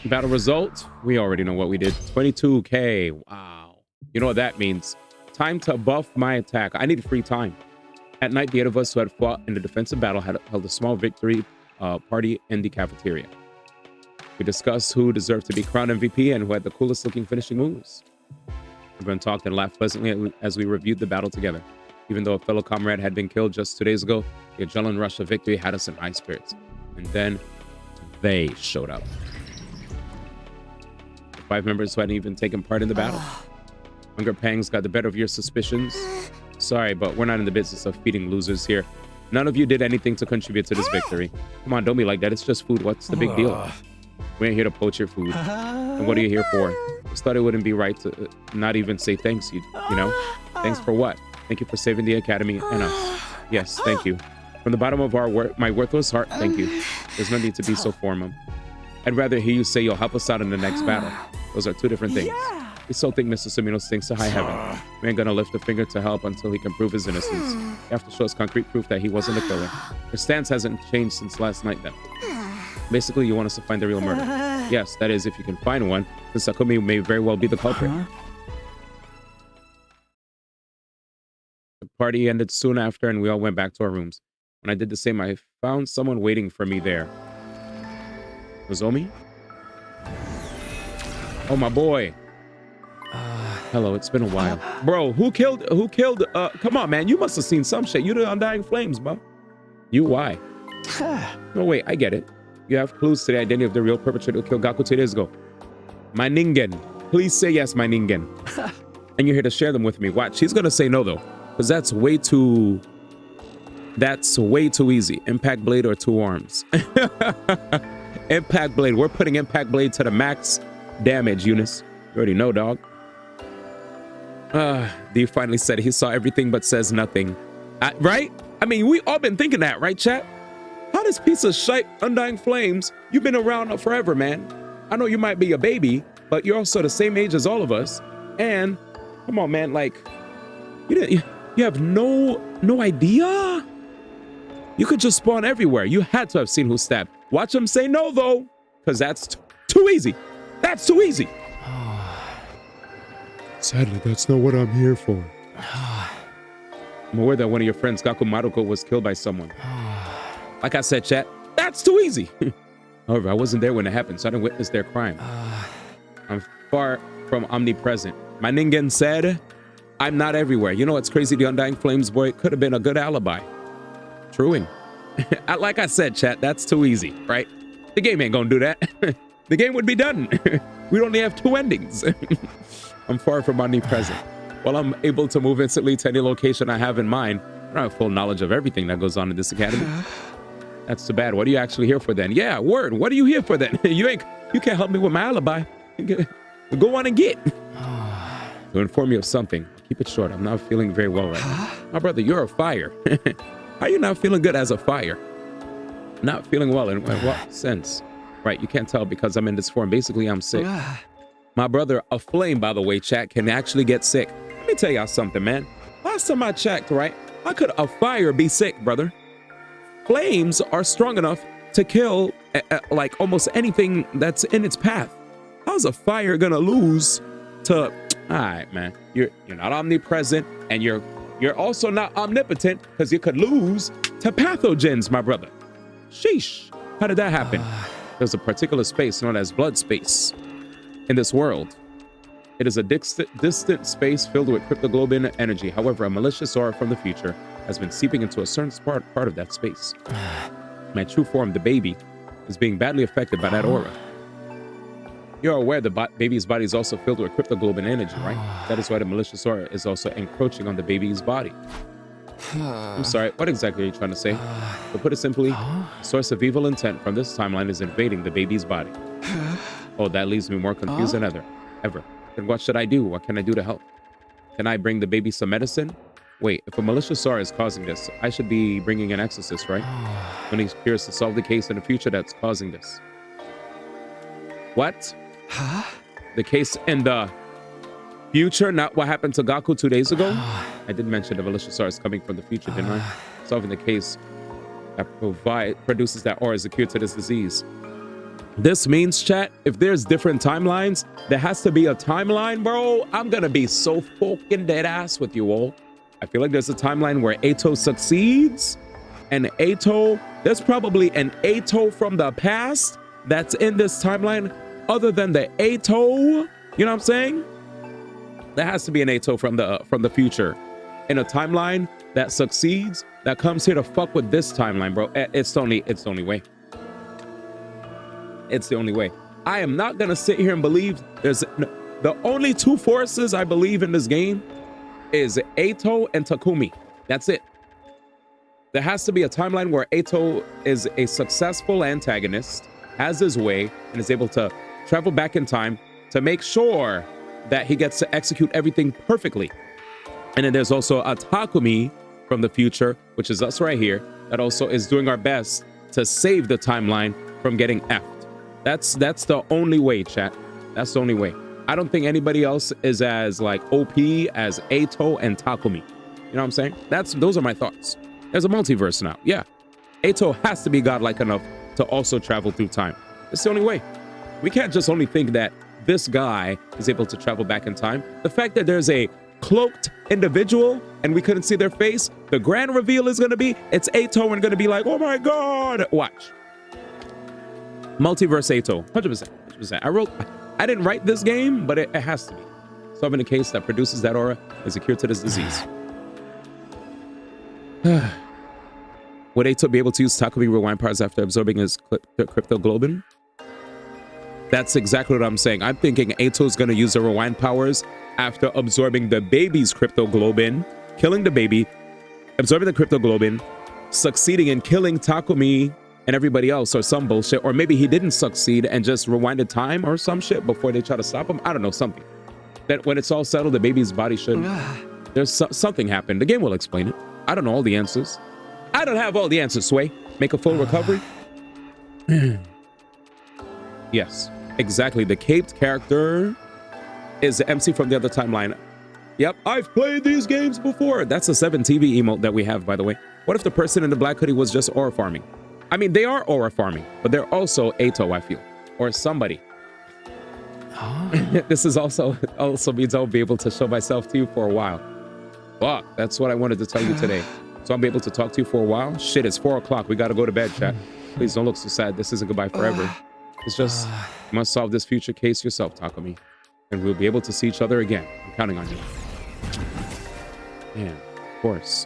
Battle result. We already know what we did. 22k. Wow. You know what that means. Time to buff my attack. I need free time. At night, the 8 of us who had fought in the defensive battle had held a small victory party in the cafeteria. We discussed who deserved to be crowned MVP and who had the coolest looking finishing moves. Everyone talked and laughed pleasantly as we reviewed the battle together. Even though a fellow comrade had been killed just 2 days ago, the adrenaline rush of victory had us in high spirits. And then they showed up. The 5 members who hadn't even taken part in the battle. Hunger pangs got the better of your suspicions. Sorry, but we're not in the business of feeding losers here. None of you did anything to contribute to this victory. Come on, don't be like that. It's just food. What's the big deal? We ain't here to poach your food. And what are you here for? Just thought it wouldn't be right to not even say thanks, you know? Thanks for what? Thank you for saving the academy and us. Yes, thank you. From the bottom of my worthless heart, thank you. There's no need to be so formal. I'd rather hear you say you'll help us out in the next battle. Those are 2 different things. We still think Mr. Sumino stinks to high heaven. We ain't gonna lift a finger to help until he can prove his innocence. You have to show us concrete proof that he wasn't the killer. Your stance hasn't changed since last night then. Basically, you want us to find the real murderer. Yes, that is, if you can find one, since Sakumi may very well be the culprit. The party ended soon after, and we all went back to our rooms. When I did the same, I found someone waiting for me there. Nozomi? Oh, my boy. Hello, it's been a while. Bro, who killed, come on, man. You must have seen some shit. You the Undying Flames, bro. You, why? No, wait, I get it. You have clues to the identity of the real perpetrator who killed Gaku 2 days ago. My Ningen. Please say yes, my Ningen. And you're here to share them with me. Watch, she's gonna say no, though. Because that's way too easy. Impact Blade or 2 arms. Impact Blade. We're putting Impact Blade to the max damage, Eunice. You already know, dog. D finally said he saw everything but says nothing. Right? I mean, we all been thinking that, right, chat? How this piece of shite, Undying Flames, you've been around forever, man. I know you might be a baby, but you're also the same age as all of us. And, come on, man, like, you have no idea? You could just spawn everywhere. You had to have seen who stabbed. Watch him say no, though, because that's too easy. That's too easy. Sadly, that's not what I'm here for. I'm aware that one of your friends, Gaku Maruko, was killed by someone. Like I said, chat, that's too easy. However, I wasn't there when it happened, so I didn't witness their crime. I'm far from omnipresent. My Ningen said, I'm not everywhere. You know what's crazy? The Undying Flames boy could have been a good alibi. Truing. Like I said, chat, that's too easy, right? The game ain't gonna do that. The game would be done. We'd only have 2 endings. I'm far from omnipresent. While I'm able to move instantly to any location I have in mind, I don't have full knowledge of everything that goes on in this academy. That's too bad. What are you actually here for then? Yeah, word. What are you here for then? You can't help me with my alibi. Go on and get. To inform you of something, keep it short. I'm not feeling very well right now. My brother, you're a fire. How are you not feeling good as a fire? Not feeling well in what sense? Right, you can't tell because I'm in this form. Basically, I'm sick. My brother, a flame, by the way, chat, can actually get sick. Let me tell y'all something, man. Last time I checked, right, how could a fire be sick, brother? Flames are strong enough to kill like almost anything that's in its path. How's a fire gonna lose to... All right, man. You're not omnipresent, and you're also not omnipotent because you could lose to pathogens, my brother. Sheesh. How did that happen? There's a particular space known as blood space in this world. It is a distant space filled with cryptoglobin energy. However, a malicious aura from the future has been seeping into a certain part of that space. My true form, the baby, is being badly affected by that aura. You're aware the baby's body is also filled with cryptoglobin energy, right? That is why the malicious aura is also encroaching on the baby's body. I'm sorry, what exactly are you trying to say? To put it simply, the source of evil intent from this timeline is invading the baby's body. Oh, that leaves me more confused than ever. Then what should I do? What can I do to help? Can I bring the baby some medicine? Wait, if a malicious aura is causing this, I should be bringing an exorcist, right? When he appears to solve the case in the future that's causing this. What? The case in the future, not what happened to Gaku 2 days ago? I did mention the malicious aura is coming from the future, didn't I? Solving the case that produces that aura is the cure to this disease. This means, chat, if there's different timelines, there has to be a timeline, bro. I'm gonna be so fucking dead ass with you all. I feel like there's a timeline where Ato succeeds, and Ato, there's probably an Ato from the past that's in this timeline other than the Ato, you know what I'm saying? There has to be an Ato from the future in a timeline that succeeds, that comes here to fuck with this timeline, bro. It's the only way. It's the only way. I am not gonna sit here and believe the only two forces I believe in this game is Ato and Takumi. That's it. There has to be a timeline where Ato is a successful antagonist, has his way, and is able to travel back in time to make sure that he gets to execute everything perfectly. And then there's also a Takumi from the future, which is us right here, that also is doing our best to save the timeline from getting effed. That's the only way, chat. That's the only way. I don't think anybody else is as like OP as Ato and Takumi. You know what I'm saying? Those are my thoughts. There's a multiverse now. Yeah. Ato has to be godlike enough to also travel through time. It's the only way. We can't just only think that this guy is able to travel back in time. The fact that there's a cloaked individual and we couldn't see their face, the grand reveal is going to be, it's Ato and going to be like, oh my God. Watch. Multiverse Ato. 100%. I didn't write this game, but it has to be. Solving a case that produces that aura is a cure to this disease. Would Ato be able to use Takumi rewind powers after absorbing his cryptoglobin? That's exactly what I'm saying. I'm thinking Ato's going to use the rewind powers after absorbing the baby's cryptoglobin, killing the baby, absorbing the cryptoglobin, succeeding in killing Takumi and everybody else, or some bullshit. Or maybe he didn't succeed and just rewinded time or some shit before they try to stop him. I don't know, something. That when it's all settled, the baby's body should... There's something happened. The game will explain it. I don't know all the answers. I don't have all the answers, Sway. Make a full recovery. Yes, exactly. The caped character is the MC from the other timeline. Yep, I've played these games before. That's a 7 TV emote that we have, by the way. What if the person in the black hoodie was just aura farming? I mean, they are aura farming, but they're also Ato, I feel, or somebody. This is also means I'll be able to show myself to you for a while. Fuck, that's what I wanted to tell you today. So I'll be able to talk to you for a while. Shit, it's 4 o'clock. We got to go to bed, chat. Please don't look so sad. This isn't goodbye forever. It's just, you must solve this future case yourself, Takumi. And we'll be able to see each other again. I'm counting on you. Yeah, of course.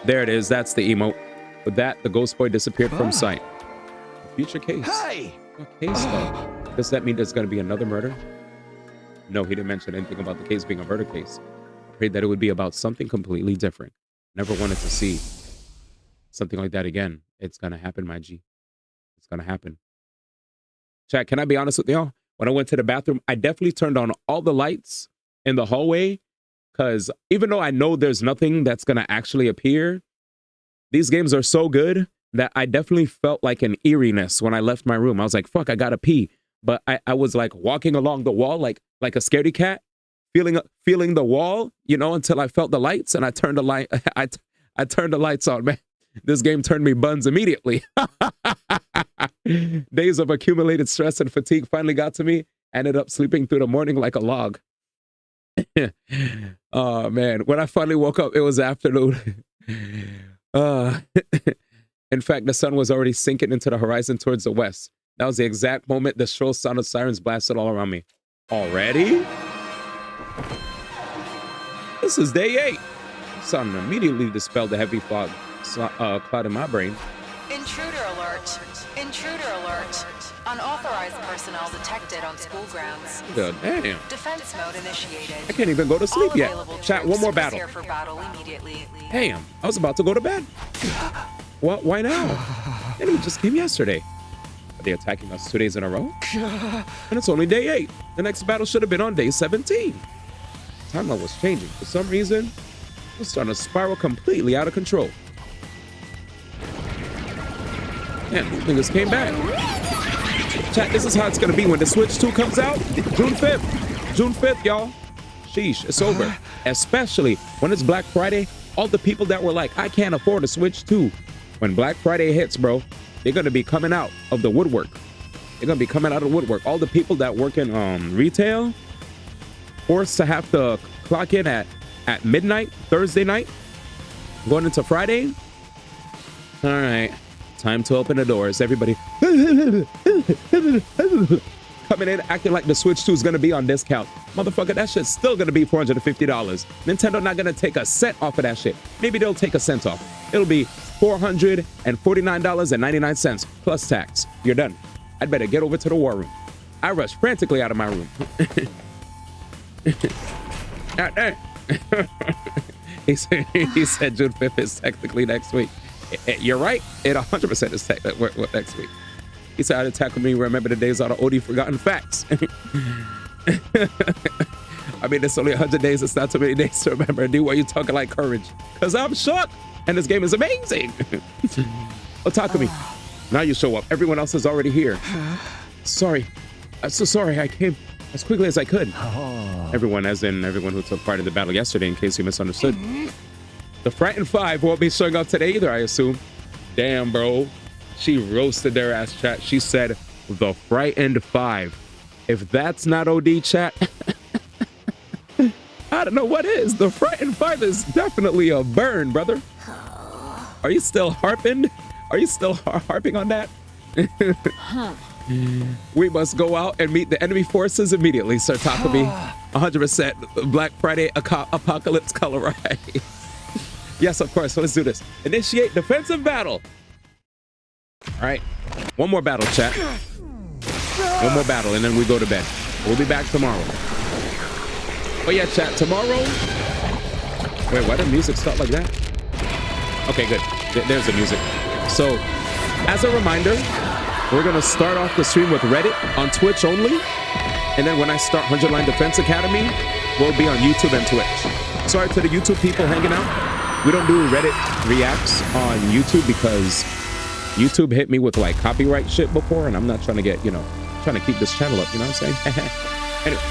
There it is. That's the emote. With that, the ghost boy disappeared from sight. Future case. Hey! What case, though? Does that mean there's going to be another murder? No, he didn't mention anything about the case being a murder case. I prayed that it would be about something completely different. Never wanted to see something like that again. It's going to happen, my G. It's going to happen. Chat, can I be honest with y'all? When I went to the bathroom, I definitely turned on all the lights in the hallway because even though I know there's nothing that's going to actually appear, these games are so good that I definitely felt like an eeriness when I left my room. I was like, fuck, I gotta pee. But I was like walking along the wall like a scaredy cat, feeling the wall, you know, until I felt the lights and I turned the light. I turned the lights on, man. This game turned me buns immediately. Days of accumulated stress and fatigue finally got to me. I ended up sleeping through the morning like a log. Oh man, when I finally woke up, it was afternoon. In fact, the sun was already sinking into the horizon towards the west. That was the exact moment the shrill sound of sirens blasted all around me. Already? This is day 8. The sun immediately dispelled the heavy fog cloud in my brain. Intruder alert. Intruder alert. Unauthorized personnel detected on school grounds. God damn. Defense mode initiated. I can't even go to sleep yet. Chat, one more battle. For battle immediately. Damn, I was about to go to bed. What? Why now? Enemy just came yesterday. Are they attacking us 2 days in a row? And it's only day 8. The next battle should have been on day 17. Timeline was changing. For some reason, it was starting to spiral completely out of control. Man, these niggas came back. Chat, this is how it's going to be when the Switch 2 comes out. June 5th. June 5th, y'all. Sheesh, it's over. Especially when it's Black Friday. All the people that were like, I can't afford a Switch 2. When Black Friday hits, bro, they're going to be coming out of the woodwork. They're gonna be coming out of the woodwork. All the people that work in retail, forced to have to clock in at midnight Thursday night, going into Friday. All right, time to open the doors. Everybody coming in acting like the Switch 2 is gonna be on discount. Motherfucker, that shit's still gonna be $450. Nintendo not gonna take a cent off of that shit. Maybe they'll take a cent off. It'll be $449.99 plus tax. You're done. I'd better get over to the war room. I rushed frantically out of my room. He said June 5th is technically next week. You're right. It 100% is next week. He said, I'd tackle me, remember the days of the OD forgotten facts. I mean, it's only 100 days. It's not too many days to remember. Dude, why are you talking like courage? Because I'm shook. And this game is amazing. Otakumi, now you show up. Everyone else is already here. Sorry. I'm so sorry. I came as quickly as I could. Everyone, as in everyone who took part in the battle yesterday, in case you misunderstood. The Frightened Five won't be showing up today either, I assume. Damn, bro. She roasted their ass, chat. She said, the Frightened Five. If that's not OD, chat, I don't know what is. The Frightened Five is definitely a burn, brother. Are you still harping? Are you still harping on that? We must go out and meet the enemy forces immediately, Sir Takumi. 100% Black Friday apocalypse color ride. Yes, of course. So let's do this. Initiate defensive battle. All right. One more battle, chat. One more battle, and then we go to bed. We'll be back tomorrow. Oh, yeah, chat. Tomorrow. Wait, why did music start like that? Okay, good. There's the music. So, as a reminder, we're going to start off the stream with Reddit on Twitch only. And then when I start 100 Line Defense Academy, we'll be on YouTube and Twitch. Sorry to the YouTube people hanging out. We don't do Reddit reacts on YouTube because YouTube hit me with like copyright shit before, and I'm not trying to get, trying to keep this channel up, you know what I'm saying? Anyway.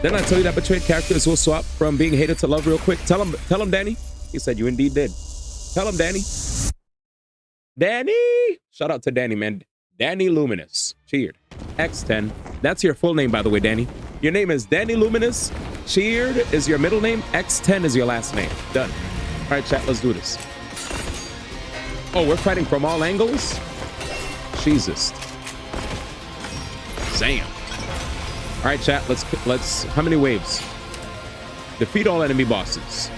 Then I tell you that betrayed characters will swap from being hated to love real quick. Tell him, Danny. He said you indeed did. Tell him, Danny. Danny! Shout out to Danny, man. Danny Luminous. Cheered. X10. That's your full name, by the way, Danny. Your name is Danny Luminous. Cheered is your middle name. X10 is your last name. Done. All right, chat, let's do this. Oh, we're fighting from all angles? Jesus. Damn. All right, chat, let's, how many waves? Defeat all enemy bosses.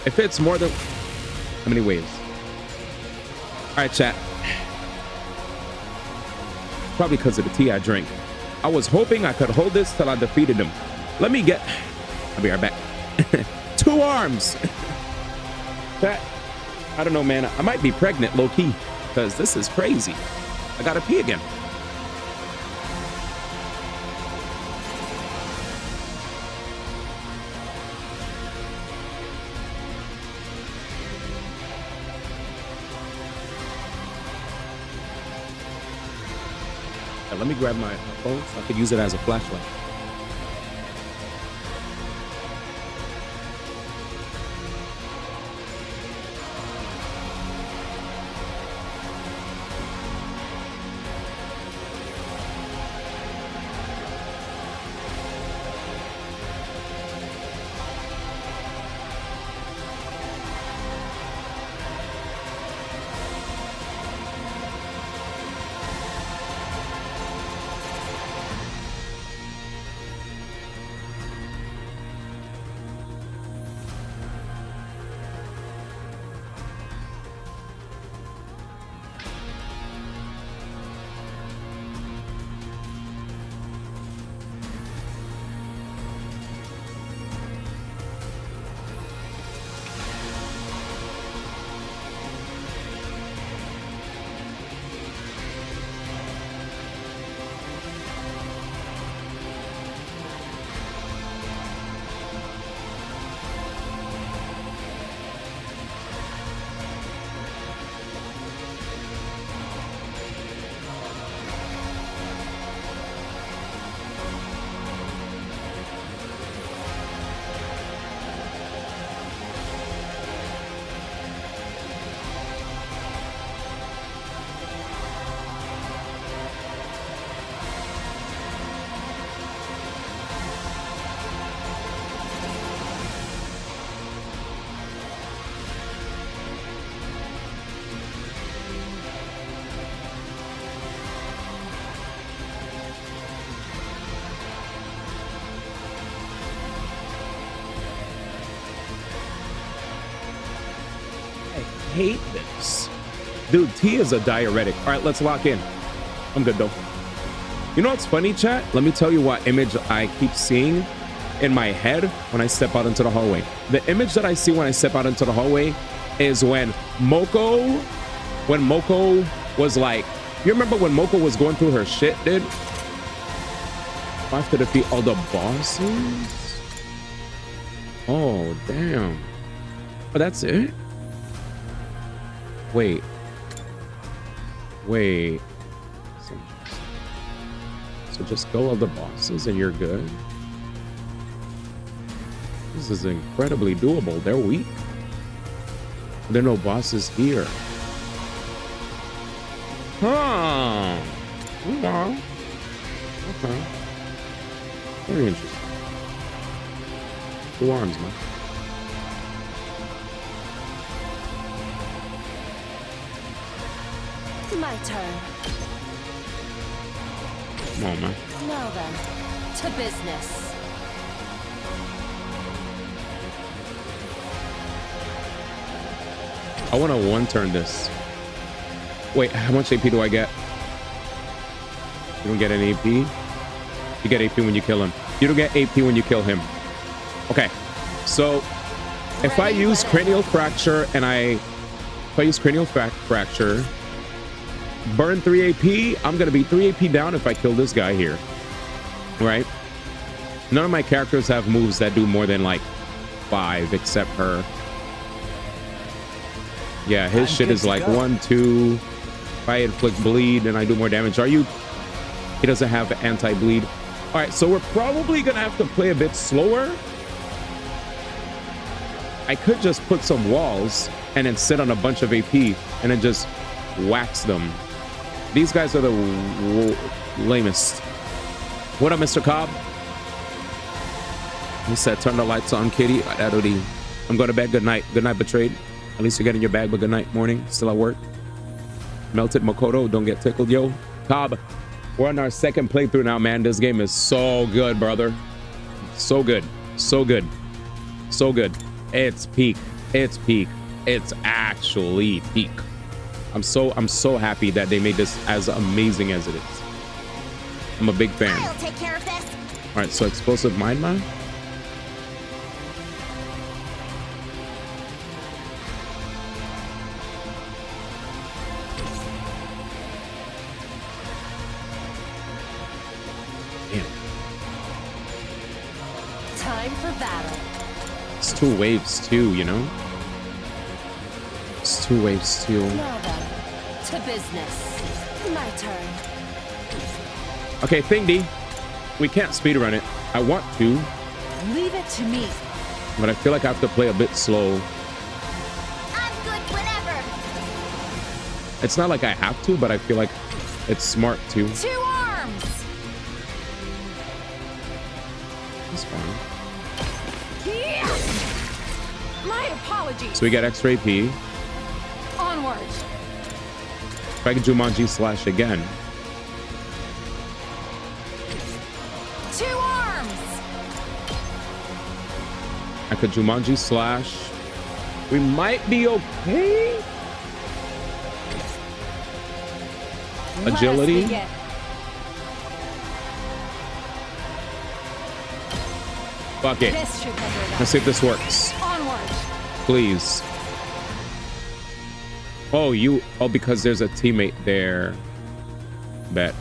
If it's more than, how many waves? All right, chat. Probably because of the tea I drink. I was hoping I could hold this till I defeated him. I'll be right back. 2 arms. Chat, I don't know, man. I might be pregnant, low-key, because this is crazy. I gotta pee again. Let me grab my phone so I could use it as a flashlight. hate this. Dude, tea is a diuretic. All right, let's lock in. I'm good though. You know what's funny, chat? Let me tell you what image I keep seeing in my head when I step out into the hallway. The image that I see when I step out into the hallway is when Moko was like, you remember when Moko was going through her shit, dude? I have to defeat all the bosses? Oh, damn. Oh, that's it? Wait. So just kill all the bosses and you're good? This is incredibly doable. They're weak. There are no bosses here. Huh. Okay. Okay. Very interesting. 2 arms, man. My turn. Come on, man. Now then, to business. I want to one-turn this. Wait, how much AP do I get? You don't get any AP? You get AP when you kill him. You don't get AP when you kill him. Okay, so if I use cranial fracture and fracture, burn 3 AP, I'm gonna be 3 AP down if I kill this guy here. Right? None of my characters have moves that do more than like 5 except her. Yeah, his shit is like 1, 2. If I inflict bleed and I do more damage, he doesn't have anti-bleed. All right, so we're probably gonna have to play a bit slower. I could just put some walls and then sit on a bunch of AP and then just wax them. These guys are the lamest. What up, Mr. Cobb? He said, turn the lights on, kitty. I'm going to bed. Good night. Good night, betrayed. At least you're getting your bag, but good night, morning. Still at work. Melted Makoto. Don't get tickled, yo. Cobb, we're on our 2nd playthrough now, man. This game is so good, brother. So good. So good. So good. It's peak. It's peak. It's actually peak. I'm so happy that they made this as amazing as it is. I'm a big fan. I'll take care of this. All right, so explosive mind mine. Time for battle. It's 2 waves too, you know? It's 2 waves too. Now then, to business. My turn. Okay, Thing D. We can't speedrun it. I want to, Leave it to me. but I feel like I have to play a bit slow. I'm good whenever. It's not like I have to, but I feel like it's smart to. 2 arms. That's fine. Yeah. My apologies. So we get extra AP. Onward. If I could Jumanji slash again. 2 arms. I could Jumanji slash. We might be okay. Agility. Let us begin. Fuck it. This should cover it up. Let's see if this works. Onward. Please. Oh, because there's a teammate there. Bet.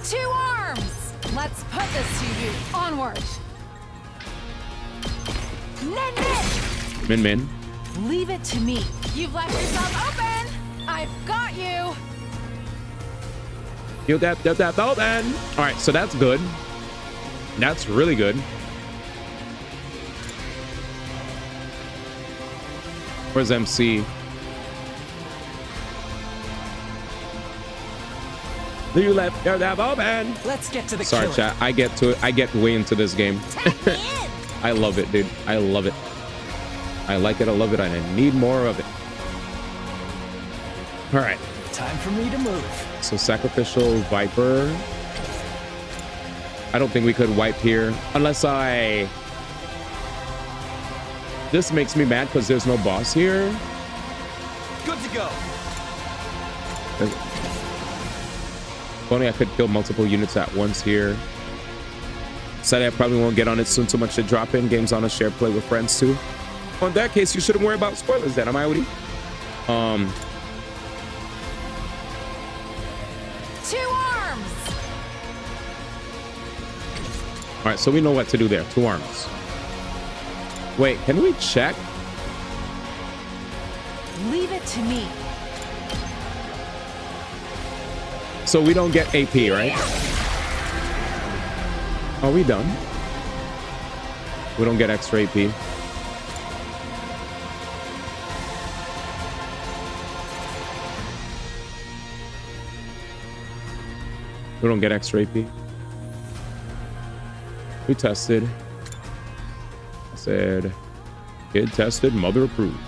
2 arms. Let's put this to you. Onward. Min. Leave it to me. You've left yourself open. I've got you. You that open. All right, so that's good. That's really good. Where's MC? You left your that open. Let's get to the Sorry, killing. chat. I get way into this game. I love it, dude. I love it. I like it. I love it. And I need more of it. All right. Time for me to move. So sacrificial viper. I don't think we could wipe here unless I. This makes me mad because there's no boss here. Good to go. If only I could kill multiple units at once here. Sadly, I probably won't get on it soon. Too much to drop in. Games on a shared play with friends too. Well, in that case, you shouldn't worry about spoilers then. Am I with you? 2 arms. All right, so we know what to do there. 2 arms. Wait, can we check? Leave it to me. So we don't get AP, right? Are we done? We don't get extra AP. We don't get extra AP. We tested. I said, kid tested, mother approved.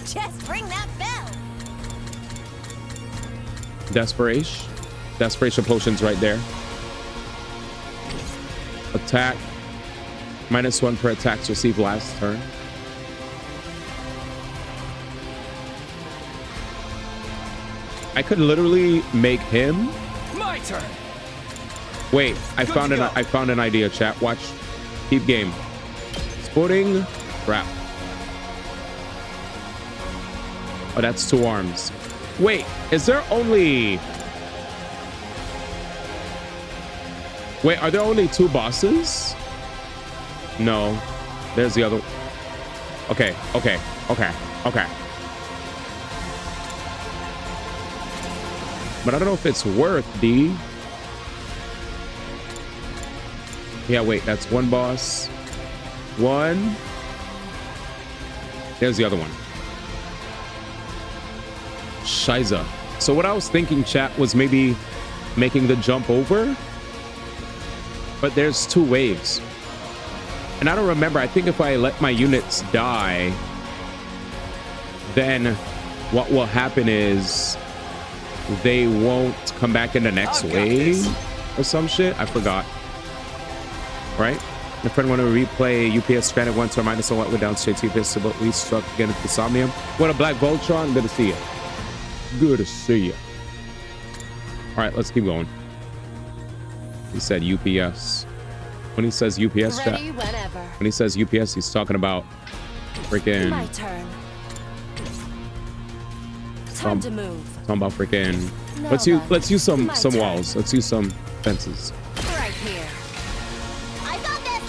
Just ring that bell. Desperation. Desperation potions right there. Attack. -1 per attacks received last turn. I could literally make him. My turn. Wait, I found an idea, chat. Watch. Keep game. Sporting wrap. Oh, that's 2 arms. Wait, is there only... Wait, are there only 2 bosses? No. There's the other... Okay. But I don't know if it's worth the... Yeah, wait, that's 1 boss. 1. There's the other one. Shiza. So what I was thinking, chat, was maybe making the jump over. But there's 2 waves. And I don't remember. I think if I let my units die, then what will happen is they won't come back in the next wave or some shit. I forgot. Right? My friend wanted to replay UPS stranded once or minus a lot. We're down straight to UPS, but we struck again at the Somnium. What a Black Voltron. Good to see you. Good to see you. All right, let's keep going. He said UPS. When he says UPS, chat, when he says UPS, he's talking about freaking. My turn. Time to move. Talking about freaking. No, Let's use some turn. walls. Let's use some fences. Right here. I got this.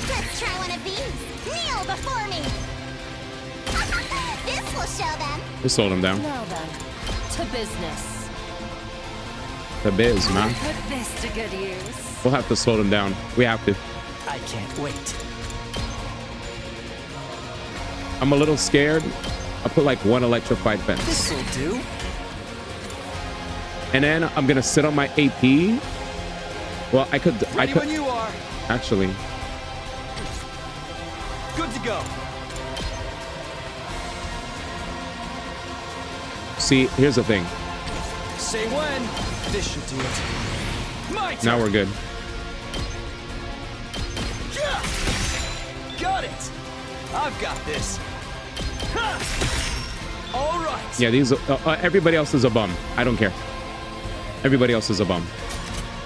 Let's try one of these. Kneel before me. This will show them. We slowed him down. Now then, to business. The biz, man. Put this to good use. We'll have to slow them down. We have to. I can't wait. I'm a little scared. I put like 1 electrified fence. This'll do. And then I'm gonna sit on my AP. Well, I could. Ready when you are. Actually. Good to go. See, here's the thing. Say when. This should do it. My turn. Now we're good. Yeah. Got it. I've got this. Ha. All right. Yeah, these. Everybody else is a bum. I don't care. Everybody else is a bum.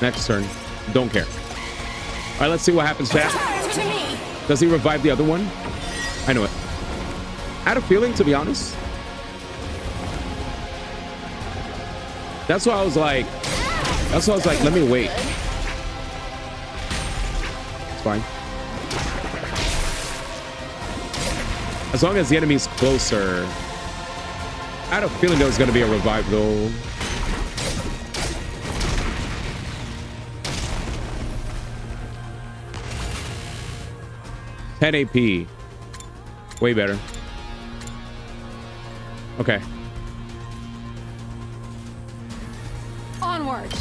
Next turn. Don't care. All right, let's see what happens, chat. Does he revive the other one? I know it. I had a feeling, to be honest. That's why I was like, let me wait. It's fine. As long as the enemy's closer. I had a feeling there was going to be a revive, though. AP. Way better. Okay. Onward.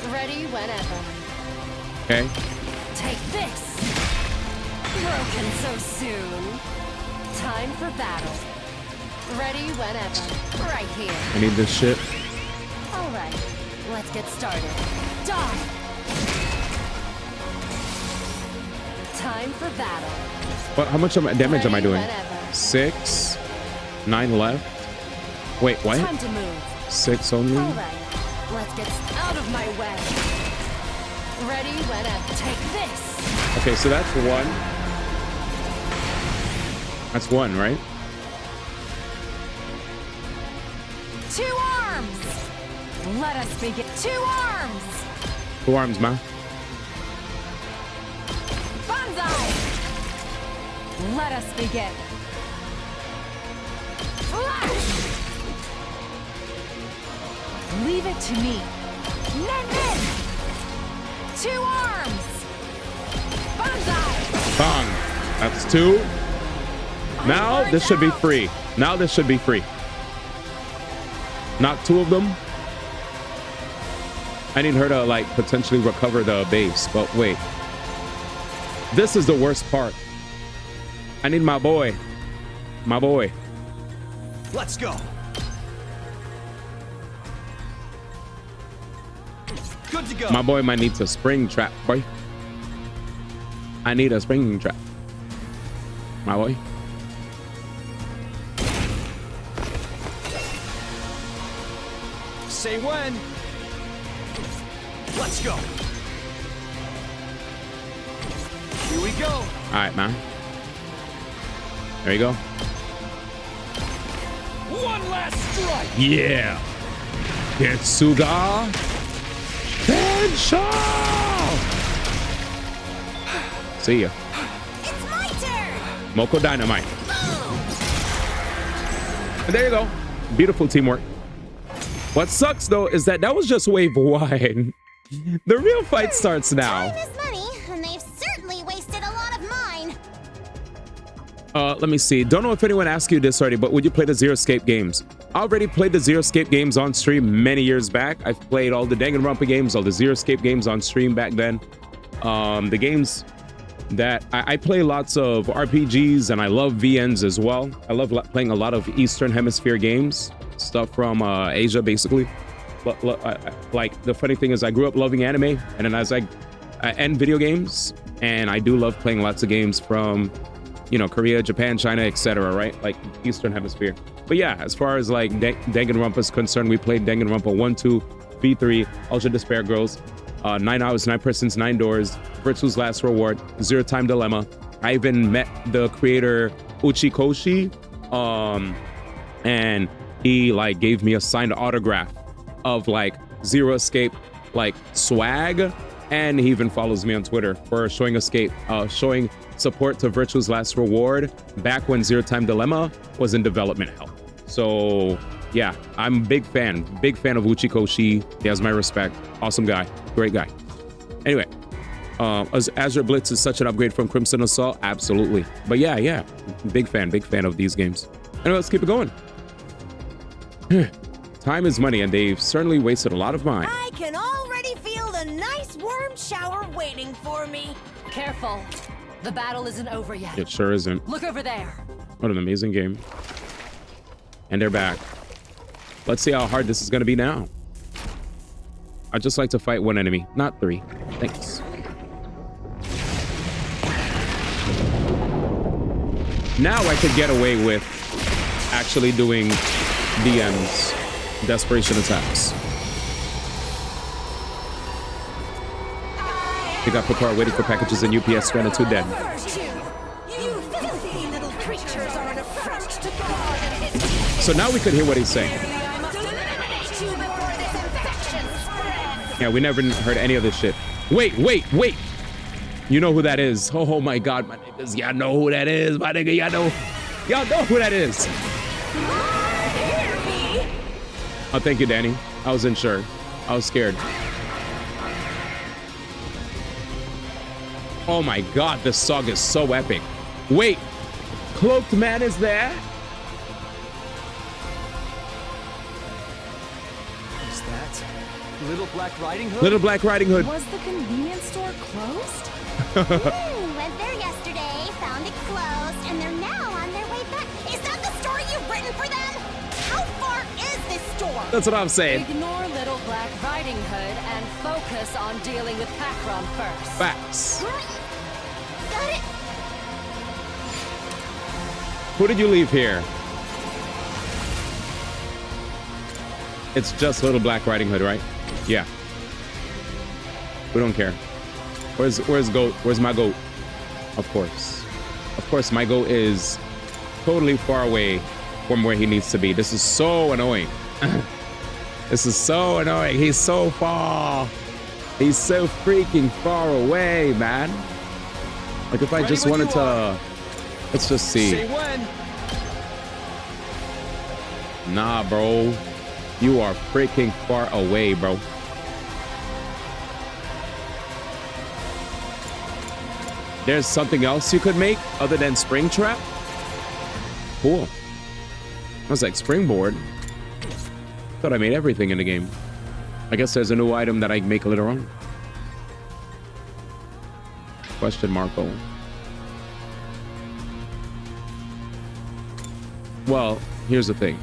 Ready whenever. Okay. Take this. Broken so soon. Time for battle. Ready whenever. Right here. I need this shit. All right, let's get started. Die! Time for battle. What? How much damage am I doing? Whenever. 6, 9 left. Wait, what? Time to move. 6 only. All right, let's get out of my way. Ready whenever. Take this. Okay, so that's 1. That's 1, right? 2 arms! Let us begin. 2 arms! 2 arms, man. Banzai! Let us begin. Flash! Leave it to me. Nen! 2 arms! Banzai! Bang. That's 2. Now this should be free. Now this should be free. Not 2 of them. I need her to like potentially recover the base, but wait. This is the worst part. I need my boy. My boy. Let's go. Good to go. My boy might need to spring trap, boy. I need a spring trap. My boy. Say when. Let's go. Here we go. All right, man. There you go. One last strike. Yeah. Getsuga. Tensho. See ya. It's my turn. Moko Dynamite. And there you go. Beautiful teamwork. What sucks though is that was just wave 1. The real fight starts now. Time is money, and they've certainly wasted a lot of mine. Let me see. Don't know if anyone asked you this already, but would you play the Zero Escape games? I already played the Zero Escape games on stream many years back. I've played all the Danganronpa games, all the Zero Escape games on stream back then. The games that I play lots of RPGs, and I love VNs as well. I love playing a lot of Eastern Hemisphere games, stuff from Asia, basically. But like the funny thing is, I grew up loving anime, and then as I end video games, and I do love playing lots of games from, you know, Korea, Japan, China, etc. Right, like Eastern Hemisphere. But yeah, as far as like Danganronpa is concerned, we played Danganronpa 1, 2, V3, Ultra Despair Girls, 9 Hours, 9 Persons, 9 Doors, Virtue's Last Reward, Zero Time Dilemma. I even met the creator Uchikoshi, and he like gave me a signed autograph of like Zero Escape like swag, and he even follows me on Twitter for showing support to Virtue's Last Reward back when Zero Time Dilemma was in development hell. So yeah, I'm a big fan of Uchikoshi. He has my respect. Awesome guy, great guy. Anyway, Azure Blitz is such an upgrade from Crimson Assault. Absolutely. But yeah, big fan of these games. Anyway, let's keep it going. Time is money, and they've certainly wasted a lot of mine. I can already feel the nice warm shower waiting for me. Careful. The battle isn't over yet. It sure isn't. Look over there. What an amazing game. And they're back. Let's see how hard this is going to be now. I'd just like to fight 1 enemy, not 3. Thanks. Now I could get away with actually doing DMs, desperation attacks. They got Picard waiting for packages in UPS, stranded 2 dead. You filthy little creatures are an affront to God and his... So now we could hear what he's saying. I must eliminate you before this infection spreads. Yeah, we never heard any of this shit. Wait. You know who that is. Oh my God, my niggas. Y'all know who that is, my nigga. Y'all know who that is. Oh, thank you, Danny. I was unsure. I was scared. Oh my God, this song is so epic. Wait, Cloaked Man is there? Is that Little Black Riding Hood? Little Black Riding Hood. Was the convenience store closed? Went there yesterday, found it closed, and they're now on their way back. Is that the story you've written for them? storm. That's what I'm saying. Ignore Little Black Riding Hood and focus on dealing with Pakram first. Facts. Got it. Who did you leave here? It's just Little Black Riding Hood, right? Yeah. We don't care. Where's goat? Where's my goat? Of course. Of course, my goat is totally far away from where he needs to be. This is so annoying. This is so annoying. He's so far. He's so freaking far away, man. Like if I just wanted to, let's just see. Say when. Nah, bro. You are freaking far away, bro. There's something else you could make other than Springtrap? Cool. I was like, Springboard? Thought I made everything in the game. I guess there's a new item that I make later on. Question Marco. Well, here's the thing.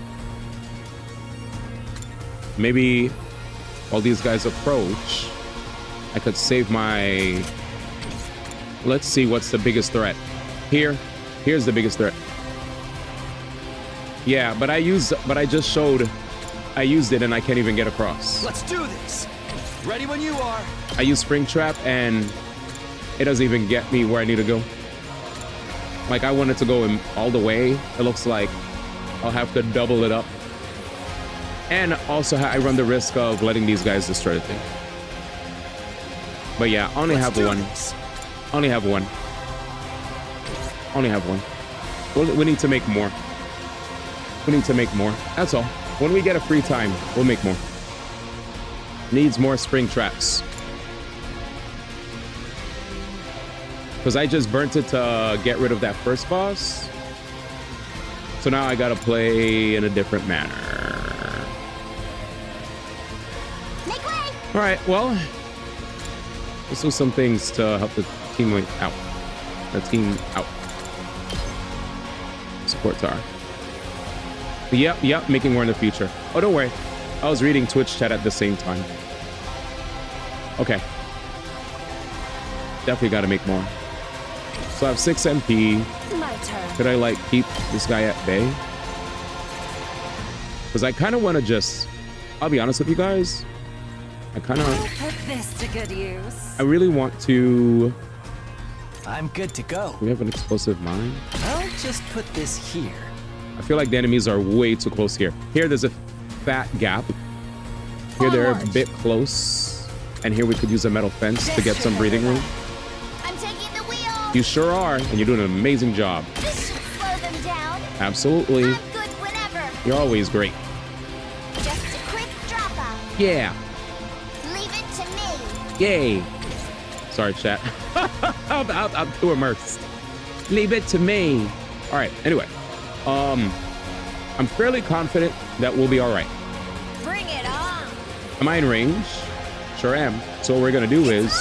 Maybe while these guys approach, I could save my... Let's see what's the biggest threat. Here's the biggest threat. Yeah, but I just showed I used it and I can't even get across. Let's do this. Ready when you are. I use Springtrap and it doesn't even get me where I need to go. Like I wanted to go all the way. It looks like I'll have to double it up. And also I run the risk of letting these guys destroy the thing. But yeah, I only have one. Only have one. Only have one. We need to make more. We need to make more. That's all. When we get a free time, we'll make more. Needs more spring traps. Because I just burnt it to get rid of that first boss. So now I gotta play in a different manner. Make way! Alright, well. Let's do some things to help the team out. The team out. Support Tar. Yep, making more in the future. Oh, don't worry. I was reading Twitch chat at the same time. Okay. Definitely gotta make more. So I have 6 MP. My turn. Could I like keep this guy at bay? Because I kind of want to just, I'll be honest with you guys. I kind of, Put this to good use. I really want to. I'm good to go. We have an explosive mine. I'll just put this here. I feel like the enemies are way too close here. Here, there's a fat gap. Here, they're a bit close. And here we could use a metal fence to get some breathing room. I'm taking the wheel. You sure are, and you're doing an amazing job. This should slow them down. Absolutely. I'm good whenever. You're always great. Just a quick drop off. Yeah. Leave it to me. Yay. Sorry, chat. I'm too immersed. Leave it to me. All right, anyway. I'm fairly confident that we'll be all right. Bring it on. Am I in range? Sure am. So what we're gonna do is,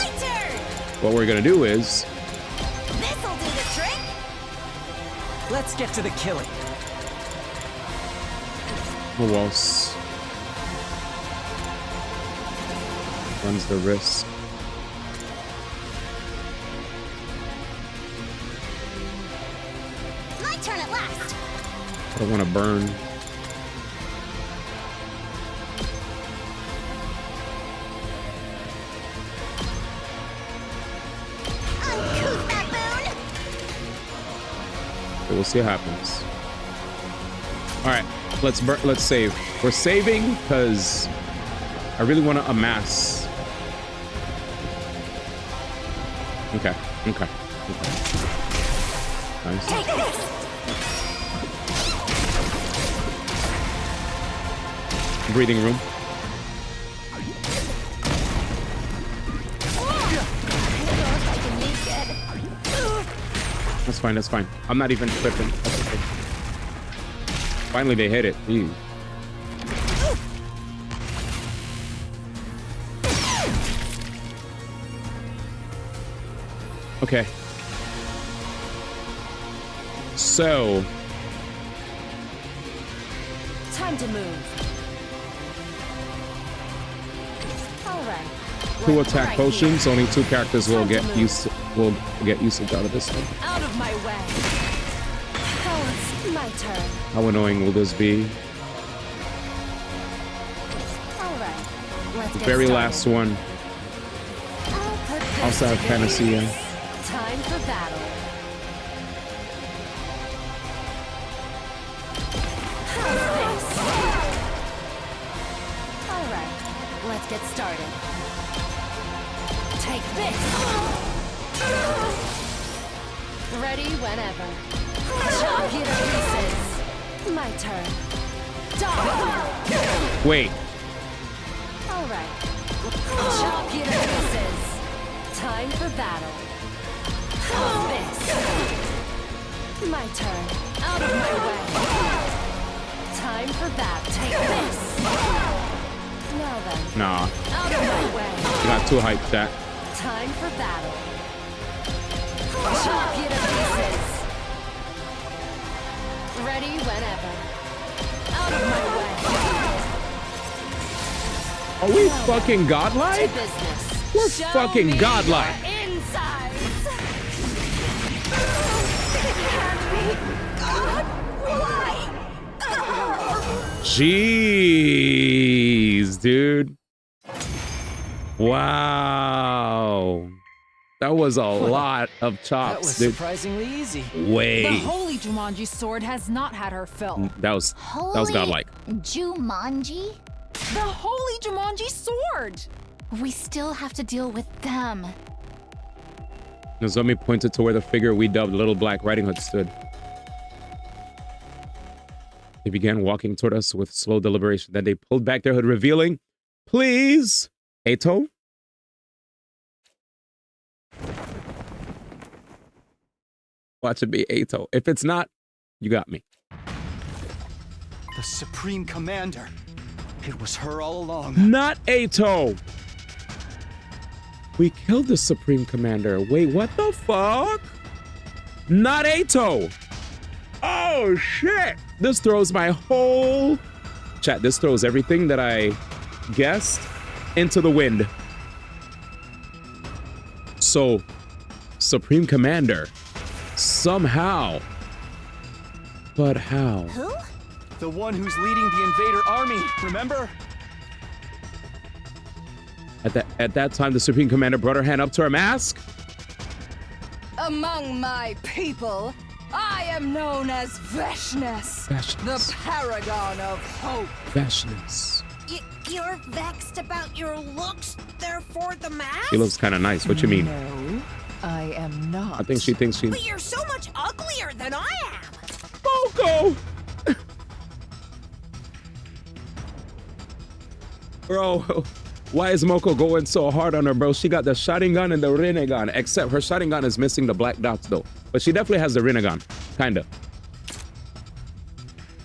This'll do the trick. Let's get to the killing. who else runs the risk? My turn at last. I don't want to burn. Uncouth baboon. Okay, we'll see what happens. All right, let's save. We're saving because I really want to amass. Okay. Nice. Take this. Breathing room. That's fine. I'm not even tripping. That's okay. Finally, they hit it. Ew. Okay. So. Time to move. 2 attack potions. Only 2 characters will get usage out of this one. Out of my way. Now it's my turn. How annoying will this be? Alright. Let's The get very started. last one. I'll put this Also have to Panacea. good use. Time for battle. How's this? Alright, let's get started. Take this! Ready whenever. Chop you to pieces. My turn. Die! Wait. Alright. Chop you to pieces. Time for battle. How's this? My turn. Out of my way. Time for battle. Take this. Now then. Nah. Out of my way. You got too hyped, chat. Time for battle. Chop you to pieces. Ready whenever. Out of my way. Are we fucking godlike? To business. We're Show fucking me godlike. your insides. Can't be godlike. Jeez, dude. Wow. That was a lot of chops, That was dude. surprisingly easy. Way. The holy Jumanji sword has not had her fill. That was godlike. Jumanji? The holy Jumanji sword! We still have to deal with them. Nozomi pointed to where the figure we dubbed Little Black Riding Hood stood. They began walking toward us with slow deliberation. Then they pulled back their hood, revealing, "Please, Eito." Watch it be Eito. If it's not, you got me. The Supreme Commander. It was her all along. Not Eito. We killed the Supreme Commander. Wait, what the fuck? Not Eito. Oh, shit. This throws my whole... Chat, this throws everything that I guessed into the wind. So, Supreme Commander. Somehow. But how? Who? The one who's leading the invader army, remember? At that time, the Supreme Commander brought her hand up to her mask. Among my people, I am known as Veshness, the paragon of hope. Veshness. You're vexed about your looks, therefore the mask? He looks kind of nice. What you mean? No, I am not. I think she thinks she... But you're so much uglier than I am. Moko! Bro, why is Moko going so hard on her, bro? She got the Sharingan and the Rinnegan, except her Sharingan is missing the black dots, though. But she definitely has the Rinnegan, kinda.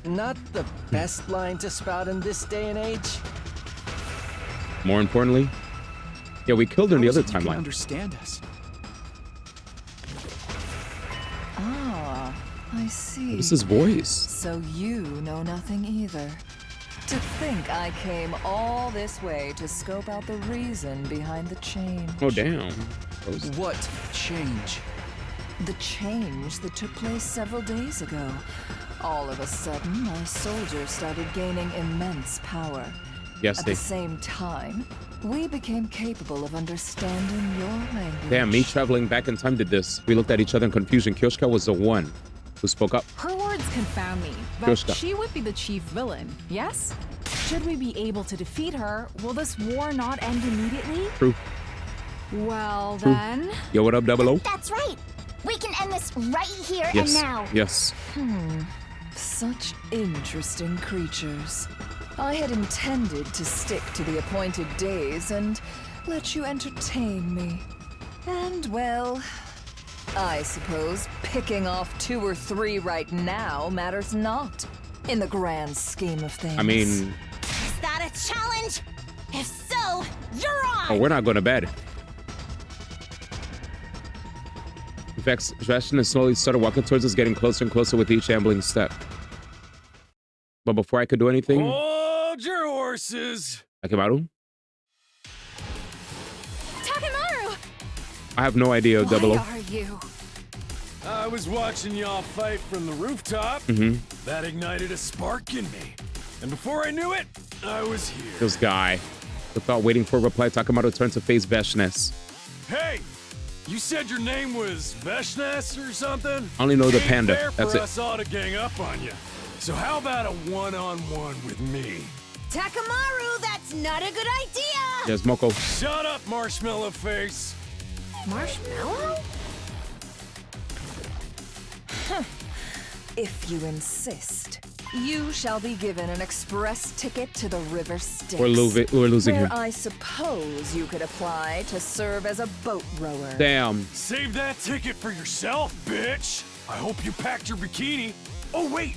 Not the best line to spout in this day and age. More importantly, yeah, we killed her in the other You can timeline. understand us. Ah, I see. What's his voice? So you know nothing either. To think I came all this way to scope out the reason behind the change. Oh, damn. What change? The change that took place several days ago. All of a sudden, my soldiers started gaining immense power. Yes, At they... the same time, we became capable of understanding your language. Damn, me traveling back in time did this. We looked at each other in confusion. Kyoshka was the one who spoke up. Her words confound me, but Kyoshka. she would be the chief villain, yes? Should we be able to defeat her, will this war not end immediately? True. Well True. then... Yo, what up, Double O? That's right. We can end this right here Yes. and now. Yes. Such interesting creatures. I had intended to stick to the appointed days and let you entertain me. And well, I suppose picking off 2 or 3 right now matters not in the grand scheme of things. I mean... Is that a challenge? If so, you're on! Oh, we're not going to bed. Veshness slowly started walking towards us, getting closer and closer with each ambling step. But before I could do anything... Hold your horses. Akimaru? I have no idea, Double O. Why are you? I was watching y'all fight from the rooftop. That ignited a spark in me. And before I knew it, I was here. This guy. Without waiting for a reply, Takamaru turned to face Veshness. Hey! You said your name was Veshness or something? I only know the Ain't panda. fair That's for it. us all to gang up on you. So how about a one-on-one with me? Takamaru, that's not a good idea! There's Moko. Shut up, Marshmallow Face! Marshmallow? If you insist, you shall be given an express ticket to the River Styx. We're losing where him. I suppose you could apply to serve as a boat rower. Damn. Save that ticket for yourself, bitch! I hope you packed your bikini. Oh, wait!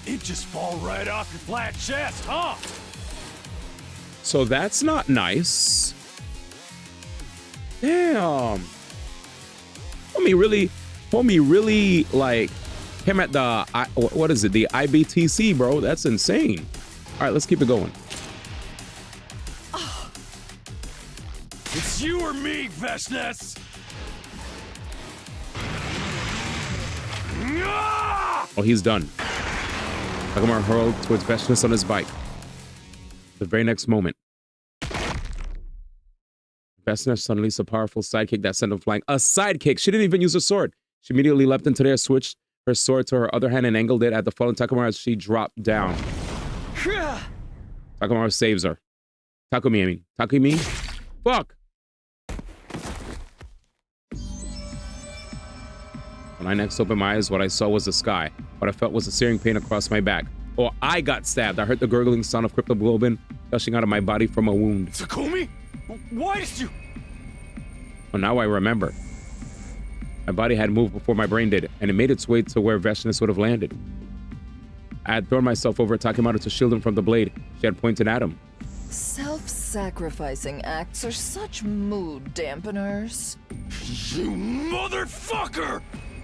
It just fall right off your flat chest, huh? So that's not nice. Damn. Homie really like him at the, what is it? The IBTC, bro. That's insane. All right, let's keep it going. It's you or me, Veshness! Oh, he's done. Takamaru hurled towards Veshness on his bike. The very next moment, Veshness unleashed a powerful sidekick that sent him flying. A sidekick! She didn't even use a sword. She immediately leapt into the air, switched her sword to her other hand, and angled it at the fallen Takamaru as she dropped down. Takamaru saves her. Takumi. Fuck! When I next opened my eyes, what I saw was the sky. What I felt was a searing pain across my back. Oh, I got stabbed. I heard the gurgling sound of cryptoglobin gushing out of my body from a wound. Takumi? Why did you? Well, now I remember. My body had moved before my brain did, and it made its way to where Veshness would have landed. I had thrown myself over Takamaru to shield him from the blade she had pointed at him. Self-sacrificing acts are such mood dampeners. You motherfucker!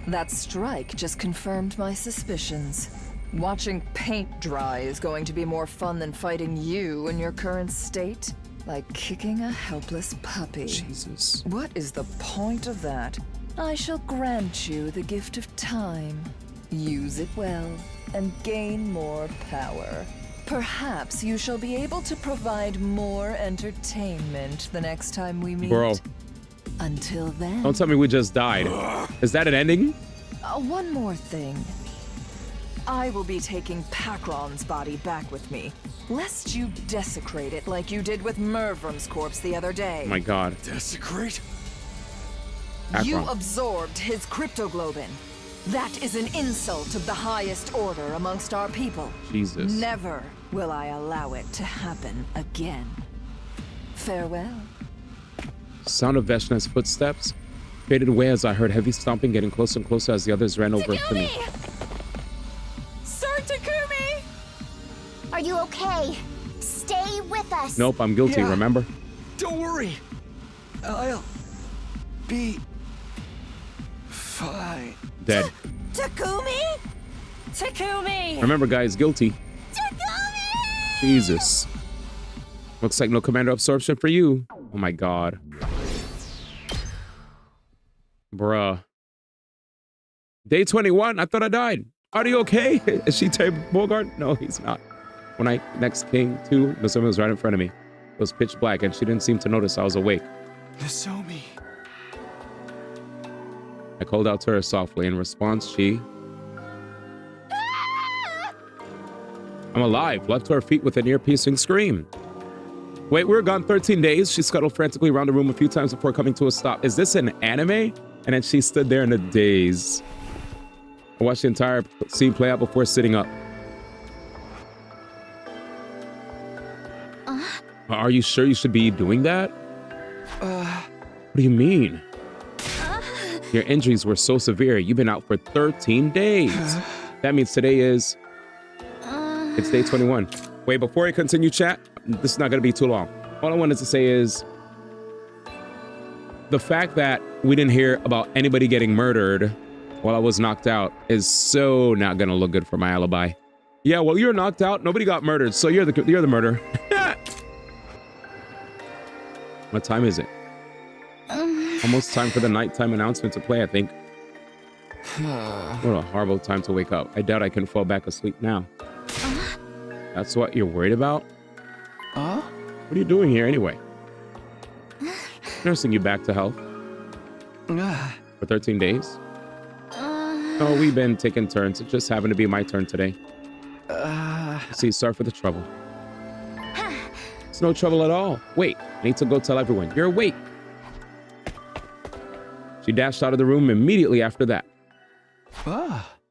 That strike just confirmed my suspicions. Watching paint dry is going to be more fun than fighting you in your current state. Like kicking a helpless puppy. Jesus. What is the point of that? I shall grant you the gift of time. Use it well and gain more power. Perhaps you shall be able to provide more entertainment the next time we meet. Bro. Until then. Don't tell me we just died. Is that an ending? One more thing. I will be taking Pakron's body back with me, lest you desecrate it like you did with Mervram's corpse the other day. Oh my god. Desecrate? You Pakron. absorbed his cryptoglobin. That is an insult of the highest order amongst our people. Jesus. Never will I allow it to happen again. Farewell. Sound of Veshness' footsteps faded away as I heard heavy stomping getting closer and closer as the others ran over to me. Sir Takumi! Are you okay? Stay with us. Nope, I'm guilty, Yeah. remember? Don't worry. I'll be fine. Dead. Takumi? Takumi! Remember, guys, guilty. Jesus. Looks like no commander absorption for you. Oh my god. Bruh. Day 21. I thought I died. Are you okay? Is she Terry Bogard? No, he's not. When I next came to, Nozomi was right in front of me. It was pitch black and she didn't seem to notice I was awake. Nozomi. I called out to her softly. In response, she... I'm alive. Left to her feet with an ear-piercing scream. Wait, we were gone 13 days. She scuttled frantically around the room a few times before coming to a stop. Is this an anime? And then she stood there in a daze. I watched the entire scene play out before sitting up. Are you sure you should be doing that? What do you mean? Your injuries were so severe. You've been out for 13 days. That means today is... It's day 21. Wait, before I continue, chat, this is not going to be too long. All I wanted to say is the fact that we didn't hear about anybody getting murdered while I was knocked out is so not going to look good for my alibi. Yeah, well, you're knocked out. Nobody got murdered, so you're the murderer. What time is it? Oh Almost time for the nighttime announcement to play, I think. What a horrible time to wake up. I doubt I can fall back asleep now. That's what you're worried about? What are you doing here anyway? Nursing you back to health. For 13 days? Oh, we've been taking turns. It just happened to be my turn today. See, sorry for the trouble. It's no trouble at all. Wait, I need to go tell everyone. You're awake. She dashed out of the room immediately after that.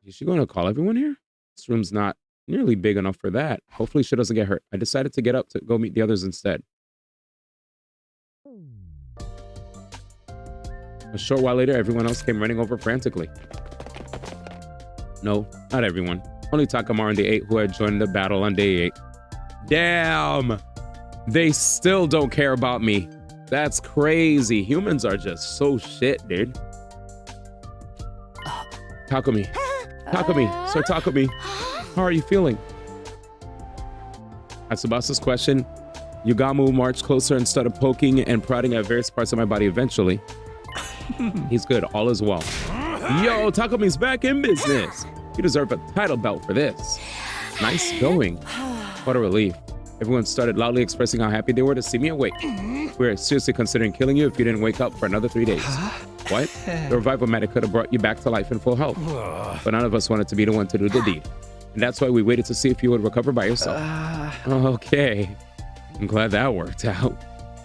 Is she going to call everyone here? This room's not nearly big enough for that. Hopefully she doesn't get hurt. I decided to get up to go meet the others instead. A short while later, everyone else came running over frantically. No, not everyone. Only Takamaru and the 8 who had joined the battle on day 8. Damn! They still don't care about me. That's crazy. Humans are just so shit, dude. Takumi. Takumi. Sir Takumi. How are you feeling? At Tsubasa's question, Yugamu marched closer and started poking and prodding at various parts of my body eventually. He's good. All is well. Yo, Takumi's back in business. You deserve a title belt for this. Nice going. What a relief. Everyone started loudly expressing how happy they were to see me awake. We were seriously considering killing you if you didn't wake up for another 3 days. What? The revival medic could have brought you back to life in full health. But none of us wanted to be the one to do the deed. And that's why we waited to see if you would recover by yourself. Okay. I'm glad that worked out.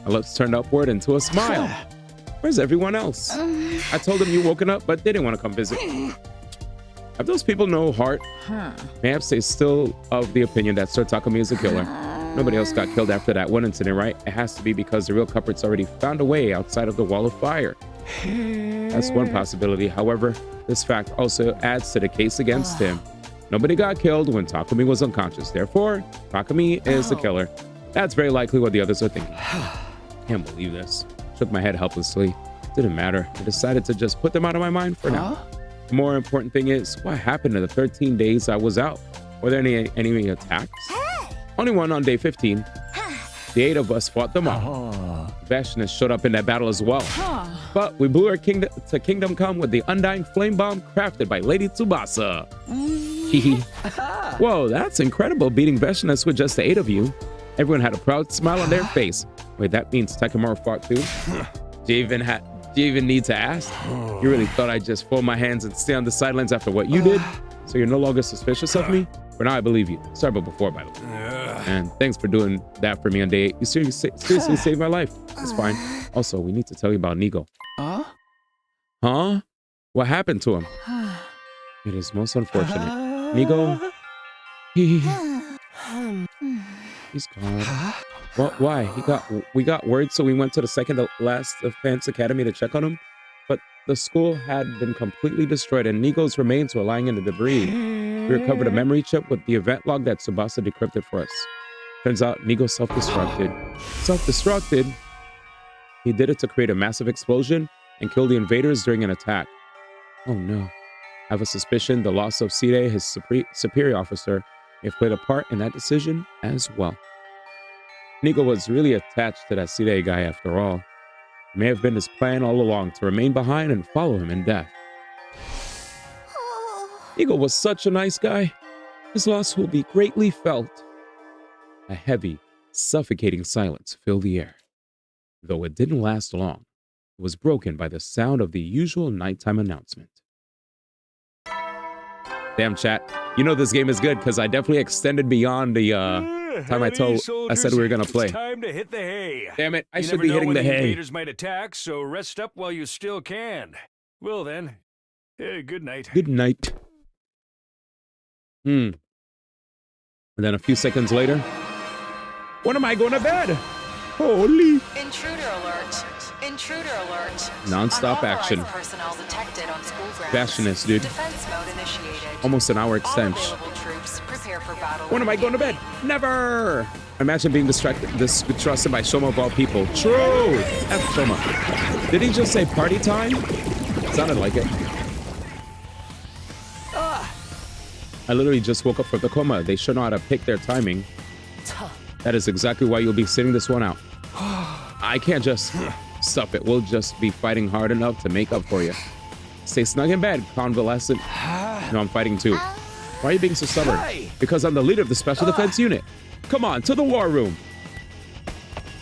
My lips turned upward into a smile. Where's everyone else? I told them you woken up, but they didn't want to come visit. Have those people no heart? Perhaps they still of the opinion that Sir Takumi is a killer. Nobody else got killed after that one incident, right? It has to be because the real culprit's already found a way outside of the wall of fire. That's one possibility. However, this fact also adds to the case against him. Nobody got killed when Takumi was unconscious. Therefore, Takumi is the killer. That's very likely what the others are thinking. Can't believe this. Shook my head helplessly. Didn't matter. I decided to just put them out of my mind for now. The more important thing is, what happened in the 13 days I was out? Were there any enemy attacks? Only one on day 15. The 8 of us fought them off. Vashnis showed up in that battle as well. But we blew our Kingdom Come with the undying flame bomb crafted by Lady Tsubasa. Whoa, that's incredible, beating Vashnis with just the 8 of you. Everyone had a proud smile on their face. Wait, that means Takamaru fought too? Do you even need to ask? You really thought I'd just fold my hands and stay on the sidelines after what you did? So you're no longer suspicious of me? For now, I believe you. Sorry about before, by the way. And thanks for doing that for me on day 8. You seriously saved my life. It's fine. Also, we need to tell you about Nigo. Huh? What happened to him? It is most unfortunate. Nigo, he's gone. What? Why? We got word, so we went to the second to last defense academy to check on him. But the school had been completely destroyed, and Nigo's remains were lying in the debris. We recovered a memory chip with the event log that Tsubasa decrypted for us. Turns out Nigo self-destructed. Self-destructed? He did it to create a massive explosion and kill the invaders during an attack. Oh no. I have a suspicion the loss of Side, his superior officer, may have played a part in that decision as well. Nigo was really attached to that Side guy after all. It may have been his plan all along to remain behind and follow him in death. Nigo was such a nice guy. His loss will be greatly felt. A heavy, suffocating silence filled the air. Though it didn't last long, it was broken by the sound of the usual nighttime announcement. Damn, chat. You know this game is good because I definitely extended beyond the time I said we were going to play. Time to hit the hay. Damn it, I You should never be know hitting when the hay. Invaders might attack, so rest up while you still can. Well then, good night. Good night. And then a few seconds later, when am I going to bed? Holy. Intruder alert. Intruder alert. Non-stop action. Personnel detected on school grounds. Vashnis, dude. Defense mode initiated. Almost an hour extension. Troops prepare for battle. When am I going to bed? Never! Imagine being distrusted by Shoma of all people. True! F Shoma. Did he just say party time? Sounded like it. I literally just woke up from the coma. They should know how to pick their timing. That is exactly why you'll be sitting this one out. I can't just... Stuff it. We'll just be fighting hard enough to make up for you. Stay snug in bed, convalescent. No, I'm fighting too. Why are you being so stubborn? Because I'm the leader of the Special Defense Unit. Come on, to the war room.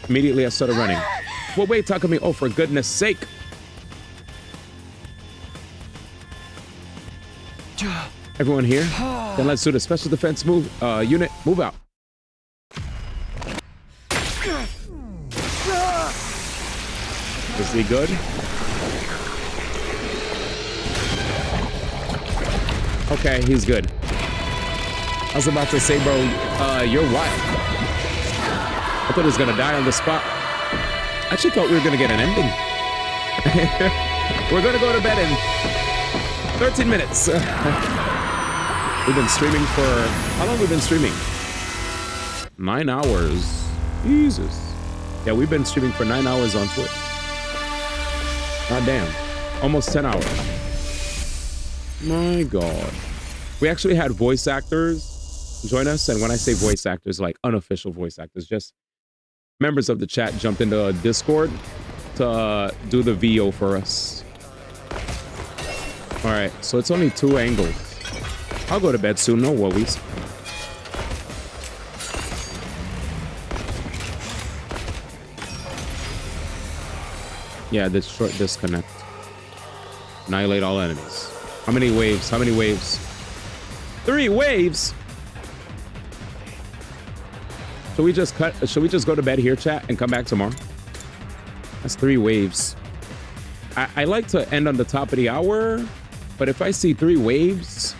Immediately, I started running. Well, wait, Takumi. Oh, for goodness sake. Everyone here? Then let's do the Special Defense Unit. Move out. Is he good? Okay, he's good. I was about to say, bro, you're wild. I thought he was gonna die on the spot. I actually thought we were gonna get an ending. We're gonna go to bed in 13 minutes. We've been streaming for, how long have we been streaming? 9 hours. Jesus. Yeah, we've been streaming for 9 hours on Twitch. God damn. Almost 10 hours. My God. We actually had voice actors join us. And when I say voice actors, like unofficial voice actors, just members of the chat jumped into Discord to do the VO for us. All right, so it's only 2 angles. I'll go to bed soon, no worries. Yeah, this short disconnect. Annihilate all enemies. How many waves? How many waves? 3 waves? Should we just go to bed here, chat, and come back tomorrow? That's 3 waves. I like to end on the top of the hour, but if I see 3 waves,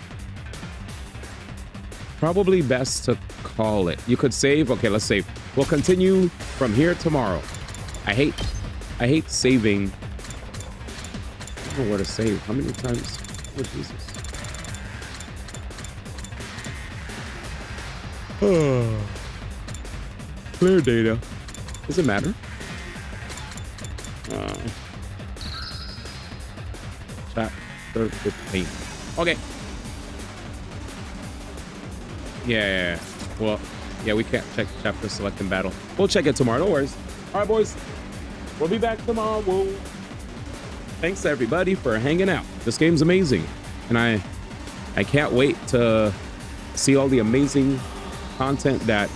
probably best to call it. You could save. Okay, let's save. We'll continue from here tomorrow. I hate saving. I don't know where to save. How many times? Oh, Jesus. Oh. Clear data. Does it matter? Chapter 15. Okay. Yeah. Well, yeah, we can't check chapter select and battle. We'll check it tomorrow. No worries. All right, boys. We'll be back tomorrow. Thanks to everybody for hanging out. This game's amazing. And I can't wait to see all the amazing content that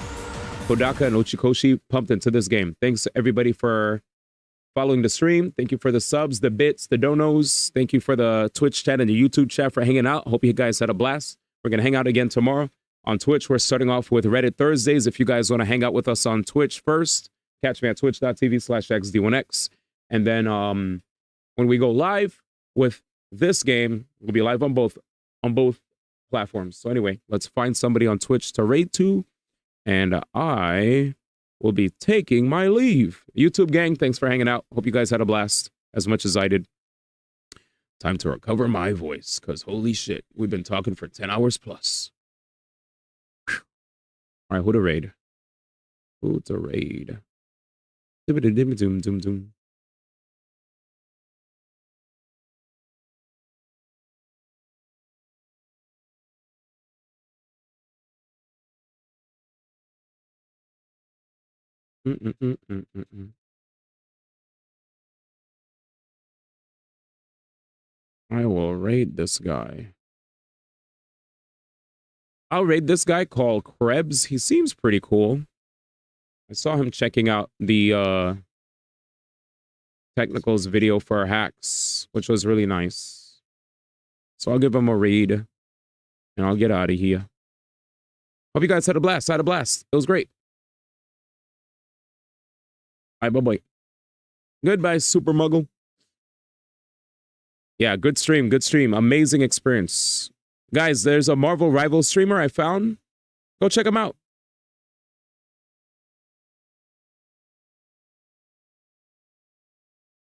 Kodaka and Ochikoshi pumped into this game. Thanks to everybody for following the stream. Thank you for the subs, the bits, the donos. Thank you for the Twitch chat and the YouTube chat for hanging out. Hope you guys had a blast. We're going to hang out again tomorrow. On Twitch, we're starting off with Reddit Thursdays. If you guys want to hang out with us on Twitch first, catch me at twitch.tv/xd1x. And then when we go live with this game, we'll be live on both platforms. So anyway, let's find somebody on Twitch to raid to. And I will be taking my leave. YouTube gang, thanks for hanging out. Hope you guys had a blast as much as I did. Time to recover my voice, because holy shit, we've been talking for 10 hours plus. Whew. All right, who to raid? Who to raid? Doom. I will raid this guy. I'll raid this guy called Krebs. He seems pretty cool. I saw him checking out the Technicals video for hacks, which was really nice. So I'll give him a raid and I'll get out of here. Hope you guys had a blast. I had a blast. It was great. All right, bye-bye. Goodbye, Super Muggle. Yeah, good stream, good stream. Amazing experience. Guys, there's a Marvel Rivals streamer I found. Go check him out.